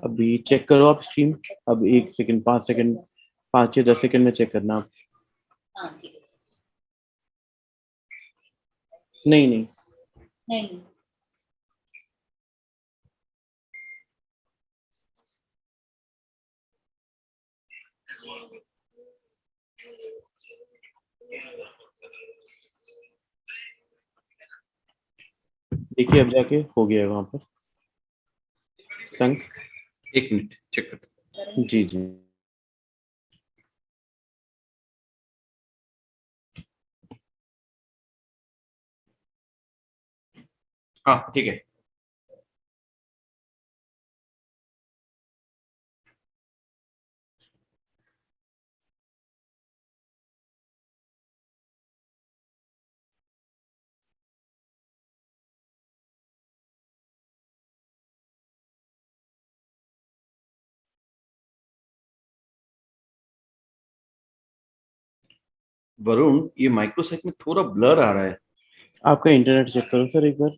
अभी चेक करो आप स्ट्रीम। अब 1 सेकंड, 5 सेकंड, 5 या 10 सेकंड में चेक करना आप। नहीं नहीं। नहीं। देखिए अब जाके हो गया है वहां पर संक। 1 मिनट चेक करते जी जी। हाँ ठीक है। वरुण, ये माइक्रोसेट में थोड़ा ब्लर आ रहा है। आपका इंटरनेट चेक करो सर एक बार।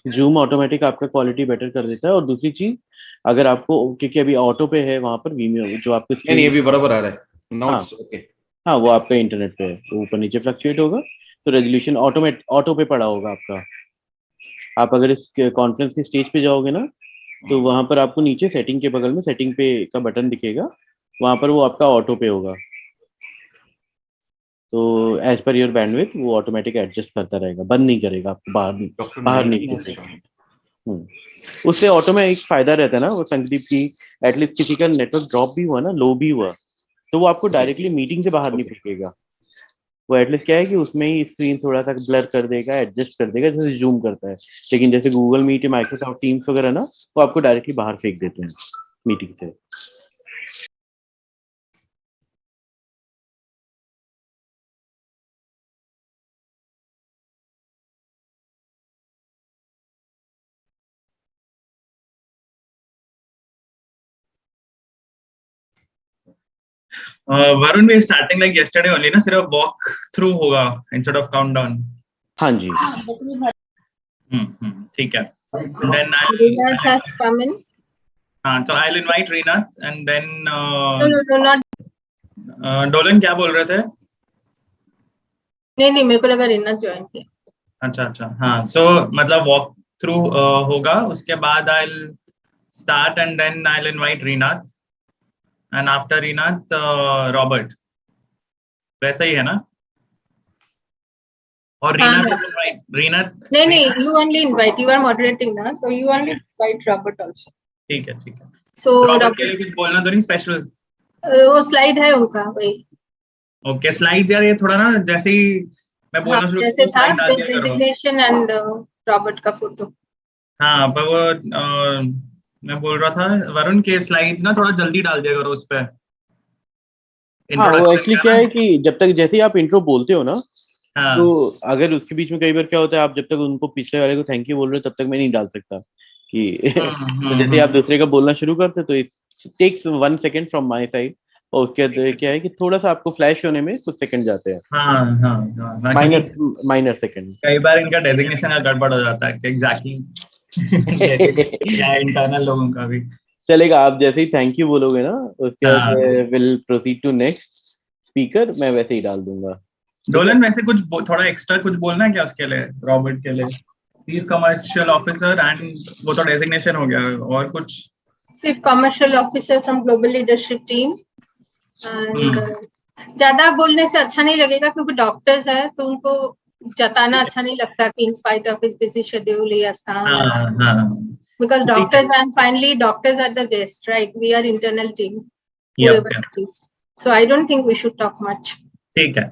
जूम ऑटोमेटिक आपका क्वालिटी बेटर कर देता है। और दूसरी चीज, अगर आपको, क्योंकि अभी ऑटो पे है वहां पर वीमियो जो आपको नहीं नहीं, स्क्रीन। अभी बराबर आ रहा है, नाउ हाँ इट्स ओके। हाँ, वो आपका इंटरनेट पे है, वो ऊपर नीचे फ्लक्चुएट होगा। तो रेजोल्यूशन ऑटो पे पड़ा होगा आपका। आप अगर इस कॉन्फ्रेंस के स्टेज पे जाओगे ना, तो वहां पर आपको नीचे सेटिंग के बगल में सेटिंग पे का बटन दिखेगा। वहां पर वो आपका ऑटो पे होगा। तो एज पर योर बैंडविथ वो ऑटोमेटिक एडजस्ट करता रहेगा, बंद नहीं करेगा आपको, डॉक्टर बाहर नहीं नाइनटीन फेंकेगा। उससे ऑटो में एक फायदा रहता है ना वो संदीप की, एटलीस्ट किसी का नेटवर्क ड्रॉप भी हुआ ना, लो भी हुआ, तो वो आपको ओके डायरेक्टली मीटिंग से बाहर नहीं ओके। फेंकेगा। वो एटलीस्ट क्या है कि उसमें ही स्क्रीन थोड़ा सा ब्लर कर देगा, एडजस्ट कर देगा, जैसे जूम करता है। लेकिन जैसे गूगल मीट या माइक्रोसॉफ्ट टीम्स वगैरह ना, वो आपको डायरेक्टली बाहर फेंक देते हैं मीटिंग से। Varun, we are starting like yesterday only, na? सिर्फ walk through होगा instead of countdown. हाँ जी। ठीक है. And then Rinath has come in. so I'll invite Rinath and then No, no, no, not. Dolan क्या बोल रहे थे? नहीं नहीं, मेरे को लगा रीना ज्वाइन किया। अच्छा हाँ, so मतलब walk through होगा, उसके बाद I'll start and then I'll invite Rinath and after Rinath Robert, वैसा ही है ना? और हाँ रीनाथ हाँ। इनवाइट रीनाथ नहीं नहीं, you only invite. You are moderating ना, so you only invite Robert also. ठीक है. So रॉबर्ट के Robert, लिए कुछ बोलना तो नहीं स्पेशल? वो स्लाइड है उनका वही। ओके, स्लाइड यार, ये थोड़ा ना जैसे ही मैं हाँ बोलना शुरू जैसे करता हूँ था, स्लाइड डाल just दिया करो। designation and रॉबर्ट का फोटो। हाँ, पर वो मैं बोल रहा था वरुण के स्लाइड्स ना थोड़ा जल्दी डाल दिया करो उस पर, हाँ, वो इंट्रोडक्शन एक्चुअली का क्या ना। है कि जब तक, जैसे ही आप इंट्रो बोलते हो ना, तो हाँ अगर उसके बीच में कई बार क्या होता है, आप जब तक उनको पिछले वाले को थैंक यू बोल रहे हो तब तक मैं नहीं डाल सकता कि तो जैसे ही आप दूसरे का बोलना शुरू करते तो it takes 1 second from my side. और उसके बाद क्या है कि थोड़ा सा आपको फ्लैश होने में कुछ सेकंड जाते हैं। क्योंकि माइनर माइनर सेकंड। कई बार इनका डेजिग्नेशन का गड़बड़ हो जाता है कि एग्जैक्टली क्या है इंटरनल लोगों का भी। चलेगा, आप जैसे ही थैंक यू बोलोगे ना, उसके हाँ, बाद will proceed to next speaker, मैं वैसे ही डाल दूंगा। ठीक है। डोलन वैसे कुछ थोड़ा एक्स्ट्रा कुछ बोलना है क्या उसके लिए, रॉबर्ट के लिए? चीफ कमर्शियल ऑफिसर एंड वो तो डेजिग्नेशन हो गया, और कुछ? Chief Commercial Officer from Global Leadership Team and ज्यादा बोलने से अच्छा नहीं लगेगा क्योंकि डॉक्टर्स है तो उनको जताना अच्छा नहीं लगता कि in spite of his busy schedule he has come and हाँ because ठीक है। doctors and finally doctors are the guest, right? We are internal team, yup, whoever it is. So I don't think we should talk much. ठीक है।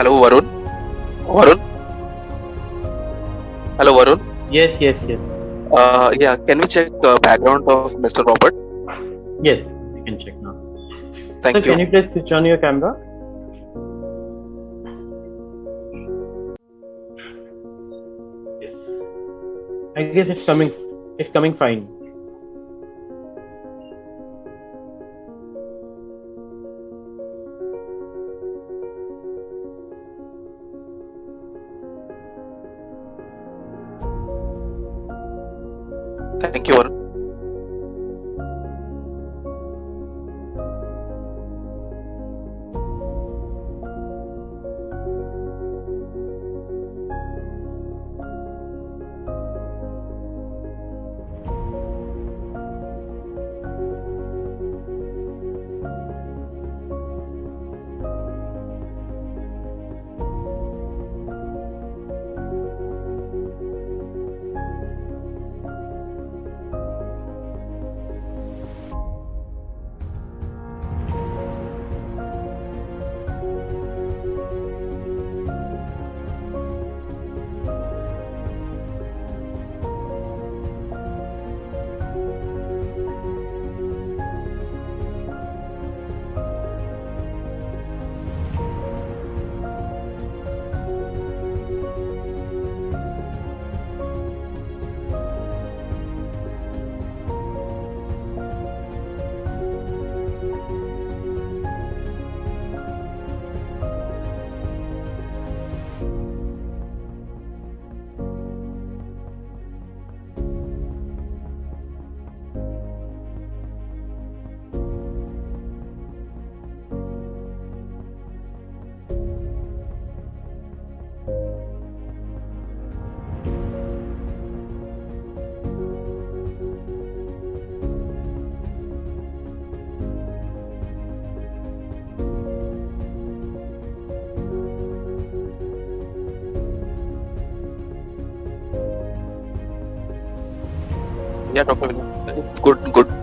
Hello, Varun. Varun. Hello, Varun. Yes, yes, yes. Yeah, can we check the background of Mr. Robert? Yes, you can check now. Thank Sir, you. can you please switch on your camera? Yes. I guess it's coming. It's coming fine. Thank you, Varun. Yeah, Dr. Vinay. It's good to go.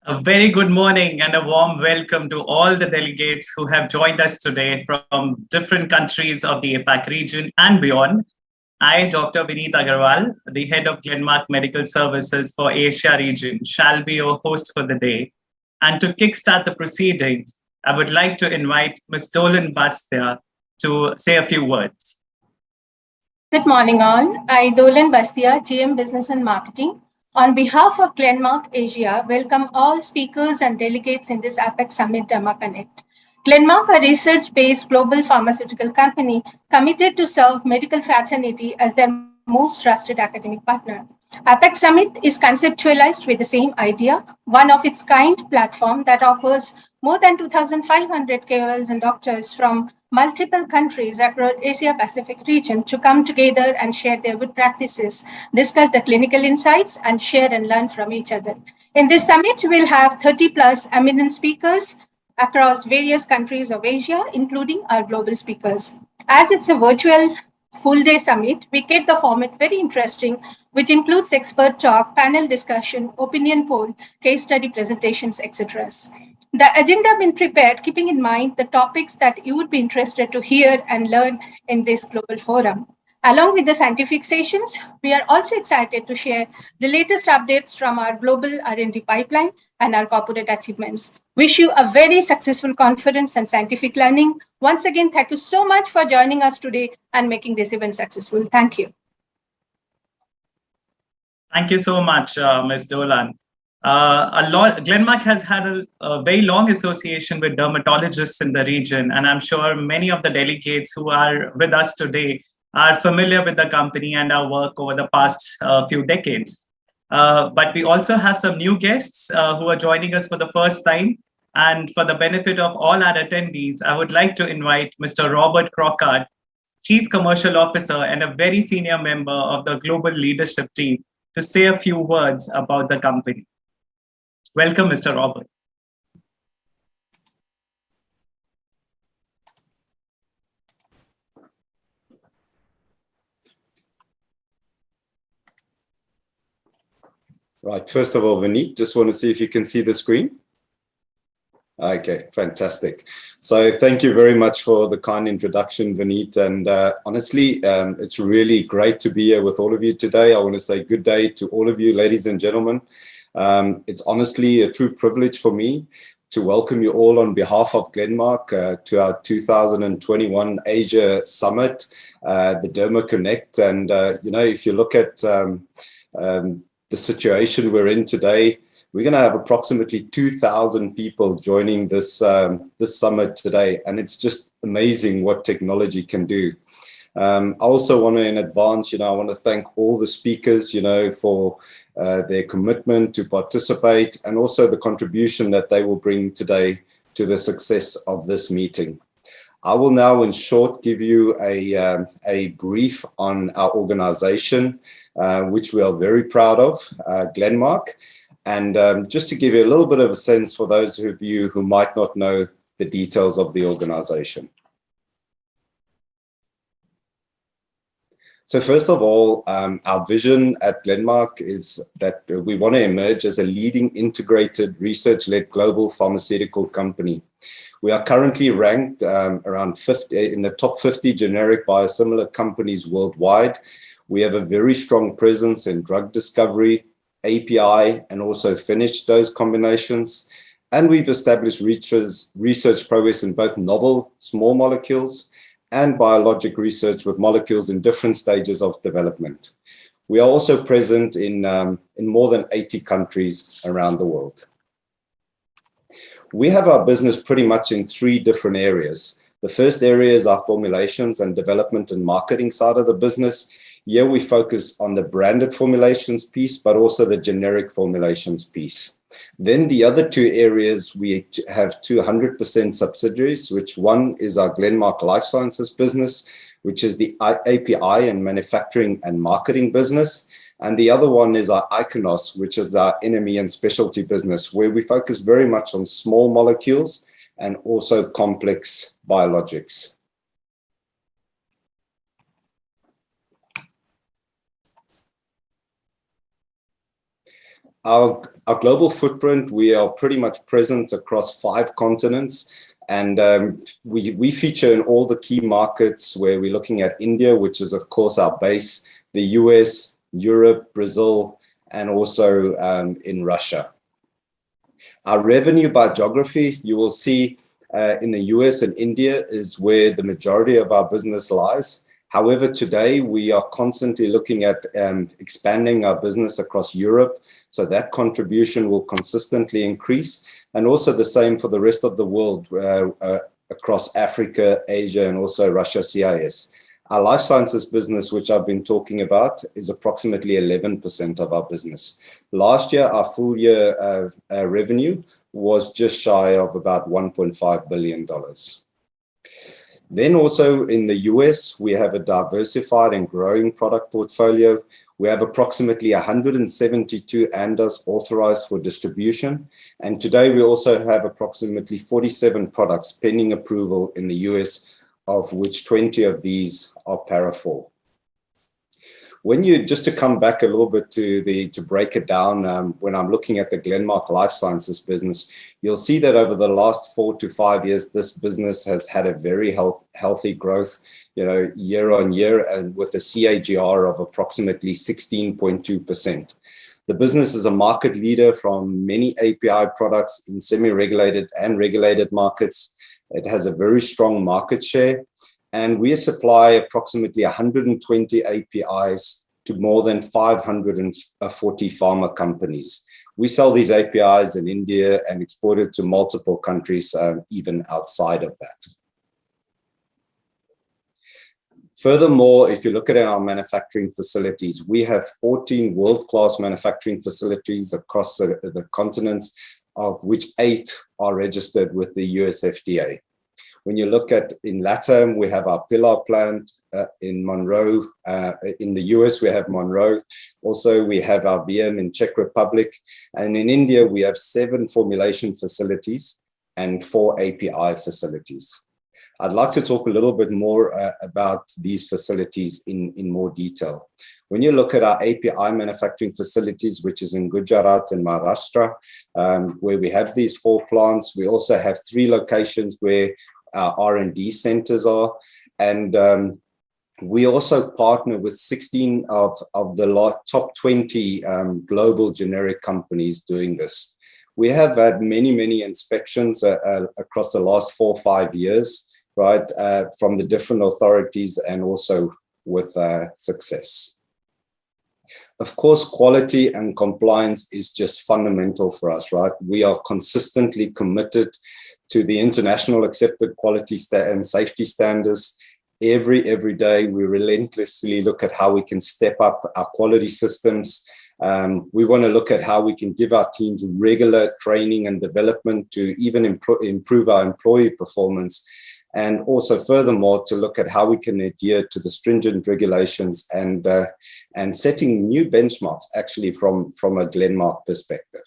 A very good morning and a warm welcome to all the delegates who have joined us today from different countries of the APAC region and beyond. I, Dr. Vineet Agarwal, the head of Glenmark Medical Services for Asia region, shall be your host for the day. And to kickstart the proceedings, I would like to invite Ms. Dolan Bastia to say a few words. Good morning, all. I, Dolan Bastia, GM Business and Marketing. On behalf of Glenmark Asia, welcome all speakers and delegates in this APEC Summit Derma Connect. Glenmark, a research-based global pharmaceutical company committed to serve medical fraternity as their most trusted academic partner. APEC Summit is conceptualized with the same idea, one of its kind platform that offers more than 2,500 KOLs and doctors from multiple countries across Asia Pacific region to come together and share their good practices, discuss the clinical insights, and share and learn from each other. In this summit, we'll have 30 plus eminent speakers across various countries of Asia, including our global speakers. As it's a virtual full day summit, we kept the format very interesting, which includes expert talk, panel discussion, opinion poll, case study presentations, etc. The agenda been prepared, keeping in mind the topics that you would be interested to hear and learn in this global forum. Along with the scientific sessions, we are also excited to share the latest updates from our global R&D pipeline and our corporate achievements. Wish you a very successful conference and scientific learning. Once again, thank you so much for joining us today and making this event successful. Thank you. Thank you so much, Ms. Dolan. Glenmark has had a very long association with dermatologists in the region, and I'm sure many of the delegates who are with us today are familiar with the company and our work over the past few decades. But we also have some new guests who are joining us for the first time. And for the benefit of all our attendees, I would like to invite Mr. Robert Crockart, Chief Commercial Officer and a very senior member of the global leadership team, to say a few words about the company. Welcome, Mr. Robert. Right, first of all, Vineet, just want to see if you can see the screen. Okay, fantastic. So thank you very much for the kind introduction, Vineet. And honestly, it's really great to be here with all of you today. I want to say good day to all of you, ladies and gentlemen. It's honestly a true privilege for me to welcome you all on behalf of Glenmark to our 2021 Asia Summit, the Derma Connect. And, you know, if you look at the situation we're in today, we're going to have approximately 2,000 people joining this this summit today, and it's just amazing what technology can do. I also want to, in advance, I want to thank all the speakers, for their commitment to participate and also the contribution that they will bring today to the success of this meeting. I will now, in short, give you a brief on our organization, which we are very proud of, Glenmark. And just to give you a little bit of a sense for those of you who might not know the details of the organization. So first of all, our vision at Glenmark is that we want to emerge as a leading integrated research-led global pharmaceutical company. We are currently ranked around 50 in the top 50 generic biosimilar companies worldwide. We have a very strong presence in drug discovery, API, and also finished dose combinations. And we've established research progress in both novel small molecules and biologic research with molecules in different stages of development. We are also present in more than 80 countries around the world. We have our business pretty much in three different areas. The first area is our formulations and development and marketing side of the business. Here we focus on the branded formulations piece, but also the generic formulations piece. Then the other two areas, we have 200% subsidiaries, which one is our Glenmark Life Sciences business, which is the API and manufacturing and marketing business. And the other one is our Iconos, which is our NME and specialty business, where we focus very much on small molecules and also complex biologics. Our global footprint, we are pretty much present across 5 continents. And we feature in all the key markets where we're looking at India, which is, of course, our base, the US, Europe, Brazil, and also in Russia. Our revenue by geography, you will see in the US and India is where the majority of our business lies. However, today we are constantly looking at expanding our business across Europe, so that contribution will consistently increase, and also the same for the rest of the world across Africa, Asia, and also Russia, CIS. Our life sciences business, which I've been talking about, is approximately 11% of our business. Last year, our full year revenue was just shy of about $1.5 billion. Then also in the US, we have a diversified and growing product portfolio. We have approximately 172 ANDAs authorized for distribution. And today we also have approximately 47 products pending approval in the US, of which 20 of these are Para IV. When you, just to come back a little bit to break it down, when I'm looking at the Glenmark Life Sciences business, you'll see that over the last 4 to 5 years, this business has had a very healthy growth, year on year, and with a CAGR of approximately 16.2%. The business is a market leader from many API products in semi-regulated and regulated markets. It has a very strong market share, and we supply approximately 120 APIs to more than 540 pharma companies. We sell these APIs in India and export it to multiple countries, even outside of that. Furthermore, if you look at our manufacturing facilities, we have 14 world-class manufacturing facilities across the continents, of which 8 are registered with the US FDA. When you look at in LATAM, we have our Pilar plant in Monroe. In the US, we have Monroe. Also, we have our VM in Czech Republic. And in India, we have 7 formulation facilities and 4 API facilities. I'd like to talk a little bit more about these facilities in more detail. When you look at our API manufacturing facilities, which is in Gujarat and Maharashtra, where we have these 4 plants, we also have 3 locations where our R&D centers are. And we also partner with 16 of the top 20 global generic companies doing this. We have had many inspections across the last 4 or 5 years, right, from the different authorities, and also with success. Of course, quality and compliance is just fundamental for us, right? We are consistently committed to the international accepted quality and safety standards. Every day, we relentlessly look at how we can step up our quality systems. We want to look at how we can give our teams regular training and development to even improve our employee performance. And also furthermore, to look at how we can adhere to the stringent regulations and setting new benchmarks actually from a Glenmark perspective.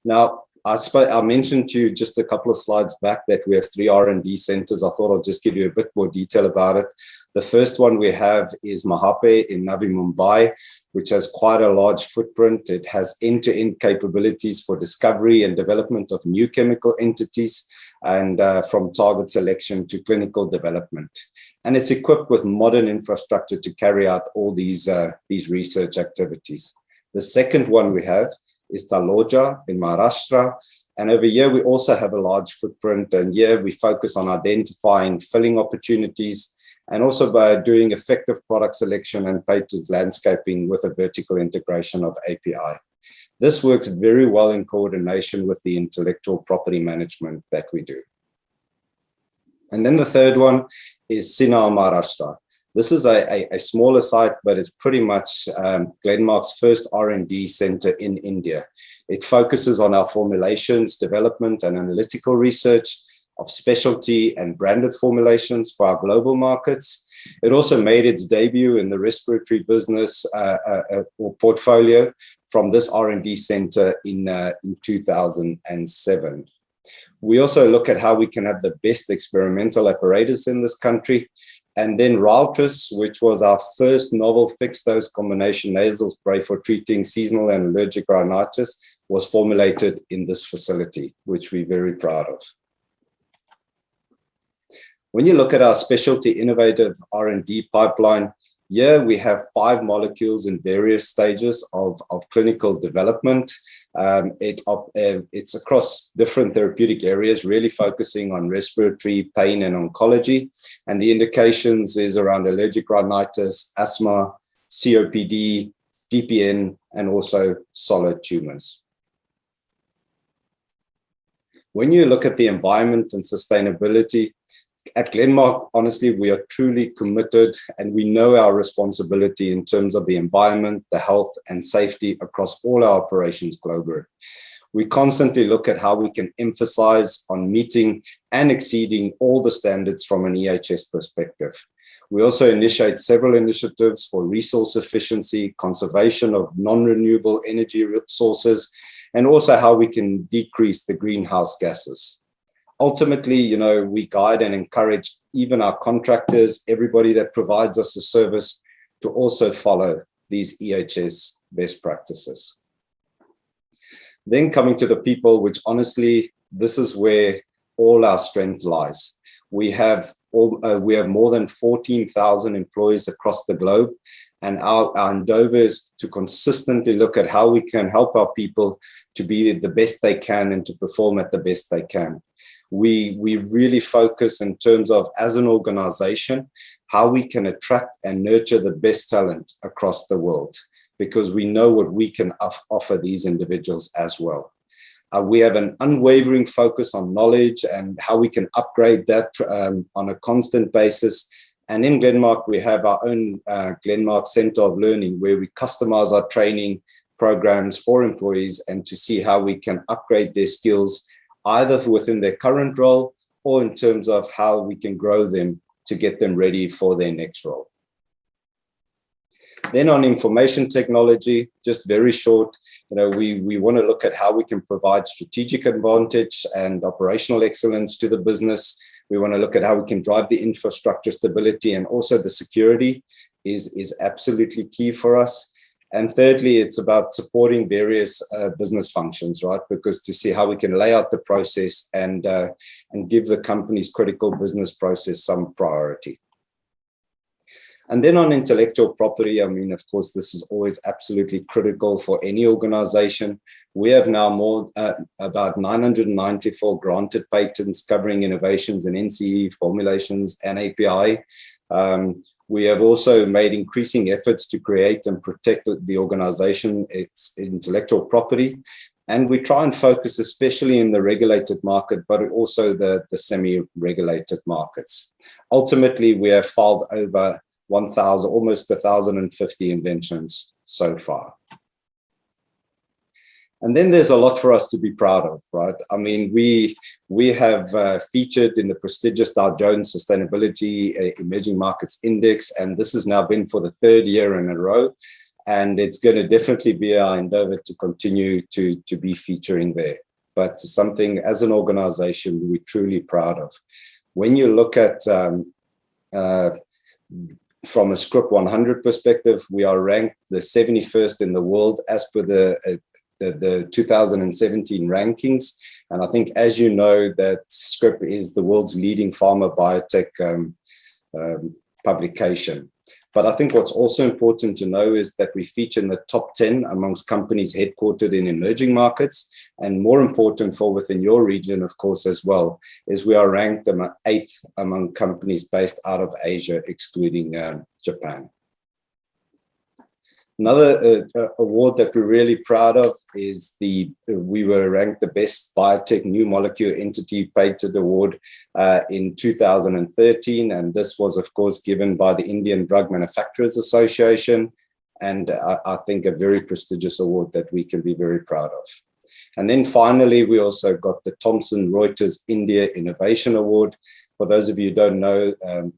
Now, I mentioned to you just a couple of slides back that we have 3 R&D centers. I thought I'll just give you a bit more detail about it. The first one we have is Mahape in Navi Mumbai, which has quite a large footprint. It has end-to-end capabilities for discovery and development of new chemical entities, and from target selection to clinical development. And it's equipped with modern infrastructure to carry out all these research activities. The second one we have is Taloja in Maharashtra. And over here, we also have a large footprint. And here we focus on identifying filling opportunities, and also by doing effective product selection and patent landscaping with a vertical integration of API. This works very well in coordination with the intellectual property management that we do. And then the third one is Sinnar, Maharashtra. This is a smaller site, but it's pretty much Glenmark's first R&D center in India. It focuses on our formulations, development, and analytical research of specialty and branded formulations for our global markets. It also made its debut in the respiratory business or portfolio from this R&D center in 2007. We also look at how we can have the best experimental apparatus in this country. And then Raltris, which was our first novel fixed-dose combination nasal spray for treating seasonal and allergic rhinitis, was formulated in this facility, which we're very proud of. When you look at our specialty innovative R&D pipeline, here we have 5 molecules in various stages of clinical development. It's across different therapeutic areas, really focusing on respiratory, pain, and oncology. And the indications is around allergic rhinitis, asthma, COPD, DPN, and also solid tumors. When you look at the environment and sustainability, at Glenmark, honestly, we are truly committed, and we know our responsibility in terms of the environment, the health and safety across all our operations globally. We constantly look at how we can emphasize on meeting and exceeding all the standards from an EHS perspective. We also initiate several initiatives for resource efficiency, conservation of non-renewable energy sources, and also how we can decrease the greenhouse gases. Ultimately, you know, we guide and encourage even our contractors, everybody that provides us a service, to also follow these EHS best practices. Then coming to the people, which honestly, this is where all our strength lies. We have more than 14,000 employees across the globe, and our endeavor is to consistently look at how we can help our people to be the best they can and to perform at the best they can. We really focus in terms of, as an organization, how we can attract and nurture the best talent across the world, because we know what we can offer these individuals as well. We have an unwavering focus on knowledge and how we can upgrade that on a constant basis. And in Glenmark, we have our own Glenmark Center of Learning, where we customize our training programs for employees and to see how we can upgrade their skills, either within their current role or in terms of how we can grow them to get them ready for their next role. Then on information technology, just very short, you know, we want to look at how we can provide strategic advantage and operational excellence to the business. We want to look at how we can drive the infrastructure stability, and also the security is absolutely key for us. And thirdly, it's about supporting various business functions, right? Because to see how we can lay out the process and give the company's critical business process some priority. And then on intellectual property, I mean, of course, this is always absolutely critical for any organization. We have now about 994 granted patents covering innovations in NCE, formulations, and API. We have also made increasing efforts to create and protect the organization, its intellectual property. And we try and focus especially in the regulated market, but also the semi-regulated markets. Ultimately, we have filed over almost 1,050 inventions so far. And then there's a lot for us to be proud of, right? I mean, we have featured in the prestigious Dow Jones Sustainability Emerging Markets Index, and this has now been for the 3rd year in a row. And it's going to definitely be our endeavor to continue to be featuring there. But something as an organization we're truly proud of. When you look at from a Scrip 100 perspective, we are ranked the 71st in the world as per the 2017 rankings. And I think, as you know, that Scrip is the world's leading pharma biotech publication. But I think what's also important to know is that we feature in the top 10 amongst companies headquartered in emerging markets. And more important for within your region, of course, as well, is we are ranked 8th among companies based out of Asia, excluding Japan. Another award that we're really proud of is we were ranked the best biotech new molecule entity patent award in 2013. And this was, of course, given by the Indian Drug Manufacturers Association. And I think a very prestigious award that we can be very proud of. And then finally, we also got the Thomson Reuters India Innovation Award. For those of you who don't know,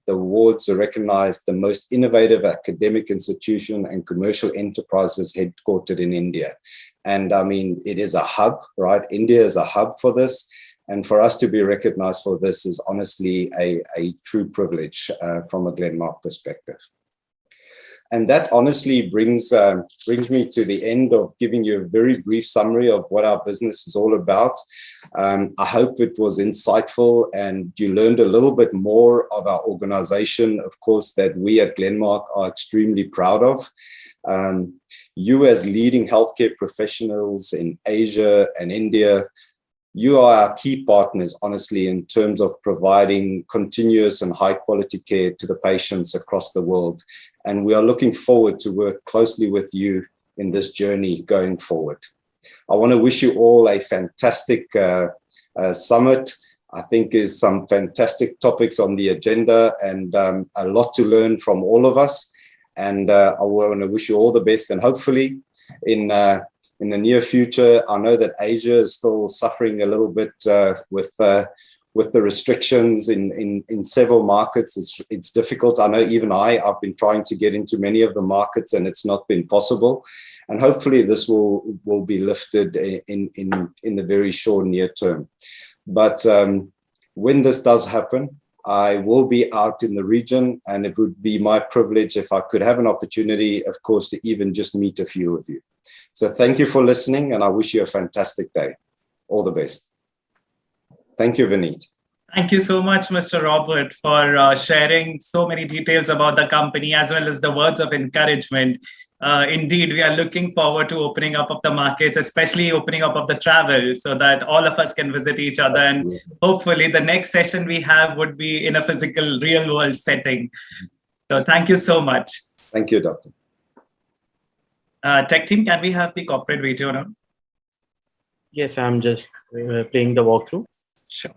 the awards recognize the most innovative academic institution and commercial enterprises headquartered in India. And I mean, it is a hub, right? India is a hub for this. And for us to be recognized for this is honestly a true privilege from a Glenmark perspective. And that honestly brings me to the end of giving you a very brief summary of what our business is all about. I hope it was insightful and you learned a little bit more of our organization, of course, that we at Glenmark are extremely proud of. You as leading healthcare professionals in Asia and India, you are our key partners, honestly, in terms of providing continuous and high quality care to the patients across the world. And we are looking forward to work closely with you in this journey going forward. I want to wish you all a fantastic summit. I think there's some fantastic topics on the agenda and a lot to learn from all of us. And I want to wish you all the best, and hopefully in the near future, I know that Asia is still suffering a little bit with the restrictions in several markets. It's difficult. I know even I've been trying to get into many of the markets and it's not been possible. And hopefully this will be lifted in the very short near term. But when this does happen, I will be out in the region, and it would be my privilege if I could have an opportunity, of course, to even just meet a few of you. So thank you for listening, and I wish you a fantastic day. All the best. Thank you, Vineet. Thank you so much, Mr. Robert, for sharing so many details about the company as well as the words of encouragement. Indeed, we are looking forward to opening up of the markets, especially opening up of the travel, so that all of us can visit each other. And hopefully the next session we have would be in a physical, real world setting. So thank you so much. Thank you, Doctor. Tech team, can we have the corporate video now? Yes, I'm just playing the walkthrough. Sure.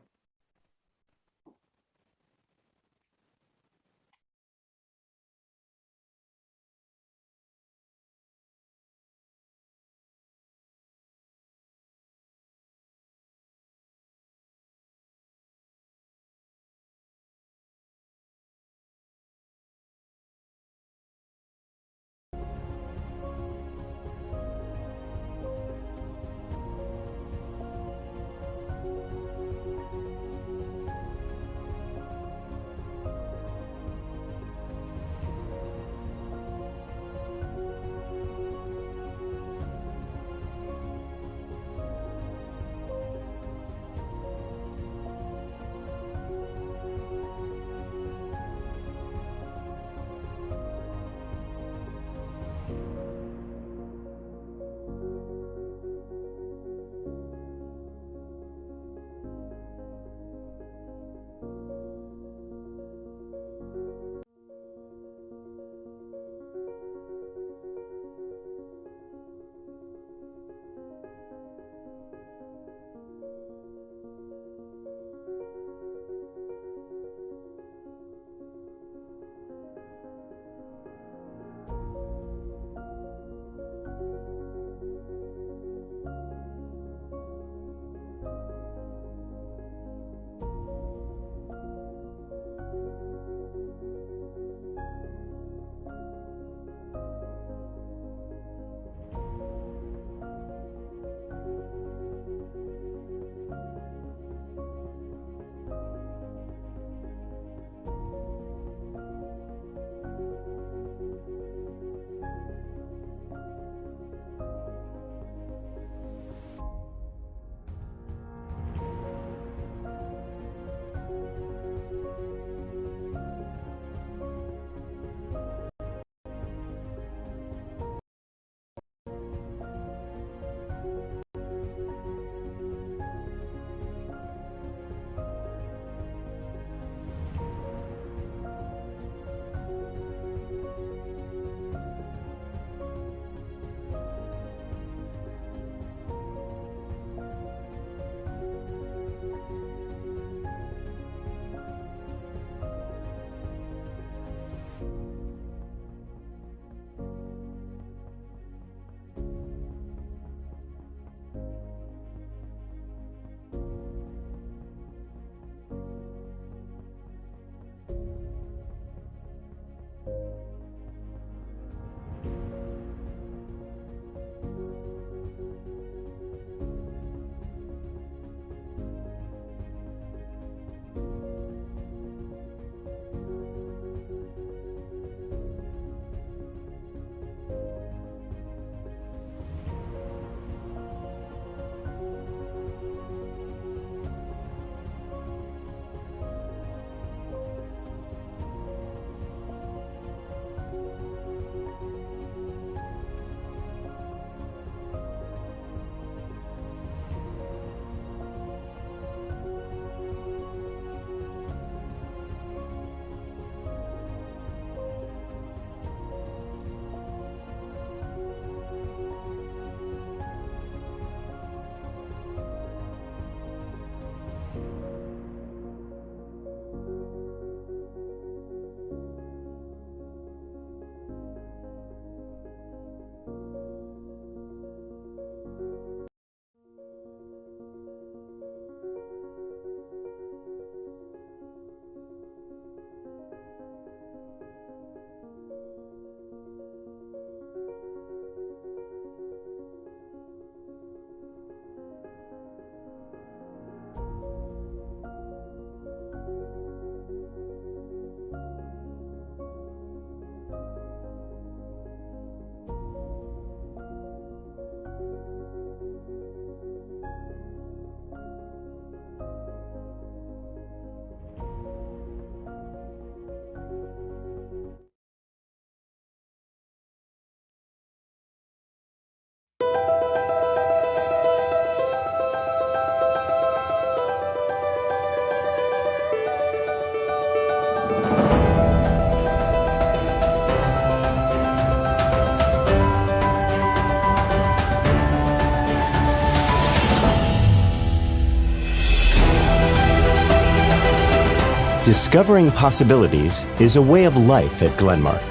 Discovering possibilities is a way of life at Glenmark.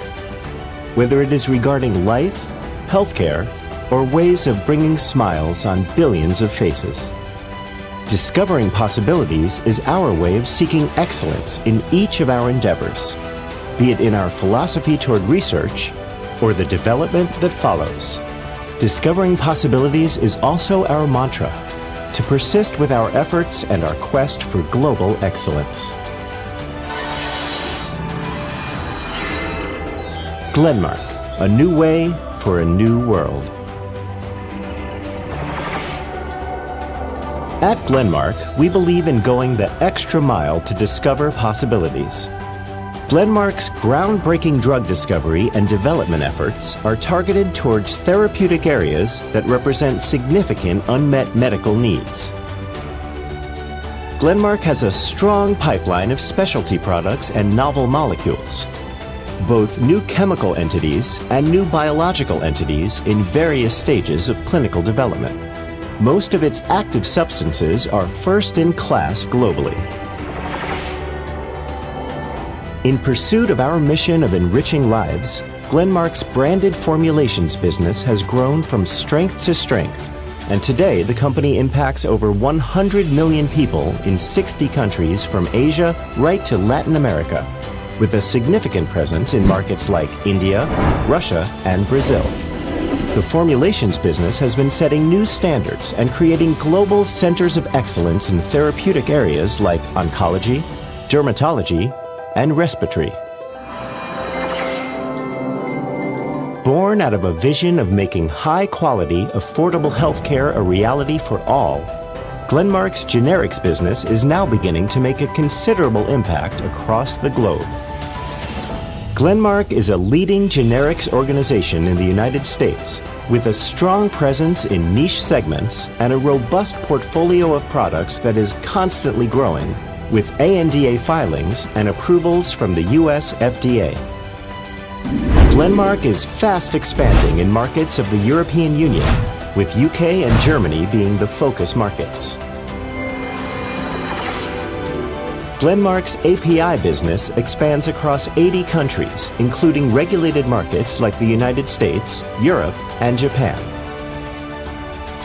Whether it is regarding life, healthcare, or ways of bringing smiles on billions of faces. Discovering possibilities is our way of seeking excellence in each of our endeavors, be it in our philosophy toward research or the development that follows. Discovering possibilities is also our mantra, to persist with our efforts and our quest for global excellence. Glenmark, a new way for a new world. At Glenmark, we believe in going the extra mile to discover possibilities. Glenmark's groundbreaking drug discovery and development efforts are targeted towards therapeutic areas that represent significant unmet medical needs. Glenmark has a strong pipeline of specialty products and novel molecules, both new chemical entities and new biological entities in various stages of clinical development. Most of its active substances are first in class globally. In pursuit of our mission of enriching lives, Glenmark's branded formulations business has grown from strength to strength, and today the company impacts over 100 million people in 60 countries from Asia right to Latin America, with a significant presence in markets like India, Russia, and Brazil. The formulations business has been setting new standards and creating global centers of excellence in therapeutic areas like oncology, dermatology, and respiratory. Born out of a vision of making high-quality, affordable healthcare a reality for all, Glenmark's generics business is now beginning to make a considerable impact across the globe. Glenmark is a leading generics organization in the United States with a strong presence in niche segments and a robust portfolio of products that is constantly growing, with ANDA filings and approvals from the US FDA. Glenmark is fast expanding in markets of the European Union, with UK and Germany being the focus markets. Glenmark's API business expands across 80 countries, including regulated markets like the United States, Europe, and Japan.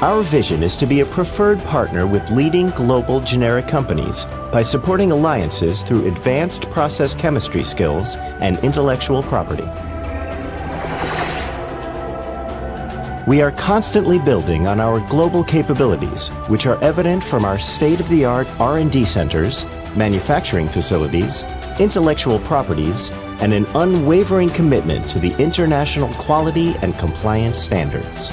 Our vision is to be a preferred partner with leading global generic companies by supporting alliances through advanced process chemistry skills and intellectual property. We are constantly building on our global capabilities, which are evident from our state-of-the-art R&D centers, manufacturing facilities, intellectual properties, and an unwavering commitment to the international quality and compliance standards.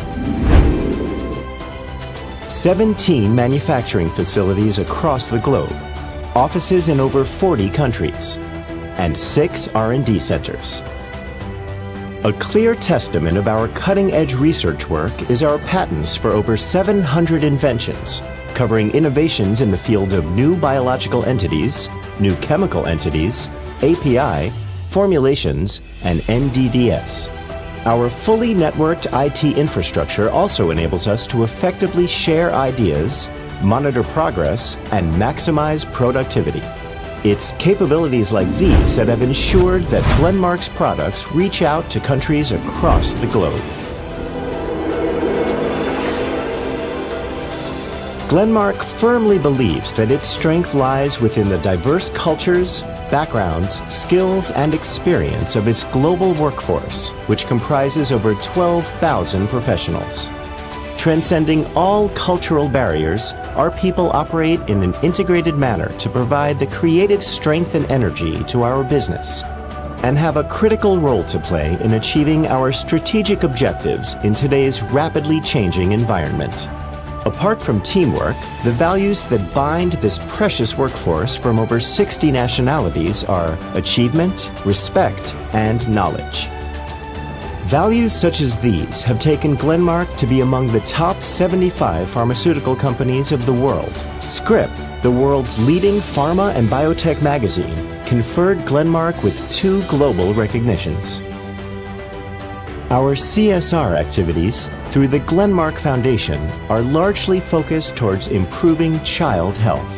17 manufacturing facilities across the globe, offices in over 40 countries, and 6 R&D centers. A clear testament of our cutting-edge research work is our patents for over 700 inventions, covering innovations in the field of new biological entities, new chemical entities, API, formulations, and NDDS. Our fully networked IT infrastructure also enables us to effectively share ideas, monitor progress, and maximize productivity. It's capabilities like these that have ensured that Glenmark's products reach out to countries across the globe. Glenmark firmly believes that its strength lies within the diverse cultures, backgrounds, skills, and experience of its global workforce, which comprises over 12,000 professionals. Transcending all cultural barriers, our people operate in an integrated manner to provide the creative strength and energy to our business, and have a critical role to play in achieving our strategic objectives in today's rapidly changing environment. Apart from teamwork, the values that bind this precious workforce from over 60 nationalities are achievement, respect, and knowledge. Values such as these have taken Glenmark to be among the top 75 pharmaceutical companies of the world. Scrip, the world's leading pharma and biotech magazine, conferred Glenmark with 2 global recognitions. Our CSR activities through the Glenmark Foundation are largely focused towards improving child health.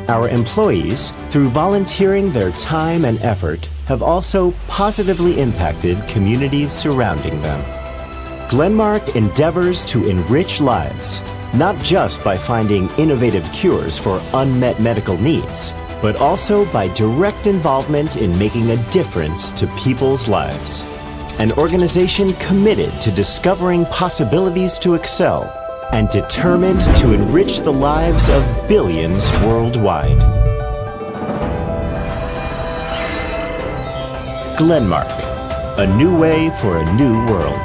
Our employees, through volunteering their time and effort, have also positively impacted communities surrounding them. Glenmark endeavors to enrich lives, not just by finding innovative cures for unmet medical needs, but also by direct involvement in making a difference to people's lives. An organization committed to discovering possibilities to excel and determined to enrich the lives of billions worldwide. Glenmark, a new way for a new world.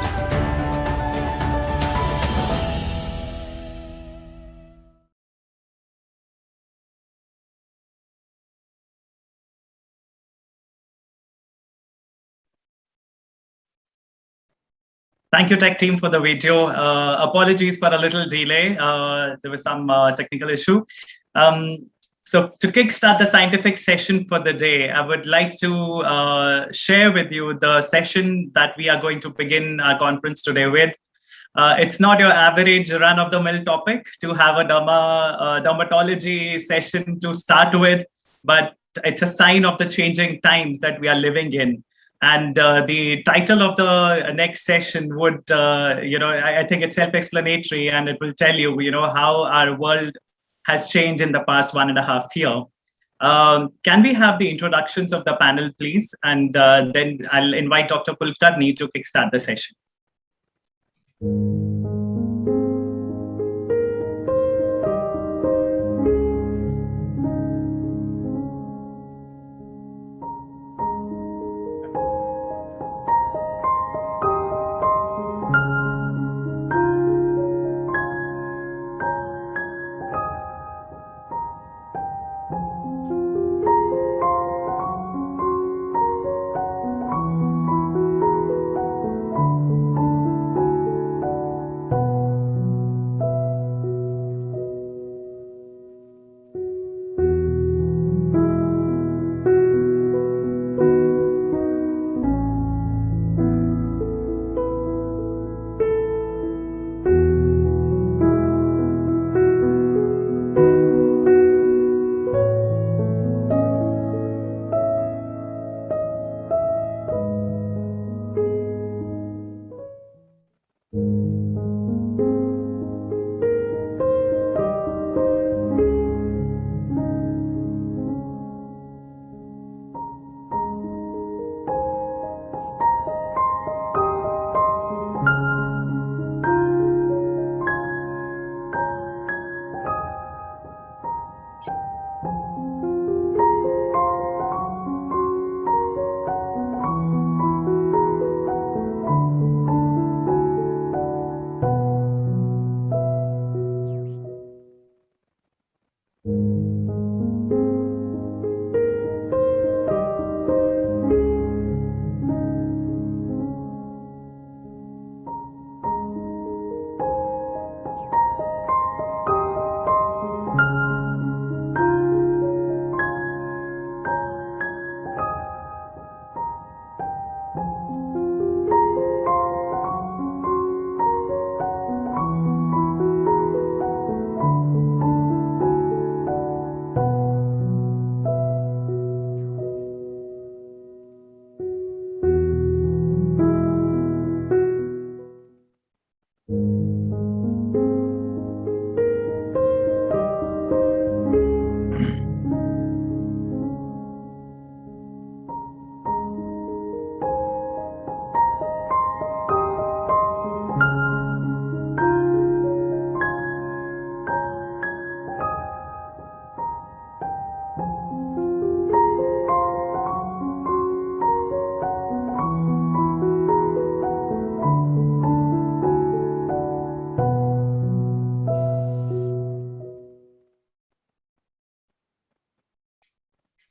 Thank you, tech team, for the video. Apologies for a little delay. There was some technical issue. So to kickstart the scientific session for the day, I would like to share with you the session that we are going to begin our conference today with. It's not your average run-of-the-mill topic to have a dermatology session to start with, but it's a sign of the changing times that we are living in. And the title of the next session would, I think it's self-explanatory, and it will tell you, how our world has changed in the past 1.5 years. Can we have the introductions of the panel, please? And then I'll invite Dr. Kulkarni to kickstart the session.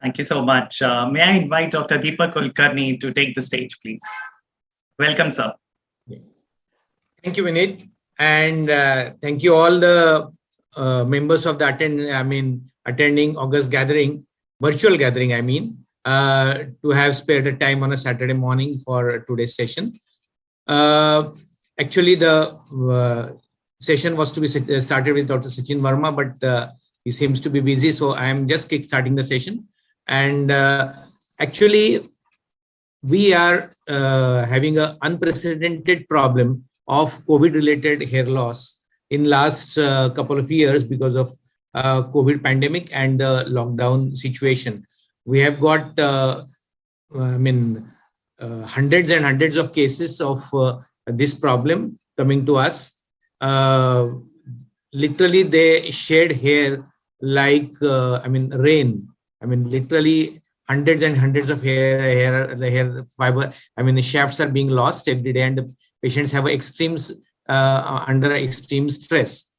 Thank you so much. May I invite Dr. Deepak Kulkarni to take the stage, please? Welcome, sir. Thank you, Vinit. And thank you all the members of the attending August gathering, virtual gathering, to have spared the time on a Saturday morning for today's session. Actually, the session was to be started with Dr. Sachin Verma, but He seems to be busy, so I am just kick-starting the session. And actually, we are having an unprecedented problem of COVID-related hair loss in last couple of years because of COVID pandemic and the lockdown situation. We have got, hundreds and hundreds of cases of this problem coming to us. Literally, they shed hair like, rain. Literally hundreds and hundreds of hair fiber. The shafts are being lost every day, and the patients have under extreme stress.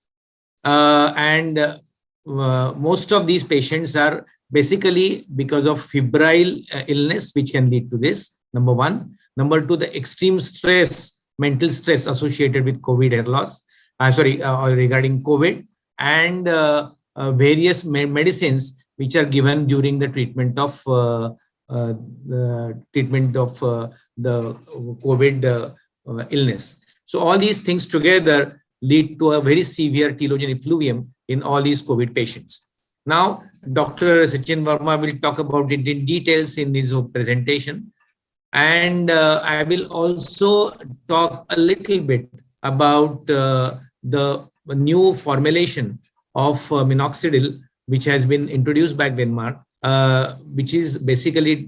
Most of these patients are basically because of febrile illness, which can lead to this, number one. Number two, the extreme stress, mental stress associated with COVID hair loss, regarding COVID, and various medicines which are given during the treatment of the COVID illness. So all these things together lead to a very severe telogen effluvium in all these COVID patients. Now, Dr. Sachin Verma will talk about it in details in his presentation. And I will also talk a little bit about the new formulation of minoxidil, which has been introduced by Denmark, which is basically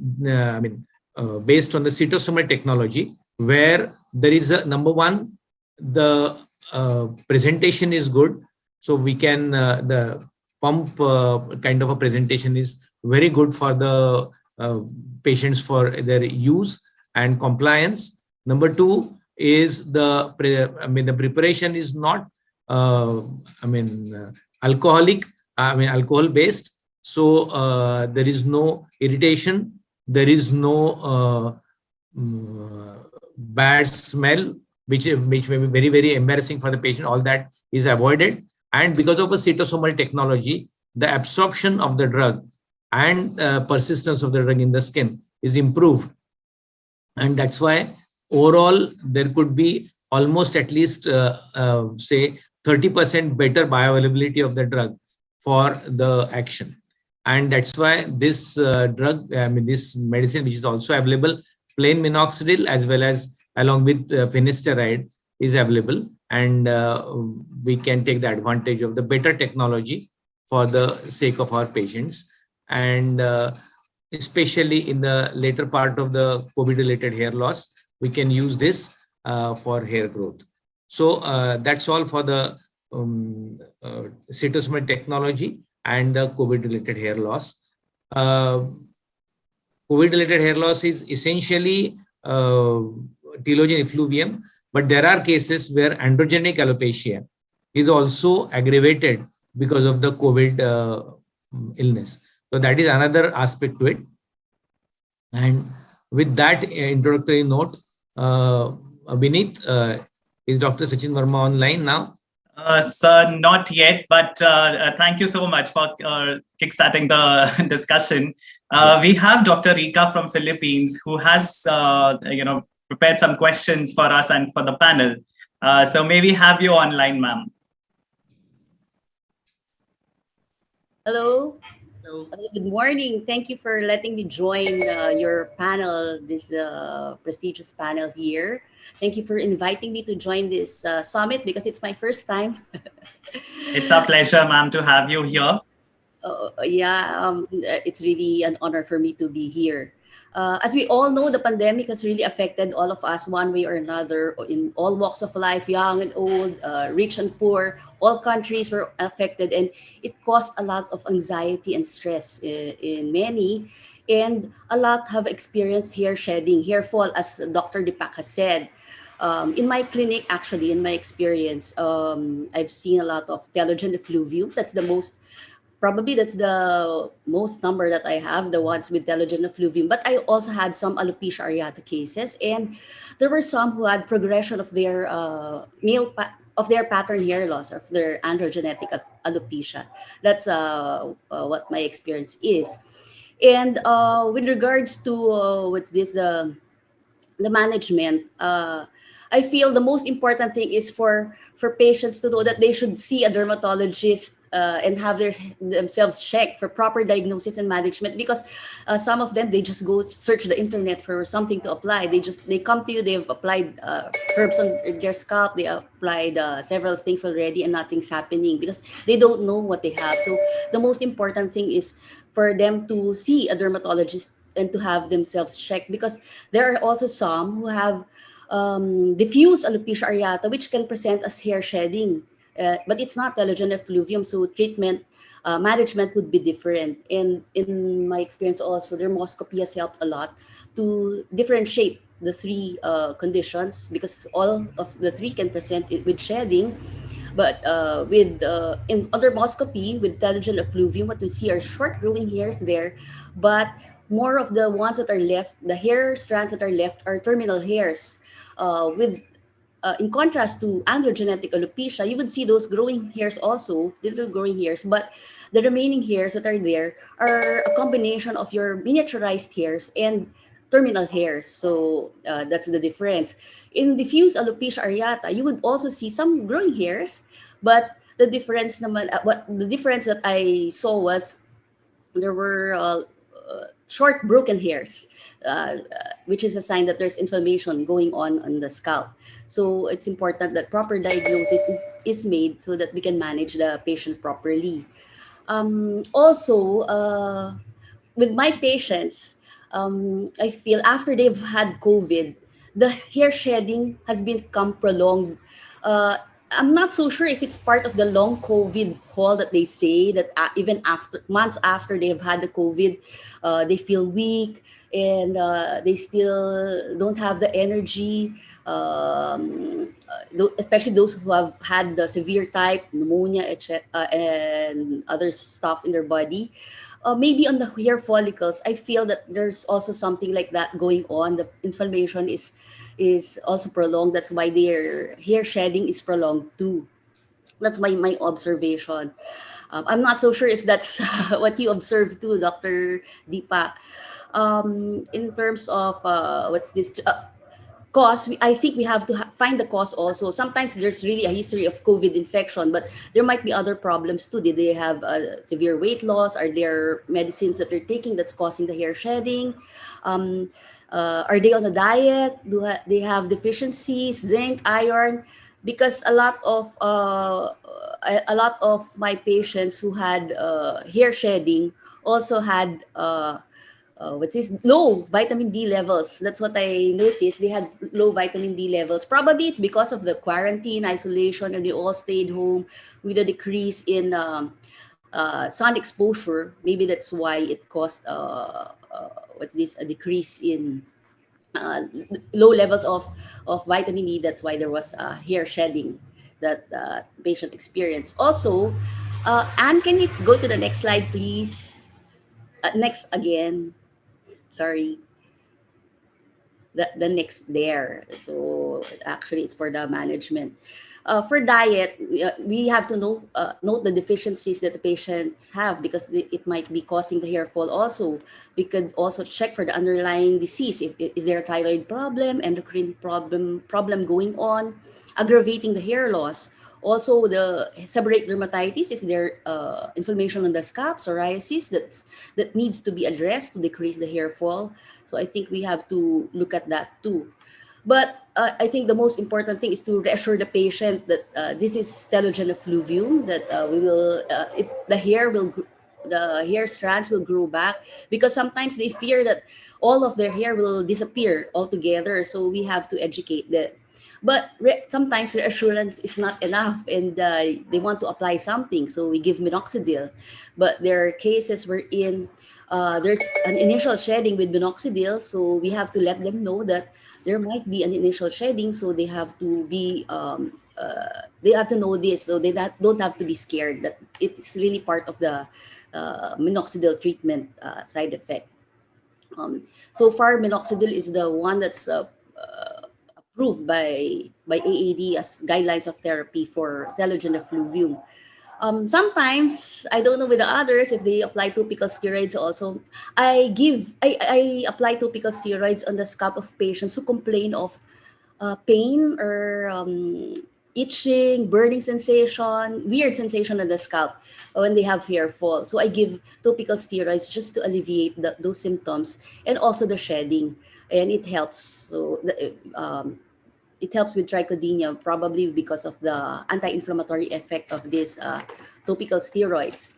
based on the cytosomal technology, where there is a number one, the presentation is good. So we can, the pump kind of a presentation is very good for the patients for their use and compliance. Number two is the preparation is not alcoholic, alcohol based. So there is no irritation, there is no bad smell, which may be very, very embarrassing for the patient. All that is avoided. And because of a cytosomal technology, the absorption of the drug and persistence of the drug in the skin is improved. And that's why overall there could be almost at least say 30% better bioavailability of the drug for the action. And that's why this drug, this medicine, which is also available, plain minoxidil as well as along with finasteride, is available. And we can take the advantage of the better technology for the sake of our patients. And especially in the later part of the COVID-related hair loss, we can use this for hair growth. So that's all for the cytosomal technology and the COVID-related hair loss. COVID-related hair loss is essentially telogen effluvium, but there are cases where androgenic alopecia is also aggravated because of the COVID illness. So that is another aspect to it. And with that introductory note, Vineet, is Dr. Sachin Verma online now? Sir, not yet, but thank you so much for kickstarting the discussion. We have Dr. Rika from Philippines, who has prepared some questions for us and for the panel. So may we have you online, ma'am? Hello. Hello. Good morning. Thank you for letting me join your panel, this prestigious panel here. Thank you for inviting me to join this summit because it's my first time. It's a pleasure, ma'am, to have you here. It's really an honor for me to be here. As we all know, the pandemic has really affected all of us one way or another in all walks of life, young and old, rich and poor. All countries were affected, and it caused a lot of anxiety and stress in many. And a lot have experienced hair shedding, hair fall, as Dr. Deepak has said. In my clinic, actually, in my experience, I've seen a lot of telogen effluvium. Probably that's the most number that I have, the ones with telogen effluvium. But I also had some alopecia areata cases, and there were some who had progression of their pattern hair loss, of their androgenetic alopecia. That's what my experience is. And with regards to the management, I feel the most important thing is for patients to know that they should see a dermatologist and have themselves checked for proper diagnosis and management, because some of them, they just go search the internet for something to apply. They come to you, they've applied herbs on their scalp, they applied several things already, and nothing's happening because they don't know what they have. So the most important thing is for them to see a dermatologist and to have themselves checked, because there are also some who have diffuse alopecia areata, which can present as hair shedding, but it's not telogen effluvium, so treatment management would be different. And in my experience also, dermoscopy has helped a lot to differentiate the three conditions, because all of the three can present with shedding. But in dermoscopy with telogen effluvium, what we see are short growing hairs there, but more of the ones that are left, the hair strands that are left, are terminal hairs. With In contrast to androgenetic alopecia, you would see those growing hairs also, little growing hairs, but the remaining hairs that are there are a combination of your miniaturized hairs and terminal hairs. So that's the difference. In diffuse alopecia areata, you would also see some growing hairs, but the difference that I saw was there were short broken hairs, which is a sign that there's inflammation going on the scalp. So it's important that proper diagnosis is made so that we can manage the patient properly. Also, with my patients, I feel after they've had COVID, the hair shedding has become prolonged. I'm not so sure if it's part of the long COVID hold that they say that even after months after they've had the COVID, they feel weak and they still don't have the energy. Especially those who have had the severe type pneumonia, etc., and other stuff in their body. Maybe on the hair follicles, I feel that there's also something like that going on. The inflammation is also prolonged. That's why their hair shedding is prolonged too. That's my observation. I'm not so sure if that's what you observed too, Dr. Deepa. In terms of what's this? Cause, I think we have to find the cause also. Sometimes there's really a history of COVID infection, but there might be other problems too. Did they have severe weight loss? Are there medicines that they're taking that's causing the hair shedding? Are they on a diet? They have deficiencies, zinc, iron? Because a lot of my patients who had hair shedding also had what's this, low vitamin D levels. That's what I noticed. They had low vitamin D levels. Probably it's because of the quarantine, isolation, and they all stayed home with a decrease in sun exposure. Maybe that's why it caused a decrease in low levels of vitamin D. That's why there was hair shedding that patient experienced. Also, Anne, can you go to the next slide, please? Next again. Sorry, the next there. So actually it's for the management. For diet, we have to note the deficiencies that the patients have, because it might be causing the hair fall also. We could also check for the underlying disease. Is there a thyroid problem, endocrine problem going on, aggravating the hair loss? Also, the seborrheic dermatitis, is there inflammation on the scalp, psoriasis that needs to be addressed to decrease the hair fall? So I think we have to look at that too. But I think the most important thing is to reassure the patient that this is telogen effluvium, that the hair strands will grow back, because sometimes they fear that all of their hair will disappear altogether. So we have to educate them. But sometimes reassurance is not enough, and they want to apply something, so we give minoxidil. But there are cases wherein there's an initial shedding with minoxidil, so we have to let them know that there might be an initial shedding, so they have to know this, so they don't have to be scared that it's really part of the minoxidil treatment side effect. So far, minoxidil is the one that's approved by AAD as guidelines of therapy for telogen effluvium. Sometimes, I don't know with the others if they apply topical steroids also. I apply topical steroids on the scalp of patients who complain of pain or itching, burning sensation, weird sensation on the scalp when they have hair fall. So I give topical steroids just to alleviate those symptoms and also the shedding, and it helps. So it helps with trichodynia, probably because of the anti-inflammatory effect of these topical steroids.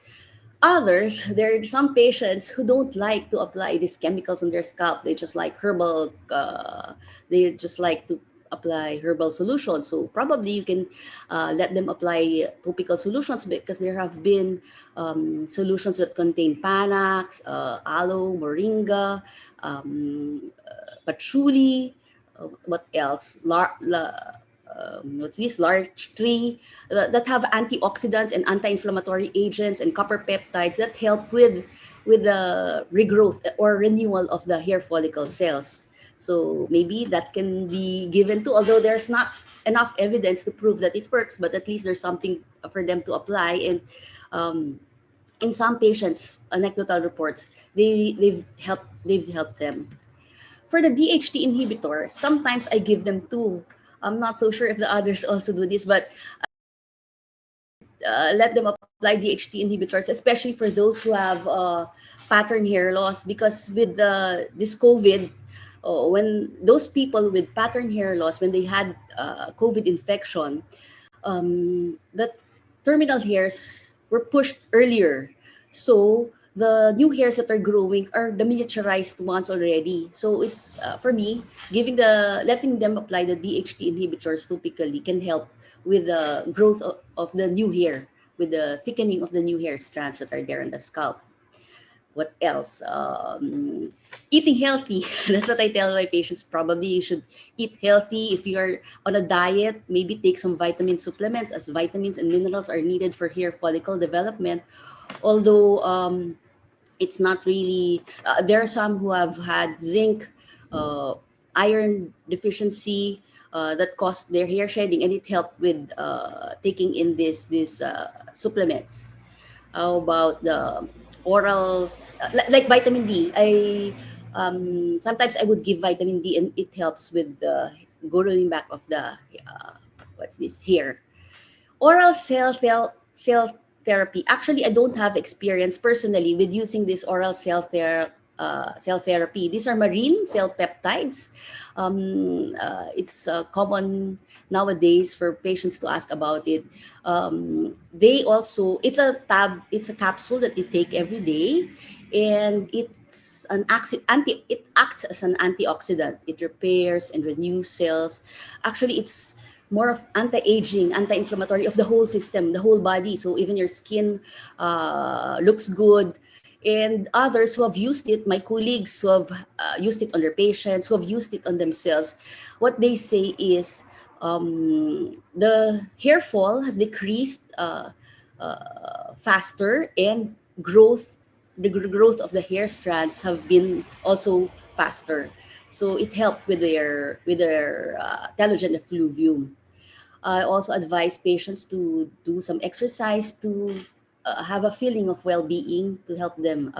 Others, there are some patients who don't like to apply these chemicals on their scalp. They just like herbal, they just like to apply herbal solutions. So probably you can let them apply topical solutions, because there have been solutions that contain Panax, aloe, moringa, patchouli, what else? What's this? Larch tree that have antioxidants and anti-inflammatory agents and copper peptides that help with the regrowth or renewal of the hair follicle cells. So maybe that can be given to, although there's not enough evidence to prove that it works, but at least there's something for them to apply. And in some patients, anecdotal reports, they've helped them. For the DHT inhibitor, sometimes I give them two. I'm not so sure if the others also do this, but let them apply DHT inhibitors, especially for those who have pattern hair loss, because with this COVID, when those people with pattern hair loss, when they had COVID infection, the terminal hairs were pushed earlier. So the new hairs that are growing are the miniaturized ones already. So it's for me, letting them apply the DHT inhibitors topically can help with the growth of the new hair, with the thickening of the new hair strands that are there on the scalp. What else? Eating healthy. That's what I tell my patients. Probably you should eat healthy. If you're on a diet, maybe take some vitamin supplements, as vitamins and minerals are needed for hair follicle development. Although it's not really, there are some who have had zinc, iron deficiency that caused their hair shedding, and it helped with taking in these supplements. How about the orals, like vitamin D? I sometimes I would give vitamin D, and it helps with the growing back of the what's this hair. Oral cell therapy. Actually, I don't have experience personally with using this oral cell therapy. These are marine cell peptides. It's common nowadays for patients to ask about it. They also, it's a capsule that you take every day, and it acts as an antioxidant. It repairs and renews cells. Actually, it's more of anti-aging, anti-inflammatory of the whole system, the whole body. So even your skin looks good. And others who have used it, my colleagues who have used it on their patients, who have used it on themselves, what they say is the hair fall has decreased faster, and the growth of the hair strands have been also faster. So it helped with their telogen effluvium. I also advise patients to do some exercise to have a feeling of well-being, to help them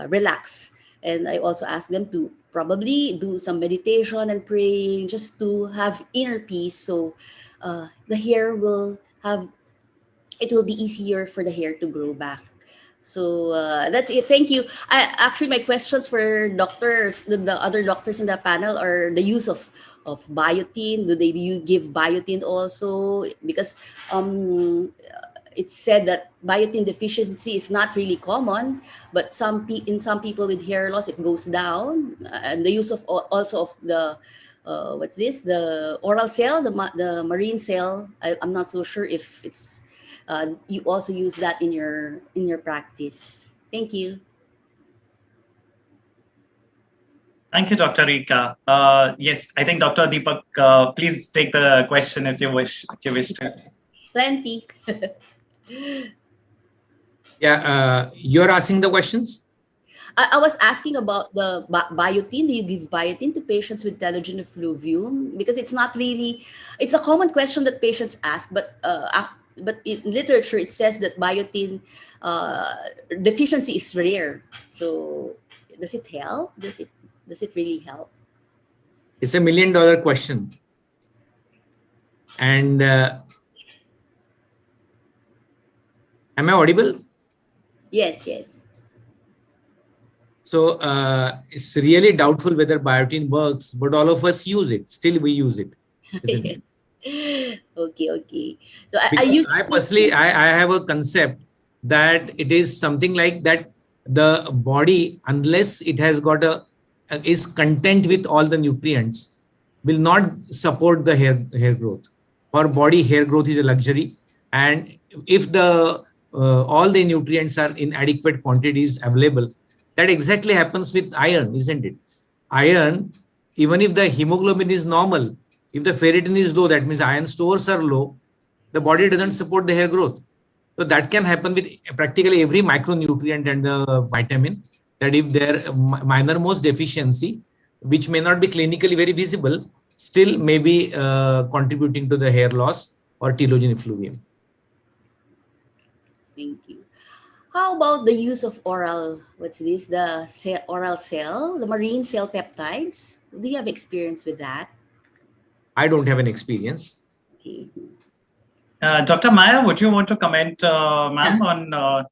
relax. And I also ask them to probably do some meditation and praying, just to have inner peace. So the hair will have, it will be easier for the hair to grow back. So that's it. Thank you. Actually, my questions for doctors, the other doctors in the panel, are the use of biotin. Do you give biotin also? Because it's said that biotin deficiency is not really common, but in some people with hair loss, it goes down. And the use of also of the what's this? The oral cell, the marine cell. I'm not so sure if it's you also use that in your practice. Thank you. Thank you, Dr. Rika. Yes, I think Dr. Deepak, please take the question if you wish to. Plenty. Yeah, you're asking the questions? I was asking about the biotin. Do you give biotin to patients with telogen effluvium? Because it's not really, it's a common question that patients ask, but in literature it says that biotin deficiency is rare. So does it help? Does it really help? It's $1 million question. And am I audible? Yes, yes. So it's really doubtful whether biotin works, but all of us use it. Still, we use it. Isn't it? Okay. So Because I personally, I have a concept that it is something like that. The body, unless it has got is content with all the nutrients, will not support the hair growth. For body, hair growth is a luxury, and if the all the nutrients are in adequate quantities available, that exactly happens with iron, isn't it? Iron, even if the hemoglobin is normal, if the ferritin is low, that means iron stores are low, the body doesn't support the hair growth. So that can happen with practically every micronutrient and the vitamin, that if there minor most deficiency, which may not be clinically very visible, still may be contributing to the hair loss or telogen effluvium. Thank you. How about the use of oral, what's this, the oral cell, the marine cell peptides? Do you have experience with that? I don't have an experience. Okay. Dr. Maya, would you want to comment, ma'am, on...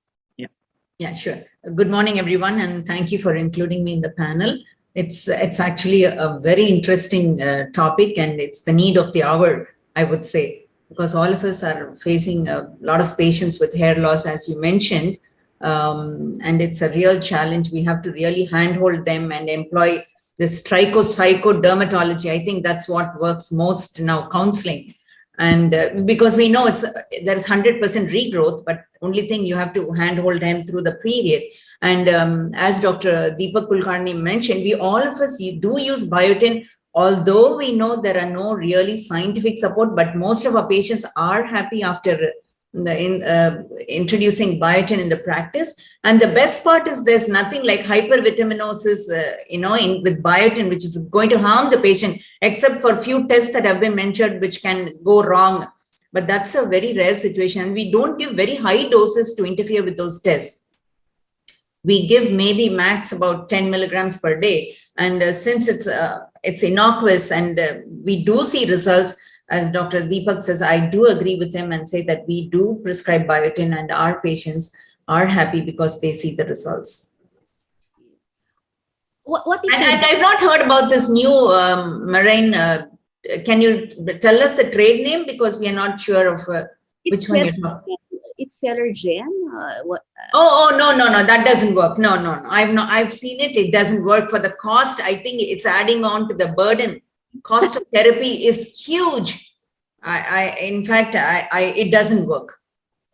Yeah, sure. Good morning, everyone, and thank you for including me in the panel. It's actually a very interesting topic, and it's the need of the hour, I would say, because all of us are facing a lot of patients with hair loss, as you mentioned, and it's a real challenge. We have to really handhold them and employ this trichopsychodermatology. I think that's what works most now, counseling. And because we know there is 100% regrowth, but only thing you have to handhold them through the period. And as Dr. Deepak Kulkarni mentioned, we all of us do use biotin, although we know there are no really scientific support, but most of our patients are happy after introducing biotin in the practice. And the best part is there's nothing like hypervitaminosis, with biotin, which is going to harm the patient, except for a few tests that have been mentioned, which can go wrong. But that's a very rare situation. And we don't give very high doses to interfere with those tests. We give maybe max about 10 milligrams per day. And since it's innocuous and we do see results, as Dr. Deepak says, I do agree with him and say that we do prescribe biotin, and our patients are happy because they see the results. What is and I've not heard about this new marine. Can you tell us the trade name, because we are not sure of which one you're talking? It's Celergen. Oh, no, that doesn't work. No. I've seen it. It doesn't work for the cost. I think it's adding on to the burden. Cost of therapy is huge. In fact, it doesn't work.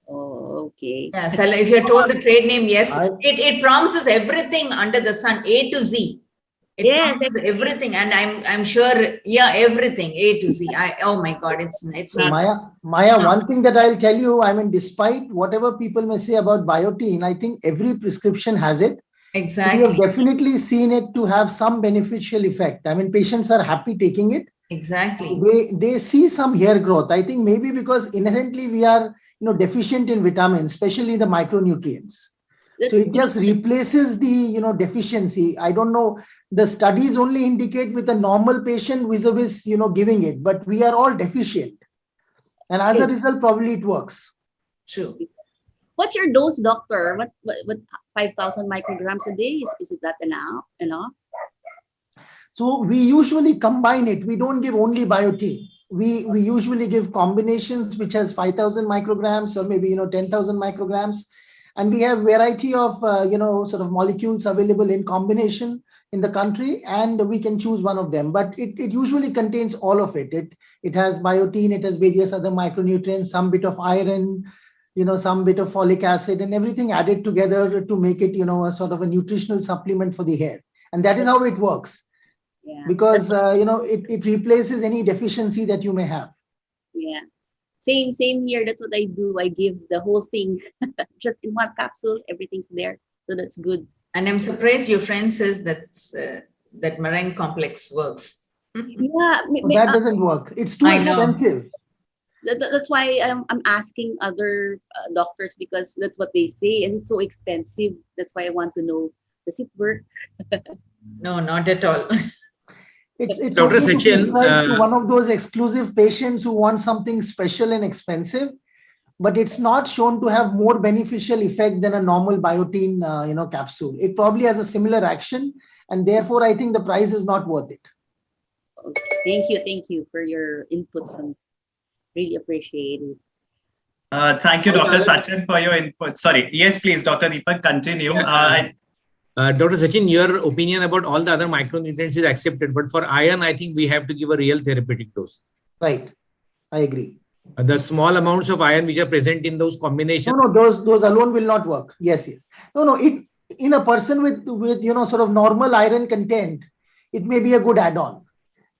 Oh, okay. Yeah, so if you're told the trade name, yes, it promises everything under the sun, A to Z. It promises everything, and I'm sure, yeah, everything A to Z. Oh my God, it's Maya, one thing that I'll tell you, I mean, despite whatever people may say about biotin, I think every prescription has it. Exactly. We have definitely seen it to have some beneficial effect. I mean, patients are happy taking it. Exactly. They see some hair growth. I think maybe because inherently we are, deficient in vitamins, especially the micronutrients. So it just replaces the, deficiency. I don't know. The studies only indicate with a normal patient vis-a-vis, giving it, but we are all deficient. And as a result, probably it works. True. What's your dose, doctor? What 5,000 micrograms a day? Is it that enough? So we usually combine it. We don't give only biotin. We usually give combinations which has 5,000 micrograms or maybe 10,000 micrograms, and we have variety of sort of molecules available in combination in the country, and we can choose one of them. But it usually contains all of it. It has biotin, it has various other micronutrients, some bit of iron, some bit of folic acid, and everything added together to make it, a sort of a nutritional supplement for the hair. And that is how it works. Yeah. Because, it replaces any deficiency that you may have. Yeah. Same here. That's what I do. I give the whole thing just in one capsule. Everything's there. So that's good. And I'm surprised your friend says that marine complex works. Yeah. That doesn't work. It's too expensive. That's why I'm asking other doctors, because that's what they say, and it's so expensive. That's why I want to know, does it work? No, not at all. It's Dr. okay to Sachin, prescribe to one of those exclusive patients who want something special and expensive, but it's not shown to have more beneficial effect than a normal biotin, capsule. It probably has a similar action, and therefore I think the price is not worth it. Okay. Thank you for your inputs, and really appreciate it. Thank you, Dr. Sachin, for your input. Sorry. Yes, please, Dr. Deepak, continue. Dr. Sachin, your opinion about all the other micronutrients is accepted, but for iron, I think we have to give a real therapeutic dose. Right. I agree. The small amounts of iron which are present in those combinations. No, those alone will not work. Yes. No. In a person with sort of normal iron content, it may be a good add-on.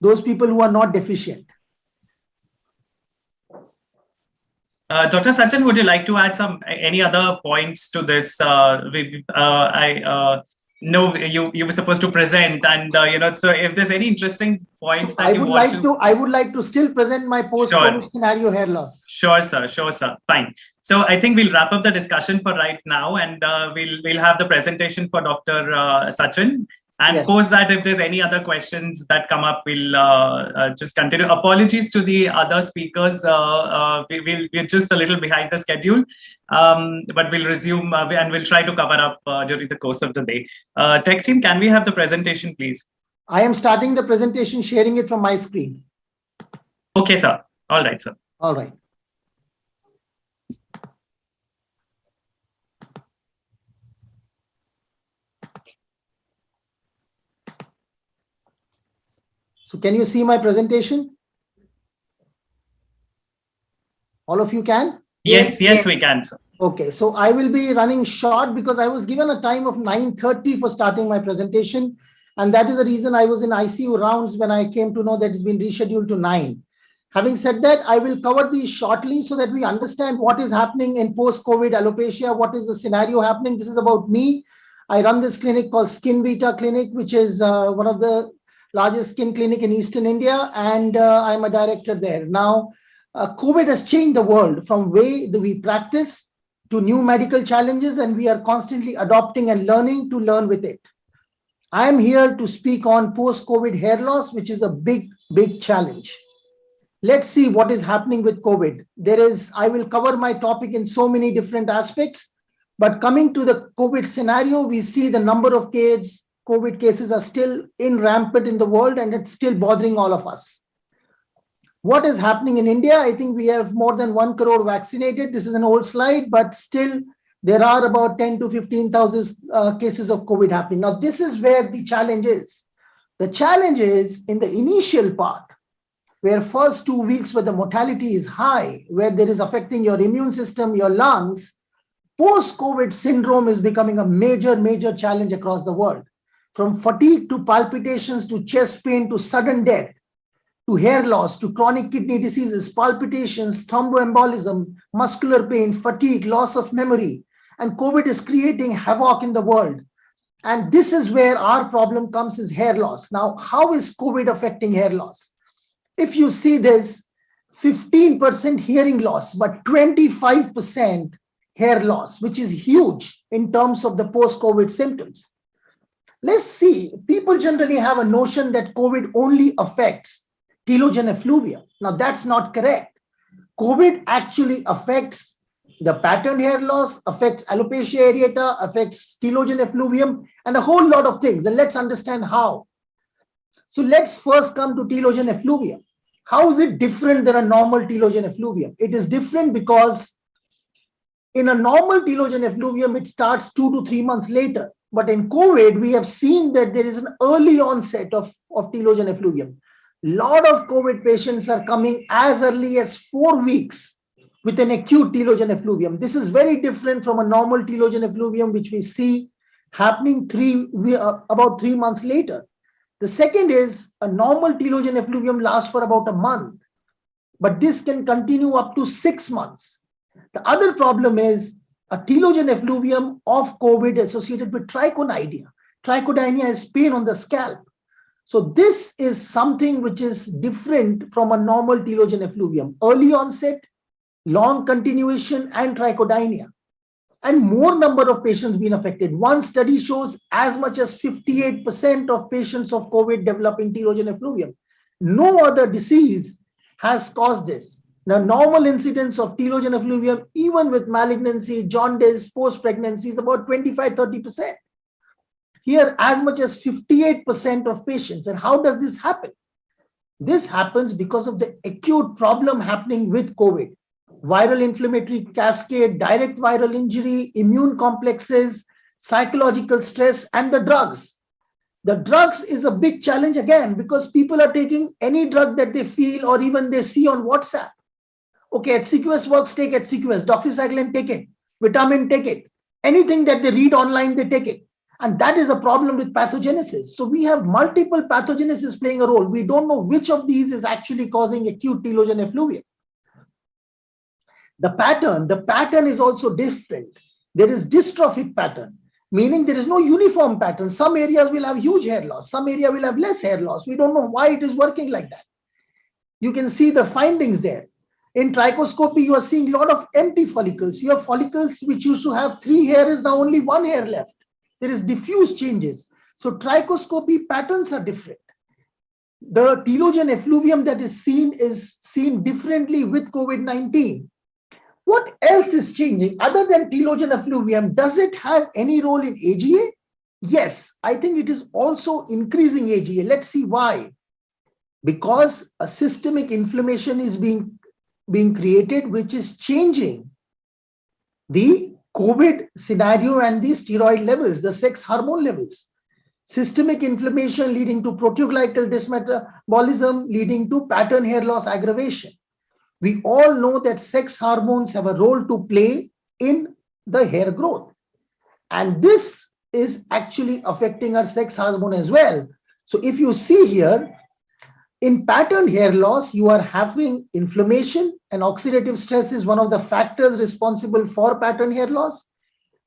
Those people who are not deficient. Dr. Sachin, would you like to add any other points to this? I know you were supposed to present, and so if there's any interesting points that you want to, I would like to still present my post-COVID scenario hair loss. Sure, sir. Fine. So I think we'll wrap up the discussion for right now, and we'll have the presentation for Dr. Sachin. And post that, if there's any other questions that come up, we'll just continue. Apologies to the other speakers. We're just a little behind the schedule, but we'll resume and we'll try to cover up during the course of the day. Tech team, can we have the presentation, please? I am starting the presentation, sharing it from my screen. Okay, sir. All right, sir. All right. So can you see my presentation? All of you can? Yes, we can, sir. Okay, so I will be running short because I was given a time of 9:30 for starting my presentation. And that is the reason I was in ICU rounds when I came to know that it's been rescheduled to 9. Having said that, I will cover these shortly so that we understand what is happening in post-COVID alopecia, what is the scenario happening. This is about me. I run this clinic called Skin Vita Clinic, which is one of the largest skin clinic in Eastern India, and I'm a director there. Now, COVID has changed the world from way that we practice to new medical challenges, and we are constantly adopting and learning to learn with it. I am here to speak on post-COVID hair loss, which is a big challenge. Let's see what is happening with COVID. I will cover my topic in so many different aspects, but coming to the COVID scenario, we see the number of COVID cases are still rampant in the world, and it's still bothering all of us. What is happening in India? I think we have more than 1 crore vaccinated. This is an old slide, but still there are about 10 to 15,000 cases of COVID happening. Now, this is where the challenge is. The challenge is in the initial part, where first 2 weeks where the mortality is high, where there is affecting your immune system, your lungs, post-COVID syndrome is becoming a major challenge across the world. From fatigue to palpitations to chest pain to sudden death, to hair loss, to chronic kidney diseases, palpitations, thromboembolism, muscular pain, fatigue, loss of memory. And COVID is creating havoc in the world. And this is where our problem comes, is hair loss. Now, how is COVID affecting hair loss? If you see this, 15% hearing loss, but 25% hair loss, which is huge in terms of the post-COVID symptoms. Let's see, people generally have a notion that COVID only affects telogen effluvia. Now, that's not correct. COVID actually affects the pattern hair loss, affects alopecia areata, affects telogen effluvium, and a whole lot of things. And let's understand how. So let's first come to telogen effluvium. How is it different than a normal telogen effluvium? It is different because in a normal telogen effluvium, it starts 2 to 3 months later. But in COVID, we have seen that there is an early onset of telogen effluvium. A lot of COVID patients are coming as early as 4 weeks with an acute telogen effluvium. This is very different from a normal telogen effluvium, which we see happening about 3 months later. The second is a normal telogen effluvium lasts for about a month, but this can continue up to 6 months. The other problem is a telogen effluvium of COVID associated with trichonidia. Trichonidia is pain on the scalp. So this is something which is different from a normal telogen effluvium. Early onset, long continuation, and trichodinia. and more number of patients being affected. One study shows as much as 58% of patients of COVID developing telogen effluvium. No other disease has caused this. Now, normal incidence of telogen effluvium, even with malignancy, jaundice, post-pregnancy, is about 25-30%. Here, as much as 58% of patients. And how does this happen? This happens because of the acute problem happening with COVID. Viral inflammatory cascade, direct viral injury, immune complexes, psychological stress, and the drugs. The drugs is a big challenge again, because people are taking any drug that they feel or even they see on WhatsApp. Okay, HCQS works, take HCQS, doxycycline, take it, vitamin, take it. Anything that they read online, they take it. And that is a problem with pathogenesis. So we have multiple pathogenesis playing a role. We don't know which of these is actually causing acute telogen effluvium. The pattern is also different. There is dystrophic pattern, meaning there is no uniform pattern. Some areas will have huge hair loss, some area will have less hair loss. We don't know why it is working like that. You can see the findings there. In trichoscopy, you are seeing a lot of empty follicles. You have follicles which used to have 3 hairs, now only 1 hair left. There is diffuse changes. So trichoscopy patterns are different. The telogen effluvium that is seen differently with COVID-19. What else is changing other than telogen effluvium? Does it have any role in AGA? Yes, I think it is also increasing AGA. Let's see why. Because a systemic inflammation is being created, which is changing the COVID scenario and the steroid levels, the sex hormone levels. Systemic inflammation leading to proteoglycal dysmetabolism, leading to pattern hair loss aggravation. We all know that sex hormones have a role to play in the hair growth. And this is actually affecting our sex hormone as well. So if you see here, in pattern hair loss, you are having inflammation, and oxidative stress is one of the factors responsible for pattern hair loss.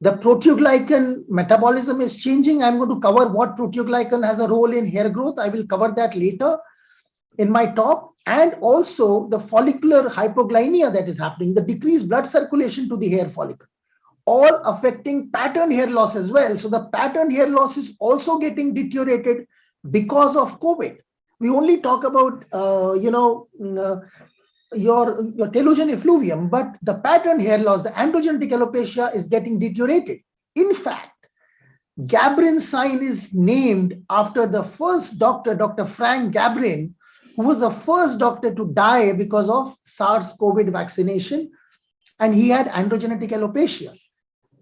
The proteoglycan metabolism is changing. I'm going to cover what proteoglycan has a role in hair growth. I will cover that later in my talk. And also the follicular hypoglycemia that is happening, the decreased blood circulation to the hair follicle, all affecting pattern hair loss as well. So the pattern hair loss is also getting deteriorated because of COVID. We only talk about, your telogen effluvium, but the pattern hair loss, the androgenetic alopecia is getting deteriorated. In fact, Gabrin sign is named after the first doctor, Dr. Frank Gabrin, who was the first doctor to die because of SARS-CoV vaccination, and he had androgenetic alopecia.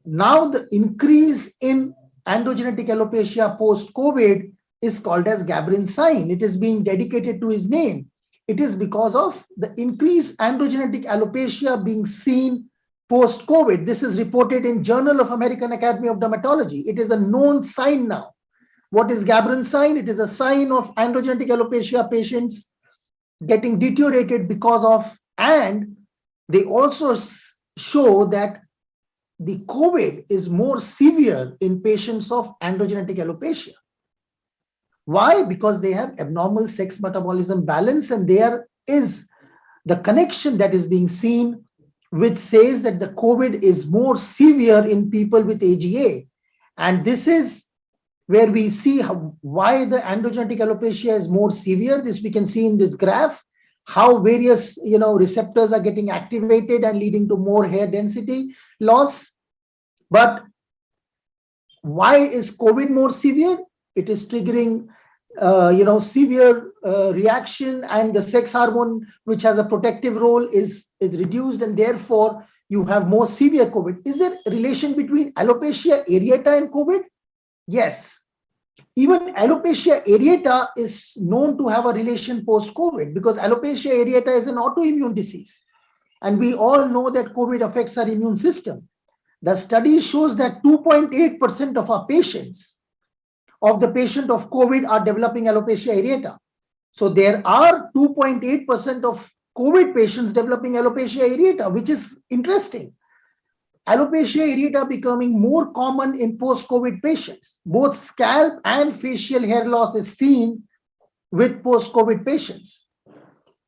Now the increase in androgenetic alopecia post-COVID is called as Gabrin sign. It is being dedicated to his name. It is because of the increased androgenetic alopecia being seen post-COVID. This is reported in Journal of American Academy of Dermatology. It is a known sign now. What is Gabrin sign? It is a sign of androgenetic alopecia patients getting deteriorated because of, and they also show that the COVID is more severe in patients of androgenetic alopecia. Why? Because they have abnormal sex metabolism balance, and there is the connection that is being seen, which says that the COVID is more severe in people with AGA. And this is where we see why the androgenetic alopecia is more severe. This we can see in this graph, how various receptors are getting activated and leading to more hair density loss. But why is COVID more severe? It is triggering severe reaction, and the sex hormone, which has a protective role, is reduced, and therefore you have more severe COVID. Is there a relation between alopecia areata and COVID? Yes. Even alopecia areata is known to have a relation post-COVID, because alopecia areata is an autoimmune disease. And we all know that COVID affects our immune system. The study shows that 2.8% of our patients, of the patient of COVID, are developing alopecia areata. So there are 2.8% of COVID patients developing alopecia areata, which is interesting. Alopecia areata becoming more common in post-COVID patients. Both scalp and facial hair loss is seen with post-COVID patients.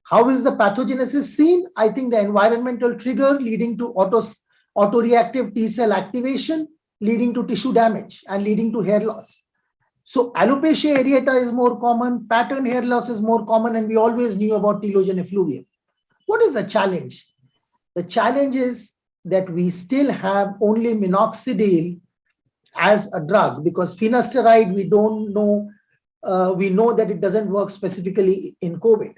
How is the pathogenesis seen? I think the environmental trigger leading to autoreactive T cell activation, leading to tissue damage and leading to hair loss. So alopecia areata is more common, pattern hair loss is more common, and we always knew about telogen effluvium. What is the challenge? The challenge is that we still have only minoxidil as a drug, because finasteride, we don't know, we know that it doesn't work specifically in COVID.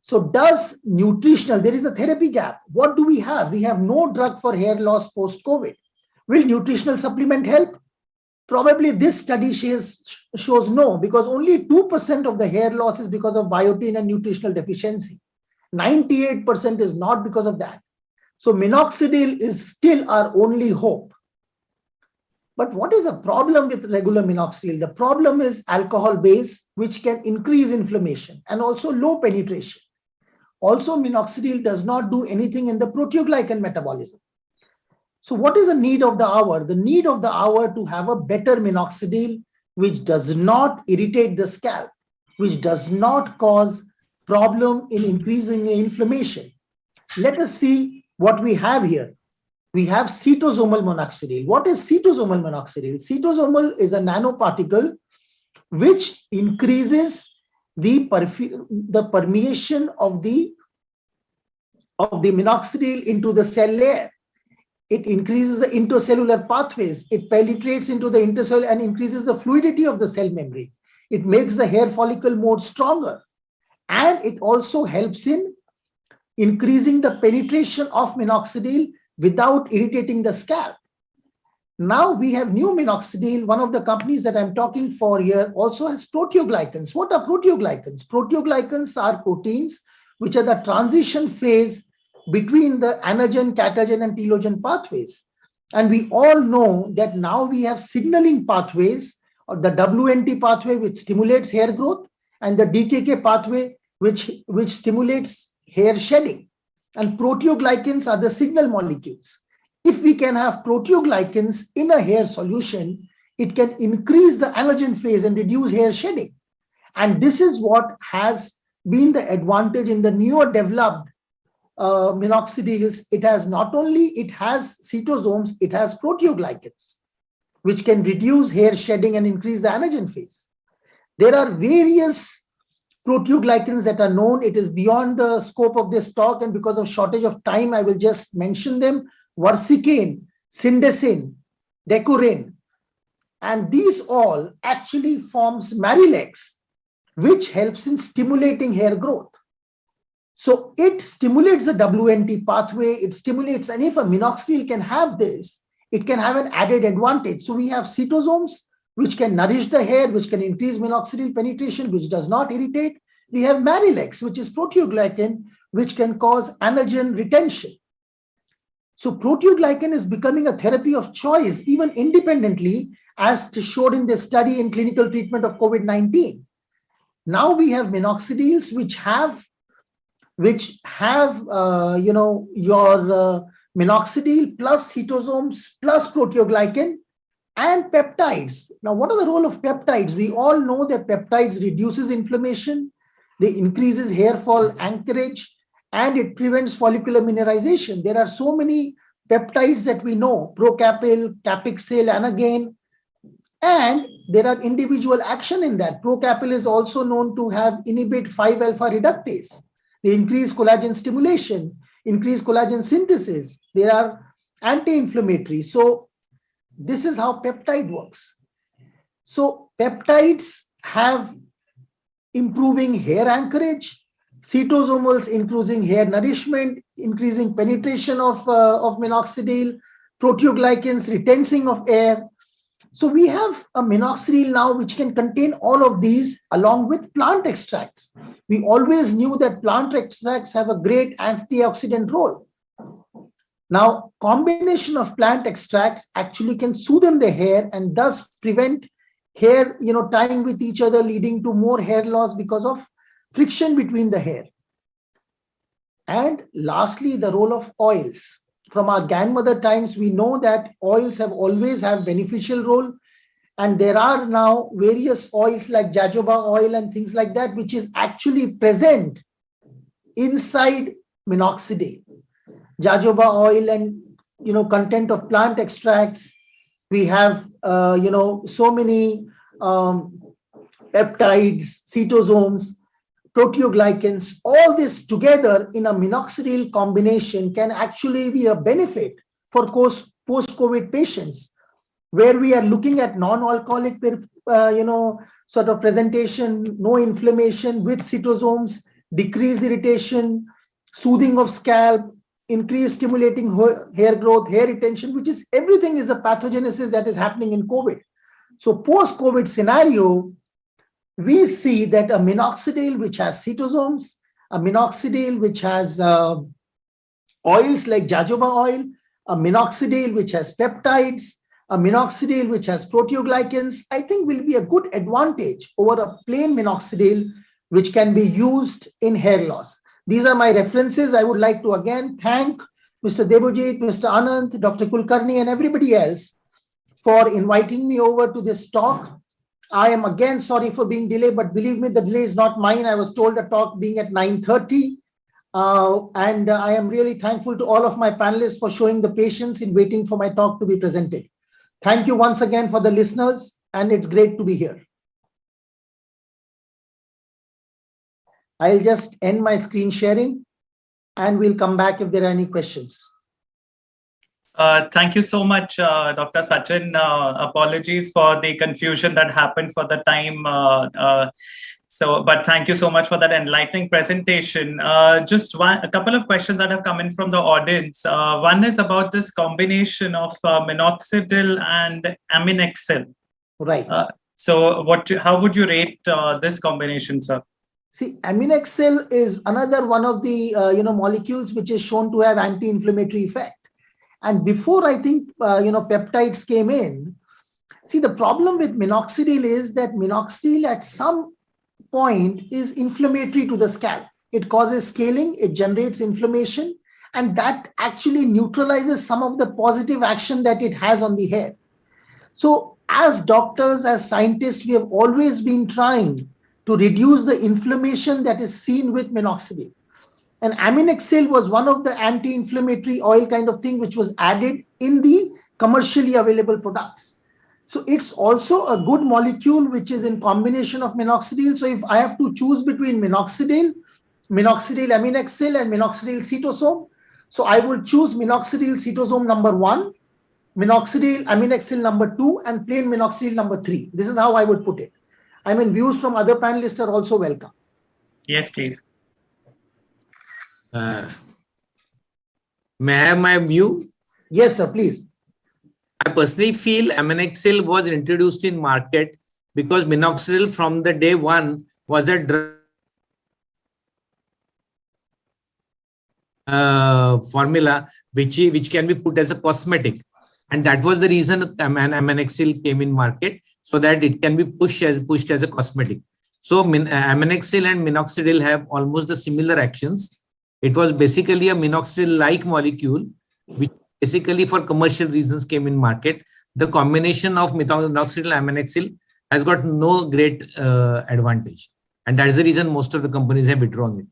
So does nutritional, there is a therapy gap. What do we have? We have no drug for hair loss post-COVID. Will nutritional supplement help? Probably this study shows no, because only 2% of the hair loss is because of biotin and nutritional deficiency. 98% is not because of that. So minoxidil is still our only hope. But what is the problem with regular minoxidil? The problem is alcohol base, which can increase inflammation, and also low penetration. Also, minoxidil does not do anything in the proteoglycan metabolism. So what is the need of the hour? The need of the hour to have a better minoxidil, which does not irritate the scalp, which does not cause problem in increasing inflammation. Let us see what we have here. We have cytosomal minoxidil. What is cytosomal minoxidil? Cytosomal is a nanoparticle which increases the permeation of the minoxidil into the cell layer. It increases the intercellular pathways. It penetrates into the intercell and increases the fluidity of the cell membrane. It makes the hair follicle more stronger. And it also helps in increasing the penetration of minoxidil without irritating the scalp. Now we have new minoxidil. One of the companies that I'm talking for here also has proteoglycans. What are proteoglycans? Proteoglycans are proteins which are the transition phase between the anagen, catagen, and telogen pathways. And we all know that now we have signaling pathways, or the WNT pathway, which stimulates hair growth, and the DKK pathway, which stimulates hair shedding. And proteoglycans are the signal molecules. If we can have proteoglycans in a hair solution, it can increase the anagen phase and reduce hair shedding. And this is what has been the advantage in the newer developed minoxidils. It has not only, it has cytosomes, it has proteoglycans, which can reduce hair shedding and increase the anagen phase. There are various proteoglycans that are known. It is beyond the scope of this talk, and because of shortage of time, I will just mention them. Versicane, Cindecin, Decorin, and these all actually forms Marilex, which helps in stimulating hair growth. So it stimulates the WNT pathway, it stimulates, and if a minoxidil can have this, it can have an added advantage. So we have cytosomes, which can nourish the hair, which can increase minoxidil penetration, which does not irritate. We have Marilex, which is proteoglycan, which can cause anagen retention. So proteoglycan is becoming a therapy of choice, even independently, as showed in the study in clinical treatment of COVID-19. Now we have minoxidils which have your minoxidil plus cytosomes plus proteoglycan and peptides. Now, what are the role of peptides? We all know that peptides reduces inflammation, they increases hair fall anchorage, and it prevents follicular mineralization. There are so many peptides that we know: Procapil, Capixil, Anagen, and there are individual action in that. Procapil is also known to have inhibit 5-alpha reductase. They increase collagen stimulation, increase collagen synthesis. They are anti-inflammatory. So this is how peptide works. So peptides have improving hair anchorage, cytosomals increasing hair nourishment, increasing penetration of minoxidil, proteoglycans retention of air. So we have a minoxidil now which can contain all of these along with plant extracts. We always knew that plant extracts have a great antioxidant role. Now, combination of plant extracts actually can soothe the hair and thus prevent hair, tying with each other, leading to more hair loss because of friction between the hair. And lastly, the role of oils. From our grandmother times, we know that oils have always have beneficial role. And there are now various oils like jojoba oil and things like that, which is actually present inside minoxidil. Jojoba oil and content of plant extracts. We have, so many peptides, cytosomes, proteoglycans. All this together in a minoxidil combination can actually be a benefit for post-COVID patients, where we are looking at non-alcoholic, sort of presentation, no inflammation with cytosomes, decreased irritation, soothing of scalp, increased stimulating hair growth, hair retention, which is everything is a pathogenesis that is happening in COVID. So post-COVID scenario, we see that a minoxidil which has cytosomes, a minoxidil which has oils like jojoba oil, a minoxidil which has peptides, a minoxidil which has proteoglycans, I think will be a good advantage over a plain minoxidil which can be used in hair loss. These are my references. I would like to again thank Mr. Debojit, Mr. Anand, Dr. Kulkarni, and everybody else for inviting me over to this talk. I am again sorry for being delayed, but believe me, the delay is not mine. I was told the talk being at 9:30. And I am really thankful to all of my panelists for showing the patience in waiting for my talk to be presented. Thank you once again for the listeners, and it's great to be here. I'll just end my screen sharing and we'll come back if there are any questions. Thank you so much, Dr. Sachin. Apologies for the confusion that happened for the time. But thank you so much for that enlightening presentation. Just a couple of questions that have come in from the audience. One is about this combination of minoxidil and aminexil. Right. So how would you rate this combination, sir? See, aminexil is another one of the molecules which is shown to have anti-inflammatory effect. And before I think peptides came in, see, the problem with minoxidil is that minoxidil at some point is inflammatory to the scalp. It causes scaling, it generates inflammation, and that actually neutralizes some of the positive action that it has on the hair. So as doctors, as scientists, we have always been trying to reduce the inflammation that is seen with minoxidil. And aminexil was one of the anti-inflammatory oil kind of thing which was added in the commercially available products. So it's also a good molecule which is in combination of minoxidil. So if I have to choose between minoxidil aminexil, and minoxidil cytosome, so I will choose minoxidil cytosome number 1, minoxidil aminexil number 2, and plain minoxidil number 3. This is how I would put it. I mean, views from other panelists are also welcome. Yes, please. May I have my view? Yes, sir, please. I personally feel aminexil was introduced in market because minoxidil from the day one was a drug formula which can be put as a cosmetic, and that was the reason aminexil came in market, so that it can be pushed as a cosmetic. So aminexil and minoxidil have almost the similar actions. It was basically a minoxidil-like molecule, which basically for commercial reasons came in market. The combination of minoxidil and aminexil has got no great advantage, and that's the reason most of the companies have withdrawn it.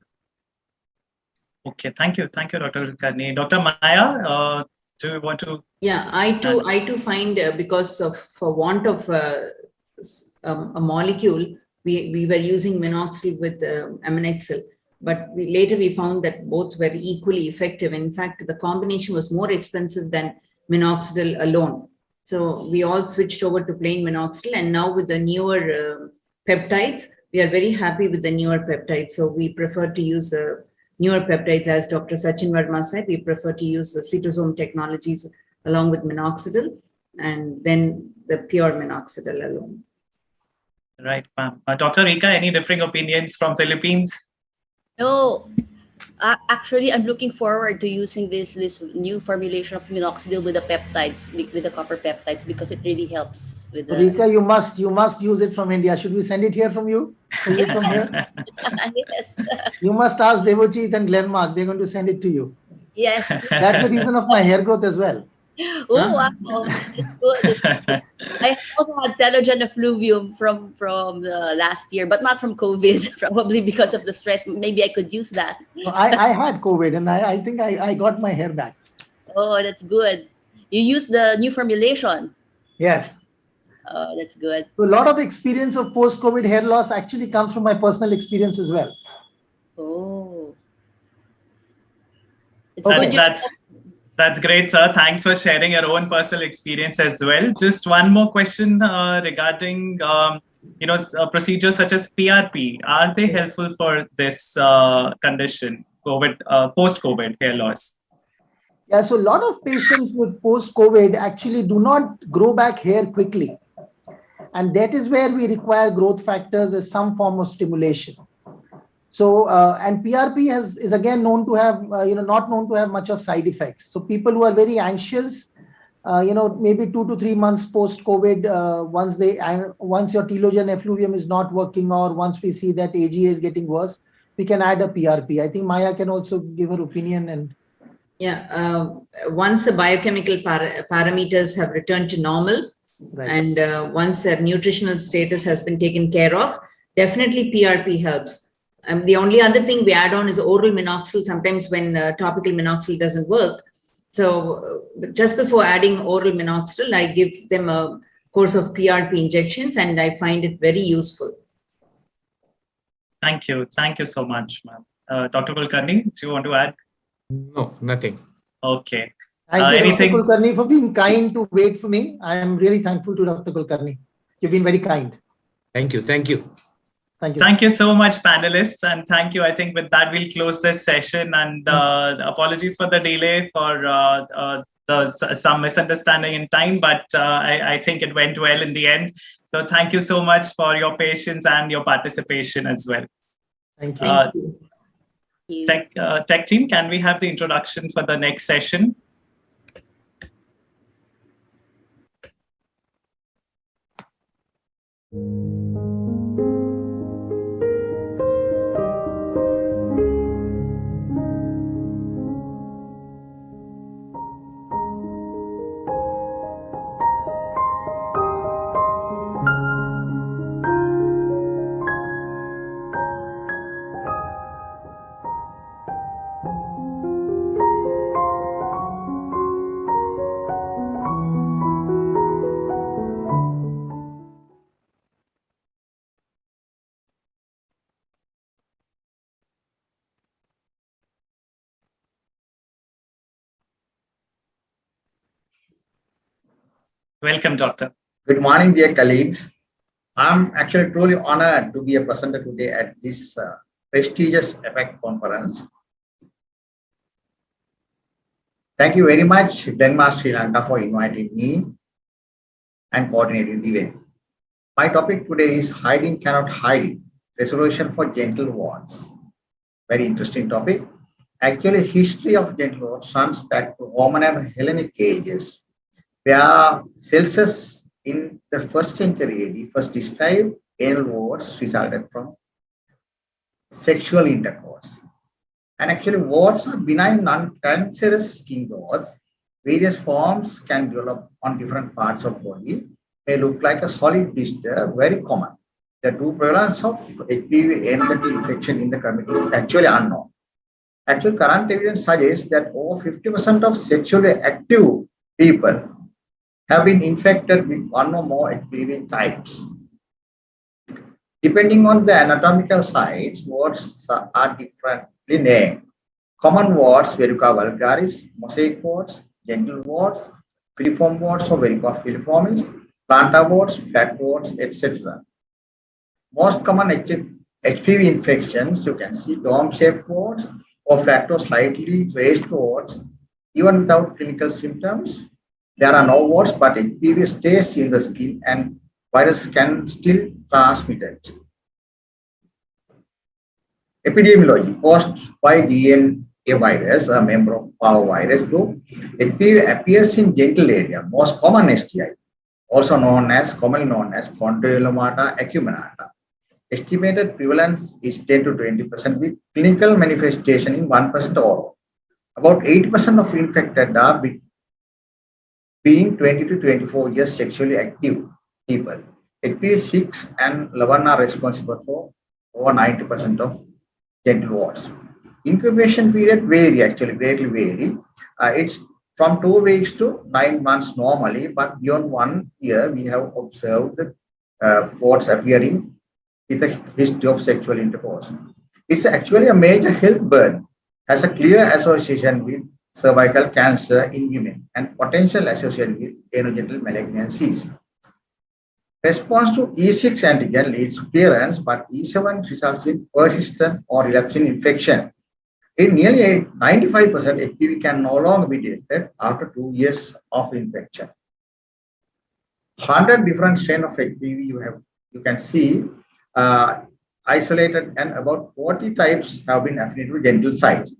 Okay, thank you, Dr. Kulkarni. Dr. Maya, do you want to? Yeah, I too find because of for want of a molecule, we were using minoxidil with aminexil. But later we found that both were equally effective. In fact, the combination was more expensive than minoxidil alone. So we all switched over to plain minoxidil, and now with the newer peptides, we are very happy with the newer peptides. So we prefer to use newer peptides, as Dr. Sachin Verma said. We prefer to use the cytosome technologies along with minoxidil, and then the pure minoxidil alone. Right, ma'am. Dr. Rika, any differing opinions from Philippines? No, actually, I'm looking forward to using this new formulation of minoxidil with the peptides, with the copper peptides, because it really helps with the. Rika, you must use it from India. Should we send it here from you? From here? Yes. You must ask Devojit and Glenmark. They're going to send it to you. Yes. That's the reason of my hair growth as well. Oh, wow. Good. I also had telogen effluvium from last year, but not from COVID, probably because of the stress. Maybe I could use that. I had COVID, and I think I got my hair back. Oh, that's good. You use the new formulation. Yes. Oh, that's good. So a lot of experience of post-COVID hair loss actually comes from my personal experience as well. Oh. It's good. That's great, sir. Thanks for sharing your own personal experience as well. Just one more question regarding procedures such as PRP. Are they helpful for this condition, post-COVID hair loss? Yeah, so a lot of patients with post-COVID actually do not grow back hair quickly. And that is where we require growth factors as some form of stimulation. So, and PRP is again known to have, not known to have much of side effects. So people who are very anxious, maybe 2 to 3 months post-COVID, once your telogen effluvium is not working, or once we see that AGA is getting worse, we can add a PRP. I think Maya can also give her opinion. And yeah, once the biochemical parameters have returned to normal, right, and once their nutritional status has been taken care of, definitely PRP helps. The only other thing we add on is oral minoxidil sometimes when topical minoxidil doesn't work. So just before adding oral minoxidil, I give them a course of PRP injections, and I find it very useful. Thank you. Thank you so much, ma'am. Dr. Kulkarni, do you want to add? No, nothing. Okay. Thank you, anything? Dr. Kulkarni, for being kind to wait for me. I am really thankful to Dr. Kulkarni. You've been very kind. Thank you. Thank you. Thank you. Thank you so much, panelists, and thank you. I think with that, we'll close this session, and apologies for the delay, for some misunderstanding in time, but I think it went well in the end. So thank you so much for your patience and your participation as well. Thank you. Tech team, can we have the introduction for the next session? Welcome, Doctor. Good morning, dear colleagues. I'm actually truly honored to be a presenter today at this prestigious EPAC conference. Thank you very much, Denmark, Sri Lanka, for inviting me and coordinating the event. My topic today is hiding cannot hide, resolution for gentle warts. Very interesting topic. Actually, history of gentle warts runs back to Roman and Hellenic ages, where Celsus in the 1st century AD first described anal warts resulted from sexual intercourse. And actually, warts are benign, non-cancerous skin growths. Various forms can develop on different parts of body, may look like a solid blister, very common. The true prevalence of HPV anal infection in the community is actually unknown. Actually, current evidence suggests that over 50% of sexually active people have been infected with one or more HPV types. Depending on the anatomical sites, warts are differently named. Common warts, verruca vulgaris, mosaic warts, gentle warts, filiform warts or verruca filiformis, plantar warts, flat warts, etc. Most common HPV infections, you can see dome-shaped warts or flat or slightly raised warts, even without clinical symptoms. There are no warts, but HPV stays in the skin and virus can still transmit it. Epidemiology caused by DNA virus, a member of our virus group. HPV appears in genital area, most common STI, also commonly known as condylomata acuminata. Estimated prevalence is 10 to 20% with clinical manifestation in 1% or about 80% of infected are being 20 to 24 years sexually active people. HPV 6 and 11 are responsible for over 90% of genital warts. Incubation period greatly vary. It's from 2 weeks to 9 months normally, but beyond 1 year, we have observed the warts appearing with a history of sexual intercourse. It's actually a major health burden, has a clear association with cervical cancer in women and potential association with anogenital malignancies. Response to E6 antigen leads to clearance, but E7 results in persistent or relapsing infection. In nearly 95%, HPV can no longer be detected after 2 years of infection. 100 different strains of HPV you can see isolated, and about 40 types have been affiliated with genital sites.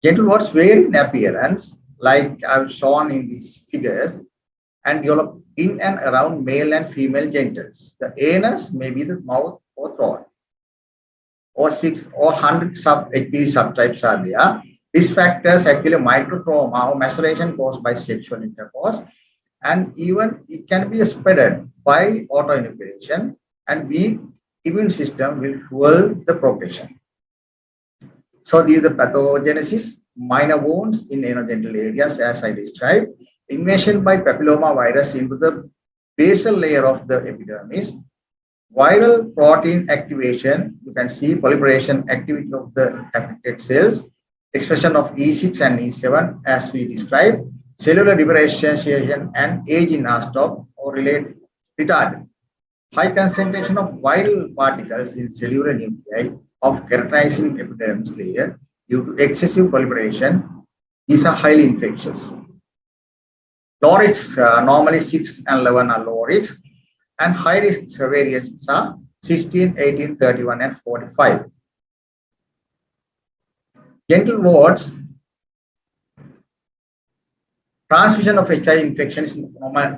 Genital warts vary in appearance, like I've shown in these figures, and develop in and around male and female genitals. The anus may be the mouth or throat, or 6 or 100 HPV subtypes are there. These factors actually microtrauma or maceration caused by sexual intercourse, and even it can be spread by autoinoculation, and weak immune system will fuel the progression. So these are the pathogenesis: minor wounds in anogenital areas, as I described, invasion by papilloma virus into the basal layer of the epidermis, viral protein activation, you can see proliferation activity of the affected cells, expression of E6 and E7 as we described, cellular differentiation and aging are stopped or retarded. High concentration of viral particles in cellular nuclei of keratinizing epidermis layer due to excessive proliferation. These are highly infectious. Low risks, normally 6 and 11 are low risk, and high risk variants are 16, 18, 31, and 45. Genital warts. Transmission of HIV infection is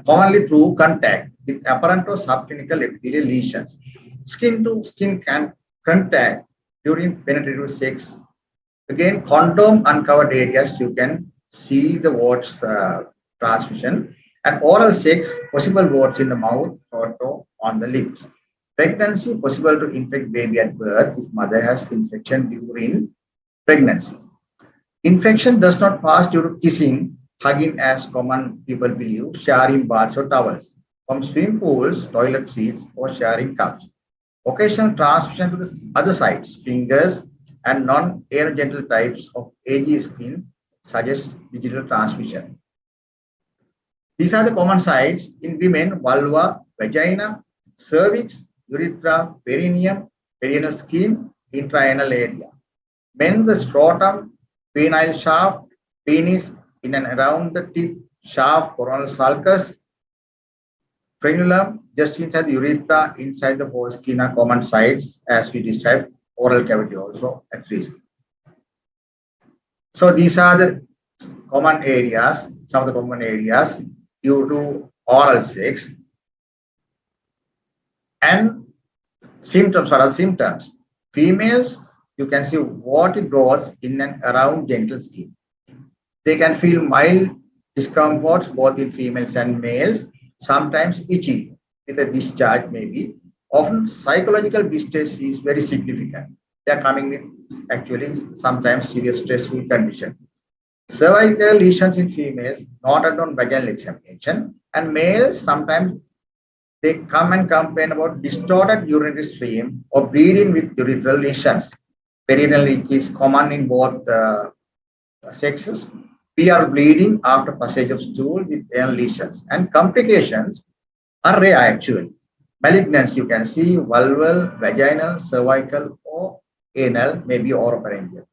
commonly through contact with apparent or subclinical epithelial lesions. Skin to skin contact during penetrative sex. Again, condom uncovered areas, you can see the warts transmission. And oral sex, possible warts in the mouth, throat, or on the lips. Pregnancy, possible to infect baby at birth if mother has infection during pregnancy. Infection does not pass due to kissing, hugging as common people believe, sharing baths or towels, from swimming pools, toilet seats, or sharing cups. Occasional transmission to the other sites, fingers, and non-anogenital types of AG skin suggests digital transmission. These are the common sites in women: vulva, vagina, cervix, urethra, perineum, perineal skin, intraanal area. Men, the scrotum, penile shaft, penis, in and around the tip, shaft, coronal sulcus, frenulum, just inside the urethra, inside the foreskin are common sites, as we described. Oral cavity also at risk. So these are the common areas, some of the common areas due to oral sex. And symptoms, what are symptoms? Females, you can see warty growths in and around genital skin. They can feel mild discomforts both in females and males, sometimes itchy with a discharge maybe. Often psychological distress is very significant. They are coming with actually sometimes serious stressful condition. Cervical lesions in females noted on vaginal examination, and males sometimes they come and complain about distorted urinary stream or bleeding with urethral lesions. Perineal leak is common in both sexes. PR bleeding after passage of stool with anal lesions, and complications are rare actually. Malignancy, you can see vulval, vaginal, cervical, or anal, maybe oropharyngeal.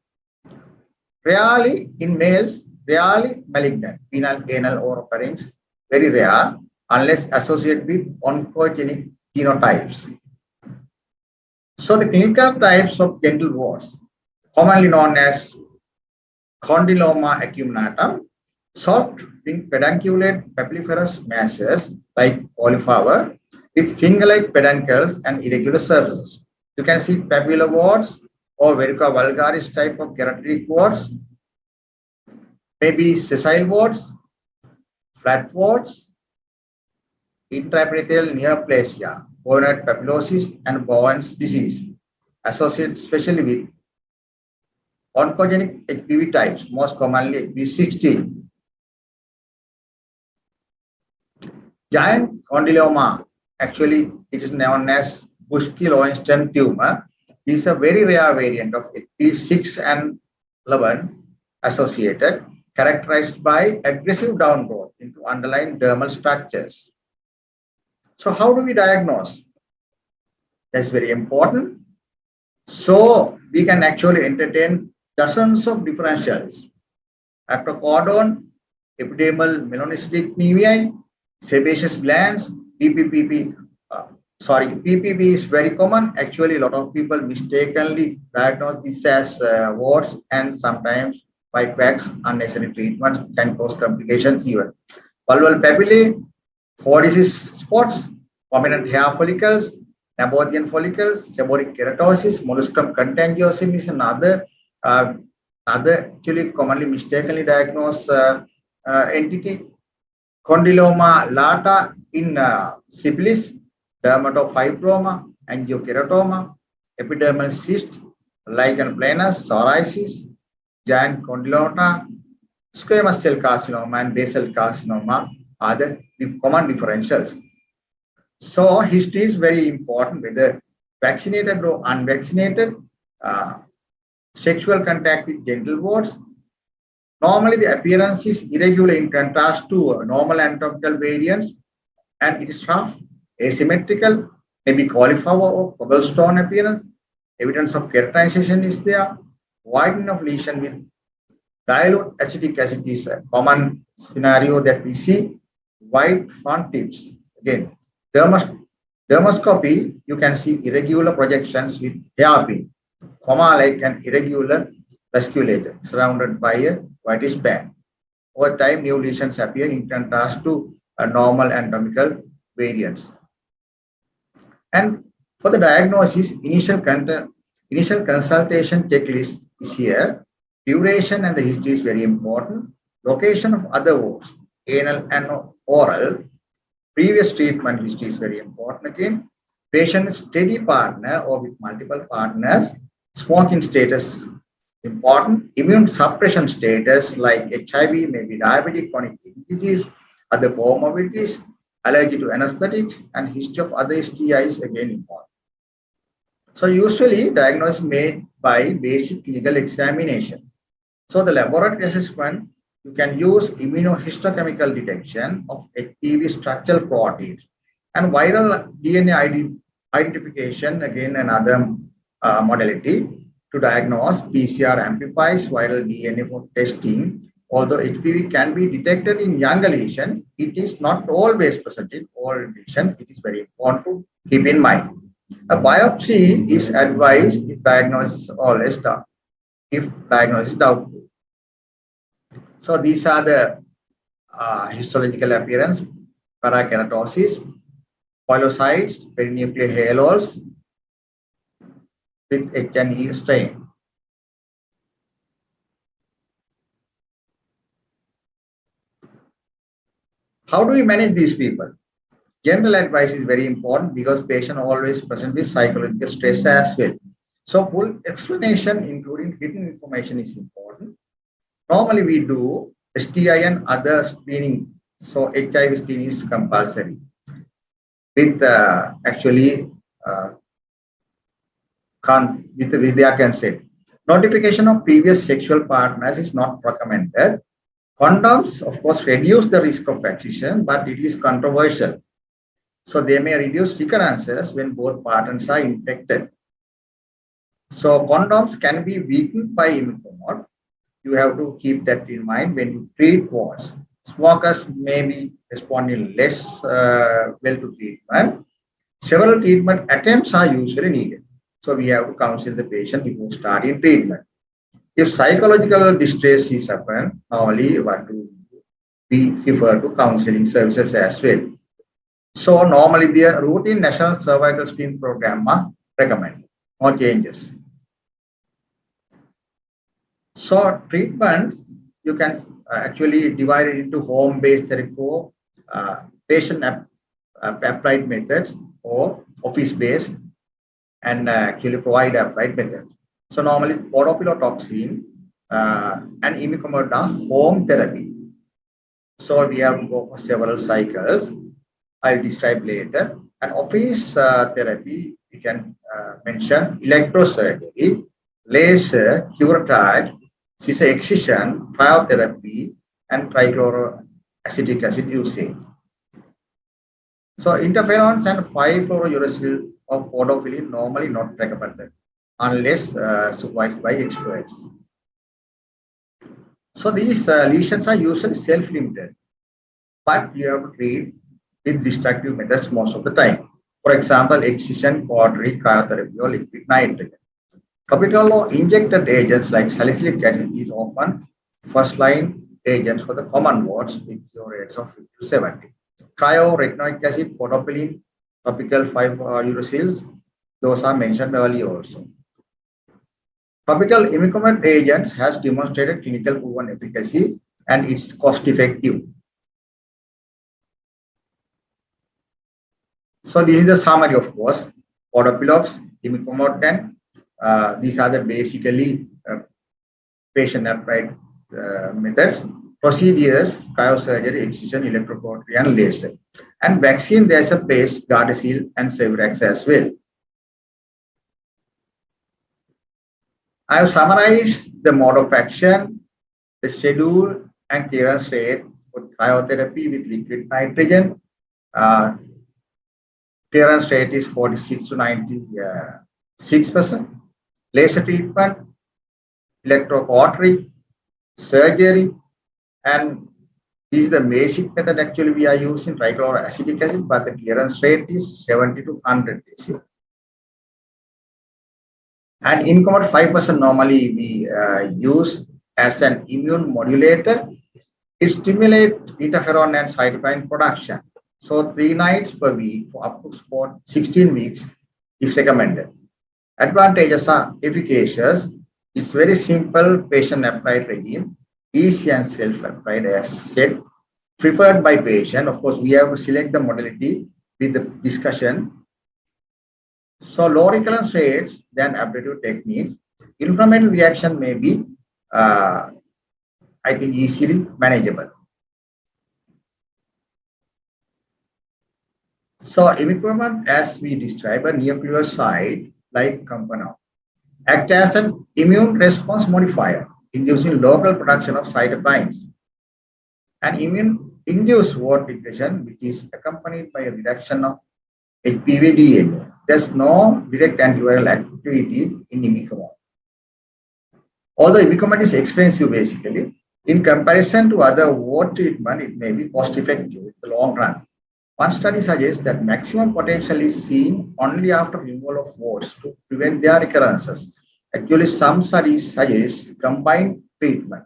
Rarely in males, rarely malignant, penile, anal, oropharynx, very rare unless associated with oncogenic genotypes. So the clinical types of genital warts, commonly known as condyloma acuminatum, soft pink pedunculate papilliferous masses like cauliflower with finger-like peduncles and irregular surfaces. You can see papilla warts or verruca vulgaris type of keratotic warts, maybe sessile warts, flat warts, intraepithelial neoplasia, Bowenite papillosis, and Bowen's disease, associated especially with oncogenic HPV types, most commonly HPV-16. Giant condyloma, actually it is known as Buschke-Lowenstein tumor, is a very rare variant of HPV-6 and 11 associated, characterized by aggressive downgrowth into underlying dermal structures. So how do we diagnose? That's very important. So we can actually entertain dozens of differentials: acrocordon, epidermal melanocytic nevi, sebaceous glands, PPPP. PPP is very common. Actually, a lot of people mistakenly diagnose this as warts, and sometimes by quacks, unnecessary treatments can cause complications even. Vulval papillae, 46 spots, prominent hair follicles, Nabothian follicles, seborrheic keratosis, molluscum contagiosum is another actually commonly mistakenly diagnosed entity. Condyloma lata in syphilis, dermatofibroma, angiokeratoma, epidermal cyst, lichen planus, psoriasis, giant condylota, squamous cell carcinoma, and basal carcinoma are the common differentials. So history is very important, whether vaccinated or unvaccinated, sexual contact with genital warts. Normally the appearance is irregular in contrast to normal anatomical variants, and it is rough, asymmetrical, maybe cauliflower or cobblestone appearance. Evidence of keratinization is there. Widening of lesion with dilute acetic acid is a common scenario that we see. Wide front tips. Again, dermoscopy, you can see irregular projections with hairpin, like an irregular vasculature surrounded by a whitish band. Over time, new lesions appear in contrast to normal anatomical variants. And for the diagnosis, initial consultation checklist is here. Duration and the history is very important. Location of other warts, anal and oral. Previous treatment history is very important again. Patient steady partner or with multiple partners. Smoking status important. Immune suppression status like HIV, maybe diabetic, chronic kidney disease, other comorbidities, allergy to anesthetics, and history of other STIs again important. So usually diagnosis made by basic clinical examination. So the laboratory assessment, you can use immunohistochemical detection of HPV structural proteins and viral DNA identification, again another modality to diagnose. PCR amplifies viral DNA for testing. Although HPV can be detected in younger lesions, it is not always present in all lesions. It is very important to keep in mind. A biopsy is advised if diagnosis is always done, if diagnosis is doubtful. So these are the histological appearance: parakeratosis, polycytes, perinuclear halos with H&E strain. How do we manage these people? General advice is very important because patient always present with psychological stress as well. So full explanation, including hidden information, is important. Normally we do STI and other screening. So HIV screening is compulsory with with their consent. Notification of previous sexual partners is not recommended. Condoms, of course, reduce the risk of excision, but it is controversial. So they may reduce recurrences when both partners are infected. So condoms can be weakened by imidacloprid. You have to keep that in mind when you treat warts. Smokers may be responding less well to treatment. Several treatment attempts are usually needed. So we have to counsel the patient before starting treatment. If psychological distress is apparent, normally we refer to counseling services as well. So normally the routine national cervical screening program are recommended. No changes. So treatment, you can actually divide it into home-based therapy for patient applied methods or office-based and actually provide applied methods. So normally podopilotoxin and imiquimod are home therapy. So we have to go for several cycles. I'll describe later. And office therapy, we can mention electrosurgery, laser, curettage, scissor excision, cryotherapy, and trichloroacetic acid usage. So interferons and 5-fluorouracil of podophyllin normally not recommended unless supervised by experts. So these lesions are usually self-limited, but you have to treat with destructive methods most of the time. For example, excision, cautery, cryotherapy, or liquid nitrogen. Topical or injected agents like salicylic acid is often first-line agents for the common warts with cure rates of 50 to 70. Cryoretinoic acid, podophyllin, topical 5-uracils, those are mentioned earlier also. Topical imiquimod agents has demonstrated clinical proven efficacy and it's cost-effective. So this is the summary, of course. Podopilox, imiquimod, and these are the basically patient-applied methods. Procedures, cryosurgery, excision, electrocautery, and laser. And vaccine, there's a place, Gardasil and Severax as well. I have summarized the mode of action, the schedule, and clearance rate for cryotherapy with liquid nitrogen. Clearance rate is 46 to 96%. Laser treatment, electrocautery, surgery, and this is the basic method actually we are using trichloroacetic acid, but the clearance rate is 70 to 100 dc. And imiquimod 5% normally we use as an immune modulator. It stimulates interferon and cytokine production. So 3 nights per week for up to 16 weeks is recommended. Advantages are efficacious. It's very simple patient-applied regime, easy and self-applied as said, preferred by patient. Of course, we have to select the modality with the discussion. So low recurrence rates than ablative techniques. Inflammatory reaction may be, I think, easily manageable. So imiquimod, as we describe, a nucleoside-like compound, act as an immune response modifier, inducing local production of cytokines. And immune-induced wart regression, which is accompanied by a reduction of HPV DNA. There's no direct antiviral activity in imiquimod. Although imiquimod is expensive basically, in comparison to other wart treatment, it may be cost-effective in the long run. One study suggests that maximum potential is seen only after removal of warts to prevent their recurrences. Actually, some studies suggest combined treatment.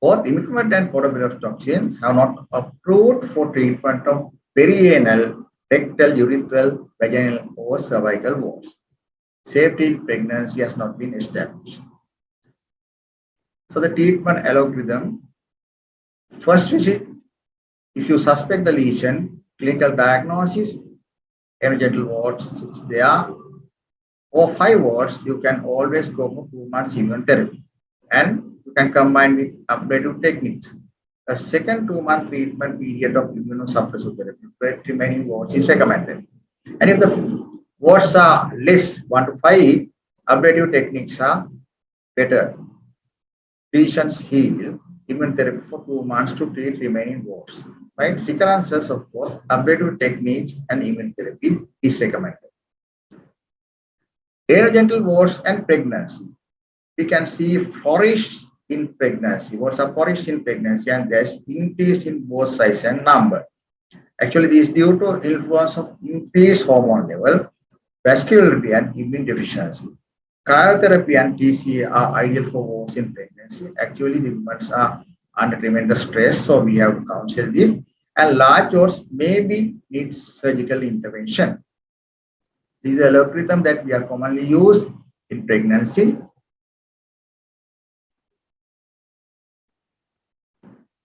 Both imiquimod and podopilotoxin have not approved for treatment of perianal, rectal, urethral, vaginal, or cervical warts. Safety in pregnancy has not been established. So the treatment algorithm: first visit, if you suspect the lesion, clinical diagnosis, anogenital warts is there, or 5 warts, you can always go for 2 months immunotherapy, and you can combine with ablative techniques. A second 2-month treatment period of immunosuppressive therapy with remaining warts is recommended. And if the warts are less, 1 to 5, ablative techniques are better. Lesions heal, immunotherapy for 2 months to treat remaining warts. Right? Recurrences, of course, ablative techniques and immunotherapy is recommended. Anogenital warts and pregnancy. We can see flourish in pregnancy. Warts are flourish in pregnancy, and there's increase in both size and number. Actually, this is due to influence of increased hormone level, vascularity, and immune deficiency. Cryotherapy and TCA are ideal for warts in pregnancy. Actually, the women are under tremendous stress, so we have to counsel this. And large warts maybe need surgical intervention. This is a algorithm that we are commonly used in pregnancy.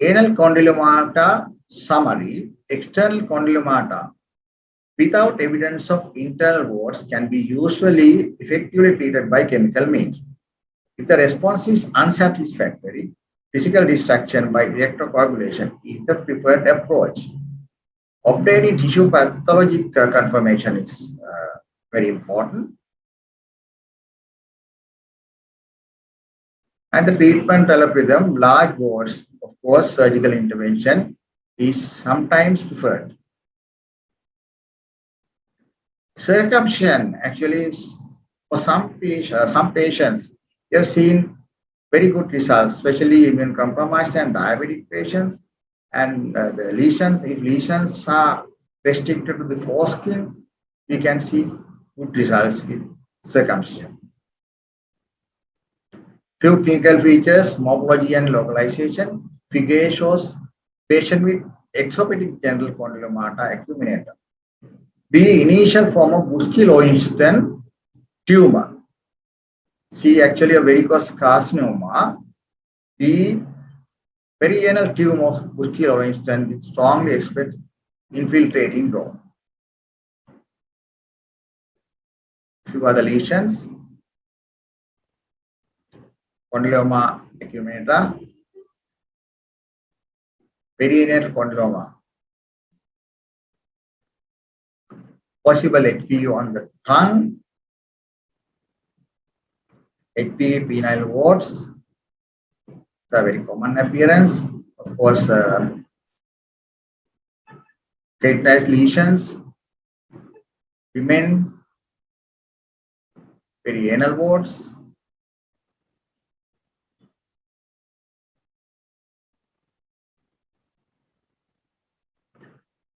Anal condylomata summary. External condylomata without evidence of internal warts can be usually effectively treated by chemical means. If the response is unsatisfactory, physical destruction by electrocoagulation is the preferred approach. Obtaining tissue pathologic confirmation is very important. And the treatment algorithm, large warts, of course, surgical intervention is sometimes preferred. Circumcision actually is for some patients, we have seen very good results, especially immune compromised and diabetic patients. And the lesions, if lesions are restricted to the foreskin, we can see good results with circumcision. Few clinical features, morphology and localization. Figure A shows patient with exophatic genital condylomata acuminata. B, initial form of Buschke-Lowenstein tumor. C, actually a varicose carcinoma. D, perianal tumor of Buschke-Lowenstein with strongly expressed infiltrating growth. Few other lesions. Condyloma acuminata, perianal condyloma, possible HPV on the tongue, HPV penile warts, it's a very common appearance. Of course, kidney lesions, women, perianal warts.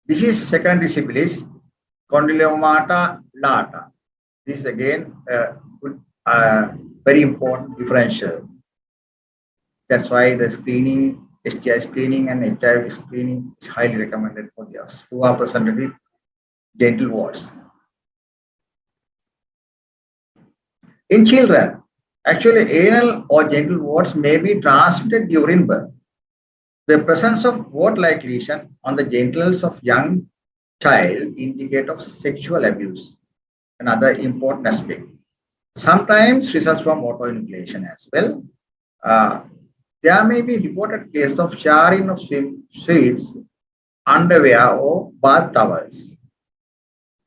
This is secondary syphilis, condylomata lata. This is again very important differential. That's why the screening, STI screening and HIV screening is highly recommended for those who are presented with genital warts. In children, actually anal or genital warts may be transmitted during birth. The presence of wart-like lesion on the genitals of young child indicate of sexual abuse, another important aspect. Sometimes results from autoinoculation as well. There may be reported cases of sharing of swimsuits, underwear or bath towels.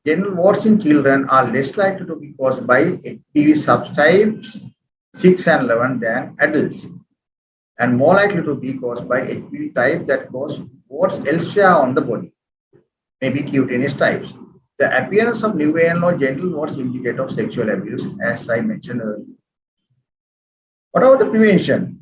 Genital warts in children are less likely to be caused by HPV subtypes 6 and 11 than adults, and more likely to be caused by HPV type that cause warts elsewhere on the body, maybe cutaneous types. The appearance of new anal or genital warts indicate of sexual abuse, as I mentioned earlier. What about the prevention?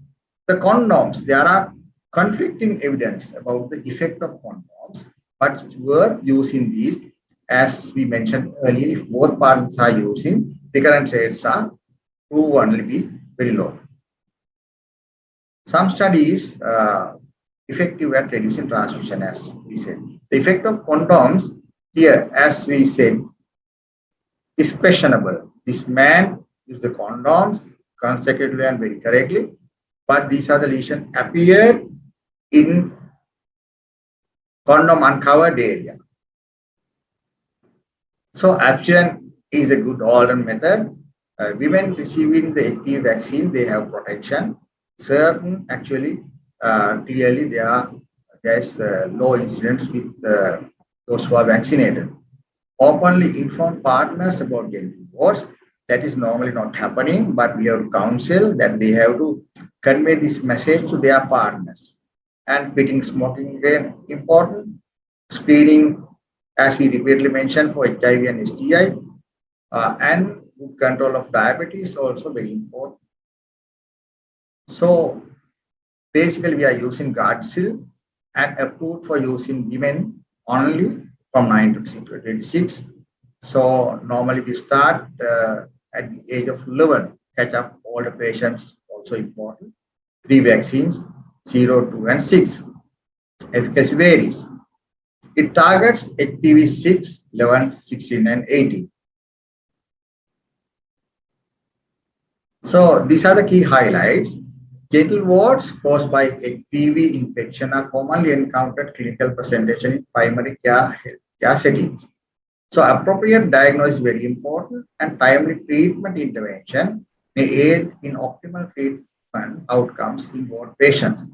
The condoms, there are conflicting evidence about the effect of condoms, but it's worth using these. As we mentioned earlier, if both partners are using, recurrence rates are proven to be very low. Some studies effective at reducing transmission, as we said. The effect of condoms here, as we said, is questionable. This man used the condoms consecutively and very correctly, but these are the lesions appeared in condom uncovered area. So abstinence is a good alternate method. Women receiving the HPV vaccine, they have protection. Certain actually clearly there's low incidence with those who are vaccinated. Openly inform partners about genital warts. That is normally not happening, but we have to counsel that they have to convey this message to their partners. And quitting smoking again important. Screening, as we repeatedly mentioned, for HIV and STI, and good control of diabetes also very important. So basically we are using Gardasil and approved for use in women only from 9 to 26. So normally we start at the age of 11, catch up all the patients, also important. 3 vaccines, 0, 2 and 6. Efficacy varies. It targets HPV 6, 11, 16 and 18. So these are the key highlights. Genital warts caused by HPV infection are commonly encountered clinical presentation in primary care settings. So appropriate diagnosis is very important, and timely treatment intervention may aid in optimal treatment outcomes in both patients.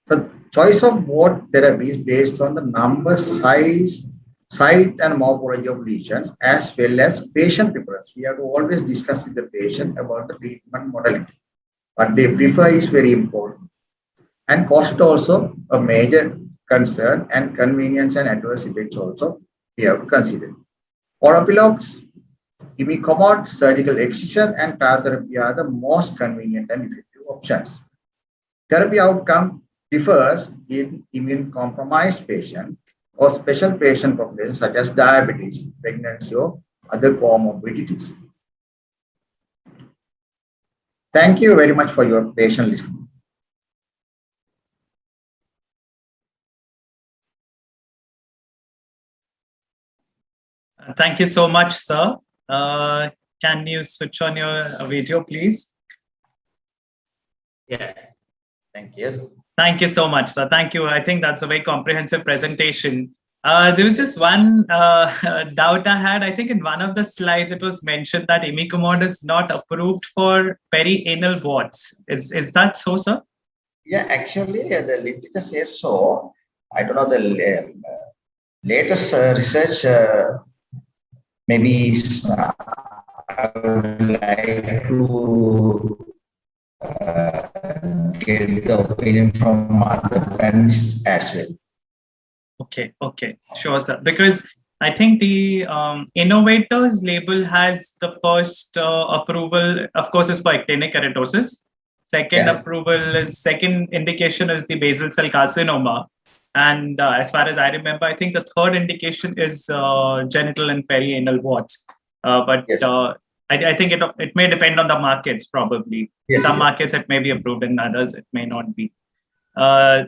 So choice of both therapies based on the number, size, site and morphology of lesions as well as patient preference. We have to always discuss with the patient about the treatment modality. What they prefer is very important. And cost also a major concern, and convenience and adverse effects also we have to consider. Orthopilogs, imicomod, surgical excision, and cryotherapy are the most convenient and effective options. Therapy outcome differs in immune-compromised patients or special patient populations such as diabetes, pregnancy, or other comorbidities. Thank you very much for your patient listening. Thank you so much, sir. Can you switch on your video, please? Yeah, thank you. Thank you so much, sir. Thank you. I think that's a very comprehensive presentation. There was just one doubt I had. I think in one of the slides, it was mentioned that imicomod is not approved for perianal warts. Is that so, sir? Yeah, actually, the literature says so. I don't know the latest research. Maybe I would like to get the opinion from other panelists as well. Okay, sure, sir. Because I think the innovators label has the first approval, of course, is for actinic keratosis. Second indication is the basal cell carcinoma. And as far as I remember, I think the third indication is genital and perianal warts. Yes. I think it may depend on the markets, probably. Yes, Some markets it may be approved, and others it may not be.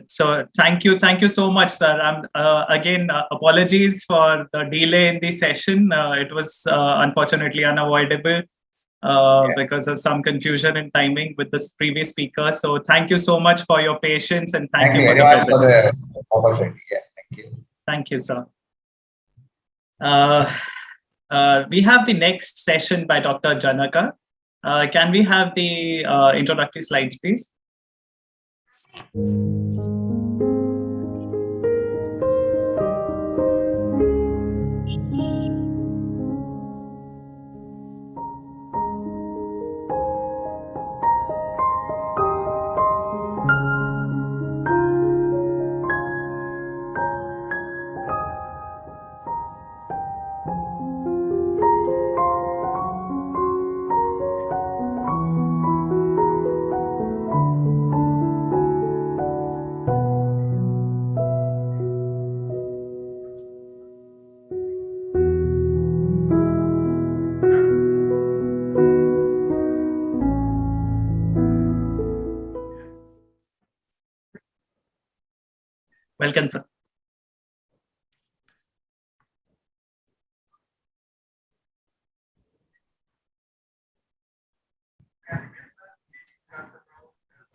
So thank you so much, sir. Again, apologies for the delay in the session. It was unfortunately unavoidable because of some confusion in timing with this previous speaker. So thank you so much for your patience, and thank you for the presentation. Thank you. Thank you, sir. We have the next session by Dr. Janaka. Can we have the introductory slides, please? Welcome, sir.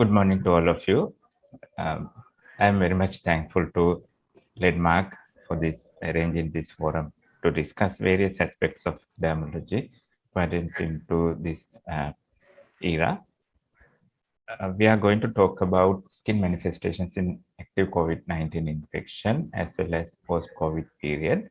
Good morning to all of you. I am very much thankful to Ledmark for arranging this forum to discuss various aspects of dermatology pertinent into this era. We are going to talk about skin manifestations in active COVID-19 infection as well as post-COVID period.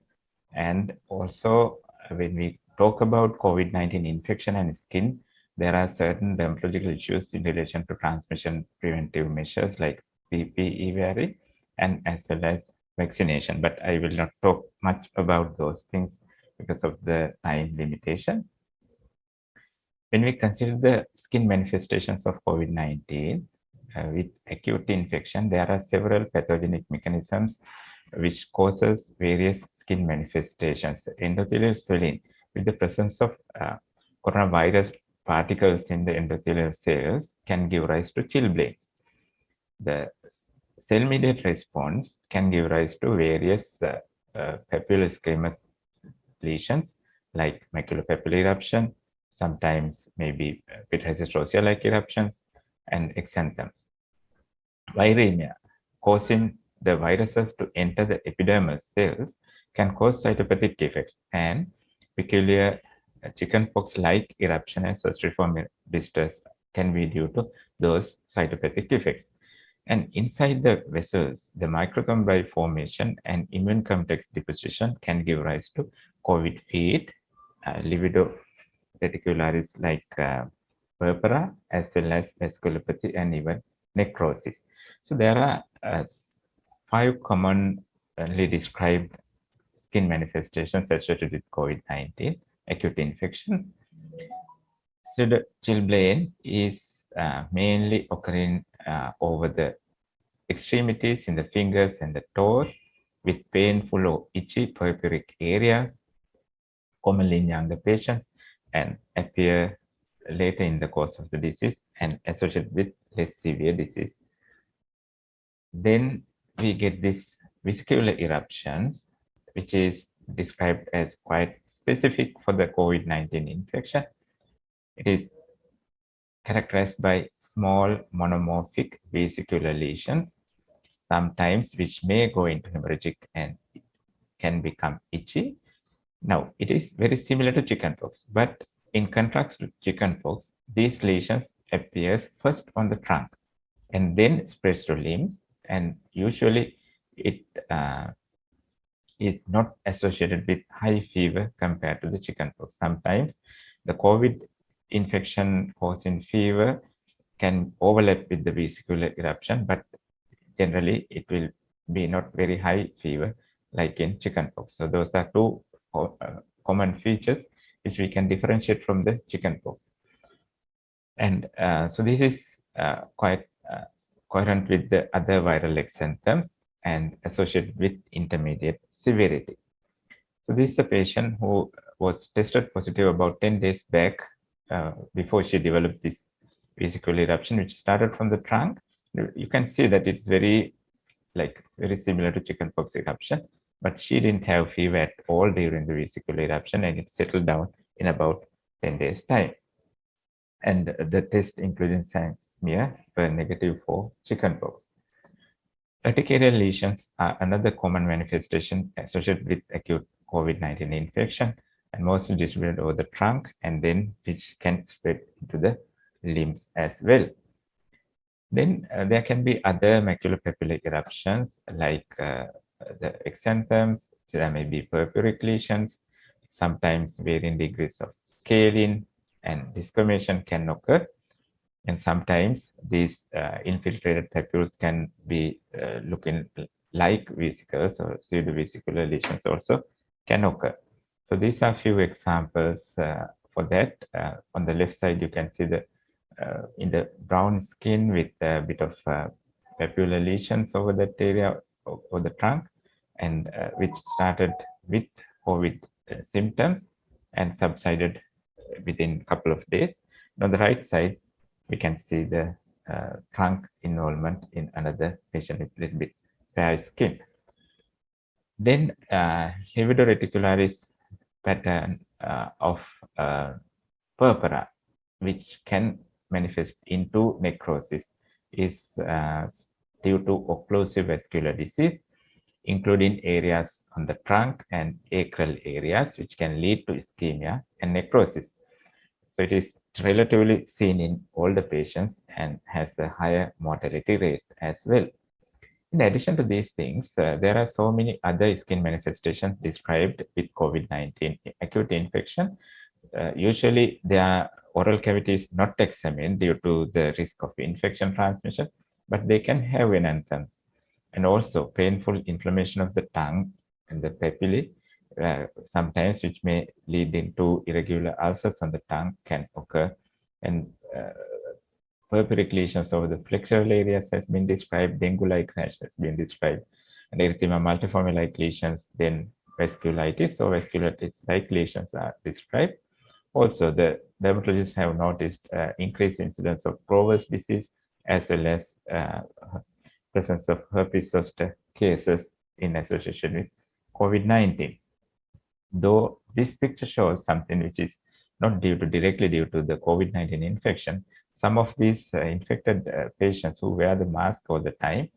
And also, when we talk about COVID-19 infection and skin, there are certain dermatological issues in relation to transmission preventive measures like PPE wearing and as well as vaccination. But I will not talk much about those things because of the time limitation. When we consider the skin manifestations of COVID-19 with acute infection, there are several pathogenic mechanisms which causes various skin manifestations. Endothelial swelling with the presence of coronavirus particles in the endothelial cells can give rise to chilblains. The cell-mediated response can give rise to various papillosquamous lesions like maculopapillary eruption, sometimes maybe pityriasis-like eruptions, and exanthems. Viremia, causing the viruses to enter the epidermal cells, can cause cytopathic effects, and peculiar chickenpox-like eruption and cirstriform blisters can be due to those cytopathic effects. And inside the vessels, the microthrombi formation and immune complex deposition can give rise to COVID feet, livido reticularis like purpura, as well as vasculopathy and even necrosis. So there are 5 commonly described skin manifestations associated with COVID-19 acute infection. Chilblain is mainly occurring over the extremities in the fingers and the toes with painful or itchy purpuric areas, commonly in younger patients, and appear later in the course of the disease and associated with less severe disease. Then we get this vesicular eruptions, which is described as quite specific for the COVID-19 infection. It is characterized by small monomorphic vesicular lesions, sometimes which may go into hemorrhagic and can become itchy. Now, it is very similar to chickenpox, but in contrast to chickenpox, these lesions appears first on the trunk and then spreads to limbs, and usually it is not associated with high fever compared to the chickenpox. Sometimes the COVID infection causing fever can overlap with the vesicular eruption, but generally it will be not very high fever like in chickenpox. So those are 2 common features which we can differentiate from the chickenpox. And so this is quite coherent with the other viral exanthems and associated with intermediate severity. So this is a patient who was tested positive about 10 days back before she developed this vesicular eruption, which started from the trunk. You can see that it's very similar to chickenpox eruption, but she didn't have fever at all during the vesicular eruption, and it settled down in about 10 days time. And the test, including smear, were negative for chickenpox. Urticarial lesions are another common manifestation associated with acute COVID-19 infection, and mostly distributed over the trunk, and then which can spread into the limbs as well. Then there can be other maculopapular eruptions like the exanthems. There may be purpuric lesions, sometimes varying degrees of scaling and discoloration can occur. And sometimes these infiltrated papules can be looking like vesicles, or pseudovesicular lesions also can occur. So these are few examples for that. On the left side, you can see the in the brown skin with a bit of papular lesions over that area or the trunk, and which started with COVID symptoms and subsided within a couple of days. And on the right side, we can see the trunk involvement in another patient with a little bit fair skin. Then livido reticularis pattern of purpura, which can manifest into necrosis, is due to occlusive vascular disease, including areas on the trunk and acral areas, which can lead to ischemia and necrosis. So it is relatively seen in older patients and has a higher mortality rate as well. In addition to these things, there are so many other skin manifestations described with COVID-19 acute infection. Usually, their oral cavity is not examined due to the risk of infection transmission, but they can have enanthums, and also painful inflammation of the tongue and the papillae, sometimes which may lead into irregular ulcers on the tongue can occur, and purpuric lesions over the flexural areas has been described, dengue-like rash has been described, and erythema multiforme-like lesions, then vasculitis or vasculitis-like lesions are described. Also, the dermatologists have noticed increased incidence of Prover's disease as well as presence of herpes zoster cases in association with COVID-19. Though this picture shows something which is not directly due to the COVID-19 infection, some of these infected patients who wear the mask all the time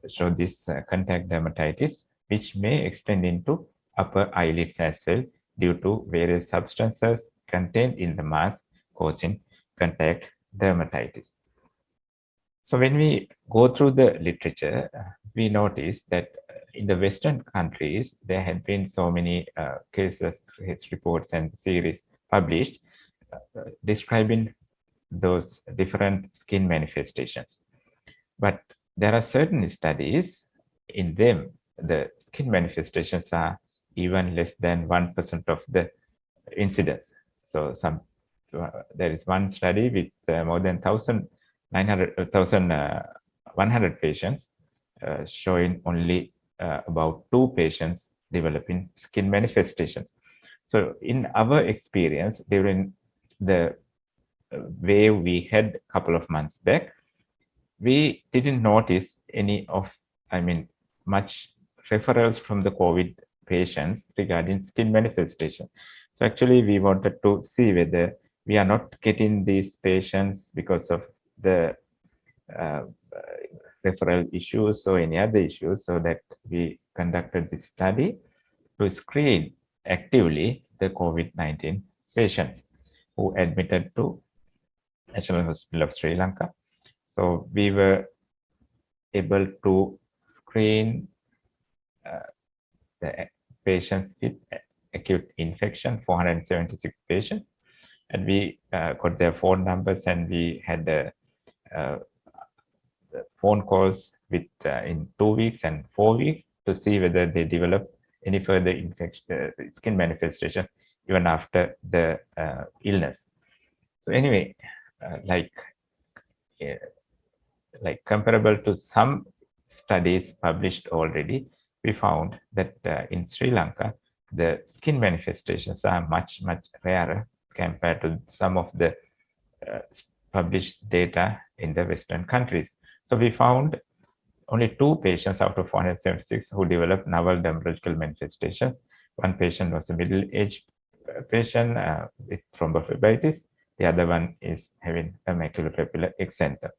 show this contact dermatitis, which may extend into upper eyelids as well due to various substances contained in the mask causing contact dermatitis. So when we go through the literature, we notice that in the Western countries, there had been so many cases, case reports and series published describing those different skin manifestations. But there are certain studies, in them, the skin manifestations are even less than 1% of the incidence. So there is one study with more than 1,100 patients showing only about 2 patients developing skin manifestation. So in our experience, during the wave we had a couple of months back, we didn't notice any of, much referrals from the COVID patients regarding skin manifestation. So actually we wanted to see whether we are not getting these patients because of the referral issues or any other issues, so that we conducted this study to screen actively the COVID-19 patients who admitted to National Hospital of Sri Lanka. So we were able to screen the patients with acute infection, 476 patients, and we got their phone numbers, and we had phone calls with in 2 weeks and 4 weeks to see whether they develop any further infection, skin manifestation even after the illness. So anyway, like comparable to some studies published already, we found that in Sri Lanka, the skin manifestations are much rarer compared to some of the published data in the Western countries. So we found only 2 patients out of 476 who developed novel dermatological manifestations. One patient was a middle-aged patient with thrombophlebitis. The other one is having a maculopapular exanthem.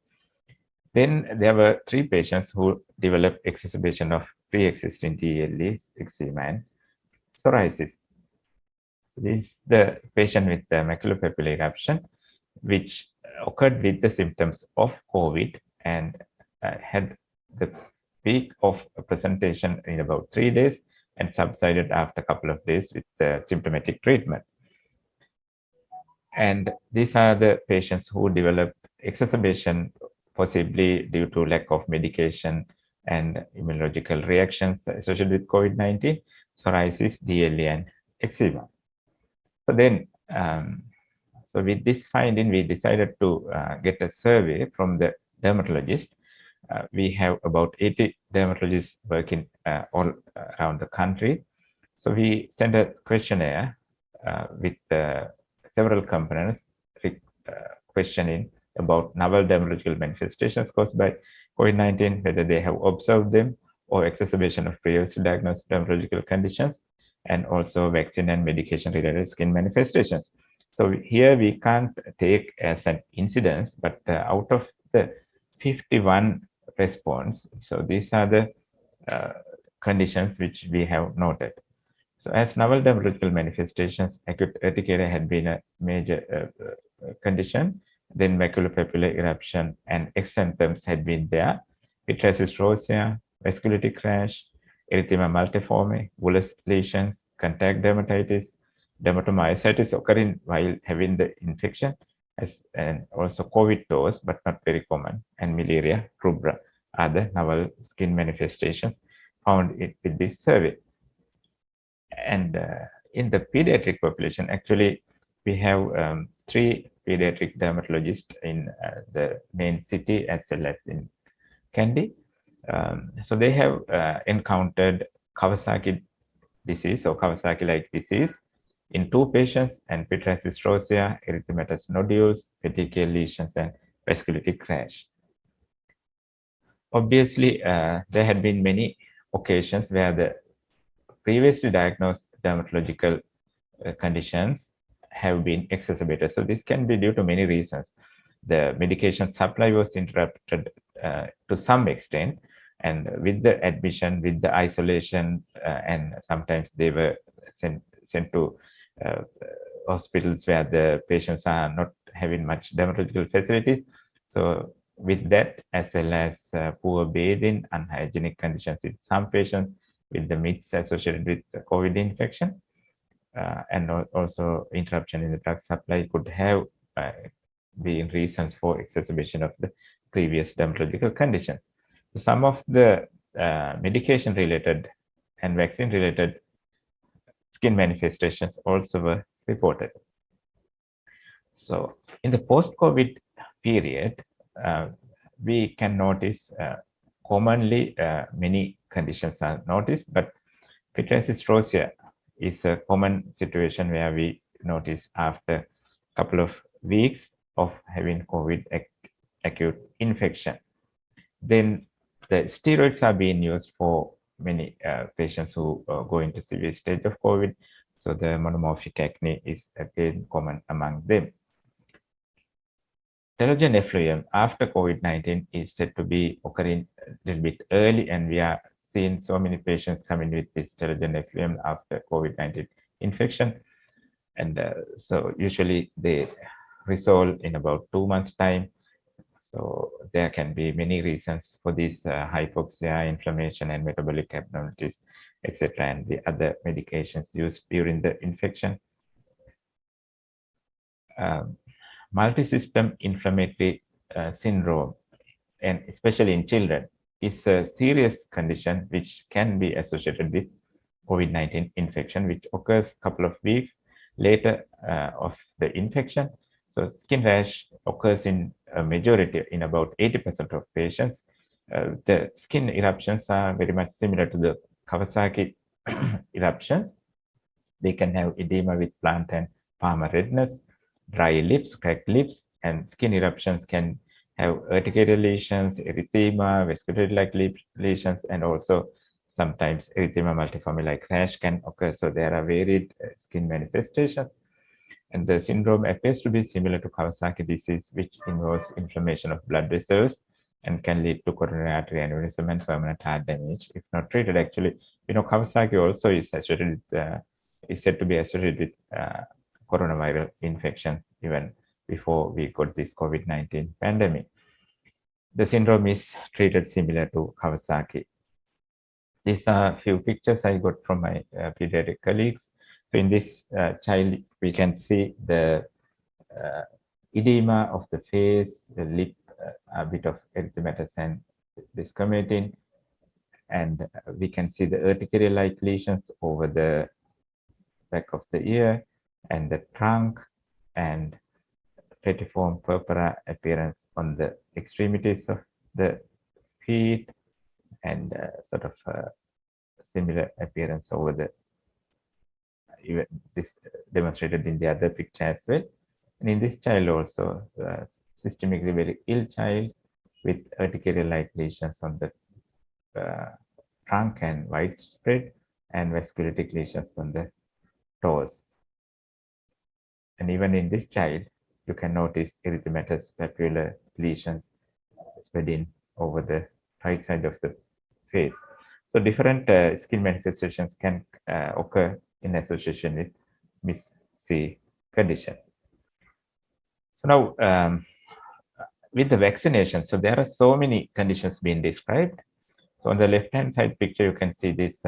Then there were 3 patients who developed exacerbation of pre-existing DLE, eczema, and psoriasis. This is the patient with the maculopapular eruption, which occurred with the symptoms of COVID and had the peak of presentation in about 3 days and subsided after a couple of days with the symptomatic treatment. And these are the patients who developed exacerbation possibly due to lack of medication and immunological reactions associated with COVID-19, psoriasis, DLE, and eczema. So then, so with this finding, we decided to get a survey from the dermatologist. We have about 80 dermatologists working all around the country. So we sent a questionnaire with several components questioning about novel dermatological manifestations caused by COVID-19, whether they have observed them or exacerbation of previously diagnosed dermatological conditions, and also vaccine and medication-related skin manifestations. So here we can't take as an incidence, but out of the 51 response, so these are the conditions which we have noted. So as novel dermatological manifestations, acute urticaria had been a major condition. Then maculopapular eruption and exanthems had been there. Pityriasis rosea, vasculitic rash, erythema multiforme, bullous lesions, contact dermatitis, dermatomyositis occurring while having the infection, and also COVID dose, but not very common, and miliaria rubra are the novel skin manifestations found with this survey. And in the pediatric population, actually, we have 3 pediatric dermatologists in the main city as well as in Kandy. So they have encountered Kawasaki disease or Kawasaki-like disease in 2 patients, and pityriasis rosea, erythematous nodules, petechial lesions, and vasculitic rash. Obviously, there had been many occasions where the previously diagnosed dermatological conditions have been exacerbated. So this can be due to many reasons. The medication supply was interrupted to some extent, And with the admission, with the isolation, and sometimes they were sent to hospitals where the patients are not having much dermatological facilities. So with that, as well as poor bathing, unhygienic conditions in some patients with the myths associated with the COVID infection, and also interruption in the drug supply could have been reasons for exacerbation of the previous dermatological conditions. So some of the medication-related and vaccine-related skin manifestations also were reported. So in the post-COVID period, we can notice commonly many conditions are noticed, but pityriasis rosea is a common situation where we notice after a couple of weeks of having COVID acute infection. Then the steroids are being used for many patients who go into severe stage of COVID. So the monomorphic acne is again common among them. Telogen effluvium after COVID-19 is said to be occurring a little bit early, and we are seeing so many patients coming with this telogen effluvium after COVID-19 infection. And so usually they resolve in about 2 months' time. So there can be many reasons for this hypoxia, inflammation, and metabolic abnormalities, etc., and the other medications used during the infection. Multisystem inflammatory syndrome, and especially in children, is a serious condition which can be associated with COVID-19 infection, which occurs a couple of weeks later of the infection. So skin rash occurs in a majority, in about 80% of patients. The skin eruptions are very much similar to the Kawasaki eruptions. They can have edema with plant and palmar redness, dry lips, cracked lips, and skin eruptions can have urticaria lesions, erythema, vascular-like lesions, and also sometimes erythema multiforme like rash can occur. So there are varied skin manifestations. And the syndrome appears to be similar to Kawasaki disease, which involves inflammation of blood vessels and can lead to coronary artery aneurysm and permanent heart damage if not treated. Actually, Kawasaki also is associated with, is said to be associated with coronavirus infection even before we got this COVID-19 pandemic. The syndrome is treated similar to Kawasaki. These are a few pictures I got from my pediatric colleagues. So in this child, we can see the edema of the face, the lip, a bit of erythematous and desquamating, and we can see the urticaria-like lesions over the back of the ear and the trunk, and petiform purpura appearance on the extremities of the feet, and sort of similar appearance over the, even this demonstrated in the other picture as well. And in this child also, systemically very ill child with urticaria-like lesions on the trunk and widespread, and vasculitic lesions on the toes. And even in this child, you can notice erythematous papular lesions spreading over the right side of the face. So different skin manifestations can occur in association with Miss C condition. So now, with the vaccination, so there are so many conditions being described. So on the left-hand side picture, you can see this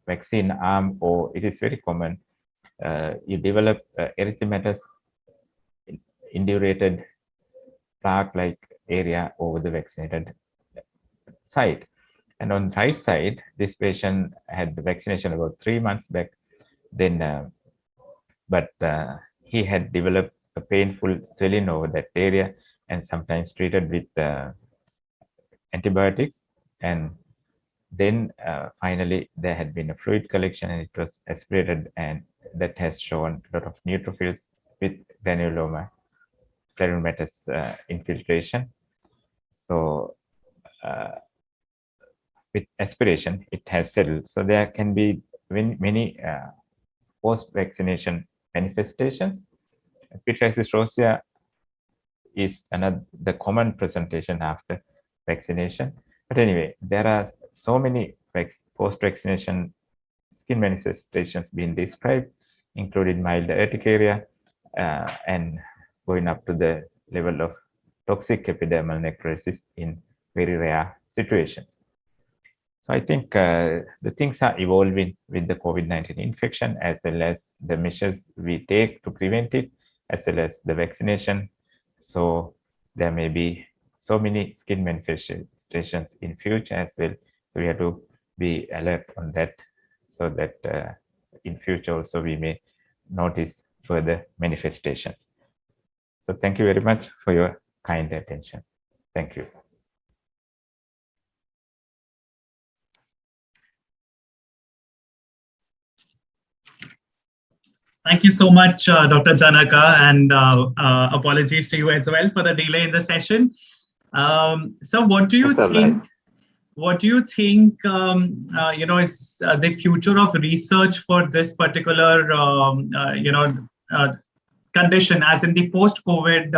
vaccine arm, or it is very common. You develop erythematous indurated plaque-like area over the vaccinated site. And on the right side, this patient had the vaccination about 3 months back. Then, but he had developed a painful swelling over that area, and sometimes treated with antibiotics. And then finally, there had been a fluid collection, and it was aspirated, and that has shown a lot of neutrophils with granuloma, granulomatous infiltration. So with aspiration, it has settled. So there can be many post-vaccination manifestations. Pityriasis rosea is the common presentation after vaccination. But anyway, there are so many post-vaccination skin manifestations being described, including mild urticaria and going up to the level of toxic epidermal necrosis in very rare situations. So I think the things are evolving with the COVID-19 infection, as well as the measures we take to prevent it, as well as the vaccination. So there may be so many skin manifestations in future as well. So we have to be alert on that, so that in future also we may notice further manifestations. So thank you very much for your kind attention. Thank you. Thank you so much, Dr. Janaka, and apologies to you as well for the delay in the session. So what do you think? What do you think, is the future of research for this particular, condition, as in the post-COVID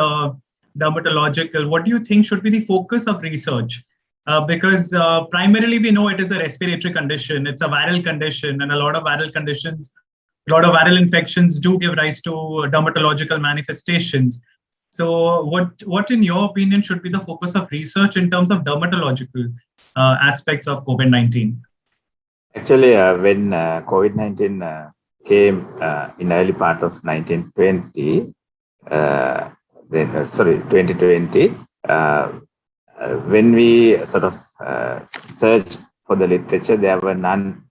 dermatological? What do you think should be the focus of research? Because primarily we know it is a respiratory condition, it's a viral condition, and a lot of viral infections do give rise to dermatological manifestations. So what in your opinion should be the focus of research in terms of dermatological aspects of COVID-19? Actually, when COVID-19 came in early part of 2020, when we sort of searched for the literature, there were none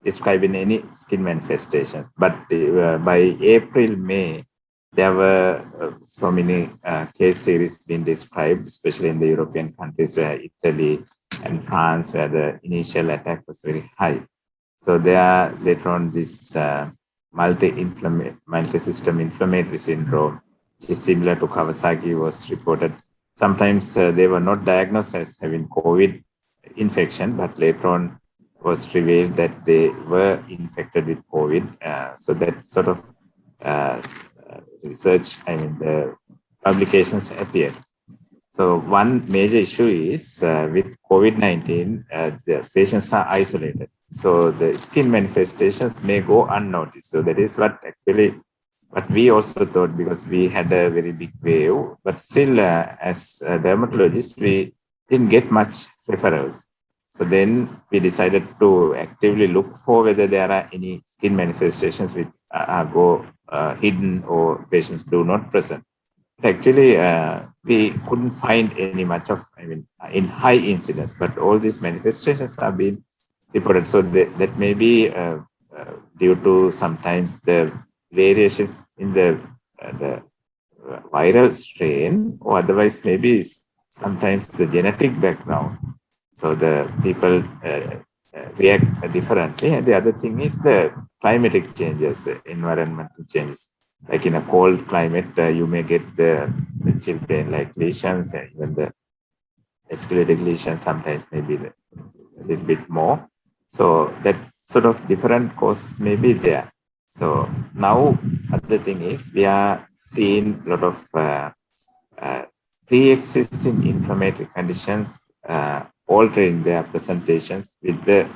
describing any skin manifestations. But by April, May, there were so many case series being described, especially in the European countries, where Italy and France, where the initial attack was very high. So there later on this multi-system inflammatory syndrome, which is similar to Kawasaki, was reported. Sometimes they were not diagnosed as having COVID infection, but later on was revealed that they were infected with COVID. So that sort of research, the publications appeared. So one major issue is with COVID-19, the patients are isolated. So the skin manifestations may go unnoticed. So that is what we also thought, because we had a very big wave, but still as dermatologists, we didn't get much referrals. So then we decided to actively look for whether there are any skin manifestations which go hidden or patients do not present. Actually, we couldn't find any much of, in high incidence, but all these manifestations have been reported. So that may be due to sometimes the variations in the viral strain, or otherwise maybe sometimes the genetic background. So the people react differently. And the other thing is the climatic changes, environmental changes. Like in a cold climate, you may get the chilblain-like lesions, and even the vascular lesions sometimes maybe a little bit more. So that sort of different causes may be there. So now, other thing is we are seeing a lot of pre-existing inflammatory conditions altering their presentations with the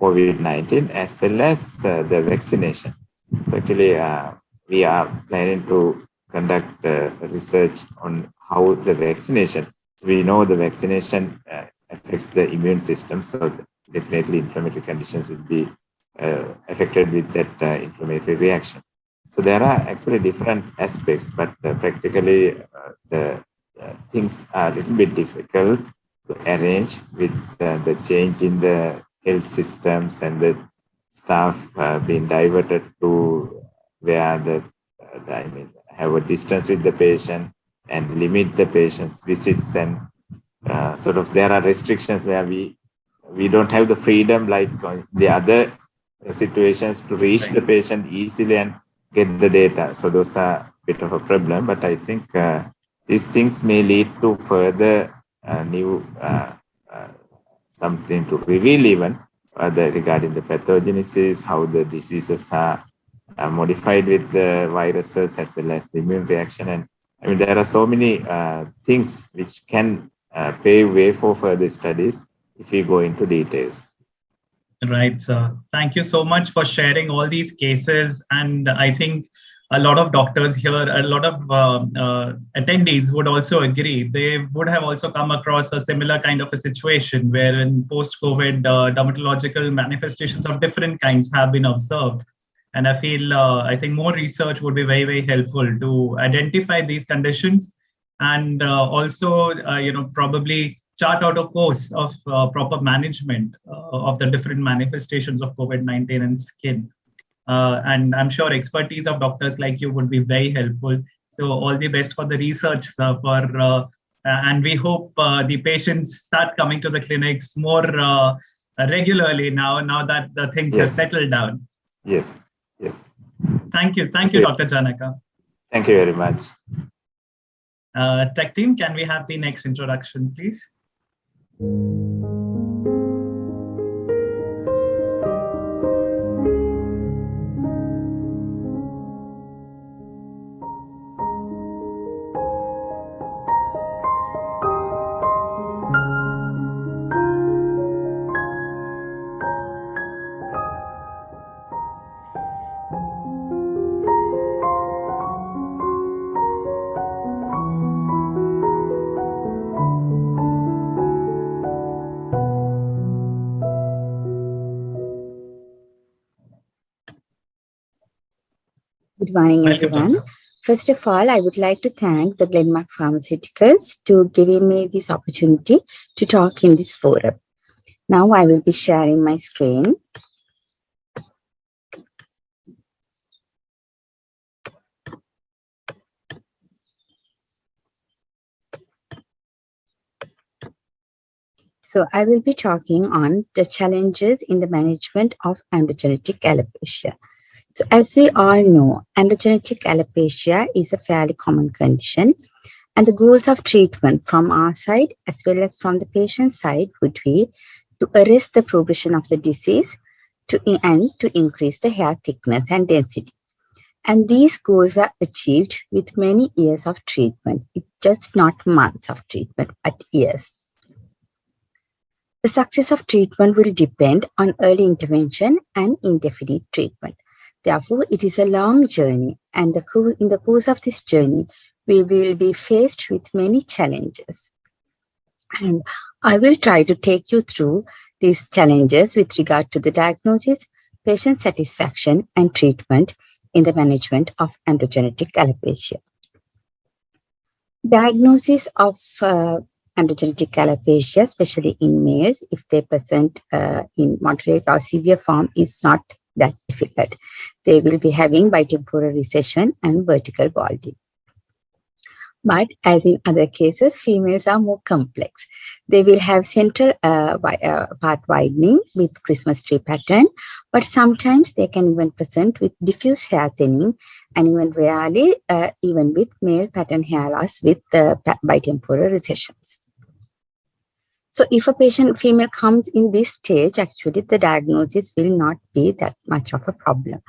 COVID-19 as well as the vaccination. So actually, we are planning to conduct research on how the vaccination. So we know the vaccination affects the immune system, so definitely inflammatory conditions will be affected with that inflammatory reaction. So there are actually different aspects, but practically the things are a little bit difficult to arrange with the change in the health systems and the staff being diverted to where have a distance with the patient and limit the patient's visits, and sort of there are restrictions where we don't have the freedom like the other situations to reach the patient easily and get the data. So those are a bit of a problem, but I think these things may lead to further new something to reveal even regarding the pathogenesis, how the diseases are modified with the viruses as well as the immune reaction. And there are so many things which can pave way for further studies if we go into details. Right, sir. Thank you so much for sharing all these cases. And I think a lot of doctors here, a lot of attendees would also agree. They would have also come across a similar kind of a situation where in post-COVID, dermatological manifestations of different kinds have been observed. And I feel, I think more research would be very, very helpful to identify these conditions and also, probably chart out a course of proper management of the different manifestations of COVID-19 and skin. And I'm sure expertise of doctors like you would be very helpful. So all the best for the research, sir, and we hope the patients start coming to the clinics more regularly now that the things have settled down. Yes, yes. Thank you, Dr. Janaka. Thank you very much. Tech team, can we have the next introduction, please? Good morning, everyone. First of all, I would like to thank the Glenmark Pharmaceuticals to giving me this opportunity to talk in this forum. Now I will be sharing my screen. So I will be talking on the challenges in the management of androgenetic alopecia. So as we all know, androgenetic alopecia is a fairly common condition, and the goals of treatment from our side as well as from the patient's side would be to arrest the progression of the disease and to increase the hair thickness and density. And these goals are achieved with many years of treatment. It's just not months of treatment, but years. The success of treatment will depend on early intervention and indefinite treatment. Therefore, it is a long journey, and in the course of this journey, we will be faced with many challenges. And I will try to take you through these challenges with regard to the diagnosis, patient satisfaction, and treatment in the management of androgenetic alopecia. Diagnosis of androgenetic alopecia, especially in males, if they present in moderate or severe form, is not that difficult. They will be having bitemporal recession and vertical balding. But as in other cases, females are more complex. They will have central part widening with Christmas tree pattern, but sometimes they can even present with diffuse hair thinning, and even rarely even with male pattern hair loss with the bitemporal recessions. So if a female comes in this stage, actually the diagnosis will not be that much of a problem.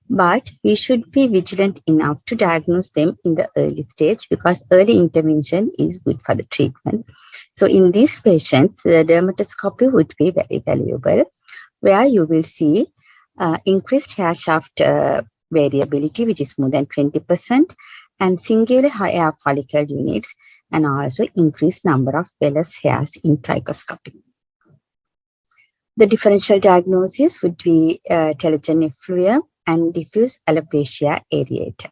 But we should be vigilant enough to diagnose them in the early stage, because early intervention is good for the treatment. So in these patients, the dermatoscopy would be very valuable, where you will see increased hair shaft variability, which is more than 20%, and singular hair follicle units, and also increased number of vellus hairs in trichoscopy. The differential diagnosis would be telogen effluvium and diffuse alopecia areata.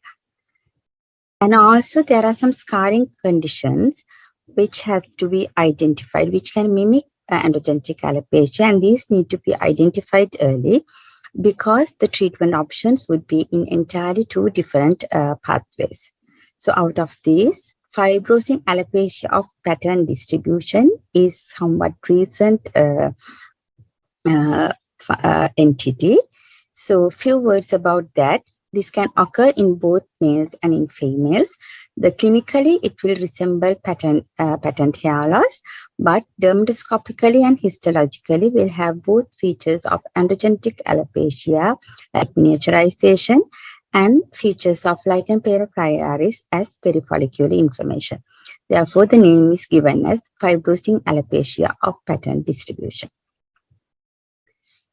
And also there are some scarring conditions which have to be identified, which can mimic androgenetic alopecia, and these need to be identified early, because the treatment options would be in entirely two different pathways. So out of these, fibrosing alopecia of pattern distribution is somewhat recent entity. So few words about that. This can occur in both males and in females. Clinically, it will resemble patterned hair loss, but dermatoscopically and histologically will have both features of androgenetic alopecia, like miniaturization, and features of lichen pilaris as perifollicular inflammation. Therefore, the name is given as fibrosing alopecia of pattern distribution.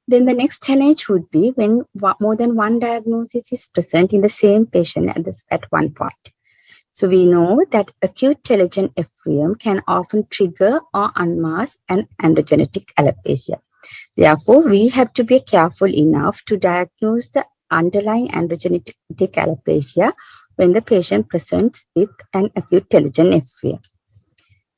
Then the next challenge would be when more than one diagnosis is present in the same patient at one point. So we know that acute telogen effluvium can often trigger or unmask an androgenetic alopecia. Therefore, we have to be careful enough to diagnose the underlying androgenetic alopecia when the patient presents with an acute telogen effluvium.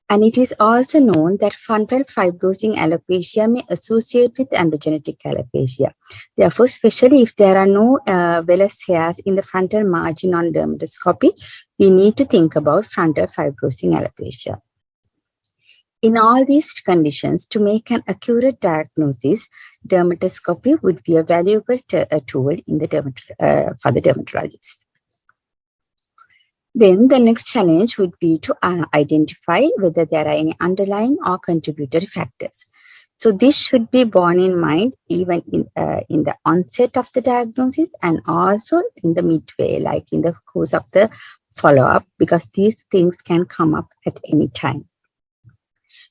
And it is also known that frontal fibrosing alopecia may associate with androgenetic alopecia. Therefore, especially if there are no vellus hairs in the frontal margin on dermatoscopy, we need to think about frontal fibrosing alopecia. In all these conditions, to make an accurate diagnosis, dermatoscopy would be a valuable tool in the for the dermatologist. Then the next challenge would be to identify whether there are any underlying or contributory factors. So this should be borne in mind even in the onset of the diagnosis and also in the midway, like in the course of the follow-up, because these things can come up at any time.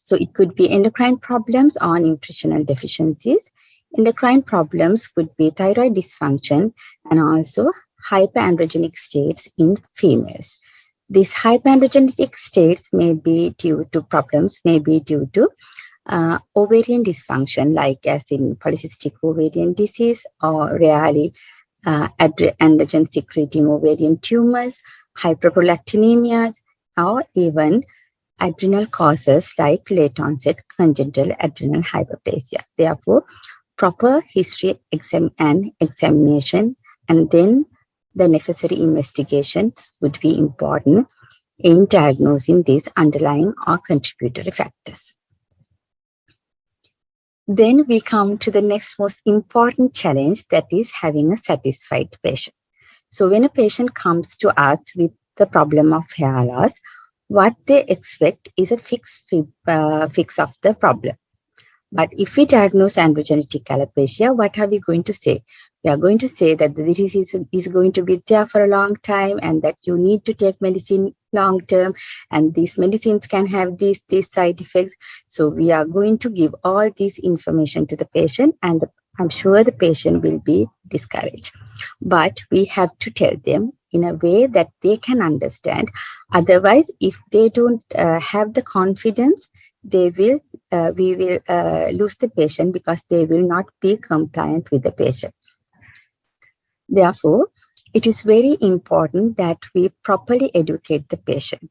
So it could be endocrine problems or nutritional deficiencies. Endocrine problems could be thyroid dysfunction and also hyperandrogenic states in females. These hyperandrogenic states may be due to problems, may be due to ovarian dysfunction, like as in polycystic ovarian disease, or rarely androgen secreting ovarian tumors, hyperprolactinemias, or even adrenal causes like late onset congenital adrenal hyperplasia. Therefore, proper history and examination and then the necessary investigations would be important in diagnosing these underlying or contributory factors. Then we come to the next most important challenge, that is having a satisfied patient. So when a patient comes to us with the problem of hair loss, what they expect is a fix of the problem. But if we diagnose androgenetic alopecia, what are we going to say? We are going to say that the disease is going to be there for a long time and that you need to take medicine long term, and these medicines can have these side effects. So we are going to give all this information to the patient, and I'm sure the patient will be discouraged. But we have to tell them in a way that they can understand. Otherwise, if they don't have the confidence, we will lose the patient because they will not be compliant with the patient. Therefore, it is very important that we properly educate the patient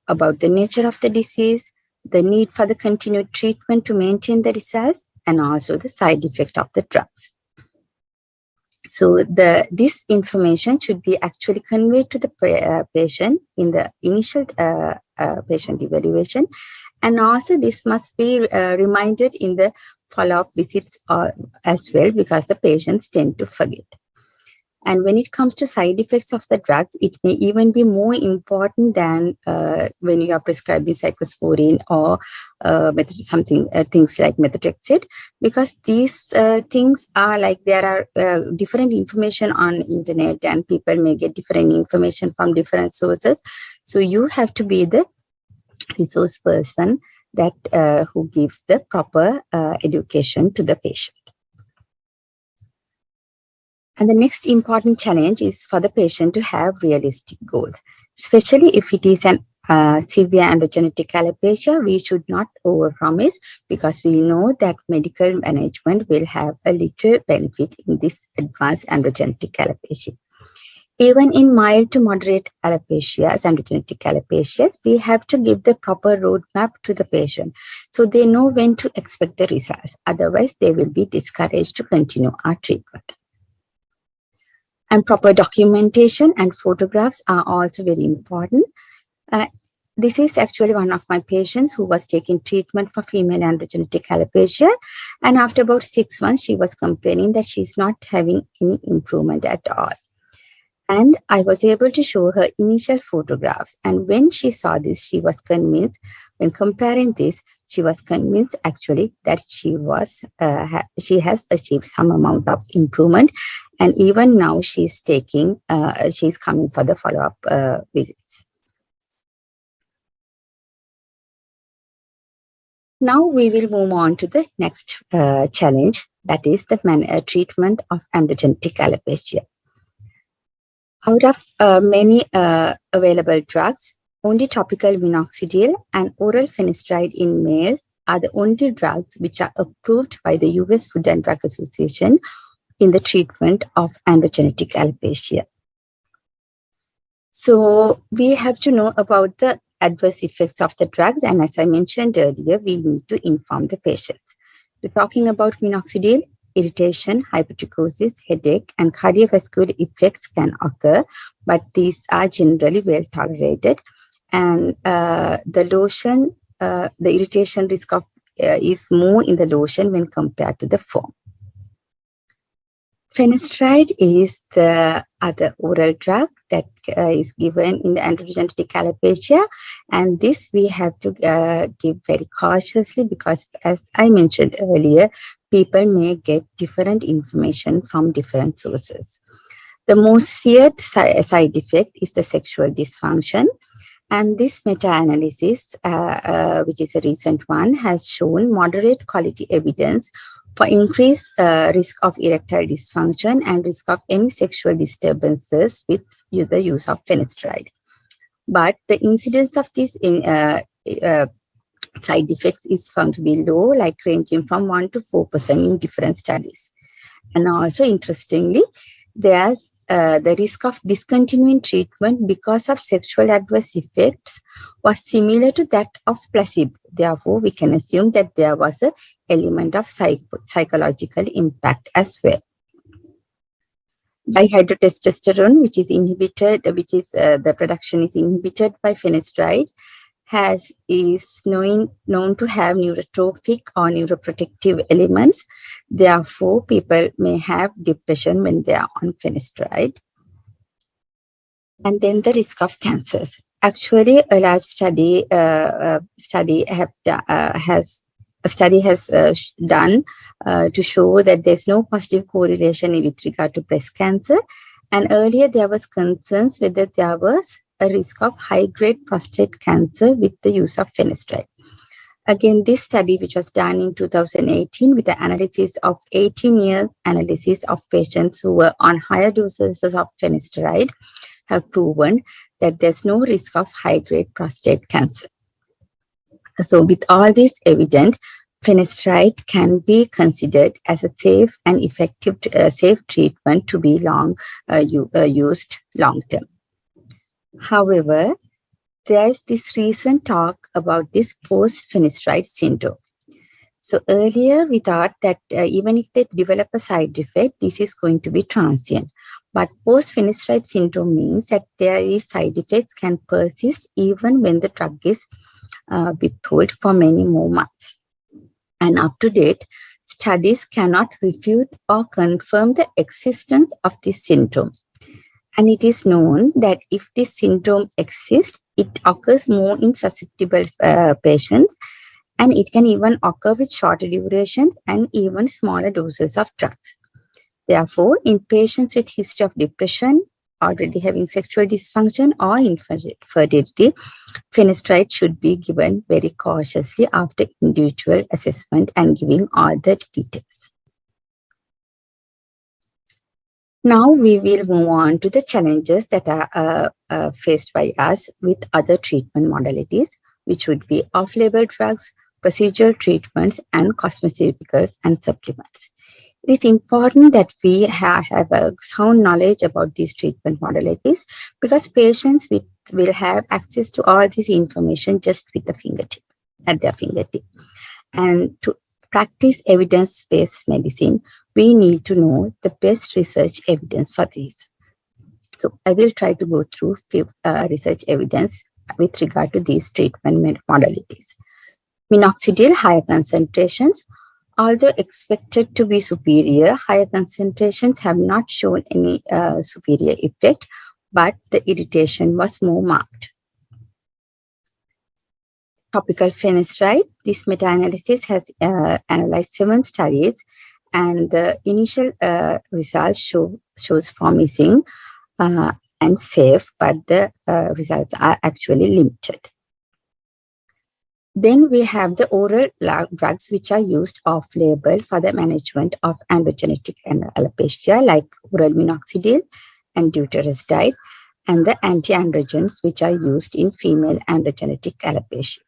about the nature of the disease, the need for the continued treatment to maintain the results, and also the side effect of the drugs. So this information should be actually conveyed to the patient in the initial patient evaluation, and also this must be reminded in the follow-up visits as well, because the patients tend to forget. And when it comes to side effects of the drugs, it may even be more important than when you are prescribing cyclosporine or things like methotrexate, because these things are like, there are different information on internet and people may get different information from different sources. So you have to be the resource person that who gives the proper education to the patient. And the next important challenge is for the patient to have realistic goals, especially if it is an severe androgenetic alopecia. We should not overpromise, because we know that medical management will have a little benefit in this advanced androgenetic alopecia. Even in mild to moderate alopecias, androgenetic alopecias, we have to give the proper roadmap to the patient so they know when to expect the results. Otherwise, they will be discouraged to continue our treatment. And proper documentation and photographs are also very important. This is actually one of my patients who was taking treatment for female androgenetic alopecia. And after about 6 months, she was complaining that she's not having any improvement at all. And I was able to show her initial photographs. And when she saw this, she was convinced, when comparing this, she was convinced actually that she has achieved some amount of improvement. And even now she's coming for the follow-up visits. Now we will move on to the next challenge, that is the treatment of androgenetic alopecia. Out of many available drugs, only topical minoxidil and oral finasteride in males are the only drugs which are approved by the US Food and Drug Association in the treatment of androgenetic alopecia. So we have to know about the adverse effects of the drugs, and as I mentioned earlier, we need to inform the patients. We're talking about minoxidil, irritation, hypertrichosis, headache, and cardiovascular effects can occur, but these are generally well tolerated. And the lotion, the irritation risk of is more in the lotion when compared to the foam. Finasteride is the other oral drug that is given in the androgenetic alopecia, and this we have to give very cautiously because, as I mentioned earlier, people may get different information from different sources. The most feared side effect is the sexual dysfunction, and this meta-analysis, which is a recent one, has shown moderate quality evidence for increased risk of erectile dysfunction and risk of any sexual disturbances with the use of finasteride. But the incidence of these side effects is found to be low, like ranging from 1 to 4% in different studies. And also, interestingly, there's the risk of discontinuing treatment because of sexual adverse effects was similar to that of placebo. Therefore, we can assume that there was an element of psychological impact as well. Dihydrotestosterone, which is inhibited, the production is inhibited by finasteride, is known to have neurotropic or neuroprotective elements. Therefore, people may have depression when they are on finasteride. And then the risk of cancers. Actually, a large study has done to show that there's no positive correlation with regard to breast cancer. And earlier there was concerns whether there was a risk of high-grade prostate cancer with the use of finasteride. Again, this study, which was done in 2018 with the analysis of 18-year analysis of patients who were on higher doses of finasteride, have proven that there's no risk of high-grade prostate cancer. So with all this evident, finasteride can be considered as a safe and effective safe treatment to be used long-term. However, there's this recent talk about this post-finasteride syndrome. So earlier we thought that even if they develop a side effect, this is going to be transient. But post-finasteride syndrome means that these side effects can persist even when the drug is withheld for many more months. And up to date, studies cannot refute or confirm the existence of this syndrome. And it is known that if this syndrome exists, it occurs more in susceptible patients, and it can even occur with shorter durations and even smaller doses of drugs. Therefore, in patients with history of depression, already having sexual dysfunction or infertility, finasteride should be given very cautiously after individual assessment and giving all the details. Now we will move on to the challenges that are faced by us with other treatment modalities, which would be off-label drugs, procedural treatments, and cosmeceuticals and supplements. It is important that we have a sound knowledge about these treatment modalities because patients will have access to all this information just with at their fingertip. And to practice evidence-based medicine, we need to know the best research evidence for these. So I will try to go through few research evidence with regard to these treatment modalities. Minoxidil, higher concentrations. Although expected to be superior, higher concentrations have not shown any superior effect, but the irritation was more marked. Topical finasteride. This meta-analysis has analyzed 7 studies, and the initial results shows promising and safe, but the results are actually limited. Then we have the oral drugs which are used off-label for the management of androgenetic alopecia, like oral minoxidil and dutasteride, and the anti-androgens which are used in female androgenetic alopecia.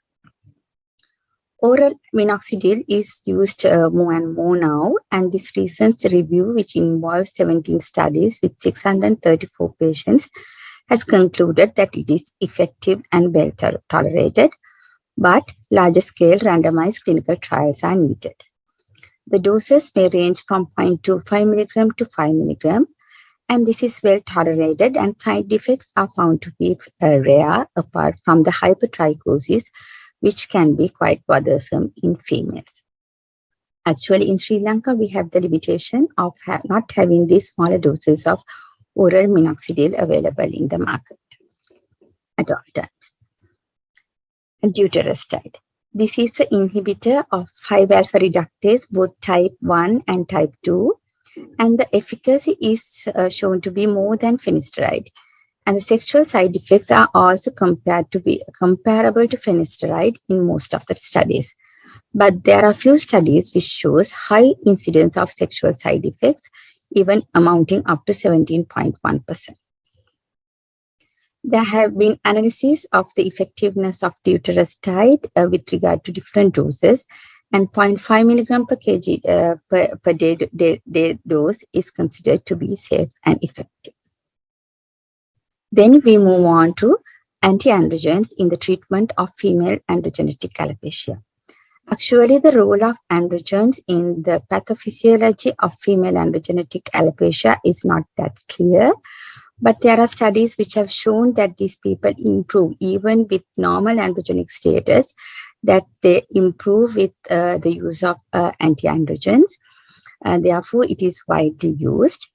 Oral minoxidil is used more and more now, and this recent review, which involves 17 studies with 634 patients, has concluded that it is effective and well tolerated, but larger scale randomized clinical trials are needed. The doses may range from 0.25 milligram to 5 milligram, and this is well tolerated, and side effects are found to be rare apart from the hypertrichosis, which can be quite bothersome in females. Actually, in Sri Lanka, we have the limitation of not having these smaller doses of oral minoxidil available in the market at all times. And dutasteride. This is an inhibitor of 5-alpha reductase, both type 1 and type 2, and the efficacy is shown to be more than finasteride. And the sexual side effects are also comparable to finasteride in most of the studies. But there are few studies which shows high incidence of sexual side effects, even amounting up to 17.1%. There have been analyses of the effectiveness of dutasteride with regard to different doses, and 0.5 milligram per kg per day dose is considered to be safe and effective. Then we move on to anti-androgens in the treatment of female androgenetic alopecia. Actually, the role of androgens in the pathophysiology of female androgenetic alopecia is not that clear, but there are studies which have shown that these people improve even with normal androgenic status, that they improve with the use of anti-androgens, and therefore it is widely used.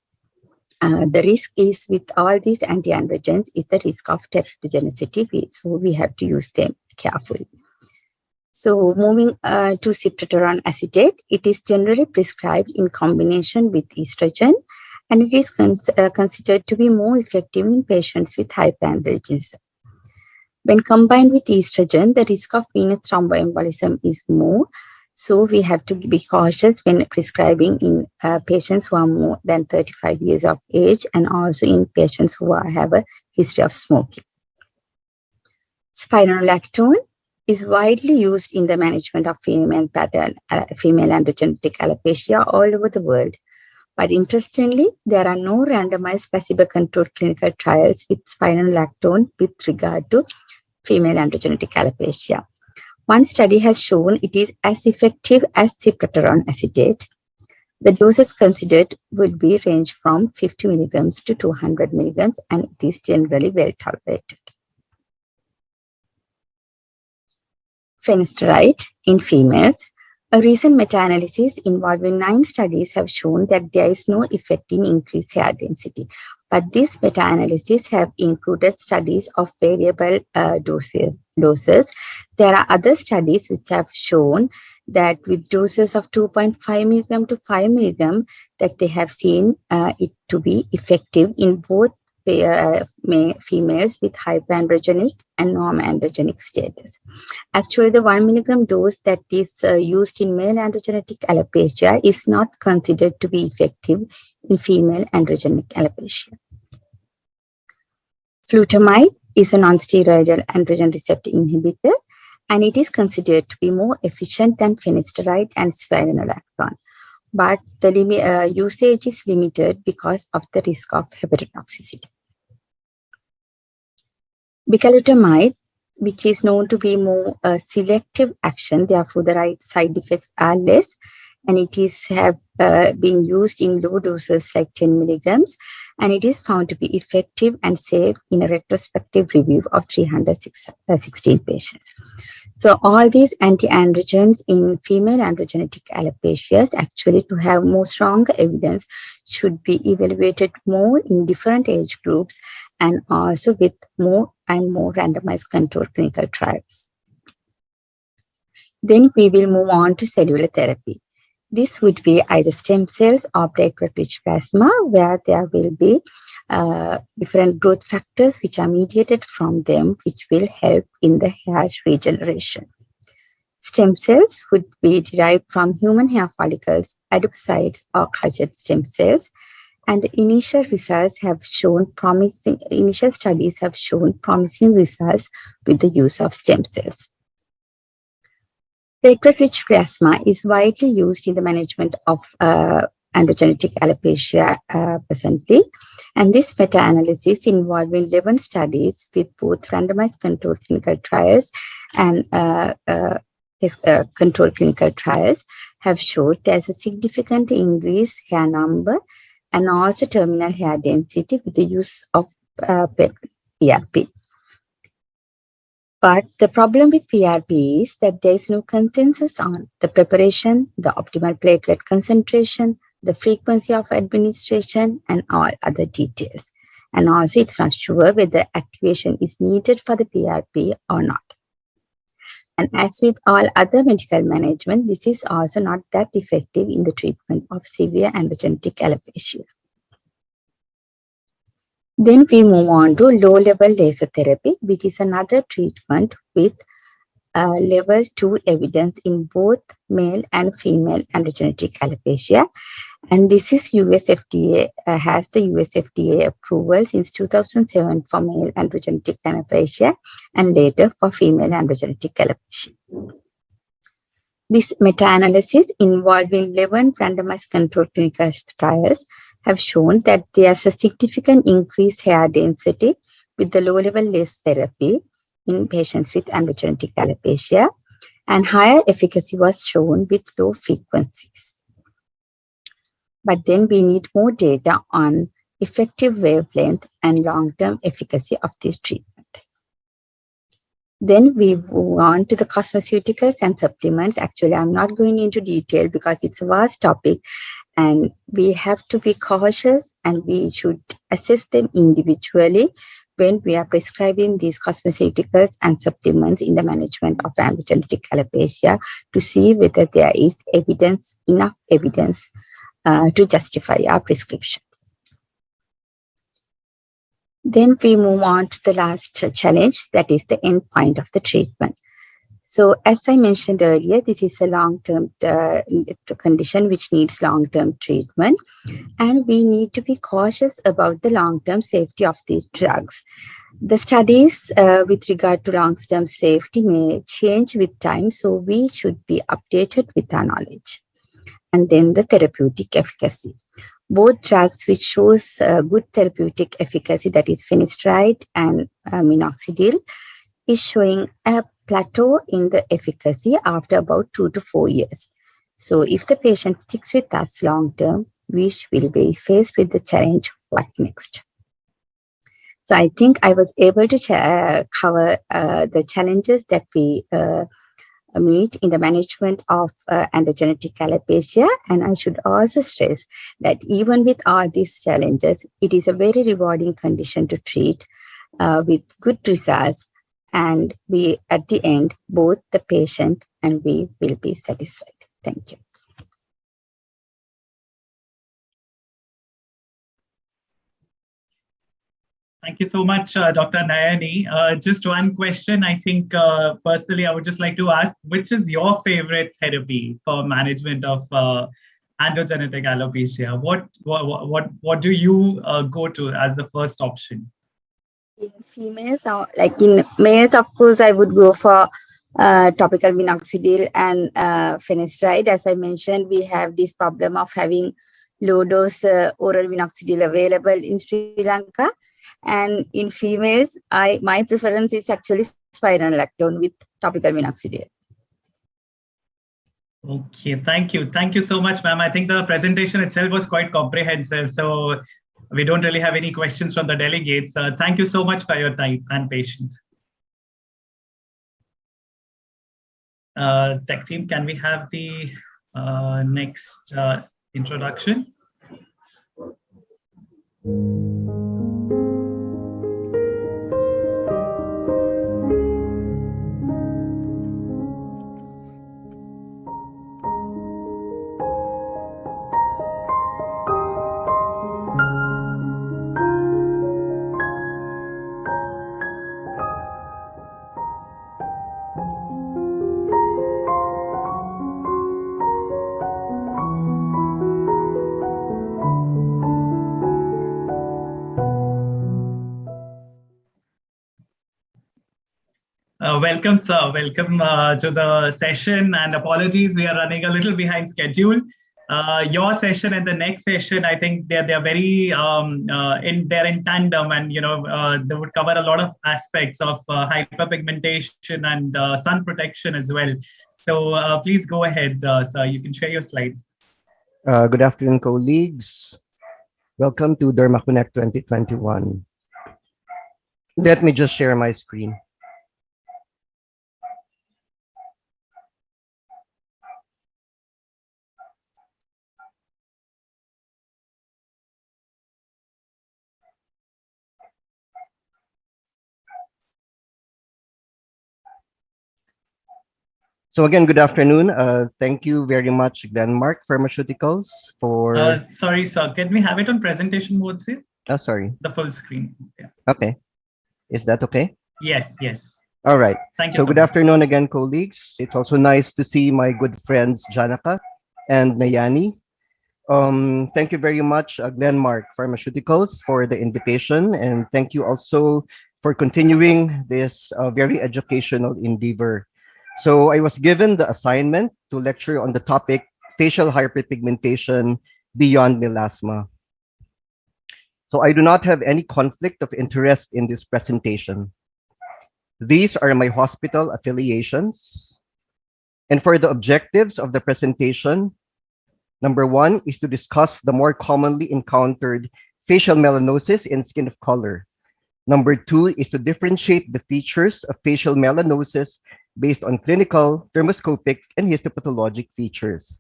The risk is with all these anti-androgens is the risk of teratogenicity, so we have to use them carefully. So moving to cyproterone acetate, it is generally prescribed in combination with estrogen, and it is considered to be more effective in patients with hyperandrogenism. When combined with estrogen, the risk of venous thromboembolism is more, so we have to be cautious when prescribing in patients who are more than 35 years of age, and also in patients who have a history of smoking. Spironolactone is widely used in the management of female androgenetic alopecia all over the world. But interestingly, there are no randomized placebo-controlled clinical trials with spironolactone with regard to female androgenetic alopecia. One study has shown it is as effective as cyproterone acetate. The doses considered will be range from 50 milligrams to 200 milligrams, and it is generally well tolerated. Finasteride in females. A recent meta-analysis involving 9 studies have shown that there is no effect in increased hair density. But this meta-analysis have included studies of variable doses. There are other studies which have shown that with doses of 2.5 milligram to 5 milligram, that they have seen it to be effective in both females with hyperandrogenic and normoandrogenic status. Actually, the 1 milligram dose that is used in male androgenetic alopecia is not considered to be effective in female androgenic alopecia. Flutamide is a non-steroidal androgen receptor inhibitor, and it is considered to be more efficient than finasteride and spironolactone. But the usage is limited because of the risk of hepatotoxicity. Bicalutamide, which is known to be more selective action, therefore the side effects are less, and it is been used in low doses like 10 milligrams, and it is found to be effective and safe in a retrospective review of 316 patients. So all these anti-androgens in female androgenetic alopecias, actually to have more stronger evidence, should be evaluated more in different age groups and also with more and more randomized controlled clinical trials. Then we will move on to cellular therapy. This would be either stem cells or platelet-rich plasma, where there will be different growth factors which are mediated from them, which will help in the hair regeneration. Stem cells would be derived from human hair follicles, adipocytes, or cultured stem cells, and the initial studies have shown promising results with the use of stem cells. Platelet-rich plasma is widely used in the management of androgenetic alopecia presently, and this meta-analysis involving 11 studies with both randomized controlled clinical trials and controlled clinical trials have showed there's a significant increase hair number and also terminal hair density with the use of PRP. But the problem with PRP is that there is no consensus on the preparation, the optimal platelet concentration, the frequency of administration, and all other details. And also, it's not sure whether activation is needed for the PRP or not. And as with all other medical management, this is also not that effective in the treatment of severe androgenetic alopecia. Then we move on to low-level laser therapy, which is another treatment with level 2 evidence in both male and female androgenetic alopecia. And this is US FDA, has the US FDA approval since 2007 for male androgenetic alopecia and later for female androgenetic alopecia. This meta-analysis involving 11 randomized controlled clinical trials have shown that there's a significant increased hair density with the low-level laser therapy in patients with androgenetic alopecia, and higher efficacy was shown with low frequencies. But then we need more data on effective wavelength and long-term efficacy of this treatment. Then we move on to the cosmeceuticals and supplements. Actually, I'm not going into detail because it's a vast topic and we have to be cautious and we should assess them individually when we are prescribing these cosmeceuticals and supplements in the management of androgenetic alopecia to see whether there is enough evidence to justify our prescriptions. Then we move on to the last challenge, that is the endpoint of the treatment. So as I mentioned earlier, this is a long-term condition which needs long-term treatment, and we need to be cautious about the long-term safety of these drugs. The studies with regard to long-term safety may change with time, so we should be updated with our knowledge. And then the therapeutic efficacy. Both drugs which shows good therapeutic efficacy, that is finasteride and minoxidil, is showing a plateau in the efficacy after about 2 to 4 years. So if the patient sticks with us long term, we will be faced with the challenge, what next? So I think I was able to cover the challenges that we meet in the management of androgenetic alopecia. And I should also stress that even with all these challenges, it is a very rewarding condition to treat with good results. And we, at the end, both the patient and we will be satisfied. Thank you. Thank you so much, Dr. Nayani. Just one question. I think personally, I would just like to ask, which is your favorite therapy for management of androgenetic alopecia? What do you go to as the first option? In females, like in males, of course, I would go for topical minoxidil and finasteride. As I mentioned, we have this problem of having low dose oral minoxidil available in Sri Lanka. And in females, my preference is actually spironolactone with topical minoxidil. Okay, thank you. Thank you so much, ma'am. I think the presentation itself was quite comprehensive. So we don't really have any questions from the delegates. Thank you so much for your time and patience. Tech team, can we have the next introduction? Welcome, sir. Welcome to the session, and apologies, we are running a little behind schedule. Your session and the next session, I think they're very they're in tandem, and they would cover a lot of aspects of hyperpigmentation and sun protection as well. So please go ahead, sir. You can share your slides. Good afternoon, colleagues. Welcome to Derma Connect 2021. Let me just share my screen. So again, good afternoon. Thank you very much, Glenmark Pharmaceuticals, for... Sorry, sir. Can we have it on presentation mode, sir? Oh, sorry. The full screen. Yeah. Okay. Is that okay? Yes, yes. All right. Thank you So so good much. afternoon again, colleagues. It's also nice to see my good friends, Janaka and Nayani. Thank you very much, Glenmark Pharmaceuticals, for the invitation. And thank you also for continuing this very educational endeavor. So I was given the assignment to lecture on the topic facial hyperpigmentation beyond melasma. So I do not have any conflict of interest in this presentation. These are my hospital affiliations. And for the objectives of the presentation, number one is to discuss the more commonly encountered facial melanosis in skin of color. Number two is to differentiate the features of facial melanosis based on clinical, dermoscopic, and histopathologic features.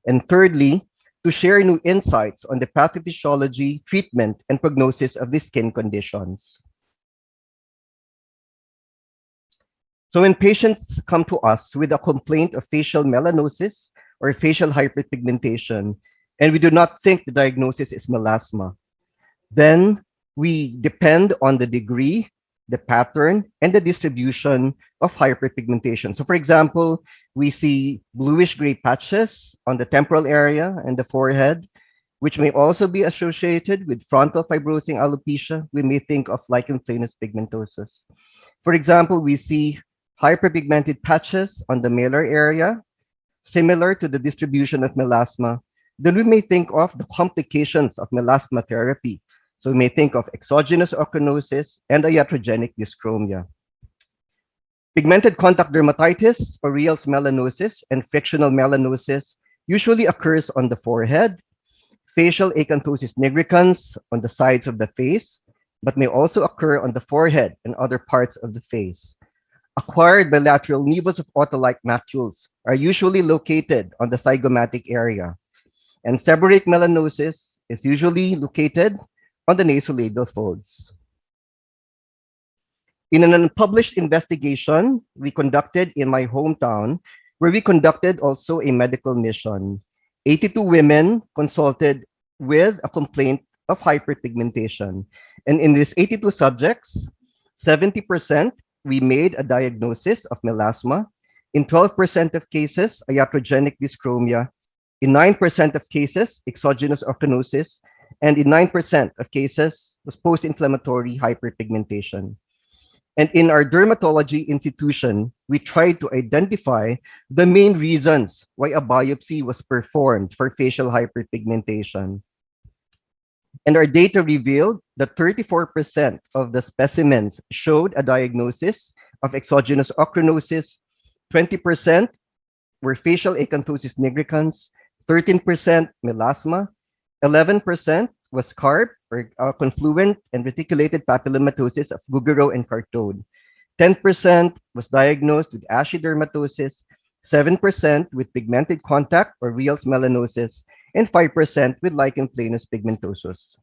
And thirdly, to share new insights on the pathophysiology, treatment, and prognosis of these skin conditions. So when patients come to us with a complaint of facial melanosis or facial hyperpigmentation, and we do not think the diagnosis is melasma, then we depend on the degree, the pattern, and the distribution of hyperpigmentation. So for example, we see bluish-gray patches on the temporal area and the forehead, which may also be associated with frontal fibrosing alopecia. We may think of lichen planus pigmentosus. For example, we see hyperpigmented patches on the malar area, similar to the distribution of melasma. Then we may think of the complications of melasma therapy. So we may think of exogenous ochronosis and iatrogenic dyschromia. Pigmented contact dermatitis, Oriel's melanosis, and frictional melanosis usually occurs on the forehead, facial acanthosis nigricans on the sides of the face, but may also occur on the forehead and other parts of the face. Acquired bilateral nevus of otolite macules are usually located on the zygomatic area, and seborrheic melanosis is usually located on the nasolabial folds. In an unpublished investigation we conducted in my hometown, where we conducted also a medical mission, 82 women consulted with a complaint of hyperpigmentation. And in these 82 subjects, 70% we made a diagnosis of melasma. In 12% of cases, iatrogenic dyschromia. In 9% of cases, exogenous ochronosis. And in 9% of cases was post-inflammatory hyperpigmentation. And in our dermatology institution, we tried to identify the main reasons why a biopsy was performed for facial hyperpigmentation. And our data revealed that 34% of the specimens showed a diagnosis of exogenous ochronosis, 20% were facial acanthosis nigricans, 13% melasma, 11% was CARP, or confluent and reticulated papillomatosis of Gouguereau and Cartode. 10% was diagnosed with ashy dermatosis, 7% with pigmented contact or Riel's melanosis, and 5% with lichen planus pigmentosus.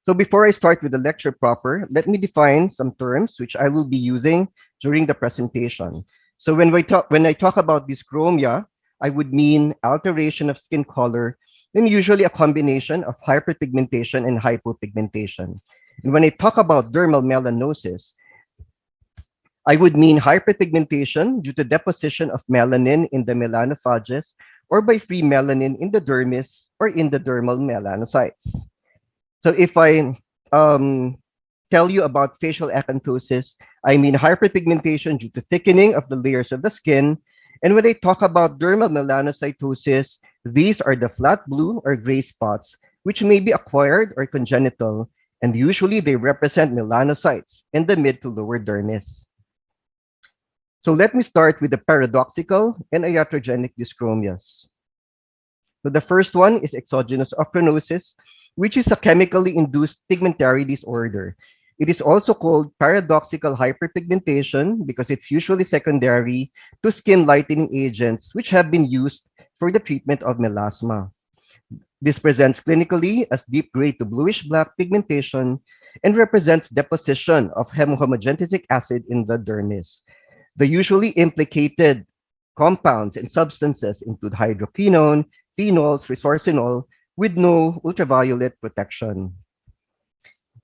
So before I start with the lecture proper, let me define some terms which I will be using during the presentation. So when I talk about dyschromia, I would mean alteration of skin color, and usually a combination of hyperpigmentation and hypopigmentation. And when I talk about dermal melanosis, I would mean hyperpigmentation due to deposition of melanin in the melanophages or by free melanin in the dermis or in the dermal melanocytes. So if I tell you about facial acanthosis, I mean hyperpigmentation due to thickening of the layers of the skin. And when I talk about dermal melanocytosis, these are the flat blue or gray spots, which may be acquired or congenital, and usually they represent melanocytes in the mid to lower dermis. So let me start with the paradoxical and iatrogenic dyschromias. So the first one is exogenous ochronosis, which is a chemically induced pigmentary disorder. It is also called paradoxical hyperpigmentation because it's usually secondary to skin lightening agents which have been used for the treatment of melasma. This presents clinically as deep gray to bluish black pigmentation and represents deposition of homogenesic acid in the dermis. The usually implicated compounds and substances include hydroquinone, phenols, resorcinol, with no ultraviolet protection.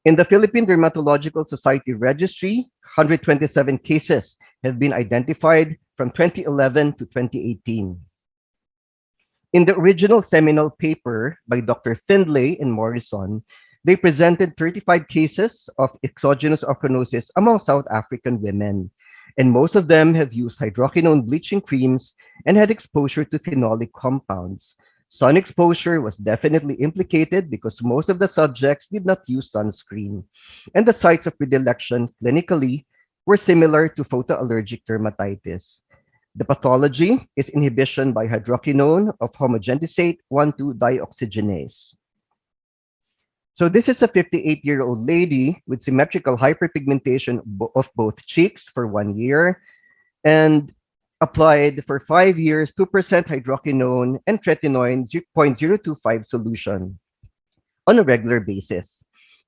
In the Philippine Dermatological Society Registry, 127 cases have been identified from 2011 to 2018. In the original seminal paper by Dr. Findlay and Morrison, they presented 35 cases of exogenous ochronosis among South African women, and most of them have used hydroquinone bleaching creams and had exposure to phenolic compounds. Sun exposure was definitely implicated because most of the subjects did not use sunscreen, and the sites of predilection clinically were similar to photoallergic dermatitis. The pathology is inhibition by hydroquinone of homogenisate 1,2-dioxygenase. So this is a 58-year-old lady with symmetrical hyperpigmentation of both cheeks for 1 year and applied for 5 years 2% hydroquinone and tretinoin 0.025 solution on a regular basis.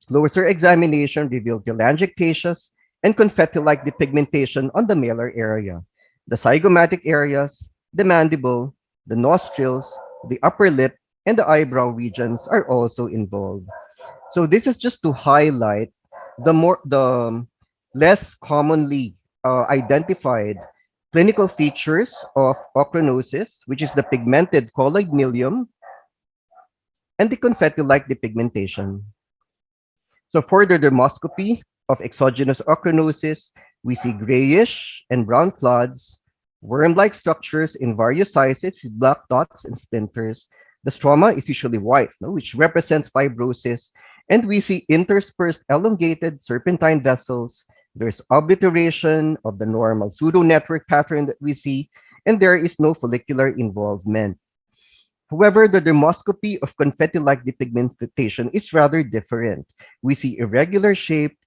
Closer examination revealed telangiectasias and confetti-like depigmentation on the malar area. The zygomatic areas, the mandible, the nostrils, the upper lip, and the eyebrow regions are also involved. So this is just to highlight the less commonly identified clinical features of ochronosis, which is the pigmented colloid milium and the confetti-like depigmentation. So for the dermoscopy of exogenous ochronosis, we see grayish and brown clods, worm-like structures in various sizes with black dots and splinters. The stroma is usually white, which represents fibrosis, and we see interspersed elongated serpentine vessels. There's obliteration of the normal pseudo-network pattern that we see, and there is no follicular involvement. However, the dermoscopy of confetti-like depigmentation is rather different. We see irregular shaped,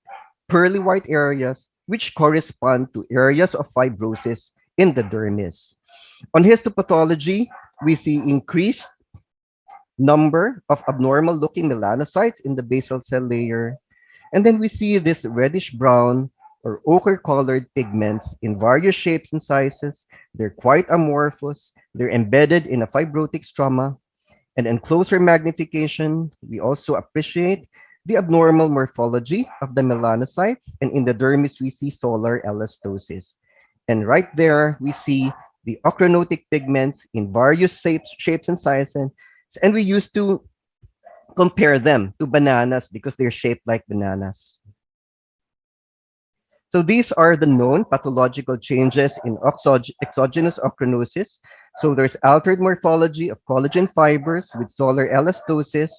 pearly white areas, which correspond to areas of fibrosis in the dermis. On histopathology, we see increased number of abnormal-looking melanocytes in the basal cell layer. And then we see this reddish-brown or ochre-colored pigments in various shapes and sizes. They're quite amorphous. They're embedded in a fibrotic stroma. And in closer magnification, we also appreciate the abnormal morphology of the melanocytes. And in the dermis, we see solar elastosis. And right there, we see the ochronotic pigments in various shapes and sizes. And we used to compare them to bananas because they're shaped like bananas. So these are the known pathological changes in exogenous ochronosis. So there's altered morphology of collagen fibers with solar elastosis.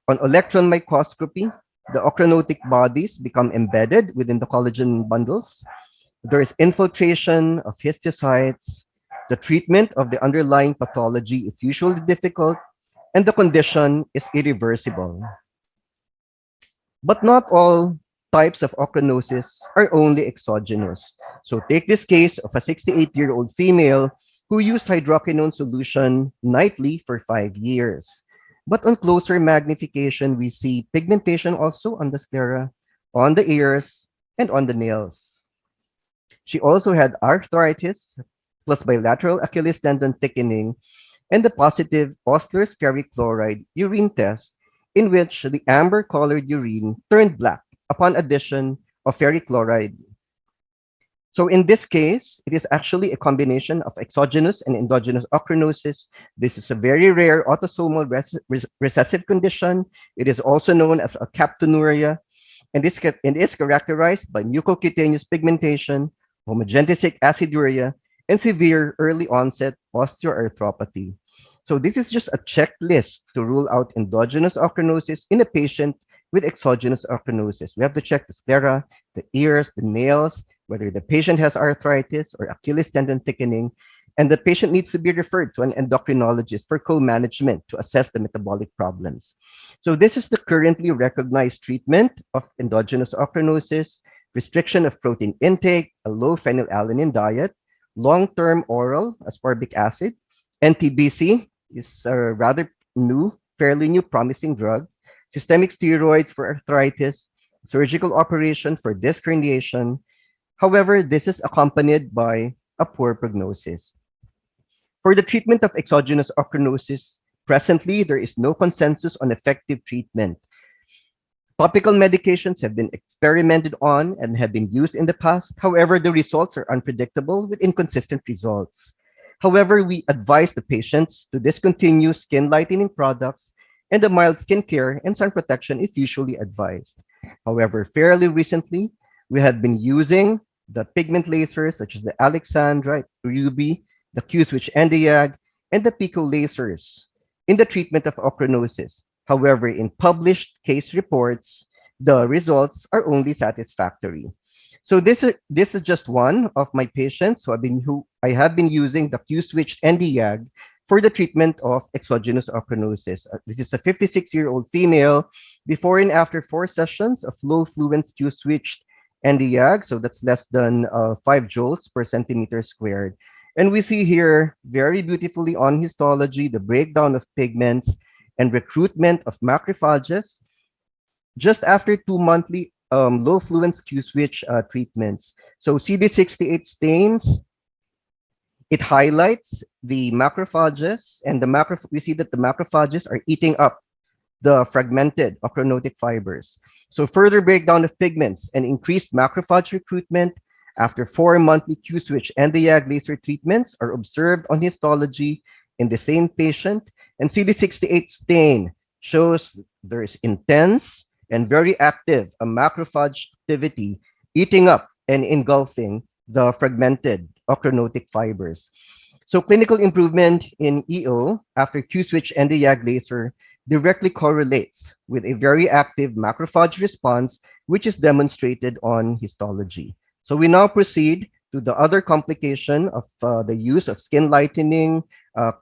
On electron microscopy, the ochronotic bodies become embedded within the collagen bundles. There is infiltration of histiocytes. The treatment of the underlying pathology is usually difficult, and the condition is irreversible. But not all types of ochronosis are only exogenous. So take this case of a 68-year-old female who used hydroquinone solution nightly for 5 years. But on closer magnification, we see pigmentation also on the sclera, on the ears, and on the nails. She also had arthritis, plus bilateral Achilles tendon thickening, and the positive Osler's ferric chloride urine test, in which the amber-colored urine turned black upon addition of ferric chloride. So in this case, it is actually a combination of exogenous and endogenous ochronosis. This is a very rare autosomal recessive condition. It is also known as alkaptonuria. and is characterized by mucocutaneous pigmentation, homogenesic aciduria, and severe early onset osteoarthropathy. So this is just a checklist to rule out endogenous ochronosis in a patient with exogenous ochronosis. We have to check the sclera, the ears, the nails, whether the patient has arthritis or Achilles tendon thickening, and the patient needs to be referred to an endocrinologist for co-management to assess the metabolic problems. So this is the currently recognized treatment of endogenous ochronosis: restriction of protein intake, a low phenylalanine diet, long-term oral ascorbic acid. NTBC is a rather fairly new promising drug, systemic steroids for arthritis, surgical operation for disc herniation. However, this is accompanied by a poor prognosis. For the treatment of exogenous ochronosis, presently there is no consensus on effective treatment. Topical medications have been experimented on and have been used in the past. However, the results are unpredictable with inconsistent results. However, we advise the patients to discontinue skin lightening products, and the mild skin care and sun protection is usually advised. However, fairly recently, we have been using the pigment lasers such as the Alexandrite, Ruby, the Q-switch Endiag, and the Pico lasers in the treatment of ochronosis. However, in published case reports, the results are only satisfactory. So this is just one of my patients who I have been using the Q-switched Endiag for the treatment of exogenous ochronosis. This is a 56-year-old female before and after 4 sessions of low fluence Q-switched Endiag, so that's less than 5 joules per centimeter squared. And we see here very beautifully on histology the breakdown of pigments and recruitment of macrophages just after 2 monthly low fluence Q-switch treatments. So CD68 stains, it highlights the macrophages, and we see that the macrophages are eating up the fragmented ochronotic fibers. So further breakdown of pigments and increased macrophage recruitment after 4 monthly Q-switch and the YAG laser treatments are observed on histology in the same patient, and CD68 stain shows there is intense and very active macrophage activity eating up and engulfing the fragmented ochronotic fibers. So clinical improvement in EO after Q-switch and the YAG laser directly correlates with a very active macrophage response, which is demonstrated on histology. So we now proceed to the other complication of the use of skin lightening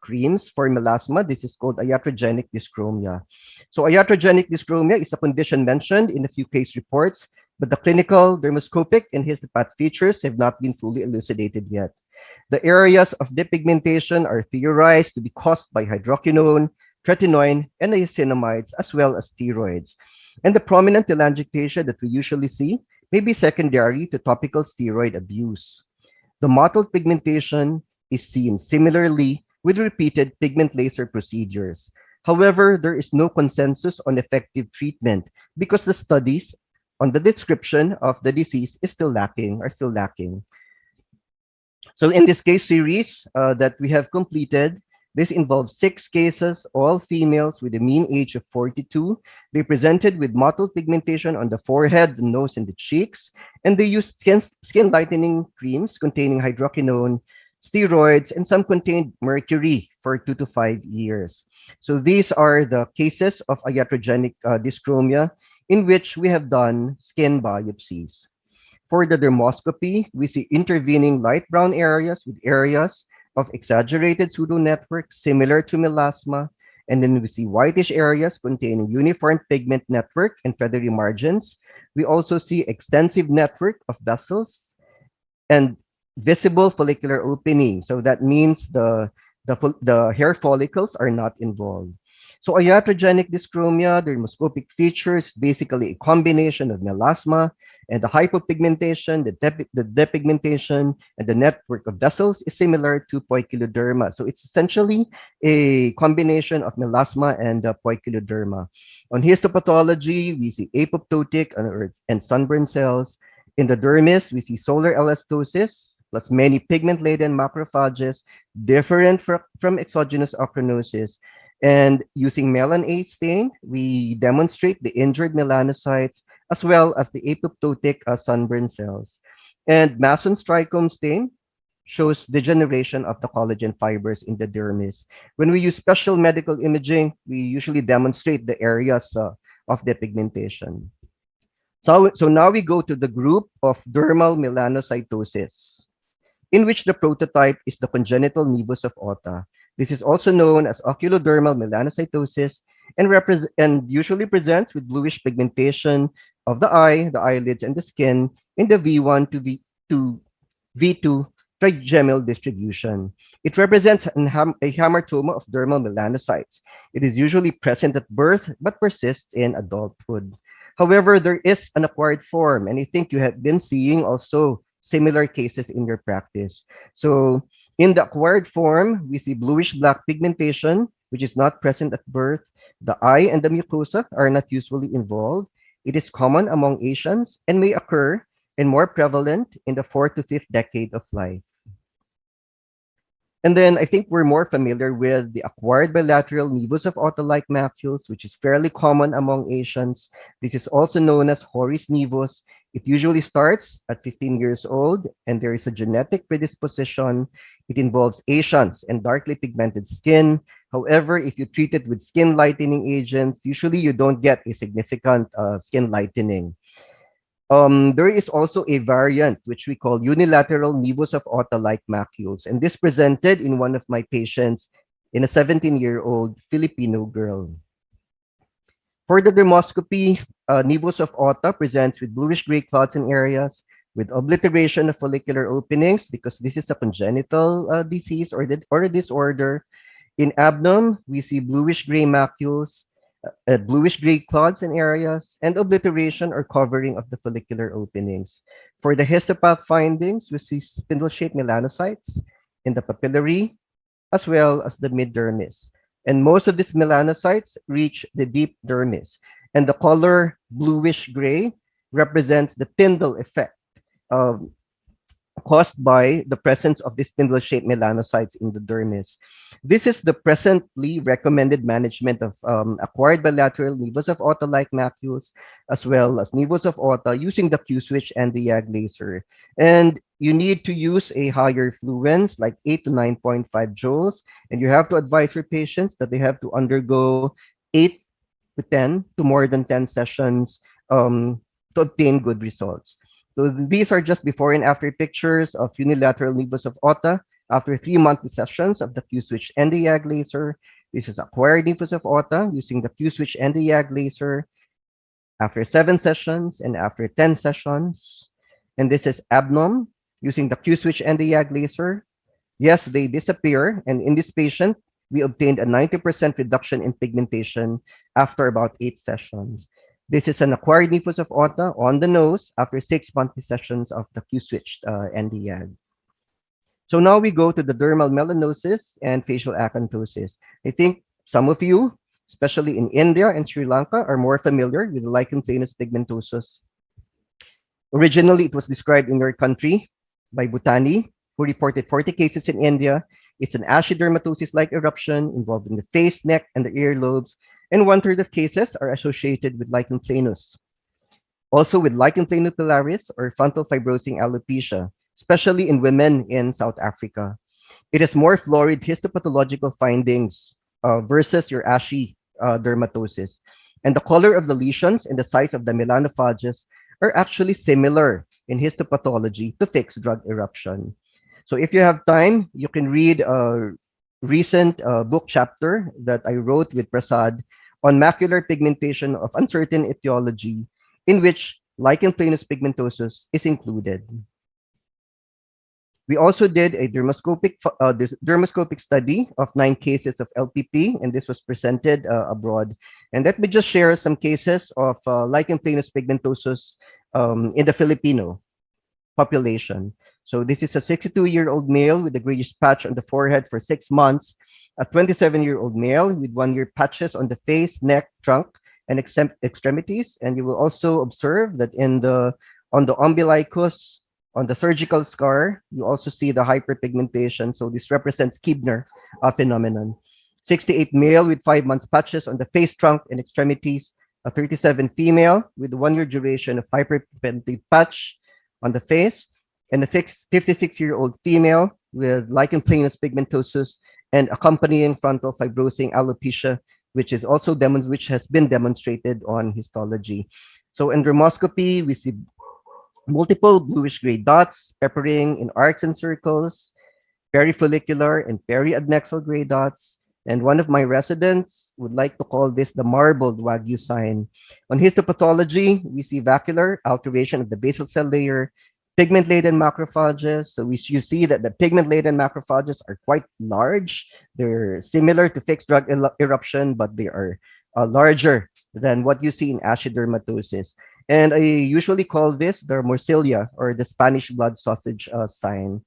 creams for melasma. This is called iatrogenic dyschromia. So iatrogenic dyschromia is a condition mentioned in a few case reports, but the clinical, dermoscopic, and histopath features have not been fully elucidated yet. The areas of depigmentation are theorized to be caused by hydroquinone, tretinoin, and niacinamides, as well as steroids. And the prominent telangiectasia that we usually see may be secondary to topical steroid abuse. The mottled pigmentation is seen similarly with repeated pigment laser procedures. However, there is no consensus on effective treatment because the studies on the description of the disease are still lacking. So in this case series that we have completed, this involves 6 cases, all females with a mean age of 42. They presented with mottled pigmentation on the forehead, the nose, and the cheeks, and they used skin lightening creams containing hydroquinone, steroids, and some contained mercury for 2 to 5 years. So these are the cases of iatrogenic dyschromia in which we have done skin biopsies. For the dermoscopy, we see intervening light brown areas with areas of exaggerated pseudo-network similar to melasma, and then we see whitish areas containing uniform pigment network and feathery margins. We also see extensive network of vessels and visible follicular opening. So that means the hair follicles are not involved. So iatrogenic dyschromia, dermoscopic features, basically a combination of melasma and the hypopigmentation, the depigmentation, and the network of vessels is similar to poikiloderma. So it's essentially a combination of melasma and poikiloderma. On histopathology, we see apoptotic and sunburn cells. In the dermis, we see solar elastosis, plus many pigment-laden macrophages, different from exogenous ochronosis. And using melan A stain, we demonstrate the injured melanocytes as well as the apoptotic sunburn cells. And Mason's trichome stain shows degeneration of the collagen fibers in the dermis. When we use special medical imaging, we usually demonstrate the areas of the pigmentation. So now we go to the group of dermal melanocytosis, in which the prototype is the congenital nevus of Otta. This is also known as oculodermal melanocytosis and usually presents with bluish pigmentation of the eye, the eyelids, and the skin in the V1 to V2 trigeminal distribution. It represents a hamartoma of dermal melanocytes. It is usually present at birth but persists in adulthood. However, there is an acquired form, and I think you have been seeing also similar cases in your practice. So in the acquired form, we see bluish black pigmentation, which is not present at birth. The eye and the mucosa are not usually involved. It is common among Asians and may occur and more prevalent in the 4th to 5th decade of life. And then I think we're more familiar with the acquired bilateral nevus of Otta-like macules, which is fairly common among Asians. This is also known as Hori's nevus. It usually starts at 15 years old, and there is a genetic predisposition. It involves Asians and darkly pigmented skin. However, if you treat it with skin lightening agents, usually you don't get a significant skin lightening. There is also a variant which we call unilateral nevus of Otta-like macules, and this presented in one of my patients in a 17-year-old Filipino girl. For the dermoscopy, nevus of Otta presents with bluish-gray clots in areas with obliteration of follicular openings because this is a congenital disease or a disorder. In abdomen, we see bluish-gray macules, bluish-gray clots in areas, and obliteration or covering of the follicular openings. For the histopath findings, we see spindle-shaped melanocytes in the papillary, as well as the mid-dermis. And most of these melanocytes reach the deep dermis. And the color bluish-gray represents the Tyndall effect caused by the presence of the spindle-shaped melanocytes in the dermis. This is the presently recommended management of acquired bilateral nevus of Otta-like macules, as well as nevus of Otta using the Q-switch and the YAG laser. And you need to use a higher fluence, like 8 to 9.5 joules, and you have to advise your patients that they have to undergo 8 to 10 to more than 10 sessions to obtain good results. So these are just before and after pictures of unilateral nevus of Otta after 3 monthly sessions of the Q-switch and the YAG laser. This is acquired nevus of Otta using the Q-switch and the YAG laser after 7 sessions and after 10 sessions. And this is abnorm using the Q-switch and the YAG laser. Yes, they disappear. And in this patient, we obtained a 90% reduction in pigmentation after about 8 sessions. This is an acquired nevus of Otta on the nose after 6 monthly sessions of the Q-switch and the YAG. So now we go to the dermal melanosis and facial acanthosis. I think some of you, especially in India and Sri Lanka, are more familiar with the lichen planus pigmentosus. Originally, it was described in your country by Bhutani, who reported 40 cases in India. It's an ashy dermatosis-like eruption involving the face, neck, and the earlobes, and 1/3 of cases are associated with lichen planus. Also with lichen planopilaris or frontal fibrosing alopecia, especially in women in South Africa. It has more florid histopathological findings versus your ashy dermatosis. And the color of the lesions and the size of the melanophages are actually similar in histopathology to fixed drug eruption. So if you have time, you can read a recent book chapter that I wrote with Prasad on macular pigmentation of uncertain etiology, in which lichen planus pigmentosus is included. We also did a dermoscopic study of 9 cases of LPP, and this was presented abroad. And let me just share some cases of lichen planus pigmentosus in the Filipino population. So this is a 62-year-old male with a grayish patch on the forehead for 6 months, a 27-year-old male with 1-year patches on the face, neck, trunk, and extremities. And you will also observe that on the umbilicus, on the surgical scar, you also see the hyperpigmentation. So this represents Kibner phenomenon. 68 male with 5 months patches on the face, trunk, and extremities. a 37 female with 1 year duration of hyperpigmented patch on the face, and a 56-year-old female with lichen planus pigmentosus and accompanying frontal fibrosing alopecia, which is also which has been demonstrated on histology. So in dermoscopy, we see multiple bluish gray dots peppering in arcs and circles, perifollicular and periadnexal gray dots. And one of my residents would like to call this the marbled Wagyu sign. On histopathology, we see vacuolar alteration of the basal cell layer, pigment-laden macrophages. So you see that the pigment-laden macrophages are quite large. They're similar to fixed drug eruption, but they are larger than what you see in ashidermatosis. And I usually call this the morcilla, or the Spanish blood sausage sign.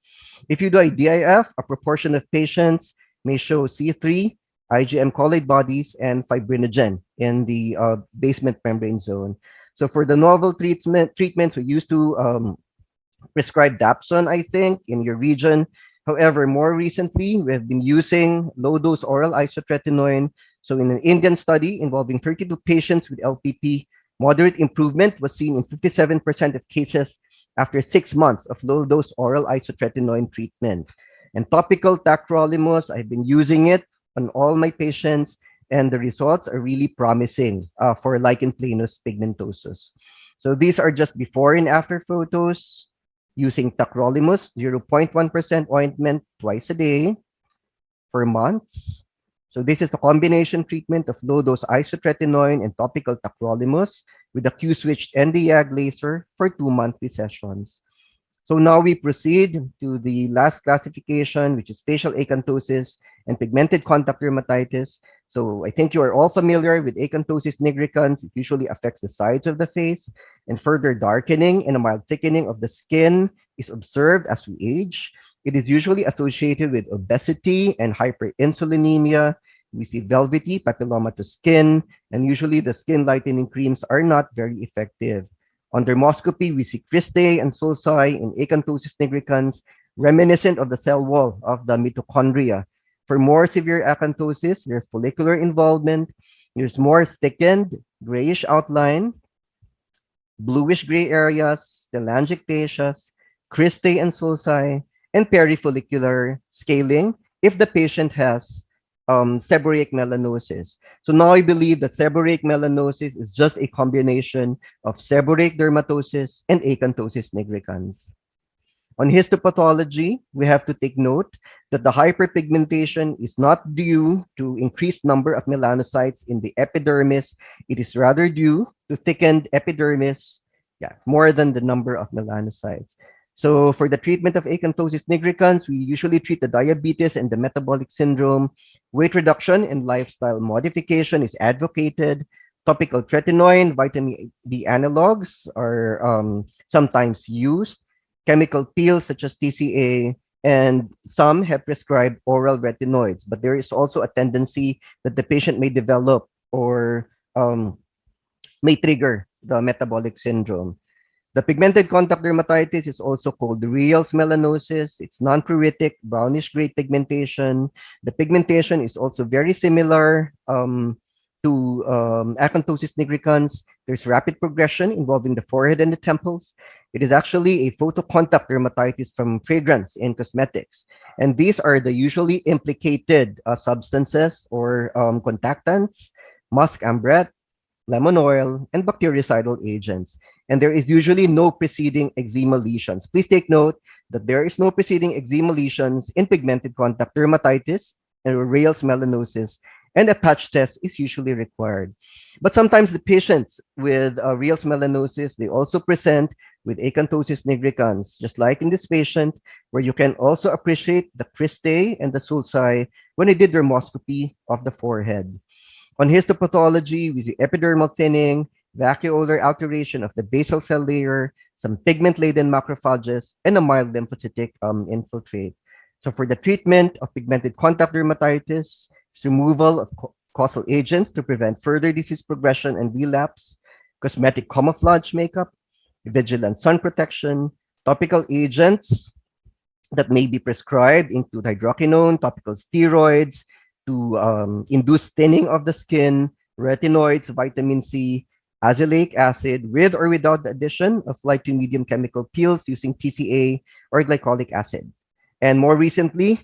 If you do a DIF, a proportion of patients may show C3, IgM colloid bodies, and fibrinogen in the basement membrane zone. So for the novel treatments, we used to prescribe Dapsone, I think, in your region. However, more recently, we have been using low-dose oral isotretinoin. So in an Indian study involving 32 patients with LPP, moderate improvement was seen in 57% of cases after 6 months of low-dose oral isotretinoin treatment. And topical tacrolimus, I've been using it on all my patients, and the results are really promising for lichen planus pigmentosus. So these are just before and after photos using tacrolimus, 0.1% ointment twice a day for months. So this is a combination treatment of low-dose isotretinoin and topical tacrolimus with a Q-switched Nd:YAG laser for 2 monthly sessions. So now we proceed to the last classification, which is facial acanthosis and pigmented contact dermatitis. So I think you are all familiar with acanthosis nigricans. It usually affects the sides of the face, and further darkening and a mild thickening of the skin is observed as we age. It is usually associated with obesity and hyperinsulinemia. We see velvety papillomatous skin, and usually the skin lightening creams are not very effective. On dermoscopy, we see cristae and sulci in acanthosis nigricans, reminiscent of the cell wall of the mitochondria. For more severe acanthosis, there's follicular involvement, there's more thickened grayish outline, bluish gray areas, telangiectasias, cristae and sulci, and perifollicular scaling if the patient has seborrheic melanosis. So now I believe that seborrheic melanosis is just a combination of seborrheic dermatosis and acanthosis nigricans. On histopathology, we have to take note that the hyperpigmentation is not due to increased number of melanocytes in the epidermis. It is rather due to thickened epidermis, more than the number of melanocytes. So for the treatment of acanthosis nigricans, we usually treat the diabetes and the metabolic syndrome. Weight reduction and lifestyle modification is advocated. Topical tretinoin, vitamin D analogs are sometimes used. Chemical peels such as TCA, and some have prescribed oral retinoids, but there is also a tendency that the patient may develop or may trigger the metabolic syndrome. The pigmented contact dermatitis is also called Rayleigh melanosis. It's non-pruritic, brownish-gray pigmentation. The pigmentation is also very similar to acanthosis nigricans. There's rapid progression involving the forehead and the temples. It is actually a photocontact dermatitis from fragrance in cosmetics. And these are the usually implicated substances or contactants: musk ambret, lemon oil, and bactericidal agents. And there is usually no preceding eczema lesions. Please take note that there is no preceding eczema lesions in pigmented contact dermatitis and Rayleigh melanosis, and a patch test is usually required. But sometimes the patients with Rayleigh melanosis, they also present with acanthosis nigricans, just like in this patient, where you can also appreciate the cristae and the sulci when I did dermoscopy of the forehead. On histopathology, we see epidermal thinning, vacuolar alteration of the basal cell layer, some pigment-laden macrophages, and a mild lymphocytic infiltrate. So for the treatment of pigmented contact dermatitis, it's removal of causal agents to prevent further disease progression and relapse, cosmetic camouflage makeup, vigilant sun protection, topical agents that may be prescribed include hydroquinone, topical steroids to induce thinning of the skin, retinoids, vitamin C, azelaic acid, with or without the addition of light to medium chemical peels using TCA or glycolic acid. And more recently,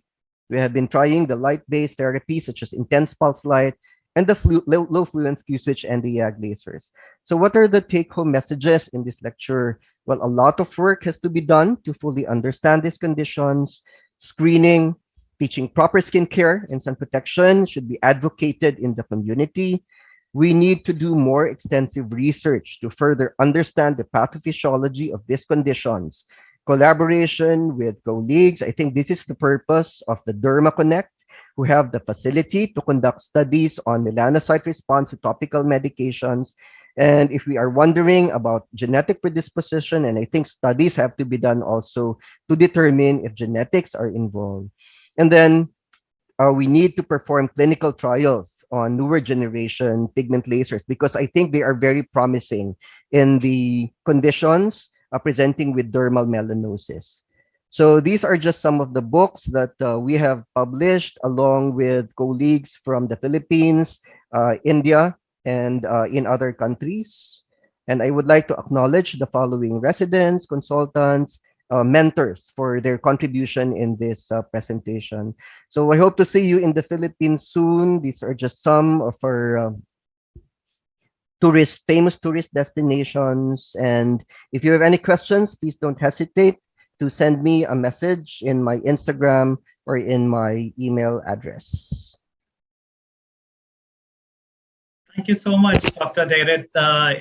we have been trying the light-based therapy such as intense pulse light and the low fluence Q-switch and the YAG lasers. So what are the take-home messages in this lecture? Well, a lot of work has to be done to fully understand these conditions. Screening, teaching proper skincare and sun protection should be advocated in the community. We need to do more extensive research to further understand the pathophysiology of these conditions. Collaboration with colleagues. I think this is the purpose of the Derma Connect, who have the facility to conduct studies on melanocyte response to topical medications. And if we are wondering about genetic predisposition, and I think studies have to be done also to determine if genetics are involved. And then we need to perform clinical trials on newer generation pigment lasers because I think they are very promising in the conditions presenting with dermal melanosis. So these are just some of the books that we have published along with colleagues from the Philippines, India, and in other countries. And I would like to acknowledge the following residents, consultants, mentors for their contribution in this presentation. So I hope to see you in the Philippines soon. These are just some of our famous tourist destinations. And if you have any questions, please don't hesitate to send me a message in my Instagram or in my email address. Thank you so much, Dr. Deirit.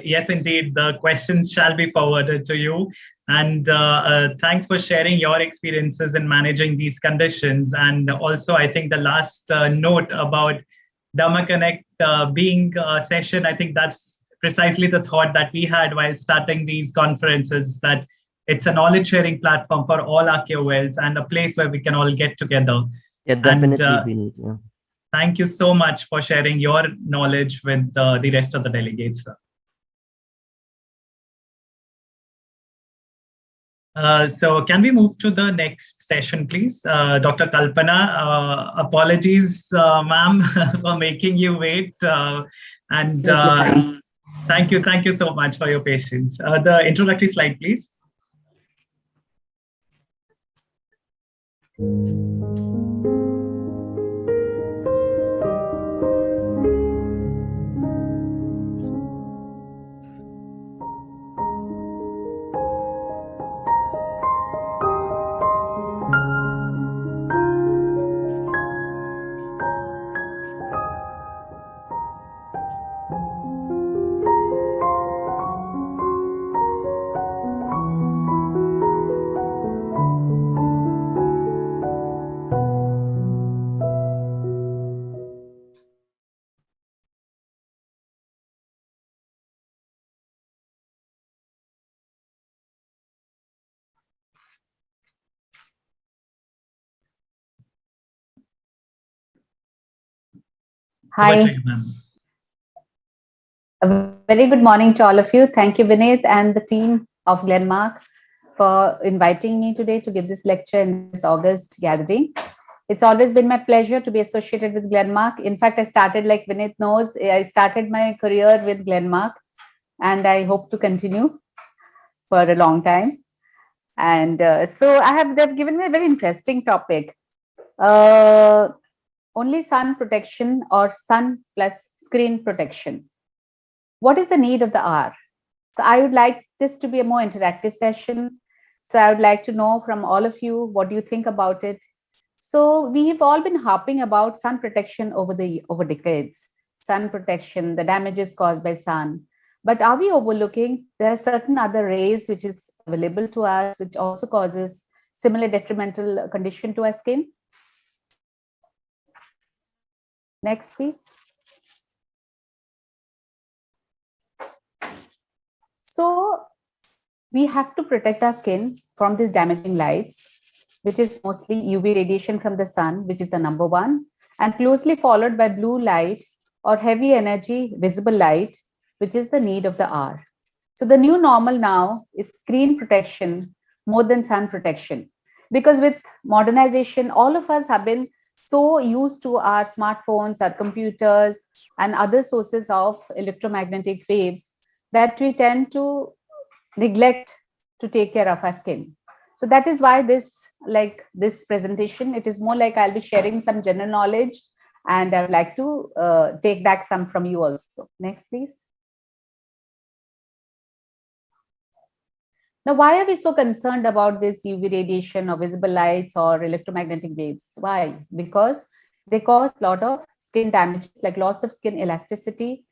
Yes, indeed, the questions shall be forwarded to you. And thanks for sharing your experiences in managing these conditions. And also, I think the last note about Derma Connect being a session, I think that's precisely the thought that we had while starting these conferences, that it's a knowledge sharing platform for all our KOLs and a place where we can all get together. Yeah, definitely. Yeah. Thank you so much for sharing your knowledge with the rest of the delegates. So can we move to the next session, please? Dr. Kalpana, apologies, ma'am, for making you wait. And thank you so much for your patience. The introductory slide, please. Hi. A very good morning to all of you. Thank you, Vineet, and the team of Glenmark for inviting me today to give this lecture in this August gathering. It's always been my pleasure to be associated with Glenmark. In fact, I started, like Vineet knows, I started my career with Glenmark, and I hope to continue for a long time. And so they've given me a very interesting topic. Only sun protection or sun plus screen protection. What is the need of the hour? So I would like this to be a more interactive session. So I would like to know from all of you, what do you think about it? So we've all been harping about sun protection over decades. Sun protection, the damages caused by sun. But are we overlooking there are certain other rays which is available to us, which also causes similar detrimental condition to our skin? Next, please. So we have to protect our skin from these damaging lights, which is mostly UV radiation from the sun, which is the number one, and closely followed by blue light or heavy energy visible light, which is the need of the hour. So the new normal now is screen protection more than sun protection, because with modernization, all of us have been so used to our smartphones, our computers, and other sources of electromagnetic waves that we tend to neglect to take care of our skin. So that is why this presentation, it is more like I'll be sharing some general knowledge, and I would like to take back some from you also. Next, please. Now, why are we so concerned about this UV radiation or visible lights or electromagnetic waves? Why? Because they cause a lot of skin damage, like loss of skin elasticity,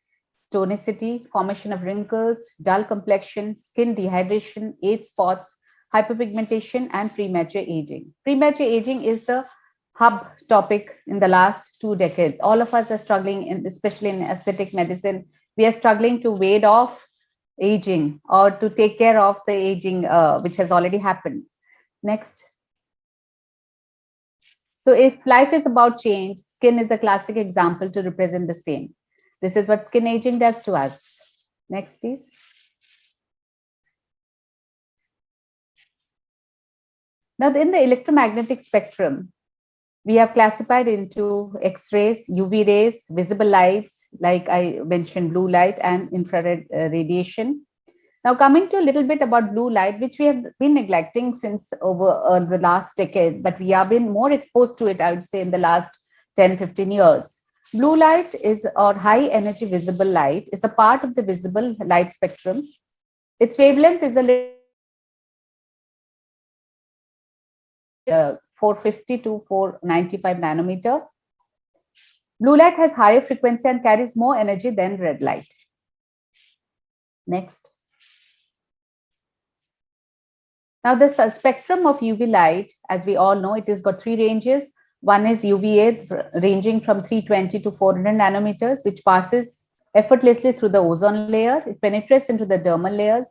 tonicity, formation of wrinkles, dull complexion, skin dehydration, age spots, hyperpigmentation, and premature aging. Premature aging is the hub topic in the last 2 decades. All of us are struggling, especially in aesthetic medicine. We are struggling to ward off aging or to take care of the aging which has already happened. Next. So if life is about change, skin is the classic example to represent the same. This is what skin aging does to us. Next, please. Now, in the electromagnetic spectrum, we have classified into X-rays, UV rays, visible lights, like I mentioned, blue light and infrared radiation. Now, coming to a little bit about blue light, which we have been neglecting since over the last decade, but we have been more exposed to it, I would say, in the last 10, 15 years. Blue light is, or high energy visible light, is a part of the visible light spectrum. Its wavelength is a little 450 to 495 nanometer. Blue light has higher frequency and carries more energy than red light. Next. Now, the spectrum of UV light, as we all know, it has got 3 ranges. One is UVA, ranging from 320 to 400 nanometers, which passes effortlessly through the ozone layer. It penetrates into the dermal layers.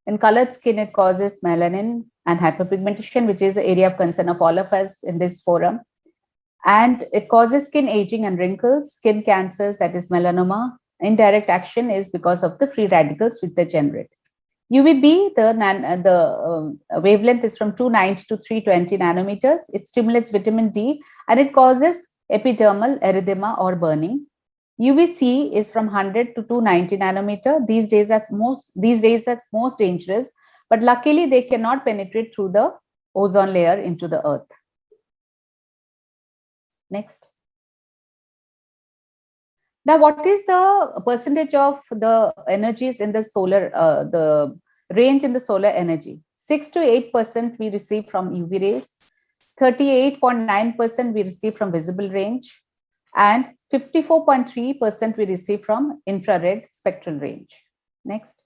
In colored skin, it causes melanin and hyperpigmentation, which is the area of concern of all of us in this forum. And it causes skin aging and wrinkles, skin cancers, that is melanoma. Indirect action is because of the free radicals which they generate. UVB, the wavelength is from 290 to 320 nanometers. It stimulates vitamin D and it causes epidermal erythema or burning. UVC is from 100 to 290 nanometer. These days that's most dangerous, but luckily they cannot penetrate through the ozone layer into the earth. Next. Now, what is the percentage of the energies in the solar, the range in the solar energy? 6 to 8% we receive from UV rays, 38.9% we receive from visible range, and 54.3% we receive from infrared spectral range. Next.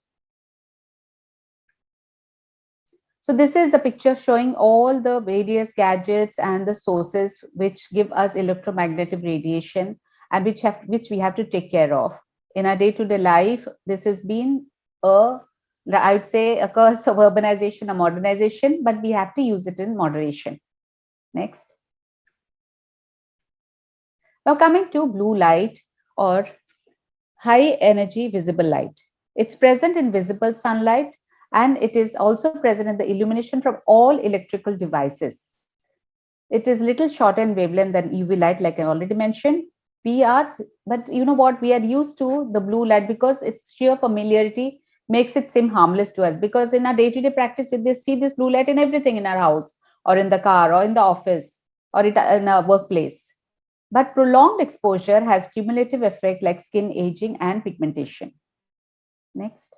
So this is the picture showing all the various gadgets and the sources which give us electromagnetic radiation and which we have to take care of. In our day-to-day life, this has been I would say a curse of urbanization or modernization, but we have to use it in moderation. Next. Now coming to blue light or high energy visible light. It's present in visible sunlight and it is also present in the illumination from all electrical devices. It is little shorter in wavelength than UV light, like I already mentioned. But you know what, we are used to the blue light because its sheer familiarity makes it seem harmless to us, because in our day-to-day practice we see this blue light in everything, in our house or in the car or in the office or in our workplace. But prolonged exposure has cumulative effect like skin aging and pigmentation. Next.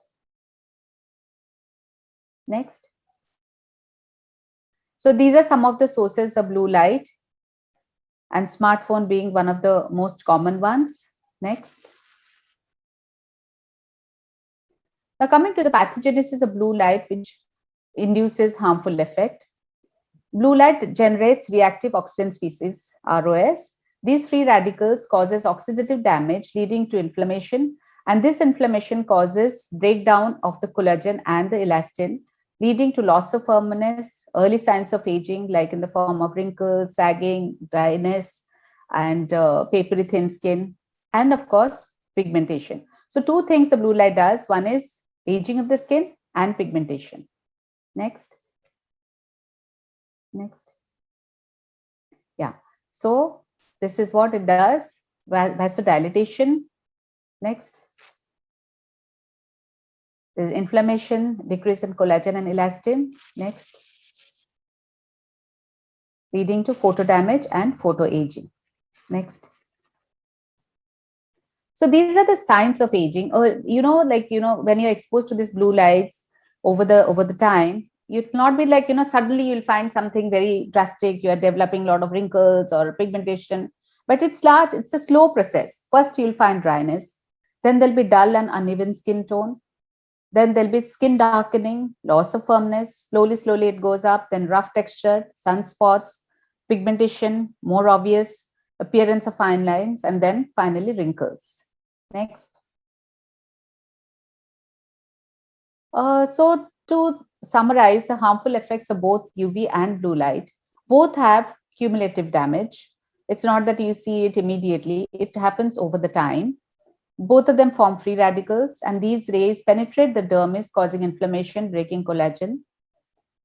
Next. So these are some of the sources of blue light, and smartphone being one of the most common ones. Next. Now coming to the pathogenesis of blue light, which induces harmful effect. Blue light generates reactive oxygen species, ROS. These free radicals causes oxidative damage leading to inflammation, and this inflammation causes breakdown of the collagen and the elastin, leading to loss of firmness, early signs of aging like in the form of wrinkles, sagging, dryness, and papery thin skin, and of course pigmentation. So 2 things the blue light does. One is aging of the skin and pigmentation. Next. Next. Yeah, so this is what it does. Vasodilatation, Next. There's inflammation, decrease in collagen and elastin. Next. Leading to photo damage and photo aging. Next. So these are the signs of aging. Or when you're exposed to these blue lights over the time, you'll not be like, suddenly you'll find something very drastic. You are developing a lot of wrinkles or pigmentation, but it's a slow process. First, you'll find dryness. Then there'll be dull and uneven skin tone. Then there'll be skin darkening, loss of firmness. Slowly it goes up. Then rough texture, sunspots, pigmentation, more obvious, appearance of fine lines, and then finally wrinkles. Next. So to summarize the harmful effects of both UV and blue light, both have cumulative damage. It's not that you see it immediately, it happens over the time. Both of them form free radicals, and these rays penetrate the dermis, causing inflammation, breaking collagen.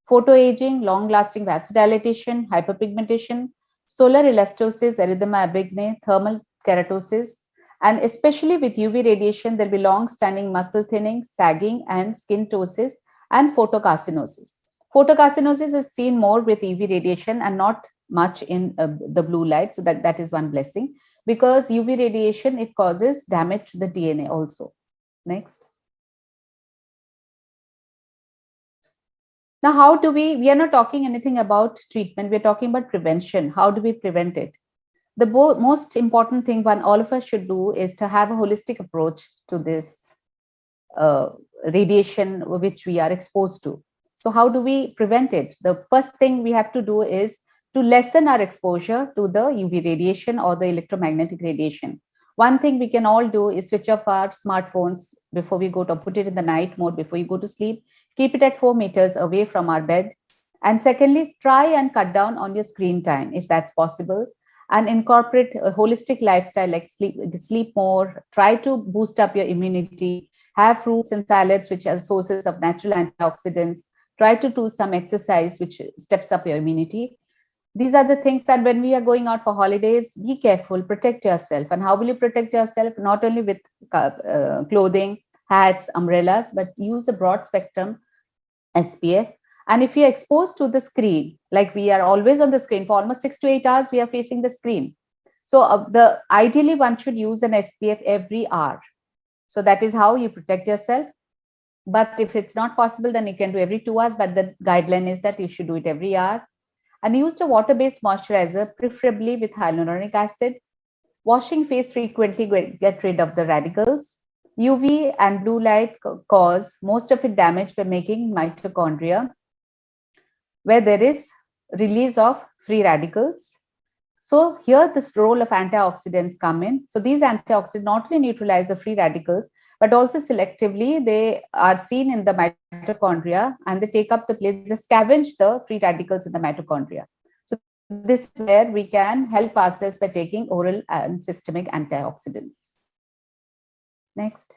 Photoaging, long-lasting vasodilatation, hyperpigmentation, solar elastosis, erythema abigne, thermal keratosis, and especially with UV radiation, there'll be long-standing muscle thinning, sagging, and skin ptosis, and photocarcinosis. Photocarcinosis is seen more with UV radiation and not much in the blue light, so that is one blessing. Because UV radiation, it causes damage to the DNA also. Next. Now, how do we are not talking anything about treatment, we're talking about prevention. How do we prevent it? The most important thing all of us should do is to have a holistic approach to this radiation which we are exposed to. So how do we prevent it? The first thing we have to do is to lessen our exposure to the UV radiation or the electromagnetic radiation. One thing we can all do is switch off our smartphones before we go to put it in the night mode before you go to sleep. Keep it at 4 meters away from our bed. And secondly, try and cut down on your screen time if that's possible, and incorporate a holistic lifestyle like sleep more, try to boost up your immunity, have fruits and salads which are sources of natural antioxidants, try to do some exercise which steps up your immunity. These are the things that when we are going out for holidays, be careful, protect yourself. And how will you protect yourself? Not only with clothing, hats, umbrellas, but use a broad spectrum SPF. And if you're exposed to the screen, like we are always on the screen for almost 6 to 8 hours, we are facing the screen. So ideally one should use an SPF every hour. So that is how you protect yourself. But if it's not possible, then you can do every 2 hours. But the guideline is that you should do it every hour. And use a water-based moisturizer, preferably with hyaluronic acid. Washing face frequently, get rid of the radicals. UV and blue light cause most of it damage by making mitochondria, where there is release of free radicals. So here this role of antioxidants come in. So these antioxidants not only neutralize the free radicals, but also selectively they are seen in the mitochondria and they take up the place, they scavenge the free radicals in the mitochondria. So this is where we can help ourselves by taking oral and systemic antioxidants. Next.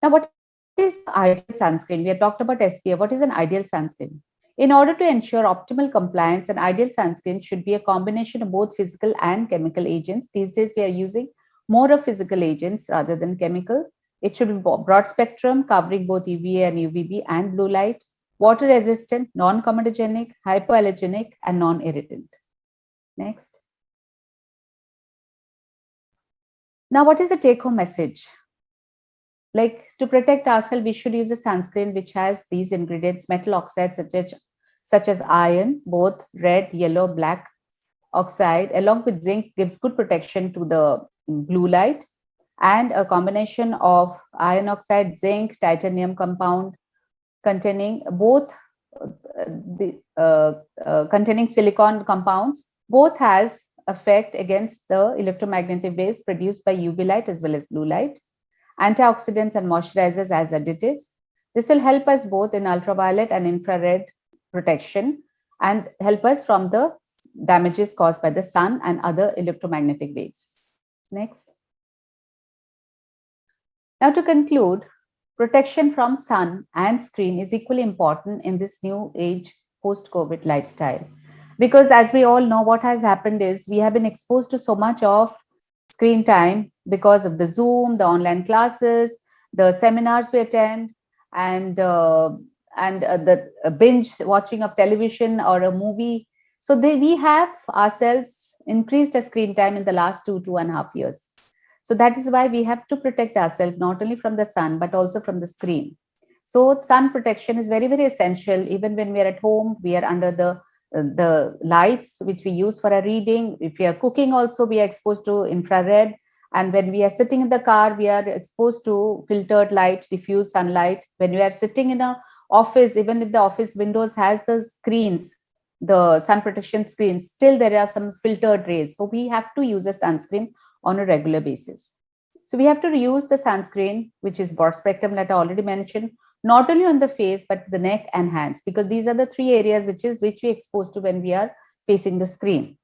Now, what is ideal sunscreen? We have talked about SPF. What is an ideal sunscreen? In order to ensure optimal compliance, an ideal sunscreen should be a combination of both physical and chemical agents. These days, we are using more of physical agents rather than chemical. It should be broad spectrum, covering both UVA and UVB and blue light, water resistant, non-comedogenic, hypoallergenic, and non-irritant. Next. Now, what is the take-home message? Like to protect ourselves, we should use a sunscreen which has these ingredients, metal oxides such as iron, both red, yellow, black oxide, along with zinc gives good protection to the blue light, and a combination of iron oxide, zinc, titanium compound containing both containing silicon compounds, both has effect against the electromagnetic waves produced by UV light as well as blue light. Antioxidants and moisturizers as additives. This will help us both in ultraviolet and infrared protection and help us from the damages caused by the sun and other electromagnetic waves. Next. Now to conclude, protection from sun and screen is equally important in this new age post-COVID lifestyle. Because as we all know, what has happened is we have been exposed to so much of screen time because of the Zoom, the online classes, the seminars we attend, and the binge watching of television or a movie. So we have ourselves increased our screen time in the last 2.5 years. So that is why we have to protect ourselves not only from the sun but also from the screen. So sun protection is very, very essential. Even when we are at home, we are under the lights which we use for our reading. If we are cooking also, we are exposed to infrared. And when we are sitting in the car, we are exposed to filtered light, diffuse sunlight. When we are sitting in a office, even if the office windows has the screens, the sun protection screens, still there are some filtered rays. So we have to use a sunscreen on a regular basis. So we have to reuse the sunscreen, which is broad spectrum that I already mentioned, not only on the face, but the neck and hands, because these are the three areas which we expose to when we are facing the screen.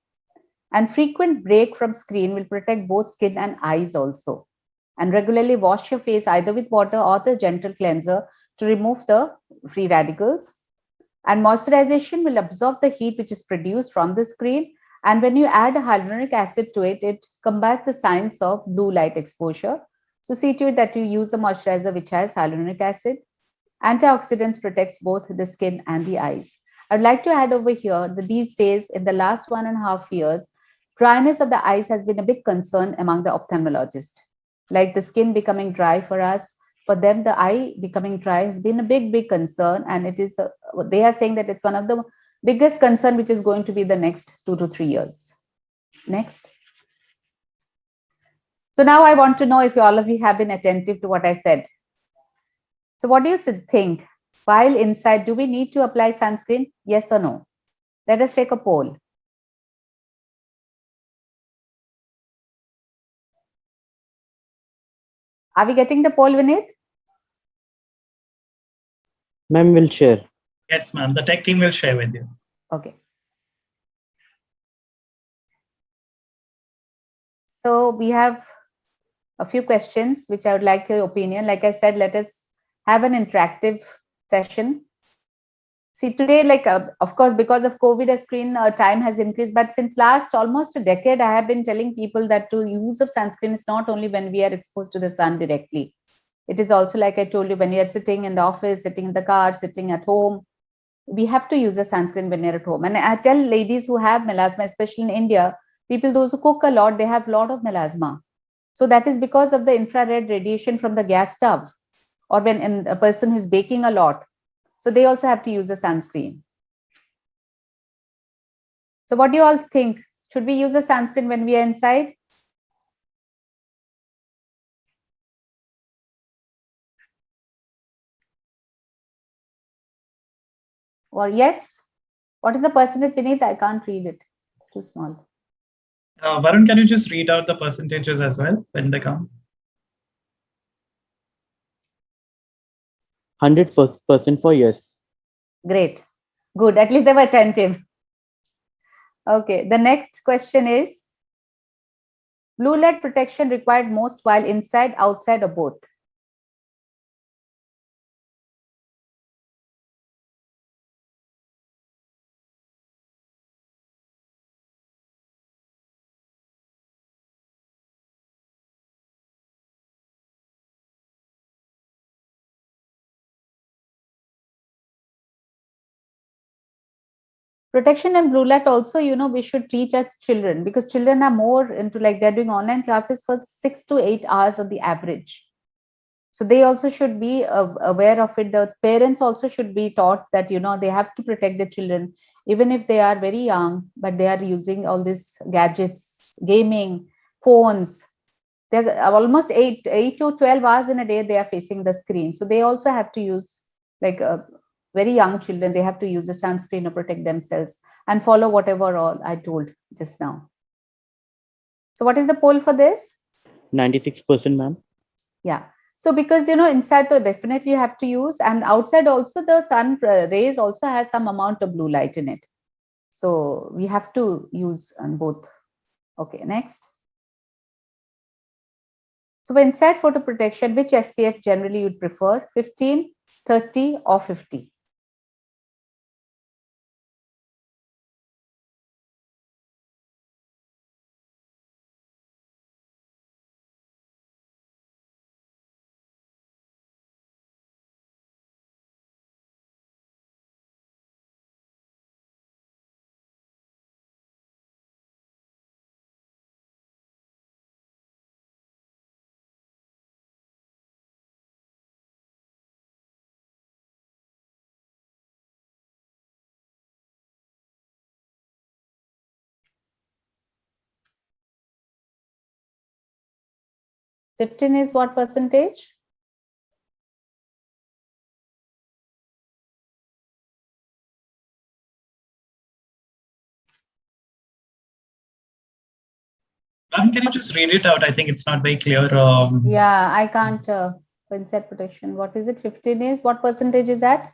And frequent break from screen will protect both skin and eyes also. And regularly wash your face either with water or the gentle cleanser to remove the free radicals. And moisturization will absorb the heat which is produced from the screen. And when you add hyaluronic acid to it, it combats the signs of blue light exposure. So see to it that you use a moisturizer which has hyaluronic acid. Antioxidants protects both the skin and the eyes. I'd like to add over here that these days, in the last 1.5 years, dryness of the eyes has been a big concern among the ophthalmologists. Like the skin becoming dry for us, for them, the eye becoming dry has been a big concern. And it is, they are saying that it's one of the biggest concern which is going to be the next 2 to 3 years. Next. So now I want to know if all of you have been attentive to what I said. So what do you think? While inside, do we need to apply sunscreen? Yes or no? Let us take a poll. Are we getting the poll, Vineet? Ma'am will share. Yes, ma'am. The tech team will share with you. Okay. So we have a few questions which I would like your opinion. Like I said, let us have an interactive session. See, today, like, of course, because of COVID, a screen time has increased. But since last almost a decade, I have been telling people that the use of sunscreen is not only when we are exposed to the sun directly. It is also, like I told you, when you're sitting in the office, sitting in the car, sitting at home, we have to use a sunscreen when you're at home. And I tell ladies who have melasma, especially in India, people, those who cook a lot, they have a lot of melasma. So that is because of the infrared radiation from the gas stove, or when a person who's baking a lot. So they also have to use a sunscreen. So what do you all think? Should we use a sunscreen when we are inside? Or yes? What is the percentage beneath? I can't read it. It's too small. Varun, can you just read out the percentages as well when they come? 100% for yes. Great. Good. At least they were attentive. Okay. The next question is, blue light protection required most while inside, outside, or both? Protection and blue light also, we should teach our children, because children are more into, like, they're doing online classes for 6 to 8 hours on the average. So they also should be aware of it. The parents also should be taught that, they have to protect their children, even if they are very young, but they are using all these gadgets, gaming, phones. They're almost 8 to 12 hours in a day, they are facing the screen. So they also have to use, like, very young children, they have to use a sunscreen to protect themselves and follow whatever all I told just now. So what is the poll for this? 96%, ma'am. Yeah. So because, inside, so definitely you have to use, and outside also the sun rays also has some amount of blue light in it. So we have to use on both. Okay, next. So inside photo protection, which SPF generally you'd prefer, 15, 30, or 50? 15 is what percentage? Can you just read it out? I think it's not very clear. Yeah, I can't. Insect protection. What is it? 15 is what percentage is that?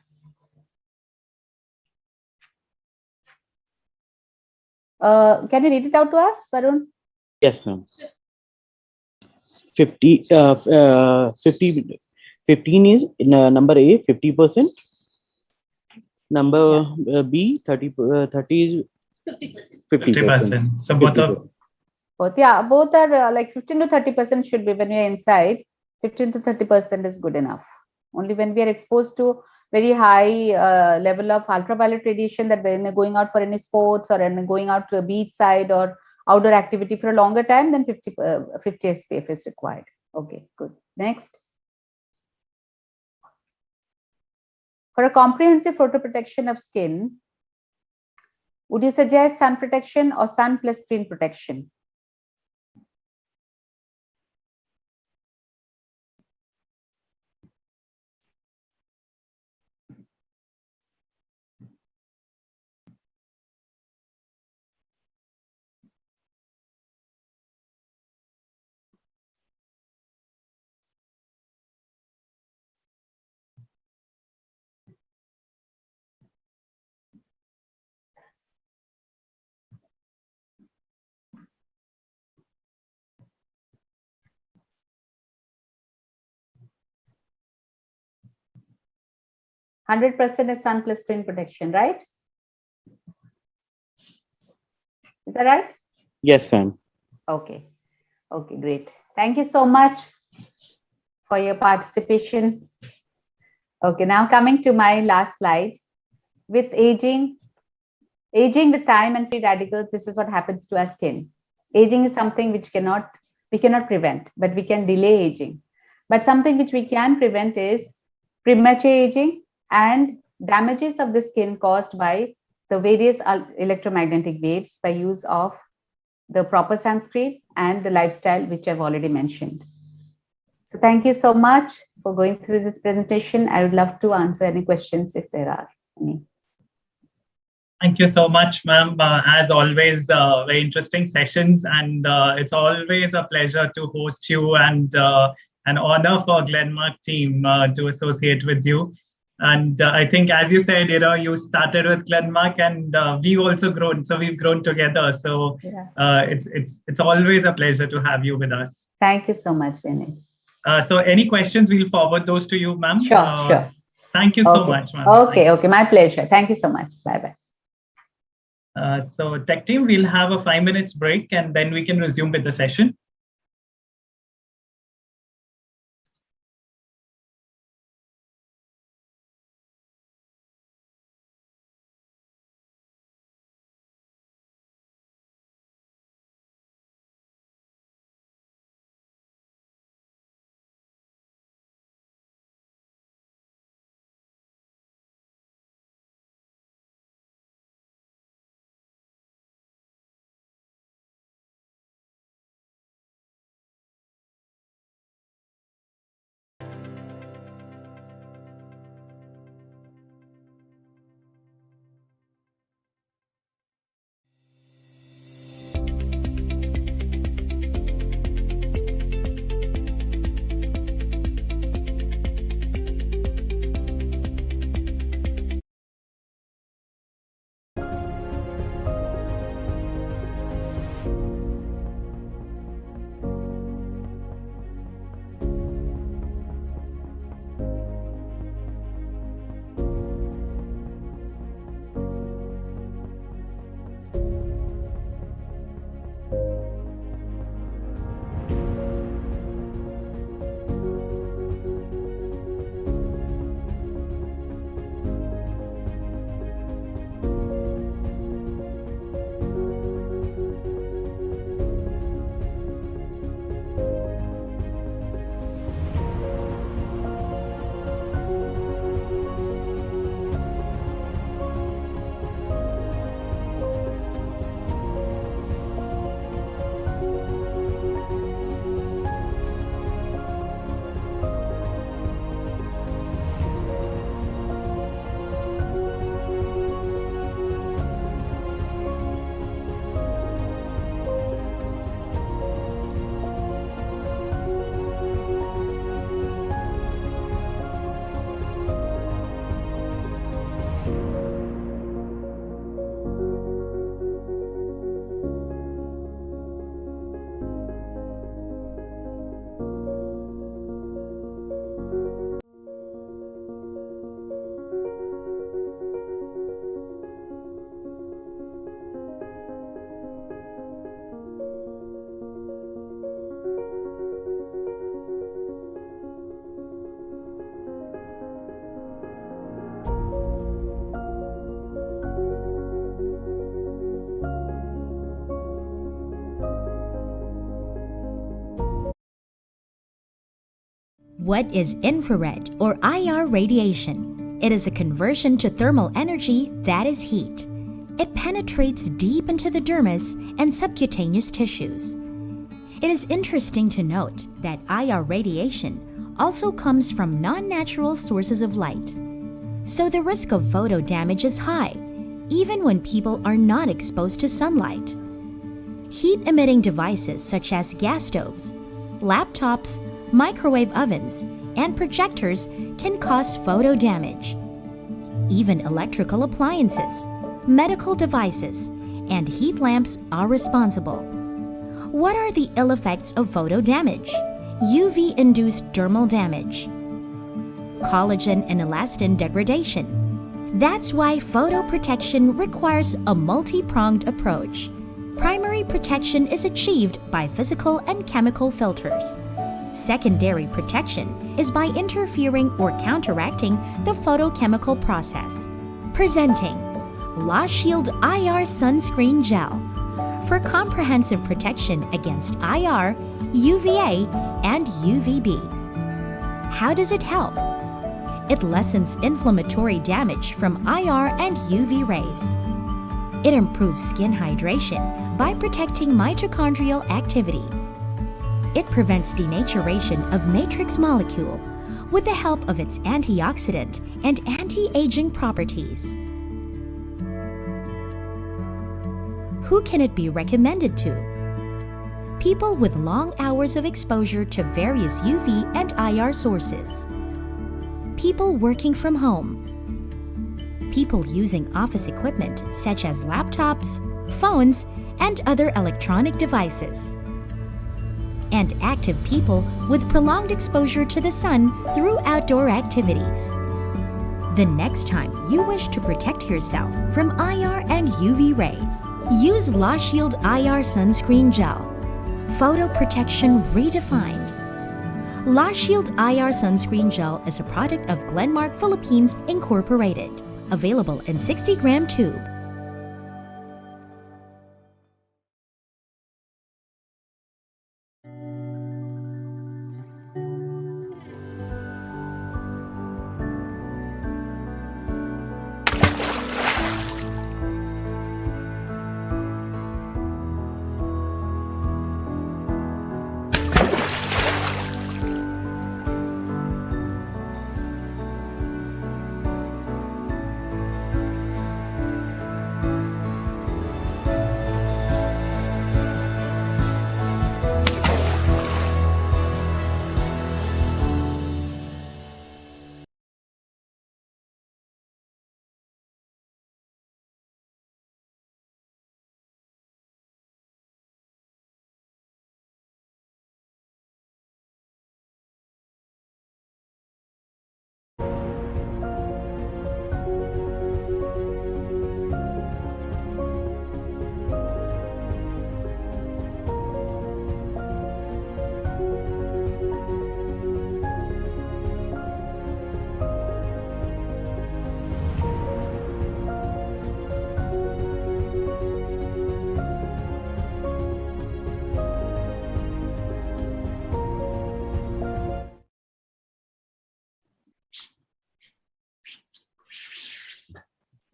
Can you read it out to us, Varun? Yes, ma'am. 50, 15 is number A, 50%. Number B, 30 is 50%. 50%. So both of Both, yeah, both are like 15 to 30% should be when we are inside. 15 to 30% is good enough. Only when we are exposed to very high level of ultraviolet radiation, that when we're going out for any sports or going out to a beach side or outdoor activity for a longer time, then 50 SPF is required. Okay, good. Next. For a comprehensive photoprotection of skin, would you suggest sun protection or sun plus screen protection? 100% is sun plus screen protection, right? Is that right? Yes, ma'am. Okay. Okay, great. Thank you so much for your participation. Okay, now coming to my last slide. With aging, the time and free radicals, this is what happens to our skin. Aging is something which we cannot prevent, but we can delay aging. But something which we can prevent is premature aging and damages of the skin caused by the various electromagnetic waves by use of the proper sunscreen and the lifestyle which I've already mentioned. So thank you so much for going through this presentation. I would love to answer any questions if there are any. Thank you so much, ma'am. As always, very interesting sessions, and it's always a pleasure to host you and an honor for Glenmark team to associate with you. And I think, as you said, you started with Glenmark, and we've also grown. So we've grown together. So it's always a pleasure to have you with us. Thank you so much, Vinny. So any questions, we'll forward those to you, ma'am. Sure. Thank you so much, ma'am. Okay, my pleasure. Thank you so much. Bye-bye. So tech team, we'll have a 5 minutes break and then we can resume with the session. What is infrared or IR radiation? It is a conversion to thermal energy that is heat. It penetrates deep into the dermis and subcutaneous tissues. It is interesting to note that IR radiation also comes from non-natural sources of light. So the risk of photo damage is high, even when people are not exposed to sunlight. Heat-emitting devices such as gas stoves, laptops, microwave ovens, and projectors can cause photo damage. Even electrical appliances, medical devices, and heat lamps are responsible. What are the ill effects of photo damage? UV-induced dermal damage, collagen and elastin degradation. That's why photo protection requires a multi-pronged approach. Primary protection is achieved by physical and chemical filters. Secondary protection is by interfering or counteracting the photochemical process. Presenting La Shield IR Sunscreen Gel for comprehensive protection against IR, UVA, and UVB. How does it help? It lessens inflammatory damage from IR and UV rays. It improves skin hydration by protecting mitochondrial activity. It prevents denaturation of matrix molecule with the help of its antioxidant and anti-aging properties. Who can it be recommended to? People with long hours of exposure to various UV and IR sources. People working from home. People using office equipment such as laptops, phones, and other electronic devices. And active people with prolonged exposure to the sun through outdoor activities. The next time you wish to protect yourself from IR and UV rays, use La Shield IR Sunscreen Gel. Photo protection redefined. La Shield IR Sunscreen Gel is a product of Glenmark Philippines Incorporated, available in 60-gram tube.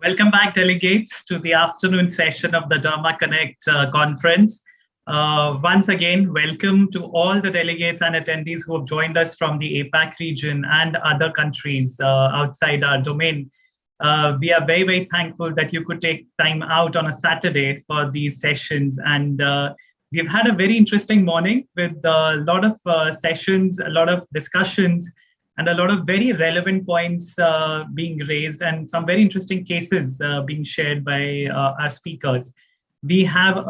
Welcome back, delegates, to the afternoon session of the Derma Connect conference. Once again, welcome to all the delegates and attendees who have joined us from the APAC region and other countries outside our domain. We are very, very thankful that you could take time out on a Saturday for these sessions. And we've had a very interesting morning with a lot of sessions, a lot of discussions, and a lot of very relevant points being raised and some very interesting cases being shared by our speakers. We have,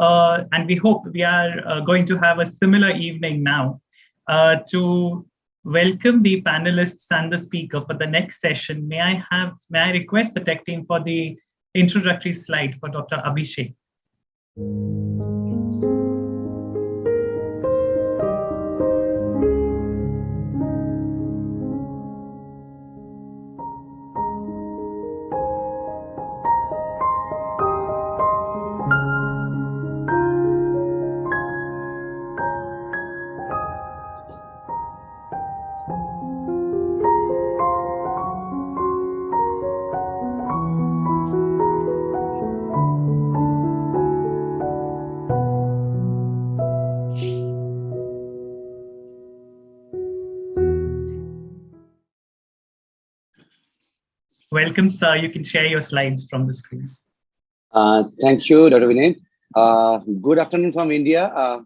and we hope we are going to have a similar evening now to welcome the panelists and the speaker for the next session. May I request the tech team for the introductory slide for Dr. Abhishek. Welcome, sir. You can share your slides from the screen. Thank you, Dr. Vinay. Good afternoon from India.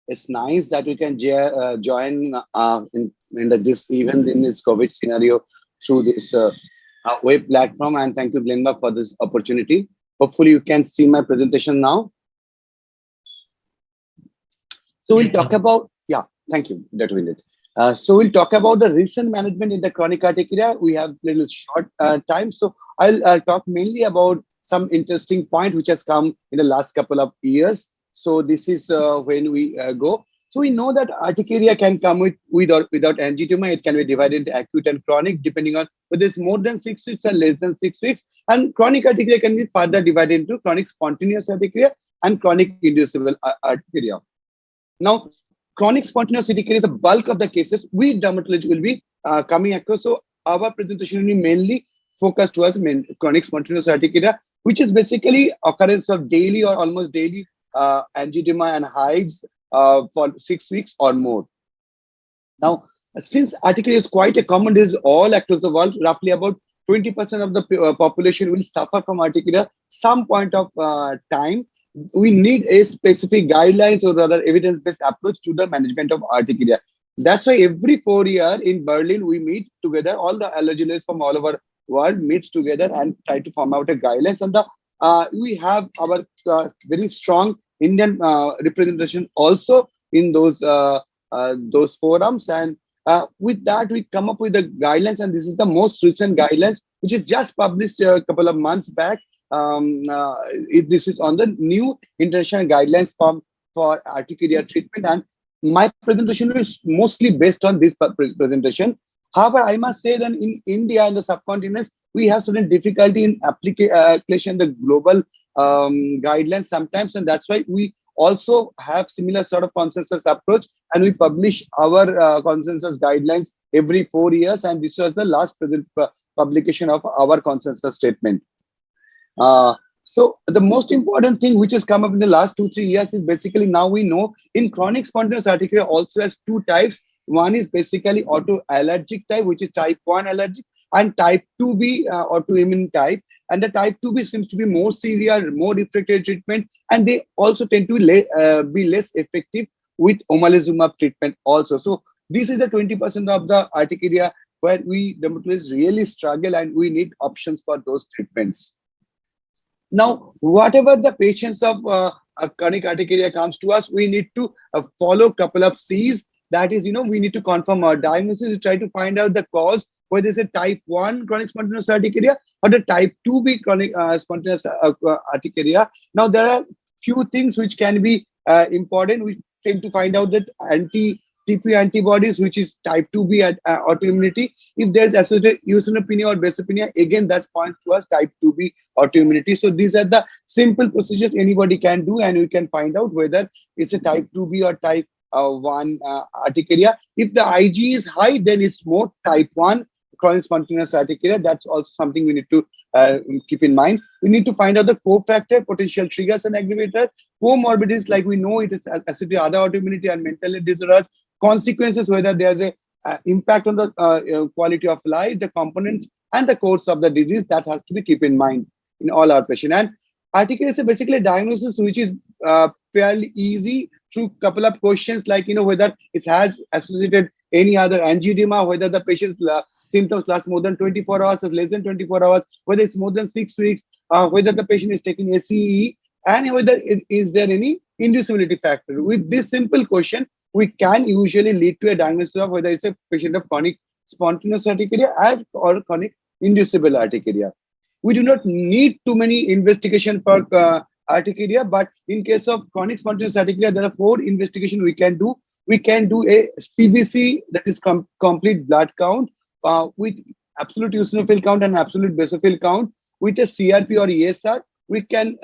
It's nice that we can join this event in this COVID scenario through this web platform. And thank you, Glenba, for this opportunity. Hopefully, you can see my presentation now. So we'll talk about, thank you, Dr. Vinay. So we'll talk about the recent management in the chronic urticaria. We have little short time, so I'll talk mainly about some interesting point which has come in the last couple of years. So this is when we go. So we know that urticaria can come with or without angioedema. It can be divided into acute and chronic depending on whether it's more than 6 weeks or less than 6 weeks. And chronic urticaria can be further divided into chronic spontaneous urticaria and chronic inducible urticaria. Now, chronic spontaneous urticaria is the bulk of the cases we dermatology will be coming across. So our presentation will be mainly focused towards chronic spontaneous urticaria, which is basically occurrence of daily or almost daily angioedema and hives for 6 weeks or more. Now, since urticaria is quite a common disease all across the world, roughly about 20% of the population will suffer from urticaria some point of time. We need a specific guidelines or rather evidence-based approach to the management of urticaria. That's why every 4 years in Berlin, we meet together, all the allergists from all over the world meets together and try to form out a guidelines. And we have our very strong Indian representation also in those forums. And with that, we come up with the guidelines. And this is the most recent guidelines, which is just published a couple of months back. This is on the new international guidelines for urticaria treatment, and my presentation is mostly based on this presentation. However, I must say that in India and the subcontinent, we have certain difficulty in application the global guidelines sometimes, and that's why we also have similar sort of consensus approach, and we publish our consensus guidelines every 4 years, and this was the last publication of our consensus statement. So the most important thing which has come up in the last 2-3 years is basically now we know in chronic spontaneous urticaria also has 2 types. One is basically autoallergic type, which is type 1 allergic, and type 2B autoimmune type. And the type 2B seems to be more severe, more refractory treatment, and they also tend to be less effective with omalizumab treatment also. So this is the 20% of the urticaria where we dermatologists really struggle and we need options for those treatments. Now, whatever the patients of chronic urticaria comes to us, we need to follow a couple of C's. That is, we need to confirm our diagnosis to try to find out the cause, whether it's a type 1 chronic spontaneous urticaria or the type 2B chronic spontaneous urticaria. Now, there are few things which can be important. We tend to find out that anti-TP antibodies, which is type 2B autoimmunity. If there's associated eosinopenia or basopenia, again, that's points to us type 2B autoimmunity. So these are the simple procedures anybody can do, and we can find out whether it's a type 2B or type 1 urticaria. If the IG is high, then it's more type 1 chronic spontaneous urticaria. That's also something we need to keep in mind. We need to find out the cofactor, potential triggers and aggravators, comorbidities, like we know it is associated with other autoimmunity and mental disorders, consequences, whether there's a impact on the quality of life, the components, and the course of the disease. That has to be kept in mind in all our patients. And urticaria is basically a diagnosis which is fairly easy through a couple of questions, like whether it has associated any other angioedema, whether the patient's symptoms last more than 24 hours or less than 24 hours, whether it's more than 6 weeks, whether the patient is taking ACE, and whether is there any inducibility factor. With this simple question, we can usually lead to a diagnosis of whether it's a patient of chronic spontaneous urticaria or chronic inducible urticaria. We do not need too many investigation for urticaria, but in case of chronic spontaneous urticaria, there are 4 investigations we can do. We can do a CBC, that is complete blood count, with absolute eosinophil count and absolute basophil count. With a CRP or ESR, we can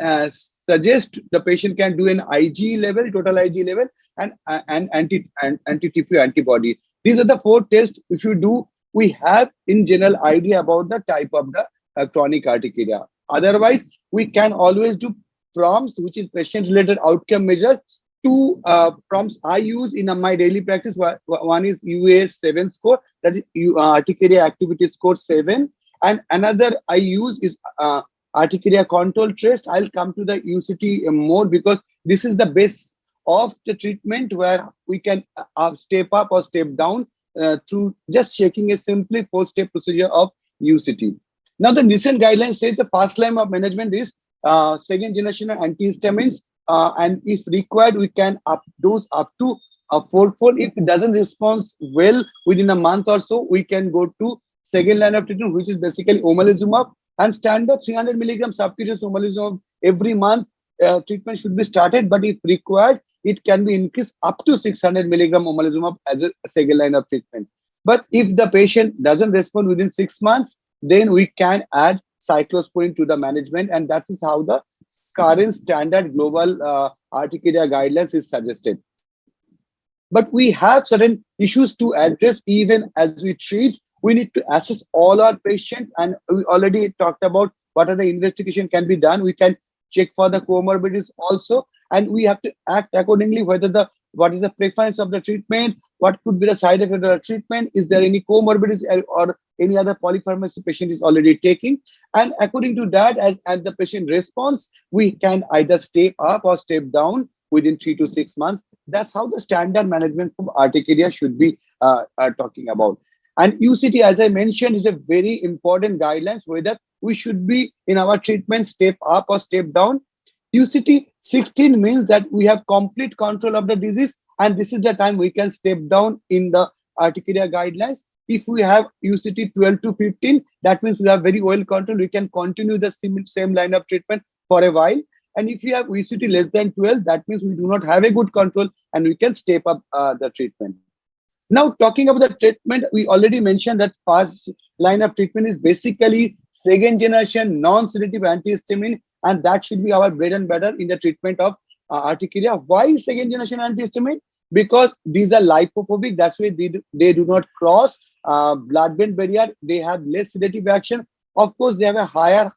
suggest the patient can do an IG level, total IG level, and anti-TP antibody. These are the 4 tests. If you do, we have in general idea about the type of the chronic urticaria. Otherwise, we can always do prompts, which is patient-related outcome measures. 2 prompts I use in my daily practice. One is UAS 7 score, that is urticaria activity score 7, And another I use is urticaria control test. I'll come to the UCT more because this is the base of the treatment where we can step up or step down through just checking a simply 4-step procedure of UCT. Now, the recent guidelines say the first line of management is second generation antihistamines, and if required, we can up dose up to fourfold. If it doesn't respond well within a month or so, we can go to second line of treatment, which is basically omalizumab, and standard 300 milligram subcutaneous omalizumab every month. Treatment should be started, but if required, it can be increased up to 600 milligram omalizumab as a second line of treatment. But if the patient doesn't respond within 6 months, then we can add cyclosporine to the management, and that is how the current standard global urticaria guidelines is suggested. But we have certain issues to address even as we treat. We need to assess all our patients, and we already talked about what are the investigation can be done. We can check for the comorbidities also, and we have to act accordingly, whether what is the preference of the treatment, what could be the side effect of the treatment, is there any comorbidities or any other polypharmacy patient is already taking, and according to that, as the patient responds, we can either step up or step down within 3 to 6 months. That's how the standard management for urticaria should be talking about. And UCT, as I mentioned, is a very important guidelines whether we should be in our treatment step up or step down. UCT 16 means that we have complete control of the disease, and this is the time we can step down in the urticaria guidelines. If we have UCT 12 to 15, that means we have very well control. We can continue the same line of treatment for a while. And if you have UCT less than 12, that means we do not have a good control and we can step up the treatment. Now, talking about the treatment, we already mentioned that first line of treatment is basically second generation non-sedative antihistamine, and that should be our bread and butter in the treatment of urticaria. Why second generation antihistamine? Because these are lipophobic. That's why they do not cross blood-brain barrier. They have less sedative action. Of course, they have a higher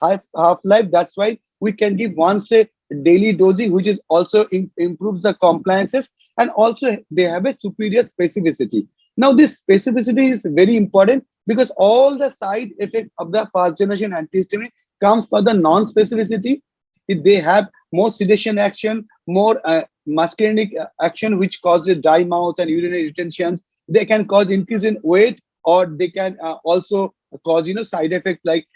half-life. That's why we can give once a daily dosing, which is also improves the compliances, and also they have a superior specificity. Now, this specificity is very important because all the side effects of the first generation antihistamine comes for the non-specificity. They have more sedation action, more muscarinic action, which causes dry mouth and urinary retentions. They can cause increase in weight, or they can also cause side effects like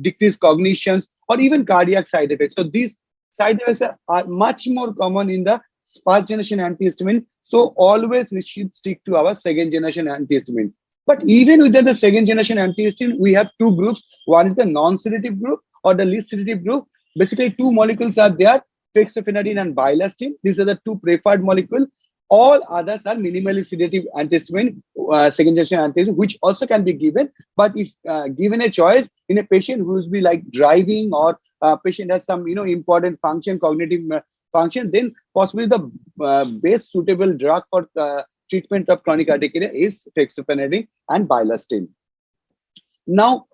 decreased cognitions or even cardiac side effects. So these side effects are much more common in the first generation antihistamine. So always we should stick to our second generation antihistamine. But even within the second generation antihistamine, we have two groups. One is the non-sedative group or the least sedative group. Basically, two molecules are there, fexofenadine and bilastine. These are the two preferred molecules. All others are minimally sedative antihistamine, second generation antihistamine, which also can be given. But if given a choice in a patient who's be like driving, or patient has some important function, cognitive function, then possibly the best suitable drug for treatment of chronic urticaria is fexofenadine and bilastine. Now,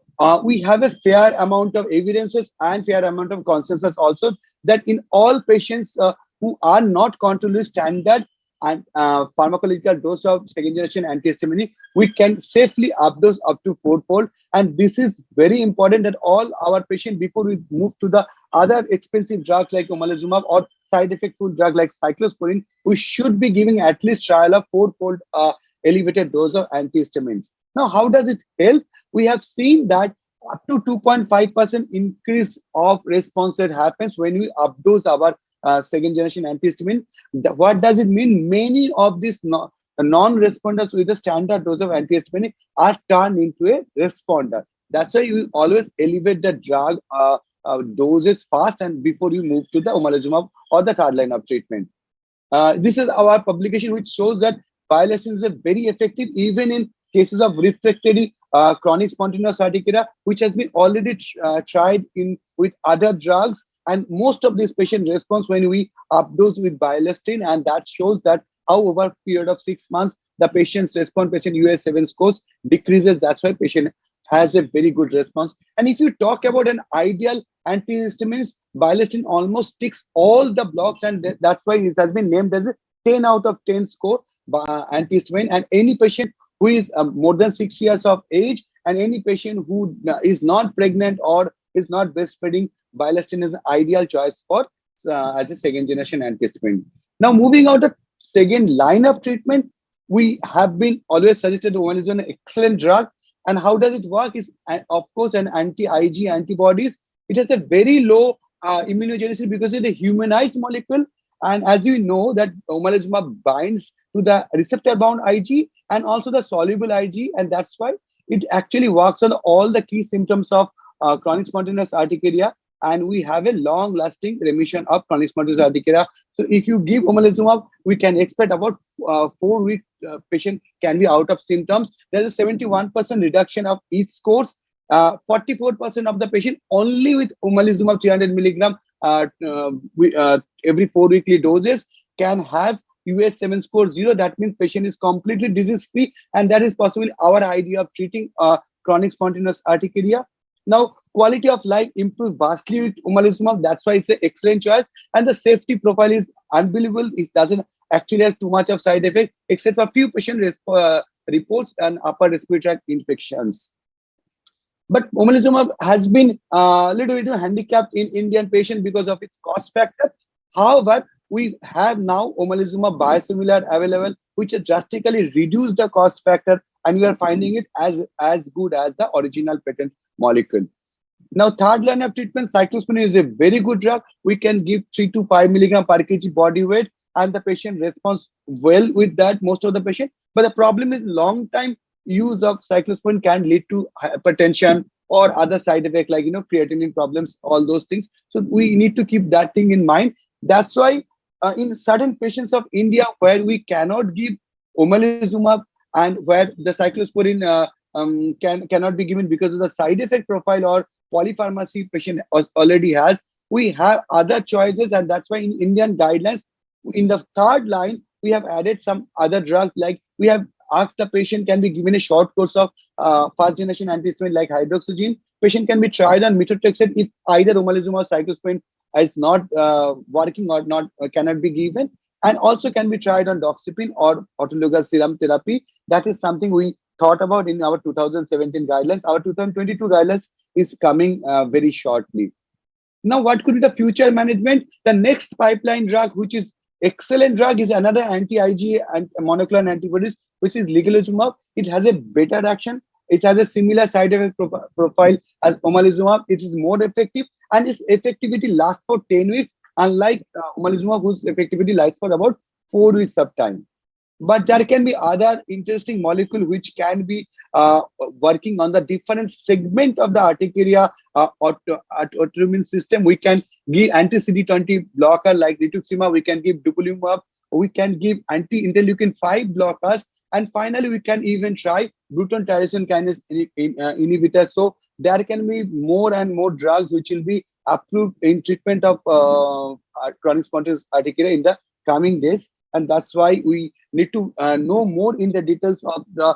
we have a fair amount of evidences and fair amount of consensus also that in all patients who are not controlling standard and pharmacological dose of second generation antihistamine, we can safely updose up to fourfold. And this is very important that all our patients, before we move to the other expensive drugs like omalizumab or side effectful drug like cyclosporine, we should be giving at least trial of fourfold elevated dose of antihistamines. Now, how does it help? We have seen that up to 2.5% increase of response rate happens when we updose our second generation antihistamine. What does it mean? Many of these non-responders with the standard dose of antihistamine are turned into a responder. That's why you always elevate the drug doses fast and before you move to the omalizumab or the third line of treatment. This is our publication which shows that bilastine is very effective even in cases of refractory chronic spontaneous urticaria, which has been already tried with other drugs. And most of these patients respond when we updose with bilastine, and that shows that how over a period of 6 months, the patient's response, patient US7 scores decreases. That's why patient has a very good response. And if you talk about an ideal antihistamine, bilastine almost ticks all the blocks, and that's why it has been named as a 10 out of 10 score antihistamine. And any patient who is more than 6 years of age and any patient who is not pregnant or is not breastfeeding, bilastine is an ideal choice for as a second generation antihistamine. Now, moving out the second line of treatment, we have been always suggested one is an excellent drug. And how does it work? Is of course an anti-Ig antibodies. It has a very low immunogenicity because it's a humanized molecule. And as you know, that omalizumab binds to the receptor-bound Ig and also the soluble Ig, and that's why it actually works on all the key symptoms of chronic spontaneous urticaria, and we have a long-lasting remission of chronic spontaneous urticaria. So if you give omalizumab, we can expect about 4 weeks patient can be out of symptoms. There is a 71% reduction of each scores. 44% of the patient only with omalizumab 300 milligram every 4 weekly doses can have US7 score 0. That means patient is completely disease free, and that is possibly our idea of treating chronic spontaneous urticaria. Now, quality of life improves vastly with omalizumab. That's why it's an excellent choice, and the safety profile is unbelievable. It doesn't actually has too much of side effects, except for few patient reports and upper respiratory tract infections. But omalizumab has been a little bit handicapped in Indian patient because of its cost factor. However, we have now omalizumab biosimilar available, which has drastically reduced the cost factor, and we are finding it as good as the original patent molecule. Now, third line of treatment, cyclosporine is a very good drug. We can give 3 to 5 milligram per kg body weight, and the patient responds well with that, most of the patient. But the problem is long time use of cyclosporine can lead to hypertension or other side effects like creatinine problems, all those things. So we need to keep that thing in mind. That's why in certain patients of India where we cannot give omalizumab and where the cyclosporine cannot be given because of the side effect profile or polypharmacy patient already has, we have other choices, and that's why in Indian guidelines, in the third line, we have added some other drugs, like we have asked the patient can be given a short course of first generation antihistamine like hydroxyzine. Patient can be tried on methotrexate if either omalizumab or cyclosporine is not working or not cannot be given, and also can be tried on doxepin or autologous serum therapy. That is something we thought about in our 2017 guidelines. Our 2022 guidelines is coming very shortly. Now, what could be the future management? The next pipeline drug, which is excellent drug, is another anti-Ig and monoclonal antibodies, which is ligelizumab. It has a better action. It has a similar side effect profile as omalizumab. It is more effective, and its effectivity lasts for 10 weeks, unlike omalizumab, whose effectivity lasts for about 4 weeks of time. But there can be other interesting molecule which can be working on the different segment of the urticaria autoimmune system. We can give anti-CD20 blocker like rituximab. We can give dupilumab. We can give anti-interleukin 5 blockers. And finally, we can even try Bruton tyrosine kinase inhibitor. So there can be more and more drugs which will be approved in treatment of chronic spontaneous urticaria in the coming days. And that's why we need to know more in the details of the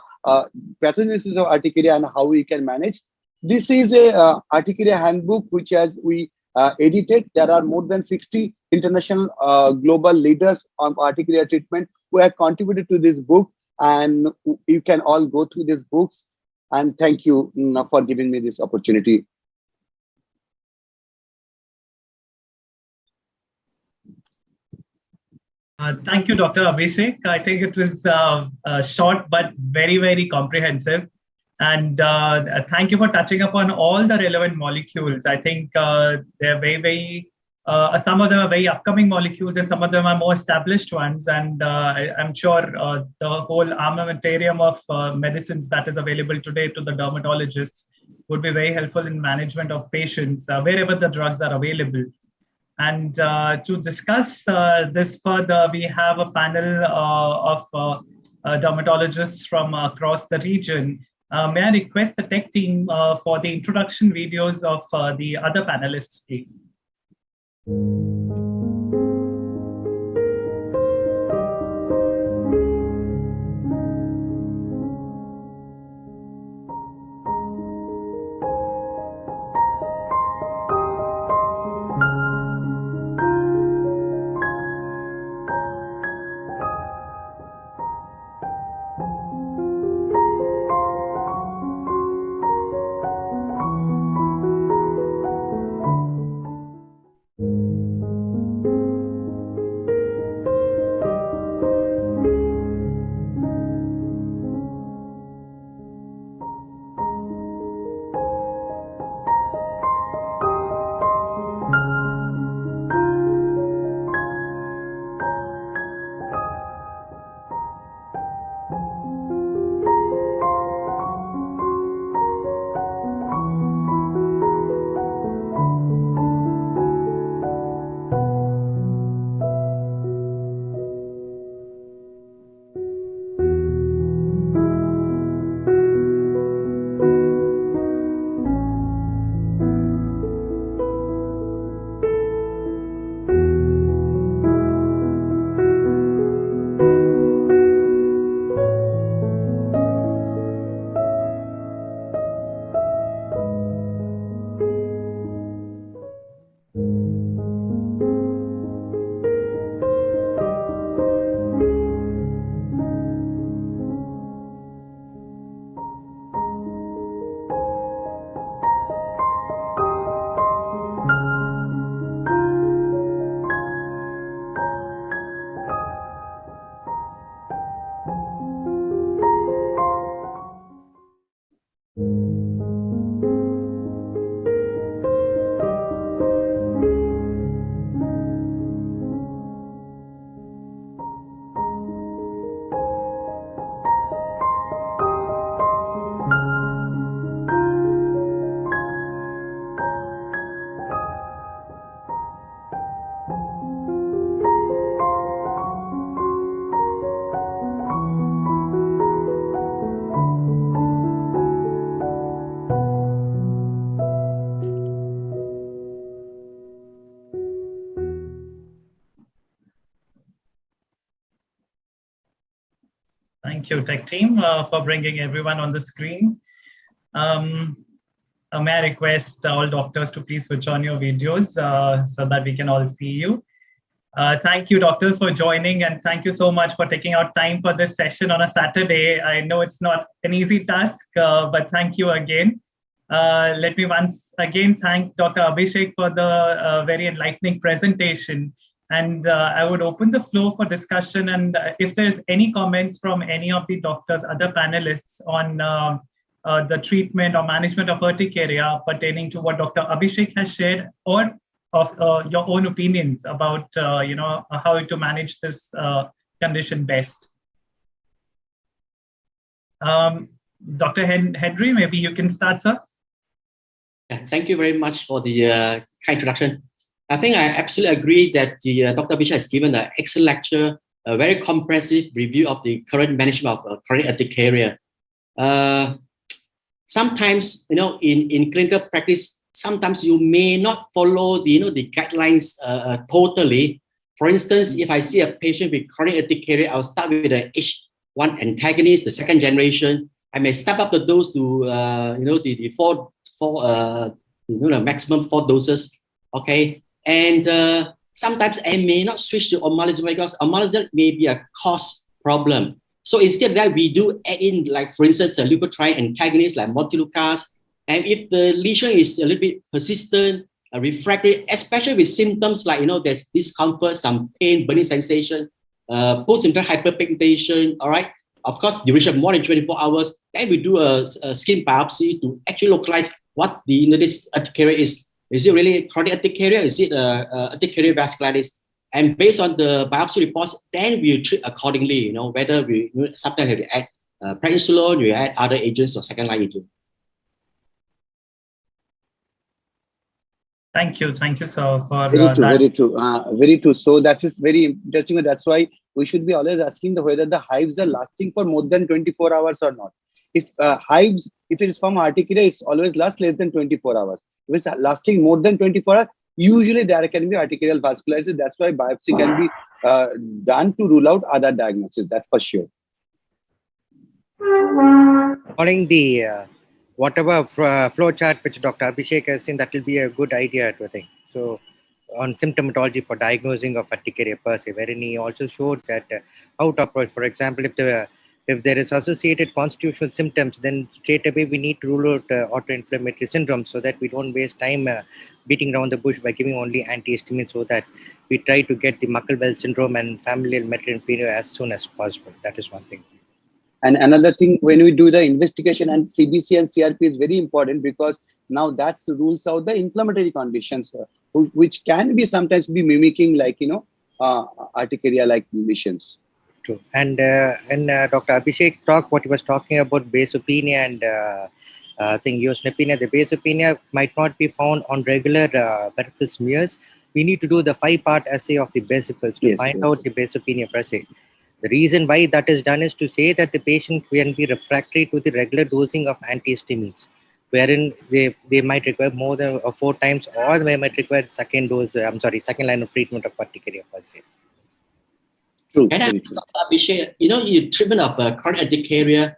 pathogenesis of urticaria and how we can manage. This is a urticaria handbook which has we edited. There are more than 60 international global leaders on urticaria treatment who have contributed to this book, and you can all go through these books. And thank you for giving me this opportunity. Thank you, Dr. Abhishek. I think it was short but very, very comprehensive. And thank you for touching upon all the relevant molecules. I think they're very, very, some of them are very upcoming molecules and some of them are more established ones. And I'm sure the whole armamentarium of medicines that is available today to the dermatologists would be very helpful in management of patients wherever the drugs are available. And to discuss this further, we have a panel of dermatologists from across the region. May I request the tech team for the introduction videos of the other panelists, please? Thank you, tech team, for bringing everyone on the screen. May I request all doctors to please switch on your videos so that we can all see you. Thank you, doctors, for joining, and thank you so much for taking out time for this session on a Saturday. I know it's not an easy task, but thank you again. Let me once again thank Dr. Abhishek for the very enlightening presentation. And I would open the floor for discussion. And if there's any comments from any of the doctors, other panelists on the treatment or management of urticaria pertaining to what Dr. Abhishek has shared, or of your own opinions about how to manage this condition best. Dr. Henry, maybe you can start, sir. Yeah, thank you very much for the kind introduction. I think I absolutely agree that the Dr. Abhishek has given an excellent lecture, a very comprehensive review of the current management of chronic urticaria. Sometimes, in clinical practice, sometimes you may not follow the guidelines totally. For instance, if I see a patient with chronic urticaria, I'll start with the H1 antagonist, the second generation. I may step up the dose to the maximum 4 doses. Okay, and sometimes I may not switch to omalizumab because omalizumab may be a cost problem. So instead of that, we do add in, like for instance, a leukotriene antagonist like montelukast. And if the lesion is a little bit persistent, refractory, especially with symptoms like, there's discomfort, some pain, burning sensation, post-symptomatic hyperpigmentation, all right? Of course, duration more than 24 hours, then we do a skin biopsy to actually localize what this urticaria is. Is it really chronic urticaria? Is it urticaria vascularis? And based on the biopsy reports, then we treat accordingly, whether we sometimes have to add prednisolone, we add other agents or second-line agents. Thank you, sir, for very true, that. Very true. So that is very interesting. That's why we should be always asking whether the hives are lasting for more than 24 hours or not. If hives, if it is from urticaria, it's always lasts less than 24 hours. If it's lasting more than 24 hours, usually there can be arterial vasculitis. That's why biopsy can be done to rule out other diagnoses. That's for sure. Following the whatever flow chart which Dr. Abhishek has seen, that will be a good idea, I think. So on symptomatology for diagnosing of urticaria per se, wherein he also showed that how to approach. For example, if there is associated constitutional symptoms, then straight away we need to rule out autoinflammatory syndrome, so that we don't waste time beating around the bush by giving only antihistamine, so that we try to get the Muckle-Wells syndrome and familial metrium failure as soon as possible. That is one thing. And another thing, when we do the investigation, and CBC and CRP is very important, because now that rules out the inflammatory conditions, which can be sometimes be mimicking like, urticaria-like lesions. True. And Dr. Abhishek talked what he was talking about basopenia and eosinopenia. The basopenia might not be found on regular peripheral smears. We need to do the 5-part assay of the basicles to find out the basopenia per se. The reason why that is done is to say that the patient can be refractory to the regular dosing of antihistamines, wherein they might require more than 4 times, or they might require second line of treatment of urticaria per se. True. And Dr. Abhishek, your treatment of chronic urticaria,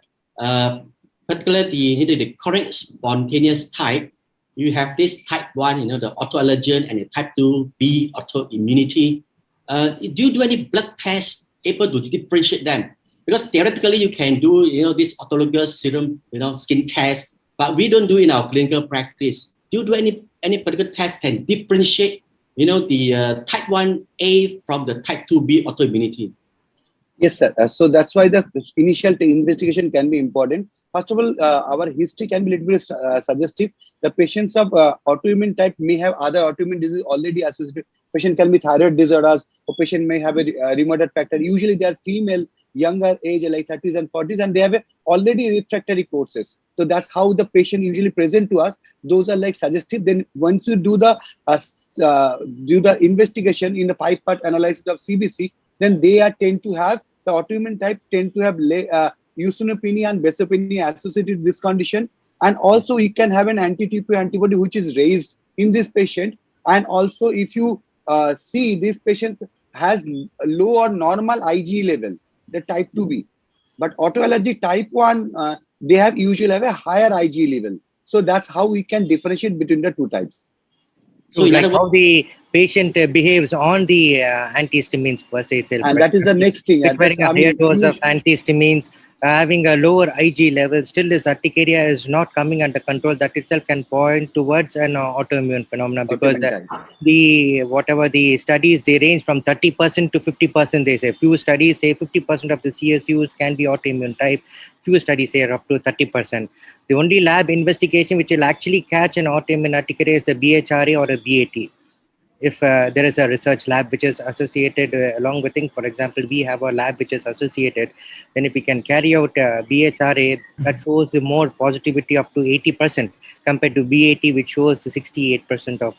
particularly the chronic spontaneous type, you have this type 1, the autoallergen, and the type 2B autoimmunity. Do you do any blood tests able to differentiate them? Because theoretically you can do this autologous serum skin test, but we don't do in our clinical practice. Do you do any particular test can differentiate the type 1A from the type 2B autoimmunity? Yes, sir. So that's why the initial investigation can be important. First of all, our history can be a little bit suggestive. The patients of autoimmune type may have other autoimmune disease already associated. Patient can be thyroid disorders, or patient may have a rheumatoid factor. Usually they are female, younger age, like 30s and 40s, and they have already refractory courses. So that's how the patient usually present to us. Those are like suggestive. Then once you do the investigation in the 5-part analysis of CBC, then they tend to have the autoimmune type tend to have eosinopenia and basopenia associated with this condition. And also you can have an anti-TP antibody which is raised in this patient. And also if you see this patient has low or normal IgE level, the type 2B. But autoallergy type 1, they usually have a higher IgE level. So that's how we can differentiate between the two types. So like how the patient behaves on the antihistamines per se itself. And that is the next thing. Requiring a higher dose of antihistamines, having a lower IG level, still this urticaria is not coming under control. That itself can point towards an autoimmune phenomenon, because the whatever the studies, they range from 30% to 50%. They say few studies say 50% of the CSUs can be autoimmune type. Few studies say up to 30%. The only lab investigation which will actually catch an autoimmune urticaria is a BHRA or a BAT. If there is a research lab which is associated along with it, for example, we have a lab which is associated, then if we can carry out BHRA, that shows more positivity up to 80% compared to BAT, which shows 68% of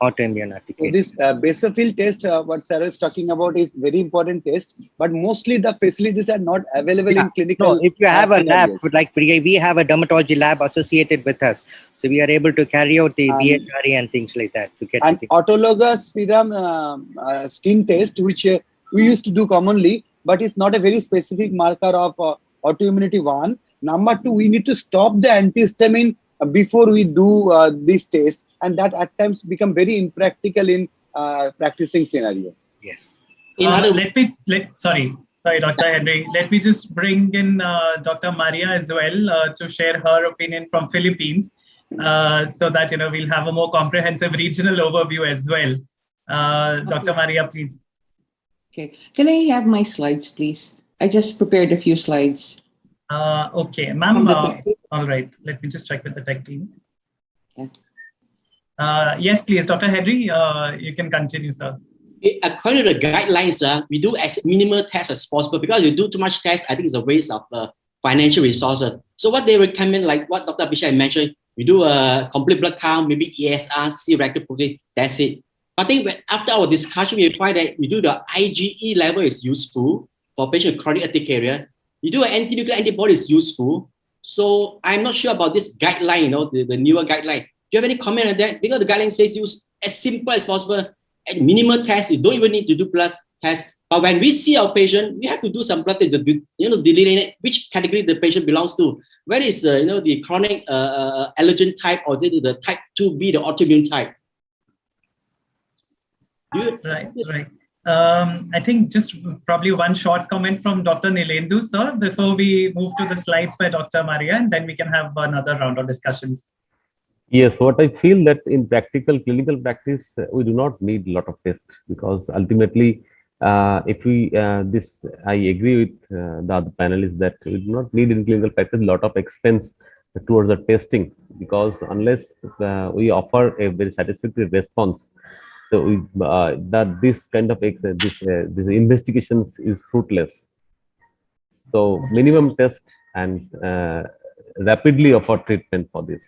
autoimmune urticaria. So this basophil test, what Sarah is talking about, is very important test, but mostly the facilities are not available in clinical. No, if you have a lab, scenarios. like we have a dermatology lab associated with us, so we are able to carry out the BHRA and things like that to get an autologous serum skin test, which we used to do commonly, but it's not a very specific marker of autoimmunity. One. Number two, we need to stop the antihistamine before we do this test, and that at times become very impractical in practicing scenario. Yes. Sorry, Dr. Henry. Let me just bring in Dr. Maria as well to share her opinion from Philippines, so that we'll have a more comprehensive regional overview as well. Dr. Maria, please. Okay. Can I have my slides, please? I just prepared a few slides. Okay, ma'am. All right. Let me just check with the tech team. Yes, please, Dr. Henry, you can continue, sir. According to the guidelines, we do as minimal tests as possible, because you do too much tests, I think it's a waste of financial resources. So what they recommend, like what Dr. Abhishek mentioned, we do a complete blood count, maybe ESR, C-reactive protein, that's it. I think after our discussion, we find that we do the IgE level is useful for patient with chronic urticaria. You do an anti-nuclear antibody is useful. So I'm not sure about this guideline, the newer guideline. Do you have any comment on that? Because the guideline says use as simple as possible, at minimal tests. You don't even need to do blood tests. But when we see our patient, we have to do some blood tests to delineate which category the patient belongs to. Where is the chronic allergen type, or the type 2B, the autoimmune type? Right. I think just probably one short comment from Dr. Nilendu, sir, before we move to the slides by Dr. Maria, and then we can have another round of discussions. Yes, what I feel that in clinical practice, we do not need a lot of tests, because ultimately, if we I agree with the other panelists that we do not need in clinical practice a lot of expense towards the testing, because unless we offer a very satisfactory response, so this kind of this investigations is fruitless. So minimum test and rapidly offer treatment for this.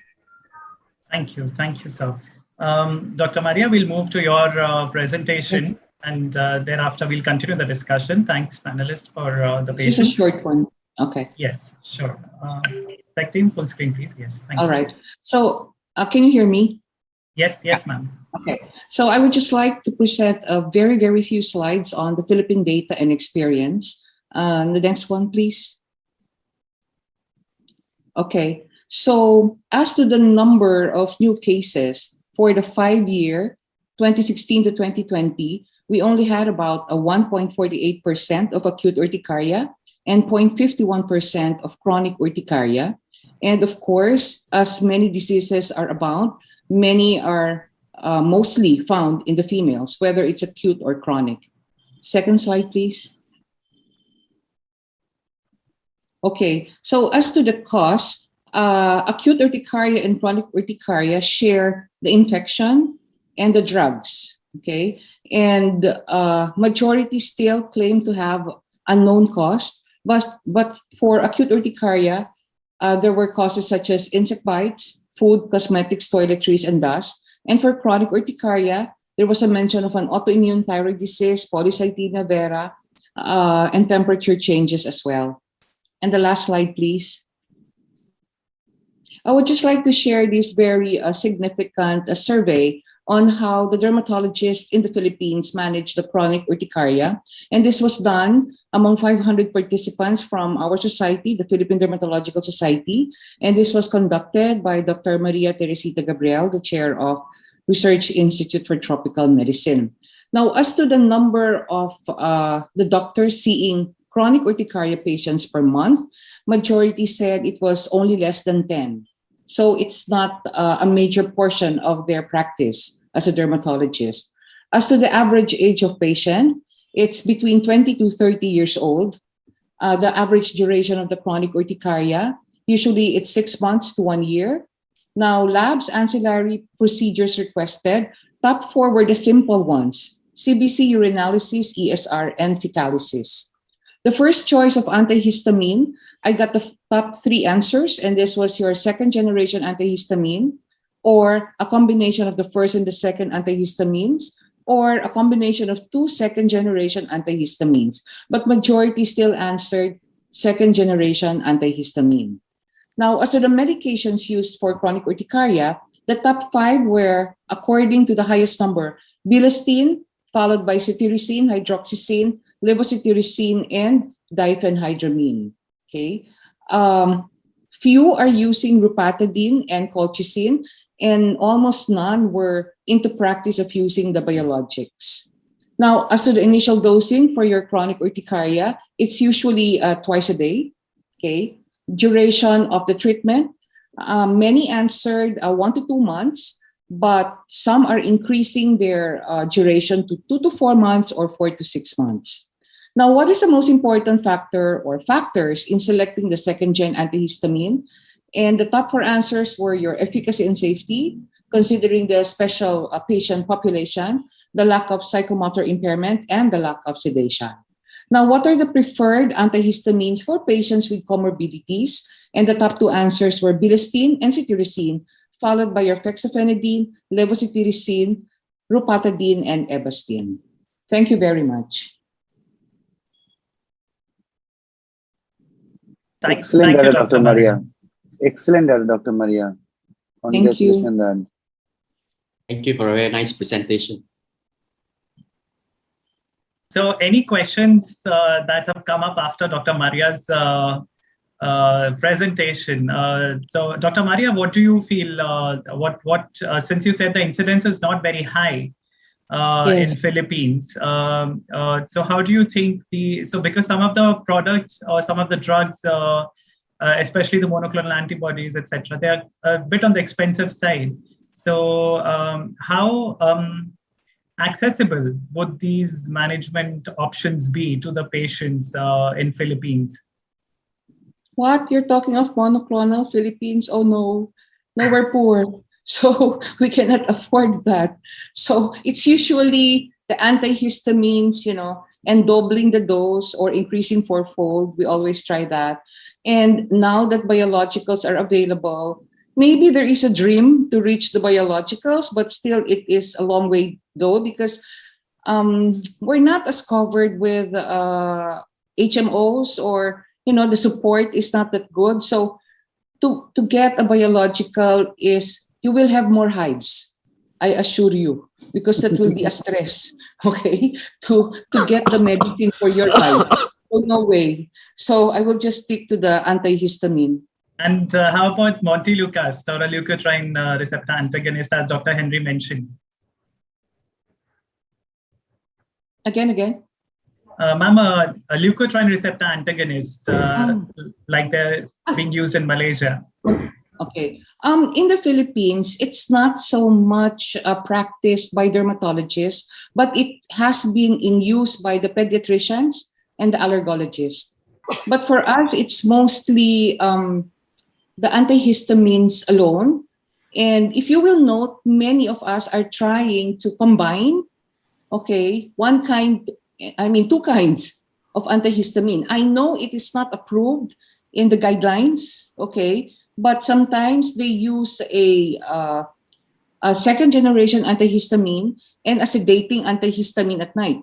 Thank you, sir. Dr. Maria, we'll move to your presentation, and thereafter we'll continue the discussion. Thanks, panelists, for the patience. Just a short one. Okay. Yes, sure. Tech team, full screen, please. Yes. Thank All you. right. So can you hear me? Yes, ma'am. Okay. So I would just like to present a very, very few slides on the Philippine data and experience. The next one, please. Okay. So as to the number of new cases for the 5-year, 2016 to 2020, we only had about a 1.48% of acute urticaria and 0.51% of chronic urticaria. And of course, as many diseases are abound, many are mostly found in the females, whether it's acute or chronic. Second slide, please. Okay, so as to the cause, acute urticaria and chronic urticaria share the infection and the drugs, okay? And majority still claim to have unknown cause, but for acute urticaria, there were causes such as insect bites, food, cosmetics, toiletries, and dust. And for chronic urticaria, there was a mention of an autoimmune thyroid disease, polycythemia vera, and temperature changes as well. And the last slide, please. I would just like to share this very significant survey on how the dermatologists in the Philippines manage the chronic urticaria. And this was done among 500 participants from our society, the Philippine Dermatological Society. And this was conducted by Dr. Maria Teresita Gabriel, the chair of Research Institute for Tropical Medicine. Now, as to the number of the doctors seeing chronic urticaria patients per month, majority said it was only less than 10. So it's not a major portion of their practice as a dermatologist. As to the average age of patient, it's between 20 to 30 years old. The average duration of the chronic urticaria, usually it's 6 months to 1 year. Now, labs ancillary procedures requested, top 4 were the simple ones: CBC, urinalysis, ESR, and fecalysis. The first choice of antihistamine, I got the top 3 answers, and this was your second generation antihistamine, or a combination of the first and the second antihistamines, or a combination of 2 second generation antihistamines. But majority still answered second generation antihistamine. Now, as to the medications used for chronic urticaria, the top 5 were, according to the highest number, bilastine, followed by cetirizine, hydroxyzine, levocetirizine, and diphenhydramine. Okay. Few are using rupatadine and colchicine, and almost none were into practice of using the biologics. Now, as to the initial dosing for your chronic urticaria, it's usually twice a day. Okay. Duration of the treatment, many answered 1 to 2 months, but some are increasing their duration to 2 to 4 months or 4 to 6 months. Now, what is the most important factor or factors in selecting the second-gen antihistamine? And the top 4 answers were your efficacy and safety, considering the special patient population, the lack of psychomotor impairment, and the lack of sedation. Now, what are the preferred antihistamines for patients with comorbidities? And the top 2 answers were bilastine and cetirizine, followed by your fexofenadine, levocetirizine, rupatadine, and ebastine. Thank you very much. Excellent, Dr. Maria. Excellent, Dr. Maria. Thank you. Thank you for a very nice presentation. So any questions that have come up after Dr. Maria's presentation? So Dr. Maria, what do you feel, since you said the incidence is not very high in Philippines, so how do you think because some of the products or some of the drugs, especially the monoclonal antibodies, etc., they're a bit on the expensive side. So how accessible would these management options be to the patients in Philippines? What? You're talking of monoclonal Philippines? Oh no, we're poor. So we cannot afford that. So it's usually the antihistamines, and doubling the dose or increasing fourfold. We always try that. And now that biologicals are available, maybe there is a dream to reach the biologicals, but still it is a long way though, because we're not as covered with HMOs, or the support is not that good. So to get a biological you will have more hives, I assure you, because that will be a stress, okay, to get the medicine for your hives. So no way. So I will just stick to the antihistamine. And how about montelukast or a leukotriene receptor antagonist, as Dr. Henry mentioned? Again? Ma'am, a leukotriene receptor antagonist, like they're being used in Malaysia. Okay. In the Philippines, it's not so much practiced by dermatologists, but it has been in use by the pediatricians and the allergologists. But for us, it's mostly the antihistamines alone. And if you will note, many of us are trying to combine, two kinds of antihistamine. I know it is not approved in the guidelines, but sometimes they use a second generation antihistamine and a sedating antihistamine at night.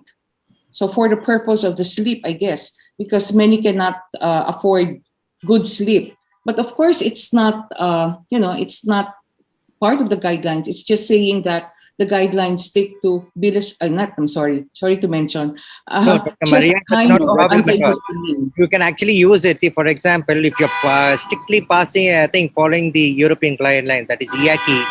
So for the purpose of the sleep, I guess, because many cannot afford good sleep. But of course, it's not, it's not part of the guidelines. It's just saying that the guidelines stick to sorry to mention, No, Dr. just Maria, that's kind not a of problem at all. antihistamine. You can actually use it. See, for example, if you're strictly passing, I think, following the European guidelines, that is IACI,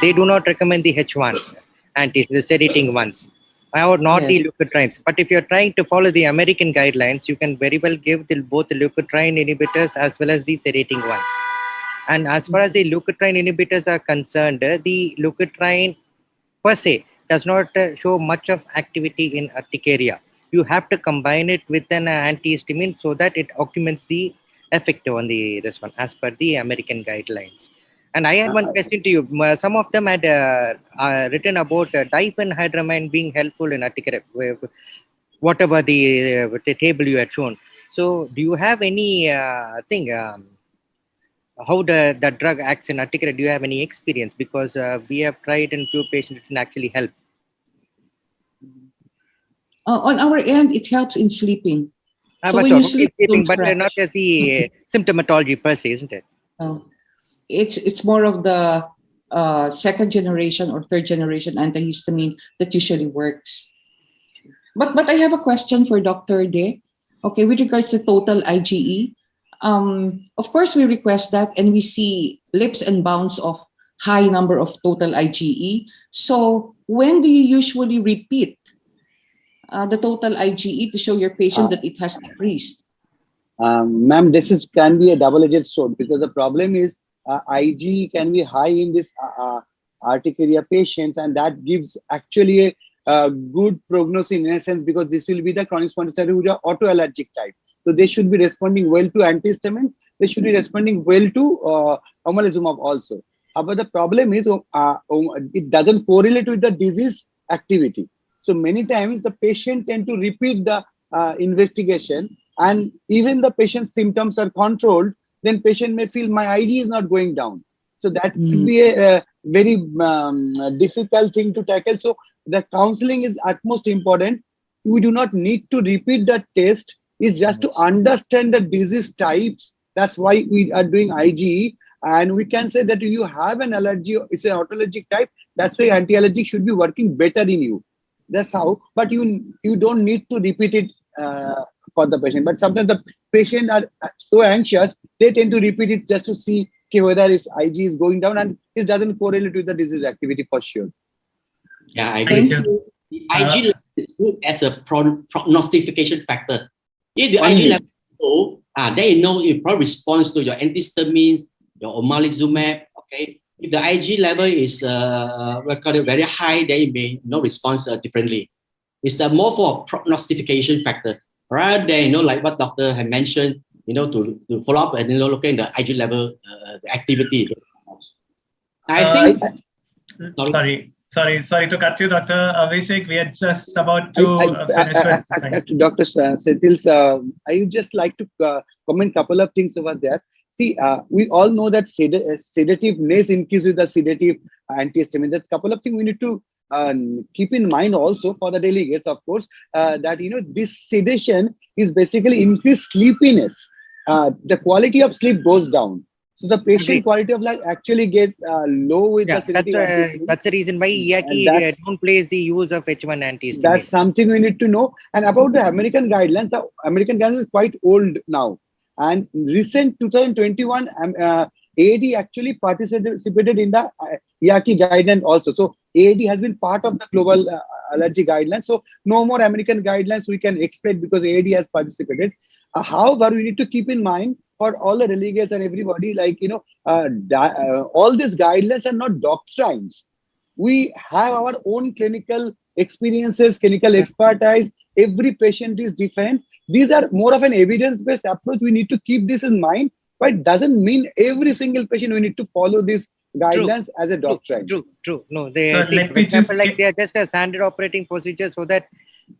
they do not recommend the H1 the sedating ones, or not the leukotrienes. But if you're trying to follow the American guidelines, you can very well give both the leukotriene inhibitors as well as the sedating ones. And as far as the leukotriene inhibitors are concerned, the leukotriene per se does not show much of activity in urticaria. You have to combine it with an antihistamine so that it augments the effect on this one, as per the American guidelines. And I had one question to you. Some of them had written about diphenhydramine being helpful in urticaria, whatever the table you had shown. So, do you have any thing? How that drug acts in urticaria? Do you have any experience? Because we have tried in few patients, it can actually help. On our end, it helps in sleeping. So But when you sleep, sleeping, don't but scratch. not as the symptomatology per se, isn't it? It's more of the second generation or third generation antihistamine that usually works. But I have a question for Dr. De. Okay, with regards to total IgE, of course we request that, and we see leaps and bounds of high number of total IgE. So when do you usually repeat the total IgE to show your patient that it has decreased? Ma'am, this can be a double-edged sword, because the problem is IgE can be high in this urticaria patients, and that gives actually a good prognosis in a sense, because this will be the chronic spontaneous urticaria autoallergic type. So they should be responding well to antihistamine. They should be responding well to omalizumab also. But the problem is it doesn't correlate with the disease activity. So many times the patient tend to repeat the investigation, and even the patient's symptoms are controlled, then patient may feel my IgE is not going down. So that could be a very difficult thing to tackle. So the counseling is utmost important. We do not need to repeat the test. It's just to understand the disease types. That's why we are doing IgE. And we can say that you have an allergy, it's an autoallergic type. That's why anti-allergic should be working better in you. That's how. But you don't need to repeat it for the patient. But sometimes the patient are so anxious, they tend to repeat it just to see whether his IgE is going down, and it doesn't correlate with the disease activity for sure. Yeah, I agree. The IG level is good as a prognostication factor. If the IG level is low, then you know it probably responds to your antihistamines, your omalizumab. Okay, if the IG level is very high, then it may respond differently. It's more for a prognostication factor rather than like what doctor had mentioned. To follow up and look at the IG level activity. I think. Sorry to cut you, Dr. Abhishek. We are just about to finish with Dr. Sethils, I would just like to comment a couple of things over there. See, we all know that sedative may increase with the sedative antihistamine. That's a couple of things we need to keep in mind also for the delegates, of course, that this sedation is basically increased sleepiness. The quality of sleep goes down. So the patient quality of life actually gets low with the sedative antihistamine. That's the reason why IACI don't place the use of H1 antihistamine. That's something we need to know. And about the American guidelines, the American guidelines is quite old now. And recent 2021, AAD actually participated in the IACI guideline also. So AAD has been part of the global allergy guidelines. So no more American guidelines we can expect because AAD has participated. However, we need to keep in mind for all the delegates and everybody, all these guidelines are not doctrines. We have our own clinical experiences, clinical expertise. Every patient is different. These are more of an evidence-based approach. We need to keep this in mind, but it doesn't mean every single patient we need to follow these guidelines as a doctrine. True. No, they are just a standard operating procedure so that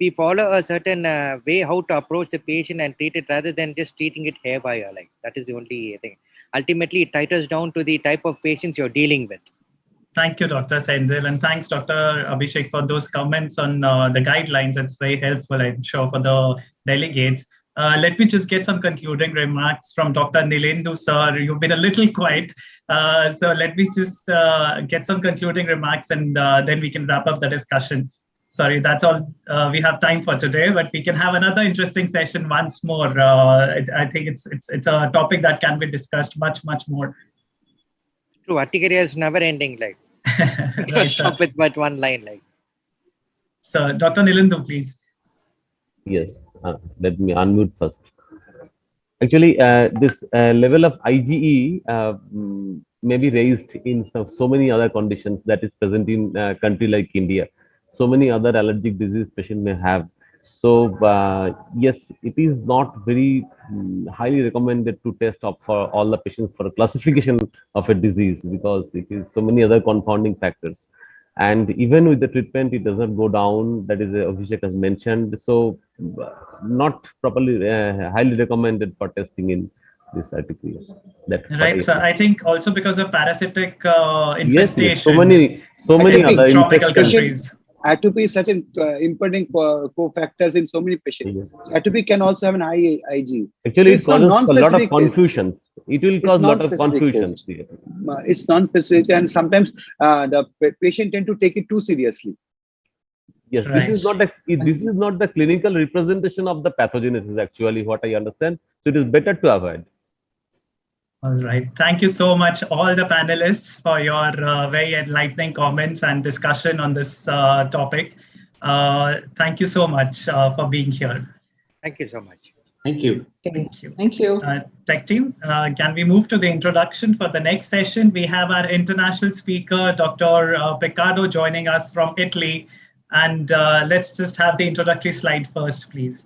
we follow a certain way how to approach the patient and treat it rather than just treating it hair by hair. That is the only thing. Ultimately, it tightens down to the type of patients you're dealing with. Thank you, Dr. Sendil, and thanks, Dr. Abhishek, for those comments on the guidelines. It's very helpful, I'm sure, for the delegates. Let me just get some concluding remarks from Dr. Nilendu, sir. You've been a little quiet. So let me just get some concluding remarks, and then we can wrap up the discussion. Sorry, that's all we have time for today, but we can have another interesting session once more. I think it's a topic that can be discussed much more. True, urticaria is never ending. Like, you can't stop with but one line. Like, so, Dr. Nilendu, please. Yes, let me unmute first. Actually, this level of IgE may be raised in so many other conditions that is present in a country like India. So many other allergic disease patients may have. So yes, it is not very highly recommended to test up for all the patients for a classification of a disease, because it is so many other confounding factors. And even with the treatment, it does not go down. That is, Abhishek has mentioned. So not properly highly recommended for testing in this urticaria. That's Right, sir. I think also because of parasitic infestation. Yes, so many other tropical infections. countries. Atopy is such an important cofactors in so many patients. So atopy can also have an high IgE. Actually, So it causes a lot of confusion. It will cause a lot of confusion. It's non-specific, and sometimes the patient tend to take it too seriously. Yes, Right. this is not the clinical representation of the pathogenesis, actually, what I understand. So it is better to avoid. All right. Thank you so much, all the panelists, for your very enlightening comments and discussion on this topic. Thank you so much for being here. thank you so much. Thank you. Thank you. Thank you. Tech team, can we move to the introduction for the next session? We have our international speaker, Dr. Piccardo, joining us from Italy. And let's just have the introductory slide first, please.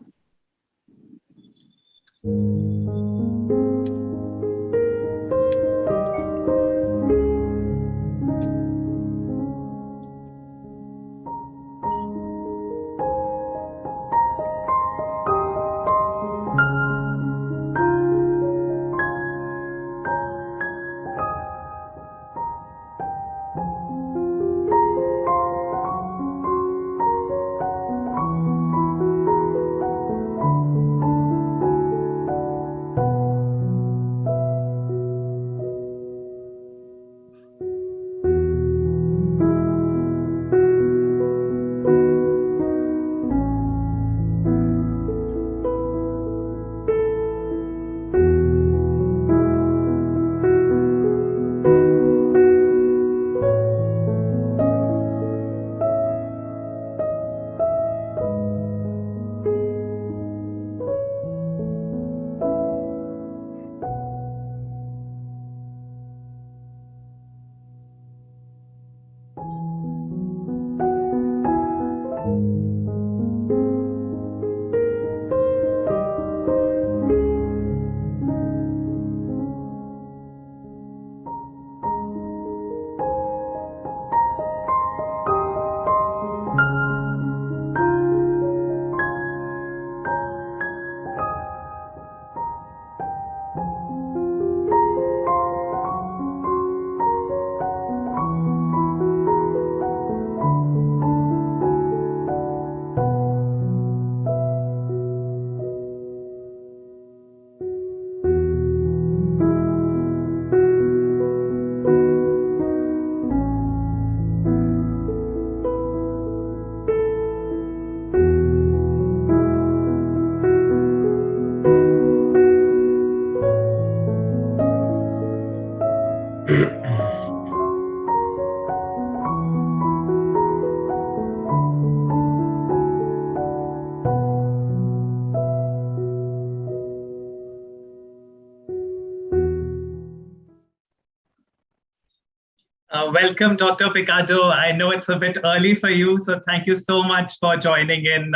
Welcome, Dr. Piccardo. I know it's a bit early for you, so thank you so much for joining in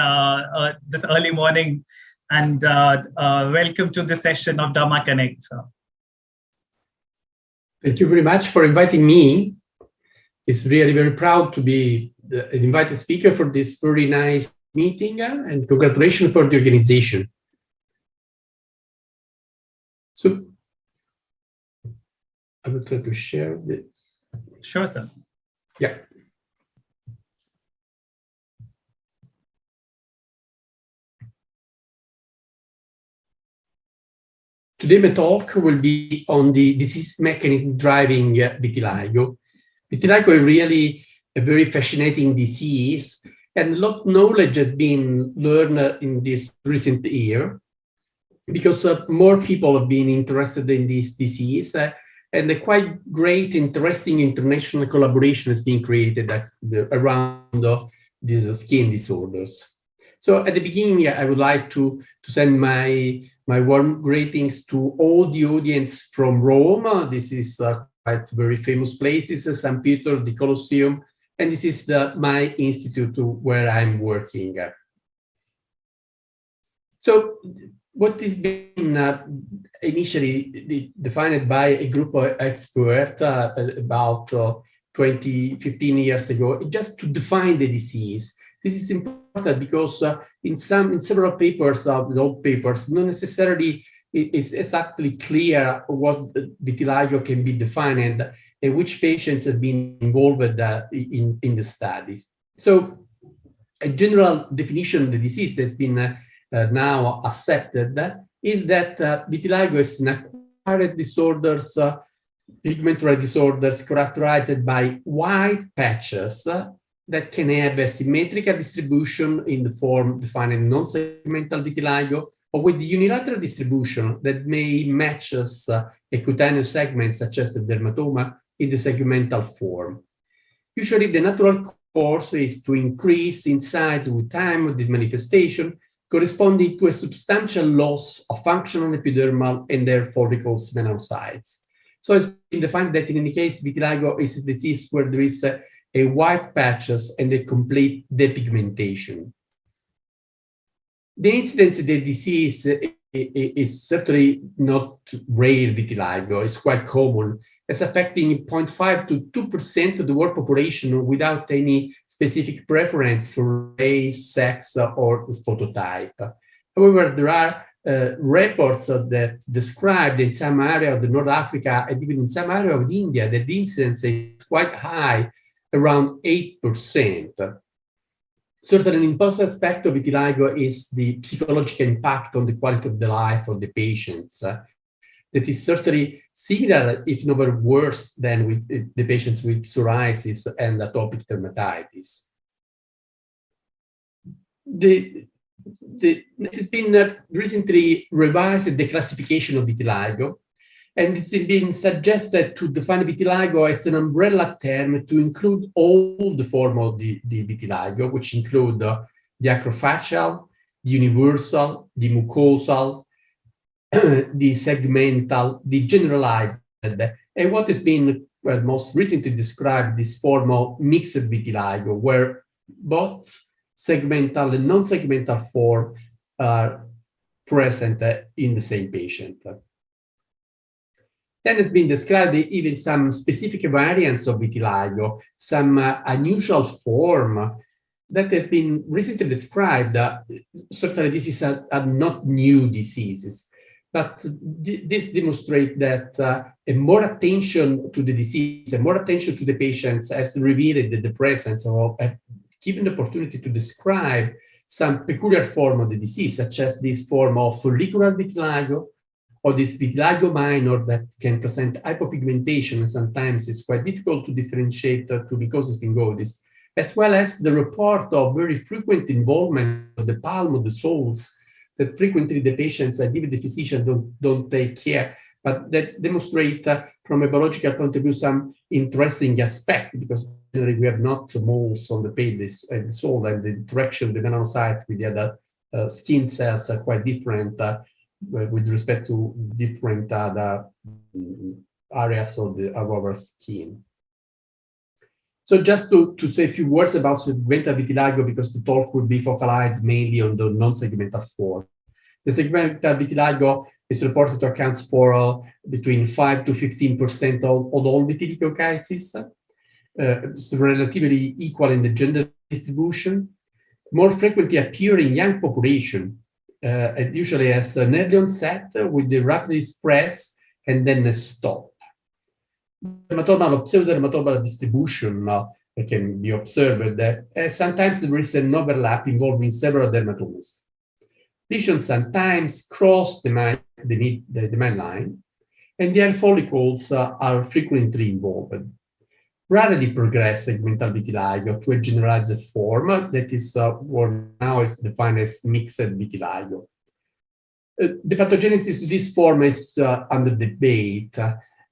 this early morning, and welcome to this session of Derma Connect. Thank you very much for inviting me. It's really very proud to be the invited speaker for this very nice meeting, and congratulations for the organization. So I will try to share this. Sure, sir. Yeah. Today my talk will be on the disease mechanism driving vitiligo. Vitiligo is really a very fascinating disease, and a lot of knowledge has been learned in this recent year because more people have been interested in this disease, and a quite great, interesting international collaboration has been created around these skin disorders. So at the beginning, I would like to send my warm greetings to all the audience from Rome. This is quite very famous places, St. Peter, the Colosseum, and this is my institute where I'm working. So what is been initially defined by a group of experts about 15 years ago, just to define the disease. This is important because in several papers, law papers, not necessarily is exactly clear what vitiligo can be defined and which patients have been involved in the study. So a general definition of the disease that's been now accepted is that vitiligo is an acquired disorders, pigmentary disorders characterized by white patches that can have a symmetrical distribution in the form defined in non-segmental vitiligo, or with the unilateral distribution that may matches a cutaneous segment such as the dermatoma in the segmental form. Usually the natural course is to increase in size with time of the manifestation, corresponding to a substantial loss of functional epidermal and therefore follicles melanocytes. So it's been defined that in any case, vitiligo is a disease where there is a white patches and a complete depigmentation. The incidence of the disease is certainly not rare vitiligo, it's quite common. It's affecting 0.5 to 2% of the world population without any specific preference for race, sex, or phototype. However, there are reports that described in some area of the North Africa and even in some area of India that the incidence is quite high, around 8%. Certainly an important aspect of vitiligo is the psychological impact on the quality of the life of the patients. That is certainly similar, if not worse, than with the patients with psoriasis and atopic dermatitis. It has been recently revised the classification of vitiligo, and it's been suggested to define vitiligo as an umbrella term to include all the forms of the vitiligo, which include the acrofacial, the universal, the mucosal, the segmental, the generalized, and what has been most recently described, this form of mixed vitiligo, where both segmental and non-segmental form are present in the same patient. Then it's been described even some specific variants of vitiligo, some unusual form that has been recently described. Certainly this is a not new diseases, but this demonstrates that a more attention to the disease and more attention to the patients has revealed the presence of, given the opportunity to describe some peculiar form of the disease, such as this form of follicular vitiligo, or this vitiligo minor that can present hypopigmentation, and sometimes it's quite difficult to differentiate to mycosis fungoides, as well as the report of very frequent involvement of the palm of the soles that frequently the patients, even the physicians, don't take care, but that demonstrate from a biological point of view some interesting aspect, because generally we have not moles on the pelvis and the sole, and the interaction of the melanocyte with the other skin cells are quite different with respect to different other areas of our skin. So just to say a few words about segmental vitiligo, because the talk will be focalized mainly on the non-segmental form. The segmental vitiligo is reported to account for between 5 to 15% of all vitiligo cases. It's relatively equal in the gender distribution, more frequently appear in young population, and usually as an early onset with the rapidly spreads and then a stop. Dermatomal or pseudodermatomal distribution can be observed. Sometimes there is an overlap involving several dermatomas. Lesions sometimes cross the the midline, and the hair follicles are frequently involved. Rarely progress segmental vitiligo to a generalized form that is what now is defined as mixed vitiligo. The pathogenesis of this form is under debate.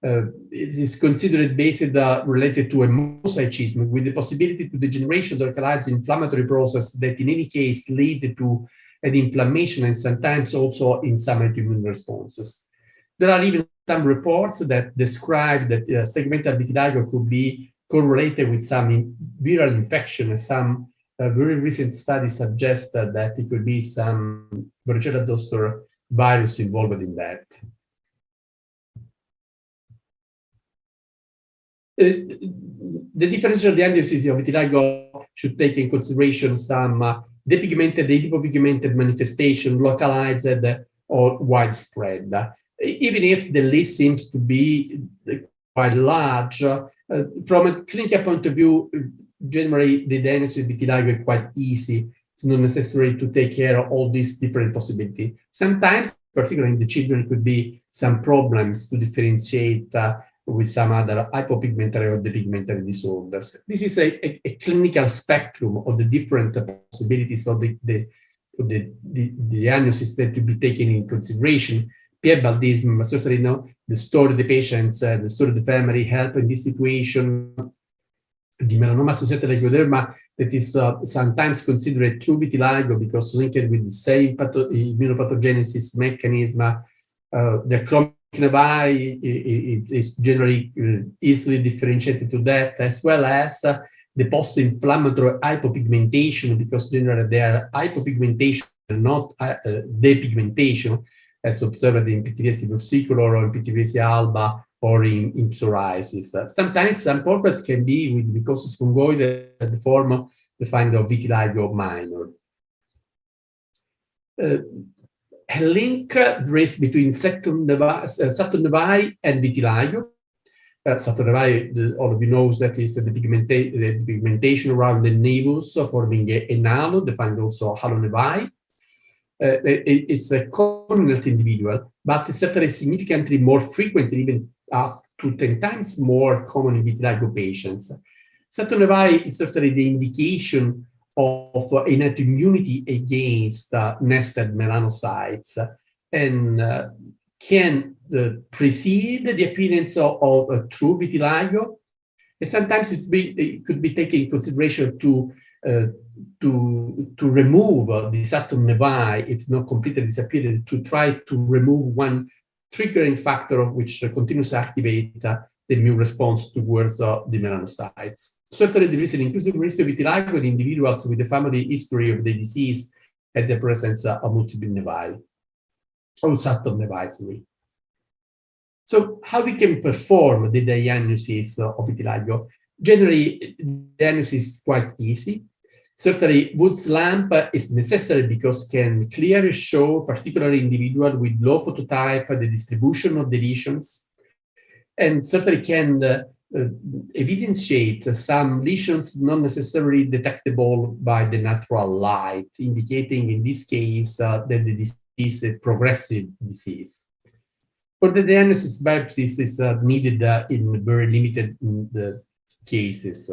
It is considered based related to a mosaicism with the possibility to degeneration that localized inflammatory process that in any case lead to an inflammation and sometimes also in some autoimmune responses. There are even some reports that describe that segmental vitiligo could be correlated with some viral infection, and some very recent studies suggest that it could be some Varicella zoster virus involved in that. The differential diagnosis of vitiligo should take in consideration some depigmented, hypopigmented manifestation, localized or widespread. Even if the list seems to be quite large, from a clinical point of view, generally the diagnosis of vitiligo is quite easy. It's not necessary to take care of all these different possibilities. Sometimes, particularly in the children, it could be some problems to differentiate with some other hypopigmentary or depigmentary disorders. This is a clinical spectrum of the different possibilities of the diagnosis that to be taken in consideration. Pierre Baldism, certainly know the story of the patients, the story of the family help in this situation. The melanoma associated derma that is sometimes considered true vitiligo because linked with the same immunopathogenesis mechanism. The chronic nevi is generally easily differentiated to that, as well as the post-inflammatory hypopigmentation, because generally they are hypopigmentation, not depigmentation, as observed in pityriasis versicolor or in pityriasis alba or in psoriasis. Sometimes some purpose can be with mycosis fungoide at the form defined of vitiligo minor. A link there is between septum nevi and vitiligo. Septum nevi, all of you knows that is the pigmentation around the nevus forming a halo, defined also halo nevi. It's a common individual, but it's certainly significantly more frequent, even up to 10 times more common in vitiligo patients. Septum nevi is certainly the indication of innate immunity against nested melanocytes and can precede the appearance of true vitiligo. And sometimes it could be taken in consideration to remove the septum nevi, if not completely disappeared, to try to remove one triggering factor which continues to activate the immune response towards the melanocytes. Certainly, there is an increasing risk of vitiligo in individuals with a family history of the disease and the presence of multiple nevi, or septum nevi, sorry. So, how we can perform the diagnosis of vitiligo? Generally, the diagnosis is quite easy. Certainly, Wood's lamp is necessary because can clearly show, particularly individual with low phototype, the distribution of the lesions, and certainly can evidentiate some lesions not necessarily detectable by the natural light, indicating in this case that the disease is a progressive disease. For the diagnosis, biopsies is needed in very limited cases.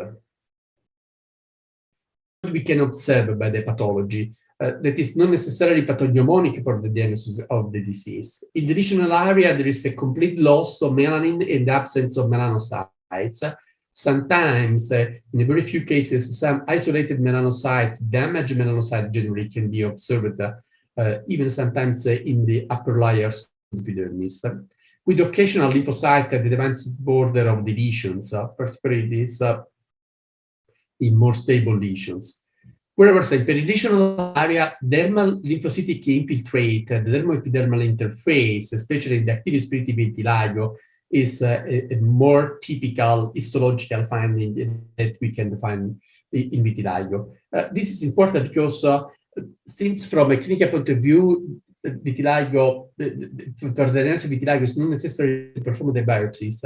We can observe by the pathology that is not necessarily pathognomonic for the diagnosis of the disease. In the lesional area, there is a complete loss of melanin and absence of melanocytes. Sometimes, in a very few cases, some isolated melanocyte, damaged melanocyte generally can be observed, even sometimes in the upper layers of the epidermis, with occasional lymphocyte at the advanced border of the lesions, particularly this in more stable lesions. Wherever the perilesional area, dermal lymphocytic infiltrate, the dermo-epidermal interface, especially in the active spiritive vitiligo, is a more typical histological finding that we can find in vitiligo. This is important because since from a clinical point of view, vitiligo, for the diagnosis of vitiligo is not necessary to perform the biopsies.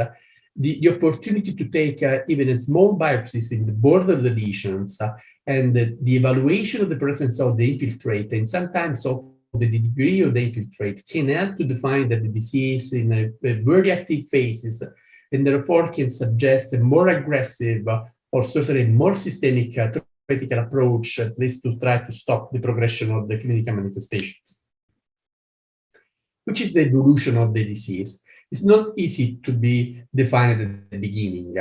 The opportunity to take even a small biopsies in the border of the lesions and the evaluation of the presence of the infiltrate, and sometimes also the degree of the infiltrate can help to define that the disease in a very active phases, and therefore can suggest a more aggressive or certainly more systemic therapeutic approach, at least to try to stop the progression of the clinical manifestations. Which is the evolution of the disease? It's not easy to be defined at the beginning.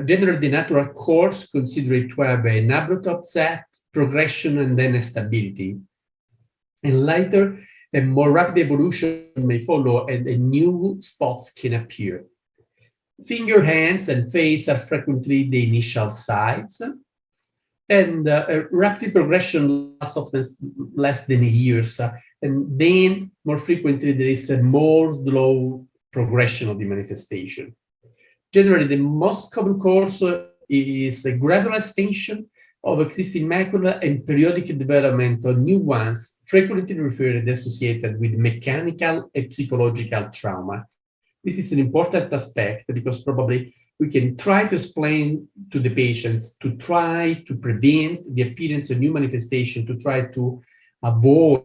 Generally, the natural course consider it to have an abrupt upset, progression, and then a stability. And later, a more rapid evolution may follow and new spots can appear. Finger, hands, and face are frequently the initial sites. And a rapid progression lasts often less than years. And then more frequently, there is a more slow progression of the manifestation. Generally, the most common course is a gradual extension of existing macula and periodic development of new ones, frequently referred and associated with mechanical and psychological trauma. This is an important aspect because probably we can try to explain to the patients to try to prevent the appearance of new manifestation, to try to avoid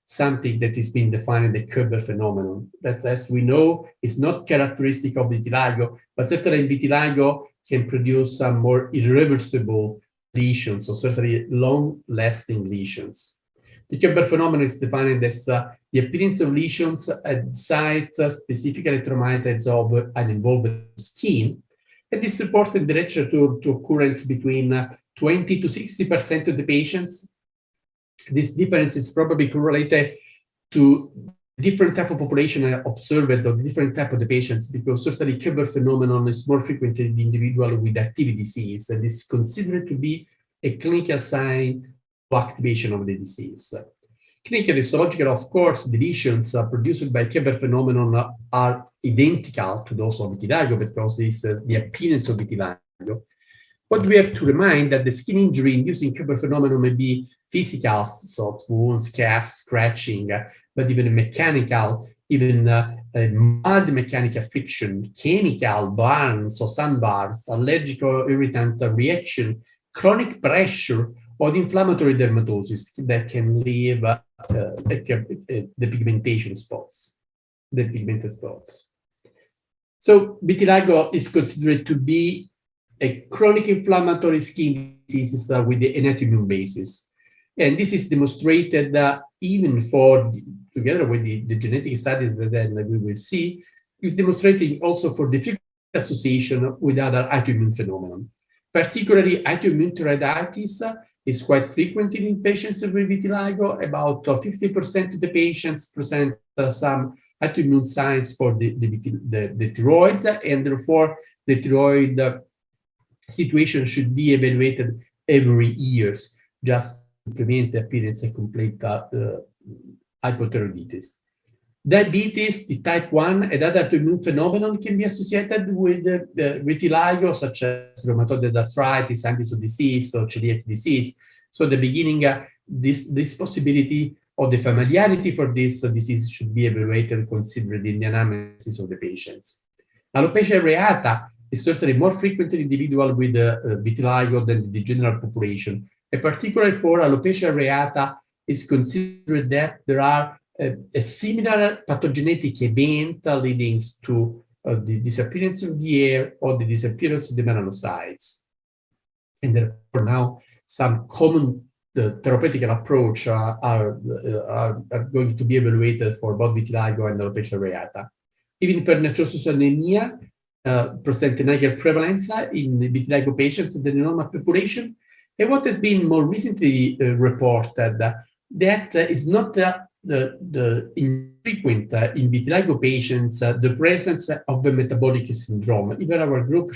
something that is being defined as the Kober phenomenon, that, as we know, is not characteristic of vitiligo, but certainly vitiligo can produce some more irreversible lesions, or certainly long-lasting lesions. The Kober phenomenon is defined as the appearance of lesions at sites specifically traumatized of an involved skin, and is reported in the literature to occurrence between 20 to 60% of the patients. This difference is probably correlated to different type of population observed or different type of the patients, because certainly Kober phenomenon is more frequent in the individual with active disease, and is considered to be a clinical sign of activation of the disease. Clinical histological, of course, the lesions produced by Kober phenomenon are identical to those of vitiligo because it's the appearance of vitiligo. But we have to remind that the skin injury inducing Kober phenomenon may be physical, so wounds, cuts, scratching, but even mechanical, even mild mechanical friction, chemical burns or sunburns, allergic or irritant reaction, chronic pressure, or the inflammatory dermatosis that can leave the pigmentation spots, the pigmented spots. So vitiligo is considered to be a chronic inflammatory skin disease with an autoimmune basis. And this is demonstrated even for, together with the genetic studies that then we will see, is demonstrating also for the association with other autoimmune phenomena. Particularly autoimmune thyroiditis is quite frequent in patients with vitiligo. About 50% of the patients present some autoimmune signs for the thyroid, and therefore the thyroid situation should be evaluated every year, just to prevent the appearance of complete hypothyroidism. Diabetes, the type 1, and other autoimmune phenomenon can be associated with vitiligo, such as rheumatoid arthritis, Hansen's disease, or celiac disease. So at the beginning, this possibility or the familiarity for this disease should be evaluated and considered in the analysis of the patients. Alopecia areata is certainly more frequent in individuals with vitiligo than the general population. And particularly for alopecia areata, is considered that there are a similar pathogenetic event leading to the disappearance of the hair or the disappearance of the melanocytes. And therefore now some common therapeutic approach are going to be evaluated for both vitiligo and alopecia areata. Even pernicious anemia present a higher prevalence in vitiligo patients than the normal population. And what has been more recently reported that is not the infrequent in vitiligo patients the presence of a metabolic syndrome. Even our group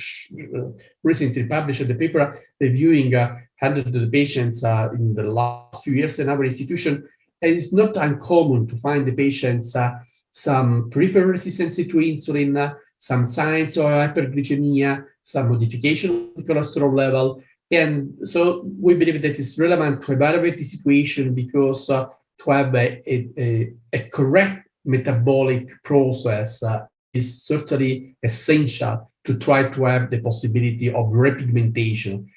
recently published a paper reviewing hundreds of patients in the last few years in our institution. And it's not uncommon to find the patients some peripheral resistance to insulin, some signs of hyperglycemia, some modification of the cholesterol level. And so we believe that it's relevant to evaluate the situation because to have a correct metabolic process is certainly essential to try to have the possibility of repigmentation.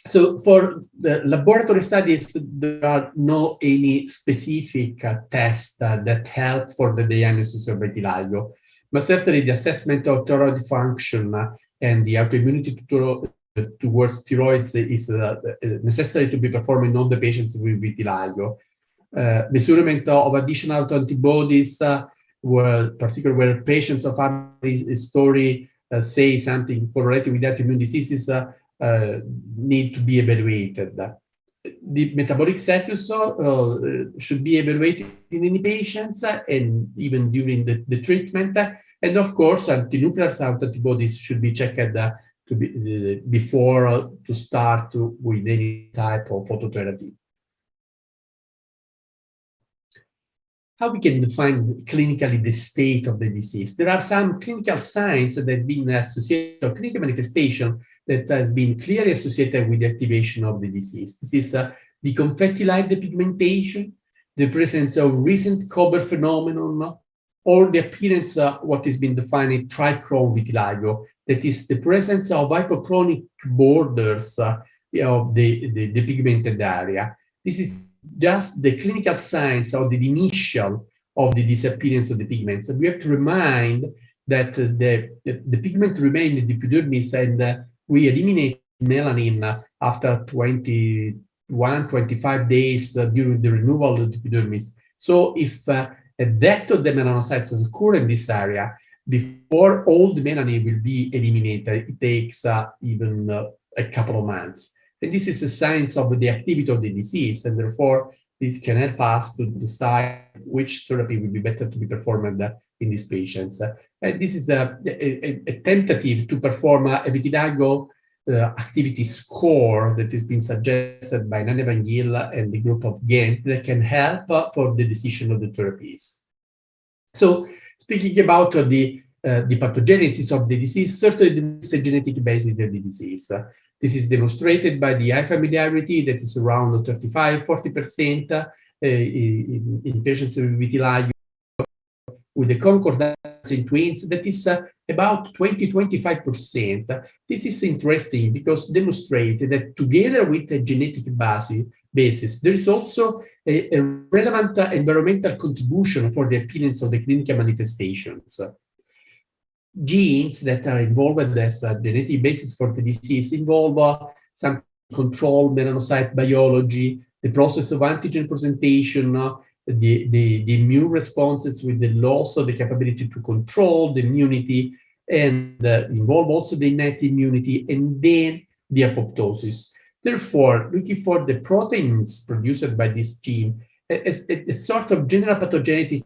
So for the laboratory studies, there are no any specific tests that help for the diagnosis of vitiligo, but certainly the assessment of thyroid function and the autoimmunity towards steroids is necessary to be performed in all the patients with vitiligo. Measurement of additional autoantibodies, particularly where patients of family story say something correlated with autoimmune diseases, need to be evaluated. The metabolic status should be evaluated in any patients and even during the treatment. And of course, antinuclear antibodies should be checked before to start with any type of phototherapy. How we can define clinically the state of the disease? There are some clinical signs that have been associated, or clinical manifestation that has been clearly associated with the activation of the disease. This is the confetti-like depigmentation, the presence of recent Kober phenomenon, or the appearance of what has been defined trichrome vitiligo, that is the presence of hypochronic borders of the pigmented area. This is just the clinical signs or the initial of the disappearance of the pigments. And we have to remind that the pigment remain in the epidermis, and we eliminate melanin after 21, 25 days during the removal of the epidermis. So if a death of the melanocytes has occurred in this area, before all the melanin will be eliminated, it takes even a couple of months. And this is a sign of the activity of the disease, and therefore this can help us to decide which therapy would be better to be performed in these patients. And this is a tentative to perform a vitiligo activity score that has been suggested by Nane Van Giel and the group of Ghent that can help for the decision of the therapies. So speaking about the pathogenesis of the disease, certainly there is a genetic basis of the disease. This is demonstrated by the high familiarity that is around 35–40% in patients with vitiligo, with the concordance in twins that is about 20–25%. This is interesting because it demonstrates that together with the genetic basis, there is also a relevant environmental contribution for the appearance of the clinical manifestations. Genes that are involved as a genetic basis for the disease involve some control melanocyte biology, the process of antigen presentation, the immune responses with the loss of the capability to control the immunity, and involve also the innate immunity, and then the apoptosis. Therefore, looking for the proteins produced by this gene, a sort of general pathogenetic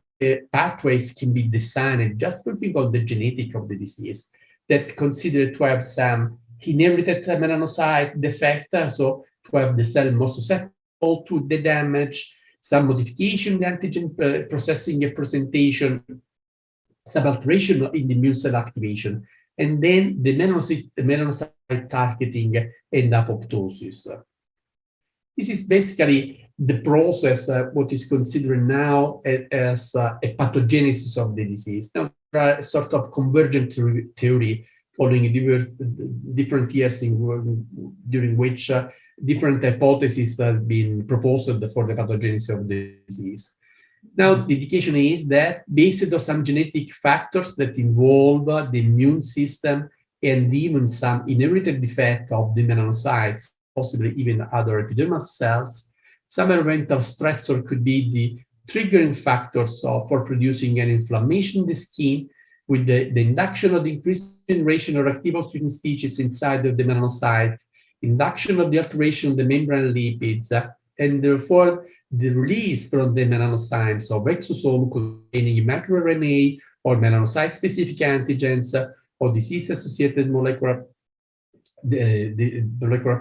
pathways can be designed just looking on the genetic of the disease that consider to have some inherited melanocyte defect, so to have the cell more susceptible to the damage, some modification in the antigen processing and presentation, some alteration in the immune cell activation, and then the melanocyte targeting and apoptosis. This is basically the process, what is considered now as a pathogenesis of the disease. Now, there are a sort of convergent theory following different years during which different hypotheses have been proposed for the pathogenesis of the disease. Now, the indication is that based on some genetic factors that involve the immune system and even some inherited defect of the melanocytes, possibly even other epidermal cells, some environmental stressor could be the triggering factors for producing an inflammation in the skin, with the induction of the increased generation of active oxygen species inside of the melanocyte, induction of the alteration of the membrane lipids, and therefore the release from the melanocytes of exosome containing microRNA or melanocyte-specific antigens or disease-associated molecular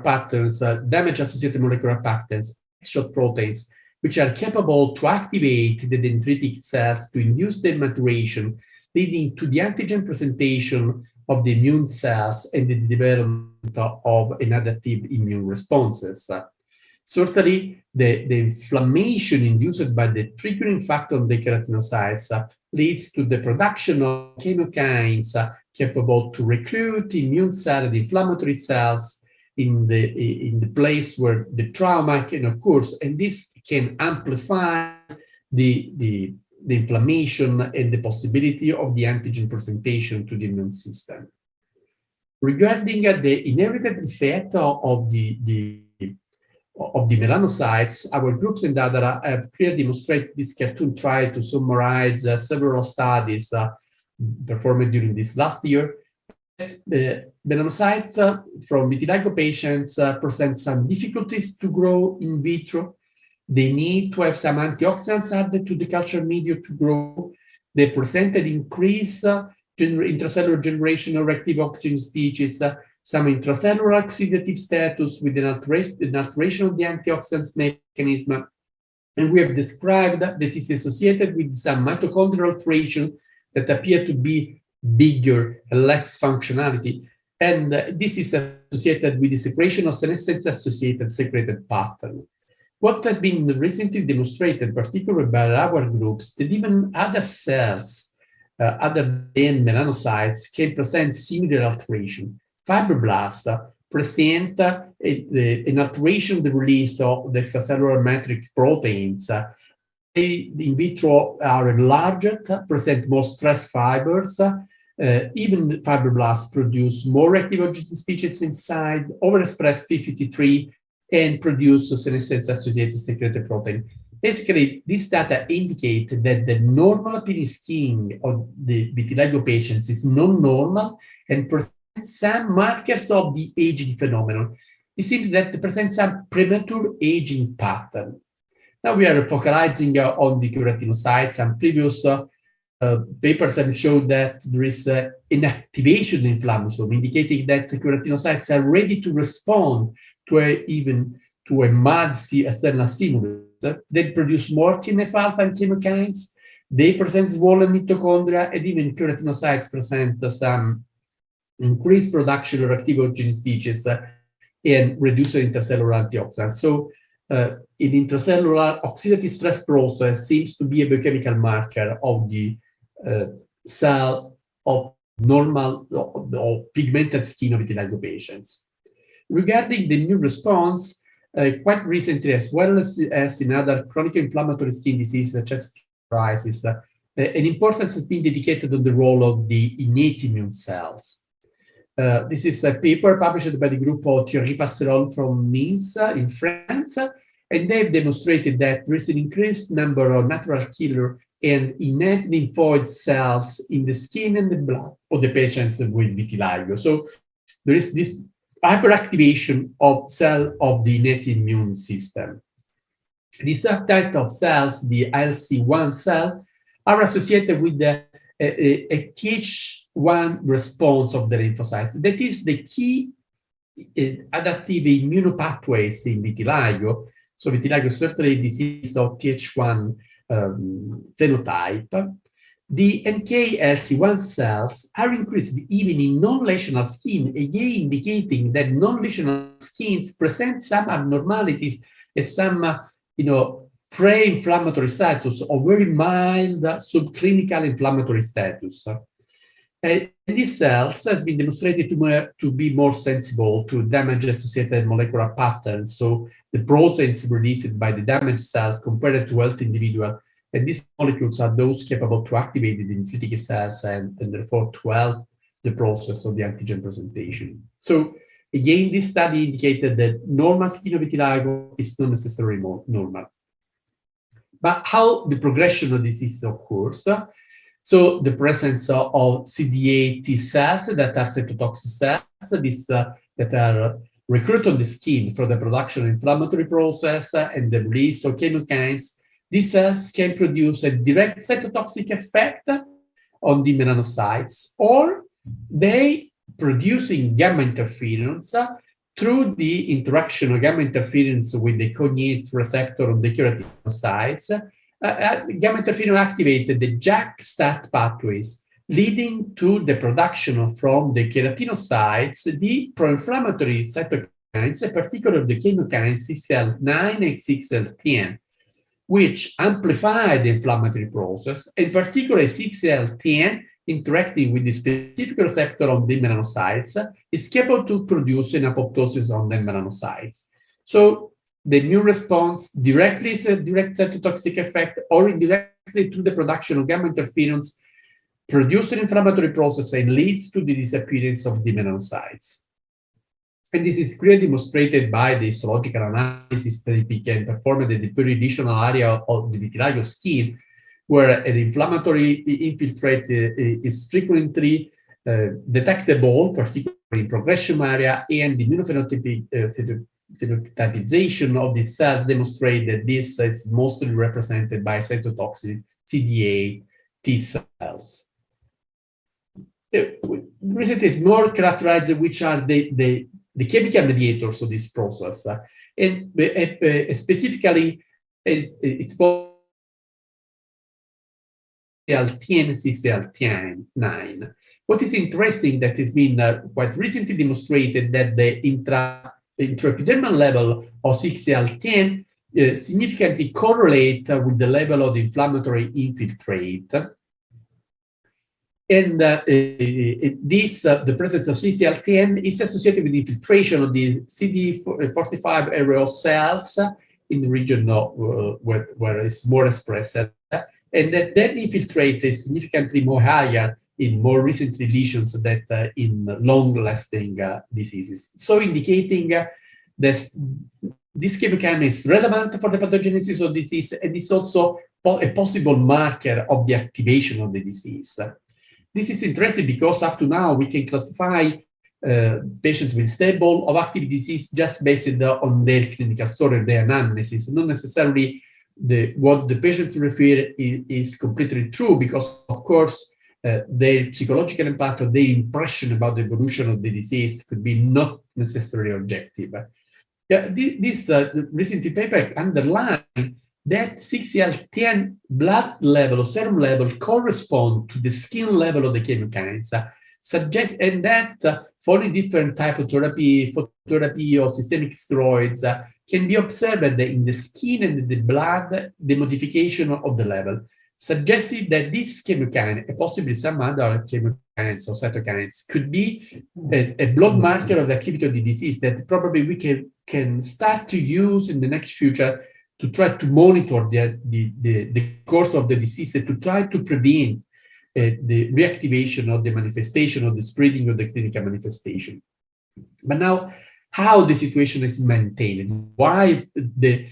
patterns, damage-associated molecular patterns, short proteins, which are capable to activate the dendritic cells to induce their maturation, leading to the antigen presentation of the immune cells and the development of an adaptive immune responses. Certainly, the inflammation induced by the triggering factor of the keratinocytes leads to the production of chemokines capable to recruit immune cell and inflammatory cells in the place where the trauma can occur, and this can amplify the inflammation and the possibility of the antigen presentation to the immune system. Regarding the inherited effect of the melanocytes, our groups and others have clearly demonstrated this cartoon trial to summarize several studies performed during this last year. The melanocytes from vitiligo patients present some difficulties to grow in vitro. They need to have some antioxidants added to the culture media to grow. They presented increased intracellular generation of reactive oxygen species, some intracellular oxidative status with an alteration of the antioxidants mechanism. And we have described that it is associated with some mitochondrial alteration that appear to be bigger and less functionality. And this is associated with the secretion of senescence-associated secreted pattern. What has been recently demonstrated, particularly by our groups, that even other cells, other than melanocytes, can present similar alteration. Fibroblasts present an alteration in the release of the extracellular matrix proteins. They, in vitro, are enlarged, present more stress fibers. Even fibroblasts produce more reactive oxygen species inside, overexpress p53, and produce senescence-associated secreted protein. Basically, this data indicate that the normal appearing skin of the vitiligo patients is non-normal and presents some markers of the aging phenomenon. It seems that it presents some premature aging pattern. Now we are focalizing on the keratinocytes. Some previous papers have shown that there is an activation of the inflammasome, indicating that the keratinocytes are ready to respond to a mild external stimulus. They produce more TNF-alpha and chemokines. They present swollen mitochondria, and even keratinocytes present some increased production of reactive oxygen species and reduced intercellular antioxidants. So an intracellular oxidative stress process seems to be a biochemical marker of the cell of normal or pigmented skin of vitiligo patients. Regarding the immune response, quite recently, as well as in other chronic inflammatory skin diseases such as psoriasis, an importance has been dedicated on the role of the innate immune cells. This is a paper published by the group of Thierry Passeron from Nice in France, and they've demonstrated that there is an increased number of natural killer and innate lymphoid cells in the skin and the blood of the patients with vitiligo. So there is this hyperactivation of cell of the innate immune system. The subtype of cells, the ILC1 cell, are associated with a Th1 response of the lymphocytes. That is the key adaptive immunopathways in vitiligo. So vitiligo is certainly a disease of Th1 phenotype. The NK-LC1 cells are increased even in non-lesional skin, again indicating that non-lesional skins present some abnormalities and some, pre-inflammatory status or very mild subclinical inflammatory status. And these cells has been demonstrated to be more sensible to damage-associated molecular patterns, so the proteins released by the damaged cells compared to healthy individuals. And these molecules are those capable to activate the dendritic cells and therefore to help the process of the antigen presentation. So again, this study indicated that normal skin of vitiligo is not necessarily normal. But how the progression of disease occurs? So the presence of CD8 T cells that are cytotoxic cells, that are recruited on the skin for the production of inflammatory process and the release of chemokines. These cells can produce a direct cytotoxic effect on the melanocytes, or they producing gamma interference through the interaction of gamma interference with the cognate receptor on the keratinocytes. Gamma interference activated the JAK-STAT pathways, leading to the production from the keratinocytes the pro-inflammatory cytokines, particularly the chemokines CCL9 and CXL10, which amplify the inflammatory process, and particularly CXL10 interacting with the specific receptor on the melanocytes is capable to produce an apoptosis on the melanocytes. So the immune response directly is a direct cytotoxic effect, or indirectly through the production of gamma interferons, produce an inflammatory process and leads to the disappearance of the melanocytes. And this is clearly demonstrated by the histological analysis that we can perform at the periditional area of the vitiligo skin, where an inflammatory infiltrate is frequently detectable, particularly in progression area, and the immunophenotypization of the cells demonstrate that this is mostly represented by cytotoxic CD8 T cells. Recently, is more characterized which are the chemical mediators of this process, and specifically, it's both CCL10 and CCL9. What is interesting that has been quite recently demonstrated that the intraepidermal level of CCL10 significantly correlate with the level of the inflammatory infiltrate. And the presence of CCL10 is associated with the infiltration of the CD45 areal cells in the region of, where it's more expressed. And that infiltrate is significantly more higher in more recently lesions than in long-lasting diseases. So indicating that this chemokine is relevant for the pathogenesis of disease, and it's also a possible marker of the activation of the disease. This is interesting because up to now we can classify patients with stable or active disease just based on their clinical story, their anamnesis, not necessarily what the patients refer is completely true, because of course their psychological impact or their impression about the evolution of the disease could be not necessarily objective. This recent paper underlined that CCL10 blood level or serum level correspond to the skin level of the chemokines, suggests, and that following different type of therapy, phototherapy or systemic steroids, can be observed in the skin and the blood, the modification of the level, suggesting that this chemokine, and possibly some other chemokines or cytokines, could be a blood marker of the activity of the disease that probably we can start to use in the next future to try to monitor the course of the disease and to try to prevent the reactivation of the manifestation or the spreading of the clinical manifestation. But now, how the situation is maintained, why the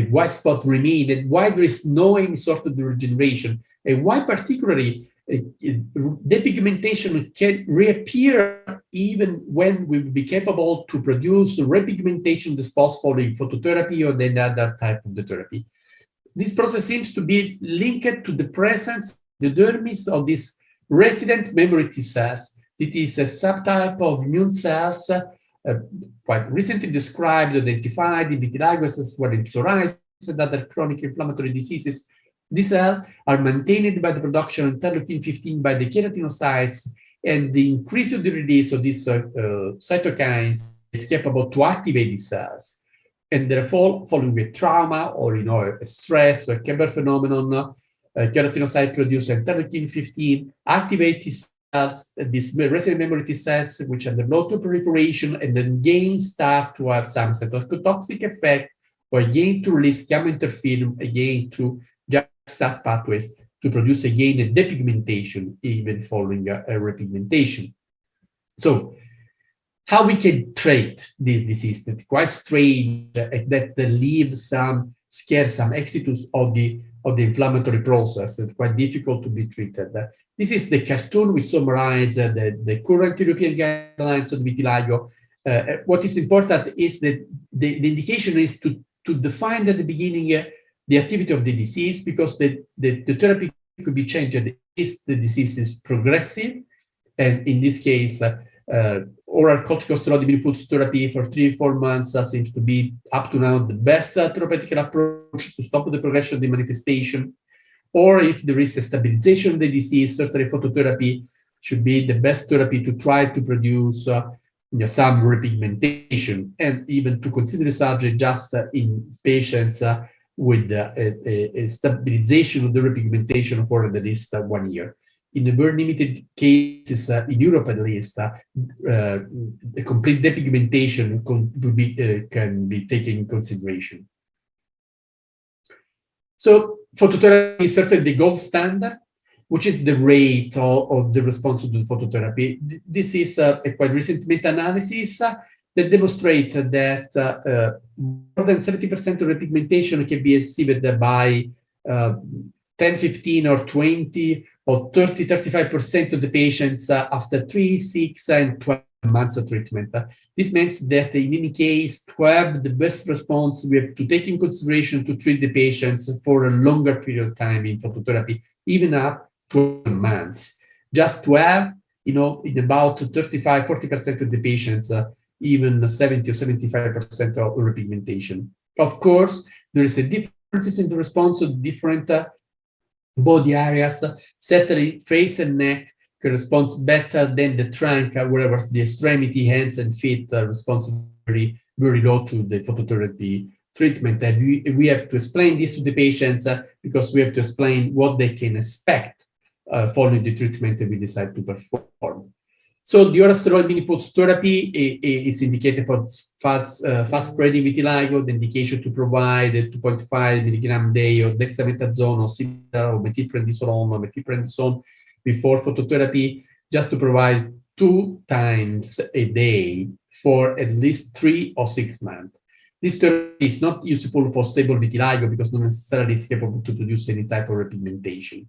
white spot remain, and why there is no any sort of regeneration, and why particularly depigmentation can reappear even when we will be capable to produce repigmentation disposable in phototherapy or any other type of the therapy. This process seems to be linked to the presence in the dermis of these resident memory T cells. It is a subtype of immune cells quite recently described, identified in vitiligo as well in psoriasis and other chronic inflammatory diseases. These cells are maintained by the production of interleukin-15 by the keratinocytes, and the increase of the release of these cytokines is capable to activate these cells. And therefore, following a trauma or a stress or a Kemper phenomenon, keratinocyte produce interleukin-15, activate these cells, these resident memory T cells, which undergo to proliferation, and then again start to have some cytotoxic effect, or again to release gamma interferon, again to start pathways to produce again a depigmentation, even following a repigmentation. So, how we can treat this disease that's quite strange, that leaves some exitus of the inflammatory process that's quite difficult to be treated. This is the cartoon which summarizes the current European guidelines of vitiligo. What is important is that the indication is to define at the beginning the activity of the disease, because the therapy could be changed if the disease is progressive, and in this case, oral corticosteroid impulse therapy for 3-4 months seems to be up to now the best therapeutic approach to stop the progression of the manifestation. Or if there is a stabilization of the disease, certainly phototherapy should be the best therapy to try to produce some repigmentation, and even to consider the subject just in patients with a stabilization of the repigmentation for at least 1 year. in a very limited cases, in Europe at least, a complete depigmentation can be taken in consideration. So phototherapy is certainly the gold standard, which is the rate of the response to the phototherapy. This is a quite recent meta-analysis that demonstrates that more than 70% of repigmentation can be achieved by 10, 15, or 20, or 30, 35% of the patients after 3, 6, and 12 months of treatment. This means that in any case, to have the best response, we have to take in consideration to treat the patients for a longer period of time in phototherapy, even up to 12 months. Just to have, in about 35, 40% of the patients, even 70 or 75% of repigmentation. Of course, there is a differences in the response of different body areas. Certainly, face and neck corresponds better than the trunk, whereas the extremity, hands, and feet responds very, very low to the phototherapy treatment. And we have to explain this to the patients because we have to explain what they can expect following the treatment that we decide to perform. So the oral steroid mini pulse therapy is indicated for fast-spreading vitiligo. The indication to provide 2.5 milligram a day of dexamethasone or similar, or methylprednisolone or methylprednisolone before phototherapy, just to provide 2 times a day for at least 3 or 6 months. This therapy is not useful for stable vitiligo because not necessarily is capable to produce any type of repigmentation.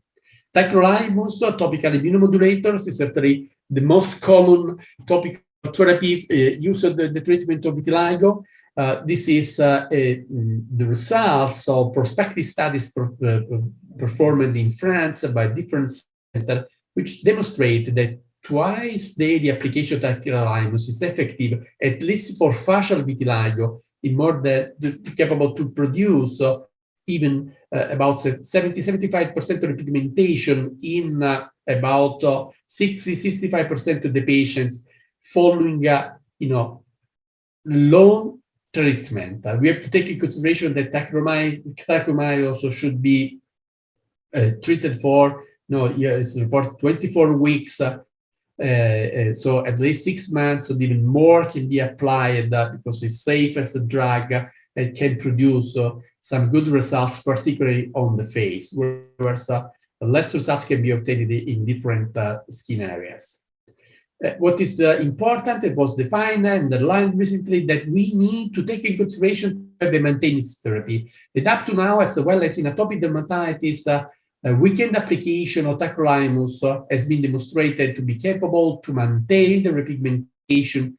Tacrolimus, topical immunomodulators, is certainly the most common topical therapy used in the treatment of vitiligo. This is the results of prospective studies performed in France by different centers, which demonstrate that twice daily application of tacrolimus is effective, at least for facial vitiligo, in more than capable to produce even about 70-75% of repigmentation in about 60-65% of the patients following long treatment. We have to take in consideration that tacrolimus also should be treated for, it's reported 24 weeks, so at least 6 months, and even more can be applied because it's safe as a drug and can produce some good results, particularly on the face, whereas less results can be obtained in different skin areas. What is important, it was defined and underlined recently, that we need to take in consideration the maintenance therapy. That up to now, as well as in atopic dermatitis, weekend application of tacrolimus has been demonstrated to be capable to maintain the repigmentation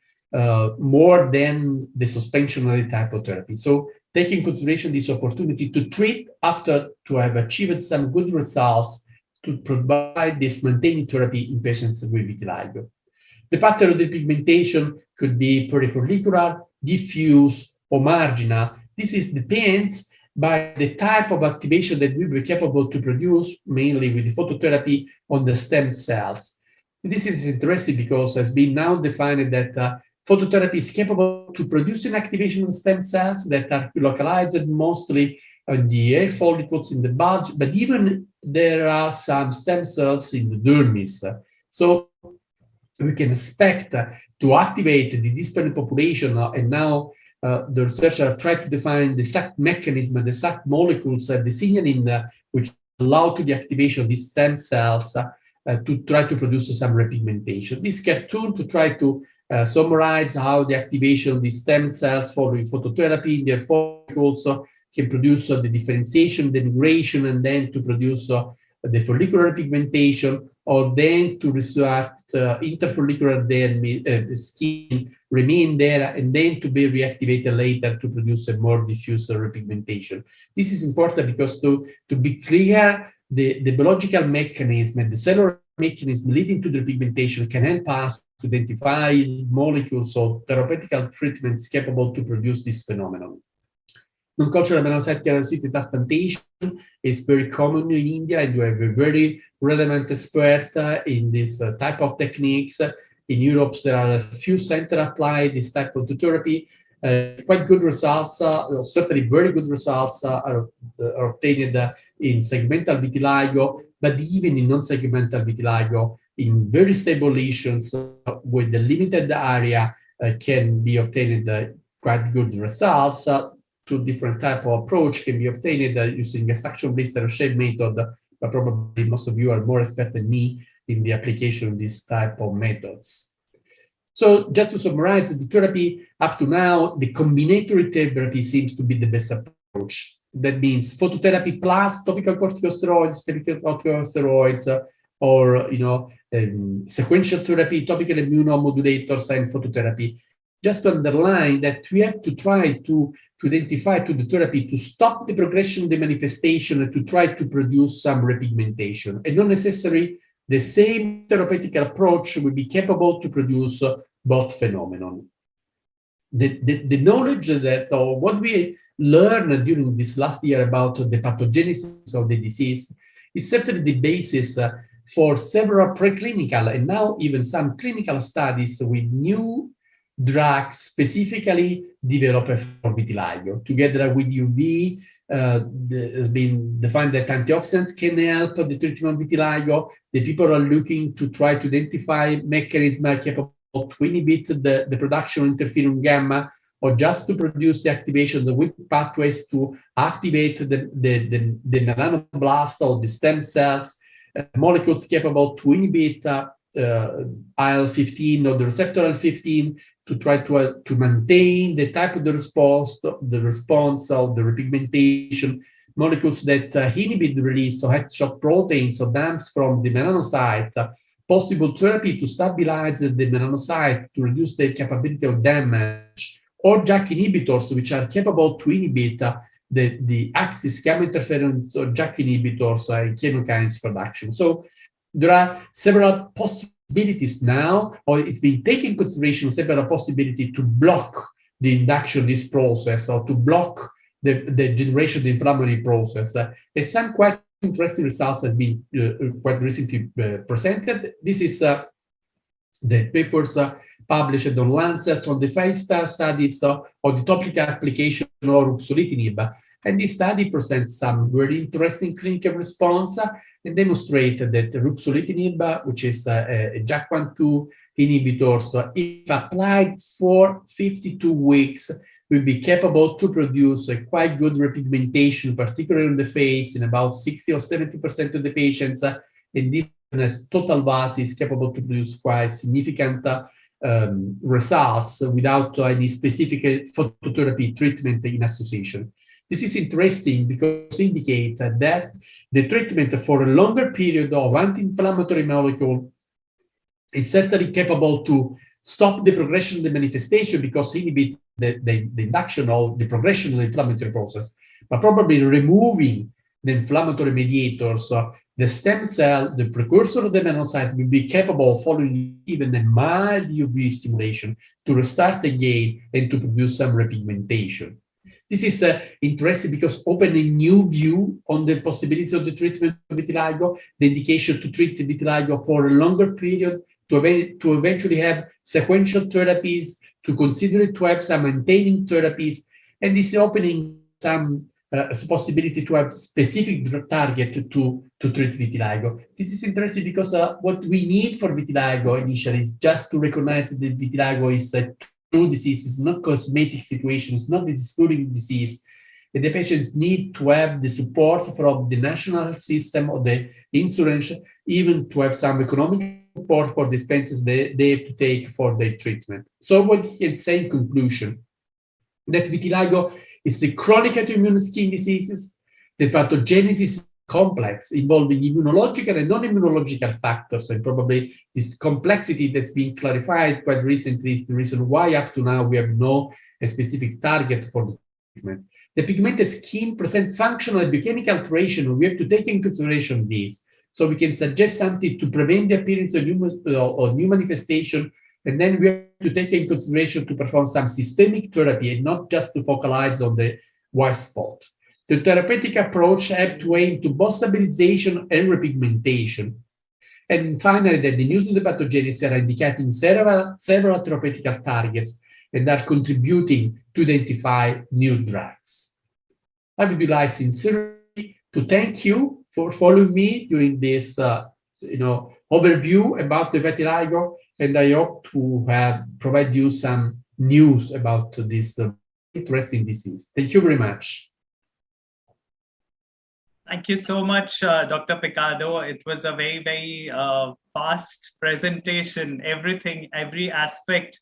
more than the suspensionary type of therapy. So take in consideration this opportunity to treat after to have achieved some good results to provide this maintaining therapy in patients with vitiligo. The pattern of the pigmentation could be perifollicular, diffuse, or marginal. This depends by the type of activation that we will be capable to produce, mainly with the phototherapy on the stem cells. This is interesting because it has been now defined that phototherapy is capable to produce an activation of stem cells that are localized mostly on the hair follicles in the bulge, but even there are some stem cells in the dermis. So we can expect to activate the disparate population, and now the researchers try to define the exact mechanism, the exact molecules, the signaling which allow to the activation of these stem cells to try to produce some repigmentation. This cartoon to try to summarize how the activation of these stem cells following phototherapy in their follicles can produce the differentiation, the migration, and then to produce the follicular pigmentation, or then to result interfollicular skin remain there, and then to be reactivated later to produce a more diffuse repigmentation. This is important because to be clear, the biological mechanism and the cellular mechanism leading to the repigmentation can help us to identify molecules or therapeutic treatments capable to produce this phenomenon. Non-cultural melanocyte keratinocyte transplantation is very common in India, and you have a very relevant expert in this type of techniques. In Europe, there are a few centers apply this type of therapy. quite good results, certainly very good results are obtained in segmental vitiligo, but even in non-segmental vitiligo, in very stable lesions with the limited area can be obtained quite good results. Two different type of approach can be obtained using a suction-based shape method, but probably most of you are more expert than me in the application of this type of methods. So just to summarize the therapy, up to now, the combinatory therapy seems to be the best approach. That means phototherapy plus topical corticosteroids, or sequential therapy, topical immunomodulators, and phototherapy. Just to underline that we have to try to identify to the therapy to stop the progression of the manifestation and to try to produce some repigmentation, and not necessarily the same therapeutic approach will be capable to produce both phenomenon. The knowledge that, or what we learned during this last year about the pathogenesis of the disease is certainly the basis for several preclinical and now even some clinical studies with new drugs specifically developed for vitiligo. Together with UV, has been defined that antioxidants can help the treatment of vitiligo. The people are looking to try to identify mechanisms capable to inhibit the production of interferon gamma, or just to produce the activation of the pathways to activate the melanoblast or the stem cells, molecules capable to inhibit IL-15 or the receptor IL-15 to try to maintain the type of the response of the repigmentation, molecules that inhibit the release of head-shock proteins or DAMPs from the melanocyte, possible therapy to stabilize the melanocyte to reduce the capability of damage, or JAK inhibitors, which are capable to inhibit the axis gamma interference or JAK inhibitors and chemokines production. So there are several possibilities now, or it's been taken into consideration several possibilities to block the induction of this process or to block the generation of the inflammatory process. And some quite interesting results has been quite recently presented. This is the papers published on Lancet on the phase studies of the topical application of ruxolitinib. And this study presents some very interesting clinical response and demonstrated that ruxolitinib, which is a JAK1/2 inhibitor, if applied for 52 weeks, will be capable to produce a quite good repigmentation, particularly on the face, in about 60 or 70% of the patients, and even as total VAS is capable to produce quite significant results without any specific phototherapy treatment in association. This is interesting because it indicates that the treatment for a longer period of anti-inflammatory molecule is certainly capable to stop the progression of the manifestation because inhibit the induction of the progression of the inflammatory process, but probably removing the inflammatory mediators, the stem cell, the precursor of the melanocyte, will be capable, following even a mild UV stimulation, to restart again and to produce some repigmentation. This is interesting because open a new view on the possibilities of the treatment of vitiligo, the indication to treat vitiligo for a longer period, to eventually have sequential therapies, to consider to have some maintaining therapies, and this is opening some possibility to have specific target to treat vitiligo. This is interesting because what we need for vitiligo initially is just to recognize that vitiligo is a true disease, it's not cosmetic situation, it's not a discoloring disease. And the patients need to have the support from the national system or the insurance, even to have some economic support for the expenses they have to take for their treatment. So what you can say in conclusion, that vitiligo is a chronic autoimmune skin diseases. The pathogenesis is complex, involving immunological and non-immunological factors, and probably this complexity that's been clarified quite recently is the reason why up to now we have no specific target for the treatment. The pigmented skin presents functional and biochemical alteration, and we have to take into consideration this. So we can suggest something to prevent the appearance of new manifestation, and then we have to take into consideration to perform some systemic therapy and not just to focalize on the white spot. The therapeutic approach has to aim to both stabilization and repigmentation. And finally, that the news of the pathogenesis are indicating several therapeutic targets, and are contributing to identify new drugs. I would like sincerely to thank you for following me during this overview about the vitiligo, and I hope to have provide you some news about this interesting disease. Thank you very much. Thank you so much, Dr. Piccardo. It was a very, very fast presentation. Everything, every aspect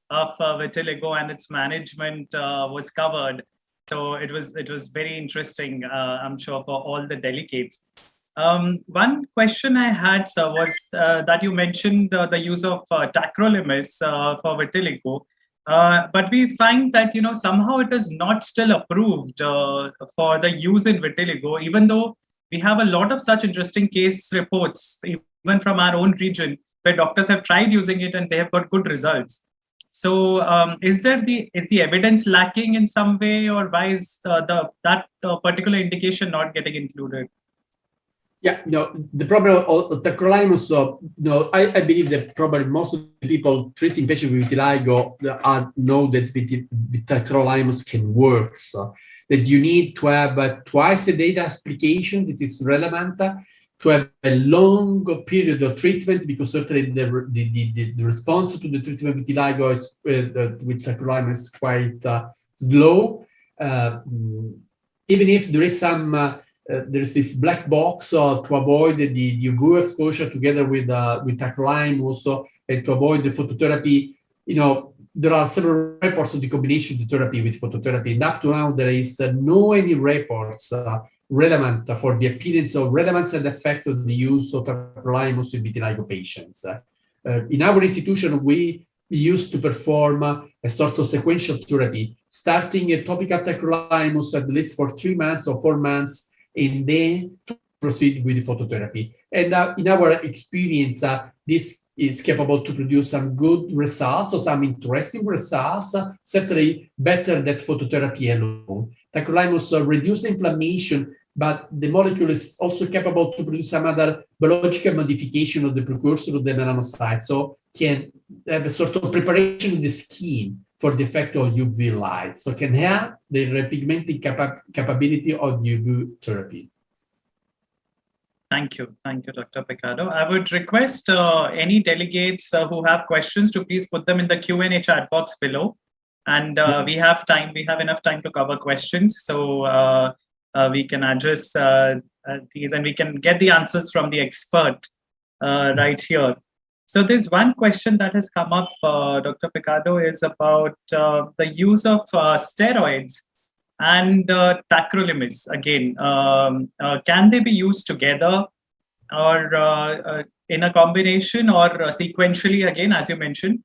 of vitiligo and its management was covered. So it was very interesting, I'm sure, for all the delegates. One question I had, sir, was that you mentioned the use of tacrolimus for vitiligo. But we find that, somehow it is not still approved for the use in vitiligo, even though we have a lot of such interesting case reports, even from our own region, where doctors have tried using it and they have got good results. So is the evidence lacking in some way, or why is that particular indication not getting included? Yeah, the problem of tacrolimus, I believe that probably most of the people treating patients with vitiligo know that tacrolimus can work. So that you need to have twice a day application that is relevant, to have a long period of treatment, because certainly the response to the treatment with vitiligo is, with tacrolimus is quite slow. Even if there is some there's this black box to avoid the UV exposure together with tacrolimus, and to avoid the phototherapy. There are several reports of the combination of therapy with phototherapy, and up to now there is no any reports relevant for the appearance of relevance and effects of the use of tacrolimus in vitiligo patients. In our institution, we used to perform a sort of sequential therapy, starting a topical tacrolimus at least for 3 months or 4 months, and then to proceed with the phototherapy. And in our experience, this is capable to produce some good results, or some interesting results, certainly better than phototherapy alone. Tacrolimus reduces inflammation, but the molecule is also capable to produce some other biological modification of the precursor of the melanocyte, so can have a sort of preparation of the skin for the effect of UV light, so can help the repigmenting capability of UV therapy. Thank you, Dr. Piccardo. I would request any delegates who have questions to please put them in the Q&A chat box below. And we have enough time to cover questions, so we can address these, and we can get the answers from the expert right here. So there's one question that has come up, Dr. Piccardo, is about the use of steroids and tacrolimus. Again, can they be used together, or in a combination, or sequentially, again, as you mentioned?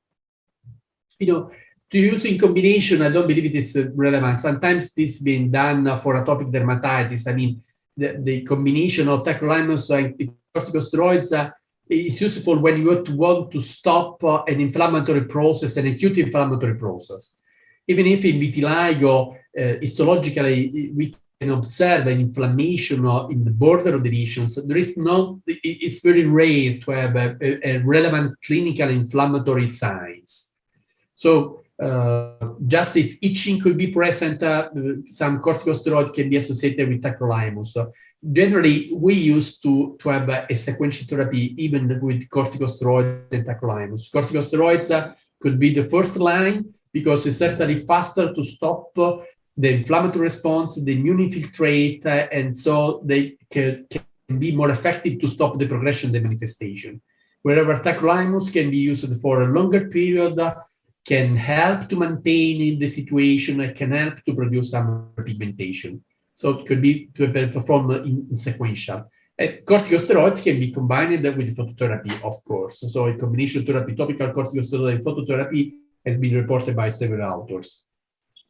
To use in combination, I don't believe it is relevant. Sometimes this has been done for atopic dermatitis. I mean, the combination of tacrolimus and corticosteroids is useful when you want to stop an inflammatory process, an acute inflammatory process. Even if in vitiligo, histologically, we can observe an inflammation in the border of the lesions, it's very rare to have a relevant clinical inflammatory signs. So just if itching could be present, some corticosteroid can be associated with tacrolimus. So generally, we used to have a sequential therapy even with corticosteroids and tacrolimus. Corticosteroids could be the first line, because it's certainly faster to stop the inflammatory response, the immune infiltrate, and so they can be more effective to stop the progression of the manifestation. Wherever tacrolimus can be used for a longer period, can help to maintain the situation, and can help to produce some pigmentation. So it could be performed in sequential. Corticosteroids can be combined with phototherapy, of course. So a combination therapy, topical corticosteroid and phototherapy, has been reported by several authors.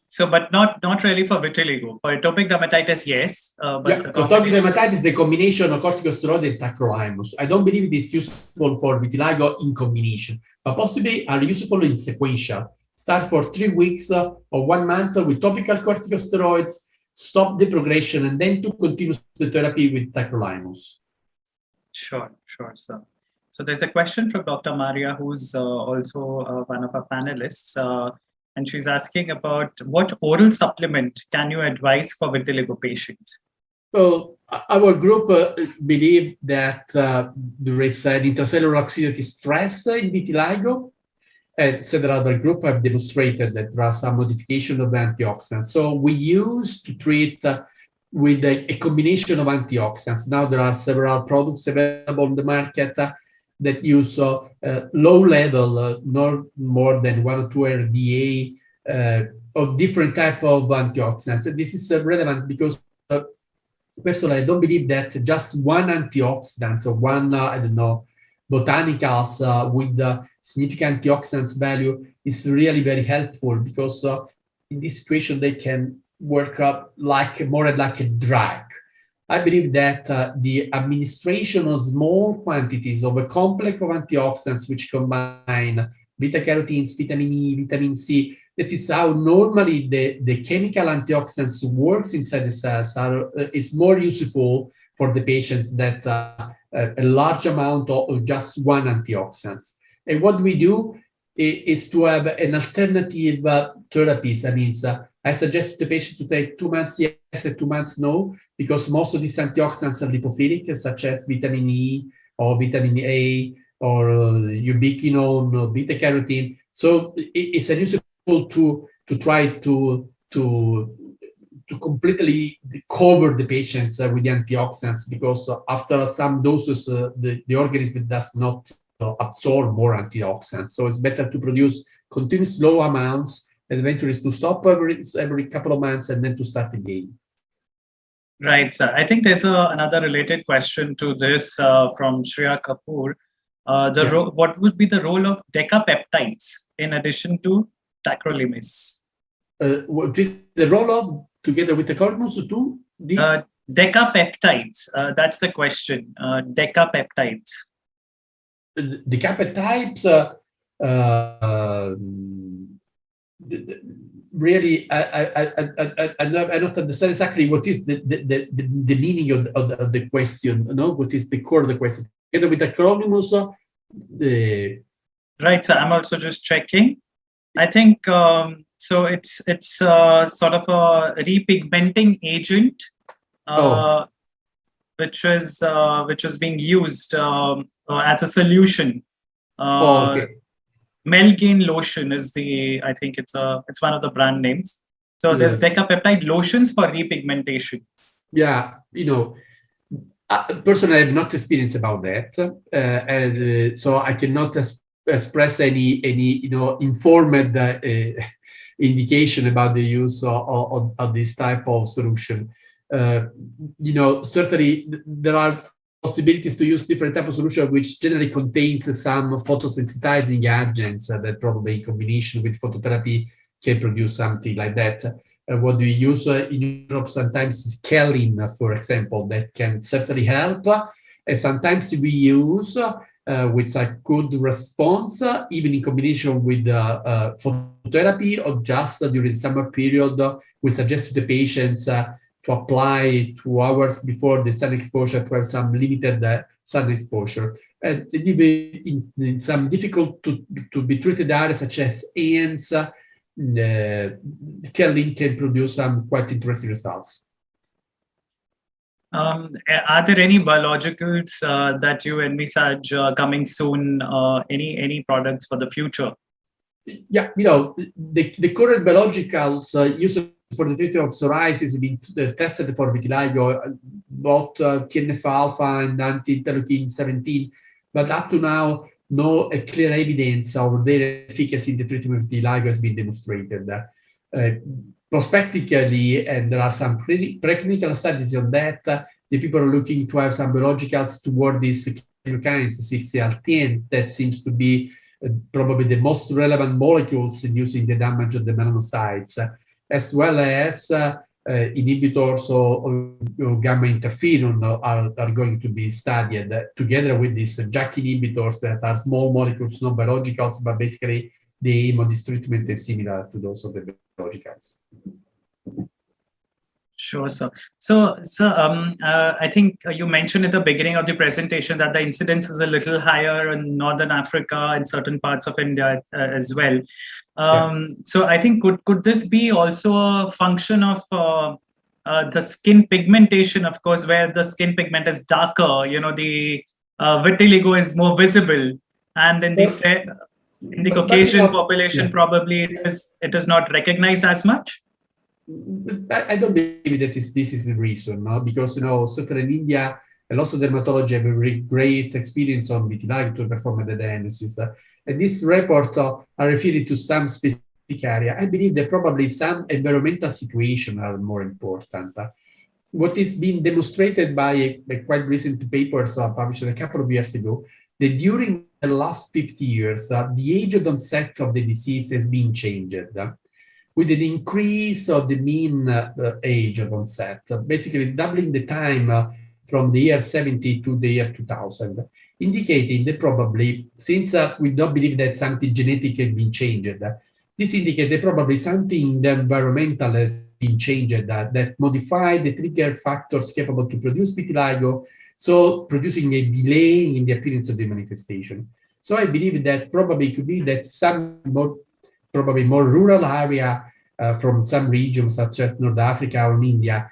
So, but not really for vitiligo. For atopic dermatitis, yes. But for atopic dermatitis, the combination of corticosteroid and tacrolimus. I don't believe it is useful for vitiligo in combination, but possibly are useful in sequential. Start for 3 weeks or 1 month with topical corticosteroids, stop the progression, and then to continue the therapy with tacrolimus. Sure, sir. So there's a question from Dr. Maria, who's also one of our panelists. and she's asking about what oral supplement can you advise for vitiligo patients? So our group believe that there is an intracellular oxidative stress in vitiligo, and several other groups have demonstrated that there are some modification of antioxidants. So we used to treat with a combination of antioxidants. Now there are several products available on the market that use low level, not more than 1 or 2 RDA of different type of antioxidants. And this is relevant because personally, I don't believe that just one antioxidant, so one, I don't know, botanicals with significant antioxidants value is really very helpful, because in this situation, they can work up more like a drug. I believe that the administration of small quantities of a complex of antioxidants which combine beta-carotenes, vitamin E, vitamin C, that is how normally the chemical antioxidants works inside the cells, is more useful for the patients that a large amount of just one antioxidants. And what we do is to have an alternative therapies. I mean, I suggest to the patient to take 2 months yes and 2 months no, because most of these antioxidants are lipophilic, such as vitamin E or vitamin A or ubiquinone or beta-carotene. So it's useful to try to completely cover the patients with the antioxidants, because after some doses, the organism does not absorb more antioxidants. So it's better to produce continuous low amounts, and eventually to stop every couple of months and then to start again. Right, sir. I think there's another related question to this from Shreya Kapoor. What would be the role of decapeptides in addition to tacrolimus? What is the role of, together with the tacrolimus, to the decapeptides? That's the question. Decapeptides. Decapeptides. Really, I don't understand exactly what is the meaning of the question. No, what is the core of the question? Together with the tacrolimus. Right, so I'm also just checking. I think so. It's sort of a repigmenting agent, which is being used as a solution. Okay. Melgain lotion is I think it's one of the brand names. So there's decapeptide lotions for repigmentation. Yeah, personally, I have not experience about that, and so I cannot express any informed indication about the use of this type of solution. Certainly there are possibilities to use different type of solution which generally contains some photosensitizing agents that probably in combination with phototherapy can produce something like that. What we use in Europe sometimes is kaolin, for example, that can certainly help. And sometimes we use with a good response, even in combination with phototherapy, or just during the summer period, we suggest to the patients to apply 2 hours before the sun exposure to have some limited sun exposure. And even in some difficult to be treated areas such as ants, kaolin can produce some quite interesting results. Are there any biologicals that you envisage coming soon? Any products for the future? Yeah, the current biologicals used for the treatment of psoriasis have been tested for vitiligo, both TNF-alpha and anti-interleukin 17, but up to now, no clear evidence of their efficacy in the treatment of vitiligo has been demonstrated. Prospectively, and there are some preclinical studies on that, the people are looking to have some biologicals toward these chemokines, 6CL10, that seems to be probably the most relevant molecules inducing the damage of the melanocytes, as well as inhibitors of gamma interferon are going to be studied together with these JAK inhibitors that are small molecules, not biologicals, but basically the aim of this treatment is similar to those of the biologicals. Sure, sir. So, I think you mentioned at the beginning of the presentation that the incidence is a little higher in Northern Africa and certain parts of India as well. So, I think could this be also a function of the skin pigmentation, of course, where the skin pigment is darker, the vitiligo is more visible, and in the Caucasian population, probably it is not recognized as much. I don't believe that this is the reason, no? Because certainly in India, a lot of dermatology have a very great experience on vitiligo to perform the diagnosis. And this report are referring to some specific area. I believe that probably some environmental situation are more important. What is being demonstrated by a quite recent papers published a couple of years ago, that during the last 50 years, the age of onset of the disease has been changed. With an increase of the mean age of onset, basically doubling the time from the year 70 to the year 2000, indicating that probably, since we don't believe that something genetic has been changed, this indicates that probably something in the environmental has been changed that modified the trigger factors capable to produce vitiligo, so producing a delay in the appearance of the manifestation. So I believe that probably could be that some probably more rural area from some regions such as North Africa or India,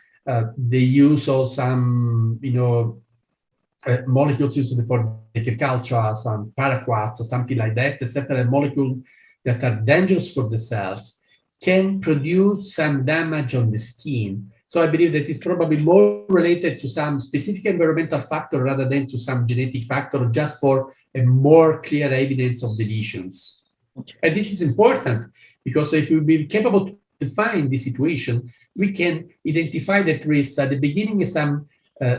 they use also some, molecules used for agriculture, some paraquat or something like that, certain molecules that are dangerous for the cells can produce some damage on the skin. So I believe that it's probably more related to some specific environmental factor rather than to some genetic factor, just for a more clear evidence of the lesions. And this is important because if we be capable to define the situation, we can identify that there is at the beginning some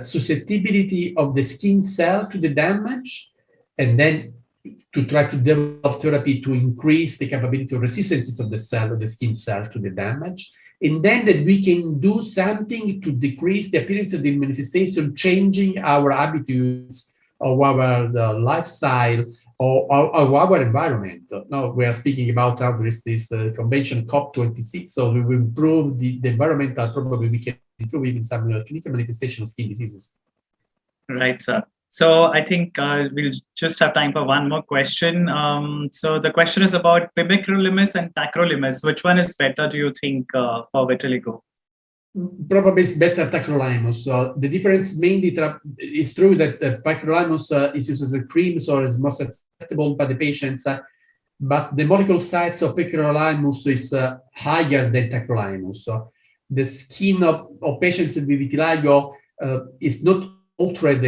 susceptibility of the skin cell to the damage, and then to try to develop therapy to increase the capability of resistances of the cell, of the skin cell to the damage. And then that we can do something to decrease the appearance of the manifestation, changing our habits of our lifestyle, or our environment. Now we are speaking about how there is this convention COP26, so we will improve the environment, that probably we can improve even some clinical manifestation of skin diseases. Right, sir. So I think we'll just have time for one more question. So the question is about pimecrolimus and tacrolimus. Which one is better, do you think, for vitiligo? Probably it's better tacrolimus. The difference mainly is true that tacrolimus is used as a cream, so it's most acceptable by the patients, but the molecular size of tacrolimus is higher than tacrolimus. So the skin of patients with vitiligo is not altered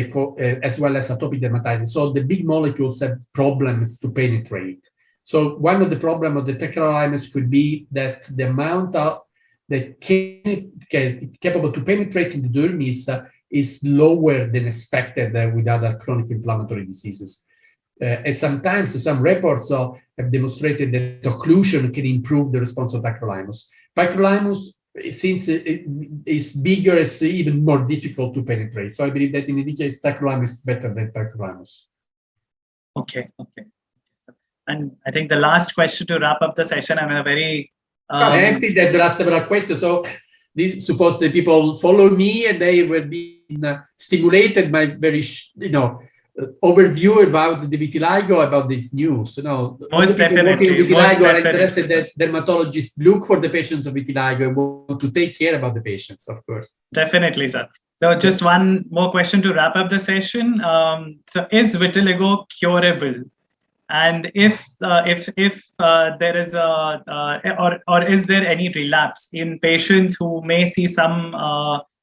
as well as atopic dermatitis. So the big molecules have problems to penetrate. So one of the problems of the tacrolimus could be that the amount of that capable to penetrate in the dermis is lower than expected with other chronic inflammatory diseases. And sometimes some reports have demonstrated that occlusion can improve the response of tacrolimus. Tacrolimus, since it is bigger, it's even more difficult to penetrate. So I believe that in any case, tacrolimus is better than tacrolimus. Okay. And I think the last question to wrap up the session, I'm very I'm happy that there are several questions. So this suppose that people follow me and they will be stimulated by very, overview about the vitiligo, about this news. Most definitely. Vitiligo are interested that dermatologists look for the patients of vitiligo and want to take care about the patients, of course. Definitely, sir. So just one more question to wrap up the session. So is vitiligo curable? And if there is or is there any relapse in patients who may see some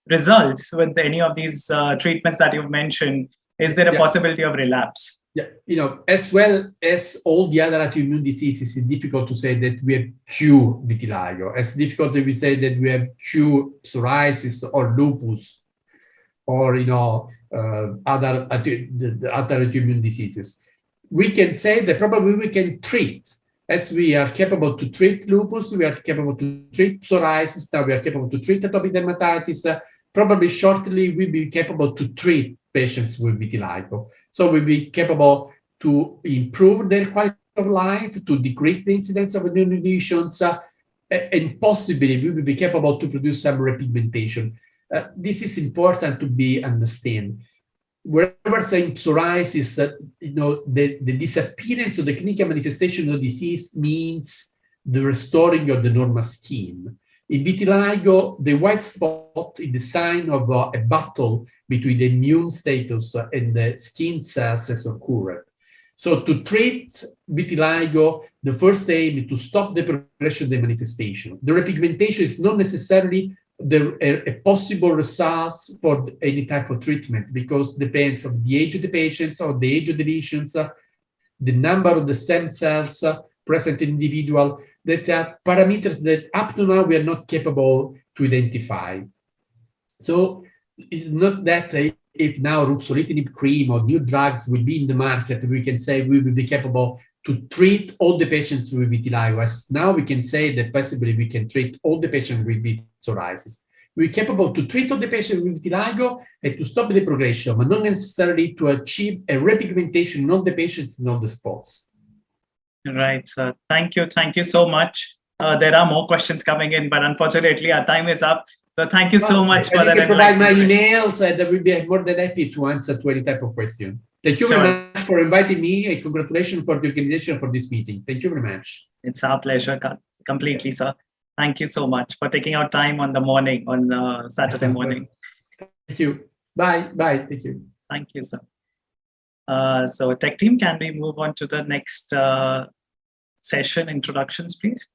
results with any of these treatments that you've mentioned? Is there a possibility of relapse? Yeah, as well as all the other autoimmune diseases, it's difficult to say that we have cure vitiligo. It's difficult to say that we have cure psoriasis or lupus or other autoimmune diseases. We can say that probably we can treat, as we are capable to treat lupus, we are capable to treat psoriasis, now we are capable to treat atopic dermatitis. Probably shortly we'll be capable to treat patients with vitiligo. So we'll be capable to improve their quality of life, to decrease the incidence of immune lesions, and possibly we will be capable to produce some repigmentation. This is important to be understood. Wherever saying psoriasis, the disappearance of the clinical manifestation of disease means the restoring of the normal skin. In vitiligo, the white spot is the sign of a battle between the immune status and the skin cells has occurred. So to treat vitiligo, the first aim is to stop the progression of the manifestation. The repigmentation is not necessarily a possible results for any type of treatment, because it depends on the age of the patients, or the age of the lesions, the number of the stem cells present in individual, that are parameters that up to now we are not capable to identify. So it's not that if now ruxolitinib cream or new drugs will be in the market, we can say we will be capable to treat all the patients with vitiligo. As now we can say that possibly we can treat all the patients with psoriasis. We're capable to treat all the patients with vitiligo and to stop the progression, but not necessarily to achieve a repigmentation of the patients in all the spots. Right, sir. Thank you. Thank you so much. There are more questions coming in, but unfortunately our time is up. So thank you so much for that. You can provide my emails, and I will be more than happy to answer to any type of question. Thank you very much for inviting me, and congratulations for the organization for this meeting. Thank you very much. It's our pleasure, completely, sir. Thank you so much for taking our time on the morning, on Saturday morning. Thank you. Bye. Bye. Thank you. Thank you, sir. So tech team, can we move on to the next session introductions, please?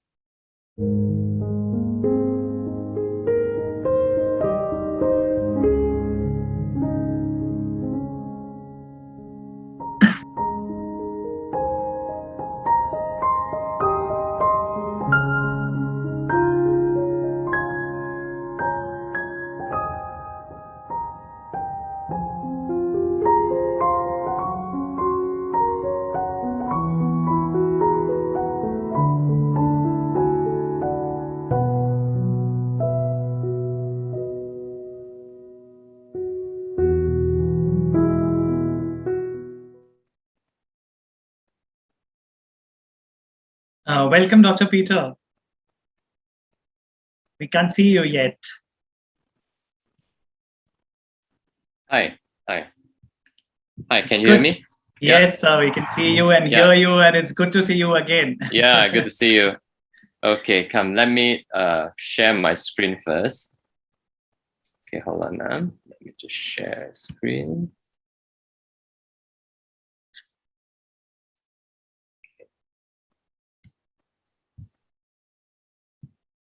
Welcome, Dr. Peter. We can't see you yet. Hi. Can you hear me? Yes, sir. We can see you and hear you, and it's good to see you again. Yeah, good to see you. Okay, come. Let me share my screen first. Okay, hold on now. Let me just share screen.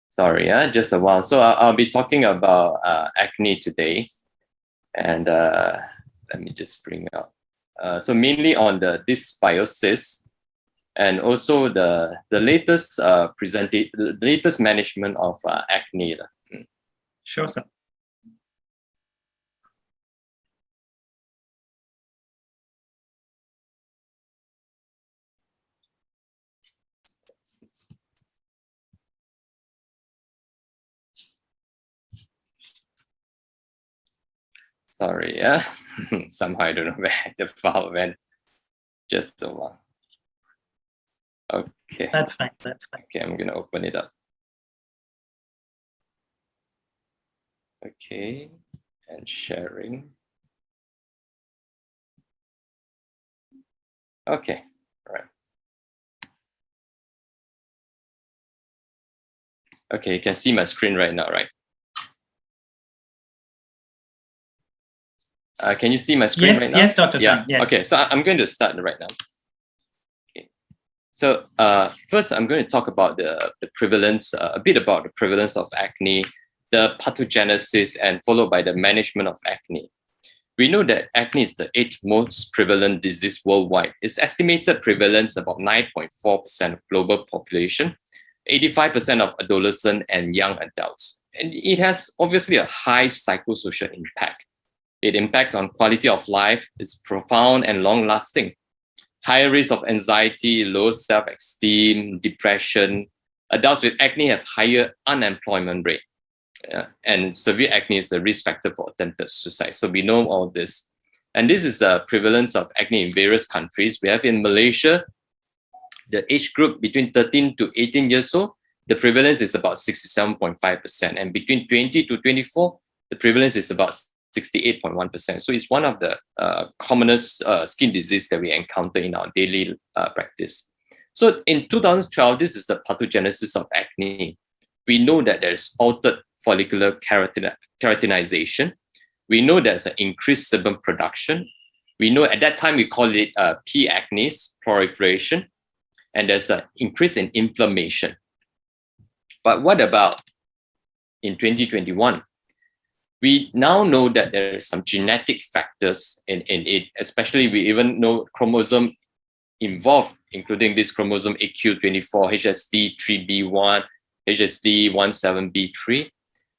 Sorry, just a while. So I'll be talking about acne today, and let me just bring up. So mainly on the dysbiosis, and also the latest the latest management of acne. Sure, sir. Sorry, somehow I don't know where the file went. Just a while. Okay. That's fine. That's fine. Okay, I'm gonna open it up. Okay, and sharing. Okay, all right. Okay, you can see my screen right now, right? Can you see my screen right now? Yes, Dr. Chan. Yes. Okay, so I'm going to start right now. Okay. So first, I'm going to talk about the prevalence, a bit about the prevalence of acne, the pathogenesis, and followed by the management of acne. We know that acne is the 8th most prevalent disease worldwide. Its estimated prevalence about 9.4% of global population, 85% of adolescent and young adults. And it has obviously a high psychosocial impact. It impacts on quality of life, it's profound and long-lasting. Higher risk of anxiety, low self-esteem, depression. Adults with acne have higher unemployment rate. And severe acne is a risk factor for attempted suicide. So we know all this. And this is the prevalence of acne in various countries. We have in Malaysia, the age group between 13 to 18 years old, the prevalence is about 67.5%. And between 20 to 24, the prevalence is about 68.1%. So it's one of the commonest skin disease that we encounter in our daily practice. So in 2012, this is the pathogenesis of acne. We know that there's altered follicular keratinization. We know there's an increased sebum production. We know at that time we call it P. acnes, proliferation, and there's an increase in inflammation. But what about in 2021? We now know that there are some genetic factors in it, especially we even know chromosome involved, including this chromosome AQ24, HSD3B1, HSD17B3.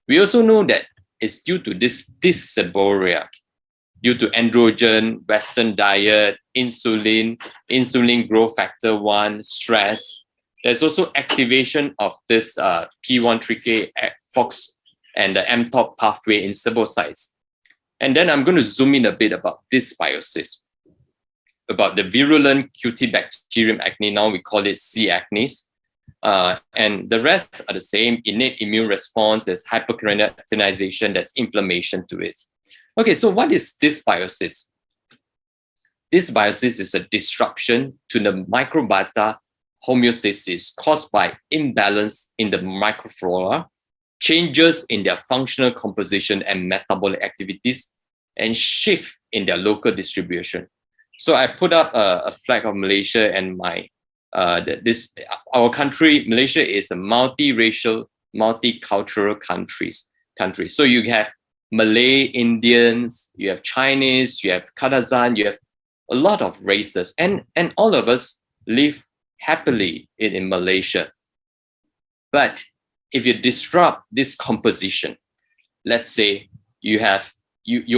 We also know that it's due to this dysseborrhea, due to androgen, Western diet, insulin growth factor 1, stress. There's also activation of this P1-3K FOX and the mTOR pathway in sebocytes. And then I'm going to zoom in a bit about dysbiosis, about the virulent Cutibacterium acne. Now we call it C. acnes. And the rest are the same: innate immune response, there's hyperkeratinization, there's inflammation to it. Okay, so what is dysbiosis? Dysbiosis is a disruption to the microbiota homeostasis caused by imbalance in the microflora, changes in their functional composition and metabolic activities, and shift in their local distribution. So I put up a flag of Malaysia, and our country, Malaysia, is a multiracial, multicultural country. So you have Malay Indians, you have Chinese, you have Kadazan, you have a lot of races, and all of us live happily in Malaysia. But if you disrupt this composition, let's say you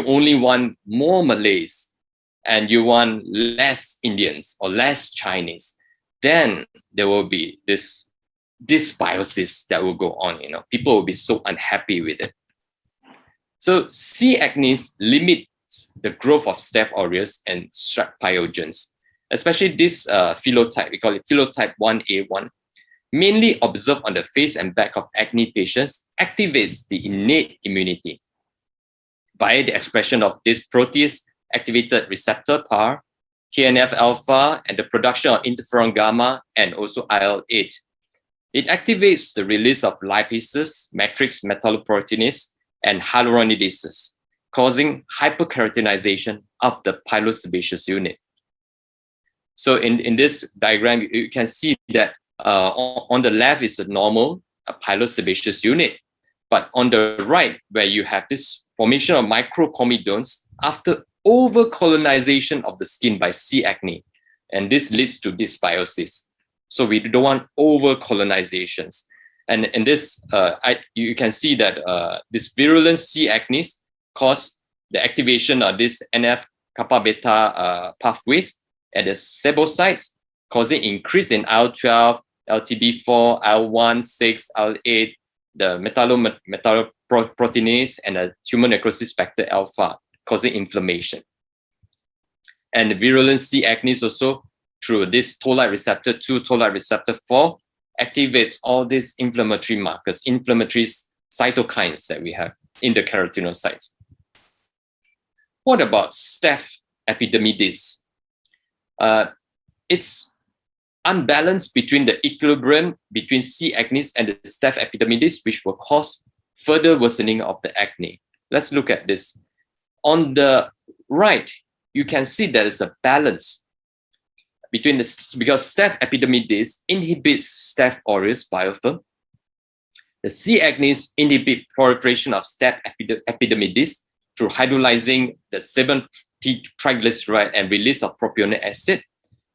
only want more Malays and you want less Indians or less Chinese, then there will be this dysbiosis that will go on. People will be so unhappy with it. So C. acnes limits the growth of Staph aureus and Strep pyogenes, especially this phenotype. We call it phenotype 1A1. Mainly observed on the face and back of acne patients, activates the innate immunity via the expression of this protease-activated receptor PAR, TNF-alpha, and the production of interferon gamma, and also IL-8. It activates the release of lipases, matrix metalloproteinase, and hyaluronidases, causing hyperkeratinization of the pilosebaceous unit. So in this diagram, you can see that on the left is a normal pilosebaceous unit, but on the right, where you have this formation of microcomedones after over-colonization of the skin by C. acne, and this leads to dysbiosis. So we don't want over-colonizations. And in this, you can see that this virulent C. acnes cause the activation of this NF-kappa beta pathways at the sebocytes, causing increase in IL-12, LTB4, IL-1, 6, IL-8, the metalloproteinase, and the tumor necrosis factor alpha, causing inflammation. And the virulent C. acnes also, through this toll-like receptor 2, toll-like receptor 4, activates all these inflammatory markers, inflammatory cytokines that we have in the keratinocytes. What about Staph epidermidis? It's unbalance between the equilibrium between C. acnes and the Staph epidermidis, which will cause further worsening of the acne. Let's look at this. On the right, you can see there is a balance between because Staph epidermidis inhibits Staph aureus biofilm. The C. acnes inhibit proliferation of Staph epidermidis through hydrolyzing the 7-triglyceride and release of propionic acid.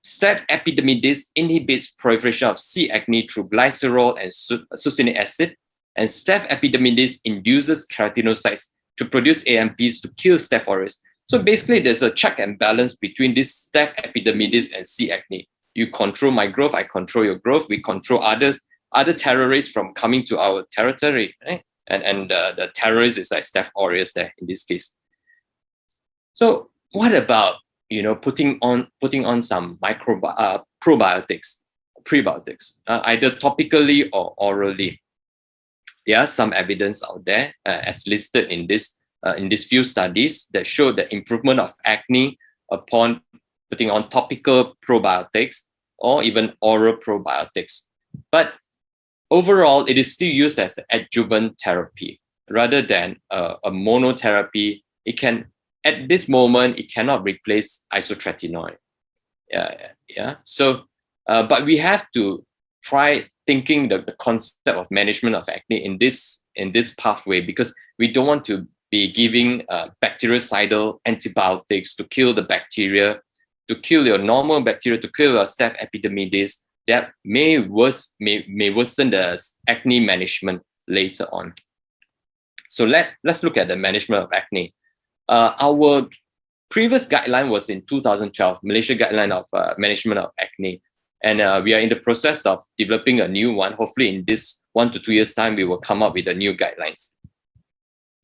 Staph epidermidis inhibits proliferation of C. acne through glycerol and succinic acid, and Staph epidermidis induces keratinocytes to produce AMPs to kill Staph aureus. So basically, there's a check and balance between this Staph epidermidis and C. acne. You control my growth, I control your growth. We control other terrorists from coming to our territory, right? And the terrorist is like Staph aureus there in this case. So what about putting on some probiotics? prebiotics, either topically or orally. There are some evidence out there, as listed in these few studies, that show the improvement of acne upon putting on topical probiotics or even oral probiotics. But overall, it is still used as adjuvant therapy rather than a monotherapy. It can, at this moment, it cannot replace isotretinoin. So, but we have to try thinking the concept of management of acne in this pathway, because we don't want to be giving bactericidal antibiotics to kill the bacteria, to kill your normal bacteria, to kill your Staph epidermidis. That may worsen the acne management later on. So let's look at the management of acne. Our previous guideline was in 2012, Malaysia Guideline of Management of Acne. And we are in the process of developing a new one. Hopefully in this 1 to 2 years time, we will come up with the new guidelines.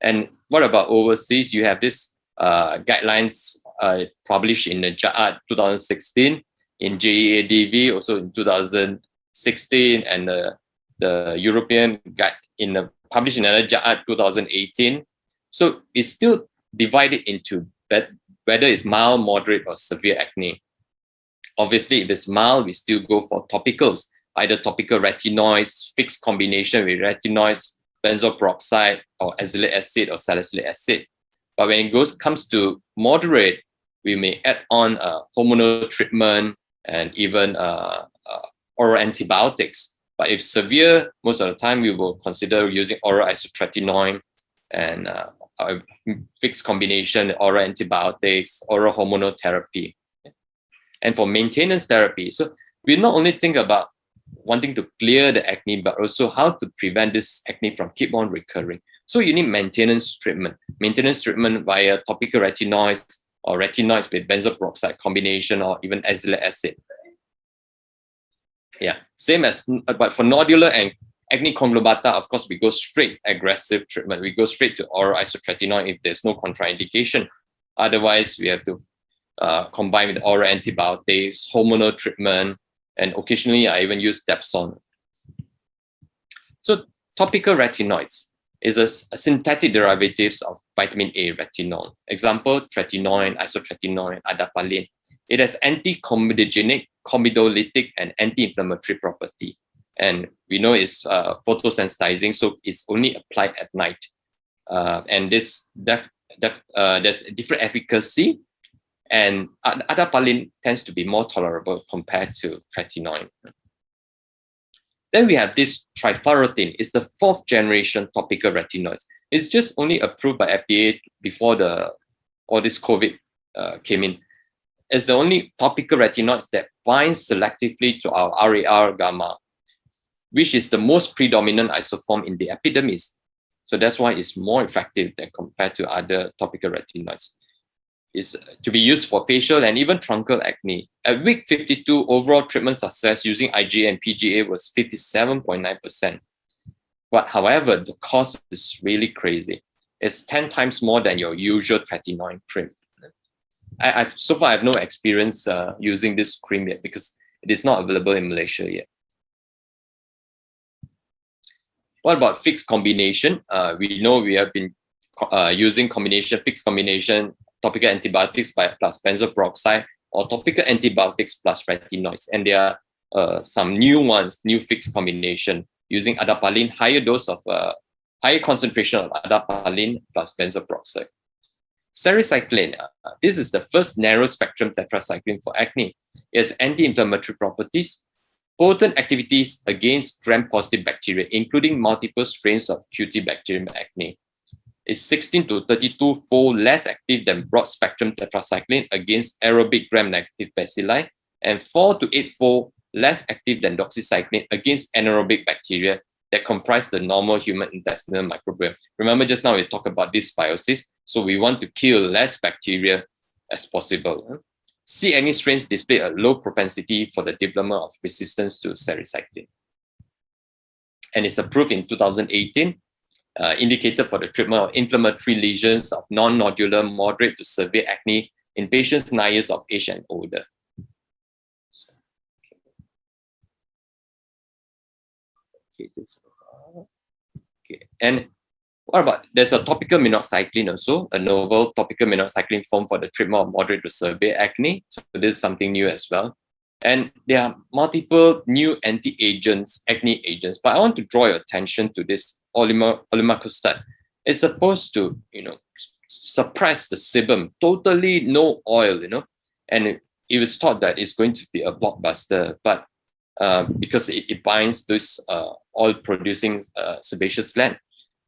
And what about overseas? You have this guidelines published in the JAAD 2016, in JEADV also in 2016, and the European guide published in another JAAD 2018. So it's still divided into whether it's mild, moderate, or severe acne. Obviously, if it's mild, we still go for topicals, either topical retinoids, fixed combination with retinoids, benzoyl peroxide, or azelaic acid or salicylic acid. But when it comes to moderate, we may add on hormonal treatment and even oral antibiotics. But if severe, most of the time we will consider using oral isotretinoin and fixed combination, oral antibiotics, oral hormonal therapy. And for maintenance therapy, so we not only think about wanting to clear the acne, but also how to prevent this acne from keep on recurring. So you need maintenance treatment via topical retinoids or retinoids with benzoyl peroxide combination or even azelaic acid. Yeah, same as, but for nodular and acne conglobata, of course, we go straight aggressive treatment. We go straight to oral isotretinoin if there's no contraindication. Otherwise, we have to combine with oral antibiotics, hormonal treatment, and occasionally I even use Dapsone. So topical retinoids is a synthetic derivatives of vitamin A retinol. Example, tretinoin, isotretinoin, adapalene. It has anti-comedogenic, comedolytic, and anti-inflammatory property. And we know it's photosensitizing, so it's only applied at night. And there's different efficacy, and adapalene tends to be more tolerable compared to tretinoin. Then we have this trifluorothene. It's the 4th generation topical retinoids. It's just only approved by FDA before all this COVID came in. It's the only topical retinoids that binds selectively to our RAR gamma, which is the most predominant isoform in the epidermis. So that's why it's more effective than compared to other topical retinoids. It's to be used for facial and even truncal acne. At week 52, overall treatment success using IGA and PGA was 57.9%. But however, the cost is really crazy. It's 10 times more than your usual tretinoin cream. So far, I have no experience using this cream yet because it is not available in Malaysia yet. What about fixed combination? We know we have been using fixed combination, topical antibiotics plus benzoyl peroxide, or topical antibiotics plus retinoids. And there are some new ones, new fixed combination using adapalene, higher concentration of adapalene plus benzoyl peroxide. Sericycline, this is the first narrow spectrum tetracycline for acne. It has anti-inflammatory properties, potent activities against gram-positive bacteria, including multiple strains of Cutibacterium acne. Is 16 to 32-fold less active than broad-spectrum tetracycline against aerobic gram-negative bacilli, and 4 to 8-fold less active than doxycycline against anaerobic bacteria that comprise the normal human intestinal microbiome. Remember, just now we talked about dysbiosis, so we want to kill less bacteria as possible. C. acne strains display a low propensity for the development of resistance to sericycline. And it's approved in 2018, indicated for the treatment of inflammatory lesions of non-nodular, moderate to severe acne in patients 9 years of age and older. Okay, okay. And what about, there's a topical minoxidil also, a novel topical minoxidil form for the treatment of moderate to severe acne. So this is something new as well. And there are multiple new anti-agents, acne agents, but I want to draw your attention to this olimacostat. It's supposed to, suppress the sebum, totally no oil, and it was thought that it's going to be a blockbuster, but because it binds this oil-producing sebaceous gland.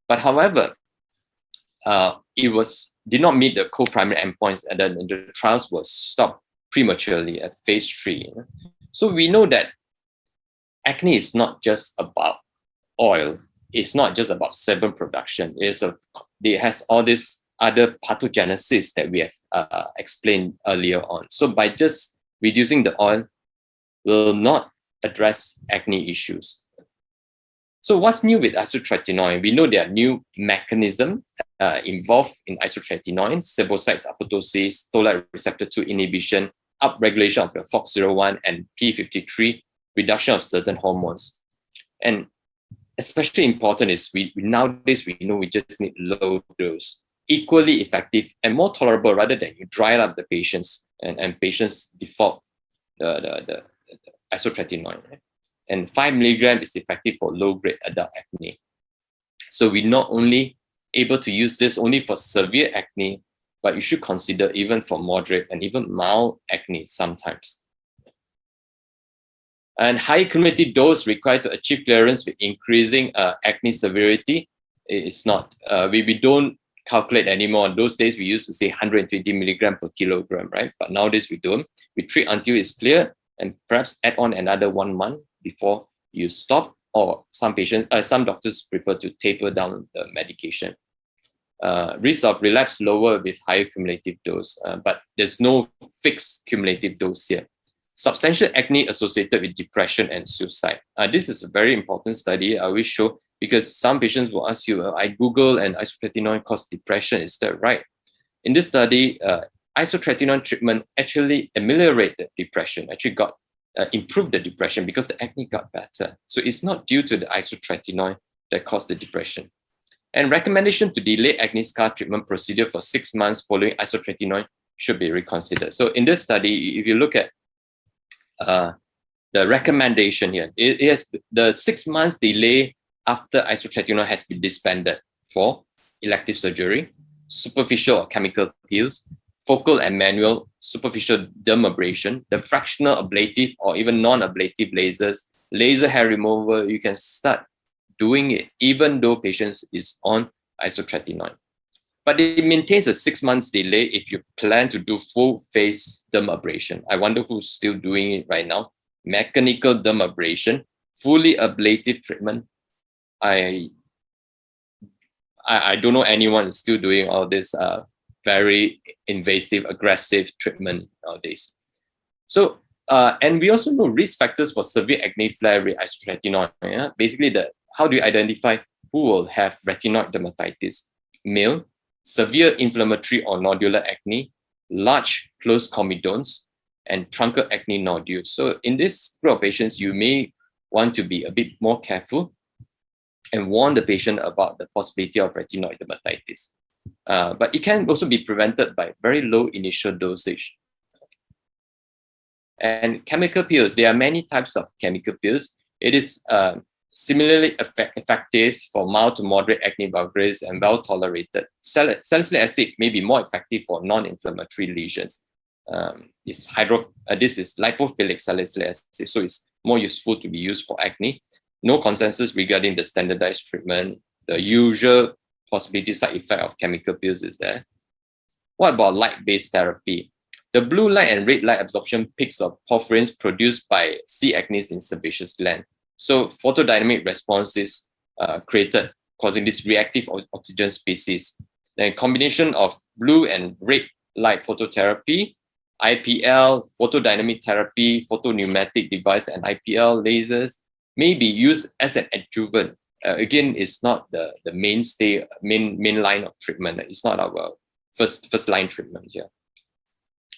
But however, it did not meet the co-primary endpoints, and then the trials were stopped prematurely at phase 3. So we know that acne is not just about oil. It's not just about sebum production. It has all this other pathogenesis that we have explained earlier on. So by just reducing the oil will not address acne issues. So what's new with isotretinoin? We know there are new mechanisms involved in isotretinoin: sebocytes apoptosis, toll-like receptor 2 inhibition, upregulation of the FOXC01 and P53, reduction of certain hormones. And especially important is nowadays we know we just need low dose, equally effective and more tolerable, rather than you dry up the patients and patients default the isotretinoin. Right? And 5 milligrams is effective for low-grade adult acne. So we're not only able to use this only for severe acne, but you should consider even for moderate and even mild acne sometimes. And high cumulative dose required to achieve clearance with increasing acne severity is not, we don't calculate anymore. In those days, we used to say 120 milligram per kilogram, right? But nowadays we don't. We treat until it's clear and perhaps add on another 1 month before you stop, or some doctors prefer to taper down the medication. Risk of relapse lower with higher cumulative dose, but there's no fixed cumulative dose here. Substantial acne associated with depression and suicide. This is a very important study I will show, because some patients will ask you, I Google and isotretinoin caused depression, is that right? In this study, isotretinoin treatment actually ameliorated depression, actually improved the depression because the acne got better. So it's not due to the isotretinoin that caused the depression. And recommendation to delay acne scar treatment procedure for 6 months following isotretinoin should be reconsidered. So in this study, if you look at the recommendation here, it has the 6 months delay after isotretinoin has been disbanded for elective surgery, superficial or chemical peels, focal and manual superficial dermabrasion, the fractional ablative or even non-ablative lasers, laser hair removal. You can start doing it even though patients is on isotretinoin. But it maintains a 6 months delay if you plan to do full face dermabrasion. I wonder who's still doing it right now. Mechanical dermabrasion, fully ablative treatment. I don't know anyone still doing all this very invasive, aggressive treatment nowadays. So, and we also know risk factors for severe acne flare with isotretinoin. Yeah? Basically, how do you identify who will have retinoid dermatitis? Male, severe inflammatory or nodular acne, large closed comedones, and truncal acne nodules. So in this group of patients, you may want to be a bit more careful and warn the patient about the possibility of retinoid dermatitis. But it can also be prevented by very low initial dosage. And chemical peels, there are many types of chemical peels. It is similarly effective for mild to moderate acne vulgaris and well tolerated. Salicylic acid may be more effective for non-inflammatory lesions. This is lipophilic salicylic acid, so it's more useful to be used for acne. No consensus regarding the standardized treatment. The usual possibility side effect of chemical peels is there. What about light-based therapy? The blue light and red light absorption peaks of porphyrins produced by C. acnes in sebaceous gland. So photodynamic response is created, causing this reactive oxygen species. Then combination of blue and red light phototherapy, IPL, photodynamic therapy, photopneumatic device, and IPL lasers may be used as an adjuvant. Again, it's not the mainstay, main line of treatment. It's not our first line treatment here.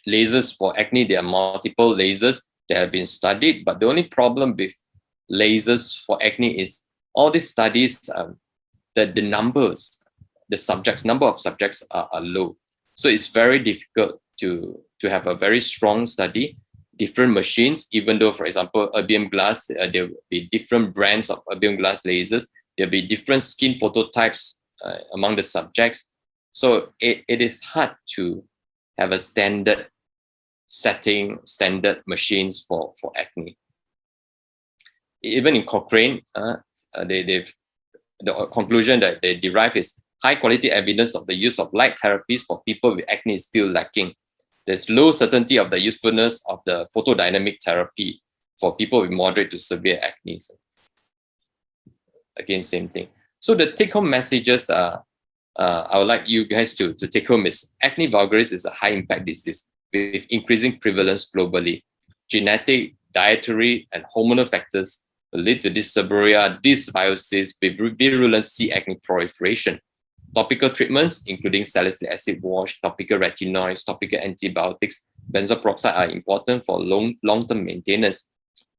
Lasers for acne, there are multiple lasers that have been studied, but the only problem with lasers for acne is all these studies, the numbers, number of subjects are low. So it's very difficult to have a very strong study, different machines, even though, for example, erbium glass, there will be different brands of erbium glass lasers. There'll be different skin phototypes among the subjects. So it is hard to have a standard setting, standard machines for acne. Even in Cochrane, the conclusion that they derive is high quality evidence of the use of light therapies for people with acne is still lacking. There's low certainty of the usefulness of the photodynamic therapy for people with moderate to severe acne. Again, same thing. So the take-home messages I would like you guys to take home is acne vulgaris is a high-impact disease with increasing prevalence globally. Genetic, dietary, and hormonal factors will lead to dysseborrhea, dysbiosis, virulent C. acne proliferation. Topical treatments, including salicylic acid wash, topical retinoids, topical antibiotics, benzoyl peroxide are important for long-term maintenance.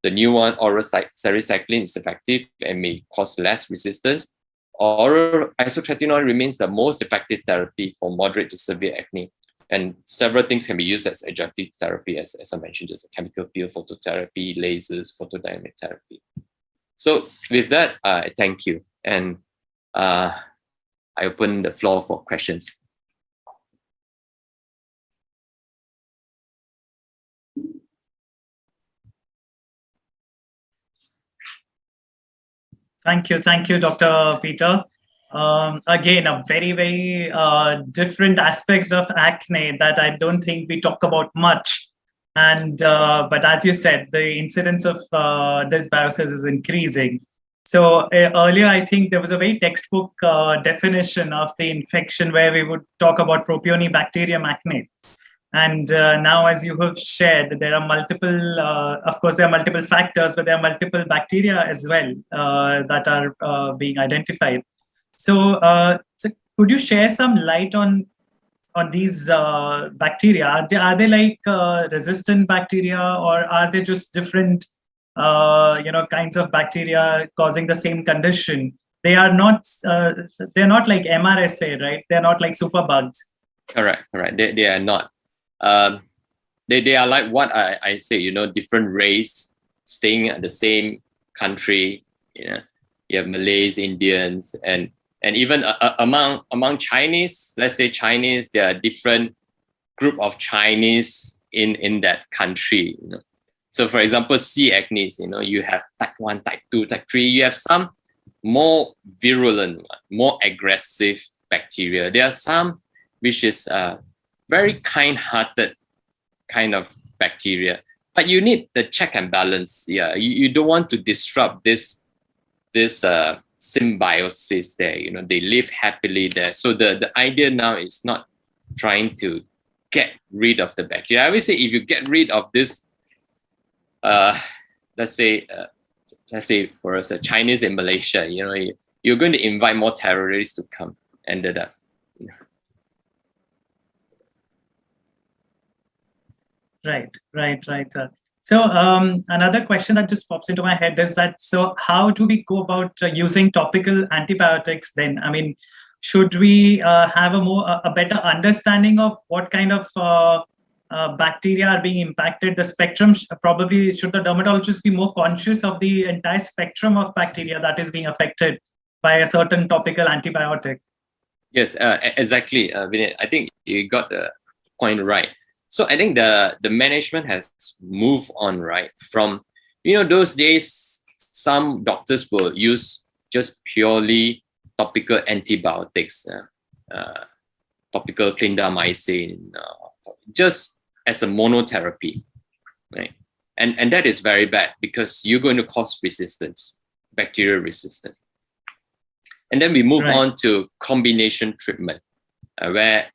The new one, oral salicylate, is effective and may cause less resistance. Oral isotretinoin remains the most effective therapy for moderate to severe acne. And several things can be used as adjunctive therapy, as I mentioned, just chemical peel, phototherapy, lasers, photodynamic therapy. So with that, I thank you. And I open the floor for questions. Thank you, Dr. Peter. Again, a very, very different aspect of acne that I don't think we talk about much. And but as you said, the incidence of dysbiosis is increasing. So earlier, I think there was a very textbook definition of the infection where we would talk about Propionibacterium acne. And now, as you have shared, there are multiple, of course, there are multiple factors, but there are multiple bacteria as well that are being identified. So, so could you share some light on these bacteria? Are they like resistant bacteria, or are they just different kinds of bacteria causing the same condition? They are not they're not like MRSA, right? They're not like superbugs. Correct. They are not. They are like what I say, different race staying at the same country. You have Malays, Indians, and even among Chinese, let's say Chinese, there are different group of Chinese in that country. So for example, C. acnes, you have type 1, type 2, type 3. You have some more virulent, more aggressive bacteria. There are some which is very kind-hearted kind of bacteria, but you need the check and balance. Yeah, you don't want to disrupt this symbiosis there. They live happily there. So the idea now is not trying to get rid of the bacteria. I always say if you get rid of this, let's say for us, Chinese in Malaysia, you're going to invite more terrorists to come. Ended up. Right, sir. So another question that just pops into my head is that, so how do we go about using topical antibiotics then? I mean, should we have a better understanding of what kind of bacteria are being impacted? The spectrum, probably should the dermatologist be more conscious of the entire spectrum of bacteria that is being affected by a certain topical antibiotic? Yes, exactly, Vinay. I think you got the point right. So I think the management has moved on, right? From, those days, some doctors will use just purely topical antibiotics, topical clindamycin, just as a monotherapy, right? And that is very bad because you're going to cause resistance, bacterial resistance. And then we move on to combination treatment, where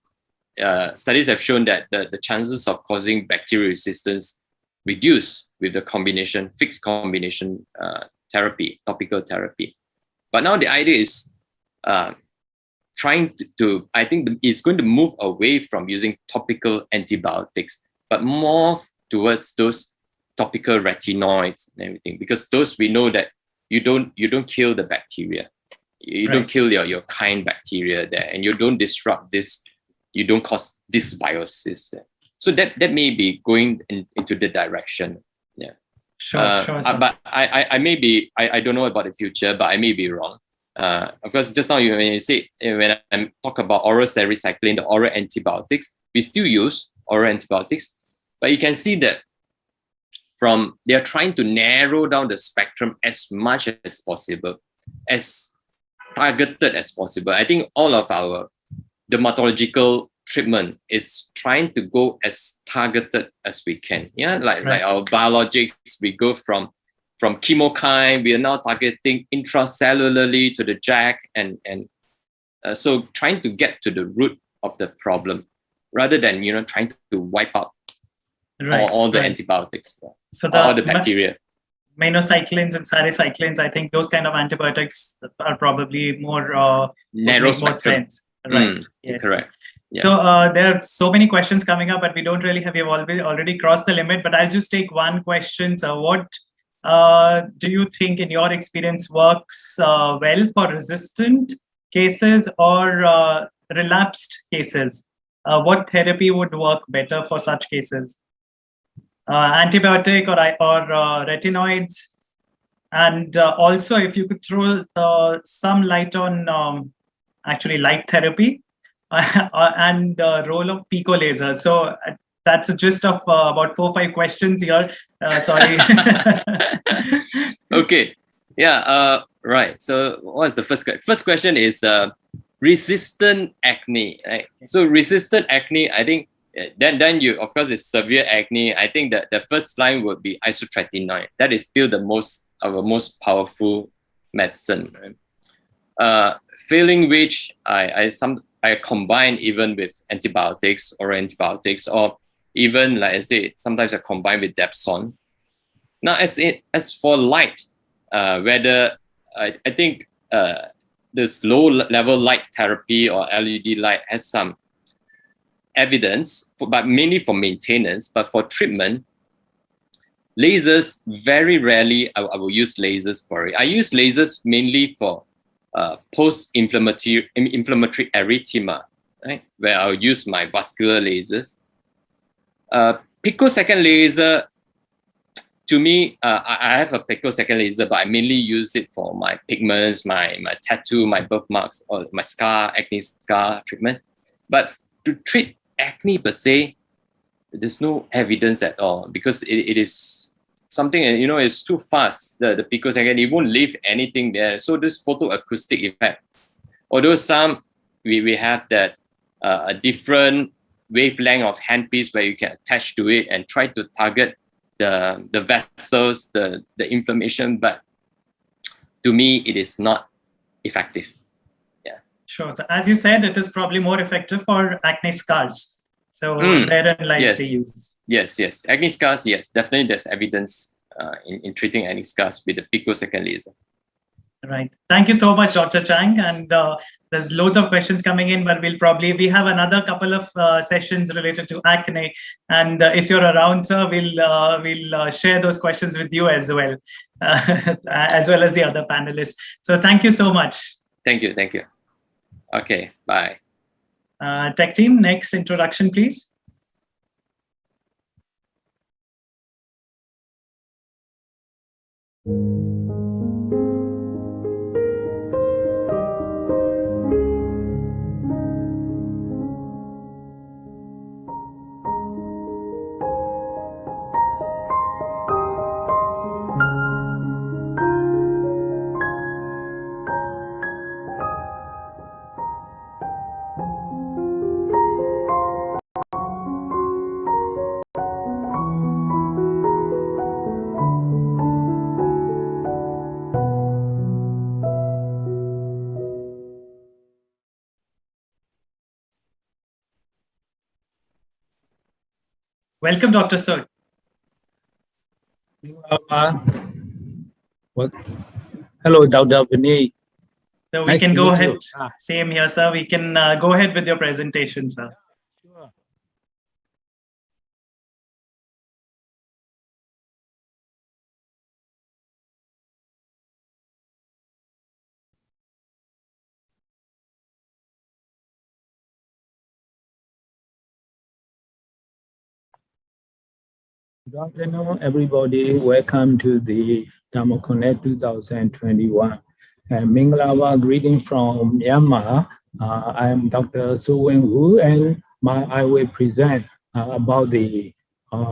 studies have shown that the chances of causing bacterial resistance reduce with the fixed combination therapy, topical therapy. But now the idea is trying to, I think it's going to move away from using topical antibiotics, but more towards those topical retinoids and everything, because those we know that you don't kill the bacteria. You don't kill your kind bacteria there, and you don't disrupt this. You don't cause dysbiosis there. So that may be going into the direction. Yeah. Sure. But I may be, I don't know about the future, but I may be wrong. Of course, just now when you say, when I talk about oral sericycline, the oral antibiotics, we still use oral antibiotics, but you can see that they are trying to narrow down the spectrum as much as possible, as targeted as possible. I think all of our dermatological treatment is trying to go as targeted as we can. Yeah, like our biologics, we go from chemokine, we are now targeting intracellularly to the JAK, and so trying to get to the root of the problem rather than trying to wipe out all the antibiotics, so all the bacteria. Minocyclines and salicyclines, I think those kind of antibiotics are probably more narrow make more spectrum. sense. Right. Yes. Correct. Yeah. So there are so many questions coming up, but we don't really we've already crossed the limit. But I'll just take one question. So what do you think, in your experience, works well for resistant cases or relapsed cases? What therapy would work better for such cases? Antibiotic or retinoids? And also, if you could throw some light on actually light therapy and role of pico laser. So that's a gist of about 4 or 5 questions here. Sorry. Okay. Yeah. Right. So what's the first question? First question is resistant acne. Right? So resistant acne, I think then you, of course, it's severe acne. I think that the first line would be isotretinoin. That is still our most powerful medicine. Right? Failing which I combine even with antibiotics or antibiotics, or even, like I say, sometimes I combine with Dapsone. Now, as for light, whether I think this low level light therapy or LED light has some evidence, but mainly for maintenance. But for treatment, lasers, very rarely I will use lasers for it. I use lasers mainly for post-inflammatory erythema, right? Where I'll use my vascular lasers. Picosecond laser, to me, I have a picosecond laser, but I mainly use it for my pigments, my tattoo, my birthmarks, or my acne scar treatment. But to treat acne per se, there's no evidence at all, because it is something, it's too fast. The picosecond, it won't leave anything there. So this photoacoustic effect, although some we have that a different wavelength of handpiece where you can attach to it and try to target the vessels, the inflammation, but to me it is not effective. Yeah. Sure. So as you said, it is probably more effective for acne scars. So therein lies the use. Yes. Acne scars, yes, definitely there's evidence in treating acne scars with the picosecond laser. Right. Thank you so much, Dr. Chang. And there's loads of questions coming in, but we have another couple of sessions related to acne. And if you're around, sir, we'll share those questions with you as well as the other panelists. So thank you so much. Thank you. Okay, bye. Tech team, next introduction, please. Welcome, Dr. Sir. Hello, Dr. Vinay. So we can go ahead. Same here, sir. We can go ahead with your presentation, sir. Good afternoon, everybody. Welcome to the Derma Connect 2021. And Minglawa greeting from Myanmar. I am Dr. Su Wen Wu, and I will present about the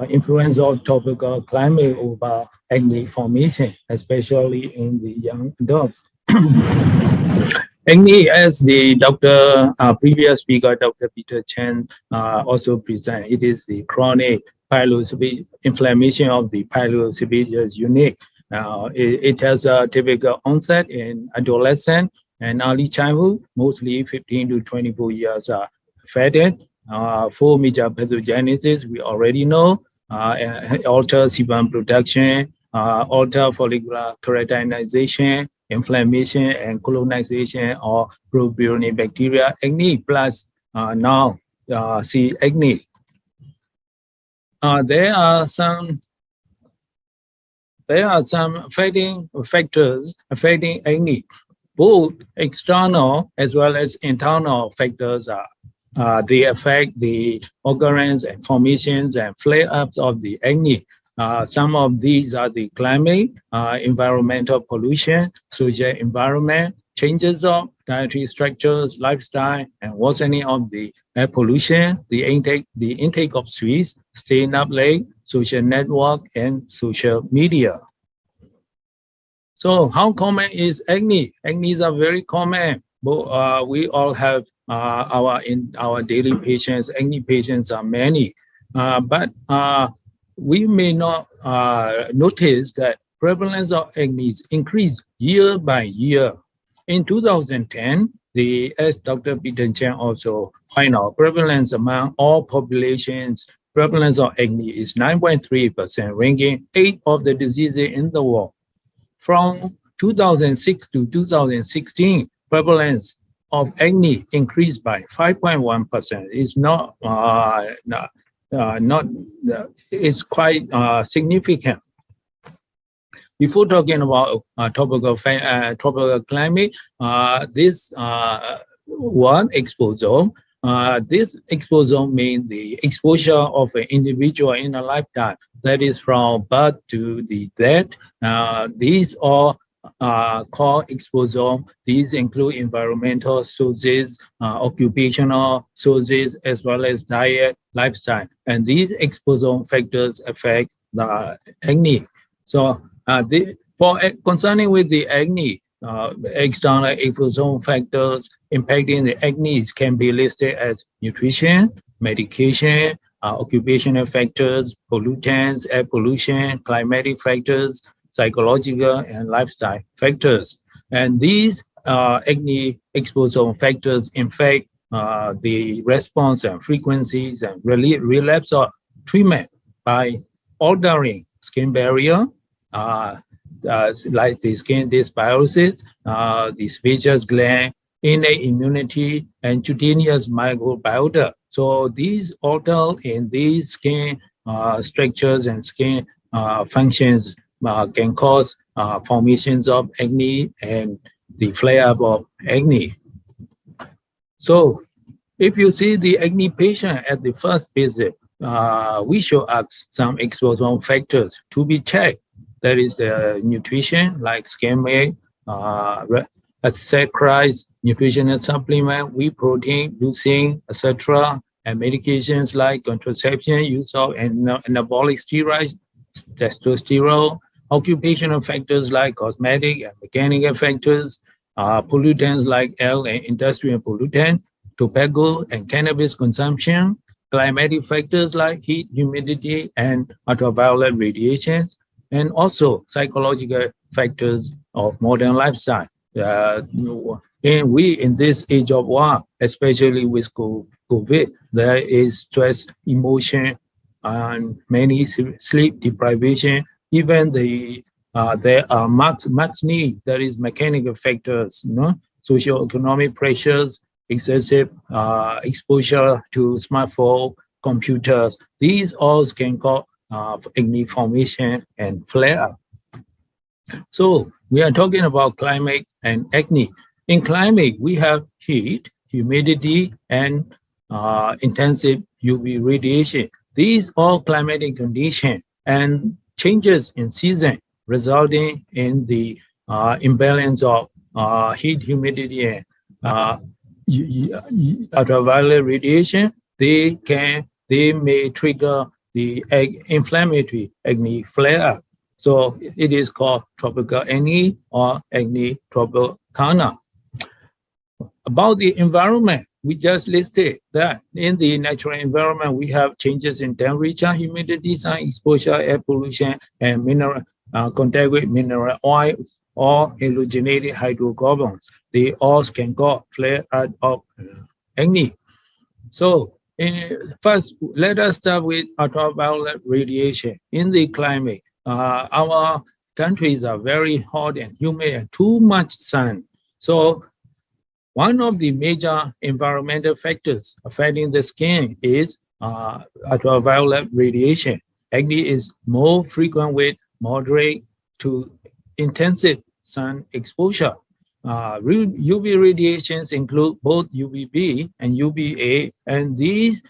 influence of tropical climate over acne formation, especially in the young adults. Acne, as the previous speaker, Dr. Peter Chen, also present, it is the chronic pilosebaceous inflammation of the pilosebaceous unit. It has a typical onset in adolescent and early childhood, mostly 15 to 24 years are affected. Four major pathogenesis we already know: alter sebum production, alter follicular keratinization, inflammation and colonization of propionic bacteria, acne plus now C. acne. There are some factors affecting acne. Both external as well as internal factors they affect the occurrence and formations and flare-ups of the acne. Some of these are the climate, environmental pollution, social environment, changes of dietary structures, lifestyle, and worsening of the air pollution, the intake of sweets, staying up late, social network, and social media. So how common is acne? Acne are very common. But, we all have our daily patients. Acne patients are many, but we may not notice that prevalence of acne increase year by year. In 2010, as Dr. Peter Chen also pointed out, prevalence among all populations, prevalence of acne is 9.3%, ranking 8th of the diseases in the world. From 2006 to 2016, prevalence of acne increased by 5.1%. It's it's quite significant. Before talking about tropical climate, this one exposome. This exposome means the exposure of an individual in a lifetime, that is from birth to the death. These are called exposome. These include environmental sources, occupational sources, as well as diet, lifestyle. And these exposome factors affect the acne. So concerning with the acne, external exposome factors impacting the acne can be listed as nutrition, medication, occupational factors, pollutants, air pollution, climatic factors, psychological and lifestyle factors. And these acne exposome factors infect the response and frequencies and relapse or treatment by altering skin barrier, like the skin dysbiosis, the sebaceous gland, innate immunity, and cutaneous microbiota. So these alter in these skin structures and skin functions can cause formations of acne and the flare-up of acne. So if you see the acne patient at the first visit, we should ask some exposome factors to be checked. That is the nutrition, like skin milk, saccharide, nutritional supplement, whey protein, leucine, etc., and medications like contraception, use of anabolic steroids, testosterone, occupational factors like cosmetic and mechanical factors, pollutants like air and industrial pollutant, tobacco and cannabis consumption, climatic factors like heat, humidity, and ultraviolet radiation, and also psychological factors of modern lifestyle. And we, in this age of war, especially with COVID, there is stress, emotion, and many sleep deprivation. Even there are much need. There is mechanical factors, socioeconomic pressures, excessive exposure to smartphone, computers. These all can cause acne formation and flare-up. So we are talking about climate and acne. In climate, we have heat, humidity, and intensive UV radiation. These all climatic conditions and changes in season, resulting in the imbalance of heat, humidity, and ultraviolet radiation. They may trigger the inflammatory acne flare-up. So it is called tropical acne or acne tropicana. About the environment, we just listed that in the natural environment, we have changes in temperature, humidity, sun exposure, air pollution, and mineral contact with mineral oil or halogenated hydrocarbons. They all can cause flare up of acne. So first, let us start with ultraviolet radiation. In the climate, our countries are very hot and humid and too much sun. So one of the major environmental factors affecting the skin is ultraviolet radiation. Acne is more frequent with moderate to intensive sun exposure. UV radiations include both UVB and UVA, and these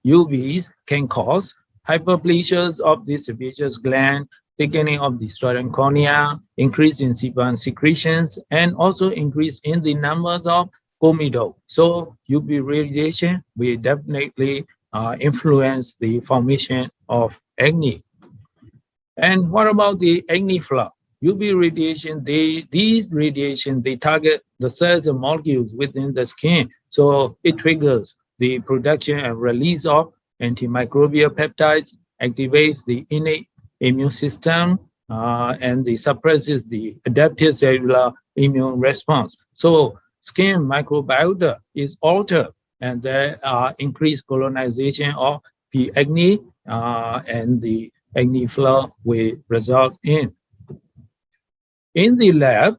UVs can cause hyperplasia of the sebaceous gland, thickening of the striatum cornea, increase in sebum secretions, and also increase in the numbers of comedones. So UV radiation will definitely influence the formation of acne. And what about the acne flare? UV radiation, these radiation, they target the cells and molecules within the skin. So it triggers the production and release of antimicrobial peptides, activates the innate immune system, and suppresses the adaptive cellular immune response. So skin microbiota is altered, and there are increased colonization of the acne, and the acne flare will result in. In the lab,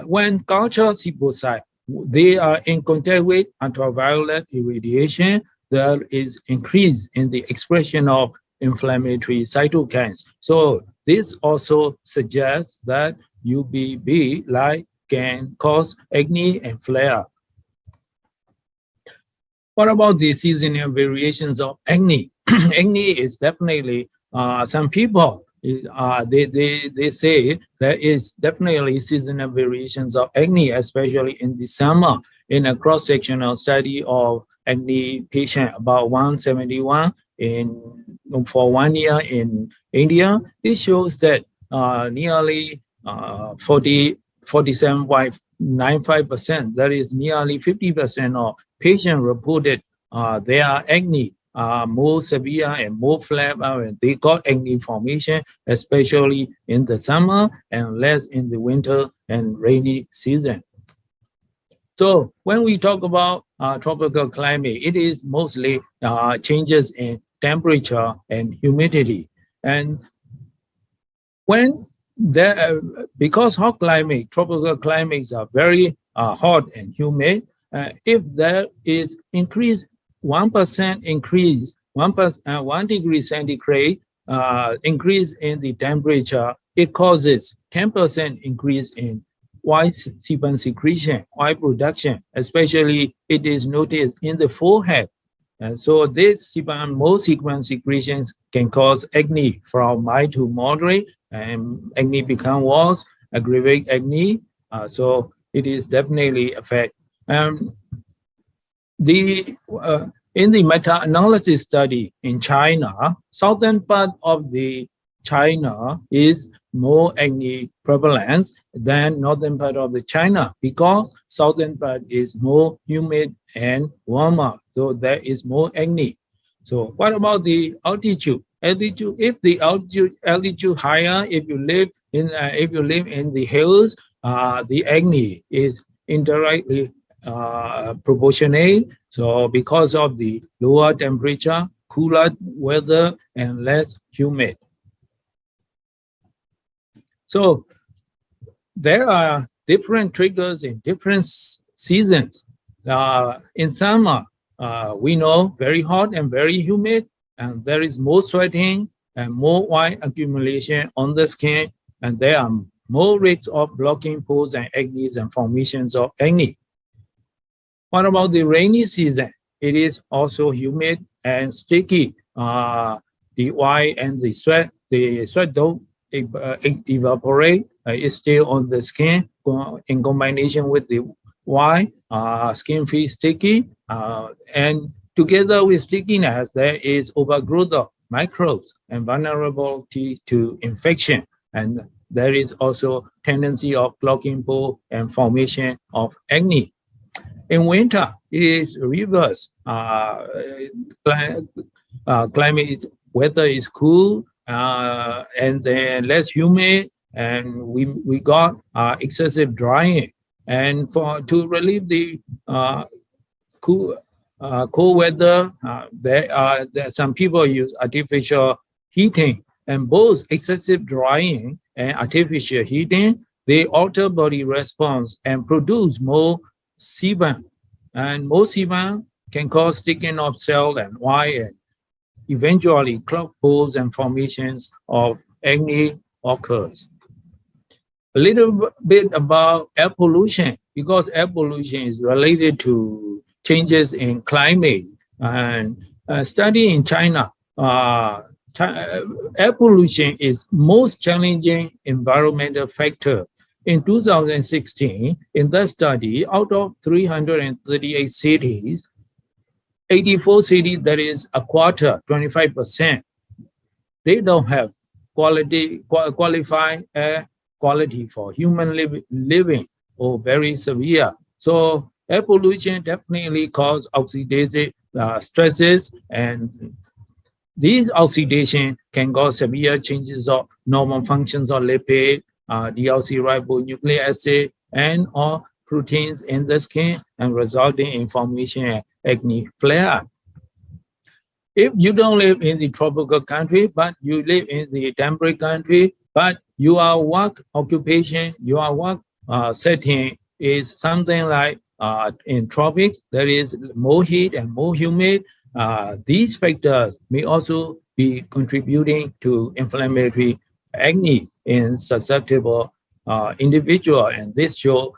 when culture sepocytes, they are in contact with ultraviolet irradiation, there is increase in the expression of inflammatory cytokines. So this also suggests that UVB light can cause acne and flare. What about the seasonal variations of acne? Acne is definitely, some people, they say there is definitely seasonal variations of acne, especially in the summer. In a cross-sectional study of acne patient, about 171 for 1 year in India, it shows that nearly 47.95%, that is nearly 50% of patients reported their acne more severe and more flare up, and they got acne formation, especially in the summer and less in the winter and rainy season. So when we talk about tropical climate, it is mostly changes in temperature and humidity. And when there, because hot climate, tropical climates are very hot and humid, if there is increase 1% increase, 1 degree centigrade increase in the temperature, it causes 10% increase in white sebum secretion, white production, especially it is noticed in the forehead. And so this more sebum secretions can cause acne from mild to moderate, and acne become worse, aggravate acne. So it is definitely affect. In the meta-analysis study in China, southern part of the China is more acne prevalence than northern part of the China, because southern part is more humid and warmer, so there is more acne. So what about the altitude? Altitude, if the altitude higher, if you live in the hills, the acne is indirectly proportionate. So because of the lower temperature, cooler weather, and less humid. So there are different triggers in different seasons. In summer, we know very hot and very humid, and there is more sweating and more white accumulation on the skin, and there are more risks of blocking pores and acne and formations of acne. What about the rainy season? It is also humid and sticky. the Y and the sweat don't evaporate. It's still on the skin in combination with the Y. Skin feels sticky, and together with stickiness, there is overgrowth of microbes and vulnerability to infection. And there is also tendency of clogging pore and formation of acne. In winter, it is reverse. Climate weather is cool and then less humid, and we got excessive drying. And to relieve the cool cold weather, there are some people use artificial heating, and both excessive drying and artificial heating, they alter body response and produce more sebum, and more sebum can cause thickening of cell and wire, and eventually clog pores and formations of acne occurs. A little bit about air pollution, because air pollution is related to changes in climate. And a study in China, air pollution is most challenging environmental factor. In 2016, in that study, out of 338 cities, 84 cities, that is a quarter, 25%, they don't have qualified air quality for human living or very severe. So air pollution definitely causes oxidative stresses, and these oxidation can cause severe changes of normal functions of lipid, deoxyribonucleic acid, and or proteins in the skin, and resulting in formation and acne flare. If you don't live in the tropical country, but you live in the temperate country, but your work occupation, your work setting is something like in tropics, there is more heat and more humid. These factors may also be contributing to inflammatory acne in susceptible individual, and this show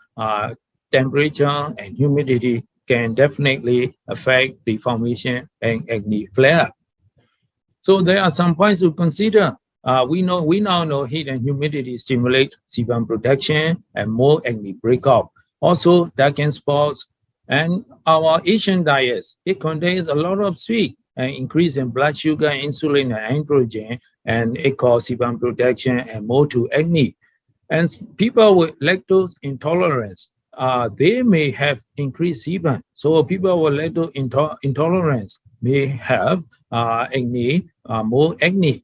temperature and humidity can definitely affect the formation and acne flare. So there are some points to consider. We now know heat and humidity stimulate sebum production and more acne breakout. Also, darken spots. And our Asian diets, it contains a lot of sweet and increase in blood sugar, insulin, and androgen, and it causes sebum production and more to acne. And people with lactose intolerance, they may have increased sebum. So people with lactose intolerance may have acne, more acne.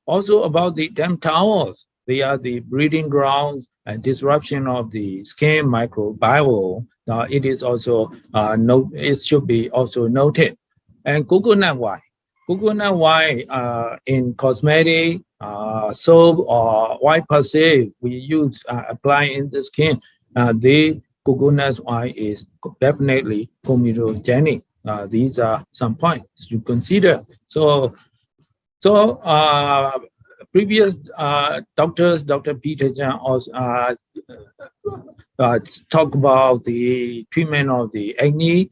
Also about the damp towels, they are the breeding grounds and disruption of the skin microbiome. It is also it should be also noted. And coconut oil. Coconut oil in cosmetic, soap, or white paste we use apply in the skin. The coconut oil is definitely comedogenic. These are some points to consider. So previous doctors, Dr. Peter Zhang also talk about the treatment of the acne.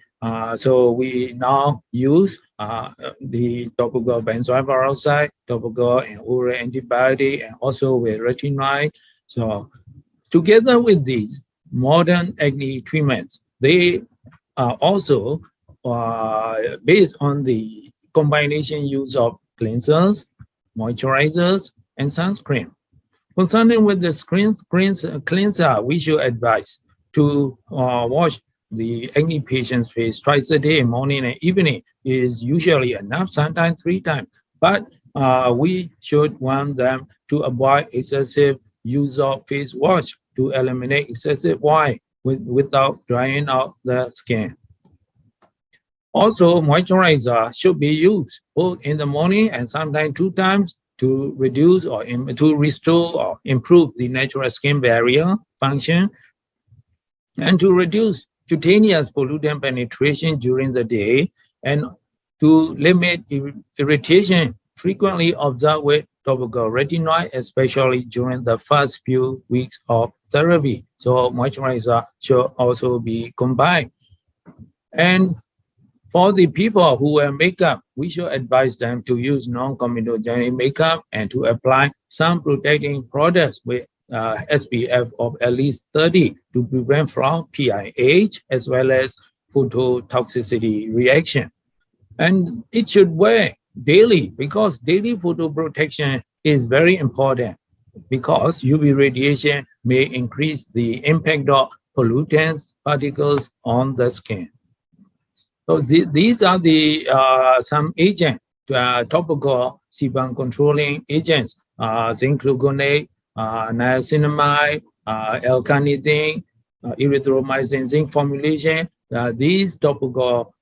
So we now use the topical benzoyl peroxide, topical and oral antibiotic, and also with retinol. So together with these modern acne treatments, they are also based on the combination use of cleansers, moisturizers, and sunscreen. Concerning with the cleanser, we should advise to wash the acne patient's face twice a day, morning and evening is usually enough, sometimes 3 times. But we should want them to avoid excessive use of face wash to eliminate excessive oil without drying out the skin. Also, moisturizer should be used both in the morning and sometimes 2 times to reduce or to restore or improve the natural skin barrier function, and to reduce cutaneous pollutant penetration during the day, and to limit irritation frequently observed with topical retinol, especially during the first few weeks of therapy. So moisturizer should also be combined. And For the people who wear makeup, we should advise them to use non-comedogenic makeup and to apply some protecting products with SPF of at least 30 to prevent from PIH as well as phototoxicity reaction. And it should wear daily because daily photo protection is very important because UV radiation may increase the impact of pollutants, particles on the skin. So these are the some agents, topical sebum controlling agents, zinc gluconate, niacinamide, L-carnitine, erythromycin zinc formulation. These topical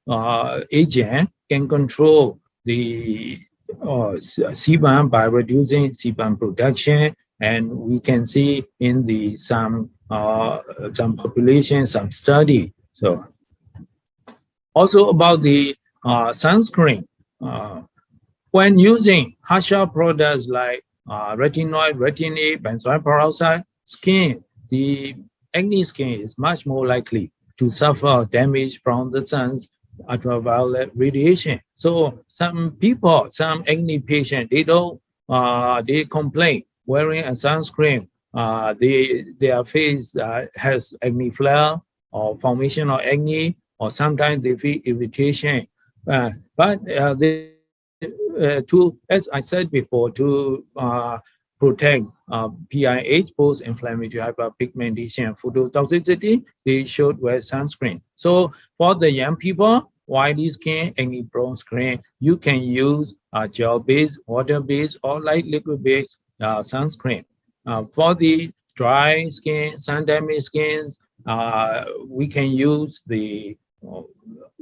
agents can control the sebum by reducing sebum production, and we can see in the some population, some study. So also about the sunscreen. When using harsher products like retinoid, retin A, benzoyl peroxide, the acne skin is much more likely to suffer damage from the sun's ultraviolet radiation. So some people, some acne patients, they complain wearing a sunscreen. Their face has acne flare or formation of acne, or sometimes they feel irritation. As I said before, to protect PIH, post-inflammatory hyperpigmentation, and phototoxicity, they should wear sunscreen. So for the young people, oily skin, acne-prone skin, you can use gel-based, water-based, or light liquid-based sunscreen. For the dry skin, sun-damaged skins, we can use the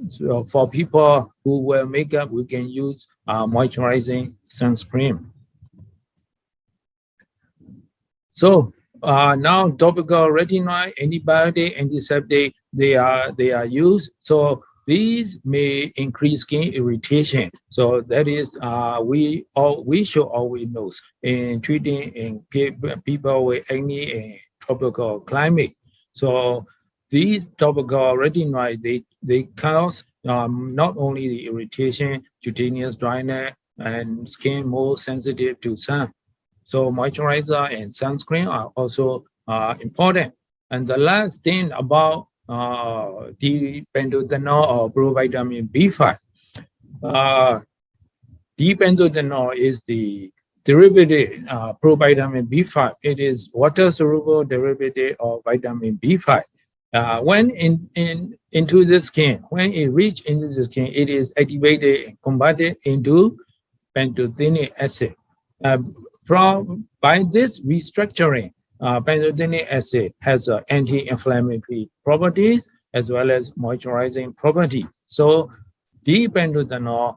so for people who wear makeup, we can use moisturizing sunscreen. So now topical retinoid, antibiotic, antiseptic, they are used. So these may increase skin irritation. So that is we should always know in treating in people with acne and tropical climate. So these topical retinoid, they cause not only the irritation, cutaneous dryness, and skin more sensitive to sun. So moisturizer and sunscreen are also important. And the last thing about D-pentotenol or provitamin B5. D-pentotenol is the derivative provitamin B5. It is water-soluble derivative of vitamin B5. When into the skin, when it reaches into the skin, it is activated and converted into pantothenic acid. By this restructuring, pantothenic acid has anti-inflammatory properties as well as moisturizing property. So D-pentotenol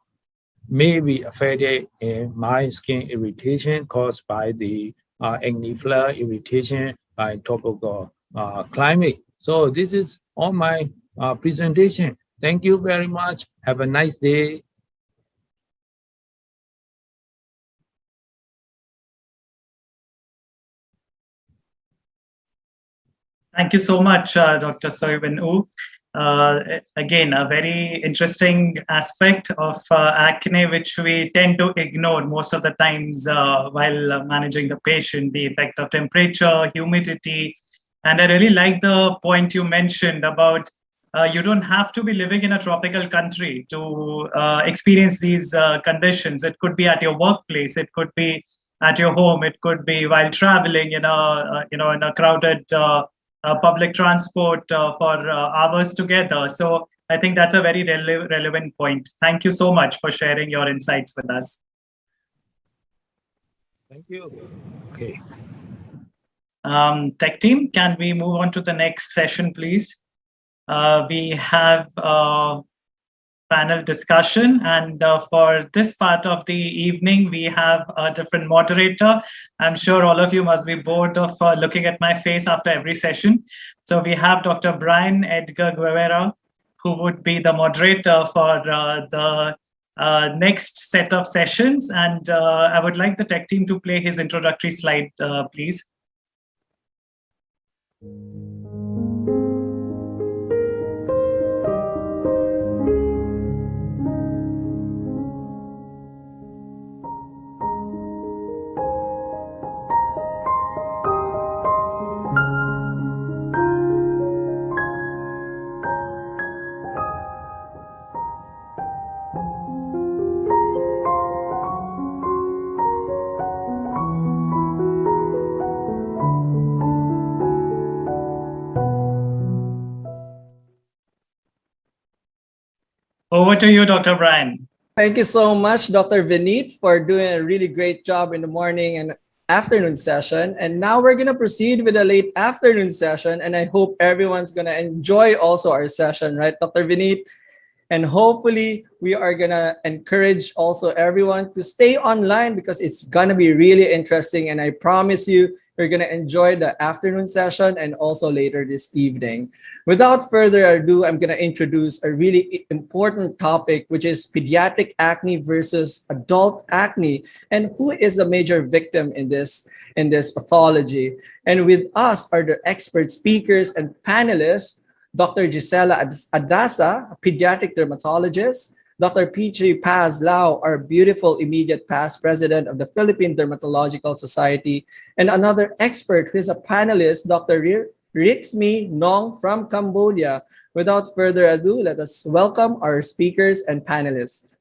may be affected in mild skin irritation caused by the acne flare irritation by tropical climate. So this is all my presentation. Thank you very much. Have a nice day. Thank you so much, Dr. Soyvin U. Again, a very interesting aspect of acne, which we tend to ignore most of the times while managing the patient, the effect of temperature, humidity. And I really like the point you mentioned about you don't have to be living in a tropical country to experience these conditions. It could be at your workplace, it could be at your home, it could be while traveling in a crowded public transport for hours together. So I think that's a very relevant point. Thank you so much for sharing your insights with us. Thank you. Okay. Tech team, can we move on to the next session, please? We have panel discussion, and for this part of the evening we have a different moderator. I'm sure all of you must be bored of looking at my face after every session. So we have Dr. Brian Edgar Guevara, who would be the moderator for the next set of sessions, and I would like the tech team to play his introductory slide, please. Over to you, Dr. Brian. Thank you so much, Dr. Vineet, for doing a really great job in the morning and afternoon session. And now we're going to proceed with a late afternoon session. And I hope everyone's going to enjoy also our session, right, Dr. Vineet? And hopefully we are going to encourage also everyone to stay online because it's going to be really interesting. And I promise you, you're going to enjoy the afternoon session and also later this evening. Without further ado, I'm going to introduce a really important topic, which is pediatric acne versus adult acne, and who is the major victim in this pathology. And with us are the expert speakers and panelists, Dr. Gisela Adasa, a pediatric dermatologist, Dr. Petrie Paz Lau, our beautiful immediate past president of the Philippine Dermatological Society, and another expert who is a panelist, Dr. Rixmi Nong from Cambodia. Without further ado, let us welcome our speakers and panelists.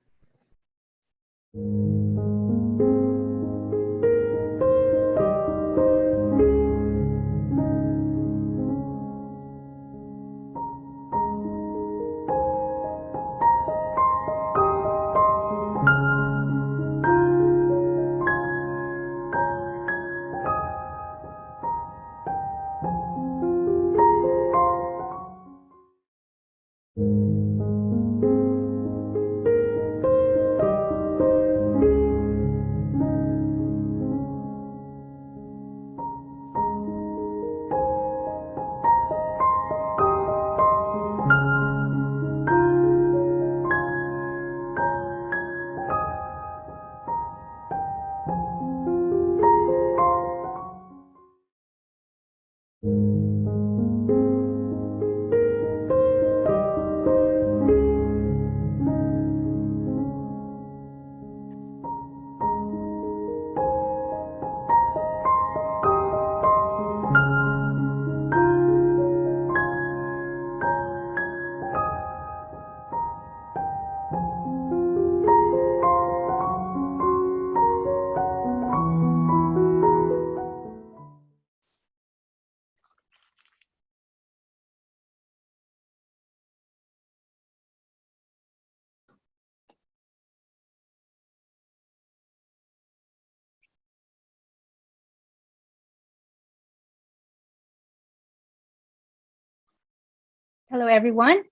Hello, everyone.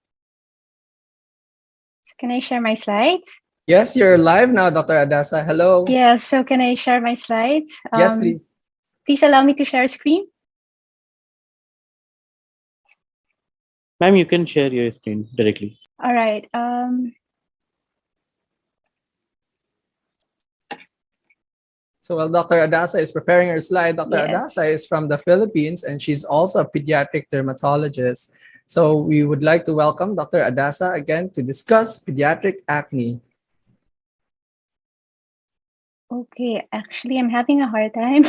Can I share my slides? Yes, you're live now, Dr. Adasa. Hello. Yes, so can I share my slides? Yes, please. Please allow me to share screen. Ma'am, you can share your screen directly. All right. So while Dr. Adasa is preparing her slide, Dr. Yes. Adasa is from the Philippines and she's also a pediatric dermatologist. So we would like to welcome Dr. Adasa again to discuss pediatric acne. Okay, actually, I'm having a hard time.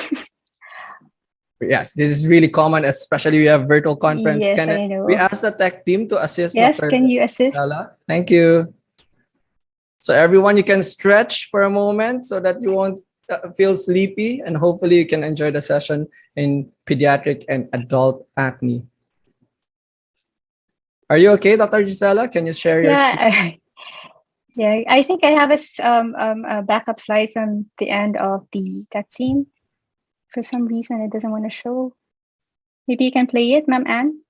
Yes, this is really common, especially we have virtual conference. Yes, Can I know. we ask the tech team to assist Yes, Dr. can you assist? Sala? Thank you. So everyone, you can stretch for a moment so that you won't feel sleepy, and hopefully you can enjoy the session in pediatric and adult acne. Are you okay, Dr. Gisela? Can you share your screen? Yeah, I think I have a backup slide from the end of the tech team. For some reason, it doesn't want to show. Maybe you can play it, Ma'am Anne.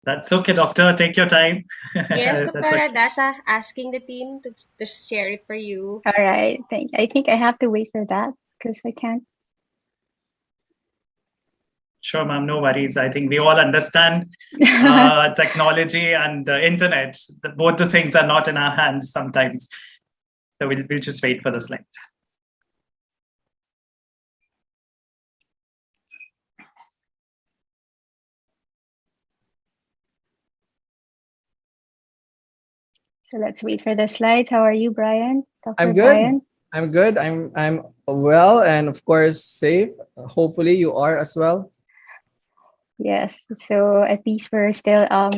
That's okay, doctor. Take your time. Yes, That's Dr. okay. Adasa, asking the team to share it for you. All right. I think I have to wait for that because I can't. Sure, ma'am. No worries. I think we all understand technology and the internet. Both the things are not in our hands sometimes. So we'll just wait for the slides. So let's wait for the slides. How are you, Brian? Dr. I'm good. Brian? I'm good. I'm well and of course safe. Hopefully you are as well. Yes. So at least we're still up.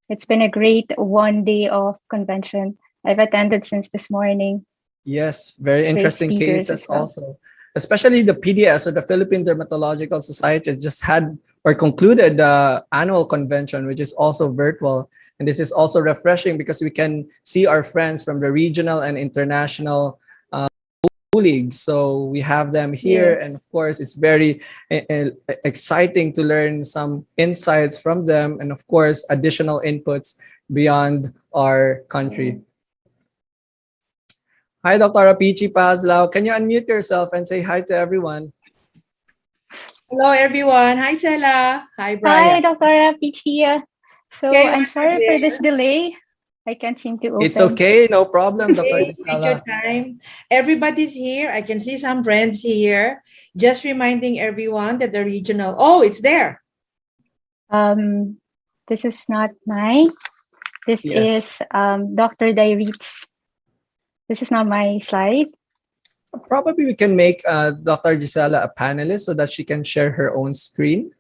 It's been a great 1 day of convention. I've attended since this morning. Yes, very Great interesting speakers cases as well. also. Especially the PDS, or the Philippine Dermatological Society, just had or concluded the annual convention, which is also virtual. And this is also refreshing because we can see our friends from the regional and international leagues. So we have them here, and of course, it's very exciting to learn some insights from them, and of course, additional inputs beyond our country. Hi, Dr. Apichi Pazlao. Can you unmute yourself and say hi to everyone? Hello, everyone. Hi, Sela. Hi, Hi, Brian. Dr. Apichi. So Okay, I'm sorry for this there. delay. I can't seem to open. It's okay, no problem, Dr. Okay, take your Gisela. time. Everybody's here. I can see some friends here. Just reminding everyone that the regional. Oh, it's there. This is not mine. This Yes. is Dr. Dairit's. This is not my slide. Probably we can make Dr. Gisela a panelist so that she can share her own screen.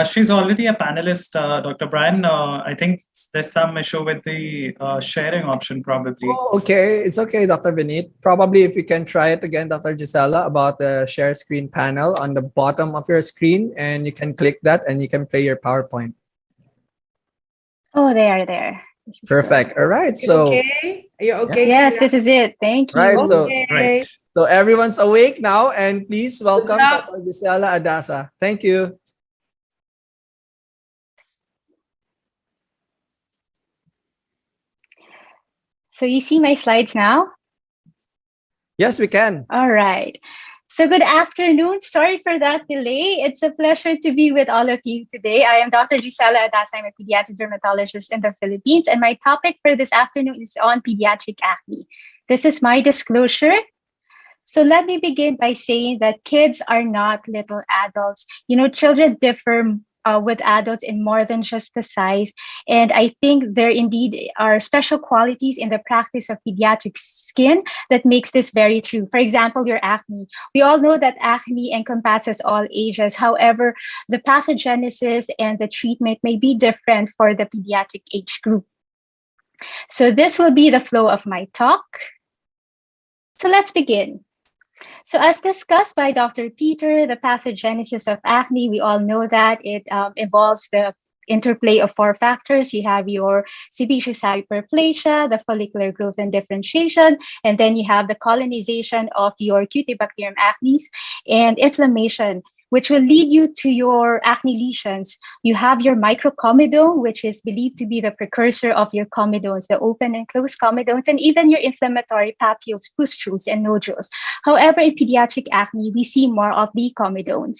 She's already a panelist, Dr. Brian. I think there's some issue with the sharing option, probably. Oh, okay. It's okay, Dr. Vinit. Probably if you can try it again, Dr. Gisela, about the share screen panel on the bottom of your screen, and you can click that and you can play your PowerPoint. Oh, they are there. Perfect. All right. So okay? Are you okay? Yes, Sela? this is it. Thank you. right. So Okay. so everyone's awake now, and please welcome luck. Dr. Gisela Adasa. Thank you. So you see my slides now? Yes, we can. All right. So good afternoon. Sorry for that delay. It's a pleasure to be with all of you today. I am Dr. Gisela Adasa. I'm a pediatric dermatologist in the Philippines, and my topic for this afternoon is on pediatric acne. This is my disclosure. So let me begin by saying that kids are not little adults. You know, children differ with adults in more than just the size. And I think there indeed are special qualities in the practice of pediatric skin that makes this very true. For example, your acne. We all know that acne encompasses all ages. However, the pathogenesis and the treatment may be different for the pediatric age group. So this will be the flow of my talk. So let's begin. So as discussed by Dr. Peter, the pathogenesis of acne, we all know that it involves the interplay of four factors. You have your sebaceous hyperplasia, the follicular growth and differentiation, and then you have the colonization of your Cutibacterium acnes and inflammation, which will lead you to your acne lesions. You have your microcomedone, which is believed to be the precursor of your comedones, the open and closed comedones, and even your inflammatory papules, pustules, and nodules. However, in pediatric acne, we see more of the comedones.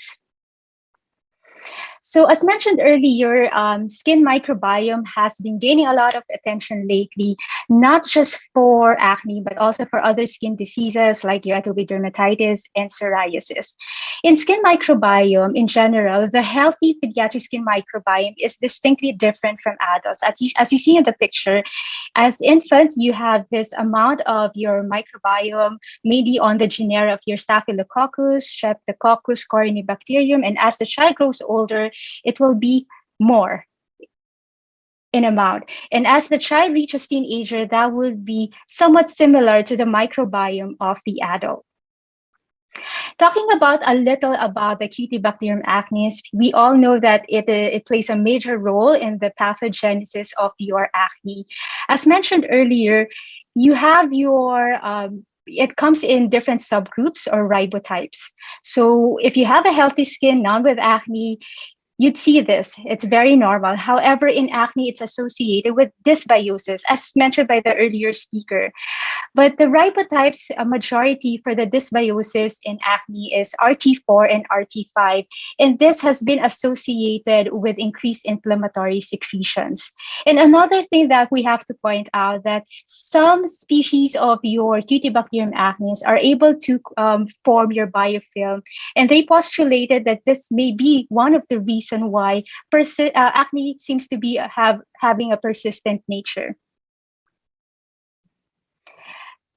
So as mentioned earlier, skin microbiome has been gaining a lot of attention lately, not just for acne, but also for other skin diseases like your atopic dermatitis and psoriasis. In skin microbiome in general, the healthy pediatric skin microbiome is distinctly different from adults. As you see in the picture, as infants, you have this amount of your microbiome, mainly on the genera of your Staphylococcus, Streptococcus, Corynebacterium, and as the child grows older, it will be more in amount. And as the child reaches teenager, that will be somewhat similar to the microbiome of the adult. Talking about a little about the Cutibacterium acnes, we all know that it plays a major role in the pathogenesis of your acne. As mentioned earlier, you have your it comes in different subgroups or ribotypes. So if you have a healthy skin, none with acne, you'd see this. It's very normal. However, in acne, it's associated with dysbiosis, as mentioned by the earlier speaker. But the ribotypes, a majority for the dysbiosis in acne is RT4 and RT5. And this has been associated with increased inflammatory secretions. And another thing that we have to point out that some species of your Cutibacterium acnes are able to form your biofilm. And they postulated that this may be one of the reasons why acne seems to be having a persistent nature.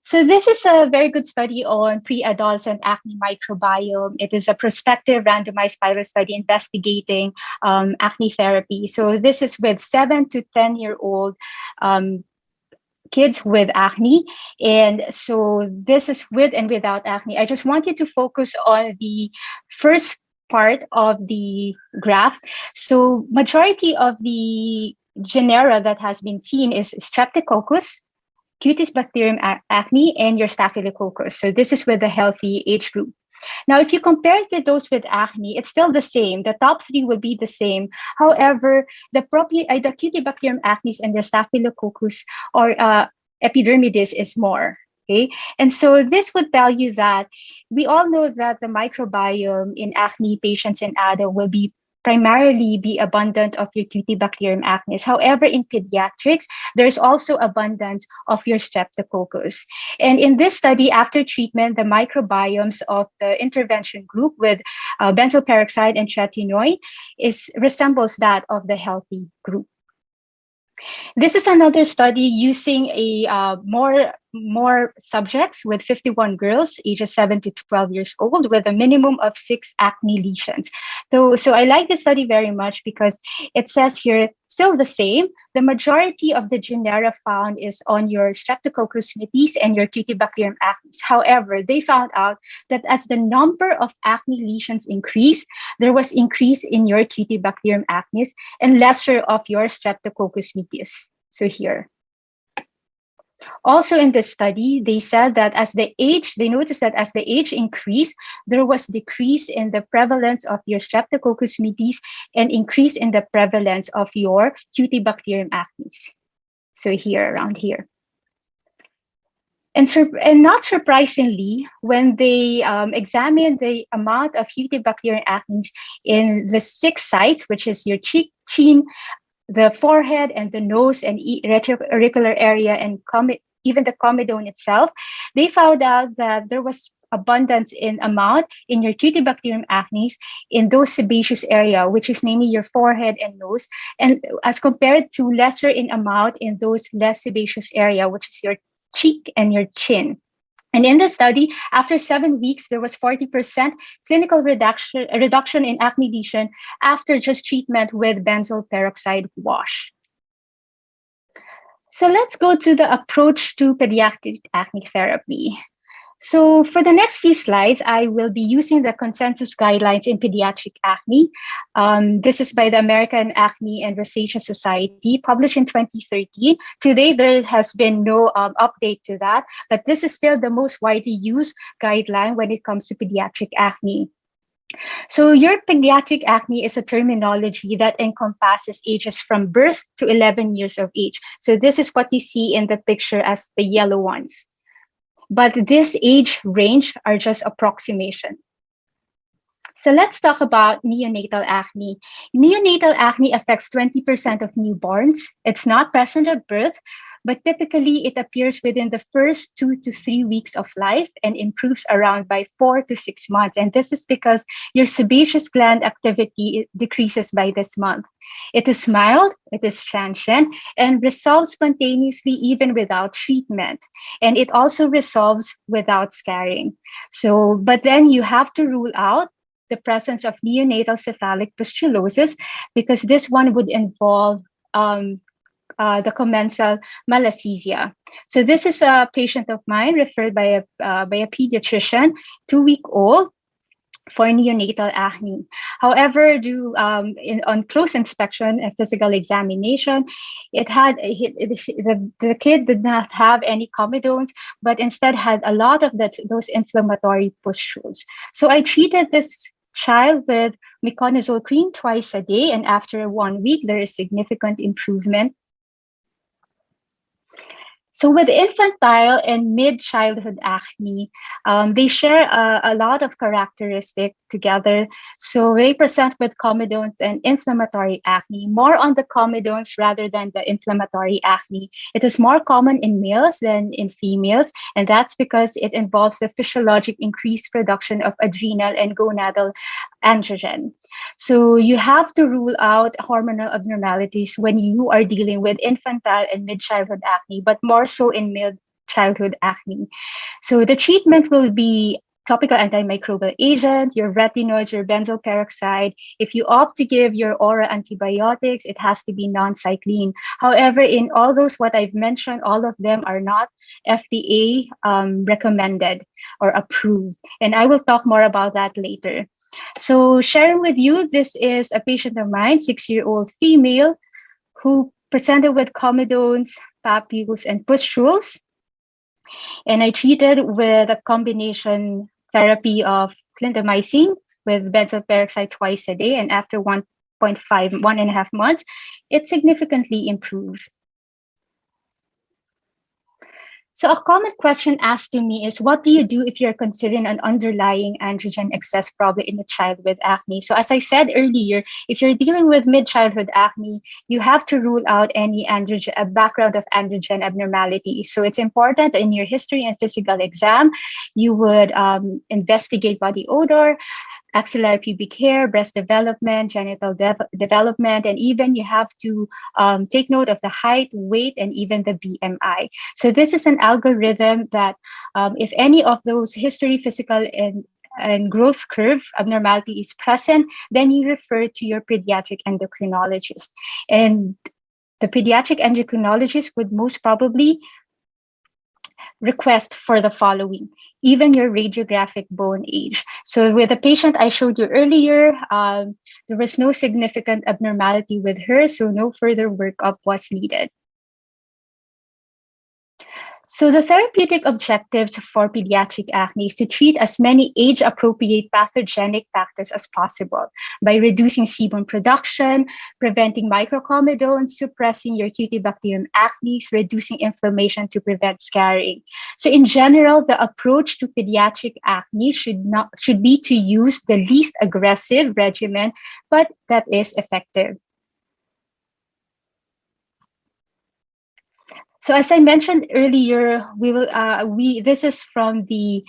So this is a very good study on pre-adolescent acne microbiome. It is a prospective randomized pilot study investigating acne therapy. So this is with 7 to 10-year-old kids with acne. And so this is with and without acne. I just want you to focus on the first part of the graph. So majority of the genera that has been seen is Streptococcus, Cutis bacterium acne, and your Staphylococcus. So this is with the healthy age group. Now, if you compare it with those with acne, it's still the same. The top three will be the same. However, the Cutibacterium acnes and the Staphylococcus or epidermidis is more. Okay, and so this would tell you that we all know that the microbiome in acne patients in adult will primarily be abundant of your Cutibacterium acnes. However, in pediatrics, there's also abundance of your Streptococcus. And in this study, after treatment, the microbiomes of the intervention group with benzoyl peroxide and tretinoin resembles that of the healthy group. This is another study using a more subjects with 51 girls ages 7 to 12 years old with a minimum of 6 acne lesions. So I like this study very much because it says here still the same. The majority of the genera found is on your Streptococcus mitis and your Cutibacterium acnes. However, they found out that as the number of acne lesions increased, there was increase in your Cutibacterium acnes and lesser of your Streptococcus mitis. So here. Also in this study, they said that they noticed that as the age increased, there was decrease in the prevalence of your Streptococcus mitis and increase in the prevalence of your Cutibacterium acnes. So here, around here. And not surprisingly, when they examined the amount of Cutibacterium acnes in the 6 sites, which is your cheek, chin, the forehead and the nose and retroauricular area and even the comedone itself, they found out that there was abundance in amount in your Cutibacterium acnes in those sebaceous area, which is namely your forehead and nose, and as compared to lesser in amount in those less sebaceous area, which is your cheek and your chin. And in the study, after 7 weeks, there was 40% clinical reduction in acne lesion after just treatment with benzoyl peroxide wash. So let's go to the approach to pediatric acne therapy. So for the next few slides, I will be using the consensus guidelines in pediatric acne. This is by the American Acne and Rosacea Society, published in 2013. Today, there has been no update to that, but this is still the most widely used guideline when it comes to pediatric acne. So your pediatric acne is a terminology that encompasses ages from birth to 11 years of age. So this is what you see in the picture as the yellow ones. But this age range are just approximation. So let's talk about neonatal acne. Neonatal acne affects 20% of newborns. It's not present at birth, but typically it appears within the first 2 to 3 weeks of life and improves around by 4 to 6 months. And this is because your sebaceous gland activity decreases by this month. It is mild, it is transient, and resolves spontaneously even without treatment. And it also resolves without scarring. So, but then you have to rule out the presence of neonatal cephalic pustulosis because this one would involve the commensal malassezia. So this is a patient of mine referred by a pediatrician, 2-week-old, for neonatal acne. However, on close inspection and physical examination, the kid did not have any comedones, but instead had a lot of those inflammatory pustules. So I treated this child with miconazole cream twice a day, and after 1 week, there is significant improvement. So with infantile and mid-childhood acne, they share a lot of characteristics together. So they present with comedones and inflammatory acne, more on the comedones rather than the inflammatory acne. It is more common in males than in females, and that's because it involves the physiologic increased production of adrenal and gonadal androgen. So you have to rule out hormonal abnormalities when you are dealing with infantile and mid-childhood acne, but more so in mid-childhood acne. So the treatment will be topical antimicrobial agent, your retinoids, your benzoyl peroxide. If you opt to give your oral antibiotics, it has to be non-cycline. However, in all those what I've mentioned, all of them are not FDA recommended or approved. And I will talk more about that later. So sharing with you, this is a patient of mine, 6-year-old female, who presented with comedones, papules, and pustules. And I treated with a combination therapy of clindamycin with benzoyl peroxide twice a day. And after 1.5 months, it significantly improved. So a common question asked to me is, what do you do if you're considering an underlying androgen excess problem in a child with acne? So as I said earlier, if you're dealing with mid-childhood acne, you have to rule out any androgen, a background of androgen abnormalities. So it's important in your history and physical exam, you would investigate body odor, axillary pubic hair, breast development, genital development, and even you have to take note of the height, weight, and even the BMI. So this is an algorithm that if any of those history, physical, and growth curve abnormality is present, then you refer to your pediatric endocrinologist. And the pediatric endocrinologist would most probably request for the following, even your radiographic bone age. So with the patient I showed you earlier, there was no significant abnormality with her, so no further workup was needed. So the therapeutic objectives for pediatric acne is to treat as many age-appropriate pathogenic factors as possible by reducing sebum production, preventing microcomedones, suppressing your Cutibacterium acnes, reducing inflammation to prevent scarring. So in general, the approach to pediatric acne should be to use the least aggressive regimen, but that is effective. So as I mentioned earlier, this is from the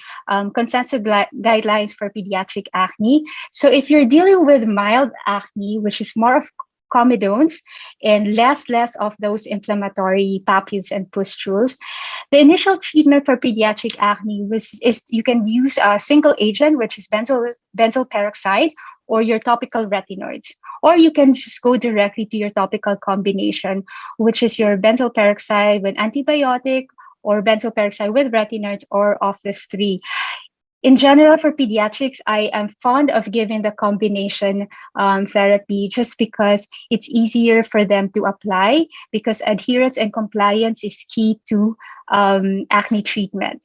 consensus guidelines for pediatric acne. So if you're dealing with mild acne, which is more of comedones and less of those inflammatory papules and pustules, the initial treatment for pediatric acne is you can use a single agent, which is benzoyl peroxide, or your topical retinoids. Or you can just go directly to your topical combination, which is your benzoyl peroxide with antibiotic or benzoyl peroxide with retinoids, or of the three. In general, for pediatrics, I am fond of giving the combination therapy just because it's easier for them to apply, because adherence and compliance is key to acne treatment.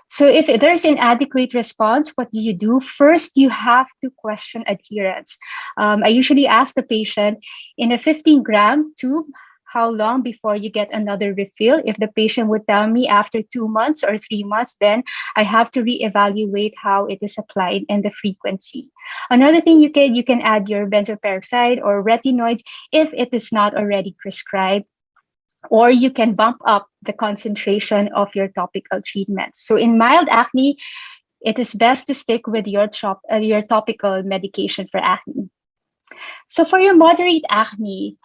So if there's inadequate response, what do you do? First, you have to question adherence. I usually ask the patient, in a 15-gram tube, how long before you get another refill? If the patient would tell me after 2 months or 3 months, then I have to reevaluate how it is applied and the frequency. Another thing, you can add your benzoyl peroxide or retinoids if it is not already prescribed, or you can bump up the concentration of your topical treatments. So in mild acne, it is best to stick with your topical medication for acne. So for your moderate acne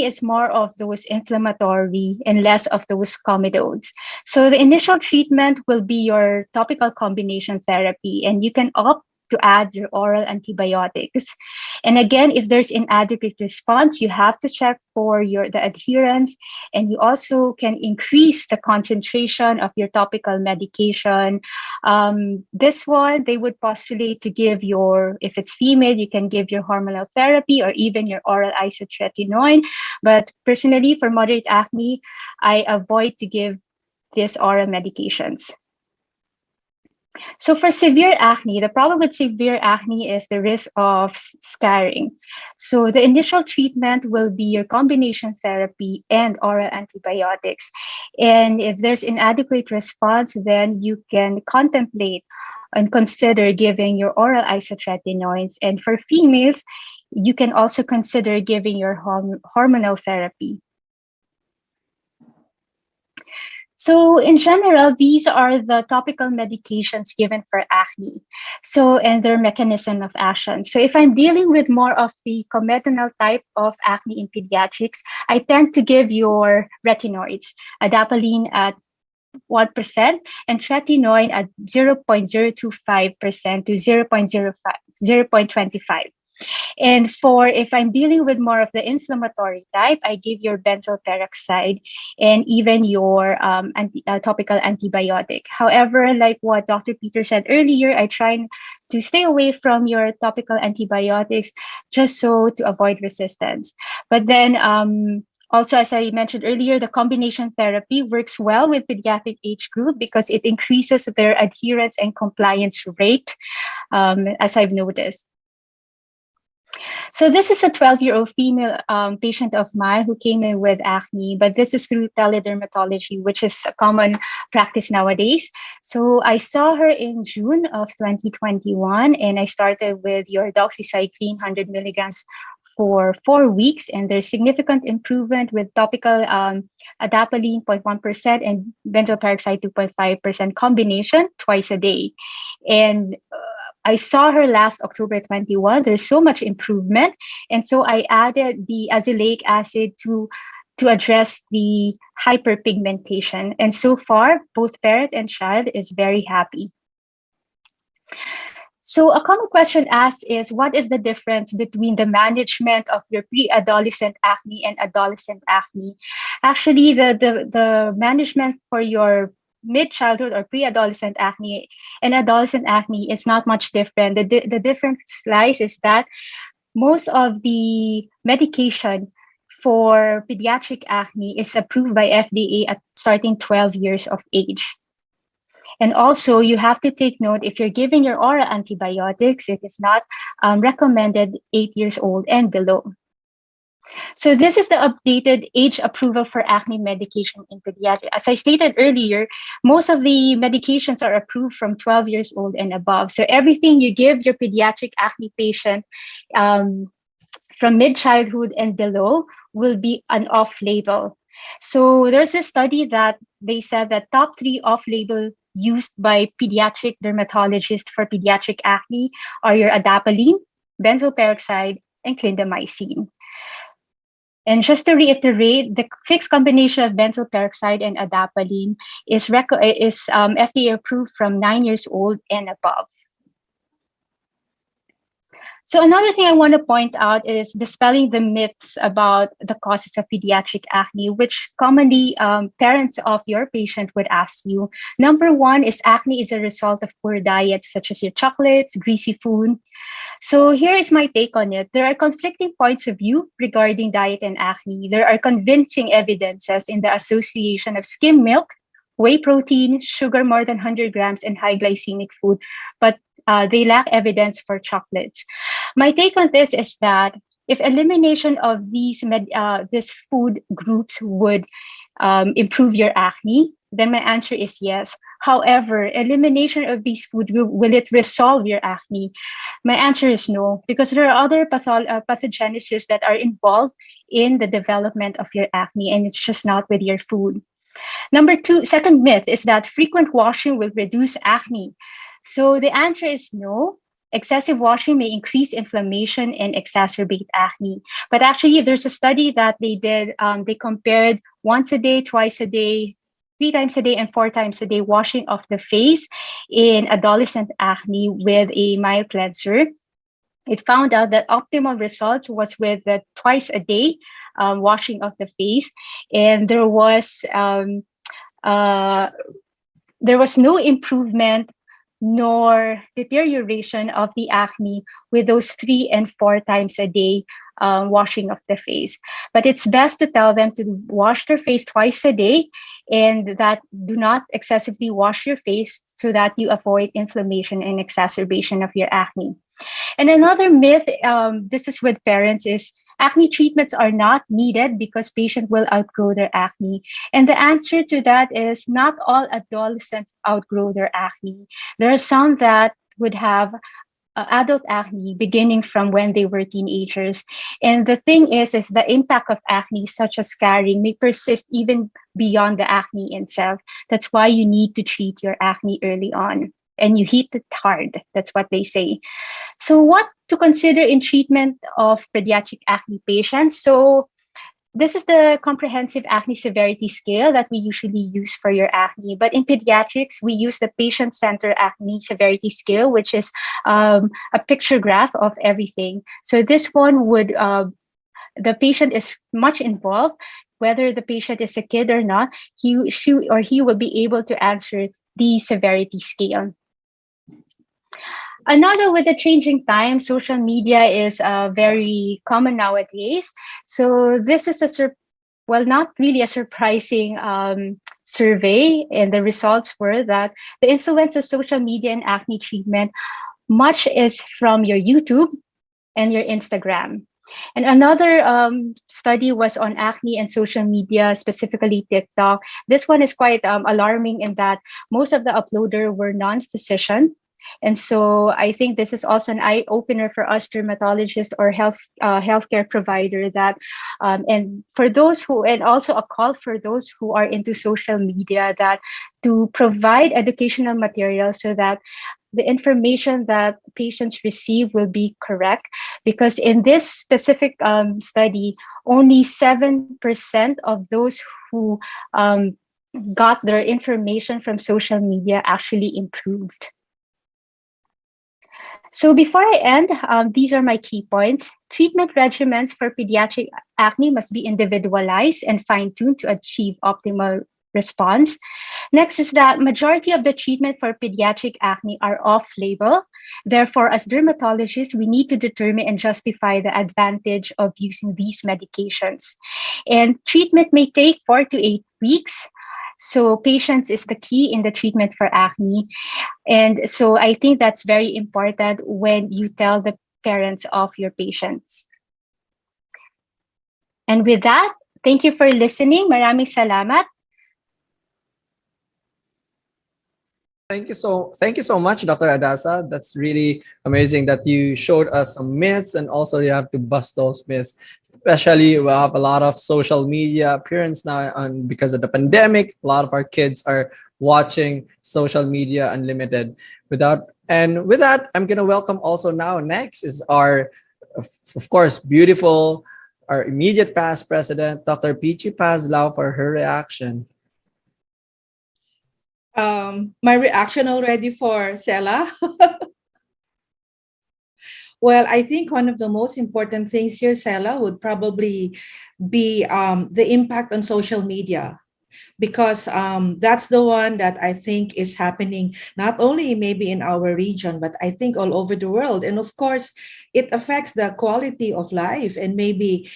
is more of those inflammatory and less of those comedones. So the initial treatment will be your topical combination therapy, and you can opt to add your oral antibiotics. And again, if there's inadequate response, you have to check for the adherence, and you also can increase the concentration of your topical medication. This one, they would postulate to give if it's female, you can give your hormonal therapy or even your oral isotretinoin. But personally, for moderate acne, I avoid to give these oral medications. So for severe acne, the problem with severe acne is the risk of scarring. So the initial treatment will be your combination therapy and oral antibiotics. And if there's inadequate response, then you can contemplate and consider giving your oral isotretinoids. And for females, you can also consider giving your hormonal therapy. So in general, these are the topical medications given for acne. So, and their mechanism of action. So if I'm dealing with more of the comedoneal type of acne in pediatrics, I tend to give your retinoids, adapalene at 1% and tretinoin at 0.025% to 0.25. And for if I'm dealing with more of the inflammatory type, I give your benzoyl peroxide and even your topical antibiotic. However, like what Dr. Peter said earlier, I try to stay away from your topical antibiotics just so to avoid resistance. But then also, as I mentioned earlier, the combination therapy works well with pediatric age group because it increases their adherence and compliance rate, as I've noticed. So this is a 12-year-old female patient of mine who came in with acne, but this is through teledermatology, which is a common practice nowadays. So I saw her in June of 2021, and I started with your doxycycline 100 milligrams for 4 weeks, and there's significant improvement with topical adapalene 0.1% and benzoyl peroxide 2.5% combination twice a day. And I saw her last October 21. There's so much improvement. And so I added the azelaic acid to address the hyperpigmentation. And so far, both parent and child is very happy. So a common question asked is, what is the difference between the management of your pre-adolescent acne and adolescent acne? Actually, the management for your mid-childhood or pre-adolescent acne and adolescent acne is not much different. The difference lies is that most of the medication for pediatric acne is approved by FDA at starting 12 years of age. And also, you have to take note, if you're giving your oral antibiotics, it is not recommended 8 years old and below. So this is the updated age approval for acne medication in pediatrics. As I stated earlier, most of the medications are approved from 12 years old and above. So everything you give your pediatric acne patient from mid-childhood and below will be an off-label. So there's a study that they said that top 3 off-label used by pediatric dermatologists for pediatric acne are your adapalene, benzoyl peroxide, and clindamycin. And just to reiterate, the fixed combination of benzoyl peroxide and adapalene is FDA approved from 9 years old and above. So another thing I want to point out is dispelling the myths about the causes of pediatric acne, which commonly parents of your patient would ask you. Number one is acne is a result of poor diets, such as your chocolates, greasy food. So here is my take on it. There are conflicting points of view regarding diet and acne. There are convincing evidences in the association of skim milk, whey protein, sugar more than 100 grams, and high glycemic food, but they lack evidence for chocolates. My take on this is that if elimination of these food groups would improve your acne, then my answer is yes. However, elimination of these food groups, will it resolve your acne? My answer is no, because there are other pathogenesis that are involved in the development of your acne, and it's just not with your food. Number two, second myth is that frequent washing will reduce acne. So the answer is no. Excessive washing may increase inflammation and exacerbate acne. But actually, there's a study that they did. They compared once a day, twice a day, 3 times a day, and 4 times a day washing of the face in adolescent acne with a mild cleanser. It found out that optimal results was with the twice a day washing of the face, and there was no improvement nor deterioration of the acne with those 3 and 4 times a day washing of the face. But it's best to tell them to wash their face twice a day, and that do not excessively wash your face so that you avoid inflammation and exacerbation of your acne. And another myth, this is with parents, is acne treatments are not needed because patients will outgrow their acne. And the answer to that is not all adolescents outgrow their acne. There are some that would have adult acne beginning from when they were teenagers. And the thing is the impact of acne, such as scarring, may persist even beyond the acne itself. That's why you need to treat your acne early on. And you hit it hard. That's what they say. So what to consider in treatment of pediatric acne patients? So this is the comprehensive acne severity scale that we usually use for your acne. But in pediatrics, we use the patient-centered acne severity scale, which is a picture graph of everything. So this one would, the patient is much involved. Whether the patient is a kid or not, she or he will be able to answer the severity scale. Another, with the changing time, social media is very common nowadays. So this is well, not really a surprising survey, and the results were that the influence of social media and acne treatment, much is from your YouTube and your Instagram. And another study was on acne and social media, specifically TikTok. This one is quite alarming in that most of the uploader were non-physician. And so I think this is also an eye opener for us dermatologists or healthcare provider that, and for those who, and also a call for those who are into social media, that to provide educational material so that the information that patients receive will be correct. Because in this specific study, only 7% of those who got their information from social media actually improved. So before I end, these are my key points. Treatment regimens for pediatric acne must be individualized and fine-tuned to achieve optimal response. Next is that majority of the treatment for pediatric acne are off-label. Therefore, as dermatologists, we need to determine and justify the advantage of using these medications. And treatment may take 4 to 8 weeks. So patience is the key in the treatment for acne. And so I think that's very important when you tell the parents of your patients. And with that, thank you for listening. Maraming salamat. Thank you so much, Dr. Adasa. That's really amazing that you showed us some myths, and also you have to bust those myths. Especially, we have a lot of social media appearance now, and because of the pandemic, a lot of our kids are watching social media unlimited. With that, I'm gonna welcome also now. Next is our, of course, beautiful, our immediate past president, Dr. Pichi Pazlao, for her reaction. My reaction already for Sela. Well, I think one of the most important things here, Sela, would probably be the impact on social media, because that's the one that I think is happening not only maybe in our region, but I think all over the world. And of course, it affects the quality of life, and maybe,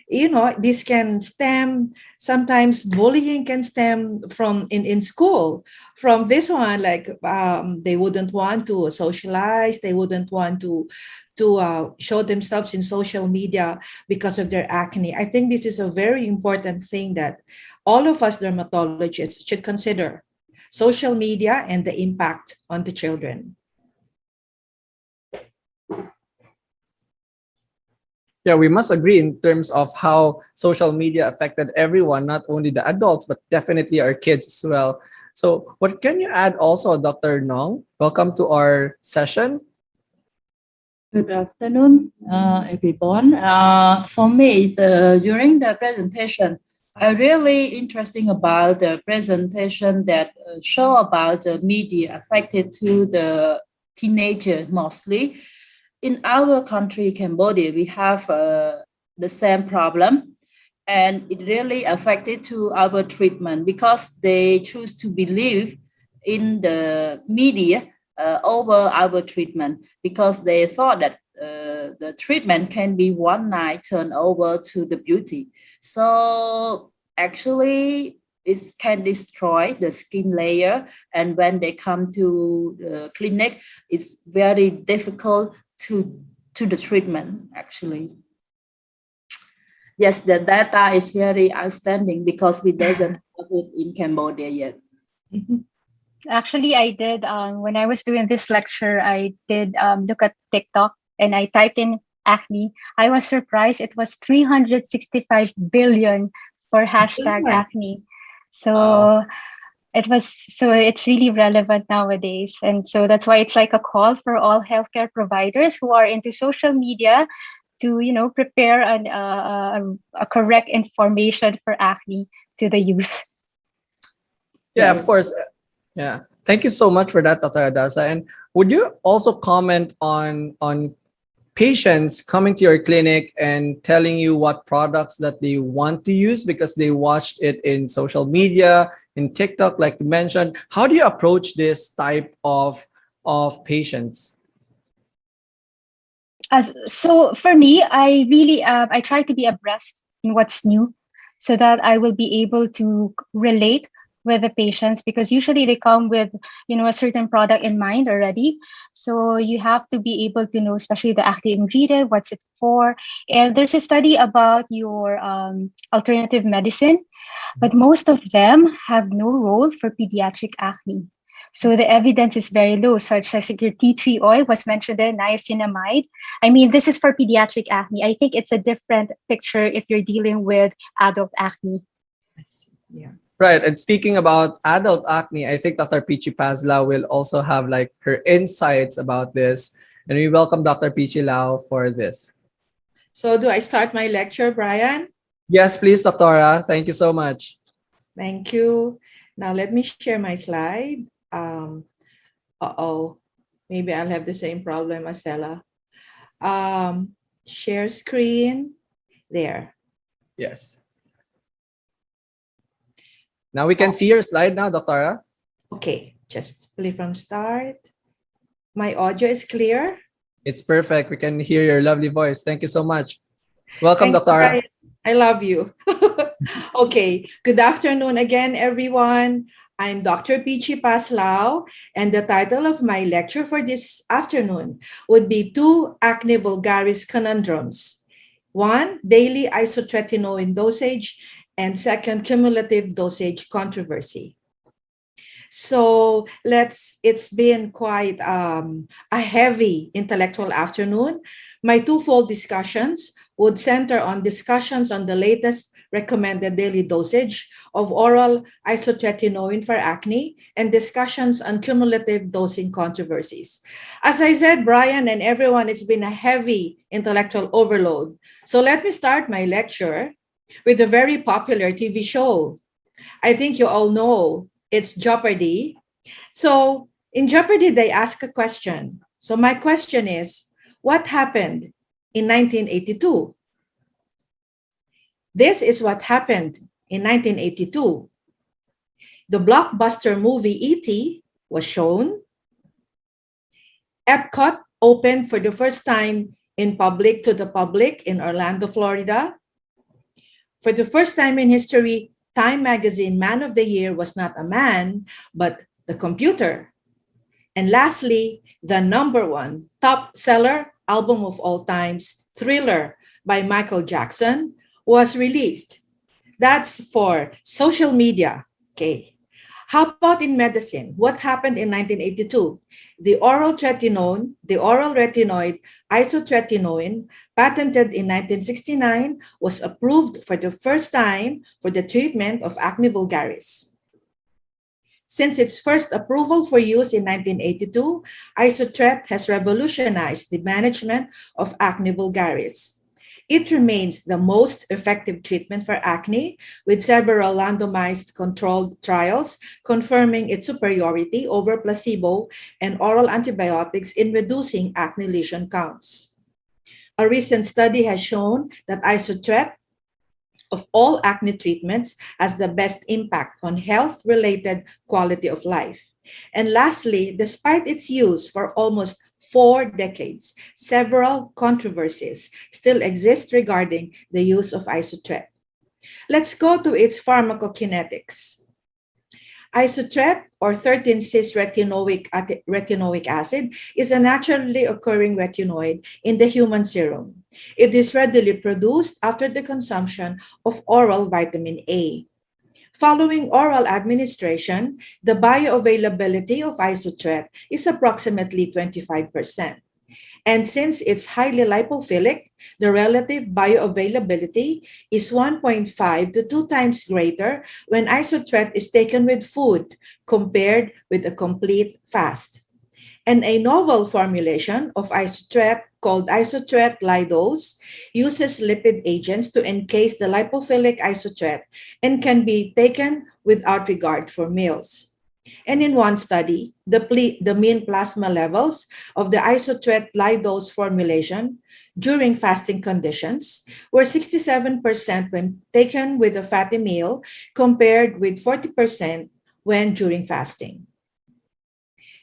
you know, this can stem, sometimes bullying can stem from in school, from this one, like they wouldn't want to socialize, they wouldn't want to show themselves in social media because of their acne. I think this is a very important thing that all of us dermatologists should consider: social media and the impact on the children. Yeah, we must agree in terms of how social media affected everyone, not only the adults, but definitely our kids as well. So what can you add also, Dr. Nong? Welcome to our session. Good afternoon, everyone. For me, during the presentation, I really interesting about the presentation that show about the media affected to the teenager mostly. In our country, Cambodia, we have the same problem, and it really affected to our treatment because they choose to believe in the media over our treatment, because they thought that the treatment can be one night turned over to the beauty. So actually, it can destroy the skin layer, and when they come to the clinic, it's very difficult to the treatment actually. Yes, the data is very outstanding because we doesn't have it in Cambodia yet. Actually, I did, when I was doing this lecture, I did look at TikTok and I typed in acne. I was surprised it was 365 billion for hashtag acne. So it's really relevant nowadays. And so that's why it's like a call for all healthcare providers who are into social media to prepare a correct information for acne to the youth. Yeah, of Yes. course. Yeah. Thank you so much for that, Dr. Adasa. And would you also comment on patients coming to your clinic and telling you what products that they want to use because they watched it in social media, in TikTok, like you mentioned? How do you approach this type of patients? So for me, I really I try to be abreast in what's new, so that I will be able to relate with the patients, because usually they come with a certain product in mind already. So you have to be able to know, especially the active ingredient, what's it for. And there's a study about your alternative medicine, but most of them have no role for pediatric acne. So the evidence is very low, such as your tea tree oil was mentioned there, niacinamide. I mean, this is for pediatric acne. I think it's a different picture if you're dealing with adult acne. Yeah. Right. And speaking about adult acne, I think Dr. Pichi Pazla will also have like her insights about this. And we welcome Dr. Pichi Lau for this. So do I start my lecture, Brian? Yes, please, Doctora. Thank you so much. Thank you. Now let me share my slide. Maybe I'll have the same problem as Stella. Share screen. There. Yes. Now we can see your slide now, Doctora. Okay, just play from start. My audio is clear. It's perfect. We can hear your lovely voice. Thank you so much. Welcome, Thanks, Doctora. Brian. I love you. Okay, good afternoon again, everyone. I'm Dr. Pichi Paslao, and the title of my lecture for this afternoon would be Two Acne Vulgaris Conundrums. One, daily isotretinoin dosage, and second, cumulative dosage controversy. So it's been quite a heavy intellectual afternoon. My twofold discussions would center on discussions on the latest recommended daily dosage of oral isotretinoin for acne and discussions on cumulative dosing controversies. As I said, Brian and everyone, it's been a heavy intellectual overload. So let me start my lecture with a very popular TV show. I think you all know it's Jeopardy. So in Jeopardy, they ask a question. So my question is, what happened in 1982? This is what happened in 1982. The blockbuster movie E.T. was shown. Epcot opened for the first time to the public in Orlando, Florida. For the first time in history, Time Magazine Man of the Year was not a man, but the computer. And lastly, the #1 top seller album of all times, Thriller by Michael Jackson, was released. That's for social media. Okay. How about in medicine? What happened in 1982? The oral retinoid isotretinoin, patented in 1969, was approved for the first time for the treatment of acne vulgaris. Since its first approval for use in 1982, Isotret has revolutionized the management of acne vulgaris. It remains the most effective treatment for acne, with several randomized controlled trials confirming its superiority over placebo and oral antibiotics in reducing acne lesion counts. A recent study has shown that Isotret of all acne treatments has the best impact on health-related quality of life. And lastly, despite its use for almost 4 decades, several controversies still exist regarding the use of Isotret. Let's go to its pharmacokinetics. Isotret, or 13-cis-retinoic acid, is a naturally occurring retinoid in the human serum. It is readily produced after the consumption of oral vitamin A. Following oral administration, the bioavailability of Isotret is approximately 25%. And since it's highly lipophilic, the relative bioavailability is 1.5 to 2 times greater when Isotret is taken with food compared with a complete fast. And a novel formulation of Isotret called isotret lidose uses lipid agents to encase the lipophilic isotret and can be taken without regard for meals. And in one study, the mean plasma levels of the isotret lidose formulation during fasting conditions were 67% when taken with a fatty meal compared with 40% when during fasting.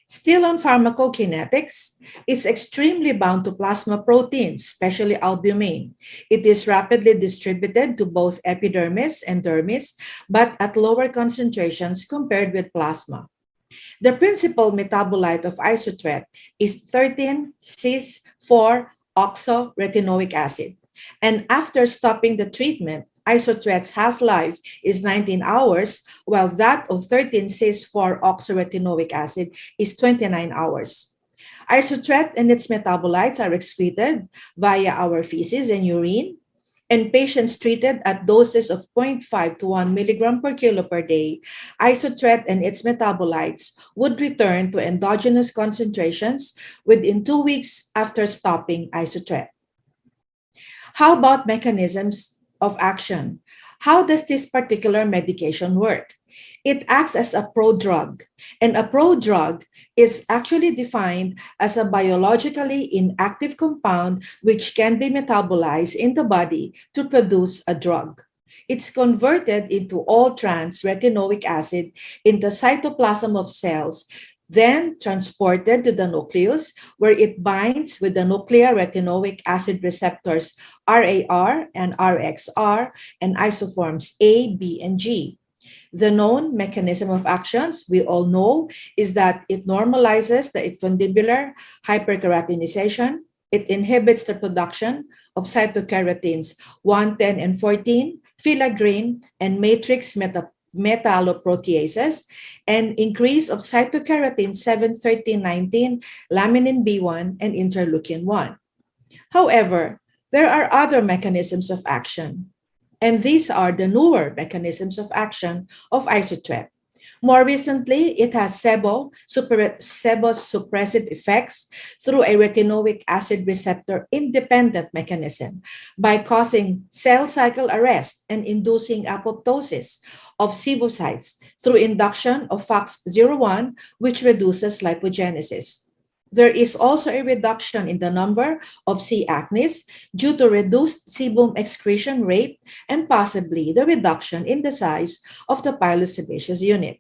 Still on pharmacokinetics, it's extremely bound to plasma proteins, especially albumin. It is rapidly distributed to both epidermis and dermis, but at lower concentrations compared with plasma. The principal metabolite of isotret is 13-cis-4-oxoretinoic acid. And after stopping the treatment, isotret's half-life is 19 hours, while that of 13-cis-4-oxoretinoic acid is 29 hours. Isotret and its metabolites are excreted via our feces and urine, and patients treated at doses of 0.5 to 1 milligram per kilo per day, isotret and its metabolites would return to endogenous concentrations within 2 weeks after stopping isotret. How about mechanisms of action? How does this particular medication work? It acts as a prodrug, and a prodrug is actually defined as a biologically inactive compound which can be metabolized in the body to produce a drug. It's converted into all-trans retinoic acid in the cytoplasm of cells, then transported to the nucleus where it binds with the nuclear retinoic acid receptors RAR and RXR and isoforms A, B, and G. The known mechanism of actions we all know is that it normalizes the infundibular hyperkeratinization. It inhibits the production of cytokeratins 1, 10, and 14, filaggrin, and matrix metalloproteases, and increase of cytokeratin 7, 13, 19, laminin B1, and interleukin 1. However, there are other mechanisms of action, and these are the newer mechanisms of action of isotret. More recently, it has suppressive effects through a retinoic acid receptor independent mechanism by causing cell cycle arrest and inducing apoptosis of sebocytes through induction of FOXP01, which reduces lipogenesis. There is also a reduction in the number of C. acnes due to reduced sebum excretion rate and possibly the reduction in the size of the pilosebaceous unit.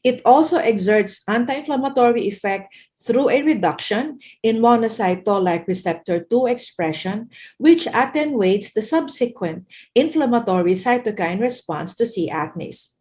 It also exerts anti-inflammatory effect through a reduction in monocyte toll-like receptor 2 expression, which attenuates the subsequent inflammatory cytokine response to C. acnes.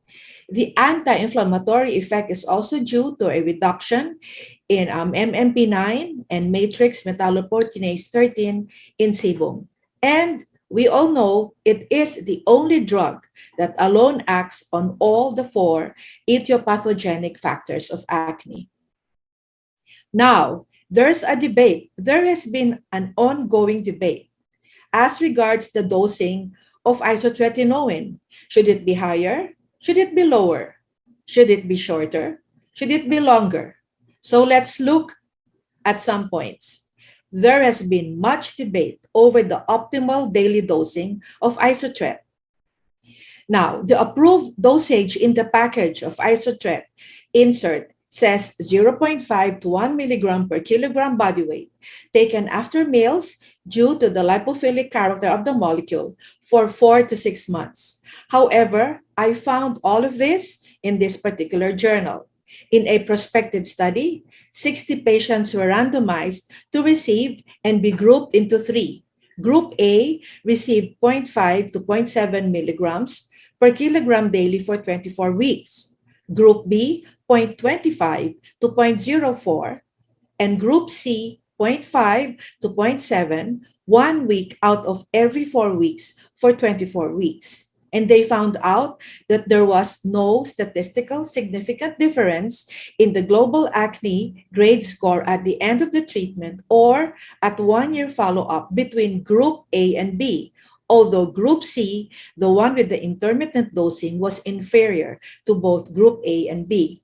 The anti-inflammatory effect is also due to a reduction in MMP9 and matrix metalloproteinase 13 in sebum. And we all know it is the only drug that alone acts on all the 4 etiopathogenic factors of acne. Now, there's a debate. There has been an ongoing debate as regards the dosing of isotretinoin. Should it be higher? Should it be lower? Should it be shorter? Should it be longer? So let's look at some points. There has been much debate over the optimal daily dosing of isotret. Now, the approved dosage in the package of isotret insert says 0.5 to 1 milligram per kilogram body weight taken after meals due to the lipophilic character of the molecule for 4 to 6 months. However, I found all of this in this particular journal. In a prospective study, 60 patients were randomized to receive and be grouped into 3. Group A received 0.5 to 0.7 milligrams per kilogram daily for 24 weeks. Group B, 0.25 to 0.04, and Group C, 0.5 to 0.7, 1 week out of every 4 weeks for 24 weeks. And they found out that there was no statistical significant difference in the global acne grade score at the end of the treatment or at 1-year follow-up between Group A and B, although Group C, the one with the intermittent dosing, was inferior to both Group A and B.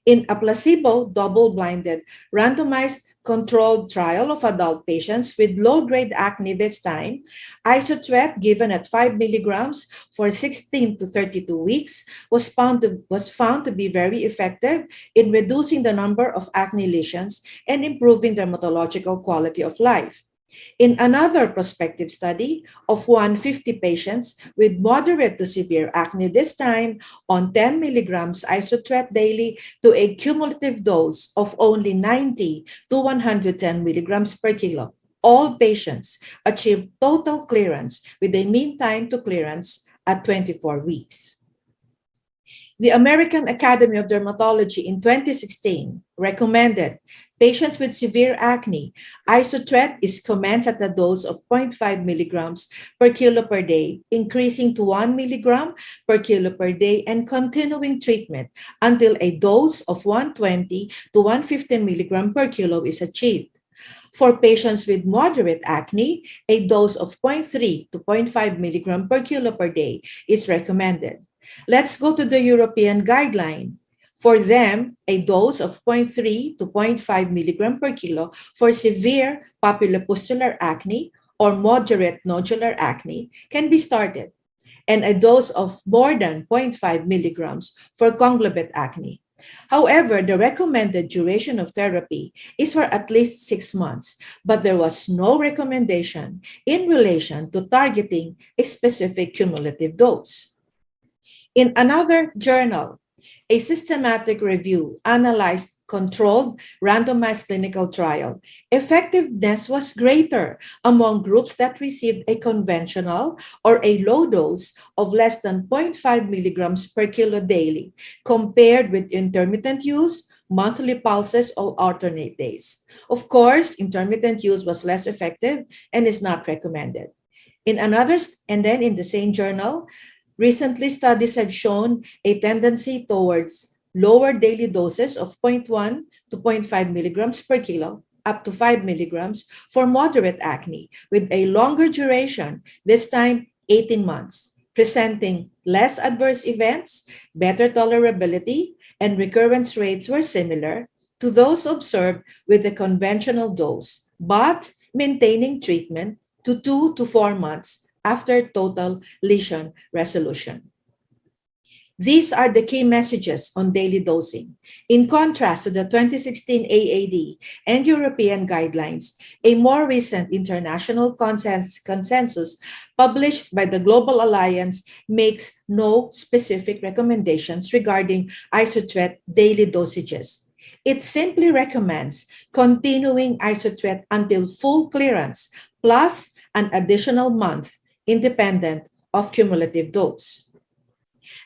In a placebo, double-blinded, randomized controlled trial of adult patients with low-grade acne this time, isotret given at 5 milligrams for 16 to 32 weeks was found to be very effective in reducing the number of acne lesions and improving dermatological quality of life. In another prospective study of 150 patients with moderate to severe acne, this time on 10 milligrams isotret daily to a cumulative dose of only 90 to 110 milligrams per kilo, all patients achieved total clearance with a mean time to clearance at 24 weeks. The American Academy of Dermatology in 2016 recommended patients with severe acne, isotret is commenced at a dose of 0.5 milligrams per kilo per day, increasing to 1 milligram per kilo per day and continuing treatment until a dose of 120 to 150 milligram per kilo is achieved. For patients with moderate acne, a dose of 0.3 to 0.5 milligram per kilo per day is recommended. Let's go to the European guideline. For them, a dose of 0.3 to 0.5 milligram per kilo for severe papulopustular acne or moderate nodular acne can be started, and a dose of more than 0.5 milligrams for conglobate acne. However, the recommended duration of therapy is for at least 6 months, but there was no recommendation in relation to targeting a specific cumulative dose. In another journal, a systematic review analyzed controlled randomized clinical trial. Effectiveness was greater among groups that received a conventional or a low dose of less than 0.5 milligrams per kilo daily compared with intermittent use, monthly pulses, or alternate days. Of course, intermittent use was less effective and is not recommended. In the same journal, recently, studies have shown a tendency towards lower daily doses of 0.1 to 0.5 milligrams per kilo, up to 5 milligrams for moderate acne, with a longer duration, this time 18 months, presenting less adverse events, better tolerability, and recurrence rates were similar to those observed with the conventional dose, but maintaining treatment to 2 to 4 months after total lesion resolution. These are the key messages on daily dosing. In contrast to the 2016 AAD and European guidelines, a more recent international consensus published by the Global Alliance makes no specific recommendations regarding isotret daily dosages. It simply recommends continuing isotret until full clearance plus an additional month independent of cumulative dose.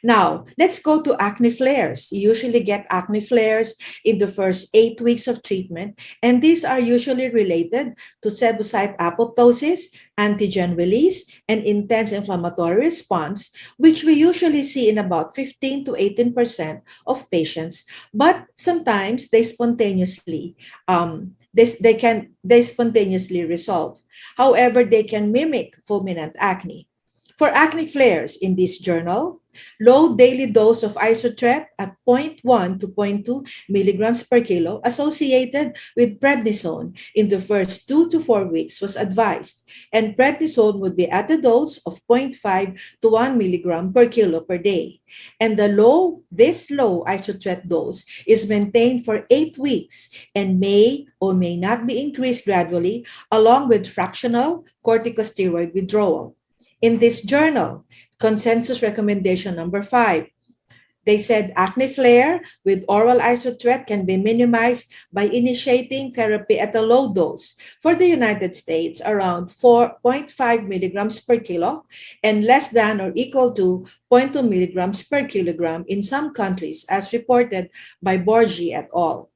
Now, let's go to acne flares. You usually get acne flares in the first 8 weeks of treatment, and these are usually related to sebocyte apoptosis, antigen release, and intense inflammatory response, which we usually see in about 15 to 18% of patients, but sometimes they spontaneously they spontaneously resolve. However, they can mimic fulminant acne. For acne flares in this journal, low daily dose of isotret at 0.1 to 0.2 milligrams per kilo associated with prednisone in the first 2 to 4 weeks was advised, and prednisone would be at a dose of 0.5 to 1 milligram per kilo per day. And this low isotret dose is maintained for 8 weeks and may or may not be increased gradually along with fractional corticosteroid withdrawal. In this journal, consensus recommendation number 5, they said acne flare with oral isotret can be minimized by initiating therapy at a low dose. For the United States, around 4.5 milligrams per kilo and less than or equal to 0.2 milligrams per kilogram in some countries, as reported by Borgi et al.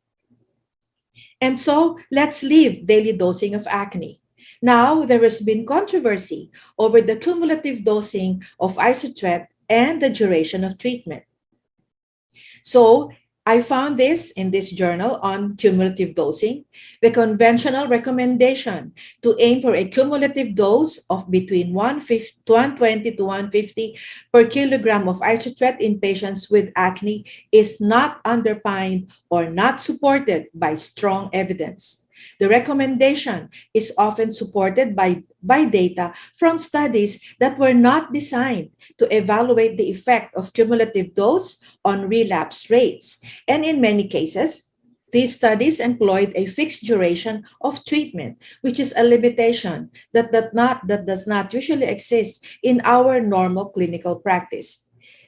And so let's leave daily dosing of acne. Now, there has been controversy over the cumulative dosing of isotret and the duration of treatment. So, I found this in this journal on cumulative dosing. The conventional recommendation to aim for a cumulative dose of between 120 to 150 per kilogram of isotret in patients with acne is not underpinned or not supported by strong evidence. The recommendation is often supported by data from studies that were not designed to evaluate the effect of cumulative dose on relapse rates. And in many cases, these studies employed a fixed duration of treatment, which is a limitation that does not usually exist in our normal clinical practice.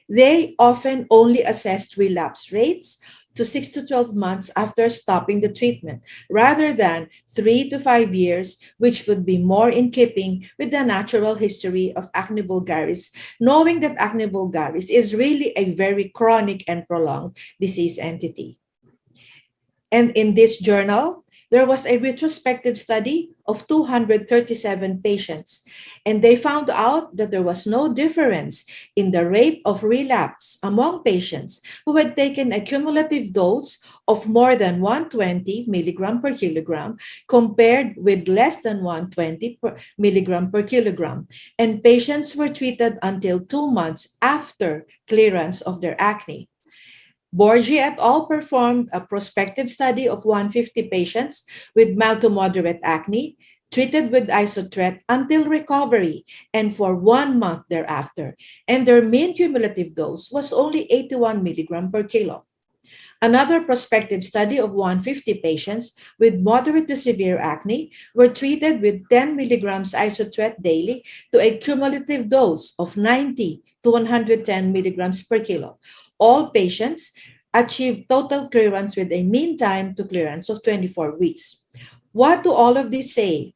They often only assessed relapse rates to 6 to 12 months after stopping the treatment, rather than 3 to 5 years, which would be more in keeping with the natural history of acne vulgaris, knowing that acne vulgaris is really a very chronic and prolonged disease entity. And in this journal, there was a retrospective study of 237 patients, and they found out that there was no difference in the rate of relapse among patients who had taken a cumulative dose of more than 120 milligram per kilogram compared with less than 120 milligram per kilogram. And patients were treated until 2 months after clearance of their acne. Borgi et al. Performed a prospective study of 150 patients with mild to moderate acne treated with isotret until recovery and for 1 month thereafter, and their mean cumulative dose was only 81 milligram per kilo. Another prospective study of 150 patients with moderate to severe acne were treated with 10 milligrams isotret daily to a cumulative dose of 90 to 110 milligrams per kilo. All patients achieved total clearance with a mean time to clearance of 24 weeks. What do all of this say?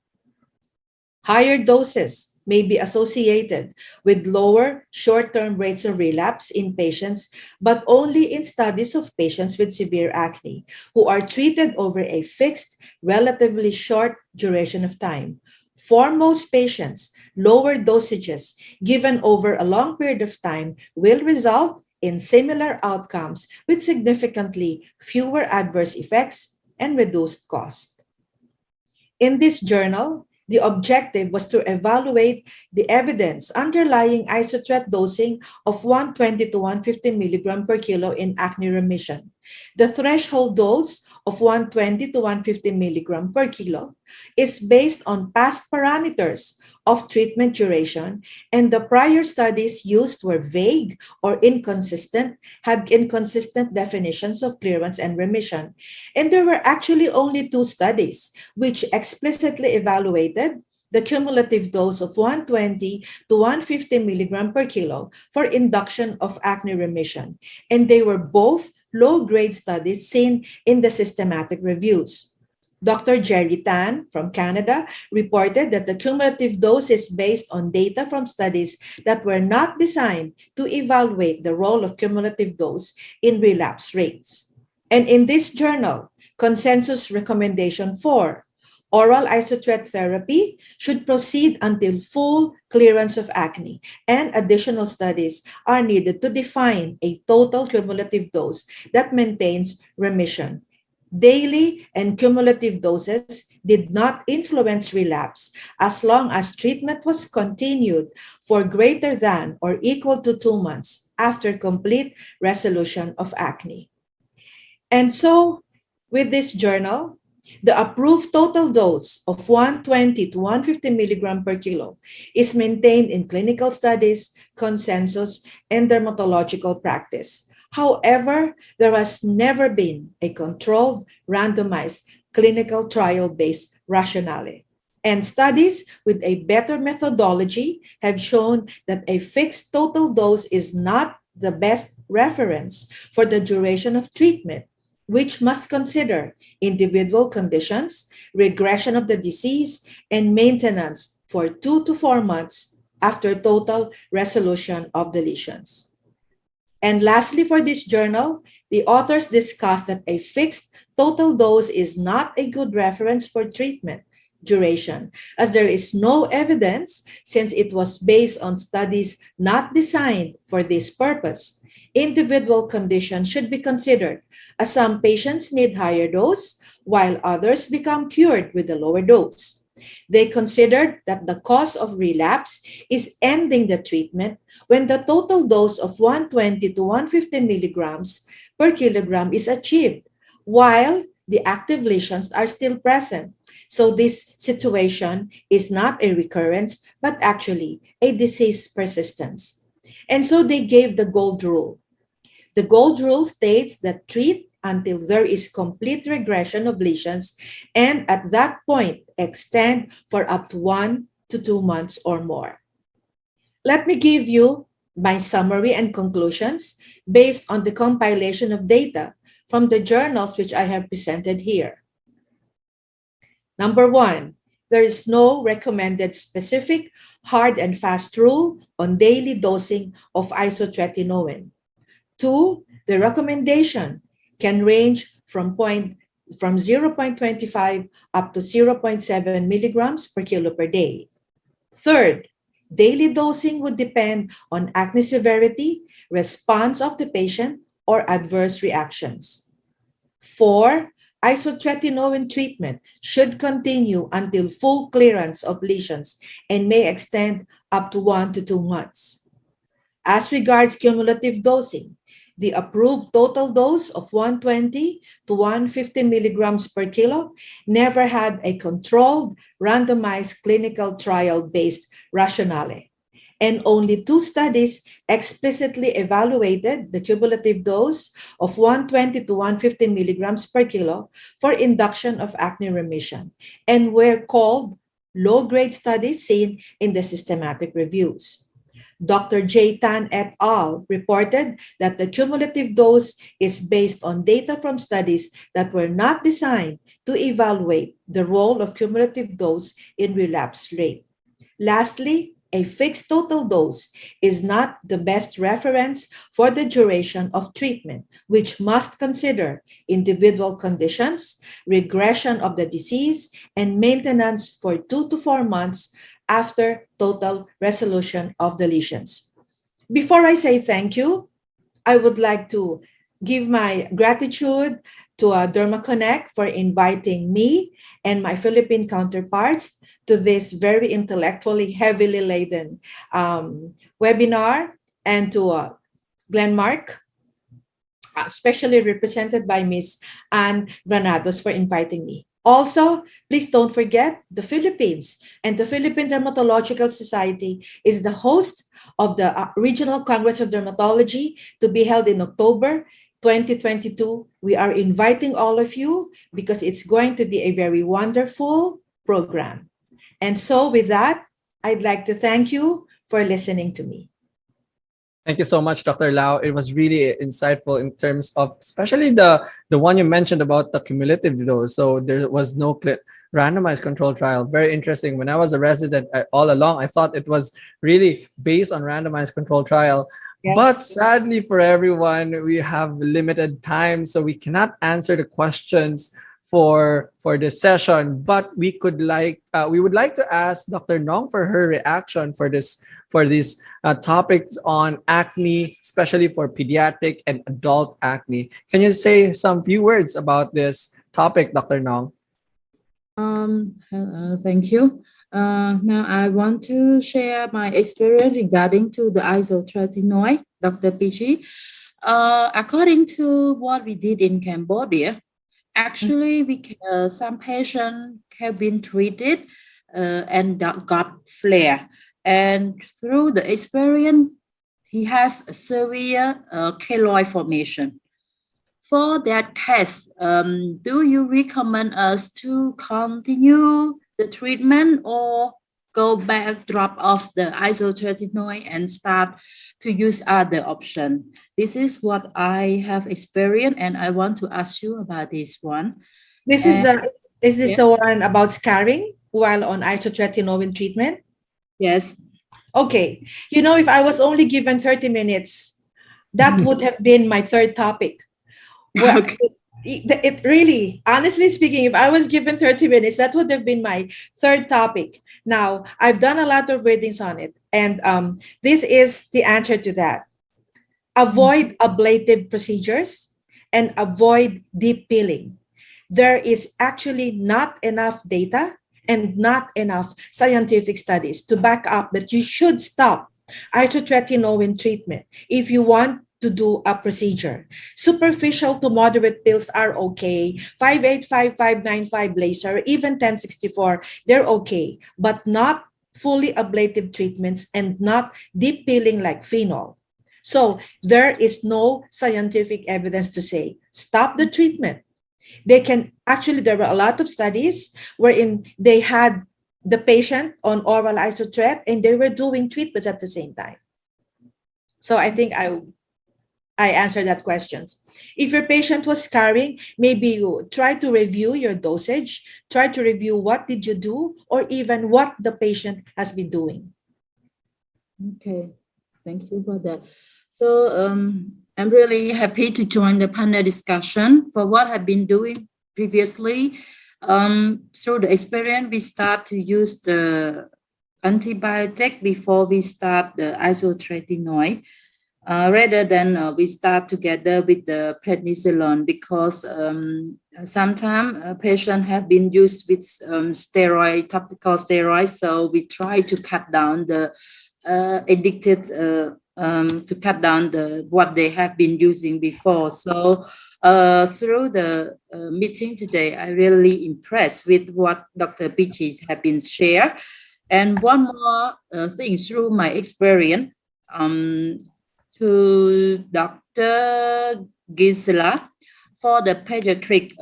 Higher doses may be associated with lower short-term rates of relapse in patients, but only in studies of patients with severe acne who are treated over a fixed, relatively short duration of time. For most patients, lower dosages given over a long period of time will result in similar outcomes with significantly fewer adverse effects and reduced cost. In this journal, the objective was to evaluate the evidence underlying isotret dosing of 120 to 150 milligram per kilo in acne remission. The threshold dose of 120 to 150 milligram per kilo is based on past parameters of treatment duration, and the prior studies used were vague or inconsistent, had inconsistent definitions of clearance and remission. And there were actually only 2 studies which explicitly evaluated the cumulative dose of 120 to 150 milligram per kilo for induction of acne remission. And they were both low-grade studies seen in the systematic reviews. Dr. Jerry Tan from Canada reported that the cumulative dose is based on data from studies that were not designed to evaluate the role of cumulative dose in relapse rates. And in this journal, consensus recommendation 4, oral isotret therapy should proceed until full clearance of acne, and additional studies are needed to define a total cumulative dose that maintains remission. Daily and cumulative doses did not influence relapse as long as treatment was continued for greater than or equal to 2 months after complete resolution of acne. And so, with this journal, the approved total dose of 120 to 150 milligram per kilo is maintained in clinical studies, consensus, and dermatological practice. However, there has never been a controlled, randomized clinical trial-based rationale. And studies with a better methodology have shown that a fixed total dose is not the best reference for the duration of treatment, which must consider individual conditions, regression of the disease, and maintenance for 2 to 4 months after total resolution of the lesions. And lastly, for this journal, the authors discussed that a fixed total dose is not a good reference for treatment duration, as there is no evidence since it was based on studies not designed for this purpose. Individual conditions should be considered, as some patients need higher dose, while others become cured with a lower dose. They considered that the cause of relapse is ending the treatment when the total dose of 120 to 150 milligrams per kilogram is achieved, while the active lesions are still present. So this situation is not a recurrence, but actually a disease persistence. And so they gave the gold rule. The gold rule states that treat until there is complete regression of lesions, and at that point, extend for up to 1 to 2 months or more. Let me give you my summary and conclusions based on the compilation of data from the journals which I have presented here. Number one, there is no recommended specific hard and fast rule on daily dosing of isotretinoin. Two, the recommendation can range from 0.25 up to 0.7 milligrams per kilo per day. Third, daily dosing would depend on acne severity, response of the patient, or adverse reactions. Four, isotretinoin treatment should continue until full clearance of lesions and may extend up to 1 to 2 months. As regards cumulative dosing, the approved total dose of 120 to 150 milligrams per kilo never had a controlled, randomized clinical trial-based rationale. And only 2 studies explicitly evaluated the cumulative dose of 120 to 150 milligrams per kilo for induction of acne remission and were called low-grade studies seen in the systematic reviews. Dr. J. Tan et al. Reported that the cumulative dose is based on data from studies that were not designed to evaluate the role of cumulative dose in relapse rate. Lastly, a fixed total dose is not the best reference for the duration of treatment, which must consider individual conditions, regression of the disease, and maintenance for 2 to 4 months after total resolution of the lesions. Before I say thank you, I would like to give my gratitude to Derma Connect for inviting me and my Philippine counterparts to this very intellectually heavily laden webinar, and to Glenmark, especially represented by Ms. Anne Granados, for inviting me. Also, please don't forget the Philippines and the Philippine Dermatological Society is the host of the Regional Congress of Dermatology to be held in October 2022. We are inviting all of you because it's going to be a very wonderful program. And so with that, I'd like to thank you for listening to me. Thank you so much, Dr. Lau. It was really insightful in terms of, especially the one you mentioned about the cumulative dose. So there was no randomized control trial. Very interesting. When I was a resident all along, I thought it was really based on randomized control trial. Yes. But sadly for everyone, we have limited time, so we cannot answer the questions for this session, but we would like to ask Dr. Nong for her reaction for these topics on acne, especially for pediatric and adult acne. Can you say some few words about this topic, Dr. Nong? Thank you. Now I want to share my experience regarding to the isotretinoin, Dr. PG. According to what we did in Cambodia, actually, some patients have been treated and got flare. And through the experience, he has a severe keloid formation. For that test, do you recommend us to continue the treatment or go back, drop off the isotretinoin and start to use other option? This is what I have experienced, and I want to ask you about this one. Is this the one about scarring while on isotretinoin treatment? Yes. Okay. You know, if I was only given 30 minutes, that would have been my third topic. Well, okay. It really, honestly speaking, if I was given 30 minutes, that would have been my third topic. Now, I've done a lot of readings on it, and this is the answer to that. Avoid ablative procedures and avoid deep peeling. There is actually not enough data and not enough scientific studies to back up that you should stop isotretinoin treatment if you want to do a procedure. Superficial to moderate pills are okay. 585, 595 laser, even 1064, they're okay, but not fully ablative treatments and not deep peeling like phenol. So there is no scientific evidence to say stop the treatment. They can actually, there were a lot of studies wherein they had the patient on oral isotret and they were doing treatments at the same time. So I think I answered that questions. If your patient was scarring, maybe you try to review your dosage, try to review what did you do, or even what the patient has been doing. Okay, thank you for that. So I'm really happy to join the panel discussion for what I've been doing previously. Through the experience, we start to use the antibiotic before we start the isotretinoin. Rather than we start together with the prednisolone, because sometimes a patient have been used with steroid, topical steroids, so we try to cut down the addicted to cut down the what they have been using before. So through the meeting today, I really impressed with what Dr. Pichis have been shared. And one more thing through my experience, to Dr. Gisela, for the pediatric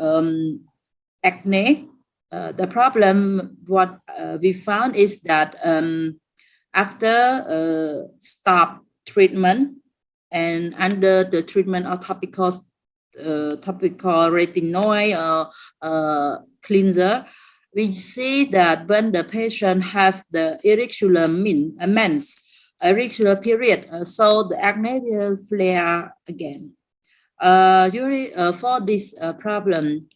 acne, the problem what we found is that after stop treatment and under the treatment of topical retinoid cleanser, we see that when the patient have the irregular mens, irregular period, so the acne will flare again. For this problem,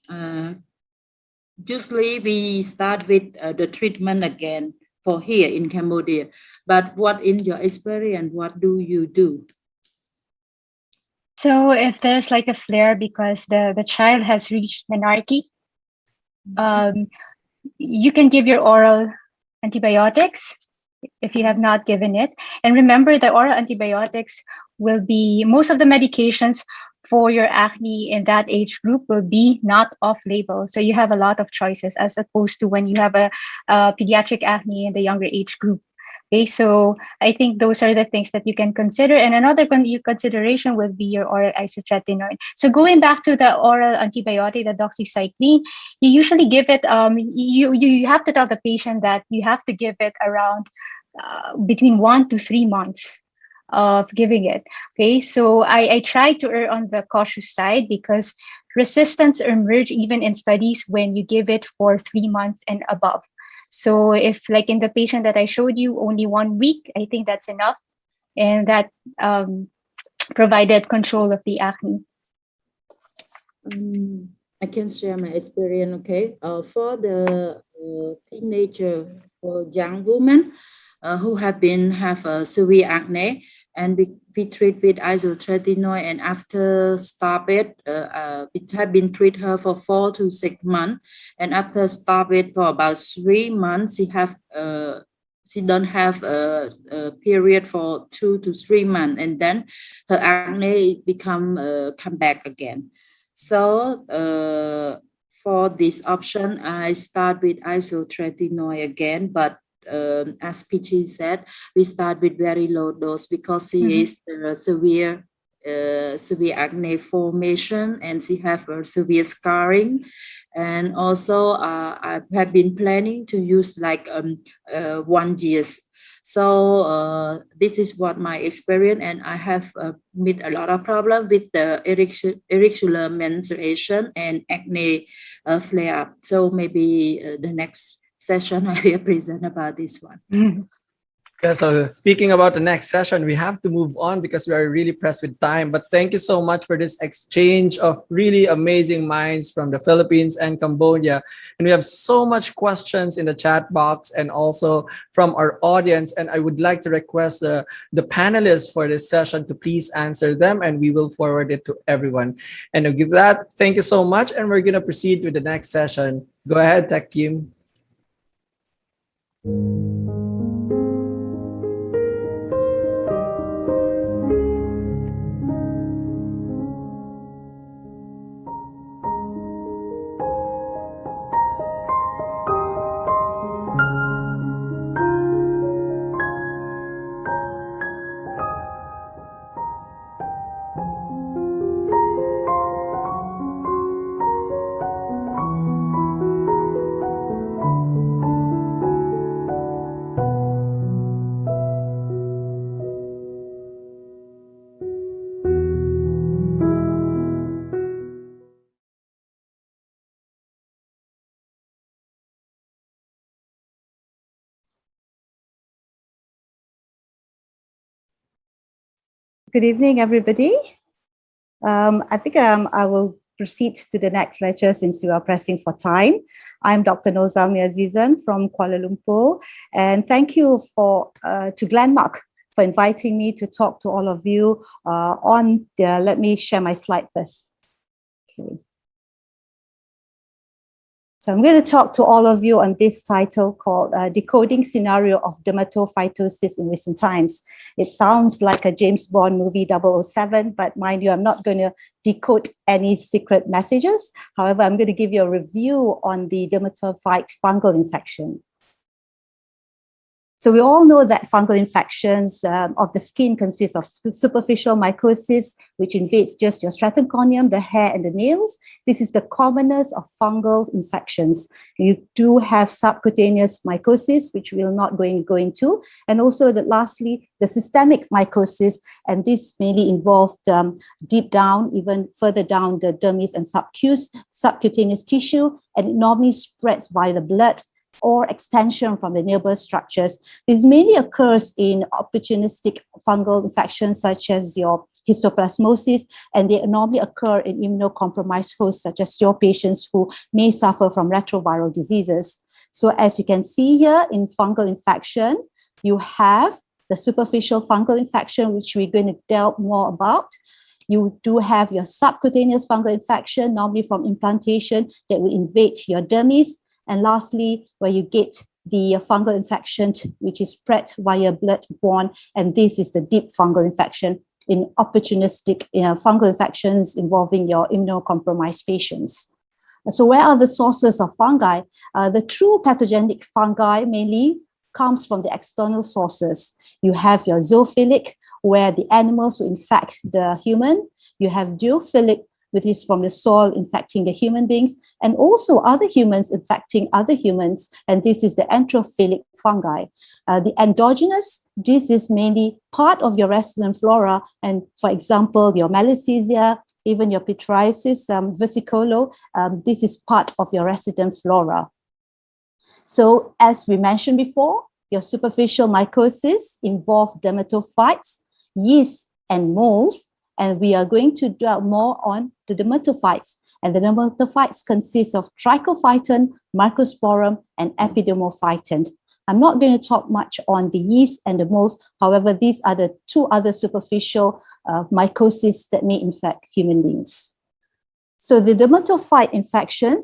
usually we start with the treatment again for here in Cambodia. But what in your experience, what do you do? So if there's like a flare because the child has reached menarche, you can give your oral antibiotics if you have not given it. And remember, the oral antibiotics will be, most of the medications for your acne in that age group will be not off-label. So you have a lot of choices as opposed to when you have a pediatric acne in the younger age group. Okay, so I think those are the things that you can consider. And another consideration will be your oral isotretinoin. So going back to the oral antibiotic, the doxycycline, you usually give it, you have to tell the patient that you have to give it around between 1 to 3 months of giving it. Okay, so I try to err on the cautious side because resistance emerge even in studies when you give it for 3 months and above. So if like in the patient that I showed you, only 1 week, I think that's enough. And that provided control of the acne. I can share my experience, okay? For the teenager or young women who have severe acne, and we treat with isotretinoin, and after stop it, we have been treat her for 4 to 6 months, and after stop it for about 3 months, she don't have a period for 2 to 3 months, and then her acne come back again. So for this option, I start with isotretinoin again, but as Pichi said, we start with very low dose because she is severe acne formation and she have a severe scarring. And also I have been planning to use like 1 year. So this is what my experience, and I have met a lot of problems with the irregular menstruation and acne flare up. So maybe the next session I will present about this one. Yeah, so speaking about the next session, we have to move on because we are really pressed with time. But thank you so much for this exchange of really amazing minds from the Philippines and Cambodia. And we have so much questions in the chat box and also from our audience. And I would like to request the panelists for this session to please answer them, and we will forward it to everyone. And with that, thank you so much. And we're going to proceed with the next session. Go ahead, Tech Team. Good evening, everybody. I think I will proceed to the next lecture since we are pressing for time. I'm Dr. Nozami Azizan from Kuala Lumpur, and thank you to Glenmark for inviting me to talk to all of you let me share my slide first. Okay. So I'm going to talk to all of you on this title called Decoding Scenario of Dermatophytosis in Recent Times. It sounds like a James Bond movie 007, but mind you, I'm not going to decode any secret messages. However, I'm going to give you a review on the dermatophyte fungal infection. So we all know that fungal infections of the skin consist of superficial mycosis, which invades just your stratum corneum, the hair, and the nails. This is the commonest of fungal infections. You do have subcutaneous mycosis, which we'll not go into, and also lastly, the systemic mycosis, and this mainly involved deep down, even further down the dermis and subcutaneous tissue, and it normally spreads via the blood or extension from the neighbor structures. This mainly occurs in opportunistic fungal infections such as your histoplasmosis, and they normally occur in immunocompromised hosts such as your patients who may suffer from retroviral diseases. So as you can see here in fungal infection, you have the superficial fungal infection, which we're going to delve more about. You do have your subcutaneous fungal infection, normally from implantation that will invade your dermis. And lastly, where you get the fungal infection, which is spread via blood-borne, and this is the deep fungal infection in opportunistic fungal infections involving your immunocompromised patients. So where are the sources of fungi? The true pathogenic fungi mainly comes from the external sources. You have your zoophilic, where the animals will infect the human. You have zoophilic, which is from the soil infecting the human beings, and also other humans infecting other humans, and this is the enterophilic fungi. The endogenous, this is mainly part of your resident flora, and for example, your Malassezia, even your Pityriasis versicolor, this is part of your resident flora. So as we mentioned before, your superficial mycosis involve dermatophytes, yeast, and molds, and we are going to dwell more on the dermatophytes. And the dermatophytes consist of trichophyton, microsporum, and epidermophyton. I'm not going to talk much on the yeast and the molds. However, these are the two other superficial mycosis that may infect human beings. So the dermatophyte infection,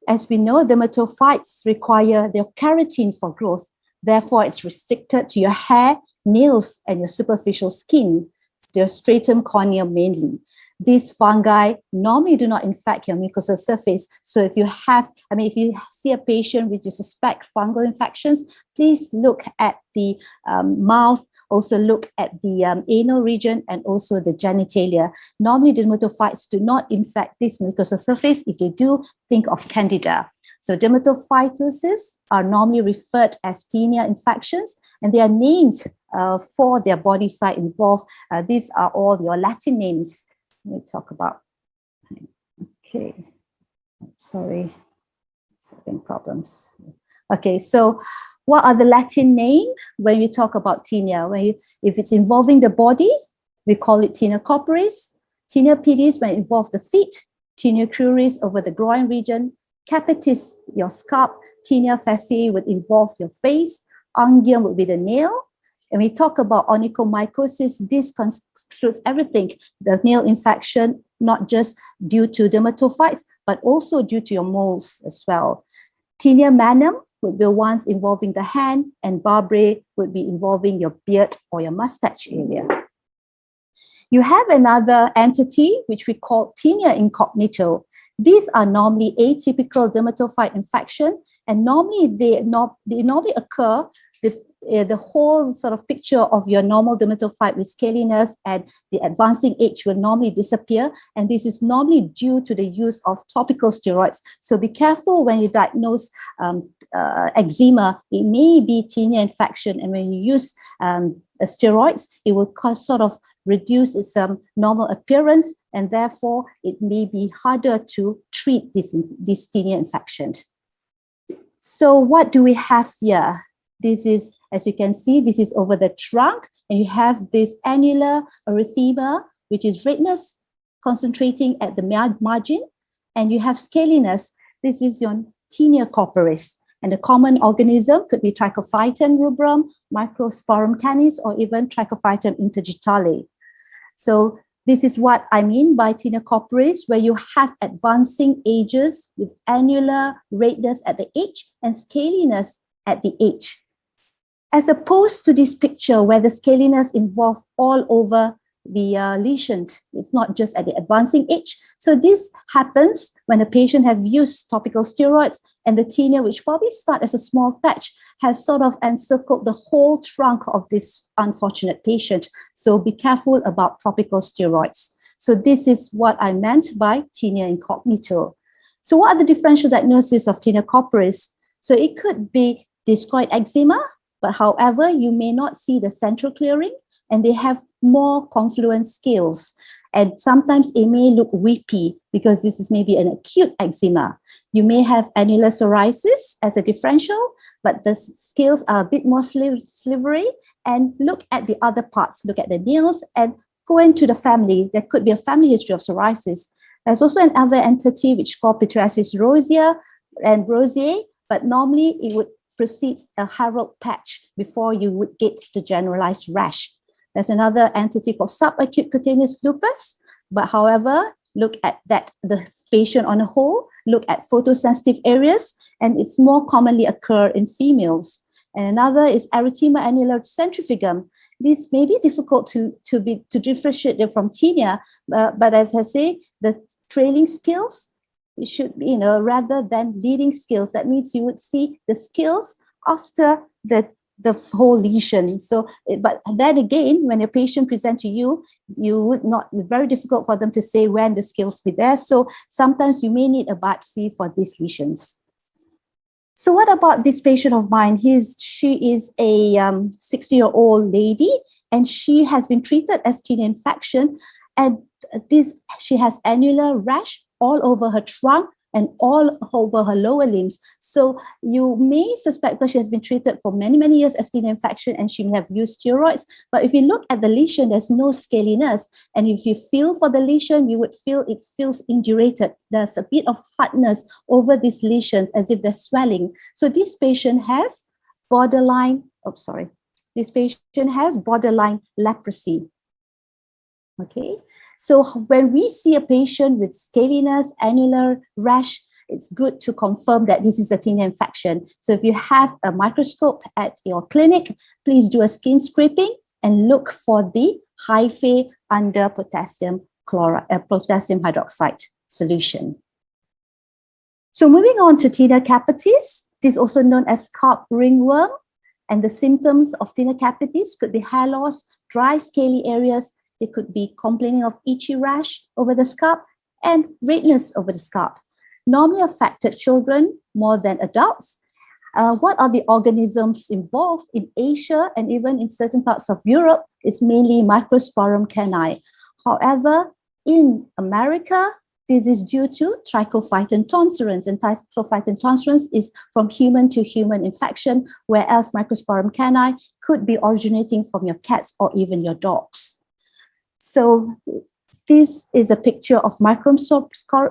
as we know, dermatophytes require their keratin for growth. Therefore, it's restricted to your hair, nails, and your superficial skin, their stratum corneum mainly. These fungi normally do not infect your mucosal surface. So if you see a patient with you suspect fungal infections, please look at the mouth, also look at the anal region, and also the genitalia. Normally, dermatophytes do not infect this mucosal surface. If they do, think of candida. So dermatophytosis are normally referred as tinea infections, and they are named for their body site involved. These are all your Latin names. Let me talk about. Okay, sorry, having problems. Okay, so what are the Latin name when we talk about tinea? If it's involving the body, we call it tinea corporis. Tinea pedis when it involves the feet. Tinea cruris over the groin region. Capitis, your scalp. Tinea faciae would involve your face. Unguium would be the nail. And we talk about onychomycosis, this constitutes everything, the nail infection, not just due to dermatophytes, but also due to your moles as well. Tinea manum would be ones involving the hand, and barbrae would be involving your beard or your mustache area. You have another entity, which we call tinea incognito. These are normally atypical dermatophyte infection, and normally they normally occur the whole sort of picture of your normal dermatophyte with scaliness and the advancing age will normally disappear, and this is normally due to the use of topical steroids. So be careful when you diagnose eczema. It may be tinea infection, and when you use steroids, it will sort of reduce its normal appearance, and therefore it may be harder to treat this tinea infection. So what do we have here? This is As you can see, this is over the trunk, and you have this annular erythema, which is redness concentrating at the margin, and you have scaliness. This is your tinea corporis, and the common organism could be Trichophyton rubrum, Microsporum canis, or even Trichophyton interdigitale. So this is what I mean by tinea corporis, where you have advancing ages with annular redness at the edge and scaliness at the edge. As opposed to this picture where the scaliness involved all over the lesion, it's not just at the advancing edge. So this happens when a patient have used topical steroids and the tinea, which probably start as a small patch, has sort of encircled the whole trunk of this unfortunate patient. So be careful about topical steroids. So this is what I meant by tinea incognito. So what are the differential diagnoses of tinea corporis? So it could be discoid eczema, but however, you may not see the central clearing, and they have more confluent scales. And sometimes it may look weepy because this is maybe an acute eczema. You may have annular psoriasis as a differential, but the scales are a bit more slivery. And look at the other parts, look at the nails, and go into the family. There could be a family history of psoriasis. There's also another entity which is called pityriasis rosea and rosea, but normally it would precede a Harald patch before you would get the generalized rash. There's another entity called subacute cutaneous lupus, but however, look at that, the patient on a whole, look at photosensitive areas, and it's more commonly occur in females. And another is erythema annular centrifugum. This may be difficult to differentiate them from tinea, but as I say, the trailing scales, it should be, rather than leading scales. That means you would see the scales after the whole lesion. So, but then again, when a patient presents to you, you would not, very difficult for them to say when the scales be there. So sometimes you may need a biopsy for these lesions. So what about this patient of mine? She is a 60-year-old lady, and she has been treated as tinea infection, and she has annular rash all over her trunk and all over her lower limbs. So you may suspect, because she has been treated for many, many years as tinea infection and she may have used steroids. But if you look at the lesion, there's no scaliness. And if you feel for the lesion, you would feel it feels indurated. There's a bit of hardness over these lesions as if they're swelling. So this patient has borderline leprosy. Okay, so when we see a patient with scaliness, annular rash, it's good to confirm that this is a tinea infection. So if you have a microscope at your clinic, please do a skin scraping and look for the hyphae under potassium hydroxide solution. So moving on to tinea capitis, this is also known as scalp ringworm, and the symptoms of tinea capitis could be hair loss, dry scaly areas. They could be complaining of itchy rash over the scalp and redness over the scalp. Normally affected children more than adults. What are the organisms involved in Asia and even in certain parts of Europe is mainly Microsporum cani. However, in America, this is due to Trichophyton tonsurans, and Trichophyton tonsurans is from human to human infection, whereas Microsporum cani could be originating from your cats or even your dogs. So this is a picture of Microsporum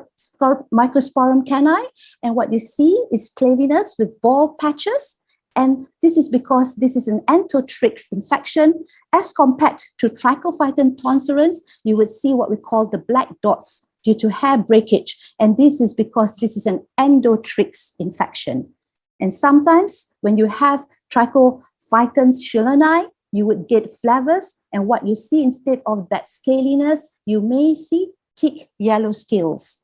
cani, and what you see is clavulus with bald patches, and this is because this is an endotrix infection. As compared to Trichophyton tonsurans, you would see what we call the black dots due to hair breakage, and this is because this is an endotrix infection. And sometimes when you have Trichophyton schilleni, you would get flavus, and what you see instead of that scaliness, you may see thick yellow scales.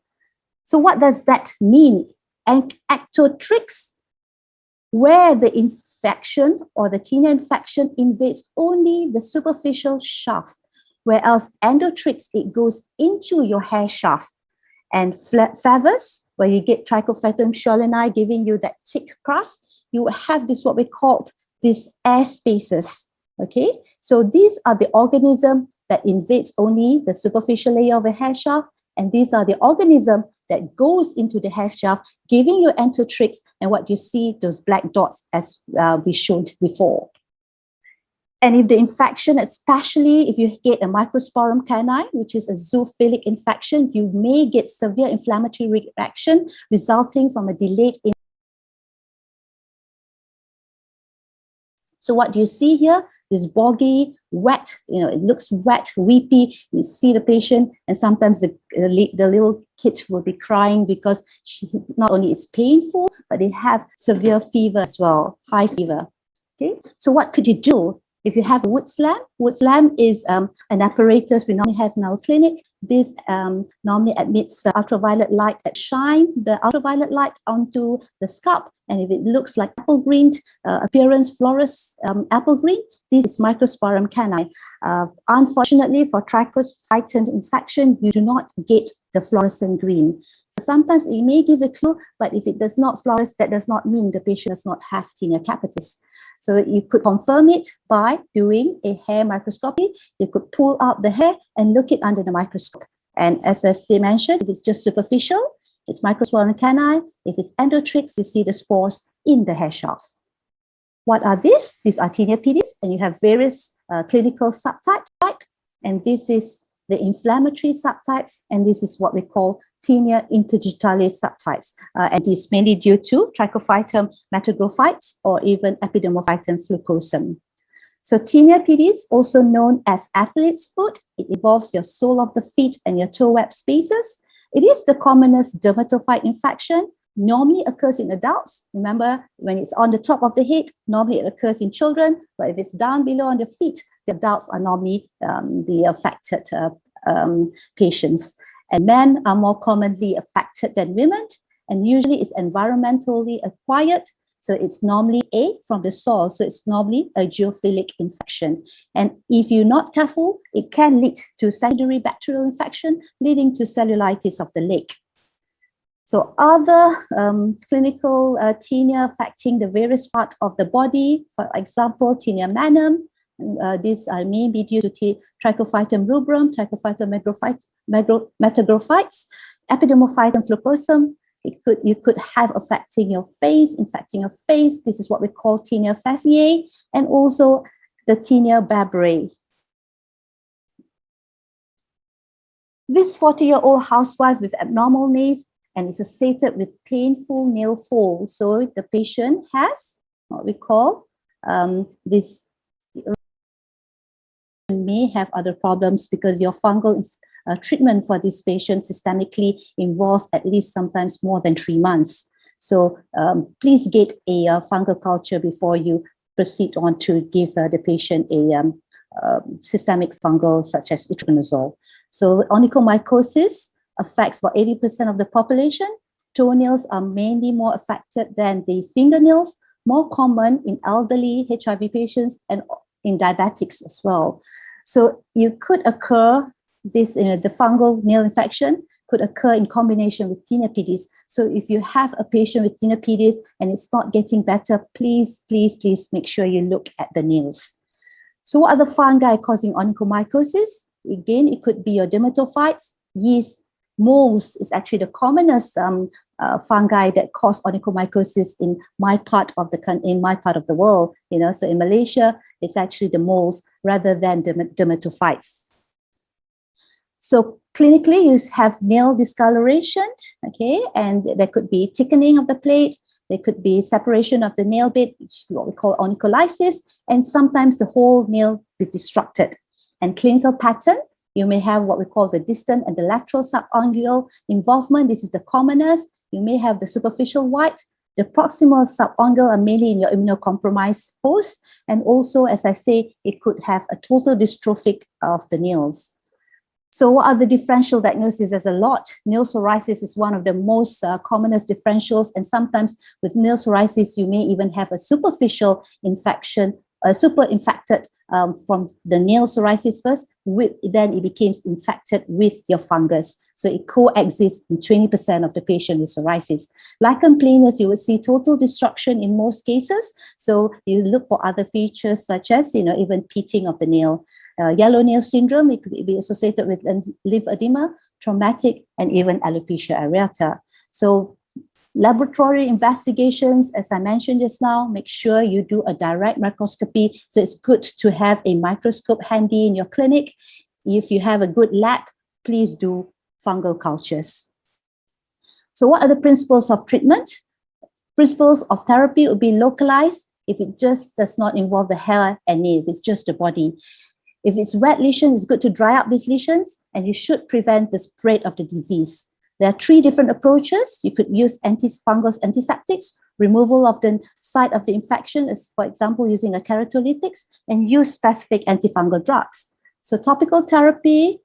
So what does that mean? Ectotrix, where the infection or the tinea infection invades only the superficial shaft, whereas endotrix, it goes into your hair shaft. And flavus, where you get Trichophyton schilleni giving you that thick crust, you have this what we call these air spaces. Okay, so these are the organism that invades only the superficial layer of a hair shaft, and these are the organism that goes into the hair shaft, giving you endotrix, and what you see, those black dots as we showed before. And if the infection, especially if you get a microsporum cani, which is a zoophilic infection, you may get severe inflammatory reaction resulting from a delayed. So what do you see here? This boggy, wet, it looks wet, weepy. You see the patient, and sometimes the little kid will be crying because not only it's painful, but they have severe fever as well, high fever. Okay, so what could you do? If you have a wood lamp is an apparatus we normally have in our clinic. This normally emits ultraviolet light that shine the ultraviolet light onto the scalp. And if it looks like apple green appearance, fluorescent apple green, this is microsporum cani. Unfortunately, for trichophyton infection, you do not get the fluorescent green. So sometimes it may give a clue, but if it does not fluoresce, that does not mean the patient does not have tinea capitis. So you could confirm it by doing a hair microscopy. You could pull out the hair and look it under the microscope. And as I mentioned, if it's just superficial, it's microsporum cani. If it's endotrix, you see the spores in the hair shaft. What are these? These are tinea pedis, and you have various clinical subtypes. And this is the inflammatory subtypes, and this is what we call tinea interdigitalis subtypes. And this is mainly due to Trichophytum metagrophytes or even Epidermophytum flucosum. So tinea pedis, also known as athlete's foot, it involves your sole of the feet and your toe web spaces. It is the commonest dermatophyte infection, normally occurs in adults. Remember, when it's on the top of the head, normally it occurs in children, but if it's down below on the feet, the adults are normally the affected patients. And men are more commonly affected than women, and usually it's environmentally acquired. So it's normally from the soil, so it's normally a geophilic infection. And if you're not careful, it can lead to secondary bacterial infection, leading to cellulitis of the leg. So other clinical tinea affecting the various parts of the body, for example, tinea manum. These may be due to Trichophytum rubrum, Trichophytum metagrophytes, Epidermophytum flucosum. You could have affecting your face, infecting your face. This is what we call tinea fasciae, and also the tinea barbae. This 40-year-old housewife with abnormal nails and is associated with painful nail fall. So the patient has what we call this may have other problems because your fungal treatment for this patient systemically involves at least sometimes more than 3 months. So please get a fungal culture before you proceed on to give the patient a systemic fungal such as itraconazole. So onychomycosis affects about 80% of the population. Toenails are mainly more affected than the fingernails, more common in elderly HIV patients and in diabetics as well. So you could occur this, the fungal nail infection could occur in combination with tinea pedis. So if you have a patient with tinea pedis and it's not getting better, please make sure you look at the nails. So what are the fungi causing onychomycosis? Again, it could be your dermatophytes, yeast, molds is actually the commonest fungi that cause onychomycosis in my part of the world. So in Malaysia, it's actually the molds rather than dermatophytes. So clinically, you have nail discoloration, okay, and there could be thickening of the plate. There could be separation of the nail bed, which is what we call onycholysis, and sometimes the whole nail is destructed. And clinical pattern, you may have what we call the distant and the lateral subungual involvement. This is the commonest. You may have the superficial white. The proximal subungual are mainly in your immunocompromised host. And also, as I say, it could have a total dystrophic of the nails. So what are the differential diagnoses? There's a lot. Nail psoriasis is one of the most commonest differentials. And sometimes with nail psoriasis, you may even have a superficial infection, super infected from the nail psoriasis first, then it becomes infected with your fungus. So it coexists in 20% of the patient with psoriasis. Lichen planus, you will see total destruction in most cases. So you look for other features such as, even pitting of the nail. Yellow nail syndrome, it could be associated with lymphedema, traumatic, and even alopecia areata. So Laboratory investigations, as I mentioned just now, make sure you do a direct microscopy. So it's good to have a microscope handy in your clinic. If you have a good lab, please do fungal cultures. So what are the principles of treatment? Principles of therapy would be localized if it just does not involve the hair and nail, if it's just the body. If it's wet lesion, it's good to dry up these lesions, and you should prevent the spread of the disease. There are 3 different approaches. You could use antifungals, antiseptics, removal of the site of the infection, as for example, using a keratolytics, and use specific antifungal drugs. So topical therapy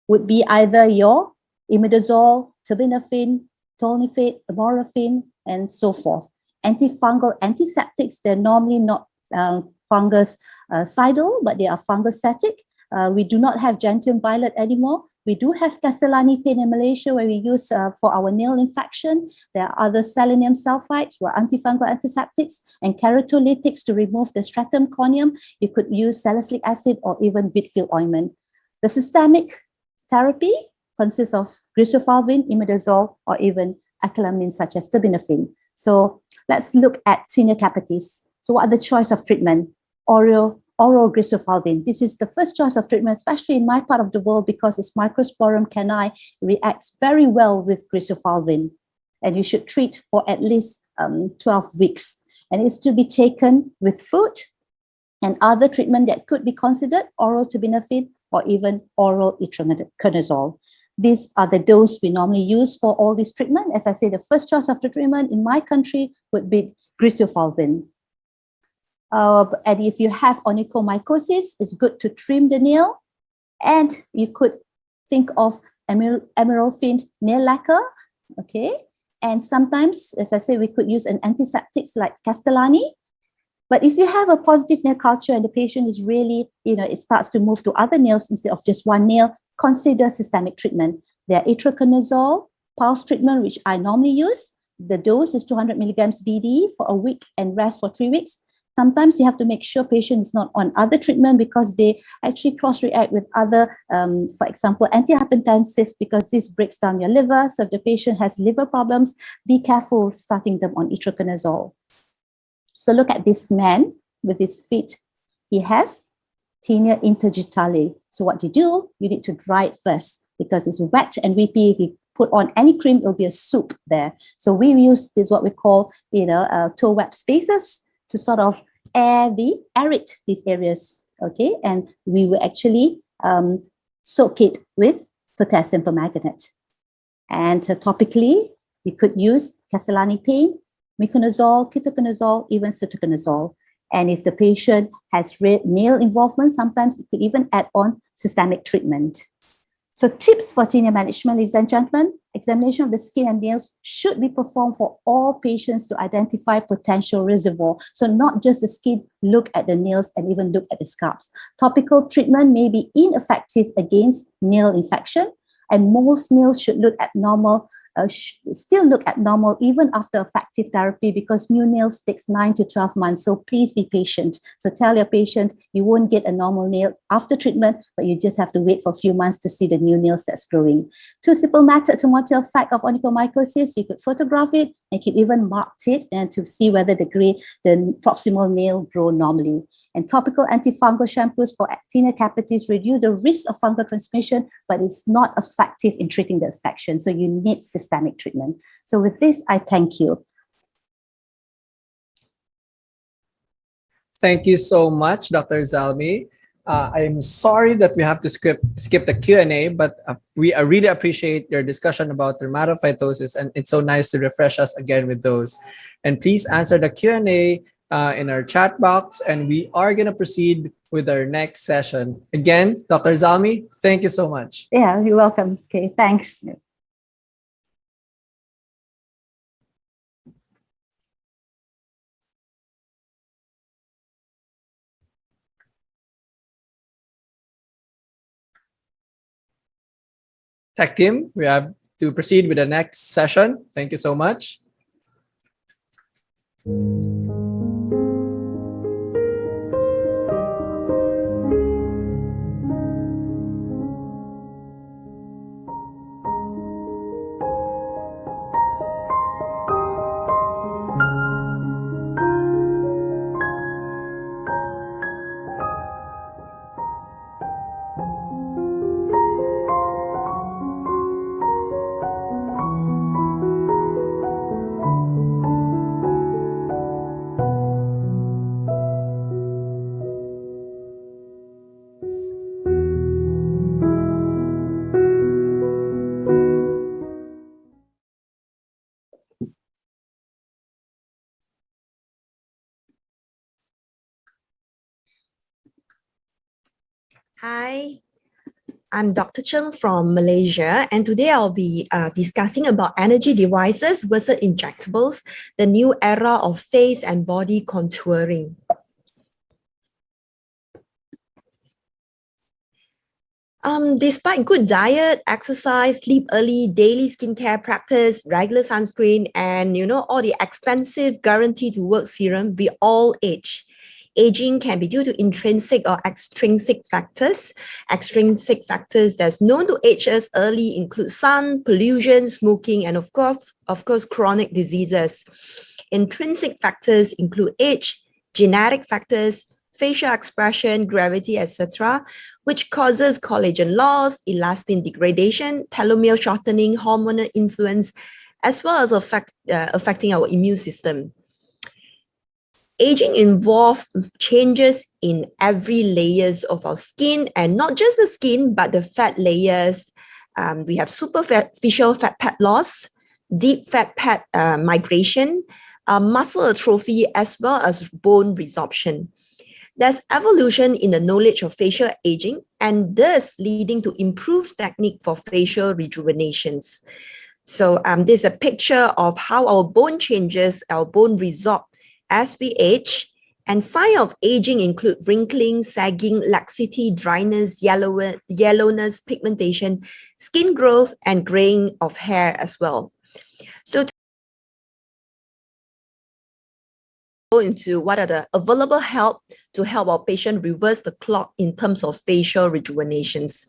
would be either your imidazole, terbinafine, tolnifate, amorphine, and so forth. Antifungal antiseptics, they're normally not fungicidal, but they are fungistatic. We do not have gentian violet anymore. We do have Castellani paint in Malaysia where we use for our nail infection. There are other selenium sulfides for antifungal antiseptics and keratolytics to remove the stratum corneum. You could use salicylic acid or even Bitfield ointment. The systemic therapy consists of griseofulvin, imidazole, or even acrylamine such as terbinafine. So let's look at tinea capitis. So what are the choice of treatment? Oral griseofulvin. This is the first choice of treatment, especially in my part of the world, because its Microsporum cani reacts very well with griseofulvin. And you should treat for at least 12 weeks. And it's to be taken with food and other treatment that could be considered, oral terbinafine or even oral itraconazole. These are the dose we normally use for all this treatment. As I say, the first choice of the treatment in my country would be griseofulvin. And if you have onychomycosis, it's good to trim the nail. And you could think of emerald nail lacquer, okay? And sometimes, as I say, we could use an antiseptics like Castellani. But if you have a positive nail culture and the patient is really, it starts to move to other nails instead of just one nail, consider systemic treatment. There are itraconazole, pulse treatment, which I normally use. The dose is 200 milligrams BD for a week and rest for 3 weeks. Sometimes you have to make sure patient is not on other treatment because they actually cross-react with other, for example, antihypertensive, because this breaks down your liver. So if the patient has liver problems, be careful starting them on itraconazole. So look at this man with his feet. He has tinea interdigitale. So what you do, you need to dry it first because it's wet and weepy. If you put on any cream, it'll be a soup there. So we use this, what we call, toe web spaces to sort of aerate these areas, okay? And we will actually soak it with potassium permanganate. And topically, you could use Castellani paint, miconazole, ketoconazole, even ceticonazole. And if the patient has nail involvement, sometimes it could even add on systemic treatment. So tips for tinea management, ladies and gentlemen: examination of the skin and nails should be performed for all patients to identify potential reservoir. So not just the skin, look at the nails and even look at the scalps. Topical treatment may be ineffective against nail infection, and most nails should look abnormal, still look abnormal even after effective therapy, because new nails takes 9 to 12 months. So please be patient. So tell your patient you won't get a normal nail after treatment, but you just have to wait for a few months to see the new nails that's growing. 2 simple method to monitor effect of onychomycosis: you could photograph it and you could even mark it and to see whether the proximal nail grow normally. And topical antifungal shampoos for tinea capitis reduce the risk of fungal transmission, but it's not effective in treating the infection. So you need systemic treatment. So with this, I thank you. Thank you so much, Dr. Zalmi. I'm sorry that we have to skip the Q&A, but we really appreciate your discussion about dermatophytosis, and it's so nice to refresh us again with those. And please answer the Q&A in our chat box, and we are going to proceed with our next session. Again, Dr. Zalmi, thank you so much. Yeah, you're welcome. Okay, thanks. Tech team, we have to proceed with the next session. Thank you so much. Hi, I'm Dr. Cheng from Malaysia, and today I'll be discussing about energy devices versus injectables, the new era of face and body contouring. Despite good diet, exercise, sleep early, daily skincare practice, regular sunscreen, and all the expensive guaranteed to work serum, we all age. Aging can be due to intrinsic or extrinsic factors. Extrinsic factors that's known to age us early include sun, pollution, smoking, and of course, chronic diseases. Intrinsic factors include age, genetic factors, facial expression, gravity, etc., which causes collagen loss, elastin degradation, telomere shortening, hormonal influence, as well as affecting our immune system. Aging involves changes in every layers of our skin, and not just the skin, but the fat layers. We have superficial fat pad loss, deep fat pad migration, muscle atrophy, as well as bone resorption. There's evolution in the knowledge of facial aging, and thus leading to improved technique for facial rejuvenations. So this is a picture of how our bone changes, our bone resorb as we age, and signs of aging include wrinkling, sagging, laxity, dryness, yellowness, pigmentation, skin growth, and graying of hair as well. So to go into what are the available help to help our patient reverse the clock in terms of facial rejuvenations.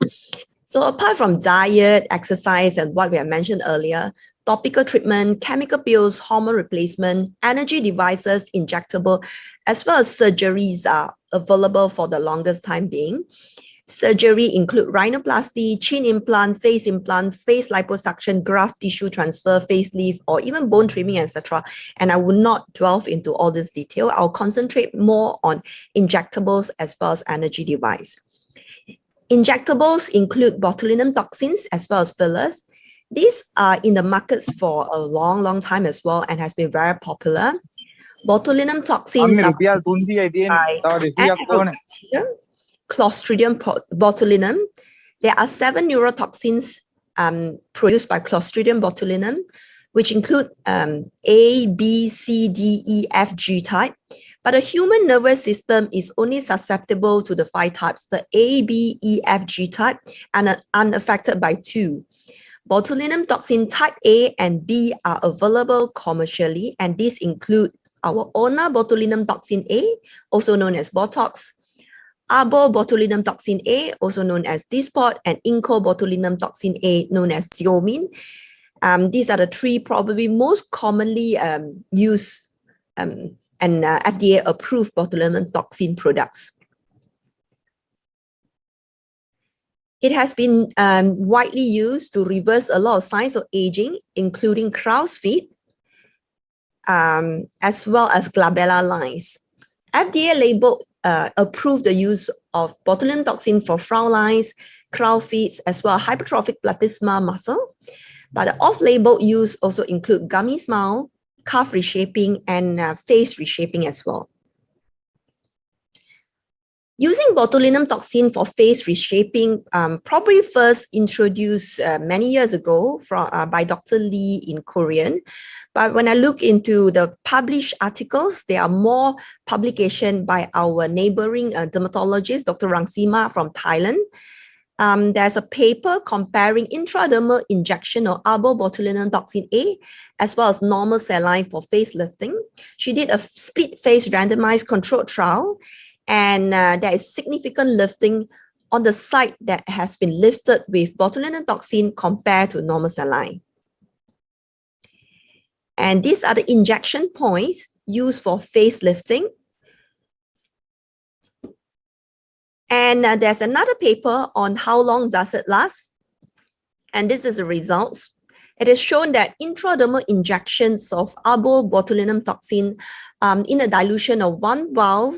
So apart from diet, exercise, and what we have mentioned earlier, topical treatment, chemical pills, hormone replacement, energy devices, injectable, as well as surgeries are available for the longest time being. Surgery include rhinoplasty, chin implant, face liposuction, graft tissue transfer, facelift, or even bone trimming, etc. And I will not delve into all this detail. I'll concentrate more on injectables as well as energy device. Injectables include botulinum toxins as well as fillers. These are in the markets for a long time as well and has been very popular. Botulinum toxins are by Anaerobacterium, Clostridium botulinum. There are 7 neurotoxins produced by Clostridium botulinum, which include A, B, C, D, E, F, G type. But the human nervous system is only susceptible to the 5 types, the A, B, E, F, G type, and are unaffected by 2. Botulinum toxin type A and B are available commercially, and these include our Ona botulinum toxin A, also known as Botox, Abo botulinum toxin A, also known as Dysport, and Inco botulinum toxin A, known as Xeomin. These are the 3 probably most commonly used and FDA-approved botulinum toxin products. It has been widely used to reverse a lot of signs of aging, including crow's feet, as well as glabella lines. FDA label approved the use of botulinum toxin for frown lines, crow feet, as well as hypertrophic platysma muscle. But the off-label use also include gummy smile, calf reshaping, and face reshaping as well. Using botulinum toxin for face reshaping, probably first introduced many years ago by Dr. Lee in Korean. But when I look into the published articles, there are more publications by our neighboring dermatologist, Dr. Rangsima from Thailand. There's a paper comparing intradermal injection of botulinum toxin A as well as normal saline for facelifting. She did a split face randomized controlled trial, and there is significant lifting on the site that has been lifted with botulinum toxin compared to normal saline. And these are the injection points used for facelifting. And there's another paper on how long does it last. And this is the results. It is shown that intradermal injections of botulinum toxin in a dilution of 1 vial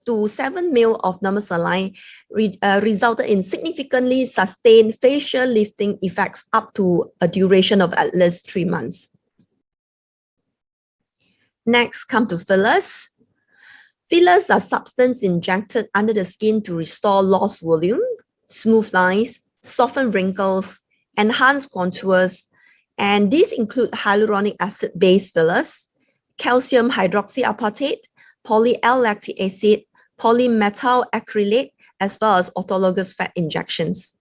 to 7 ml of normal saline resulted in significantly sustained facial lifting effects up to a duration of at least 3 months. Next, come to fillers. Fillers are substances injected under the skin to restore lost volume, smooth lines, soften wrinkles, enhance contours, and these include hyaluronic acid-based fillers, calcium hydroxyapatite, poly-L-lactic acid, polymethyl acrylate, as well as autologous fat injections.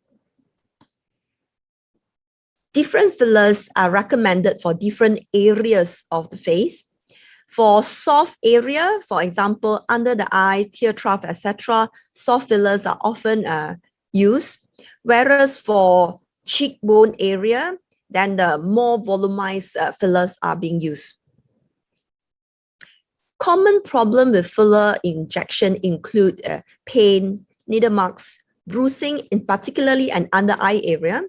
Different fillers are recommended for different areas of the face. For soft area, for example, under the eyes, tear trough, etc., soft fillers are often used, whereas for cheekbone area, then the more volumized fillers are being used. Common problem with filler injection include pain, needle marks, bruising, in particularly an under eye area.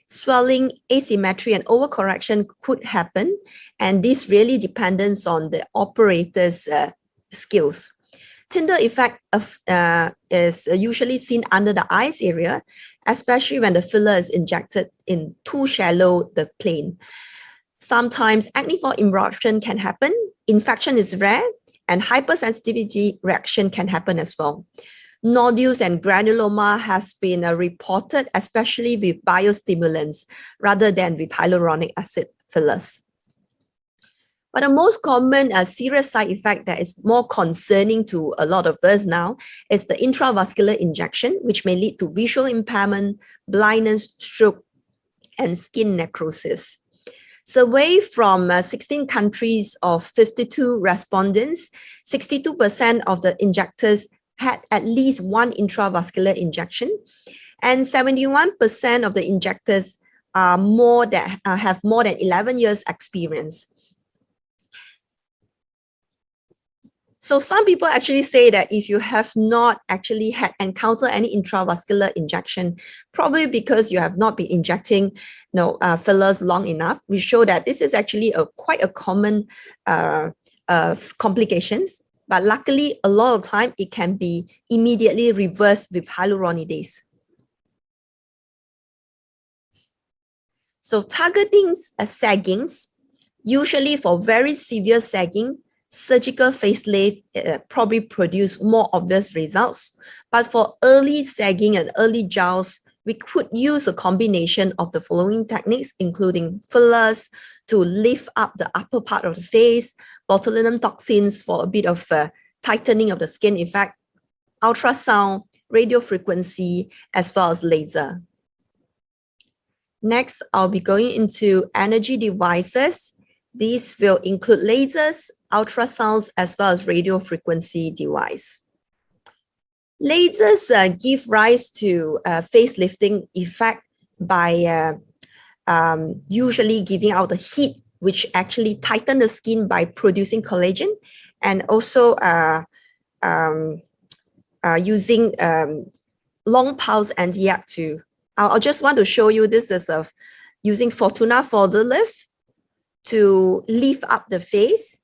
Swelling, asymmetry, and overcorrection could happen, and this really depends on the operator's skills. Tinder effect is usually seen under the eyes area, especially when the filler is injected in too shallow the plane. Sometimes acne for eruption can happen, infection is rare, and hypersensitivity reaction can happen as well. Nodules and granuloma has been reported, especially with biostimulants rather than with hyaluronic acid fillers. But the most common serious side effect that is more concerning to a lot of us now is the intravascular injection, which may lead to visual impairment, blindness, stroke, and skin necrosis. Survey from 16 countries of 52 respondents, 62% of the injectors had at least one intravascular injection, and 71% of the injectors are have more than 11 years experience. So some people actually say that if you have not actually had encountered any intravascular injection, probably because you have not been injecting fillers long enough, we show that this is actually quite a common complications. But luckily, a lot of time, it can be immediately reversed with hyaluronidase. So targeting saggings, usually for very severe sagging, surgical facelift probably produce more obvious results. But for early sagging and early jowls, we could use a combination of the following techniques, including fillers to lift up the upper part of the face, botulinum toxins for a bit of tightening of the skin effect, ultrasound, radio frequency, as well as laser. Next, I'll be going into energy devices. These will include lasers, ultrasounds, as well as radio frequency device. Lasers give rise to facelifting effect by usually giving out the heat, which actually tighten the skin by producing collagen, and also using long pulse Nd:YAG to. I just want to show you this is using Fortuna for the lift to lift up the face.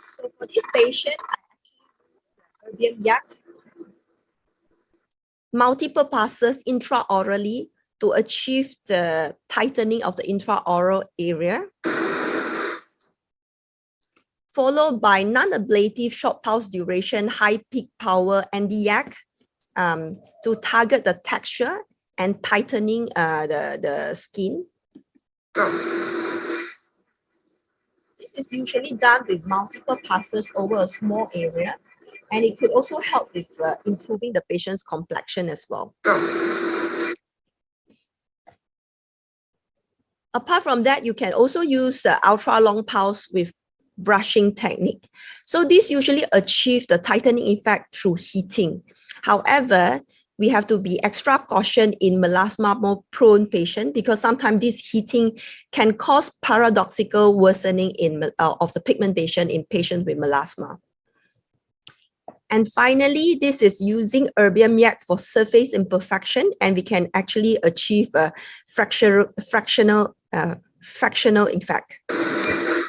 So for this patient, I actually use the erbium multiple passes intraorally to achieve the tightening of the intraoral area, followed by non-ablative short pulse duration, high peak power Nd:YAG to target the texture and tightening the skin. This is usually done with multiple passes over a small area, and it could also help with improving the patient's complexion as well. Apart from that, you can also use ultra long pulse with brushing technique. So this usually achieves the tightening effect through heating. However, we have to be extra caution in melasma more prone patient because sometimes this heating can cause paradoxical worsening of the pigmentation in patients with melasma. And finally, this is using erbium YAG for surface imperfection, and we can actually achieve a fractional effect. You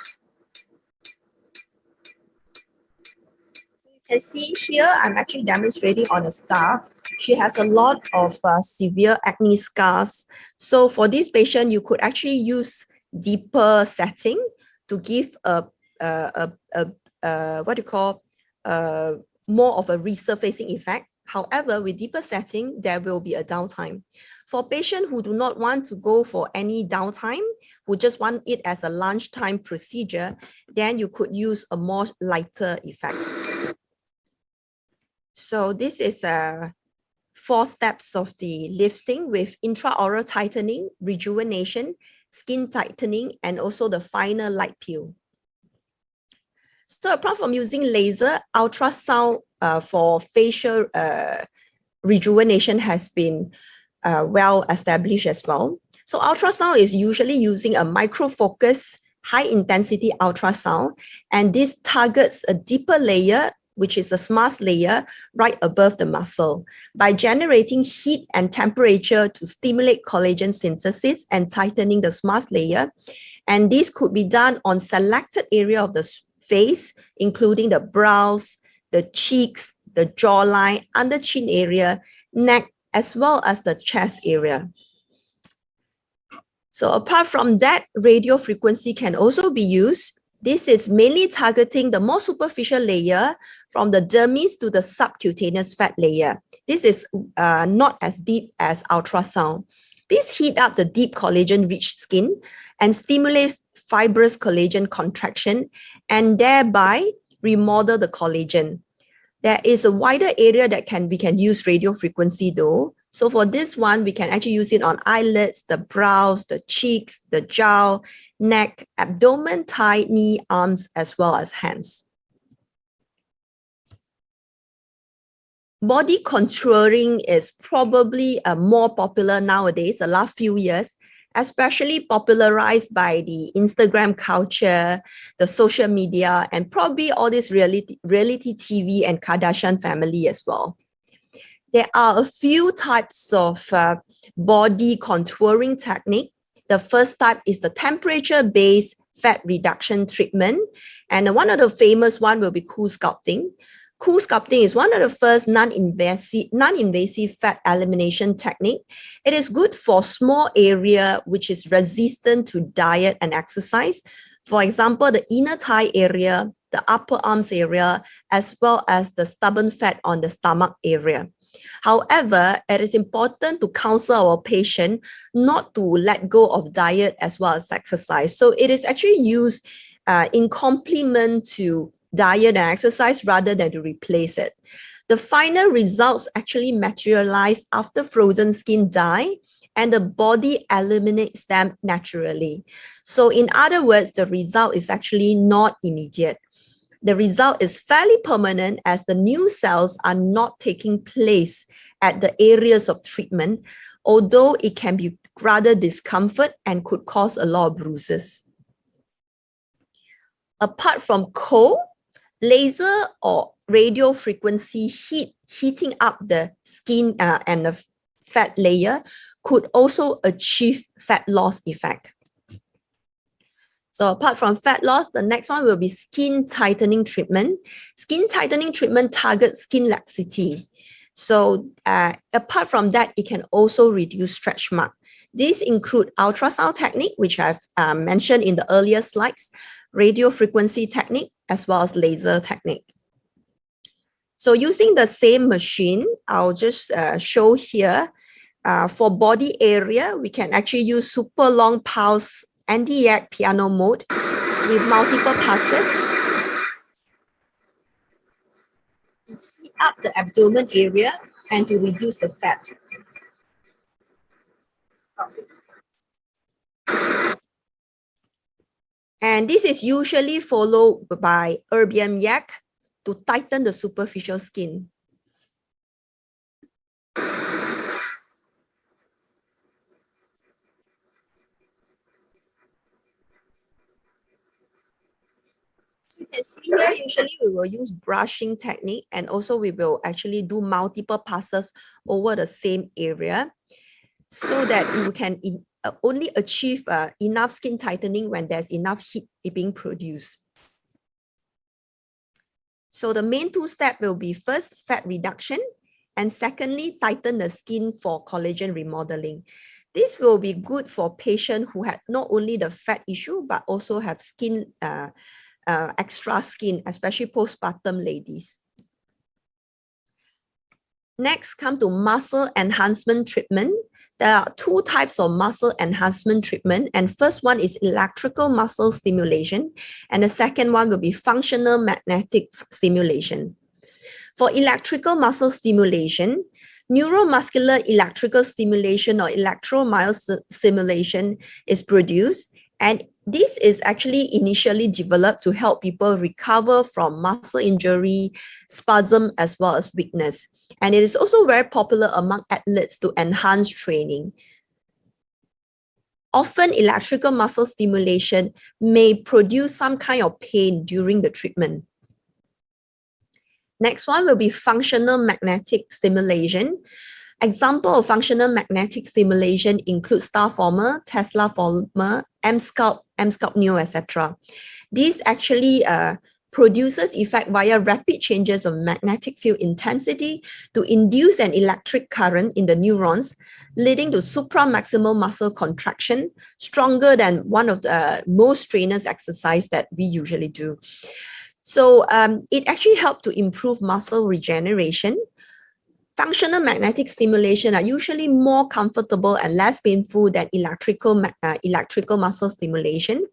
can see here, I'm actually demonstrating on a star she has a lot of severe acne scars. So for this patient, you could actually use deeper setting to give what do you call more of a resurfacing effect. However, with deeper setting, there will be a downtime. For patients who do not want to go for any downtime, who just want it as a lunchtime procedure, then you could use a more lighter effect. So this is 4 steps of the lifting with intraoral tightening, rejuvenation, skin tightening, and also the final light peel. So apart from using laser, ultrasound for facial rejuvenation has been well established as well. So ultrasound is usually using a microfocus, high intensity ultrasound, and this targets a deeper layer, which is a SMART layer right above the muscle, by generating heat and temperature to stimulate collagen synthesis and tightening the SMART layer. And this could be done on selected area of the face, including the brows, the cheeks, the jawline, under chin area, neck, as well as the chest area. So apart from that, radio frequency can also be used. This is mainly targeting the more superficial layer from the dermis to the subcutaneous fat layer. This is not as deep as ultrasound. This heat up the deep collagen-rich skin and stimulates fibrous collagen contraction and thereby remodel the collagen. There is a wider area that we can use radio frequency though. So for this one, we can actually use it on eyelids, the brows, the cheeks, the jaw, neck, abdomen, thigh, knee, arms, as well as hands. Body contouring is probably more popular nowadays, the last few years, especially popularized by the Instagram culture, the social media, and probably all this reality TV and Kardashian family as well. There are a few types of body contouring technique. The first type is the temperature-based fat reduction treatment. And one of the famous one will be cool sculpting. Cool sculpting is one of the first non-invasive fat elimination technique. It is good for small area which is resistant to diet and exercise. For example, the inner thigh area, the upper arms area, as well as the stubborn fat on the stomach area. However, it is important to counsel our patient not to let go of diet as well as exercise. So it is actually used in complement to diet and exercise rather than to replace it. The final results actually materialize after frozen skin die and the body eliminates them naturally. So in other words, the result is actually not immediate. The result is fairly permanent as the new cells are not taking place at the areas of treatment, although it can be rather discomfort and could cause a lot of bruises. Apart from cold, laser or radio frequency heating up the skin and the fat layer could also achieve fat loss effect. So apart from fat loss, the next one will be skin tightening treatment. Skin tightening treatment targets skin laxity. So apart from that, it can also reduce stretch mark. These include ultrasound technique, which I've mentioned in the earlier slides, radio frequency technique, as well as laser technique. So using the same machine, I'll just show here. For body area, we can actually use super long pulse NDX piano mode with multiple passes to heat up the abdomen area and to reduce the fat. And this is usually followed by erbium yak to tighten the superficial skin. You can see here, usually we will use brushing technique and also we will actually do multiple passes over the same area so that you can only achieve enough skin tightening when there's enough heat being produced. So the main 2 steps will be first fat reduction And secondly, tighten the skin for collagen remodeling. This will be good for patients who have not only the fat issue, but also have skin, extra skin, especially postpartum ladies. Next, come to muscle enhancement treatment. There are two types of muscle enhancement treatment. And first one is electrical muscle stimulation. And the second one will be functional magnetic stimulation. For electrical muscle stimulation, neuromuscular electrical stimulation or electromyostimulation is produced. And this is actually initially developed to help people recover from muscle injury, spasm, as well as weakness. And it is also very popular among athletes to enhance training. Often, electrical muscle stimulation may produce some kind of pain during the treatment. Next one will be functional magnetic stimulation. Example of functional magnetic stimulation include Star Former, Tesla Former, M-Sculpt, M-Sculpt Neo, etc. These actually produces effect via rapid changes of magnetic field intensity to induce an electric current in the neurons, leading to supramaximal muscle contraction, stronger than one of the most strenuous exercise that we usually do. So it actually helps to improve muscle regeneration. Functional magnetic stimulation are usually more comfortable and less painful than electrical muscle stimulation.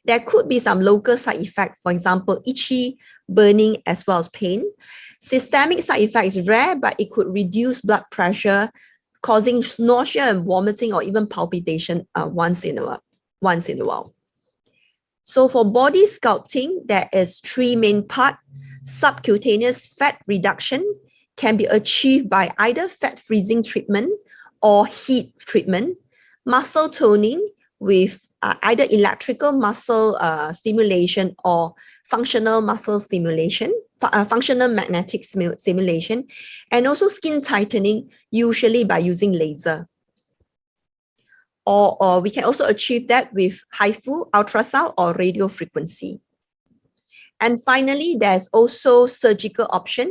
There could be some local side effects, for example, itchy, burning, as well as pain. Systemic side effect is rare, but it could reduce blood pressure, causing nausea and vomiting or even palpitation once in a while. So for body sculpting, there is three main parts. Subcutaneous fat reduction can be achieved by either fat freezing treatment or heat treatment. Muscle toning with either electrical muscle stimulation or functional muscle stimulation, functional magnetic stimulation, and also skin tightening, usually by using laser. Or we can also achieve that with HIFU, ultrasound, or radio frequency. And finally, there's also surgical option,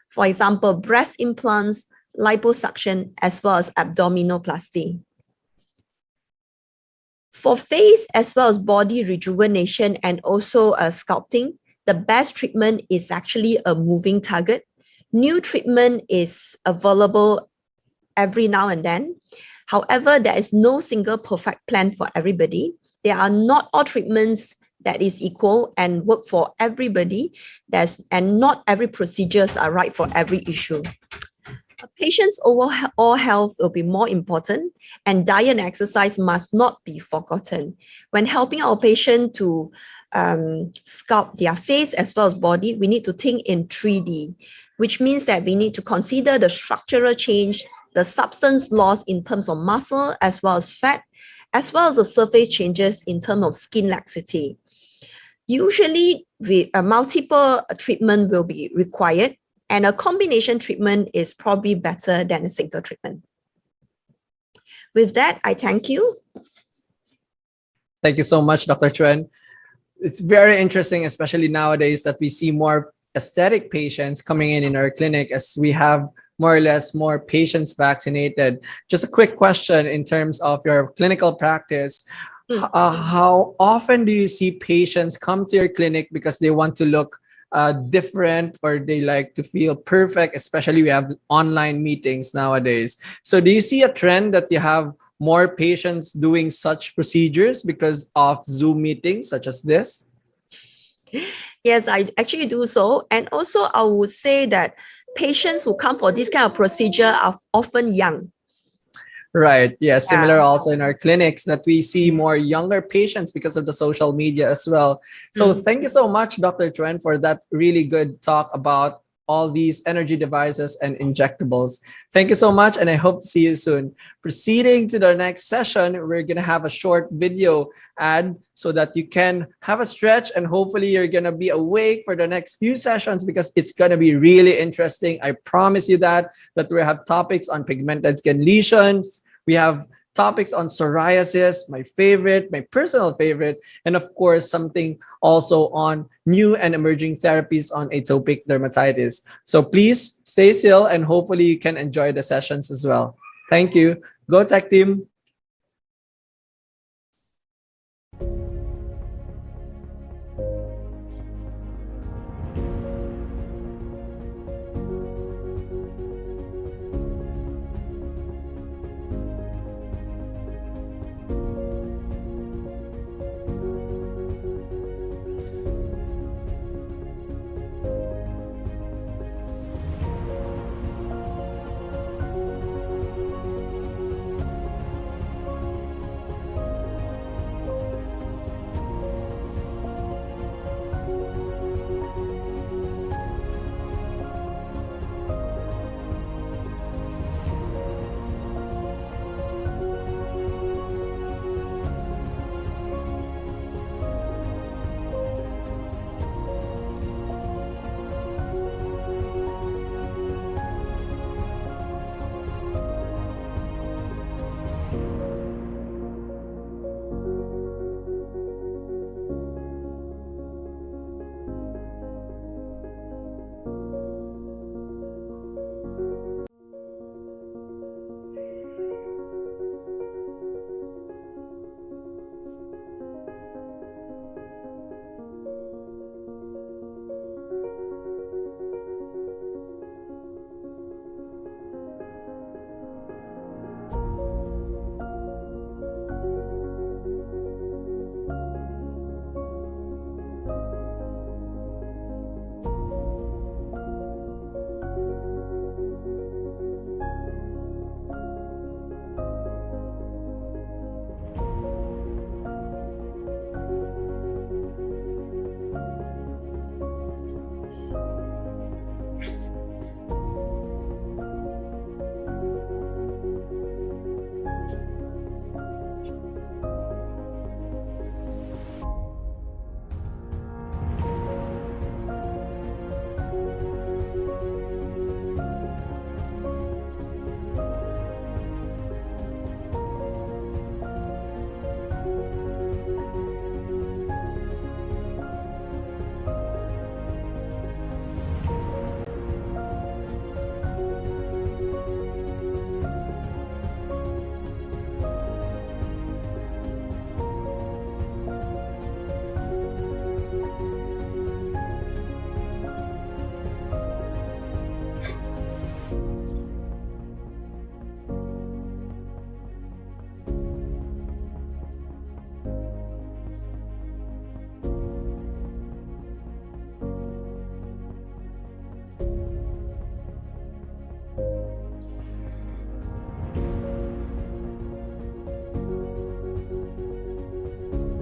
for example, breast implants, liposuction, as well as abdominoplasty. For face as well as body rejuvenation and also sculpting, the best treatment is actually a moving target. New treatment is available every now and then. However, there is no single perfect plan for everybody. There are not all treatments that is equal and work for everybody. And not every procedures are right for every issue. A patient's overall health will be more important, and diet and exercise must not be forgotten. When helping our patient to sculpt their face as well as body, we need to think in 3D, which means that we need to consider the structural change, the substance loss in terms of muscle as well as fat, as well as the surface changes in terms of skin laxity. Usually, a multiple treatment will be required, and a combination treatment is probably better than a single treatment. With that, I thank you. Thank you so much, Dr. Chuen. It's very interesting, especially nowadays, that we see more aesthetic patients coming in our clinic as we have more or less more patients vaccinated. Just a quick question in terms of your clinical practice. How often do you see patients come to your clinic because they want to look different or they like to feel perfect, especially we have online meetings nowadays? So do you see a trend that you have more patients doing such procedures because of Zoom meetings such as this? Yes, I actually do so. And also I would say that patients who come for this kind of procedure are often young. Right. Yeah. Similar also in our clinics that we see more younger patients because of the social media as well. So thank you so much, Dr. Chuen, for that really good talk about all these energy devices and injectables. Thank you so much, and I hope to see you soon. Proceeding to the next session, we're going to have a short video ad so that you can have a stretch, and hopefully you're going to be awake for the next few sessions because it's going to be really interesting. I promise you that we have topics on pigmented skin lesions. We have topics on psoriasis, my favorite, my personal favorite, and of course, something also on new and emerging therapies on atopic dermatitis. So please stay still and hopefully you can enjoy the sessions as well. Thank you. Go Tech Team.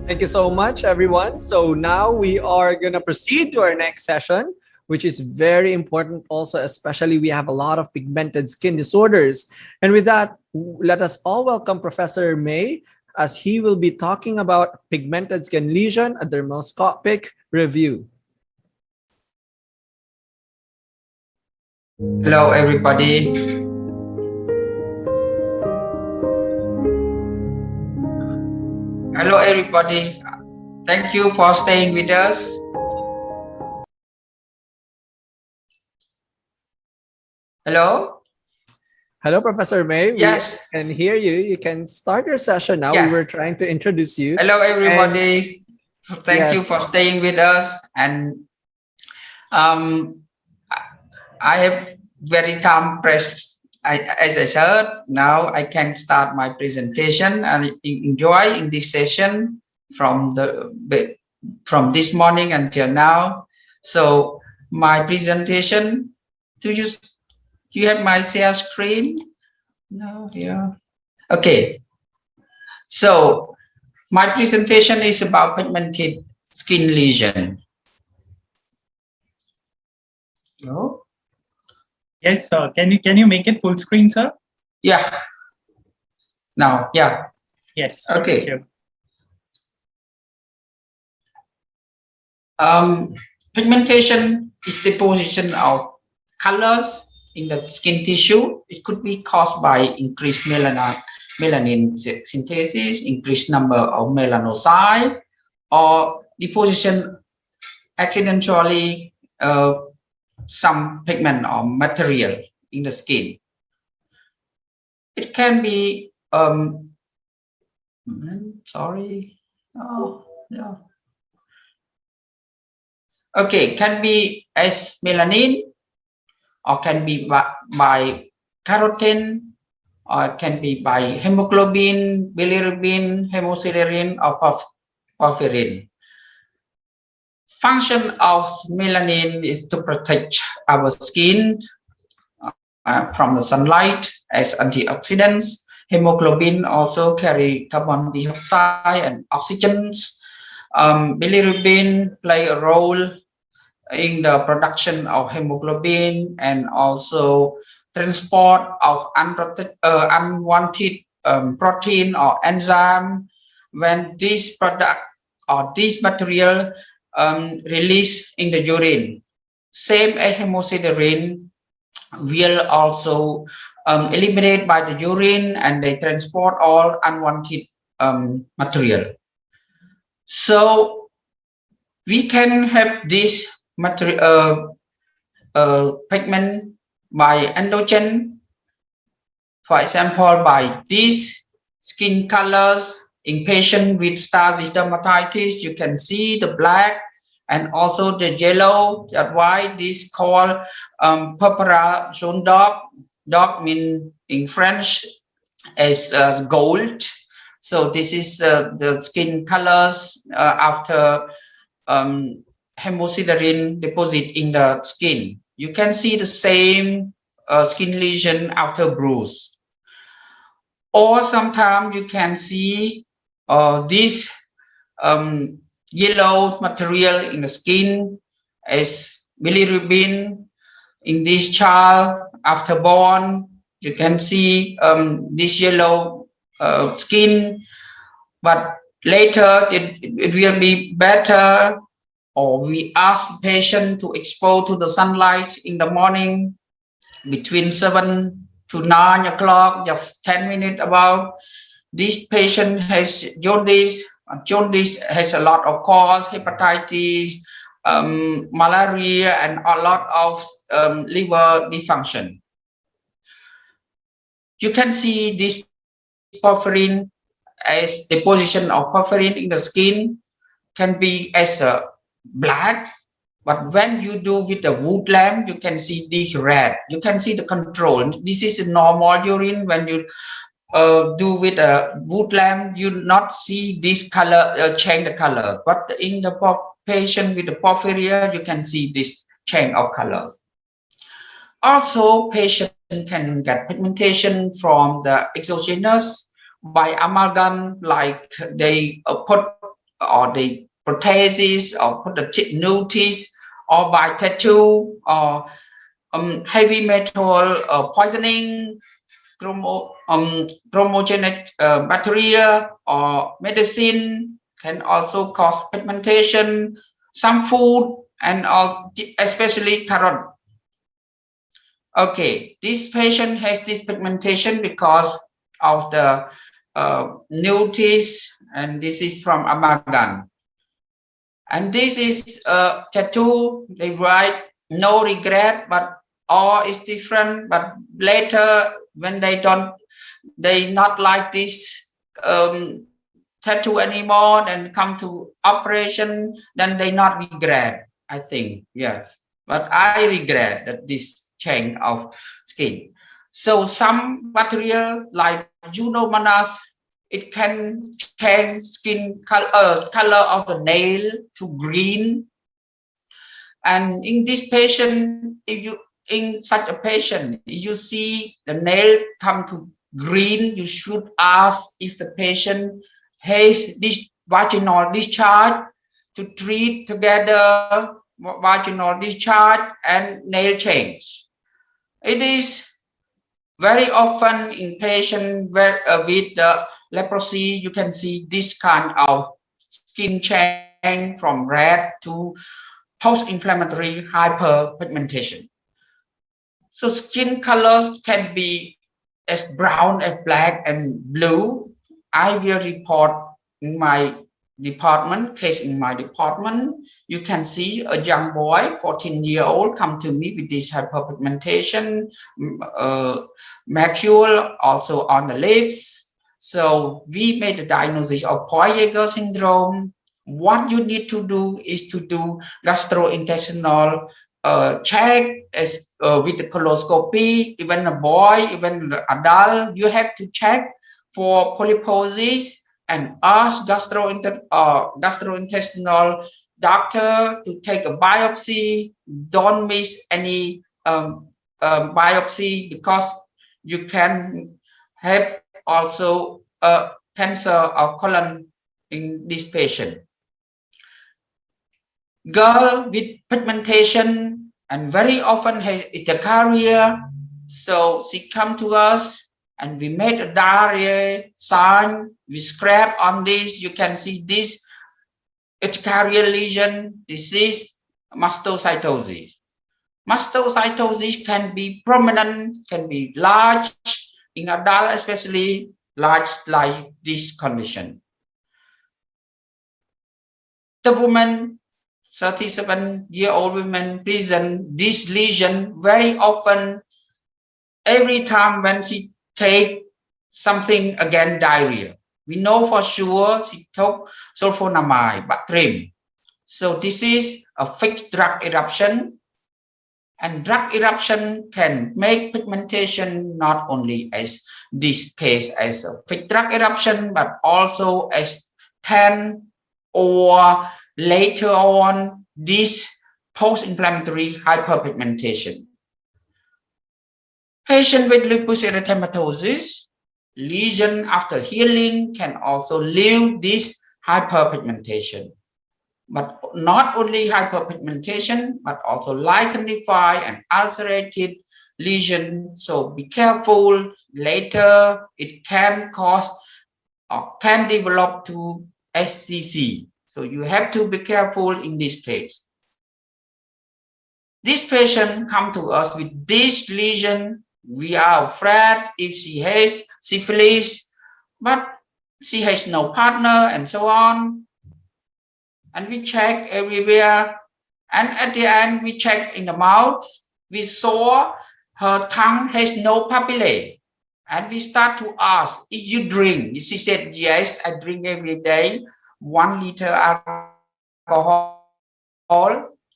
Thank you so much, everyone. So now we are going to proceed to our next session, which is very important also, especially we have a lot of pigmented skin disorders. And with that, let us all welcome Professor May as he will be talking about pigmented skin lesion, a dermoscopic review. Hello, everybody. Hello, everybody. Thank you for staying with us. Hello? Hello, Professor May. Yes. We can hear you. You can start your session now. Yeah. We were trying to introduce you. Hello, everybody. Thank you Yes. for staying with us. And I have very time pressed. As I said, now I can start my presentation and enjoy in this session from this morning until now. So my presentation, do you have my share screen? No, yeah. Okay. So my presentation is about pigmented skin lesion. No? Yes, sir. Can you make it full screen, sir? Yeah. Now, yeah. Yes. Okay. Thank you. Pigmentation is deposition of colors in the skin tissue. It could be caused by increased melanin melanin synthesis, increased number of melanocytes, or deposition accidentally some pigment or material in the skin. It can be sorry. Oh, yeah. Okay, can be as melanin, or can be by carotene, or can be by hemoglobin, bilirubin, hemosiderin, or porphyrin. Function of melanin is to protect our skin from the sunlight as antioxidants. Hemoglobin also carry carbon dioxide and oxygens. Bilirubin play a role in the production of hemoglobin and also transport of unwanted protein or enzyme. When this product or this material released in the urine, same as hemosiderin, will also eliminate by the urine, and they transport all unwanted material. So we can have this material pigment by endogen, for example, by these skin colors. In patients with Stasi dermatitis, you can see the black and also the yellow. That's why this called purpura jaune d'or. D'or mean in French as gold. So this is the skin colors after hemosiderin deposit in the skin. You can see the same skin lesion after bruise. Or sometimes you can see this yellow material in the skin as bilirubin in this child after born. You can see this yellow skin, but later it will be better, or we ask the patient to expose to the sunlight in the morning between 7 to 9 o'clock, just 10 minutes about. This patient has jaundice. Jaundice has a lot of cause, hepatitis, malaria, and a lot of liver dysfunction. You can see this porphyrin as deposition of porphyrin in the skin can be as a black, but when you do with the wood lamp, you can see this red. You can see the control. This is a normal urine. When you do with a wood lamp, you not see this color change the color, but in the patient with the porphyria, you can see this change of colors. Also, patient can get pigmentation from the exogenous by amalgam, like they put or they prosthesis or put the new teeth, or by tattoo, or heavy metal poisoning, chromogenic bacteria or medicine can also cause pigmentation. Some food and especially carrot. Okay, this patient has this pigmentation because of the new teeth, and this is from amalgam. And this is a tattoo. They write no regret, but all is different. But later, when they not like this tattoo anymore, then come to operation, then they not regret, I think. Yes, but I regret that this change of skin. So some material like Junomonas, it can change skin color of the nail to green. And in this patient, if you in such a patient, you see the nail come to green, you should ask if the patient has this vaginal discharge, to treat together vaginal discharge and nail change. It is very often in patients with the leprosy, you can see this kind of skin change from red to post-inflammatory hyperpigmentation. So skin colors can be as brown, as black and blue, I will report in my department, case in my department. You can see a young boy, 14-year-old, come to me with this hyperpigmentation, macule, also on the lips. So we made the diagnosis of Poyer syndrome. What you need to do is to do gastrointestinal check as with the coloscopy. Even a boy, even the adult, you have to check for polyposis and ask gastrointestinal doctor to take a biopsy. Don't miss any biopsy, because you can have also a cancer of colon in this patient. Girl with pigmentation and very often has urticaria, so she come to us and we made a diarrhea sign. We scrap on this. You can see this urticaria lesion. This is mastocytosis. Mastocytosis can be prominent, can be large in adult, especially large like this condition. The woman, 37-year-old woman, present this lesion very often. Every time when she take something again diarrhea, we know for sure she took sulfonamide, Bactrim. So this is a fixed drug eruption, and drug eruption can make pigmentation not only as this case as a fixed drug eruption, but also as tan or later on this post-inflammatory hyperpigmentation. Patient with lupus erythematosus, lesion after healing can also leave this hyperpigmentation. But not only hyperpigmentation, but also lichenified and ulcerated lesion. So be careful. Later, it can cause or can develop to SCC. So you have to be careful in this case. This patient come to us with this lesion. We are afraid if she has syphilis, but she has no partner and so on. And we check everywhere. And at the end, we check in the mouth. We saw her tongue has no papillae. And we start to ask, if you drink? She said, yes, I drink every day, 1 liter alcohol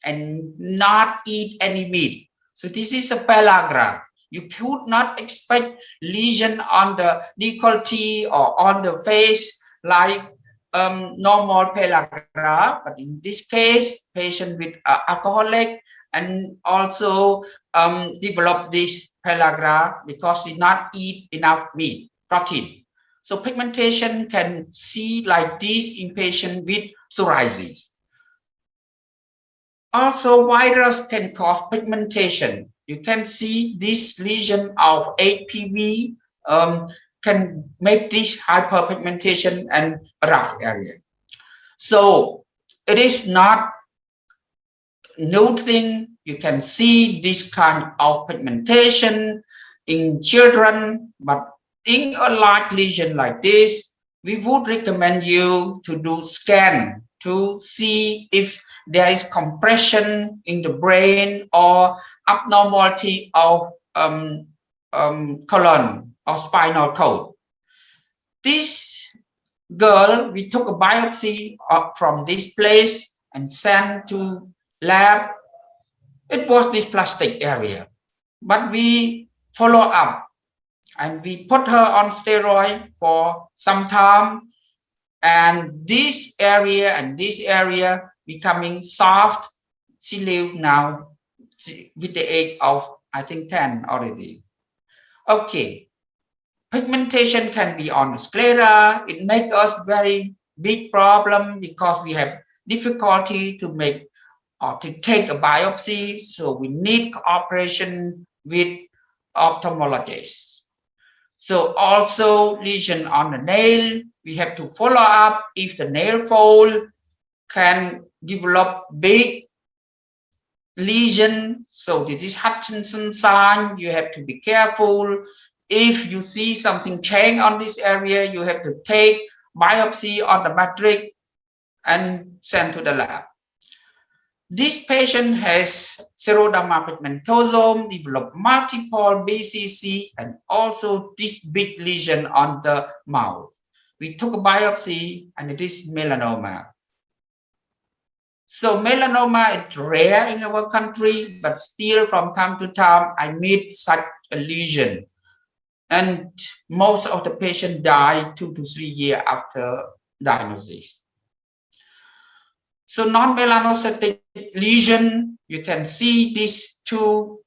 and not eat any meat. So this is a pellagra. You could not expect lesion on the décolleté or on the face like normal pellagra, but in this case, patient with alcoholic and also develop this pellagra because did not eat enough meat, protein. So pigmentation can see like this in patient with psoriasis. Also, virus can cause pigmentation. You can see this lesion of HPV can make this hyperpigmentation and rough area. So it is not new thing. You can see this kind of pigmentation in children, but in a large lesion like this, we would recommend you to do scan to see if there is compression in the brain or abnormality of colon or spinal cord. This girl, we took a biopsy from this place and sent to lab. It was this plastic area, but we follow up and we put her on steroid for some time, and this area and this area becoming soft. She live now with the age of, I think, 10 already. Okay, pigmentation can be on the sclera. It makes us very big problem because we have difficulty to make or to take a biopsy. So we need cooperation with ophthalmologists. So also lesion on the nail, we have to follow up if the nail fold can develop big lesion. So this is Hutchinson sign. You have to be careful. if you see something change on this area, you have to take biopsy on the matrix and send to the lab. This patient has xeroderma pigmentosum, developed multiple BCC, and also this big lesion on the mouth. We took a biopsy, and it is melanoma. So melanoma is rare in our country, but still from time to time, I meet such a lesion. And most of the patients die 2 to 3 years after diagnosis. So non-melanocytic lesion, you can see these two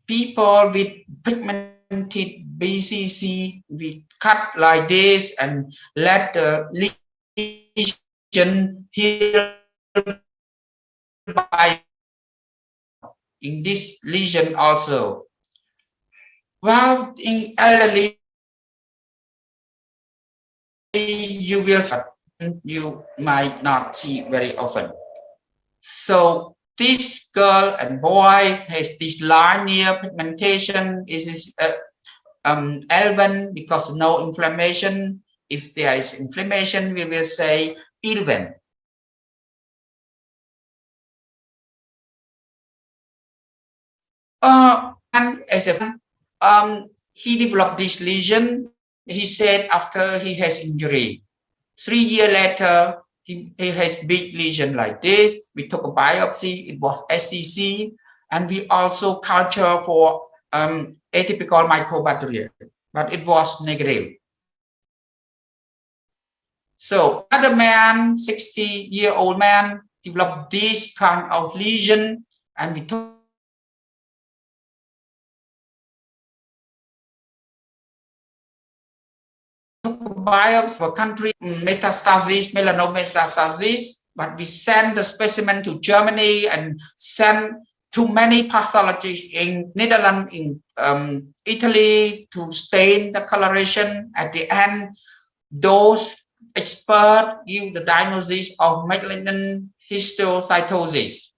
people with pigmented BCC, we cut like this and let the lesion heal by in this lesion also. Well, in elderly, you might not see very often. So this girl and boy has this linear pigmentation. It is L1 because no inflammation. If there is inflammation, we will say L1. And as a he developed this lesion. He said after he has injury, 3 years later, he has big lesion like this. We took a biopsy. It was SCC, and we also culture for atypical mycobacteria, but it was negative. So another man, 60-year-old man, developed this kind of lesion, and we took biopsy for country metastasis, melanoma metastasis, but we send the specimen to Germany and send to many pathologists in Netherlands, in Italy to stain the coloration. At the end, those experts give the diagnosis of malignant histiocytosis.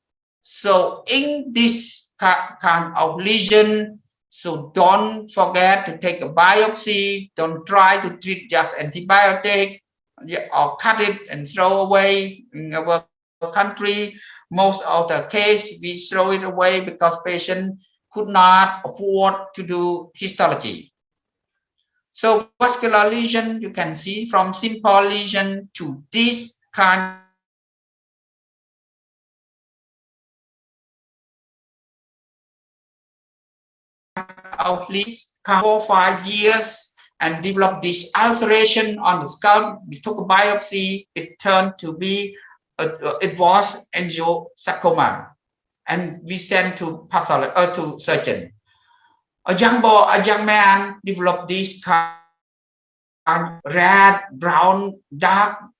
So in this kind of lesion, so don't forget to take a biopsy. Don't try to treat just antibiotic or cut it and throw away. In our country, most of the case we throw it away because patient could not afford to do histology. So vascular lesion, you can see from simple lesion to this kind of least 4 or 5 years and developed this ulceration on the scalp. We took a biopsy. It turned to be, it was angiosarcoma, and we sent to pathologist, to surgeon. A young man developed this kind of red, brown, dark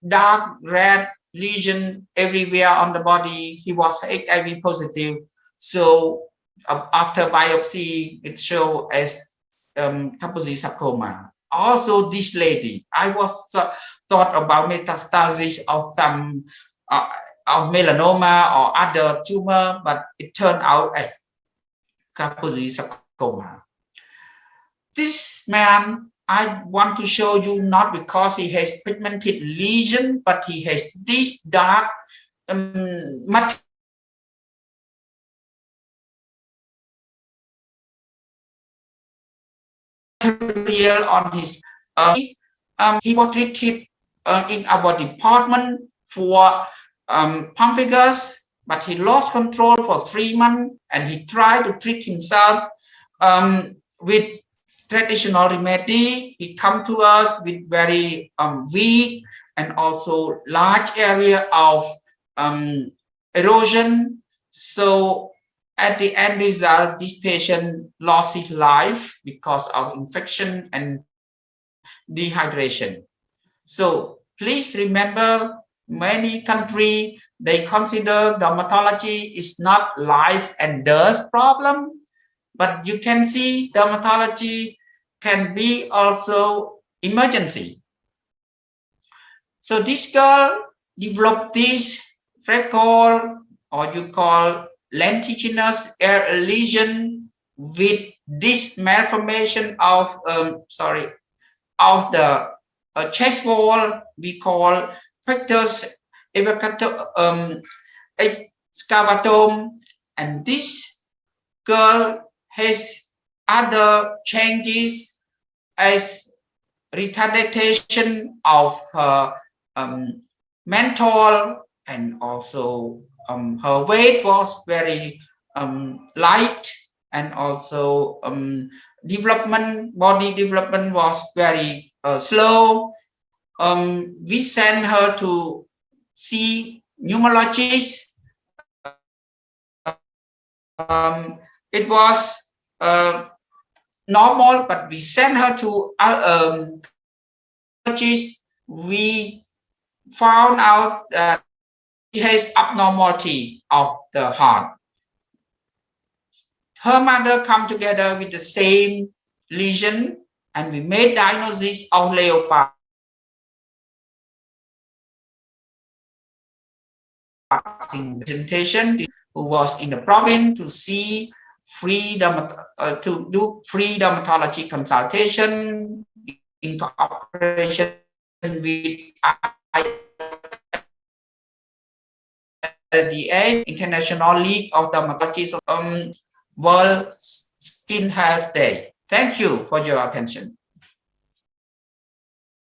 red lesion everywhere on the body. He was HIV positive. So after biopsy, it showed as Kaposi sarcoma. Also, this lady, I was thought about metastasis of some of melanoma or other tumor, but it turned out as Kaposi sarcoma. This man, I want to show you not because he has pigmented lesion, but he has this dark material on his he was treated in our department for pemphigus, but he lost control for 3 months, and he tried to treat himself with traditional remedy. He come to us with very weak and also large area of erosion. So at the end result, this patient lost his life because of infection and dehydration. So please remember, many countries, they consider dermatology is not life and death problem, but you can see dermatology can be also emergency. So this girl developed this freckle, or you call lentiginous lesion with this malformation of of the chest wall we call pectus excavatum, and this girl has other changes as retardation of her mental, and also her weight was very light, and also body development was very slow. We sent her to see pneumologist. It was normal, but we sent her to we found out that she has abnormality of the heart. Her mother come together with the same lesion, and we made diagnosis of leopard presentation, who was in the province to see to do free dermatology consultation in cooperation with ILDS, International League of Dermatology, World Skin Health Day. Thank you for your attention.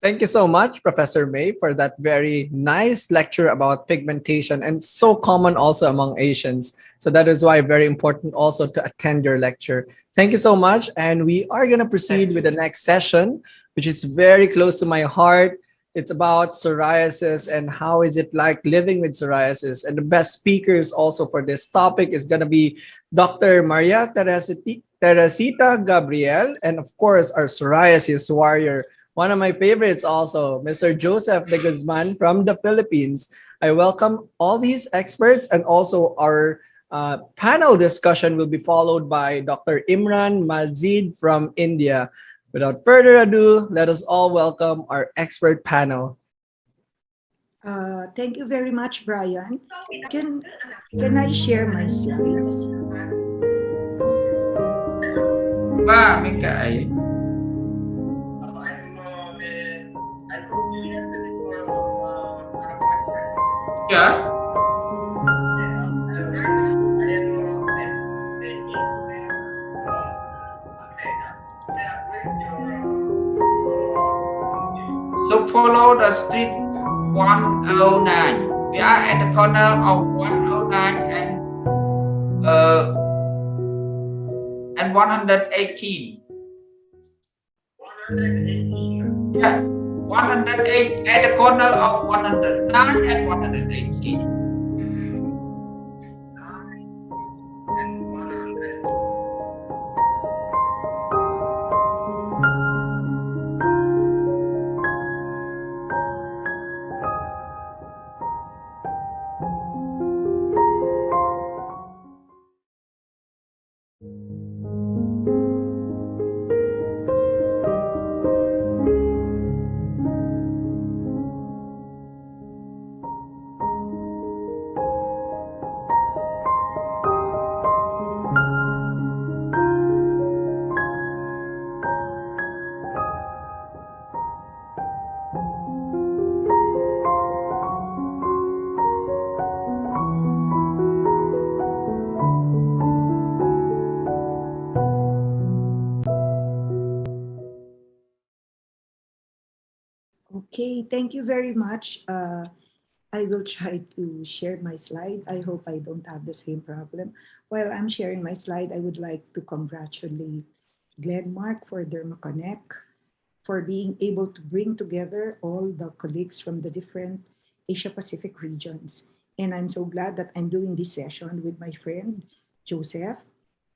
Thank you so much, Professor May, for that very nice lecture about pigmentation, and so common also among Asians. So that is why very important also to attend your lecture. Thank you so much. And we are going to proceed with the next session, which is very close to my heart. It's about psoriasis and how is it like living with psoriasis. And the best speakers also for this topic is going to be Dr. Maria Teresita Gabriel, and of course, our psoriasis warrior, one of my favorites also, Mr. Joseph de Guzman from the Philippines. I welcome all these experts, and also our panel discussion will be followed by Dr. Imran Mazid from India. Without further ado, let us all welcome our expert panel. Thank you very much, Brian. Can I share my slides? Yeah. So follow the street 109. We are at the corner of 109 and 118. Yeah, 108 at the corner of 109 and 118. Okay, thank you very much. I will try to share my slide. I hope I don't have the same problem. While I'm sharing my slide, I would like to congratulate Glenmark for DermaConnect, for being able to bring together all the colleagues from the different Asia Pacific regions. And I'm so glad that I'm doing this session with my friend Joseph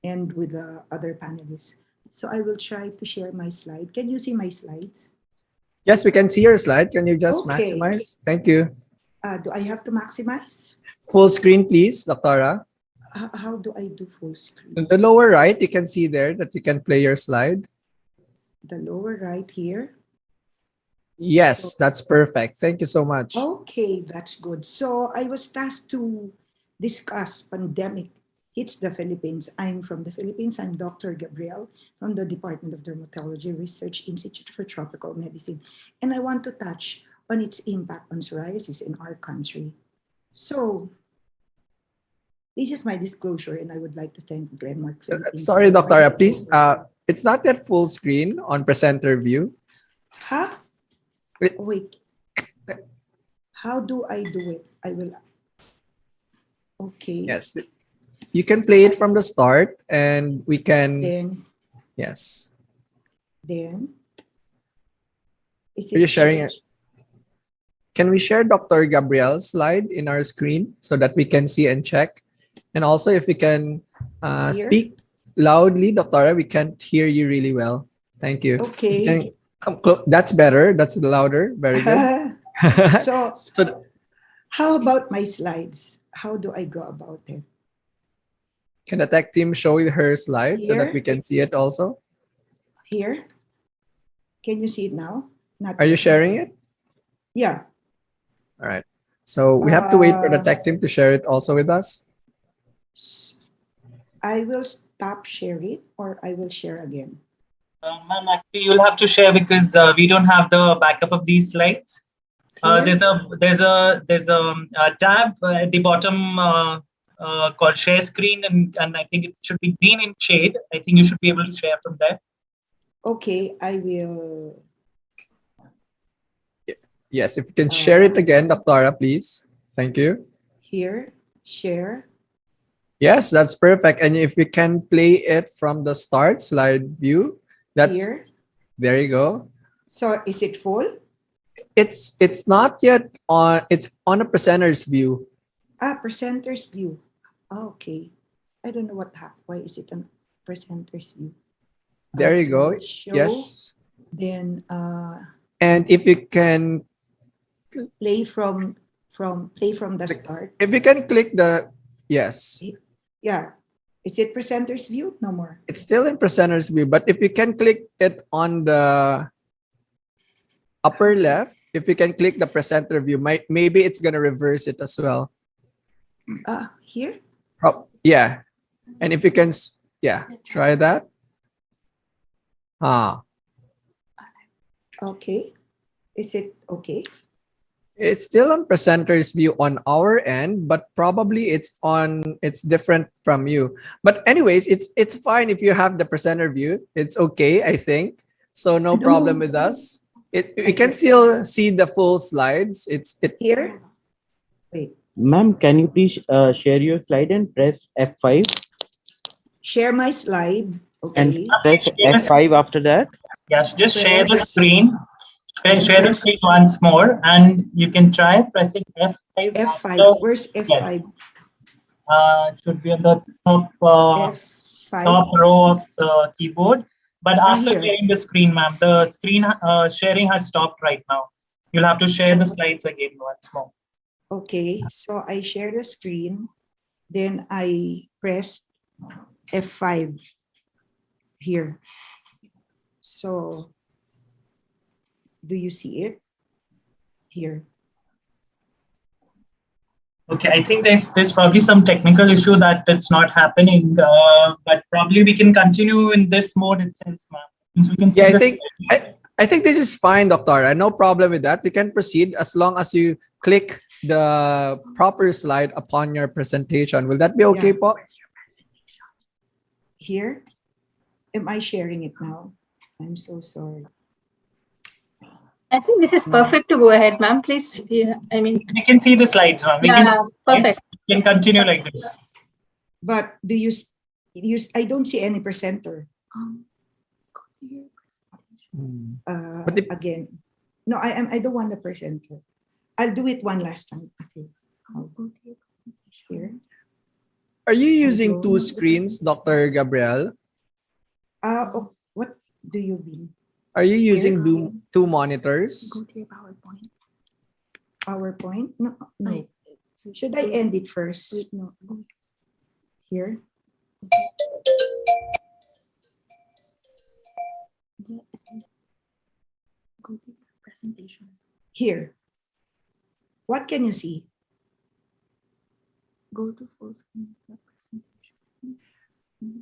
and with the other panelists. So I will try to share my slide. Can you see my slides? Yes, we can see your slide. Can you just Okay. maximize? Thank you. Do I have to maximize? Full screen, please, Doctora. How do I do full screen? In the lower right, you can see there that you can play your slide. The lower right here. Yes, that's perfect. Thank you so much. Okay, that's good. So I was tasked to discuss pandemic hits the Philippines. I'm from the Philippines. I'm Dr. Gabriel from the Department of Dermatology Research Institute for Tropical Medicine. And I want to touch on its impact on psoriasis in our country. So this is my disclosure, and I would like to thank Glenmark Philippines. Sorry, Dr. Please, it's not yet full screen on presenter view. Huh? Wait. How do I do it? I will. Okay. Yes. You can play it from the start and we can. Then. Yes. Then. Are you sharing it? Can we share Dr. Gabriel's slide in our screen so that we can see and check? And also if we can speak loudly, Dr. We can't hear you really well. Thank you. Okay. You can that's better. That's louder. Very good. So how about my slides? How do I go about it? Can the tech team show her slide so that we can see it also? Here? Can you see it now? Not Are you yet. sharing it? Yeah. All right. So we have to wait for the tech team to share it also with us. I will stop sharing or I will share again. Ma'am, actually, you'll have to share because we don't have the backup of these slides. There's a tab at the bottom called Share Screen, and I think it should be green in shade. I think you should be able to share from there. Okay, I will. Yes, if you can share it again, Dr. Please. Thank you. Here, share. Yes, that's perfect. And if we can play it from the start slide view, that's here. There you go. So is it full? It's not yet on. It's on a presenter's view. Presenter's view. Okay. I don't know what happened. Why is it on presenter's view? There you go. Show, yes. Then and if you can play from the start. If you can click the yes. Yeah. Is it presenter's view? No more. It's still in presenter's view, but if you can click it on the upper left, if you can click the presenter view, maybe it's gonna reverse it as well. Here? Yeah. And if you can, try that. Okay. Is it okay? It's still on presenter's view on our end, but probably it's different from you. But anyways, it's fine if you have the presenter view. It's okay, I think. So no problem with us. We can still see the full slides. Here. Wait. Ma'am, can you please share your slide and press F5? Share my slide. Okay. And press F5 after that. Yes, just share the screen. Share the screen once more, and you can try pressing F5. F5. Where's F5? Yes. It should be on the top row of the keyboard. But after sharing the screen, ma'am, the screen sharing has stopped right now. You'll have to share the slides again once more. Okay, so I share the screen, then I press F5 here. So, do you see it? Here. Okay, I think there's probably some technical issue that it's not happening, but probably we can continue in this mode itself, ma'am. We can I think this is fine, Doctor. No problem with that. You can proceed as long as you click the proper slide upon your presentation. Will that be okay, Po? Here? Am I sharing it now? I'm so sorry. I think this is perfect to go ahead, ma'am. Please, I mean. We can see the slides, ma'am. Perfect. We can continue like this. But do you I don't see any presenter. Again. No, I don't want the presenter. I'll do it one last time. Okay. Here. Are you using two screens, Dr. Gabriel? What do you mean? Are you using two monitors? Go to your PowerPoint. PowerPoint? No. Should I end it first? No. Here. Go to presentation. Here. What can you see? Go to full screen presentation.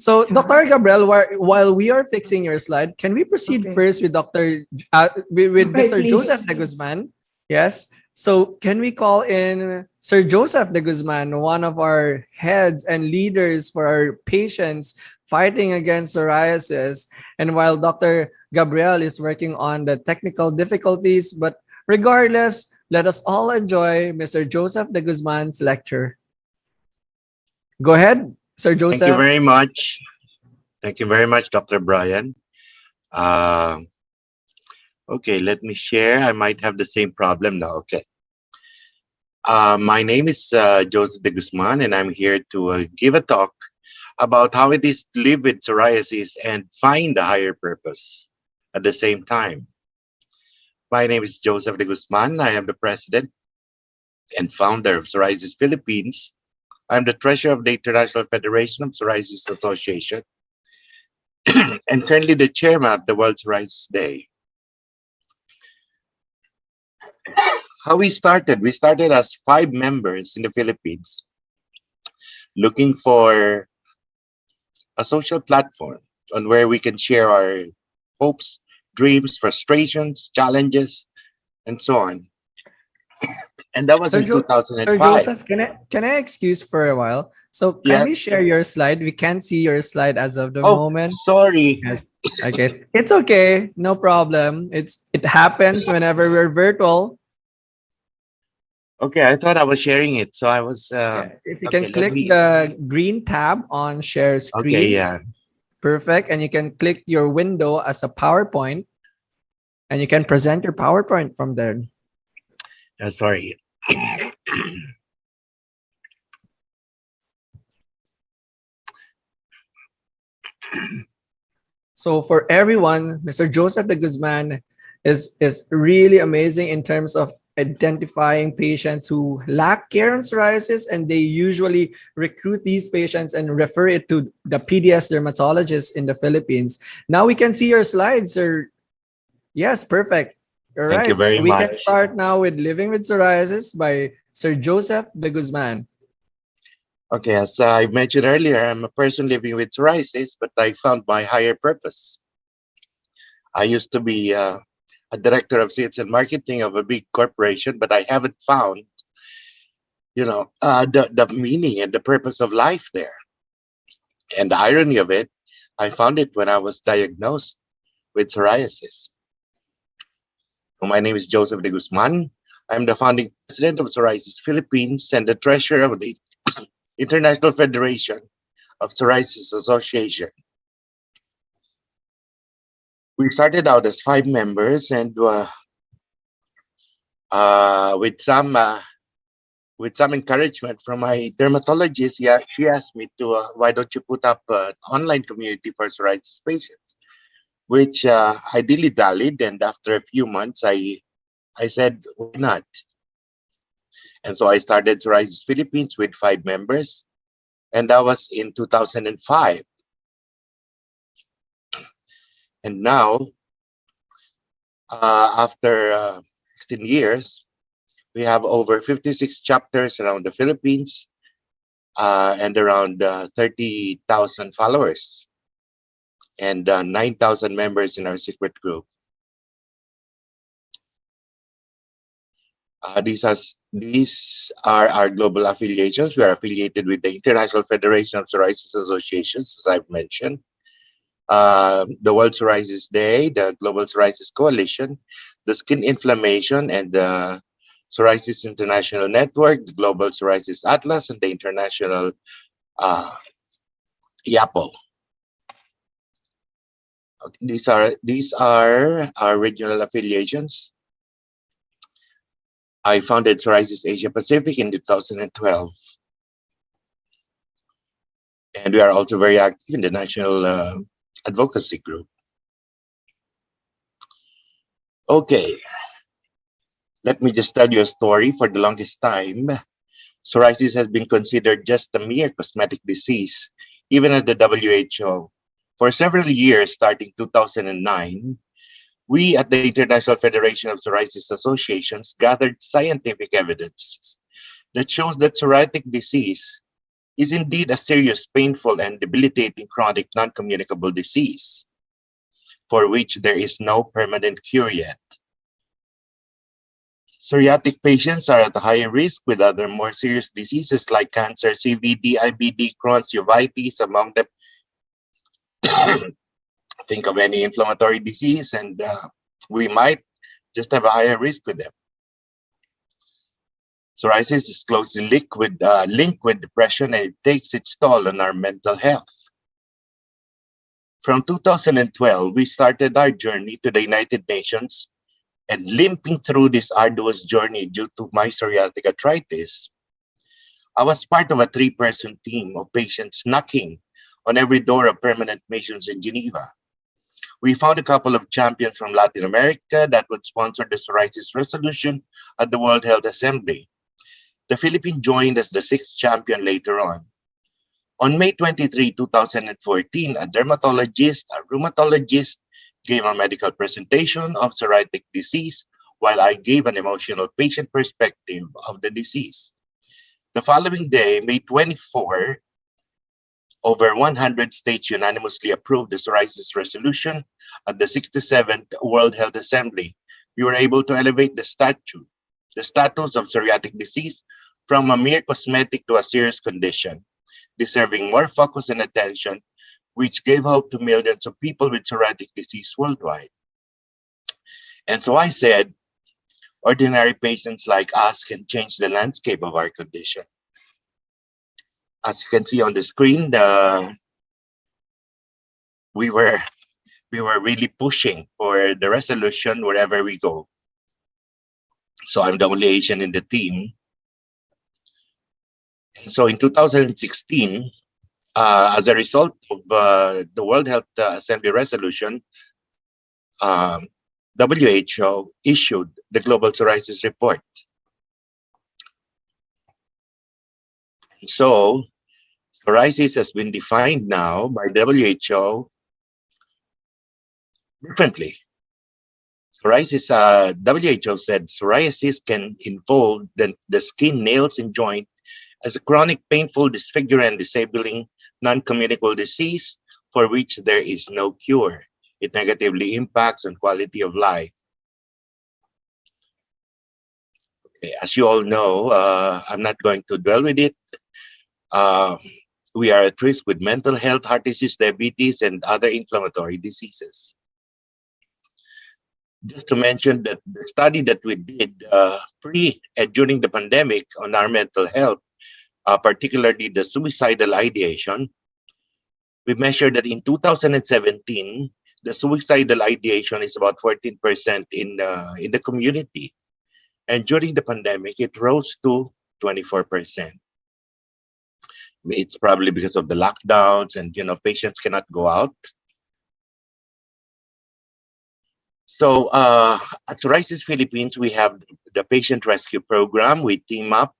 So, Dr. Gabriel, while we are fixing your slide, can we proceed first with with Okay, Mr. Joseph please. de Guzman? Yes. So, can we call in Sir Joseph de Guzman, one of our heads and leaders for our patients fighting against psoriasis? And while Dr. Gabriel is working on the technical difficulties, but regardless, let us all enjoy Mr. Joseph de Guzman's lecture. Go ahead, Sir Joseph. Thank you very much. Thank you very much, Dr. Brian. Okay, let me share. I might have the same problem now. Okay. My name is Joseph de Guzman, and I'm here to give a talk about how it is to live with psoriasis and find a higher purpose at the same time. My name is Joseph de Guzman. I am the president and founder of Psoriasis Philippines. I'm the treasurer of the International Federation of Psoriasis Association and currently the chairman of the World Psoriasis Day. How we started as 5 members in the Philippines looking for a social platform on where we can share our hopes, dreams, frustrations, challenges, and so on. And that was in 2005. Sir Joseph, can I excuse for a while? So kindly share your slide. We can't see your slide as of the moment. Sorry. Yes. Okay. It's okay. No problem. It happens whenever we're virtual. Okay, I thought I was sharing it. So I was If you can click the green tab on share screen. Okay, yeah. Perfect. And you can click your window as a PowerPoint and you can present your PowerPoint from there. Sorry. So for everyone, Mr. Joseph de Guzman is really amazing in terms of identifying patients who lack care on psoriasis, and they usually recruit these patients and refer it to the PDS dermatologists in the Philippines. Now we can see your slides, sir. Yes, perfect. All right. Thank you very so we much. can start now with Living with Psoriasis by Sir Joseph de Guzman. Okay, as I mentioned earlier, I'm a person living with psoriasis, but I found my higher purpose. I used to be a director of sales and marketing of a big corporation, but I haven't found, the meaning and the purpose of life there. And the irony of it, I found it when I was diagnosed with psoriasis. My name is Joseph de Guzman. I'm the founding president of Psoriasis Philippines and the treasurer of the International Federation of Psoriasis Association. We started out as 5 members, and with some encouragement from my dermatologist, she asked me to why don't you put up an online community for psoriasis patients, which I dilly-dallied, and after a few months, I said, why not? And so I started Psoriasis Philippines with 5 members, and that was in 2005. And now, after 16 years, we have over 56 chapters around the Philippines and around 30,000 followers and 9,000 members in our secret group. These are our global affiliations. We are affiliated with the International Federation of Psoriasis Associations, as I've mentioned, the World Psoriasis Day, the Global Psoriasis Coalition, the Skin Inflammation and the Psoriasis International Network, the Global Psoriasis Atlas, and the International YAPO. Okay, these are our regional affiliations. I founded Psoriasis Asia Pacific in 2012. And we are also very active in the national advocacy group. Okay, let me just tell you a story. For the longest time, psoriasis has been considered just a mere cosmetic disease, even at the WHO. For several years, starting 2009, we at the International Federation of Psoriasis Associations gathered scientific evidence that shows that psoriatic disease is indeed a serious, painful, and debilitating chronic non-communicable disease for which there is no permanent cure yet. Psoriatic patients are at a higher risk with other more serious diseases like cancer, CVD, IBD, Crohn's, uveitis, among them. Think of any inflammatory disease, and we might just have a higher risk with them. Psoriasis is closely linked with depression, and it takes its toll on our mental health. From 2012, we started our journey to the United Nations, and limping through this arduous journey due to my psoriatic arthritis, I was part of a 3-person team of patients knocking on every door of permanent missions in Geneva. We found a couple of champions from Latin America that would sponsor the psoriasis resolution at the World Health Assembly. The Philippines joined as the 6th champion later on. On May 23, 2014, a dermatologist, a rheumatologist, gave a medical presentation of psoriatic disease, while I gave an emotional patient perspective of the disease. The following day, May 24, over 100 states unanimously approved the psoriasis resolution at the 67th World Health Assembly. We were able to elevate the status of psoriatic disease from a mere cosmetic to a serious condition, deserving more focus and attention, which gave hope to millions of people with psoriatic disease worldwide. And so I said, ordinary patients like us can change the landscape of our condition. As you can see on the screen, we were really pushing for the resolution wherever we go. So I'm the only Asian in the team. So in 2016, as a result of the World Health Assembly resolution, WHO issued the Global Psoriasis Report. So psoriasis has been defined now by WHO differently. Psoriasis, WHO said psoriasis can involve the skin, nails, and joint as a chronic, painful, disfiguring, disabling, non-communicable disease for which there is no cure. It negatively impacts on quality of life. Okay, as you all know, I'm not going to dwell with it. We are at risk with mental health, heart disease, diabetes, and other inflammatory diseases. Just to mention that the study that we did pre and during the pandemic on our mental health, particularly the suicidal ideation, we measured that in 2017, the suicidal ideation is about 14% in the community. And during the pandemic, it rose to 24%. It's probably because of the lockdowns and, patients cannot go out. So at Psoriasis Philippines, we have the patient rescue program. We team up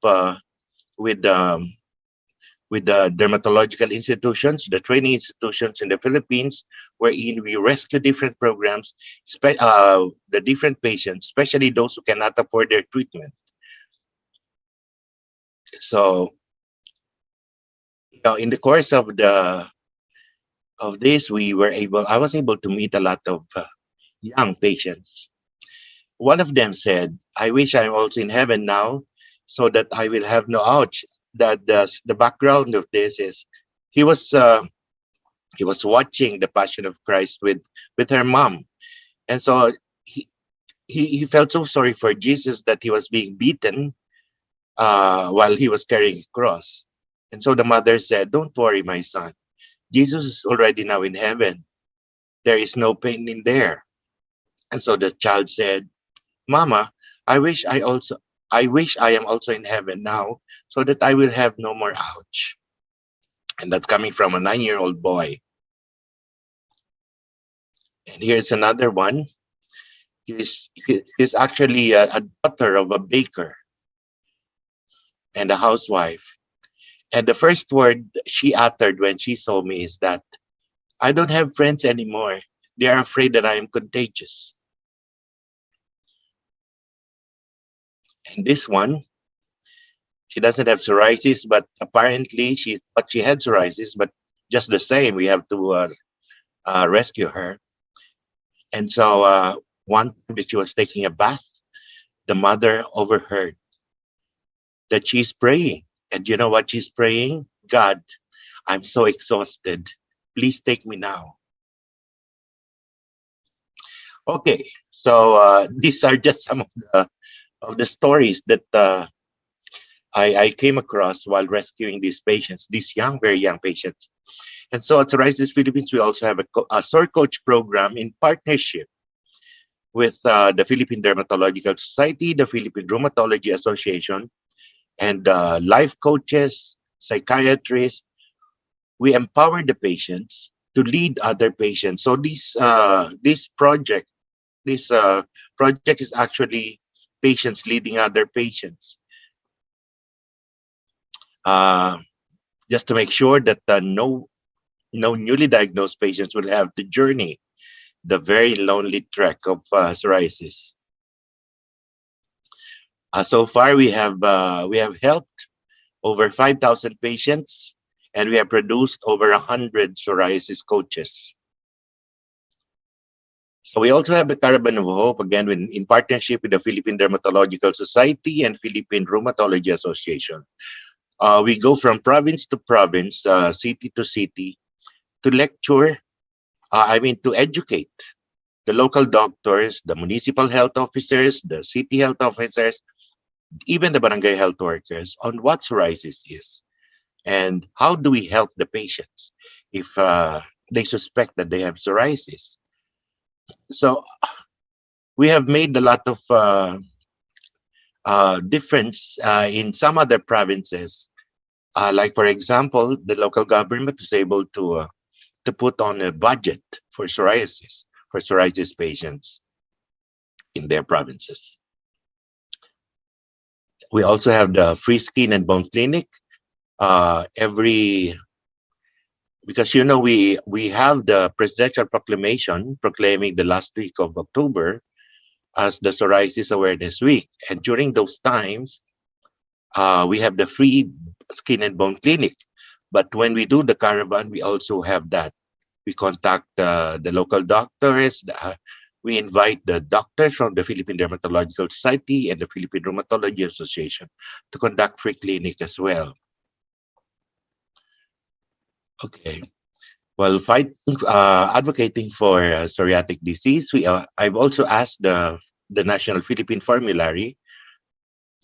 with the dermatological institutions, the training institutions in the Philippines, wherein we rescue different programs, the different patients, especially those who cannot afford their treatment. So, in the course of this, I was able to meet a lot of young patients. One of them said, "I wish I'm also in heaven now, so that I will have no ouch." That the background of this is he was watching the Passion of Christ with her mom, and so he felt so sorry for Jesus that he was being beaten while he was carrying his cross. And so the mother said, "Don't worry, my son. Jesus is already now in heaven. There is no pain in there." And so the child said, "Mama, I wish I am also in heaven now, so that I will have no more ouch." And that's coming from a 9-year-old boy. And here's another one. He's actually a daughter of a baker and a housewife. And the first word she uttered when she saw me is that, "I don't have friends anymore. They are afraid that I am contagious." And this one, She doesn't have psoriasis, but apparently she thought she had psoriasis, but just the same, we have to rescue her. And so one time that she was taking a bath, the mother overheard that she's praying. And you know what she's praying? God, I'm so exhausted. Please take me now. Okay, so these are just some of the stories that I came across while rescuing these patients, these young, very young patients. And so at Psoriasis Philippines, we also have a SOR coach program in partnership with the Philippine Dermatological Society, the Philippine Rheumatology Association, and life coaches, psychiatrists. We empower the patients to lead other patients. So this project is actually patients leading other patients, just to make sure that no newly diagnosed patients will have to journey the very lonely trek of psoriasis. So far, we have helped over 5,000 patients, and we have produced over 100 psoriasis coaches. So we also have the Caravan of Hope, again, in partnership with the Philippine Dermatological Society and Philippine Rheumatology Association. We go from province to province, city to city, to lecture, to educate the local doctors, the municipal health officers, the city health officers, even the barangay health workers on what psoriasis is and how do we help the patients if they suspect that they have psoriasis. So we have made a lot of difference in some other provinces. Like, for example, the local government was able to put on a budget for psoriasis patients in their provinces. We also have the free skin and bone clinic because we have the presidential proclamation proclaiming the last week of October as the Psoriasis Awareness Week, and during those times we have the free skin and bone clinic. But when we do the caravan, we also have that. We contact the local doctors. We invite the doctors from the Philippine Dermatological Society and the Philippine Rheumatology Association to conduct free clinic as well. Okay. Well, advocating for psoriatic disease, I've also asked the National Philippine Formulary.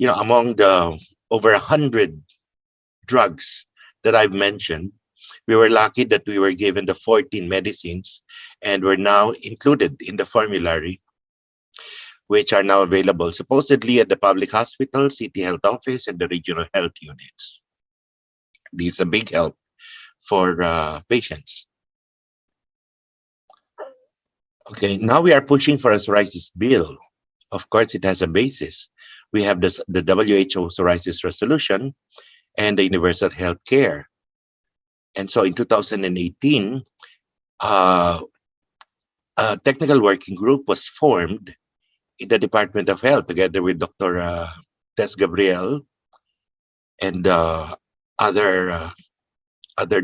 Among the over 100 drugs that I've mentioned, we were lucky that we were given the 14 medicines, and we're now included in the formulary, which are now available supposedly at the public hospital, city health office, and the regional health units. This is a big help for patients. Okay, now we are pushing for a psoriasis bill. Of course, it has a basis. We have the WHO psoriasis resolution and the universal health care. And so in 2018, a technical working group was formed in the Department of Health together with Dr. Tess Gabriel and other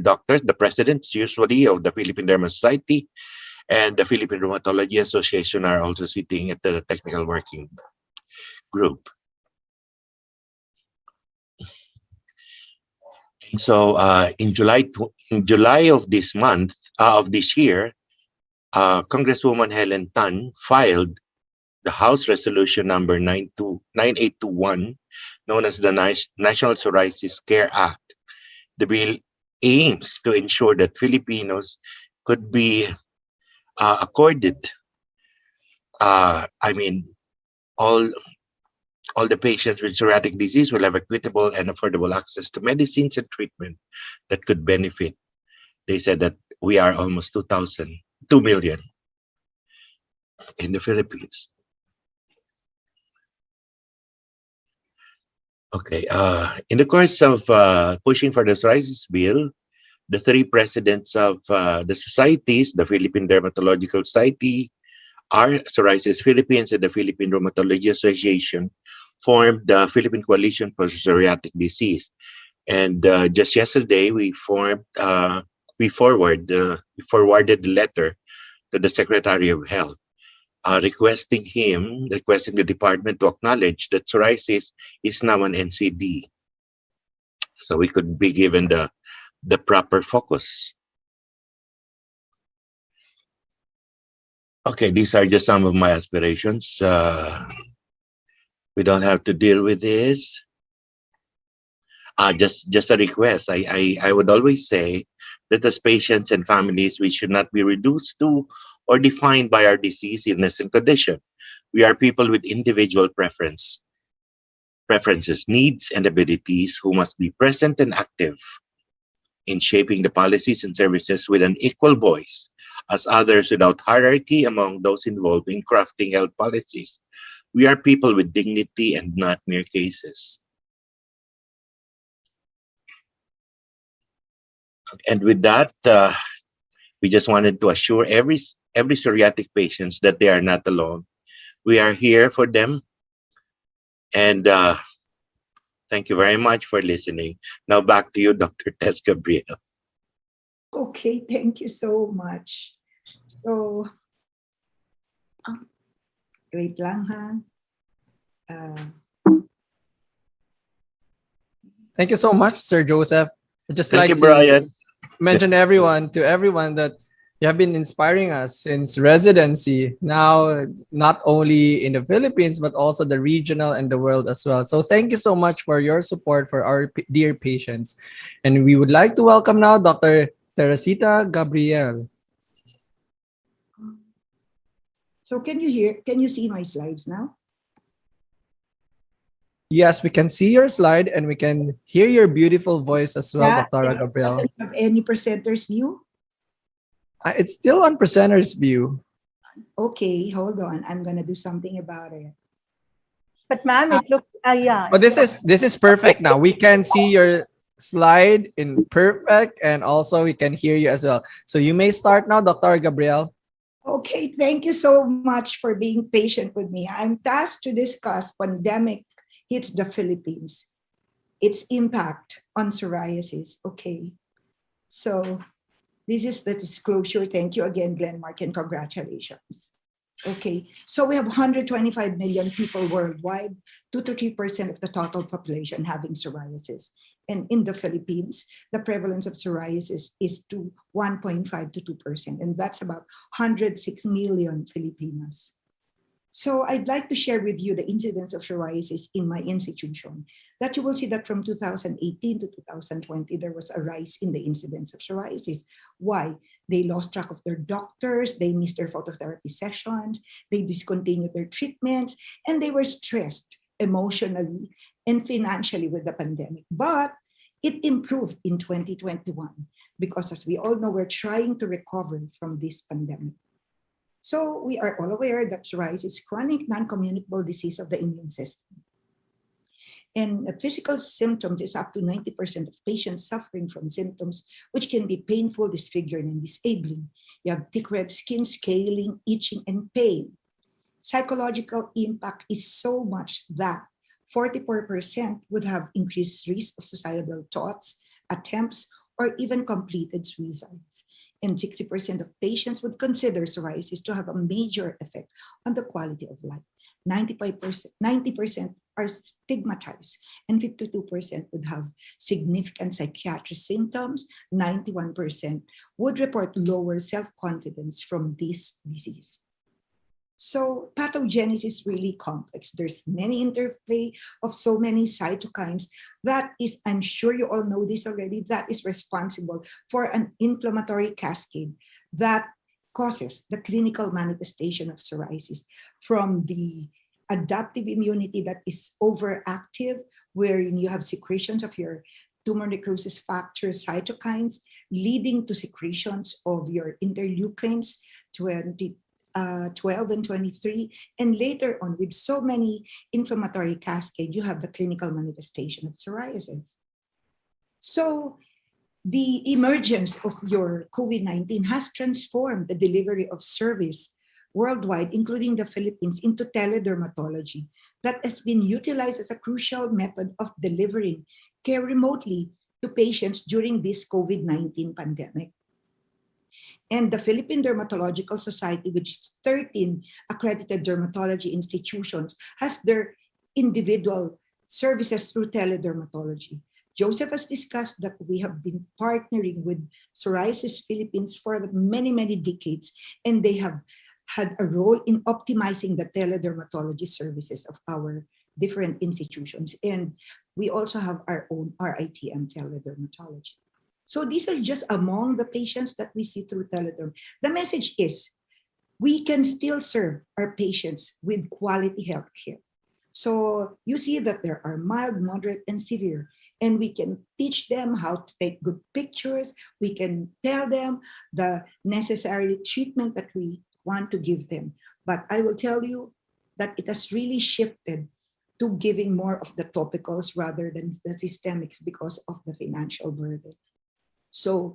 doctors, the presidents usually of the Philippine Derma Society and the Philippine Rheumatology Association are also sitting at the technical working group. And so in July of this month, of this year, Congresswoman Helen Tan filed the House Resolution number 9821, known as the National Psoriasis Care Act. The bill aims to ensure that Filipinos could be accorded, all the patients with psoriatic disease will have equitable and affordable access to medicines and treatment that could benefit. They said that we are almost 2 million in the Philippines. Okay, in the course of pushing for the psoriasis bill, the three presidents of the societies, the Philippine Dermatological Society, our Psoriasis Philippines, and the Philippine Rheumatology Association, formed the Philippine Coalition for Psoriatic Disease. And just yesterday, we forwarded the letter to the Secretary of Health, requesting the department to acknowledge that psoriasis is now an NCD, so we could be given the proper focus. Okay, these are just some of my aspirations. We don't have to deal with this. Just a request. I would always say that as patients and families, we should not be reduced to or defined by our disease, illness, and condition. We are people with individual preferences, needs, and abilities who must be present and active in shaping the policies and services with an equal voice as others without hierarchy among those involved in crafting health policies. We are people with dignity and not mere cases. And with that, we just wanted to assure every psoriatic patients that they are not alone. We are here for them. And thank you very much for listening. Now back to you, Dr. Tess Gabriel. Okay, thank you so much. So, wait lang ha. Thank you so much, Sir Joseph. I'd just Thank like you, Brian. to mention to everyone that you have been inspiring us since residency, now not only in the Philippines, but also the regional and the world as well. So thank you so much for your support for our dear patients. And we would like to welcome now Dr. Teresita Gabriel. So can you see my slides now? Yes, we can see your slide and we can hear your beautiful voice as well, Yeah, Dr. it Gabriel. doesn't have any presenter's view? It's still on presenter's view. Okay, hold on. I'm gonna do something about it. But ma'am, it looks, yeah. But this is perfect now. We can see your slide in perfect and also we can hear you as well. So you may start now, Dr. Gabriel. Okay, thank you so much for being patient with me. I'm tasked to discuss pandemic hits the Philippines, its impact on psoriasis. Okay, so this is the disclosure. Thank you again, Glenmark, and congratulations. Okay, so we have 125 million people worldwide, 2 to 3% of the total population having psoriasis. And in the Philippines, the prevalence of psoriasis is to 1.5 to 2%, and that's about 106 million Filipinos. So I'd like to share with you the incidence of psoriasis in my institution. That you will see that from 2018 to 2020, there was a rise in the incidence of psoriasis. Why? They lost track of their doctors, they missed their phototherapy sessions, they discontinued their treatments, and they were stressed emotionally and financially with the pandemic. But it improved in 2021 because, as we all know, we're trying to recover from this pandemic. So we are all aware that psoriasis is chronic non-communicable disease of the immune system. And physical symptoms is up to 90% of patients suffering from symptoms which can be painful, disfiguring, and disabling. You have thick red skin, scaling, itching, and pain. Psychological impact is so much that 44% would have increased risk of suicidal thoughts, attempts, or even completed suicides. And 60% of patients would consider psoriasis to have a major effect on the quality of life. 90% are stigmatized, and 52% would have significant psychiatric symptoms. 91% would report lower self-confidence from this disease. So pathogenesis is really complex. There's many interplay of so many cytokines that is, I'm sure you all know this already, that is responsible for an inflammatory cascade that causes the clinical manifestation of psoriasis, from the adaptive immunity that is overactive, wherein you have secretions of your tumor necrosis factor cytokines, leading to secretions of your interleukins, 12 and 23, and later on, with so many inflammatory cascade, you have the clinical manifestation of psoriasis. So the emergence of your COVID-19 has transformed the delivery of service worldwide, including the Philippines, into teledermatology that has been utilized as a crucial method of delivering care remotely to patients during this COVID-19 pandemic. And the Philippine Dermatological Society, which is 13 accredited dermatology institutions, has their individual services through teledermatology. Joseph has discussed that we have been partnering with Psoriasis Philippines for many, many decades, and they have had a role in optimizing the teledermatology services of our different institutions. And we also have our own RITM teledermatology. So these are just among the patients that we see through telederm. The message is we can still serve our patients with quality health care. So you see that there are mild, moderate, and severe, and we can teach them how to take good pictures. We can tell them the necessary treatment that we want to give them. But I will tell you that it has really shifted to giving more of the topicals rather than the systemics because of the financial burden. So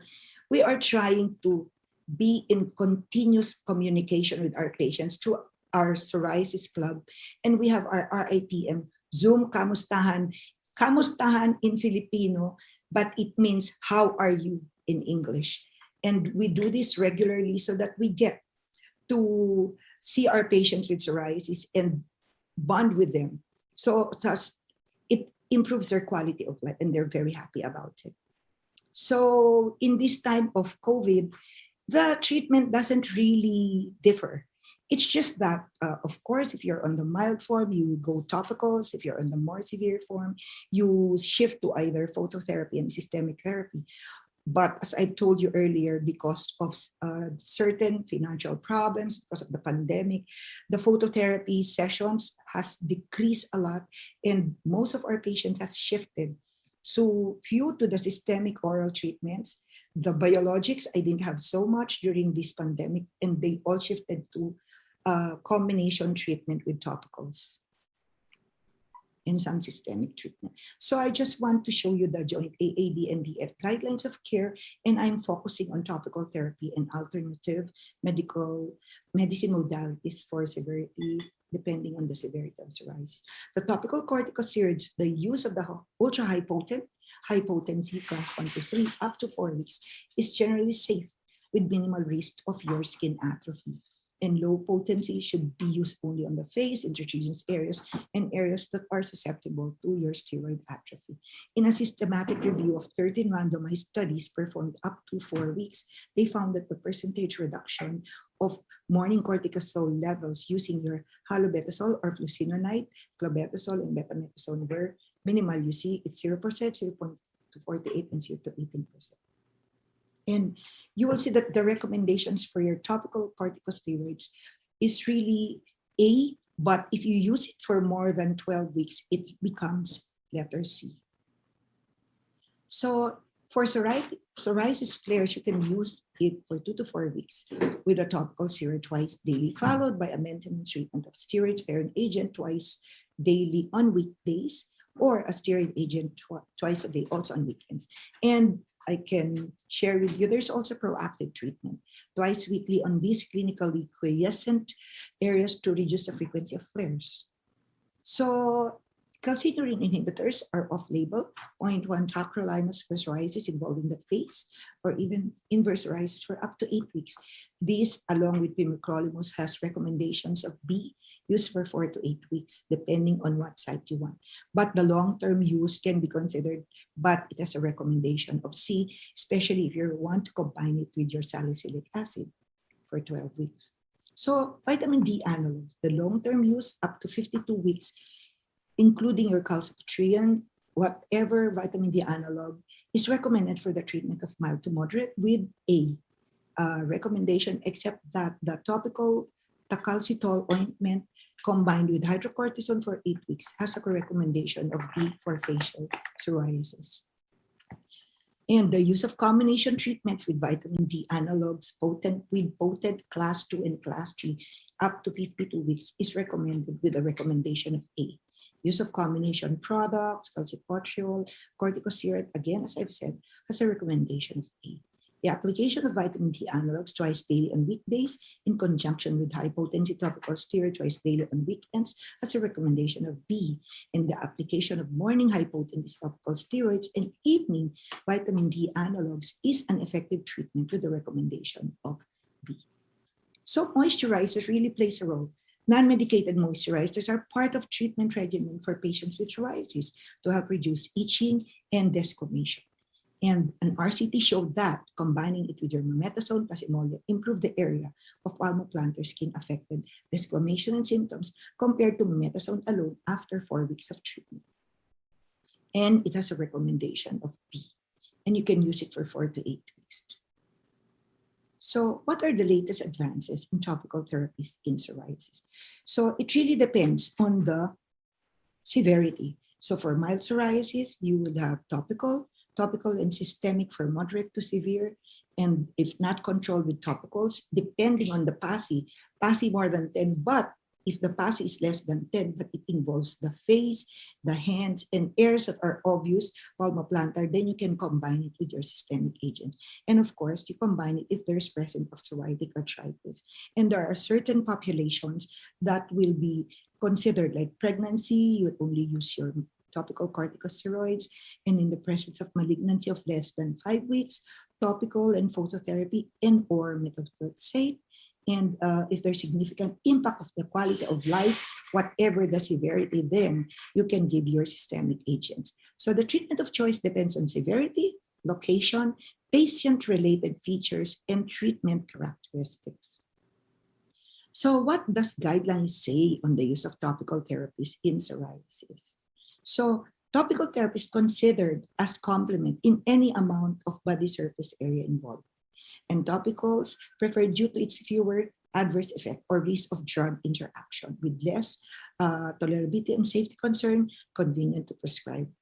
we are trying to be in continuous communication with our patients through our psoriasis club. And we have our RITM Zoom Kamustahan. Kamustahan in Filipino, but it means how are you in English. And we do this regularly so that we get to see our patients with psoriasis and bond with them. So thus it improves their quality of life and they're very happy about it. So in this time of COVID, the treatment doesn't really differ. It's just that, of course, if you're on the mild form, you go topicals. If you're on the more severe form, you shift to either phototherapy and systemic therapy. But as I told you earlier, because of certain financial problems, because of the pandemic, the phototherapy sessions has decreased a lot, and most of our patients has shifted. So few to the systemic oral treatments. The biologics, I didn't have so much during this pandemic, and they all shifted to combination treatment with topicals and some systemic treatment. So I just want to show you the joint AAD-NDF guidelines of care, and I'm focusing on topical therapy and alternative medicine modalities for severity, depending on the severity of psoriasis. The topical corticosteroids, the use of the ultra high potency class 1 to 3 up to 4 weeks is generally safe with minimal risk of your skin atrophy. And low potency should be used only on the face, intertriginous areas, and areas that are susceptible to your steroid atrophy. In a systematic review of 13 randomized studies performed up to 4 weeks, they found that the percentage reduction of morning cortisol levels using your halobetasol or flucinonide, clobetasol, and betamethasone were minimal. You see, it's 0%, 0.48, and 0 to 18%. And you will see that the recommendations for your topical corticosteroids is really A, but if you use it for more than 12 weeks, it becomes letter C. So for psoriasis flares, you can use it for 2 to 4 weeks with a topical steroid twice daily, followed by a maintenance treatment of steroid sparing agent twice daily on weekdays, or a steroid agent twice a day, also on weekends. And I can share with you, there's also proactive treatment twice weekly on these clinically quiescent areas to reduce the frequency of flares. So calcineurin inhibitors are off-label, 0.1 tacrolimus for psoriasis involving the face, or even inverse psoriasis for up to 8 weeks. These, along with pimecrolimus, has recommendations of B, used for 4 to 8 weeks, depending on what site you want. But the long-term use can be considered, but it has a recommendation of C, especially if you want to combine it with your salicylic acid for 12 weeks. So vitamin D analogs, the long-term use up to 52 weeks, including your calcipotriene, whatever vitamin D analog is recommended for the treatment of mild to moderate with A recommendation, except that the topical tacalcitol ointment combined with hydrocortisone for 8 weeks has a recommendation of B for facial psoriasis. And the use of combination treatments with vitamin D analogs with potent class 2 and class 3 up to 52 weeks is recommended with a recommendation of A. Use of combination products, calcipotriol, corticosteroid, again, as I've said, has a recommendation of A. The application of vitamin D analogs twice daily on weekdays in conjunction with high-potency topical steroid twice daily on weekends as a recommendation of B. And the application of morning high-potency topical steroids and evening vitamin D analogs is an effective treatment with the recommendation of B. So moisturizers really plays a role. Non-medicated moisturizers are part of treatment regimen for patients with psoriasis to help reduce itching and desquamation. And an RCT showed that combining it with your mometasone plus emollient improved the area of palmoplantar skin affected desquamation and symptoms compared to mometasone alone after 4 weeks of treatment. And it has a recommendation of B, and you can use it for 4 to 8 weeks. So what are the latest advances in topical therapies in psoriasis? So it really depends on the severity. So for mild psoriasis, you would have topical and systemic for moderate to severe, and if not controlled with topicals, depending on the PASI more than 10, but if the PASI is less than 10, but it involves the face, the hands, and areas that are obvious palmoplantar, then you can combine it with your systemic agent. And of course, you combine it if there's presence of psoriatic arthritis. And there are certain populations that will be considered like pregnancy, you would only use your topical corticosteroids, and in the presence of malignancy of less than 5 weeks, topical and phototherapy and or methotrexate. And if there's significant impact of the quality of life, whatever the severity, then you can give your systemic agents. So the treatment of choice depends on severity, location, patient-related features, and treatment characteristics. So what does guidelines say on the use of topical therapies in psoriasis? So topical therapy is considered as complement in any amount of body surface area involved. And topicals preferred due to its fewer adverse effect or risk of drug interaction with less tolerability and safety concern, convenient to prescribe.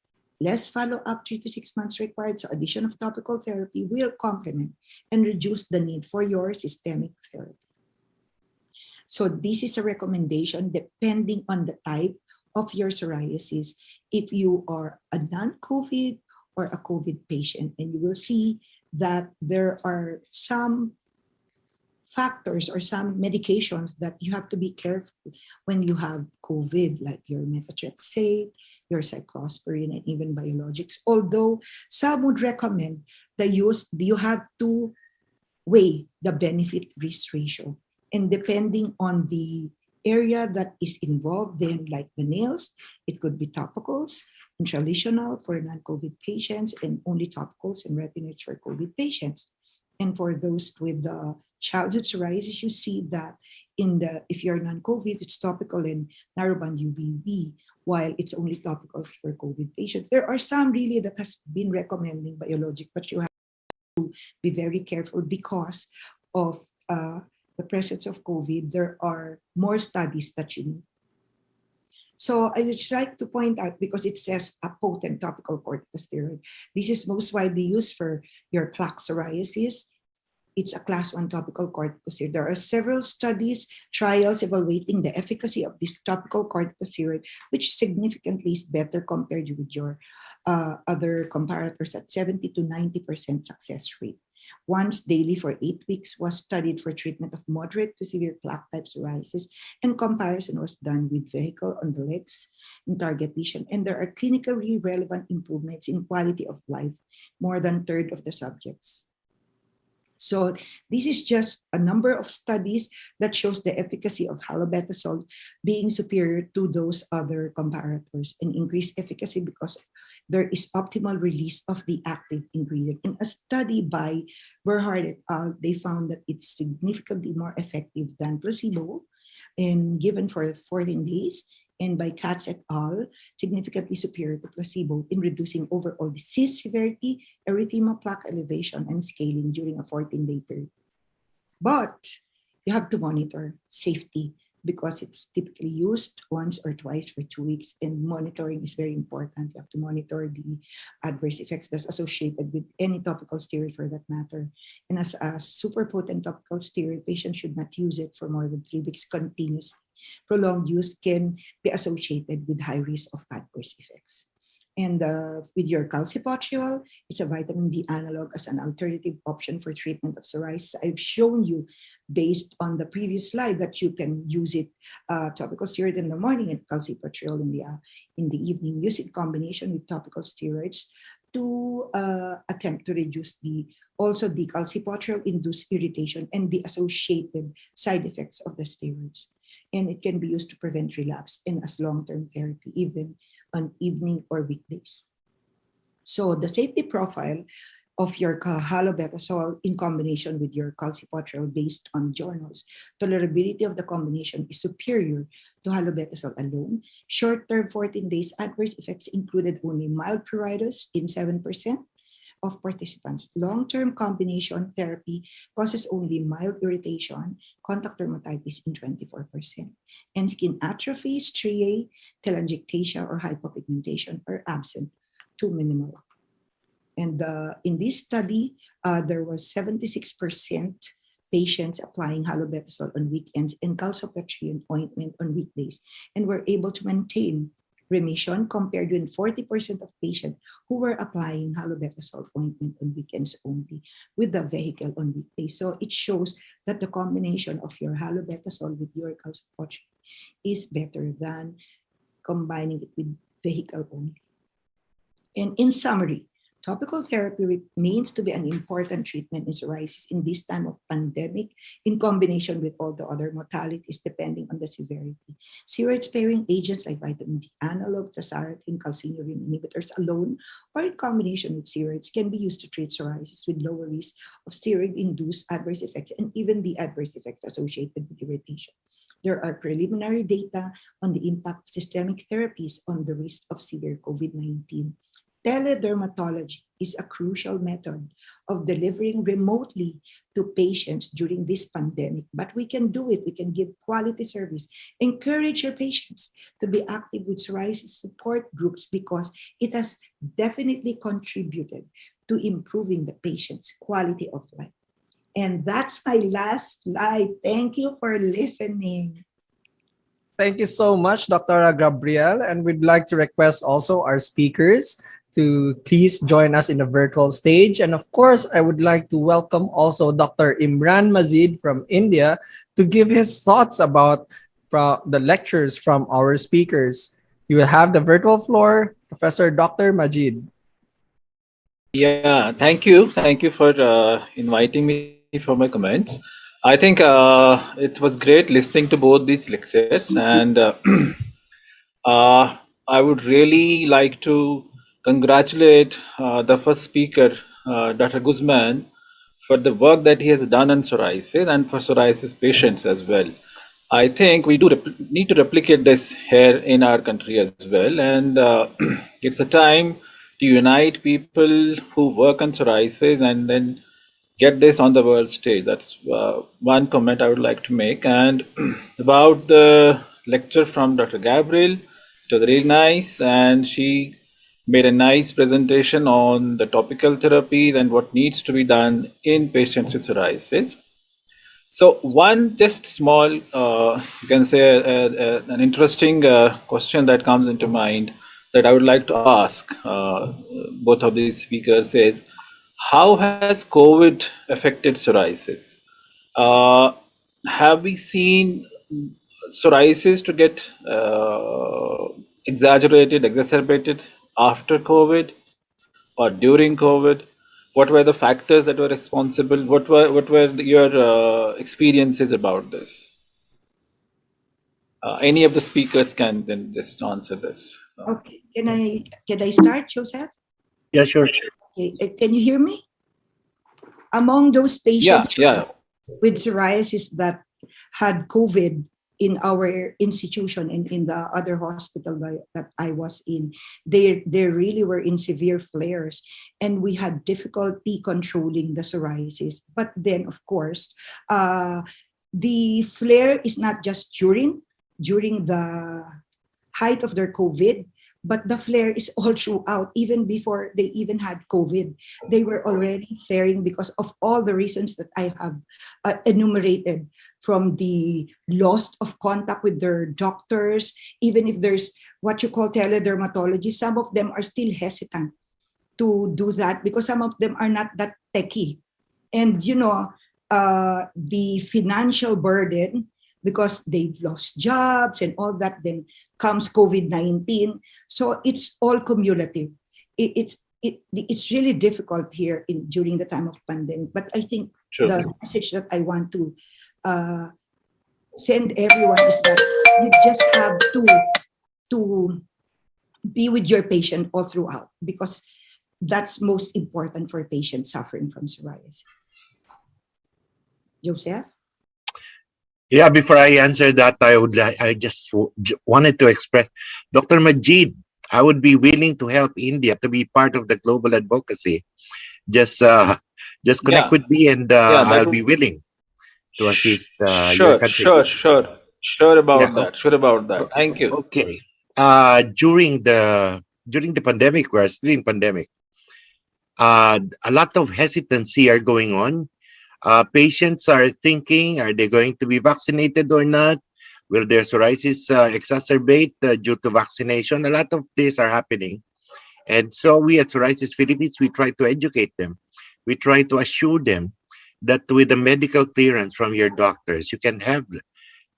Less follow-up, 3 to 6 months required, so addition of topical therapy will complement and reduce the need for your systemic therapy. So this is a recommendation depending on the type of your psoriasis. If you are a non-COVID or a COVID patient, and you will see that there are some factors or some medications that you have to be careful when you have COVID, like your methotrexate, your cyclosporine, and even biologics. Although some would recommend the use, you have to weigh the benefit-risk ratio. And depending on the area that is involved, then like the nails, it could be topicals, intralesional for non-COVID patients, and only topicals and retinoids for COVID patients. And for those with childhood psoriasis, you see that if you're non-COVID, it's topical and narrowband UVB, while it's only topicals for COVID patients. There are some really that has been recommending biologic, but you have to be very careful because of the presence of COVID. There are more studies that you need. So I would just like to point out, because it says a potent topical corticosteroid, this is most widely used for your plaque psoriasis. It's a class 1 topical corticosteroid. There are several studies, trials evaluating the efficacy of this topical corticosteroid, which significantly is better compared with your other comparators at 70 to 90% success rate. Once daily for 8 weeks was studied for treatment of moderate to severe plaque type psoriasis, and comparison was done with vehicle on the legs in target lesion. And there are clinically relevant improvements in quality of life, more than a third of the subjects. So this is just a number of studies that shows the efficacy of halobetasol being superior to those other comparators, and increased efficacy because there is optimal release of the active ingredient. In a study by Berhard et al., they found that it's significantly more effective than placebo and given for 14 days. And by Katz et al., significantly superior to placebo in reducing overall disease severity, erythema, plaque elevation, and scaling during a 14-day period. But you have to monitor safety because it's typically used once or twice for 2 weeks, and monitoring is very important. You have to monitor the adverse effects that's associated with any topical steroid for that matter. And as a super potent topical steroid, patients should not use it for more than 3 weeks continuously. Prolonged use can be associated with high risk of adverse effects. And with your calcipotriol, it's a vitamin D analog as an alternative option for treatment of psoriasis. I've shown you based on the previous slide that you can use it topical steroid in the morning and calcipotriol in the evening. Use it in combination with topical steroids to attempt to reduce the calcipotriol induced irritation and the associated side effects of the steroids. And it can be used to prevent relapse and as long-term therapy, even on evening or weekdays. So the safety profile of your halobetazole in combination with your calcipotriol based on journals, tolerability of the combination is superior to halobetazole alone. Short-term 14 days adverse effects included only mild pruritus in 7% of participants. Long-term combination therapy causes only mild irritation, contact dermatitis in 24%. And skin atrophy, striae, telangiectasia, or hypopigmentation are absent to minimal. And in this study, there was 76% patients applying halobetazole on weekends and calcipotriol ointment on weekdays and were able to maintain remission compared with 40% of patients who were applying halobetazole ointment on weekends only with the vehicle on weekdays. So it shows that the combination of your halobetazole with your calcipotriol is better than combining it with vehicle only. And in summary, topical therapy remains to be an important treatment in psoriasis in this time of pandemic in combination with all the other modalities depending on the severity. Steroid-sparing agents like vitamin D analogs, azathioprine, calcineurin inhibitors alone or in combination with steroids can be used to treat psoriasis with lower risk of steroid-induced adverse effects and even the adverse effects associated with irritation. There are preliminary data on the impact of systemic therapies on the risk of severe COVID-19. Teledermatology is a crucial method of delivering remotely to patients during this pandemic, but we can do it. We can give quality service. Encourage your patients to be active with psoriasis support groups because it has definitely contributed to improving the patient's quality of life. And that's my last slide. Thank you for listening. Thank you so much, Dr. Gabriel. And we'd like to request also our speakers to please join us in the virtual stage. And of course, I would like to welcome also Dr. Imran Mazid from India to give his thoughts about the lectures from our speakers. You will have the virtual floor, Professor Dr. Majid. Yeah, thank you. Thank you for inviting me for my comments. I think it was great listening to both these lectures, and I would really like to congratulate the first speaker, Dr. Guzman, for the work that he has done on psoriasis and for psoriasis patients as well. I think we do need to replicate this here in our country as well, and it's a time to unite people who work on psoriasis and then get this on the world stage. That's one comment I would like to make. And about the lecture from Dr. Gabriel, it was really nice, and she made a nice presentation on the topical therapies and what needs to be done in patients with psoriasis. So one just small, you can say an interesting question that comes into mind that I would like to ask both of these speakers is, how has COVID affected psoriasis? Have we seen psoriasis to get exaggerated, exacerbated after COVID or during COVID? What were the factors that were responsible? What were your experiences about this? Any of the speakers can then just answer this. Okay, can I start, Joseph? Yeah, sure. Okay, can you hear me? Among those patients with psoriasis that had COVID in our institution and in the other hospital that I was in, they really were in severe flares, and we had difficulty controlling the psoriasis. But then, of course, the flare is not just during the height of their COVID, but the flare is all throughout. Even before they even had COVID, they were already flaring because of all the reasons that I have enumerated, from the loss of contact with their doctors. Even if there's what you call teledermatology, some of them are still hesitant to do that because some of them are not that techy. And, the financial burden, because they've lost jobs and all that, then comes COVID-19. So it's all cumulative. It's really difficult here during the time of pandemic. But I think the message that I want to send everyone is that you just have to be with your patient all throughout, because that's most important for patients suffering from psoriasis. Joseph? Yeah, before I answer that, I just wanted to express, Dr. Majid, I would be willing to help India to be part of the global advocacy. Just connect with me, and I'll be willing to assist your country. Sure about Yeah. that. Sure about that. Thank you. Okay. During the pandemic, we're still in pandemic. A lot of hesitancy are going on. Patients are thinking, are they going to be vaccinated or not? Will their psoriasis exacerbate due to vaccination? A lot of these are happening. And so we at Psoriasis Philippines, we try to educate them. We try to assure them that with the medical clearance from your doctors, you can have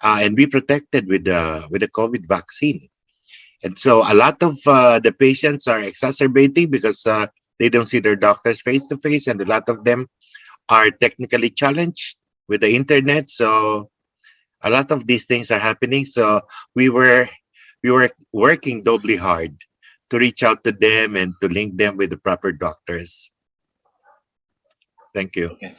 and be protected with the COVID vaccine. And so a lot of the patients are exacerbating because they don't see their doctors face to face, and a lot of them are technically challenged with the internet. So a lot of these things are happening. So we were working doubly hard to reach out to them and to link them with the proper doctors. Thank you. Okay.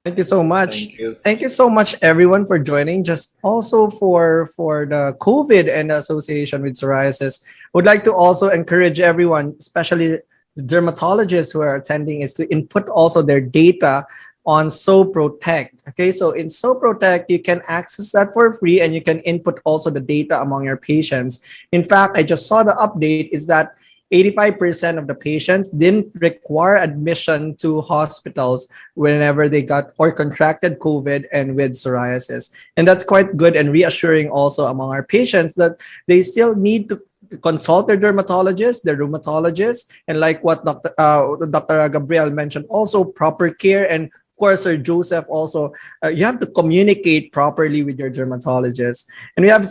Thank you so much. Thank you. Thank you so much, everyone, for joining. Just also for the COVID and the association with psoriasis, would like to also encourage everyone, especially the dermatologists who are attending, is to input also their data on SoProtect. Okay, so in SoProtect, you can access that for free, and you can input also the data among your patients. In fact, I just saw the update is that 85% of the patients didn't require admission to hospitals whenever they got or contracted COVID and with psoriasis. And that's quite good and reassuring also among our patients that they still need to consult their dermatologist, their rheumatologist, and like what Dr. Gabriel mentioned, also proper care. And of course, Sir Joseph, also, you have to communicate properly with your dermatologist. And we have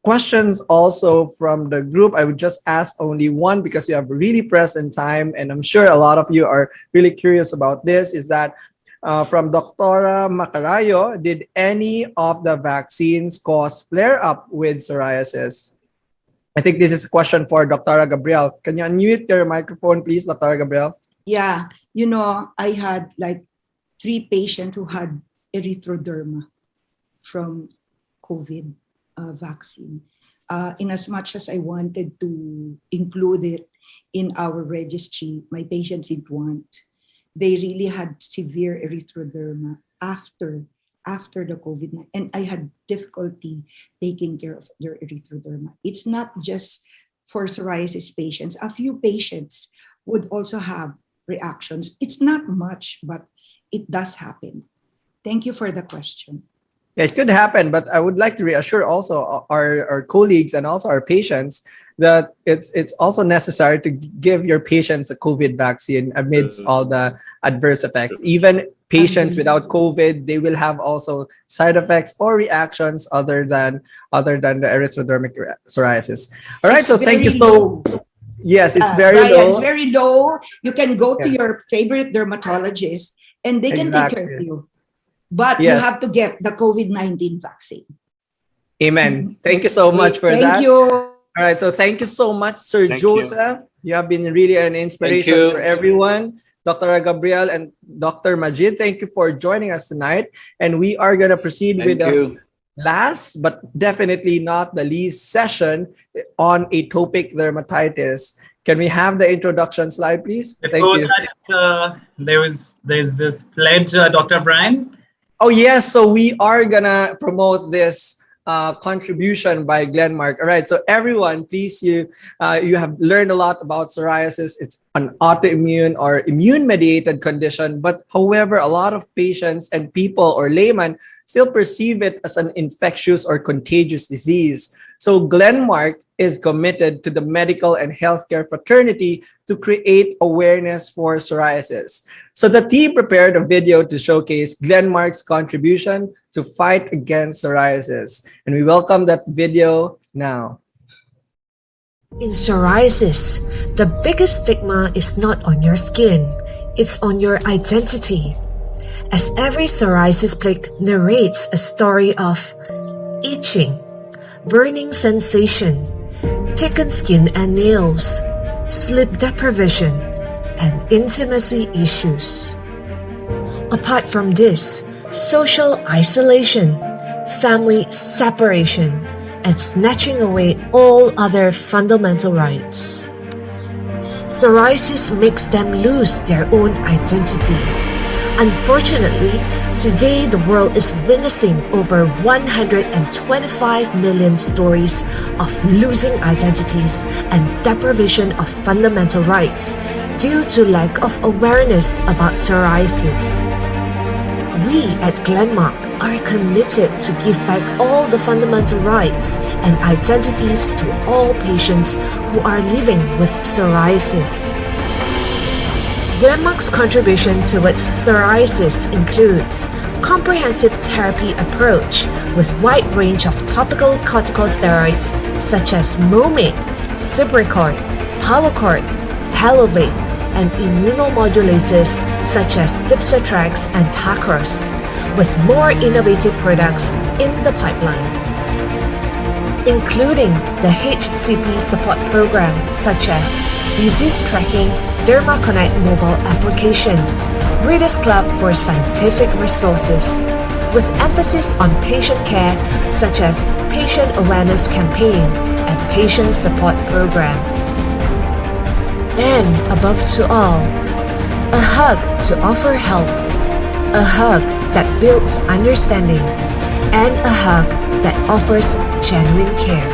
questions also from the group. I would just ask only one because we have really present time, and I'm sure a lot of you are really curious about this, is that from Dr. Macarayo, did any of the vaccines cause flare-up with psoriasis? I think this is a question for Dr. Gabriel. Can you unmute your microphone, please, Dr. Gabriel? Yeah, I had like 3 patients who had erythroderma from COVID vaccine. In as much as I wanted to include it in our registry, my patients didn't want. They really had severe erythroderma after the COVID, and I had difficulty taking care of their erythroderma. It's not just for psoriasis patients. A few patients would also have reactions. It's not much, but it does happen. Thank you for the question. Yeah, it could happen, but I would like to reassure also our colleagues and also our patients that it's also necessary to give your patients a COVID vaccine amidst all the adverse effects. Even patients without COVID, they will have also side effects or reactions other than the erythrodermic psoriasis. All right, so thank you so. Yes, it's very Brian, low. it's very low. You can go to your favorite dermatologist and they can take care of you. But you have to get the COVID-19 vaccine. Amen. Thank you so much for that. Thank you. All right, so thank you so much, Sir Joseph. You have been really an inspiration for everyone. Dr. Gabriel and Dr. Majid, thank you for joining us tonight. And we are going to proceed with the last, but definitely not the least session on atopic dermatitis. Can we have the introduction slide, please? Thank you. That, there's this pledge, Dr. Brian. Oh yes, so we are gonna promote this contribution by Glenmark. All right, so everyone, please, you have learned a lot about psoriasis. It's an autoimmune or immune-mediated condition, but however, a lot of patients and people or laymen still perceive it as an infectious or contagious disease. So Glenmark is committed to the medical and healthcare fraternity to create awareness for psoriasis. So the team prepared a video to showcase Glenmark's contribution to fight against psoriasis. And we welcome that video now. In psoriasis, the biggest stigma is not on your skin, it's on your identity. As every psoriasis plague narrates a story of itching, burning sensation, thickened skin and nails, sleep deprivation, and intimacy issues. Apart from this, social isolation, family separation, and snatching away all other fundamental rights. Psoriasis makes them lose their own identity. Unfortunately, today the world is witnessing over 125 million stories of losing identities and deprivation of fundamental rights due to lack of awareness about psoriasis. We at Glenmark are committed to give back all the fundamental rights and identities to all patients who are living with psoriasis. Glenmark's contribution towards psoriasis includes comprehensive therapy approach with wide range of topical corticosteroids such as Momate, Cibricort, Powercort, Halovate, and immunomodulators such as Dipsotrex and Tacros, with more innovative products in the pipeline, including the HCP support program such as disease tracking, Derma Connect mobile application, Readers Club for scientific resources, with emphasis on patient care such as patient awareness campaign and patient support program. And above to all, a hug to offer help, a hug that builds understanding, and a hug that offers genuine care.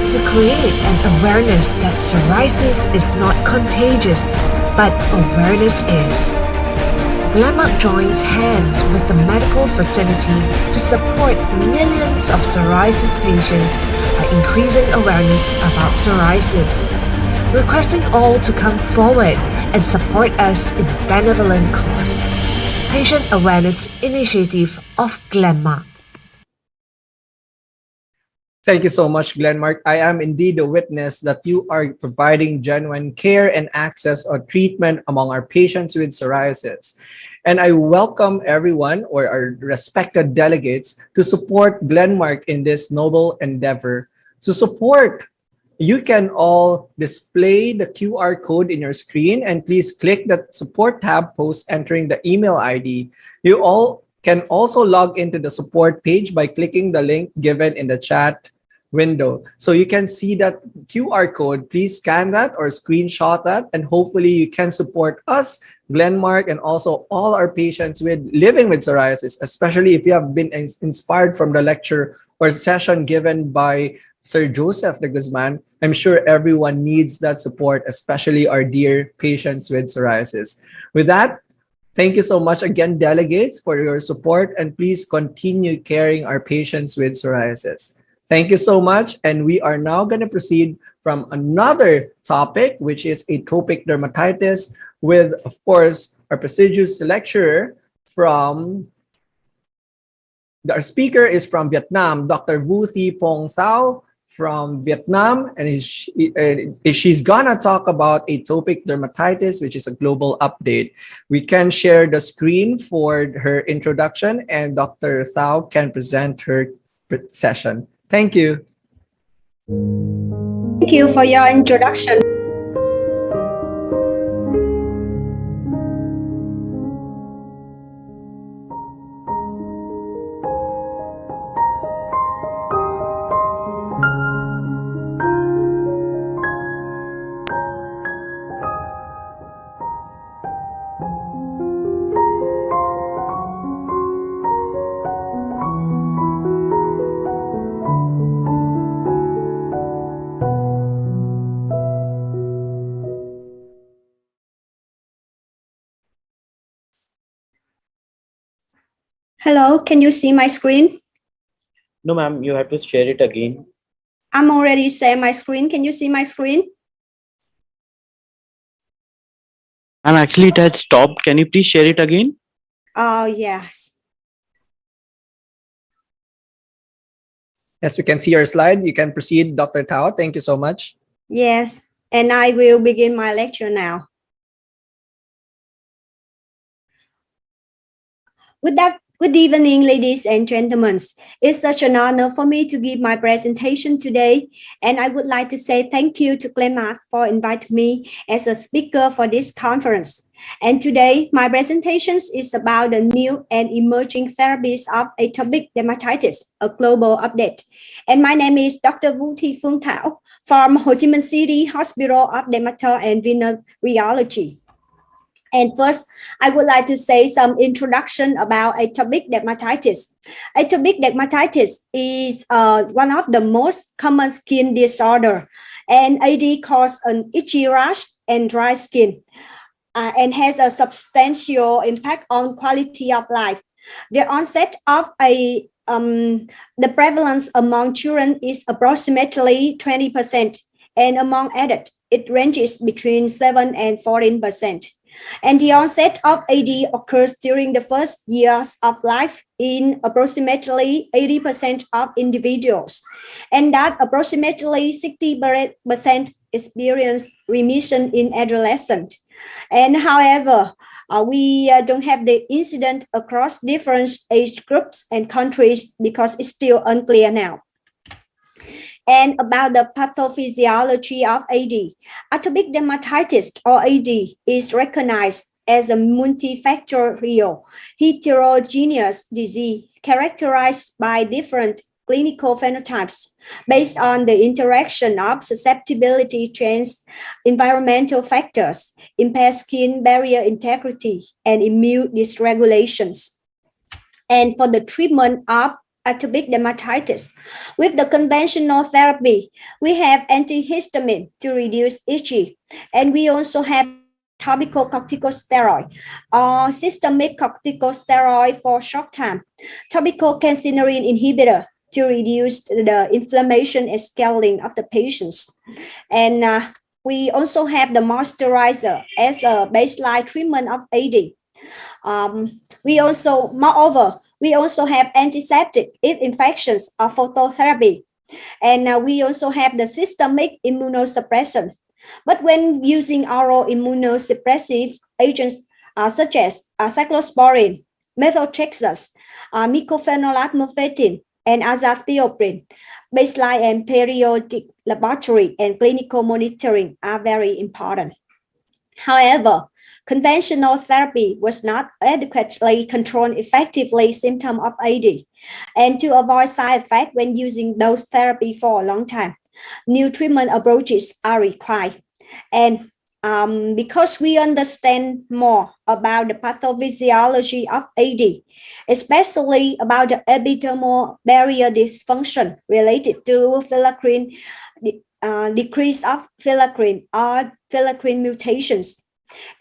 To create an awareness that psoriasis is not contagious, but awareness is. Glenmark joins hands with the medical fraternity to support millions of psoriasis patients by increasing awareness about psoriasis, requesting all to come forward and support us in benevolent cause. Patient Awareness Initiative of Glenmark. Thank you so much, Glenmark. I am indeed a witness that you are providing genuine care and access or treatment among our patients with psoriasis. And I welcome everyone or our respected delegates to support Glenmark in this noble endeavor. To support, you can all display the QR code in your screen and please click the support tab post entering the email ID. You all can also log into the support page by clicking the link given in the chat window. So you can see that QR code. Please scan that or screenshot that, and hopefully you can support us, Glenmark, and also all our patients with living with psoriasis, especially if you have been inspired from the lecture or session given by Sir Joseph de Guzman. I'm sure everyone needs that support, especially our dear patients with psoriasis. With that, thank you so much again, delegates, for your support, and please continue caring our patients with psoriasis. Thank you so much. And we are now going to proceed from another topic, which is atopic dermatitis, with, of course, our prestigious lecturer from, our speaker is from Vietnam, Dr. Vu Thi Pong Sao from Vietnam, and she's gonna talk about atopic dermatitis, which is a global update. We can share the screen for her introduction, and Dr. Thao can present her session. Thank you. Thank you for your introduction. Hello, can you see my screen? No, ma'am, you have to share it again. I'm already sharing my screen. Can you see my screen? And actually, it has stopped. Can you please share it again? Oh, yes. Yes, we can see your slide. You can proceed, Dr. Tao. Thank you so much. Yes, and I will begin my lecture now. Good evening, ladies and gentlemen. It's such an honor for me to give my presentation today, and I would like to say thank you to Clemat for inviting me as a speaker for this conference. And today, my presentation is about the new and emerging therapies of atopic dermatitis, a global update. And my name is Dr. Vũ Thị Phương Thảo from Ho Chi Minh City Hospital of Dermato and Venereology. And first, I would like to say some introduction about atopic dermatitis. Atopic dermatitis is one of the most common skin disorder, and AD causes an itchy rash and dry skin, and has a substantial impact on quality of life. The onset of the prevalence among children is approximately 20%, and among adults, it ranges between 7 and 14%. And the onset of AD occurs during the first years of life in approximately 80% of individuals, and that approximately 60% experience remission in adolescent. And however, we don't have the incident across different age groups and countries because it's still unclear now. And about the pathophysiology of AD. Atopic dermatitis, or AD, is recognized as a multifactorial heterogeneous disease characterized by different clinical phenotypes based on the interaction of susceptibility traits, environmental factors, impaired skin barrier integrity, and immune dysregulations. And for the treatment of atopic dermatitis, with the conventional therapy, we have antihistamine to reduce itchy, and we also have topical corticosteroid or systemic corticosteroid for short time, topical calcineurin inhibitor to reduce the inflammation and scaling of the patients. And we also have the moisturizer as a baseline treatment of AD. We also have antiseptic if infections or phototherapy. And we also have the systemic immunosuppression. But when using oral immunosuppressive agents such as cyclosporin, methotrexate, mycophenolate mofetin, and azathioprine, baseline and periodic laboratory and clinical monitoring are very important. However, conventional therapy was not adequately controlling effectively symptoms of AD. And to avoid side effects when using those therapy for a long time, new treatment approaches are required. And because we understand more about the pathophysiology of AD, especially about the epidermal barrier dysfunction related to filaggrin, decrease of filaggrin or filaggrin mutations,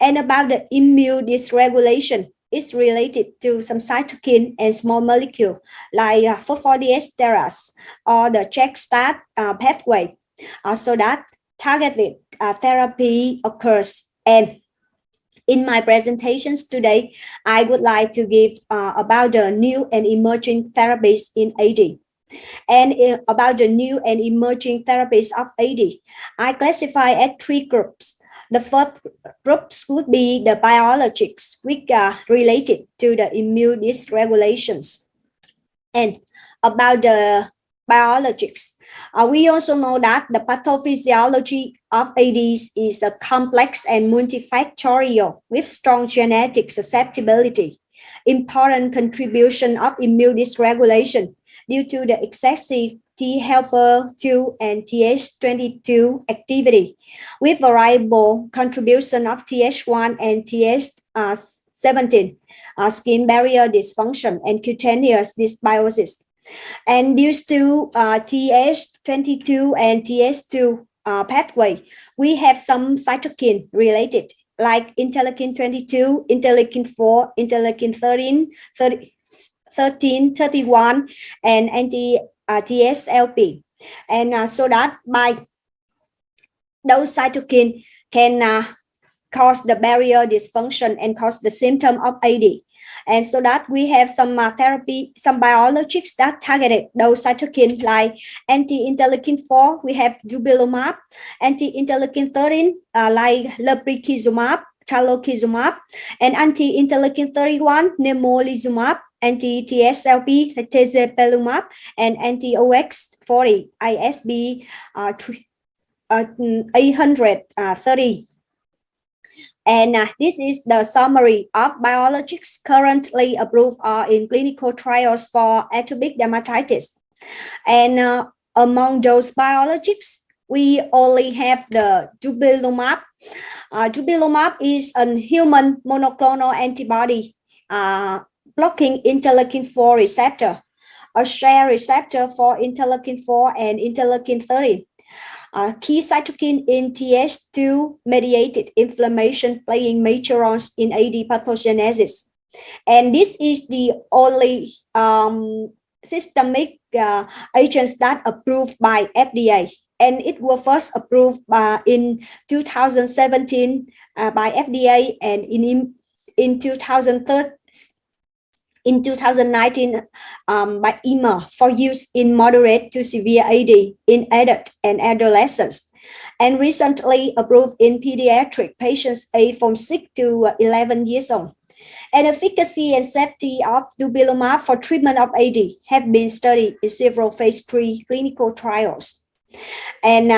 and about the immune dysregulation is related to some cytokine and small molecule like phosphodiesterase or the JAK-STAT pathway, so that targeted therapy occurs. And in my presentations today, I would like to give about the new and emerging therapies in AD. And about the new and emerging therapies of AD, I classify as 3 groups. The first groups would be the biologics, which are related to the immune dysregulations. And about the biologics, we also know that the pathophysiology of ADs is a complex and multifactorial with strong genetic susceptibility, important contribution of immune dysregulation due to the excessive T helper 2 and Th22 activity, with variable contribution of Th1 and Th17, skin barrier dysfunction, and cutaneous dysbiosis. And due to Th22 and Th2 pathway, we have some cytokine related, like interleukin 22, interleukin 4, interleukin 13, 1331, and anti-TSLP. And so that by those cytokine can cause the barrier dysfunction and cause the symptom of AD. And so that we have some therapy, some biologics that targeted those cytokine, like anti-interleukin-4, we have dupilumab, anti-interleukin-13, like lebrikizumab, tralokinumab, and anti-interleukin-31, nemolizumab, anti-TSLP, tezepelumab, and anti-OX40, ISB 830. And this is the summary of biologics currently approved in clinical trials for atopic dermatitis. And among those biologics, we only have the dupilumab. Dupilumab is a human monoclonal antibody blocking interleukin-4 receptor, a shared receptor for interleukin-4 and interleukin-30. Key cytokine in Th2 mediated inflammation playing major roles in AD pathogenesis. And this is the only systemic agents that approved by FDA. And it was first approved in 2017 by FDA, and in 2019 by EMA for use in moderate to severe AD in adult and adolescents, and recently approved in pediatric patients aged from 6 to 11 years old. And efficacy and safety of dupilumab for treatment of AD have been studied in several phase 3 clinical trials. And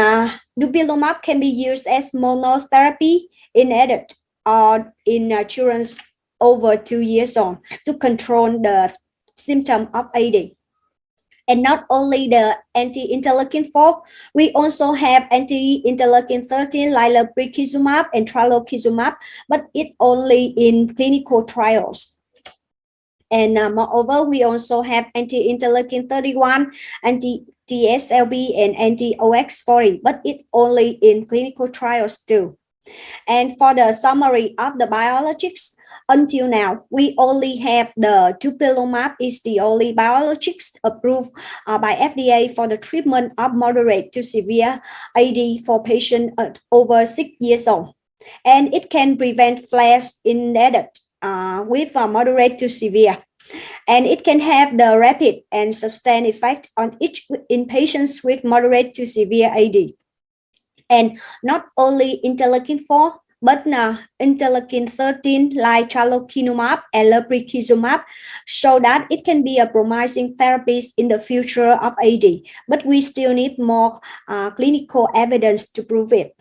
dupilumab can be used as monotherapy in adult or in children over 2 years old to control the symptom of AD. And not only the anti-interleukin-4, we also have anti-interleukin-13 like lebrikizumab and tralokinumab, but it only in clinical trials. And moreover, we also have anti-interleukin-31, anti-TSLP, and anti-OX40, but it only in clinical trials too. And for the summary of the biologics, until now, we only have the dupilumab is the only biologics approved by FDA for the treatment of moderate to severe AD for patients over 6 years old. And it can prevent flares in adults with moderate to severe. And it can have the rapid and sustained effect on in patients with moderate to severe AD. And not only interleukin-4, but interleukin-13 like tralokinumab and lebrikizumab show that it can be a promising therapy in the future of AD, but we still need more clinical evidence to prove it.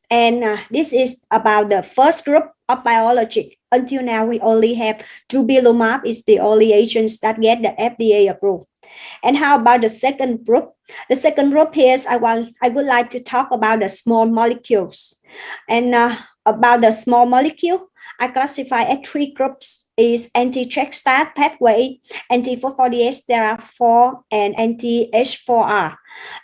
And this is about the first group of biologic. Until now, we only have dupilumab is the only agents that get the FDA approved. And how about the second group? The second group here is I would like to talk about the small molecules. And about the small molecule, I classify as 3 groups: is anti-Check-STAT pathway, anti-phosphodiesterase-4, and anti-H4R.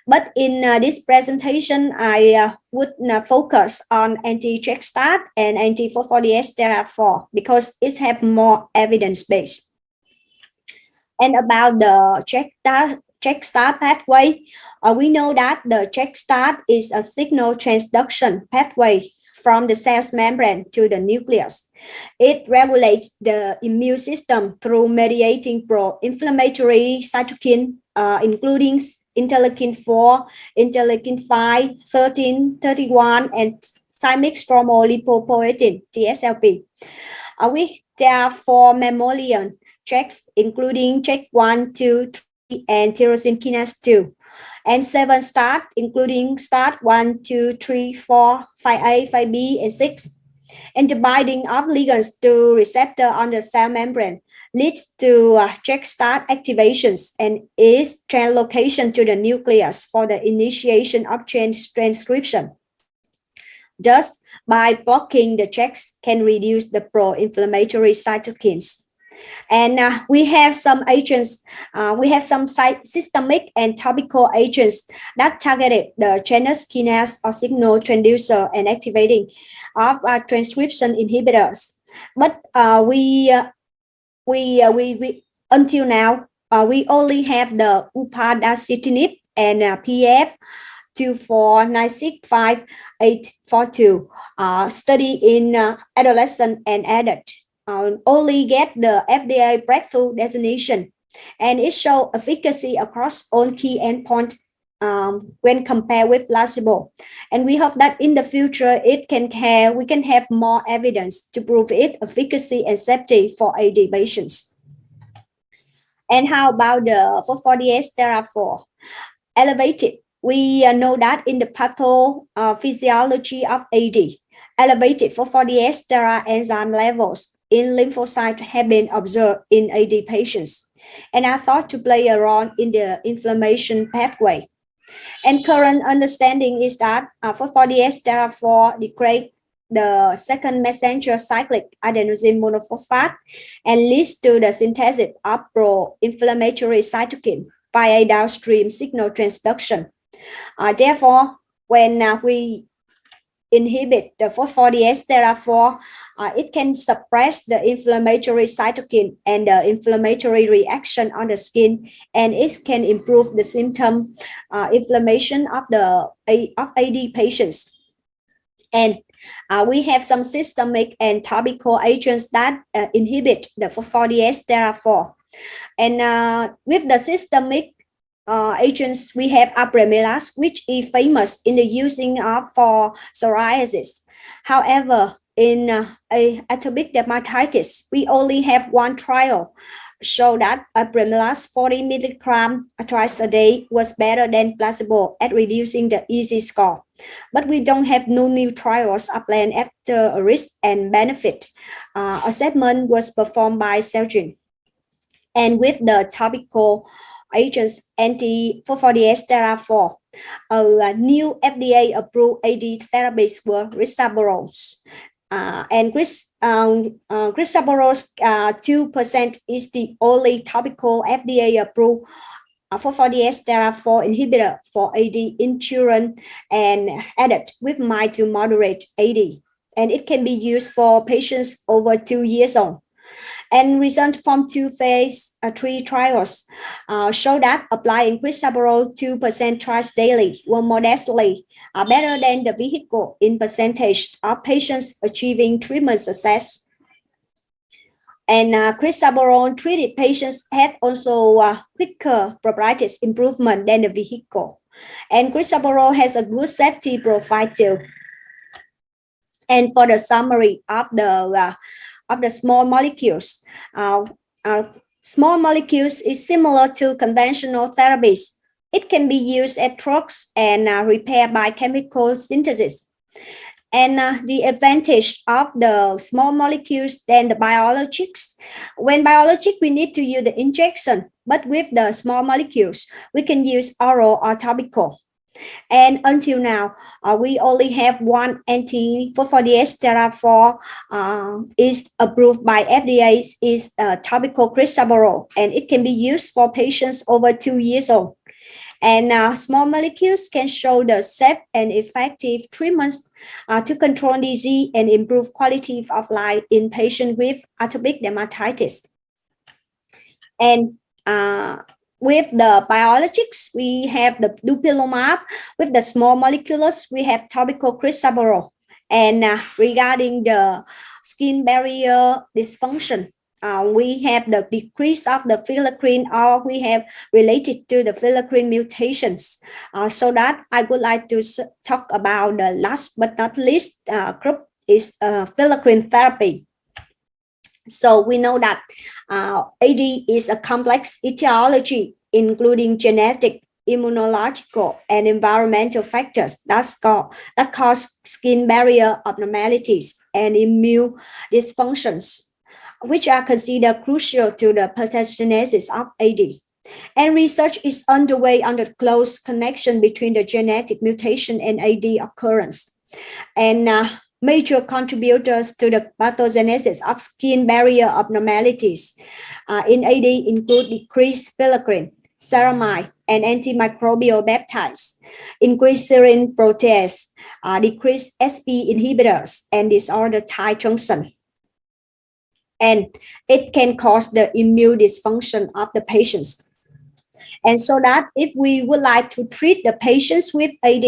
But in this presentation, I would focus on anti-Check-STAT and anti-phosphodiesterase-4 because it have more evidence base. And about the Check-STAT pathway, we know that the Check-STAT is a signal transduction pathway from the cell's membrane to the nucleus. It regulates the immune system through mediating pro-inflammatory cytokine, including interleukin-4, interleukin-5, 13, 31, and thymic stromal-lipoprotein, TSLP. There are 4 mammalian checks, including check 1, 2, 3, and tyrosine kinase 2. And 7 STAT, including STAT 1, 2, 3, 4, 5A, 5B, and 6. And the binding of ligands to receptor on the cell membrane leads to Check-STAT activations and is translocation to the nucleus for the initiation of transcription. Thus, by blocking the checks can reduce the pro-inflammatory cytokines. And we have some agents, we have some systemic and topical agents that targeted the Janus kinase or signal transducer and activating of transcription inhibitors. But until now, we only have the upadacitinib and PF 2496542 study in adolescent and adult. Only get the FDA breakthrough designation, and it shows efficacy across all key endpoints when compared with placebo. And we hope that in the future we can have more evidence to prove its efficacy and safety for AD patients. And how about the 448-STERA4? Elevated. We know that in the pathophysiology of AD, elevated 448-STERA enzyme levels in lymphocytes have been observed in AD patients and are thought to play a role in the inflammation pathway. And current understanding is that 448-STERA4 degrade the second messenger cyclic adenosine monophosphate and leads to the synthesis of pro-inflammatory cytokine by a downstream signal transduction. Therefore, when we inhibit the 448-STERA4, it can suppress the inflammatory cytokine and the inflammatory reaction on the skin, and it can improve the symptom inflammation of AD patients. And we have some systemic and topical agents that inhibit the 448-STERA4. And with the systemic agents, we have apremilast, which is famous in the using for psoriasis. However, in atopic dermatitis, we only have one trial show that apremilast 40 milligram twice a day was better than placebo at reducing the EASI score. But we don't have no new trials are planned after a risk and benefit assessment was performed by Celgene. And with the topical agents anti-448-STERA4, a new FDA-approved AD therapies were risaborose. And risaborose 2% is the only topical FDA-approved 448-STERA4 inhibitor for AD in children and adults with mild to moderate AD. And it can be used for patients over 2 years old. And results from 2 phase 3 trials show that applying risaborole 2% twice daily were modestly better than the vehicle in percentage of patients achieving treatment success. And risaborole treated patients had also quicker pruritus improvement than the vehicle. And risaborole has a good safety profile too. And for the summary of the small molecules. Small molecules is similar to conventional therapies. It can be used as drugs and repaired by chemical synthesis. And the advantage of the small molecules than the biologics. When biologic, we need to use the injection, but with the small molecules, we can use oral or topical. And until now, we only have one anti-448-STERA4 is approved by FDA is topical risaborole, and it can be used for patients over 2 years old. And small molecules can show the safe and effective treatments to control disease and improve quality of life in patients with atopic dermatitis. And with the biologics, we have the dupilumab. With the small molecules, we have topical risaborole. And regarding the skin barrier dysfunction, we have the decrease of the filacrine, or we have related to the filacrine mutations. So that I would like to talk about the last but not least group is filacrine therapy. So we know that AD is a complex etiology, including genetic, immunological, and environmental factors that cause skin barrier abnormalities and immune dysfunctions, which are considered crucial to the pathogenesis of AD. And research is underway on the close connection between the genetic mutation and AD occurrence. And major contributors to the pathogenesis of skin barrier abnormalities in AD include decreased filacrine, ceramide, and antimicrobial peptides, increased serine protease, decreased SP inhibitors, and disorder tight junction. and it can cause the immune dysfunction of the patients. And so that if we would like to treat the patients with AD,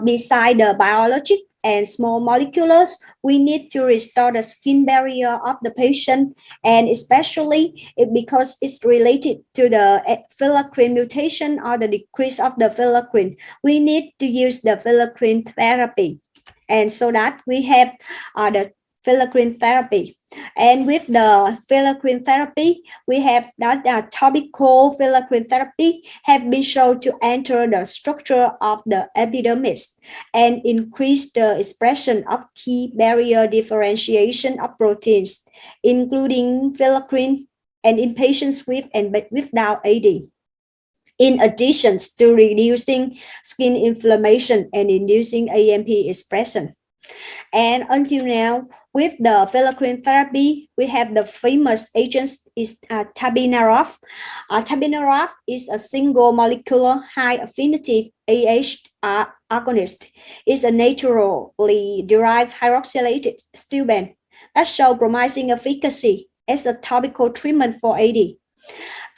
beside the biologic and small molecules, we need to restore the skin barrier of the patient, and especially because it's related to the filacrine mutation or the decrease of the filacrine, we need to use the filacrine therapy. And so that we have the filacrine therapy. And with the filacrine therapy, we have that topical filacrine therapy have been shown to enter the structure of the epidermis and increase the expression of key barrier differentiation of proteins, including filacrine, and in patients with and without AD. In addition to reducing skin inflammation and inducing AMP expression. And until now, with the filacrine therapy, we have the famous agents is tabinaraf. Tabinaraf is a single molecular high affinity AH agonist. It's a naturally derived hydroxylated stewband that shows promising efficacy as a topical treatment for AD.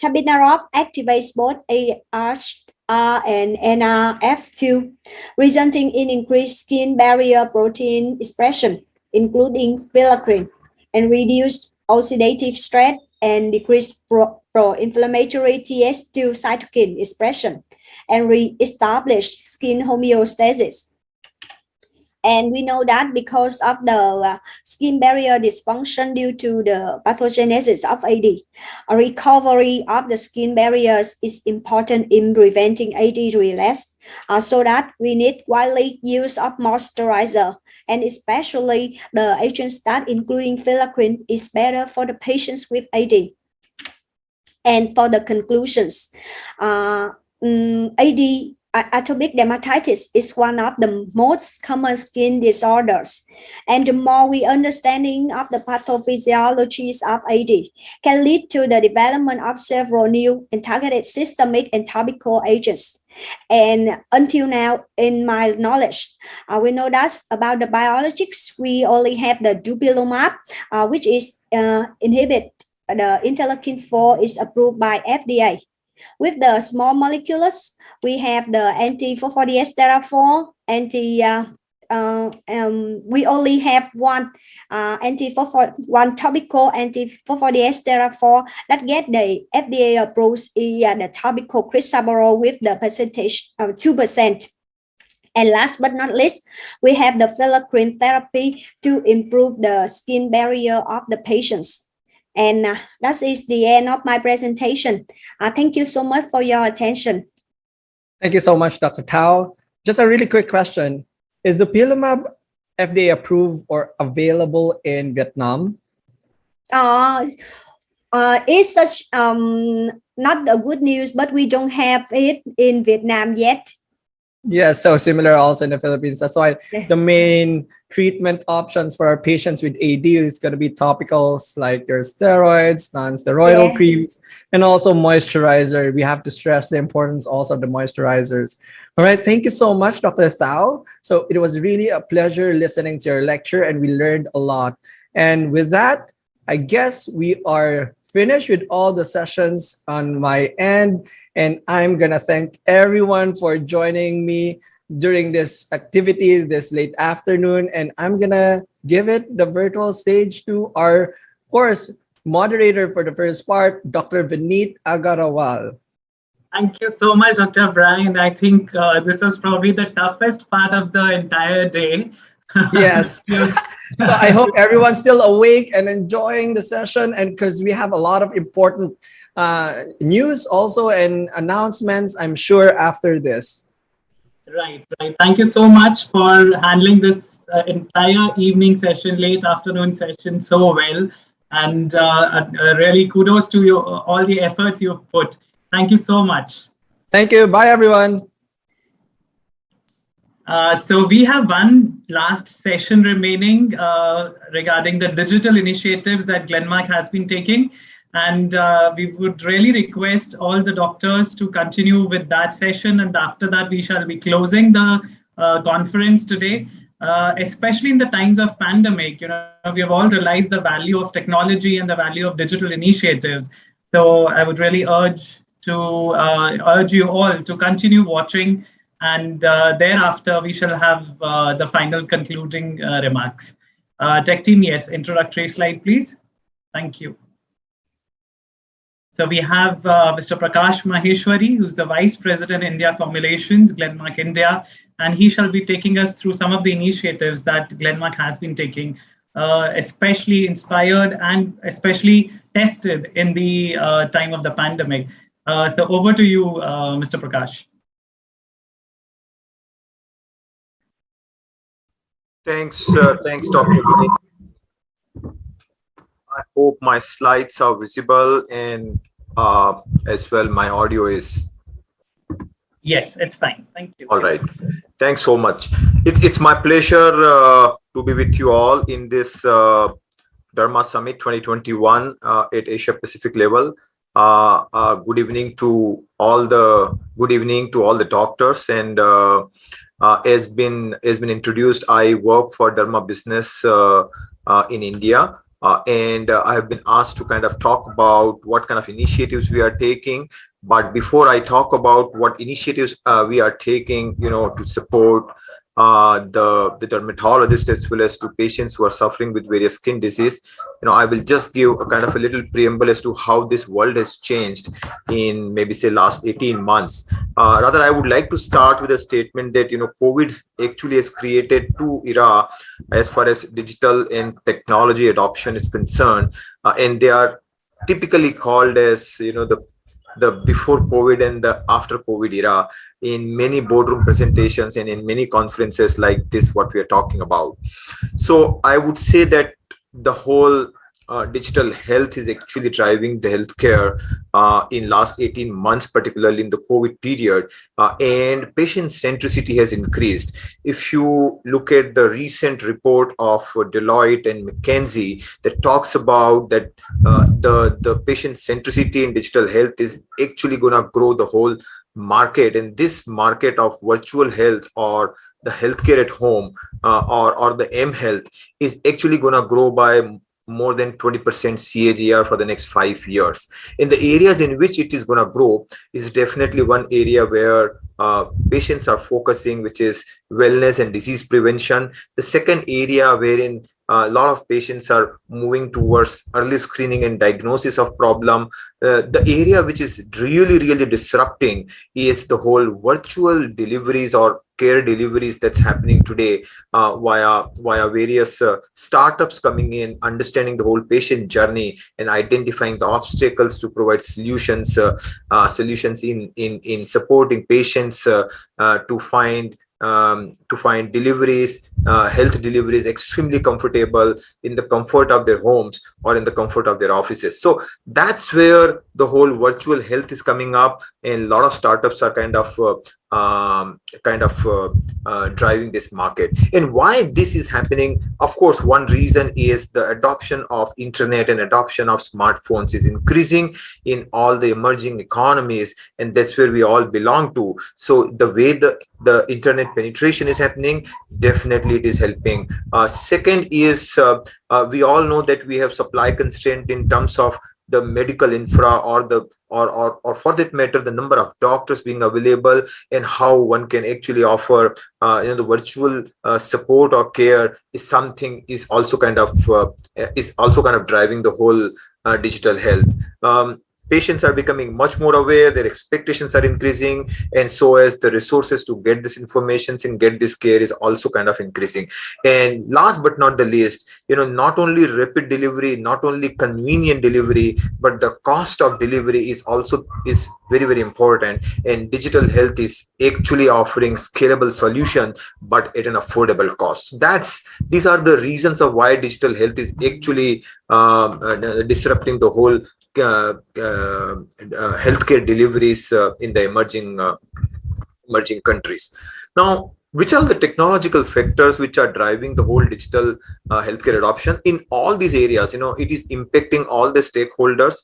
Tabinaraf activates both AR and NRF2, resulting in increased skin barrier protein expression, including filacrine, and reduced oxidative stress and decreased pro-inflammatory Th2 cytokine expression, and re-established skin homeostasis. And we know that because of the skin barrier dysfunction due to the pathogenesis of AD, a recovery of the skin barriers is important in preventing AD relapse, so that we need widely use of moisturizer, and especially the agents that including filacrine is better for the patients with AD. And for the conclusions, AD atopic dermatitis is one of the most common skin disorders, and the more we understanding of the pathophysiologies of AD can lead to the development of several new and targeted systemic and topical agents. And until now, in my knowledge, we know that about the biologics, we only have the dupilumab, which is inhibit the interleukin-4 is approved by FDA. With the small molecules, we have the anti-phosphodiesterase 4, we only have one topical anti-phosphodiesterase 4 that get the FDA approved the topical crisaborole with the percentage of 2%. And last but not least, we have the filacrine therapy to improve the skin barrier of the patients. And that is the end of my presentation. Thank you so much for your attention. Thank you so much, Dr. Tao. Just a really quick question. Is the dupilumab FDA approved or available in Vietnam? It's such not the good news, but we don't have it in Vietnam yet. Yeah, so similar also in the Philippines. That's why the main treatment options for our patients with AD is going to be topicals like your steroids, non-steroidal creams, and also moisturizer. We have to stress the importance also of the moisturizers. All right, thank you so much, Dr. Thao. So it was really a pleasure listening to your lecture, and we learned a lot. And with that, I guess we are finished with all the sessions on my end. And I'm going to thank everyone for joining me during this activity this late afternoon. And I'm going to give it the virtual stage to our, of course, moderator for the first part, Dr. Vineet Agarawal. Thank you so much, Dr. Brian. I think this was probably the toughest part of the entire day. Yes. So I hope everyone's still awake and enjoying the session, and because we have a lot of important news also and announcements, I'm sure, after this. Right. Thank you so much for handling this entire evening session, late afternoon session so well. And really kudos to you, all the efforts you've put. Thank you so much. Thank you. Bye, everyone. So we have one last session remaining regarding the digital initiatives that Glenmark has been taking. And we would really request all the doctors to continue with that session. And after that, we shall be closing the conference today. especially in the times of pandemic. We have all realized the value of technology and the value of digital initiatives. So I would really urge you all to continue watching, and thereafter we shall have the final concluding remarks. Tech team, yes, introductory slide, please. Thank you. So we have Mr. Prakash Maheshwari, who's the Vice President India Formulations, Glenmark India, and he shall be taking us through some of the initiatives that Glenmark has been taking, especially inspired and especially tested in the time of the pandemic. So over to you, Mr. Prakash. Thanks, Dr. Vinay. I hope my slides are visible and as well my audio is. Yes, it's fine. Thank you. All right. Thanks so much. It's my pleasure to be with you all in this Derma Summit 2021 at Asia Pacific level. Good evening to all the doctors, and as been introduced, I work for Derma Business in India. And I have been asked to kind of talk about what kind of initiatives we are taking. But before I talk about what initiatives we are taking, to support the dermatologist as well as to patients who are suffering with various skin disease, I will just give a kind of a little preamble as to how this world has changed in maybe say last 18 months. Rather, I would like to start with a statement that COVID actually has created two era as far as digital and technology adoption is concerned, and they are typically called as the before COVID and the after COVID era in many boardroom presentations and in many conferences like this, what we are talking about. So I would say that the whole digital health is actually driving the healthcare in last 18 months, particularly in the COVID period, and patient centricity has increased. If you look at the recent report of Deloitte and McKinsey that talks about that the patient centricity in digital health is actually going to grow the whole market, and this market of virtual health or the healthcare at home or the M-health is actually going to grow by more than 20% CAGR for the next 5 years. In the areas in which it is going to grow is definitely one area where patients are focusing, which is wellness and disease prevention. The second area wherein a lot of patients are moving towards early screening and diagnosis of problem. The area which is really disrupting is the whole virtual deliveries or care deliveries that's happening today via various startups coming in, understanding the whole patient journey and identifying the obstacles to provide solutions in supporting patients to find deliveries, health deliveries extremely comfortable in the comfort of their homes or in the comfort of their offices. So that's where the whole virtual health is coming up, and a lot of startups are kind of driving this market. And why this is happening, of course, one reason is the adoption of internet and adoption of smartphones is increasing in all the emerging economies, and that's where we all belong to. So the way the internet penetration is happening, definitely it is helping. Second is we all know that we have supply constraint in terms of the medical infra or for that matter the number of doctors being available, and how one can actually offer the virtual support or care is also kind of driving the whole digital health. Patients are becoming much more aware, their expectations are increasing, and so as the resources to get this information and get this care is also kind of increasing. And last but not the least, not only rapid delivery, not only convenient delivery, but the cost of delivery is very important, and digital health is actually offering scalable solution but at an affordable cost. These are the reasons of why digital health is actually disrupting the whole healthcare deliveries in the emerging countries. Now, which are the technological factors which are driving the whole digital healthcare adoption in all these areas. It is impacting all the stakeholders,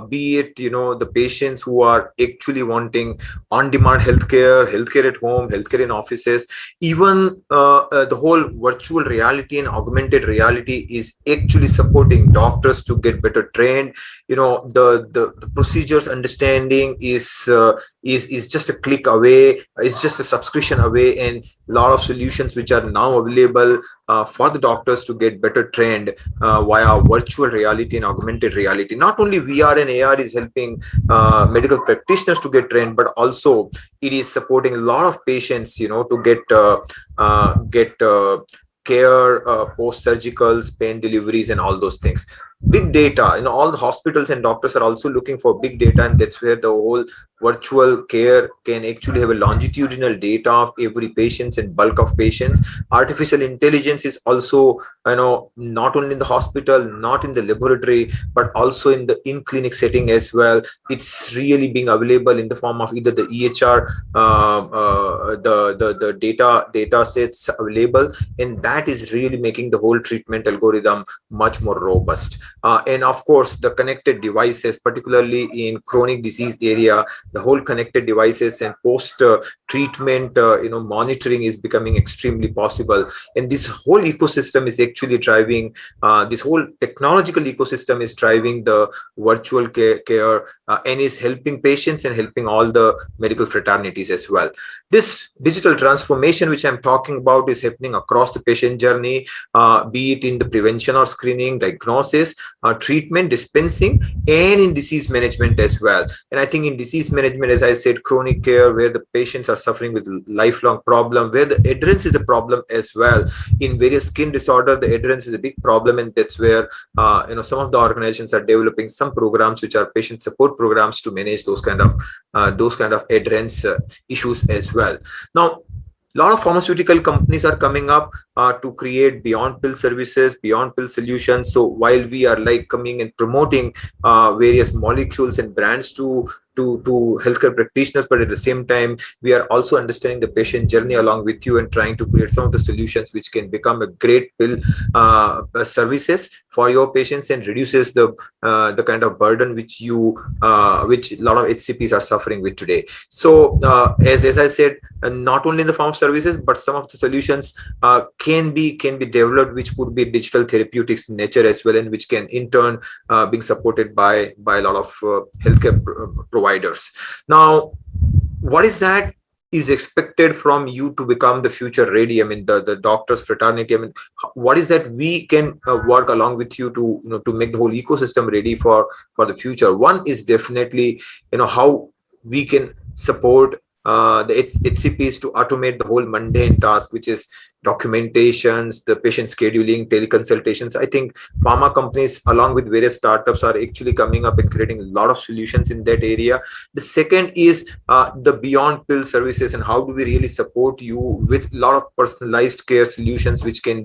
be it the patients who are actually wanting on-demand healthcare at home, healthcare in offices, even the whole virtual reality and augmented reality is actually supporting doctors to get better trained. The procedures understanding is just a click away, is just a subscription away, and a lot of solutions which are now available for the doctors to get better trained via virtual reality and augmented reality. Not only VR and AR is helping medical practitioners to get trained, but also it is supporting a lot of patients, to get care, post-surgicals, pain deliveries, and all those things. Big data, all the hospitals and doctors are also looking for big data, and that's where the whole virtual care can actually have a longitudinal data of every patient and bulk of patients. Artificial intelligence is also, not only in the hospital, not in the laboratory, but also in the in-clinic setting as well. It's really being available in the form of either the EHR, the data sets available, and that is really making the whole treatment algorithm much more robust. And of course, the connected devices, particularly in chronic disease area, the whole connected devices and post treatment monitoring is becoming extremely possible. And this whole ecosystem is actually driving, this whole technological ecosystem is driving the virtual care and is helping patients and helping all the medical fraternities as well. This digital transformation which I'm talking about is happening across the patient journey, be it in the prevention or screening, diagnosis, treatment, dispensing, and in disease management as well. And I think in disease management, as I said, chronic care, where the patients are suffering with lifelong problem, where the adherence is a problem as well. In various skin disorder, the adherence is a big problem, and that's where some of the organizations are developing some programs which are patient support programs to manage those kind of adherence issues as well. Now, a lot of pharmaceutical companies are coming up to create beyond pill services, beyond pill solutions. So while we are coming and promoting various molecules and brands to healthcare practitioners, but at the same time, we are also understanding the patient journey along with you and trying to create some of the solutions which can become a great pill services for your patients and reduces the kind of burden which a lot of HCPs are suffering with today. So as I said, not only in the form of services, but some of the solutions can be developed, which could be digital therapeutics in nature as well, and which can in turn being supported by a lot of healthcare providers. Now, what is that is expected from you to become the future ready? I mean, the doctors fraternity, I mean, what is that we can work along with you to to make the whole ecosystem ready for the future? One is definitely how we can support the HCPs to automate the whole mundane task, which is documentations, the patient scheduling, teleconsultations. I think pharma companies, along with various startups, are actually coming up and creating a lot of solutions in that area. The second is the beyond pill services, and how do we really support you with a lot of personalized care solutions, which can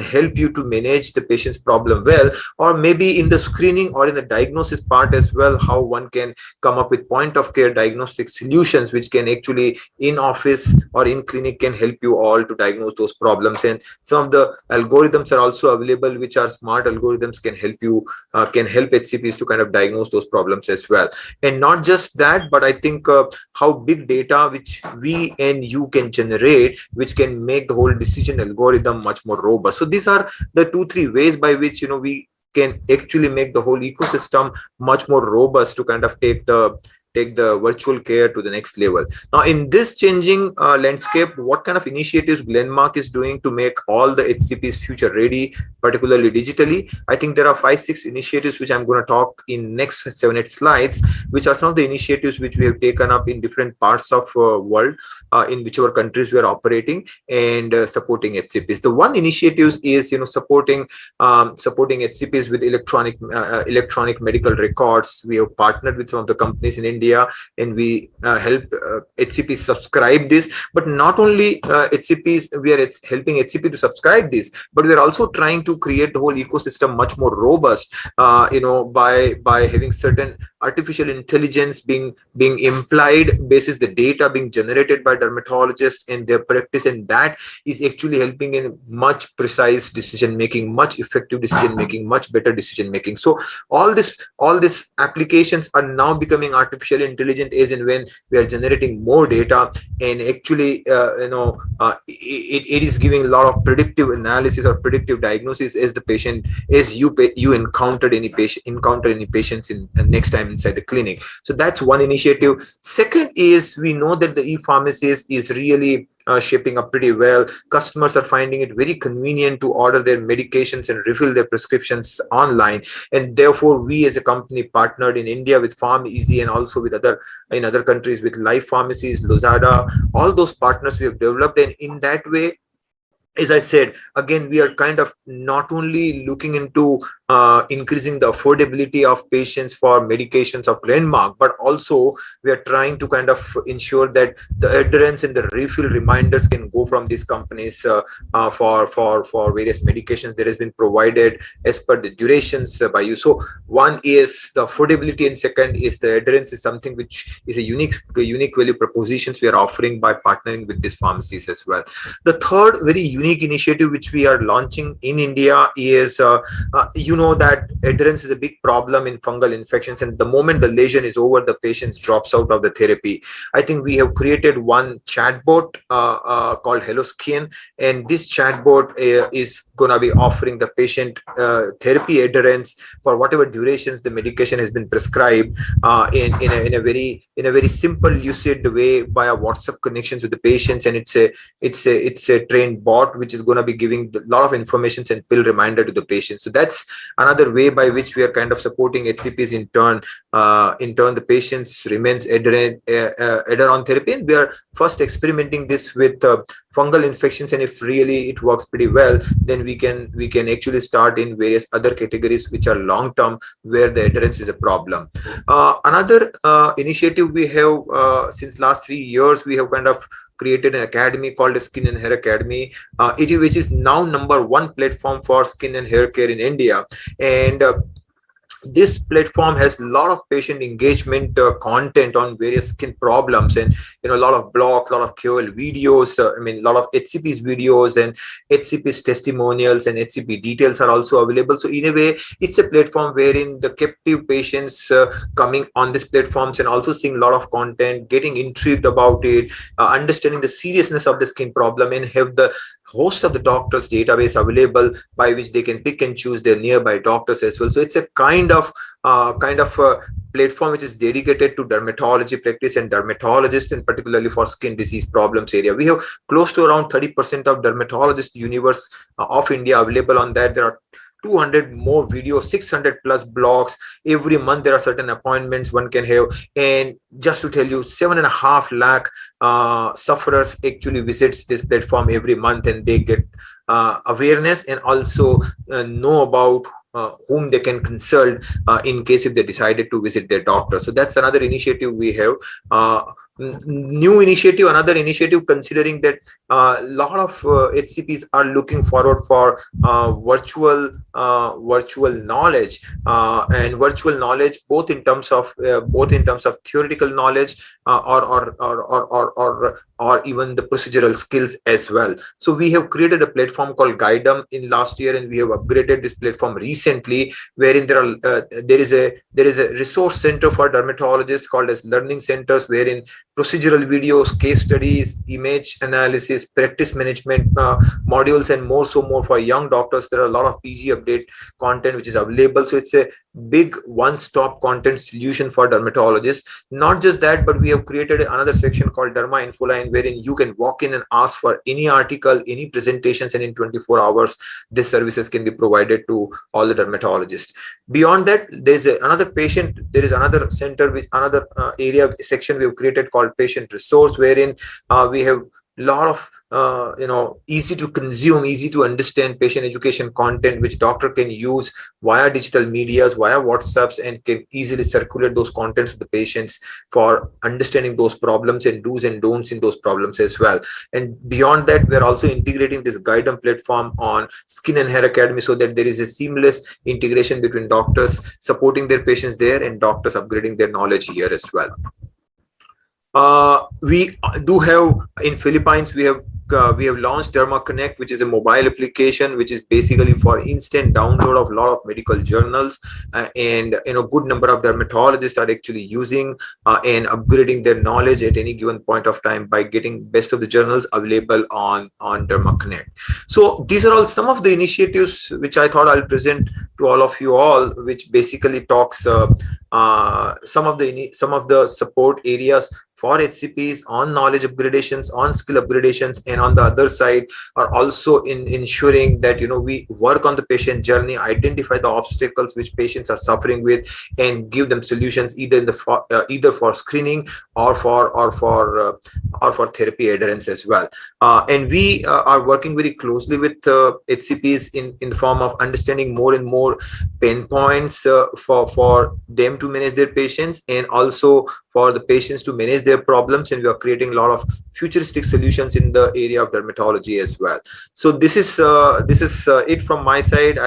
help you to manage the patient's problem well, or maybe in the screening or in the diagnosis part as well, how one can come up with point of care diagnostic solutions, which can actually in office or in clinic can help you all to diagnose those problems. And some of the algorithms are also available, which are smart algorithms, can help you can help HCPs to kind of diagnose those problems as well. And not just that, but I think how big data which we and you can generate, which can make the whole decision algorithm much more robust. So these are the 2-3 ways by which we can actually make the whole ecosystem much more robust to kind of take the virtual care to the next level. Now, in this changing landscape, what kind of initiatives Glenmark is doing to make all the HCPs future ready, particularly digitally? I think there are 5-6 initiatives which I'm going to talk in next 7-8 slides, which are some of the initiatives which we have taken up in different parts of world, in whichever countries we are operating, and supporting HCPs. The one initiative is supporting HCPs with electronic medical records. We have partnered with some of the companies in India India, and we help HCPs subscribe this. But not only HCPs, we are helping HCP to subscribe this, but we are also trying to create the whole ecosystem much more robust, by having certain artificial intelligence being implied basis the data being generated by dermatologists and their practice, and that is actually helping in much precise decision making, much effective decision making, much better decision making. So all these applications are now becoming artificial intelligent as and when we are generating more data, and actually it is giving a lot of predictive analysis or predictive diagnosis as the patient, as you encounter any patients in next time inside the clinic. So that's one initiative. Second is, we know that the e-pharmacist is really shaping up pretty well. Customers are finding it very convenient to order their medications and refill their prescriptions online, and therefore we as a company partnered in India with PharmEasy and also with other countries with Life Pharmacies, Lozada, all those partners we have developed. And in that way, as I said, again, we are kind of not only looking into increasing the affordability of patients for medications of landmark, but also we are trying to kind of ensure that the adherence and the refill reminders can go from these companies for various medications that has been provided as per the durations by you. So one is the affordability, and second is the adherence is something which is a unique value propositions we are offering by partnering with these pharmacies as well. The third very unique initiative which we are launching in India is that adherence is a big problem in fungal infections, and the moment the lesion is over, the patient drops out of the therapy. I think we have created one chatbot called Hello Skin, and this chatbot is gonna be offering the patient therapy adherence for whatever durations the medication has been prescribed in a very simple usage way via WhatsApp connections with the patients, and it's a trained bot which is going to be giving a lot of information and pill reminder to the patient. So that's another way by which we are kind of supporting HCPs in turn. The patients remains adherent on therapy, and we are first experimenting this with fungal infections, and if really it works pretty well, then we can actually start in various other categories which are long term where the adherence is a problem. Another initiative we have since last 3 years, we have kind of created an academy called Skin and Hair Academy, which is now #1 platform for skin and hair care in India. And this platform has a lot of patient engagement content on various skin problems, and a lot of blogs, a lot of KOL videos, a lot of HCP's videos and HCP's testimonials and HCP details are also available. So in a way, it's a platform wherein the captive patients coming on these platforms and also seeing a lot of content, getting intrigued about it, understanding the seriousness of the skin problem, and have the host of the doctors database available by which they can pick and choose their nearby doctors as well. So it's a kind of platform which is dedicated to dermatology practice and dermatologists, and particularly for skin disease problems area. We have close to around 30% of dermatologist universe of India available on that. There are 200 more videos, 600 plus blogs. Every month there are certain appointments one can have, and just to tell you, 7.5 lakh sufferers actually visits this platform every month, and they get awareness and also know about whom they can consult in case if they decided to visit their doctor. So that's another initiative we have. Another initiative, considering that a lot of HCPs are looking forward for virtual knowledge and virtual knowledge, both in terms of theoretical knowledge or even the procedural skills as well. So we have created a platform called Guidem in last year, and we have upgraded this platform recently, wherein there is a resource center for dermatologists called as learning centers, wherein procedural videos, case studies, image analysis, practice management modules, and more for young doctors. There are a lot of PG update content which is available. So it's a big one-stop content solution for dermatologists. Not just that, but we have created another section called Derma Infoline, wherein you can walk in and ask for any article, any presentations, and in 24 hours, these services can be provided to all the dermatologists. Beyond that, there is another center with another area section we have created called Patient Resource, wherein we have lot of easy to consume, easy to understand patient education content which doctor can use via digital medias, via WhatsApps, and can easily circulate those contents to the patients for understanding those problems and do's and don'ts in those problems as well. And beyond that, we're also integrating this guidance platform on Skin and Hair Academy so that there is a seamless integration between doctors supporting their patients there and doctors upgrading their knowledge here as well. We do have in Philippines, we have launched Derma Connect, which is a mobile application which is basically for instant download of a lot of medical journals, and good number of dermatologists are actually using and upgrading their knowledge at any given point of time by getting best of the journals available on Derma Connect. So these are all some of the initiatives which I thought I'll present to all of you all, which basically talks some of the support areas for HCPs on knowledge upgradations, on skill upgradations, and on the other side are also in ensuring that we work on the patient journey, identify the obstacles which patients are suffering with, and give them solutions either for screening or for therapy adherence as well. And we are working very closely with HCPs in the form of understanding more and more pain points for them to manage their patients, and also for the patients to manage their problems, and we are creating a lot of futuristic solutions in the area of dermatology as well. So this is it from my side.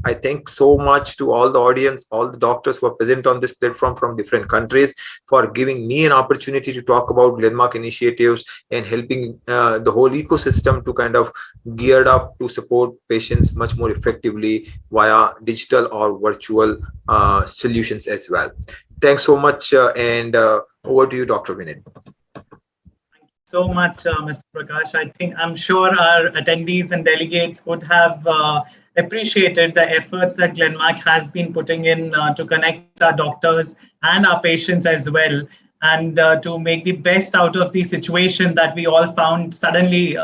I thank so much to all the audience, all the doctors who are present on this platform from different countries, for giving me an opportunity to talk about Glenmark initiatives and helping the whole ecosystem to kind of geared up to support patients much more effectively via digital or virtual solutions as well. Thanks so much, and over to you, Dr. Vinit. So much, Mr. Prakash. I'm sure our attendees and delegates would have appreciated the efforts that Glenmark has been putting in to connect our doctors and our patients as well, and to make the best out of the situation that we all found suddenly,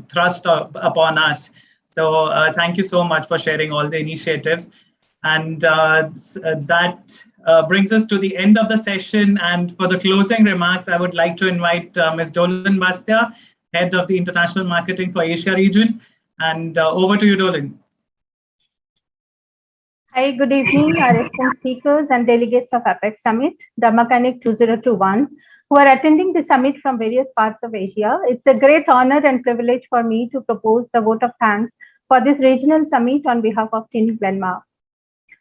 thrust upon us. So thank you so much for sharing all the initiatives. And that brings us to the end of the session. And for the closing remarks, I would like to invite Ms. Dolan Bastia, Head of the International Marketing for Asia region. And over to you, Dolan. Hi, good evening, our esteemed speakers and delegates of APEC Summit, Derma Connect 2021, who are attending the summit from various parts of Asia. It's a great honor and privilege for me to propose the vote of thanks for this regional summit on behalf of Team Glenmark.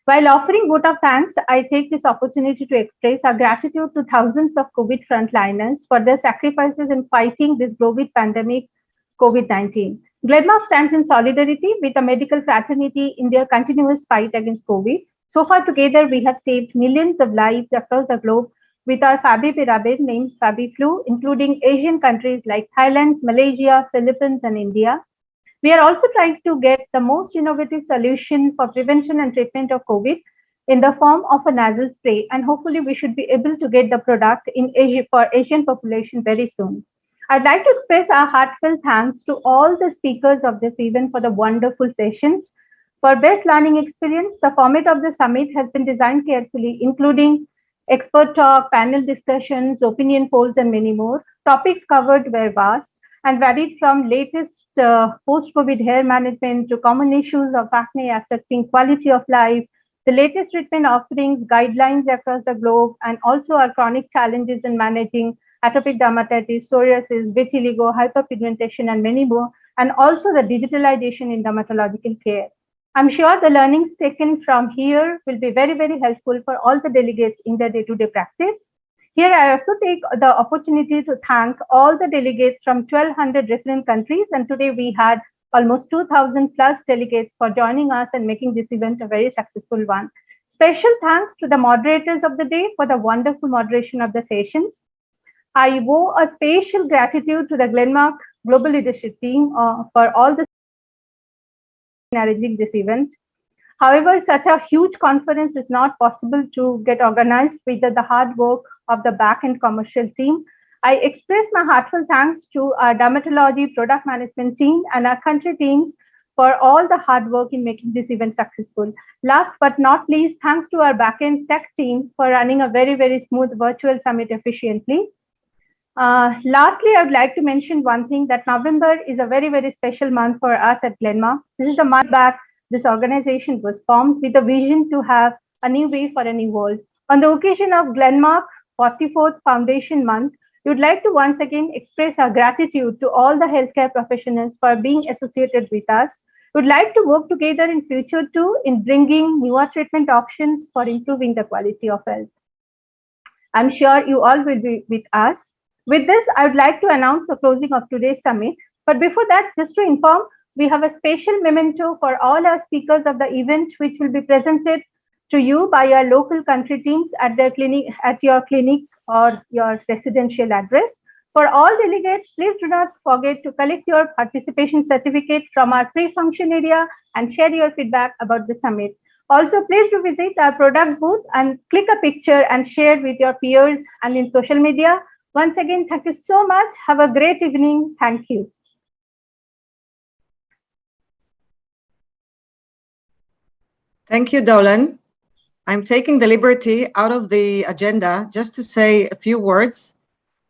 While offering vote of thanks, I take this opportunity to express our gratitude to thousands of COVID frontliners for their sacrifices in fighting this global pandemic, COVID-19. Glenmark stands in solidarity with the medical fraternity in their continuous fight against COVID. So far together, we have saved millions of lives across the globe with our Favipiravir named FabiFlu, including Asian countries like Thailand, Malaysia, Philippines, and India. We are also trying to get the most innovative solution for prevention and treatment of COVID in the form of a nasal spray, and hopefully we should be able to get the product in Asia for Asian population very soon. I'd like to express our heartfelt thanks to all the speakers of this event for the wonderful sessions. For best learning experience, the format of the summit has been designed carefully, including expert talk, panel discussions, opinion polls, and many more. Topics covered were vast and varied from latest post-COVID hair management to common issues of acne affecting quality of life, the latest treatment offerings, guidelines across the globe, and also our chronic challenges in managing atopic dermatitis, psoriasis, vitiligo, hyperpigmentation, and many more, and also the digitalization in dermatological care. I'm sure the learnings taken from here will be very, very helpful for all the delegates in their day-to-day practice. Here, I also take the opportunity to thank all the delegates from 1,200 different countries, and today we had almost 2,000 plus delegates for joining us and making this event a very successful one. Special thanks to the moderators of the day for the wonderful moderation of the sessions. I owe a special gratitude to the Glenmark Global Leadership Team for all the arranging this event. However, such a huge conference is not possible to get organized without the hard work of the back-end commercial team. I express my heartfelt thanks to our dermatology product management team and our country teams for all the hard work in making this event successful. Last but not least, thanks to our back-end tech team for running a very, very smooth virtual summit efficiently. Lastly, I would like to mention one thing, that November is a very, very special month for us at Glenmark. This is the month back this organization was formed with a vision to have a new way for a new world. On the occasion of Glenmark 44th Foundation Month, we would like to once again express our gratitude to all the healthcare professionals for being associated with us. We would like to work together in future too in bringing newer treatment options for improving the quality of health. I'm sure you all will be with us. With this, I would like to announce the closing of today's summit. But before that, just to inform, we have a special memento for all our speakers of the event, which will be presented to you by our local country teams at their clinic, at your clinic or your residential address. For all delegates, please do not forget to collect your participation certificate from our pre-function area and share your feedback about the summit. Also, please do visit our product booth and click a picture and share with your peers and in social media. Once again, thank you so much. Have a great evening. Thank you. Thank you, Dolan. I'm taking the liberty out of the agenda just to say a few words.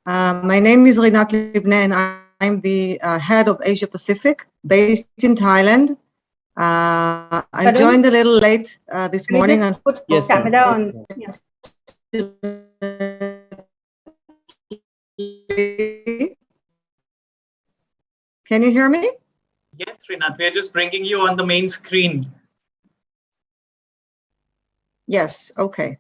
My name is Rinat Livne and I'm the head of Asia Pacific based in Thailand. I joined a little late this morning. And put your camera on. Yeah. Can you hear me? Yes, Rinat, we are just bringing you on the main screen. Yes, okay.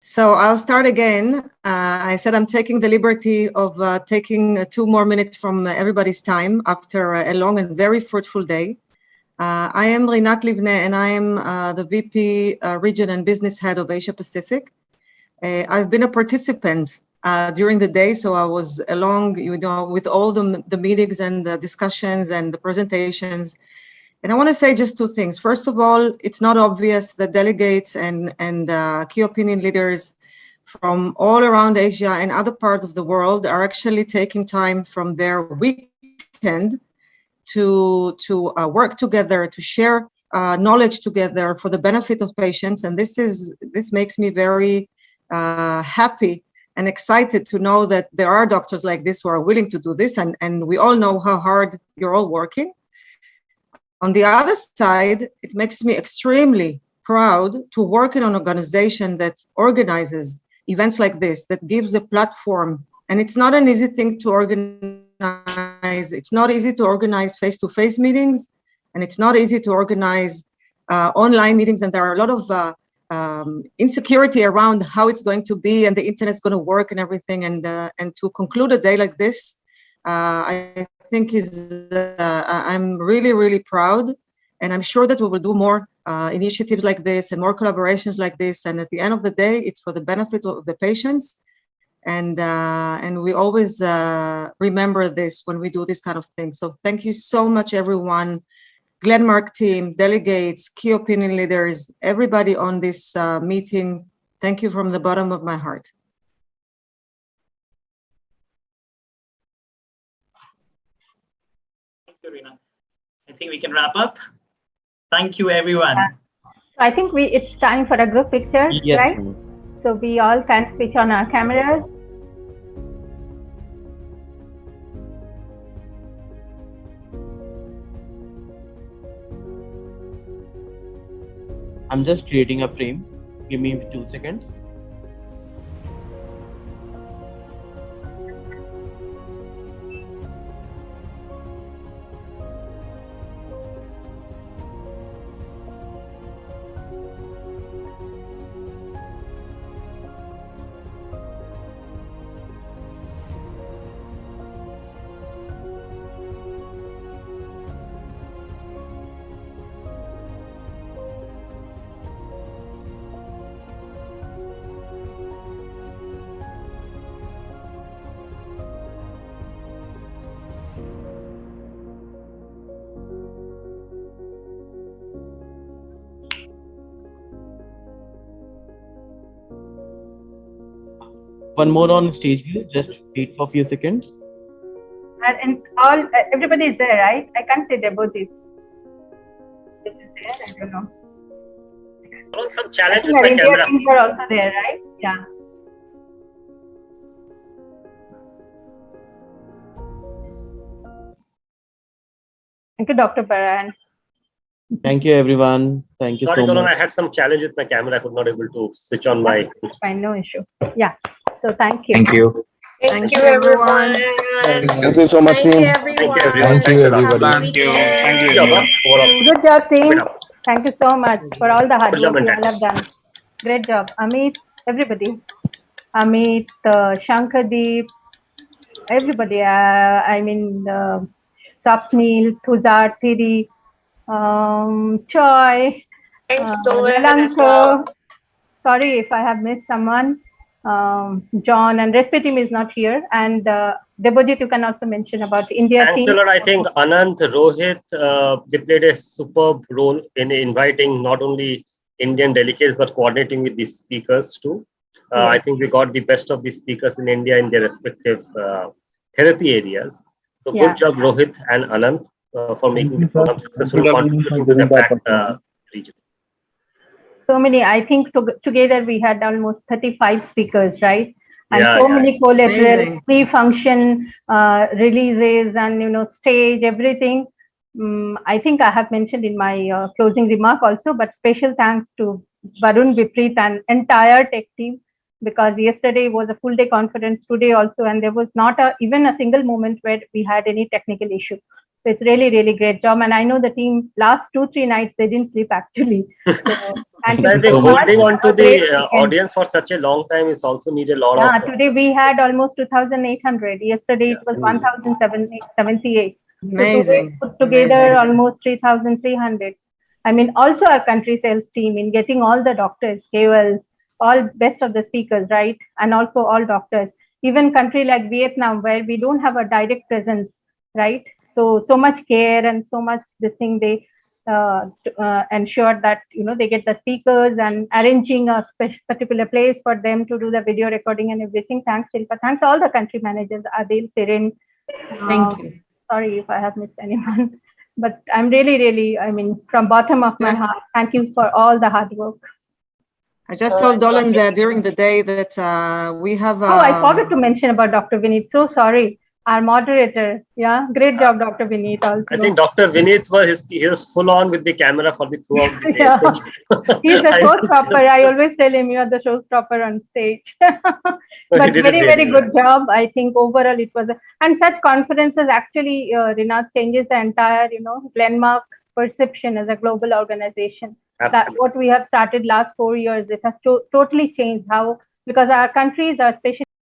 So I'll start again. I said I'm taking the liberty of taking 2 more minutes from everybody's time after a long and very fruitful day. I am Rinat Livne and I am the VP Region and Business Head of Asia Pacific. I've been a participant during the day, so I was along, with all the meetings and the discussions and the presentations. And I want to say just 2 things. First of all, it's not obvious that delegates and key opinion leaders from all around Asia and other parts of the world are actually taking time from their weekend to work together, to share knowledge together for the benefit of patients. And this makes me very happy and excited to know that there are doctors like this who are willing to do this. And we all know how hard you're all working. On the other side, it makes me extremely proud to work in an organization that organizes events like this, that gives a platform. And it's not an easy thing to organize. It's not easy to organize face-to-face meetings, and it's not easy to organize online meetings. And there are a lot of insecurity around how it's going to be and the internet's going to work and everything. And to conclude a day like this, I think I'm really, really proud, and I'm sure that we will do more initiatives like this and more collaborations like this. And at the end of the day, it's for the benefit of the patients, and we always remember this when we do this kind of thing. So thank you so much, everyone, Glenmark team, delegates, key opinion leaders, everybody on this meeting. Thank you from the bottom of my heart. I think we can wrap up. Thank you, everyone. So I think it's time for a group picture, yes, right? So we all can switch on our cameras. I'm just creating a frame. Give me 2 seconds. One more on stage view, just wait for a few seconds. And everybody is there, right? I can't say devotees. This is there, I don't know. Some challenge with my my camera. Teams are also there, right? Yeah. Thank you, Dr. Baran. Thank you, everyone. Thank you Sorry, so Dolan, much. I had some challenge with my camera. I could not able to switch on my. Fine, no issue. Yeah. So thank you. Thank you. Thank you, everyone. Thank you so much, Thank team. you, everyone. Thank you, everyone. Thank you, Thanks a lot. everybody. Thank you. Good job, huh? Overall. Good job, team. Good job. Thank you so much for all the hard Good job, work you man. all have done. Great job. Amit, everybody. Amit, Shankardeep, everybody. I mean, Sapnil, Tuzar, Thiri, Choi, Thanks, Dolan, as Lalanko. well. Sorry if I have missed someone. John and Recipe team is not here. And Debojit, you can also mention about India Thanks team. a lot. I think Anant, Rohit, they played a superb role in inviting not only Indian delegates but coordinating with these speakers too. I think we got the best of the speakers in India in their respective therapy areas. So Yeah. good job, Rohit and Anant, for making the program successful, contributing to the PACT region. So many, I think together we had almost 35 speakers, right? And Yeah, so yeah. many collaterals, Amazing. pre-function releases and, stage, everything. I think I have mentioned in my closing remark also, but special thanks to Varun, Vipreet and entire tech team, because yesterday was a full day conference, today also, and there was not even a single moment where we had any technical issue. So it's really, really great job. And I know the team last 2-3 nights, they didn't sleep actually. So, thank you I think so much. holding on to A great the weekend. audience for such a long time is also need a lot Yeah, of. today we had almost 2,800. Yesterday it was 1,078. So today Amazing. put together almost 3,300. I mean, also our country sales team in getting all the doctors, KOLs, all best of the speakers, right? And also all doctors. Even country like Vietnam, where we don't have a direct presence, right? So much care and so much this thing they ensure that they get the speakers and arranging a particular place for them to do the video recording and everything. Thanks, Shilpa. Thanks all the country managers, Adil, Sirin. Thank you. Sorry if I have missed anyone, but I'm really, really, I mean, from bottom of my heart, thank you for all the hard work. I just told Dolan during the day that we have. Oh, I forgot to mention about Dr. Vineet. So sorry. Our moderator. Yeah, great job, Dr. Vineet. Also, I think Dr. Vineet he was full on with the camera for the throughout the day. Yeah. So He's a showstopper. I always tell him you are the showstopper on stage. But did it very, very really good job. I think overall it was, and such conferences actually, Rinath, changes the entire, landmark perception as a global organization. That what we have started last 4 years, it has totally changed how, because our countries are especially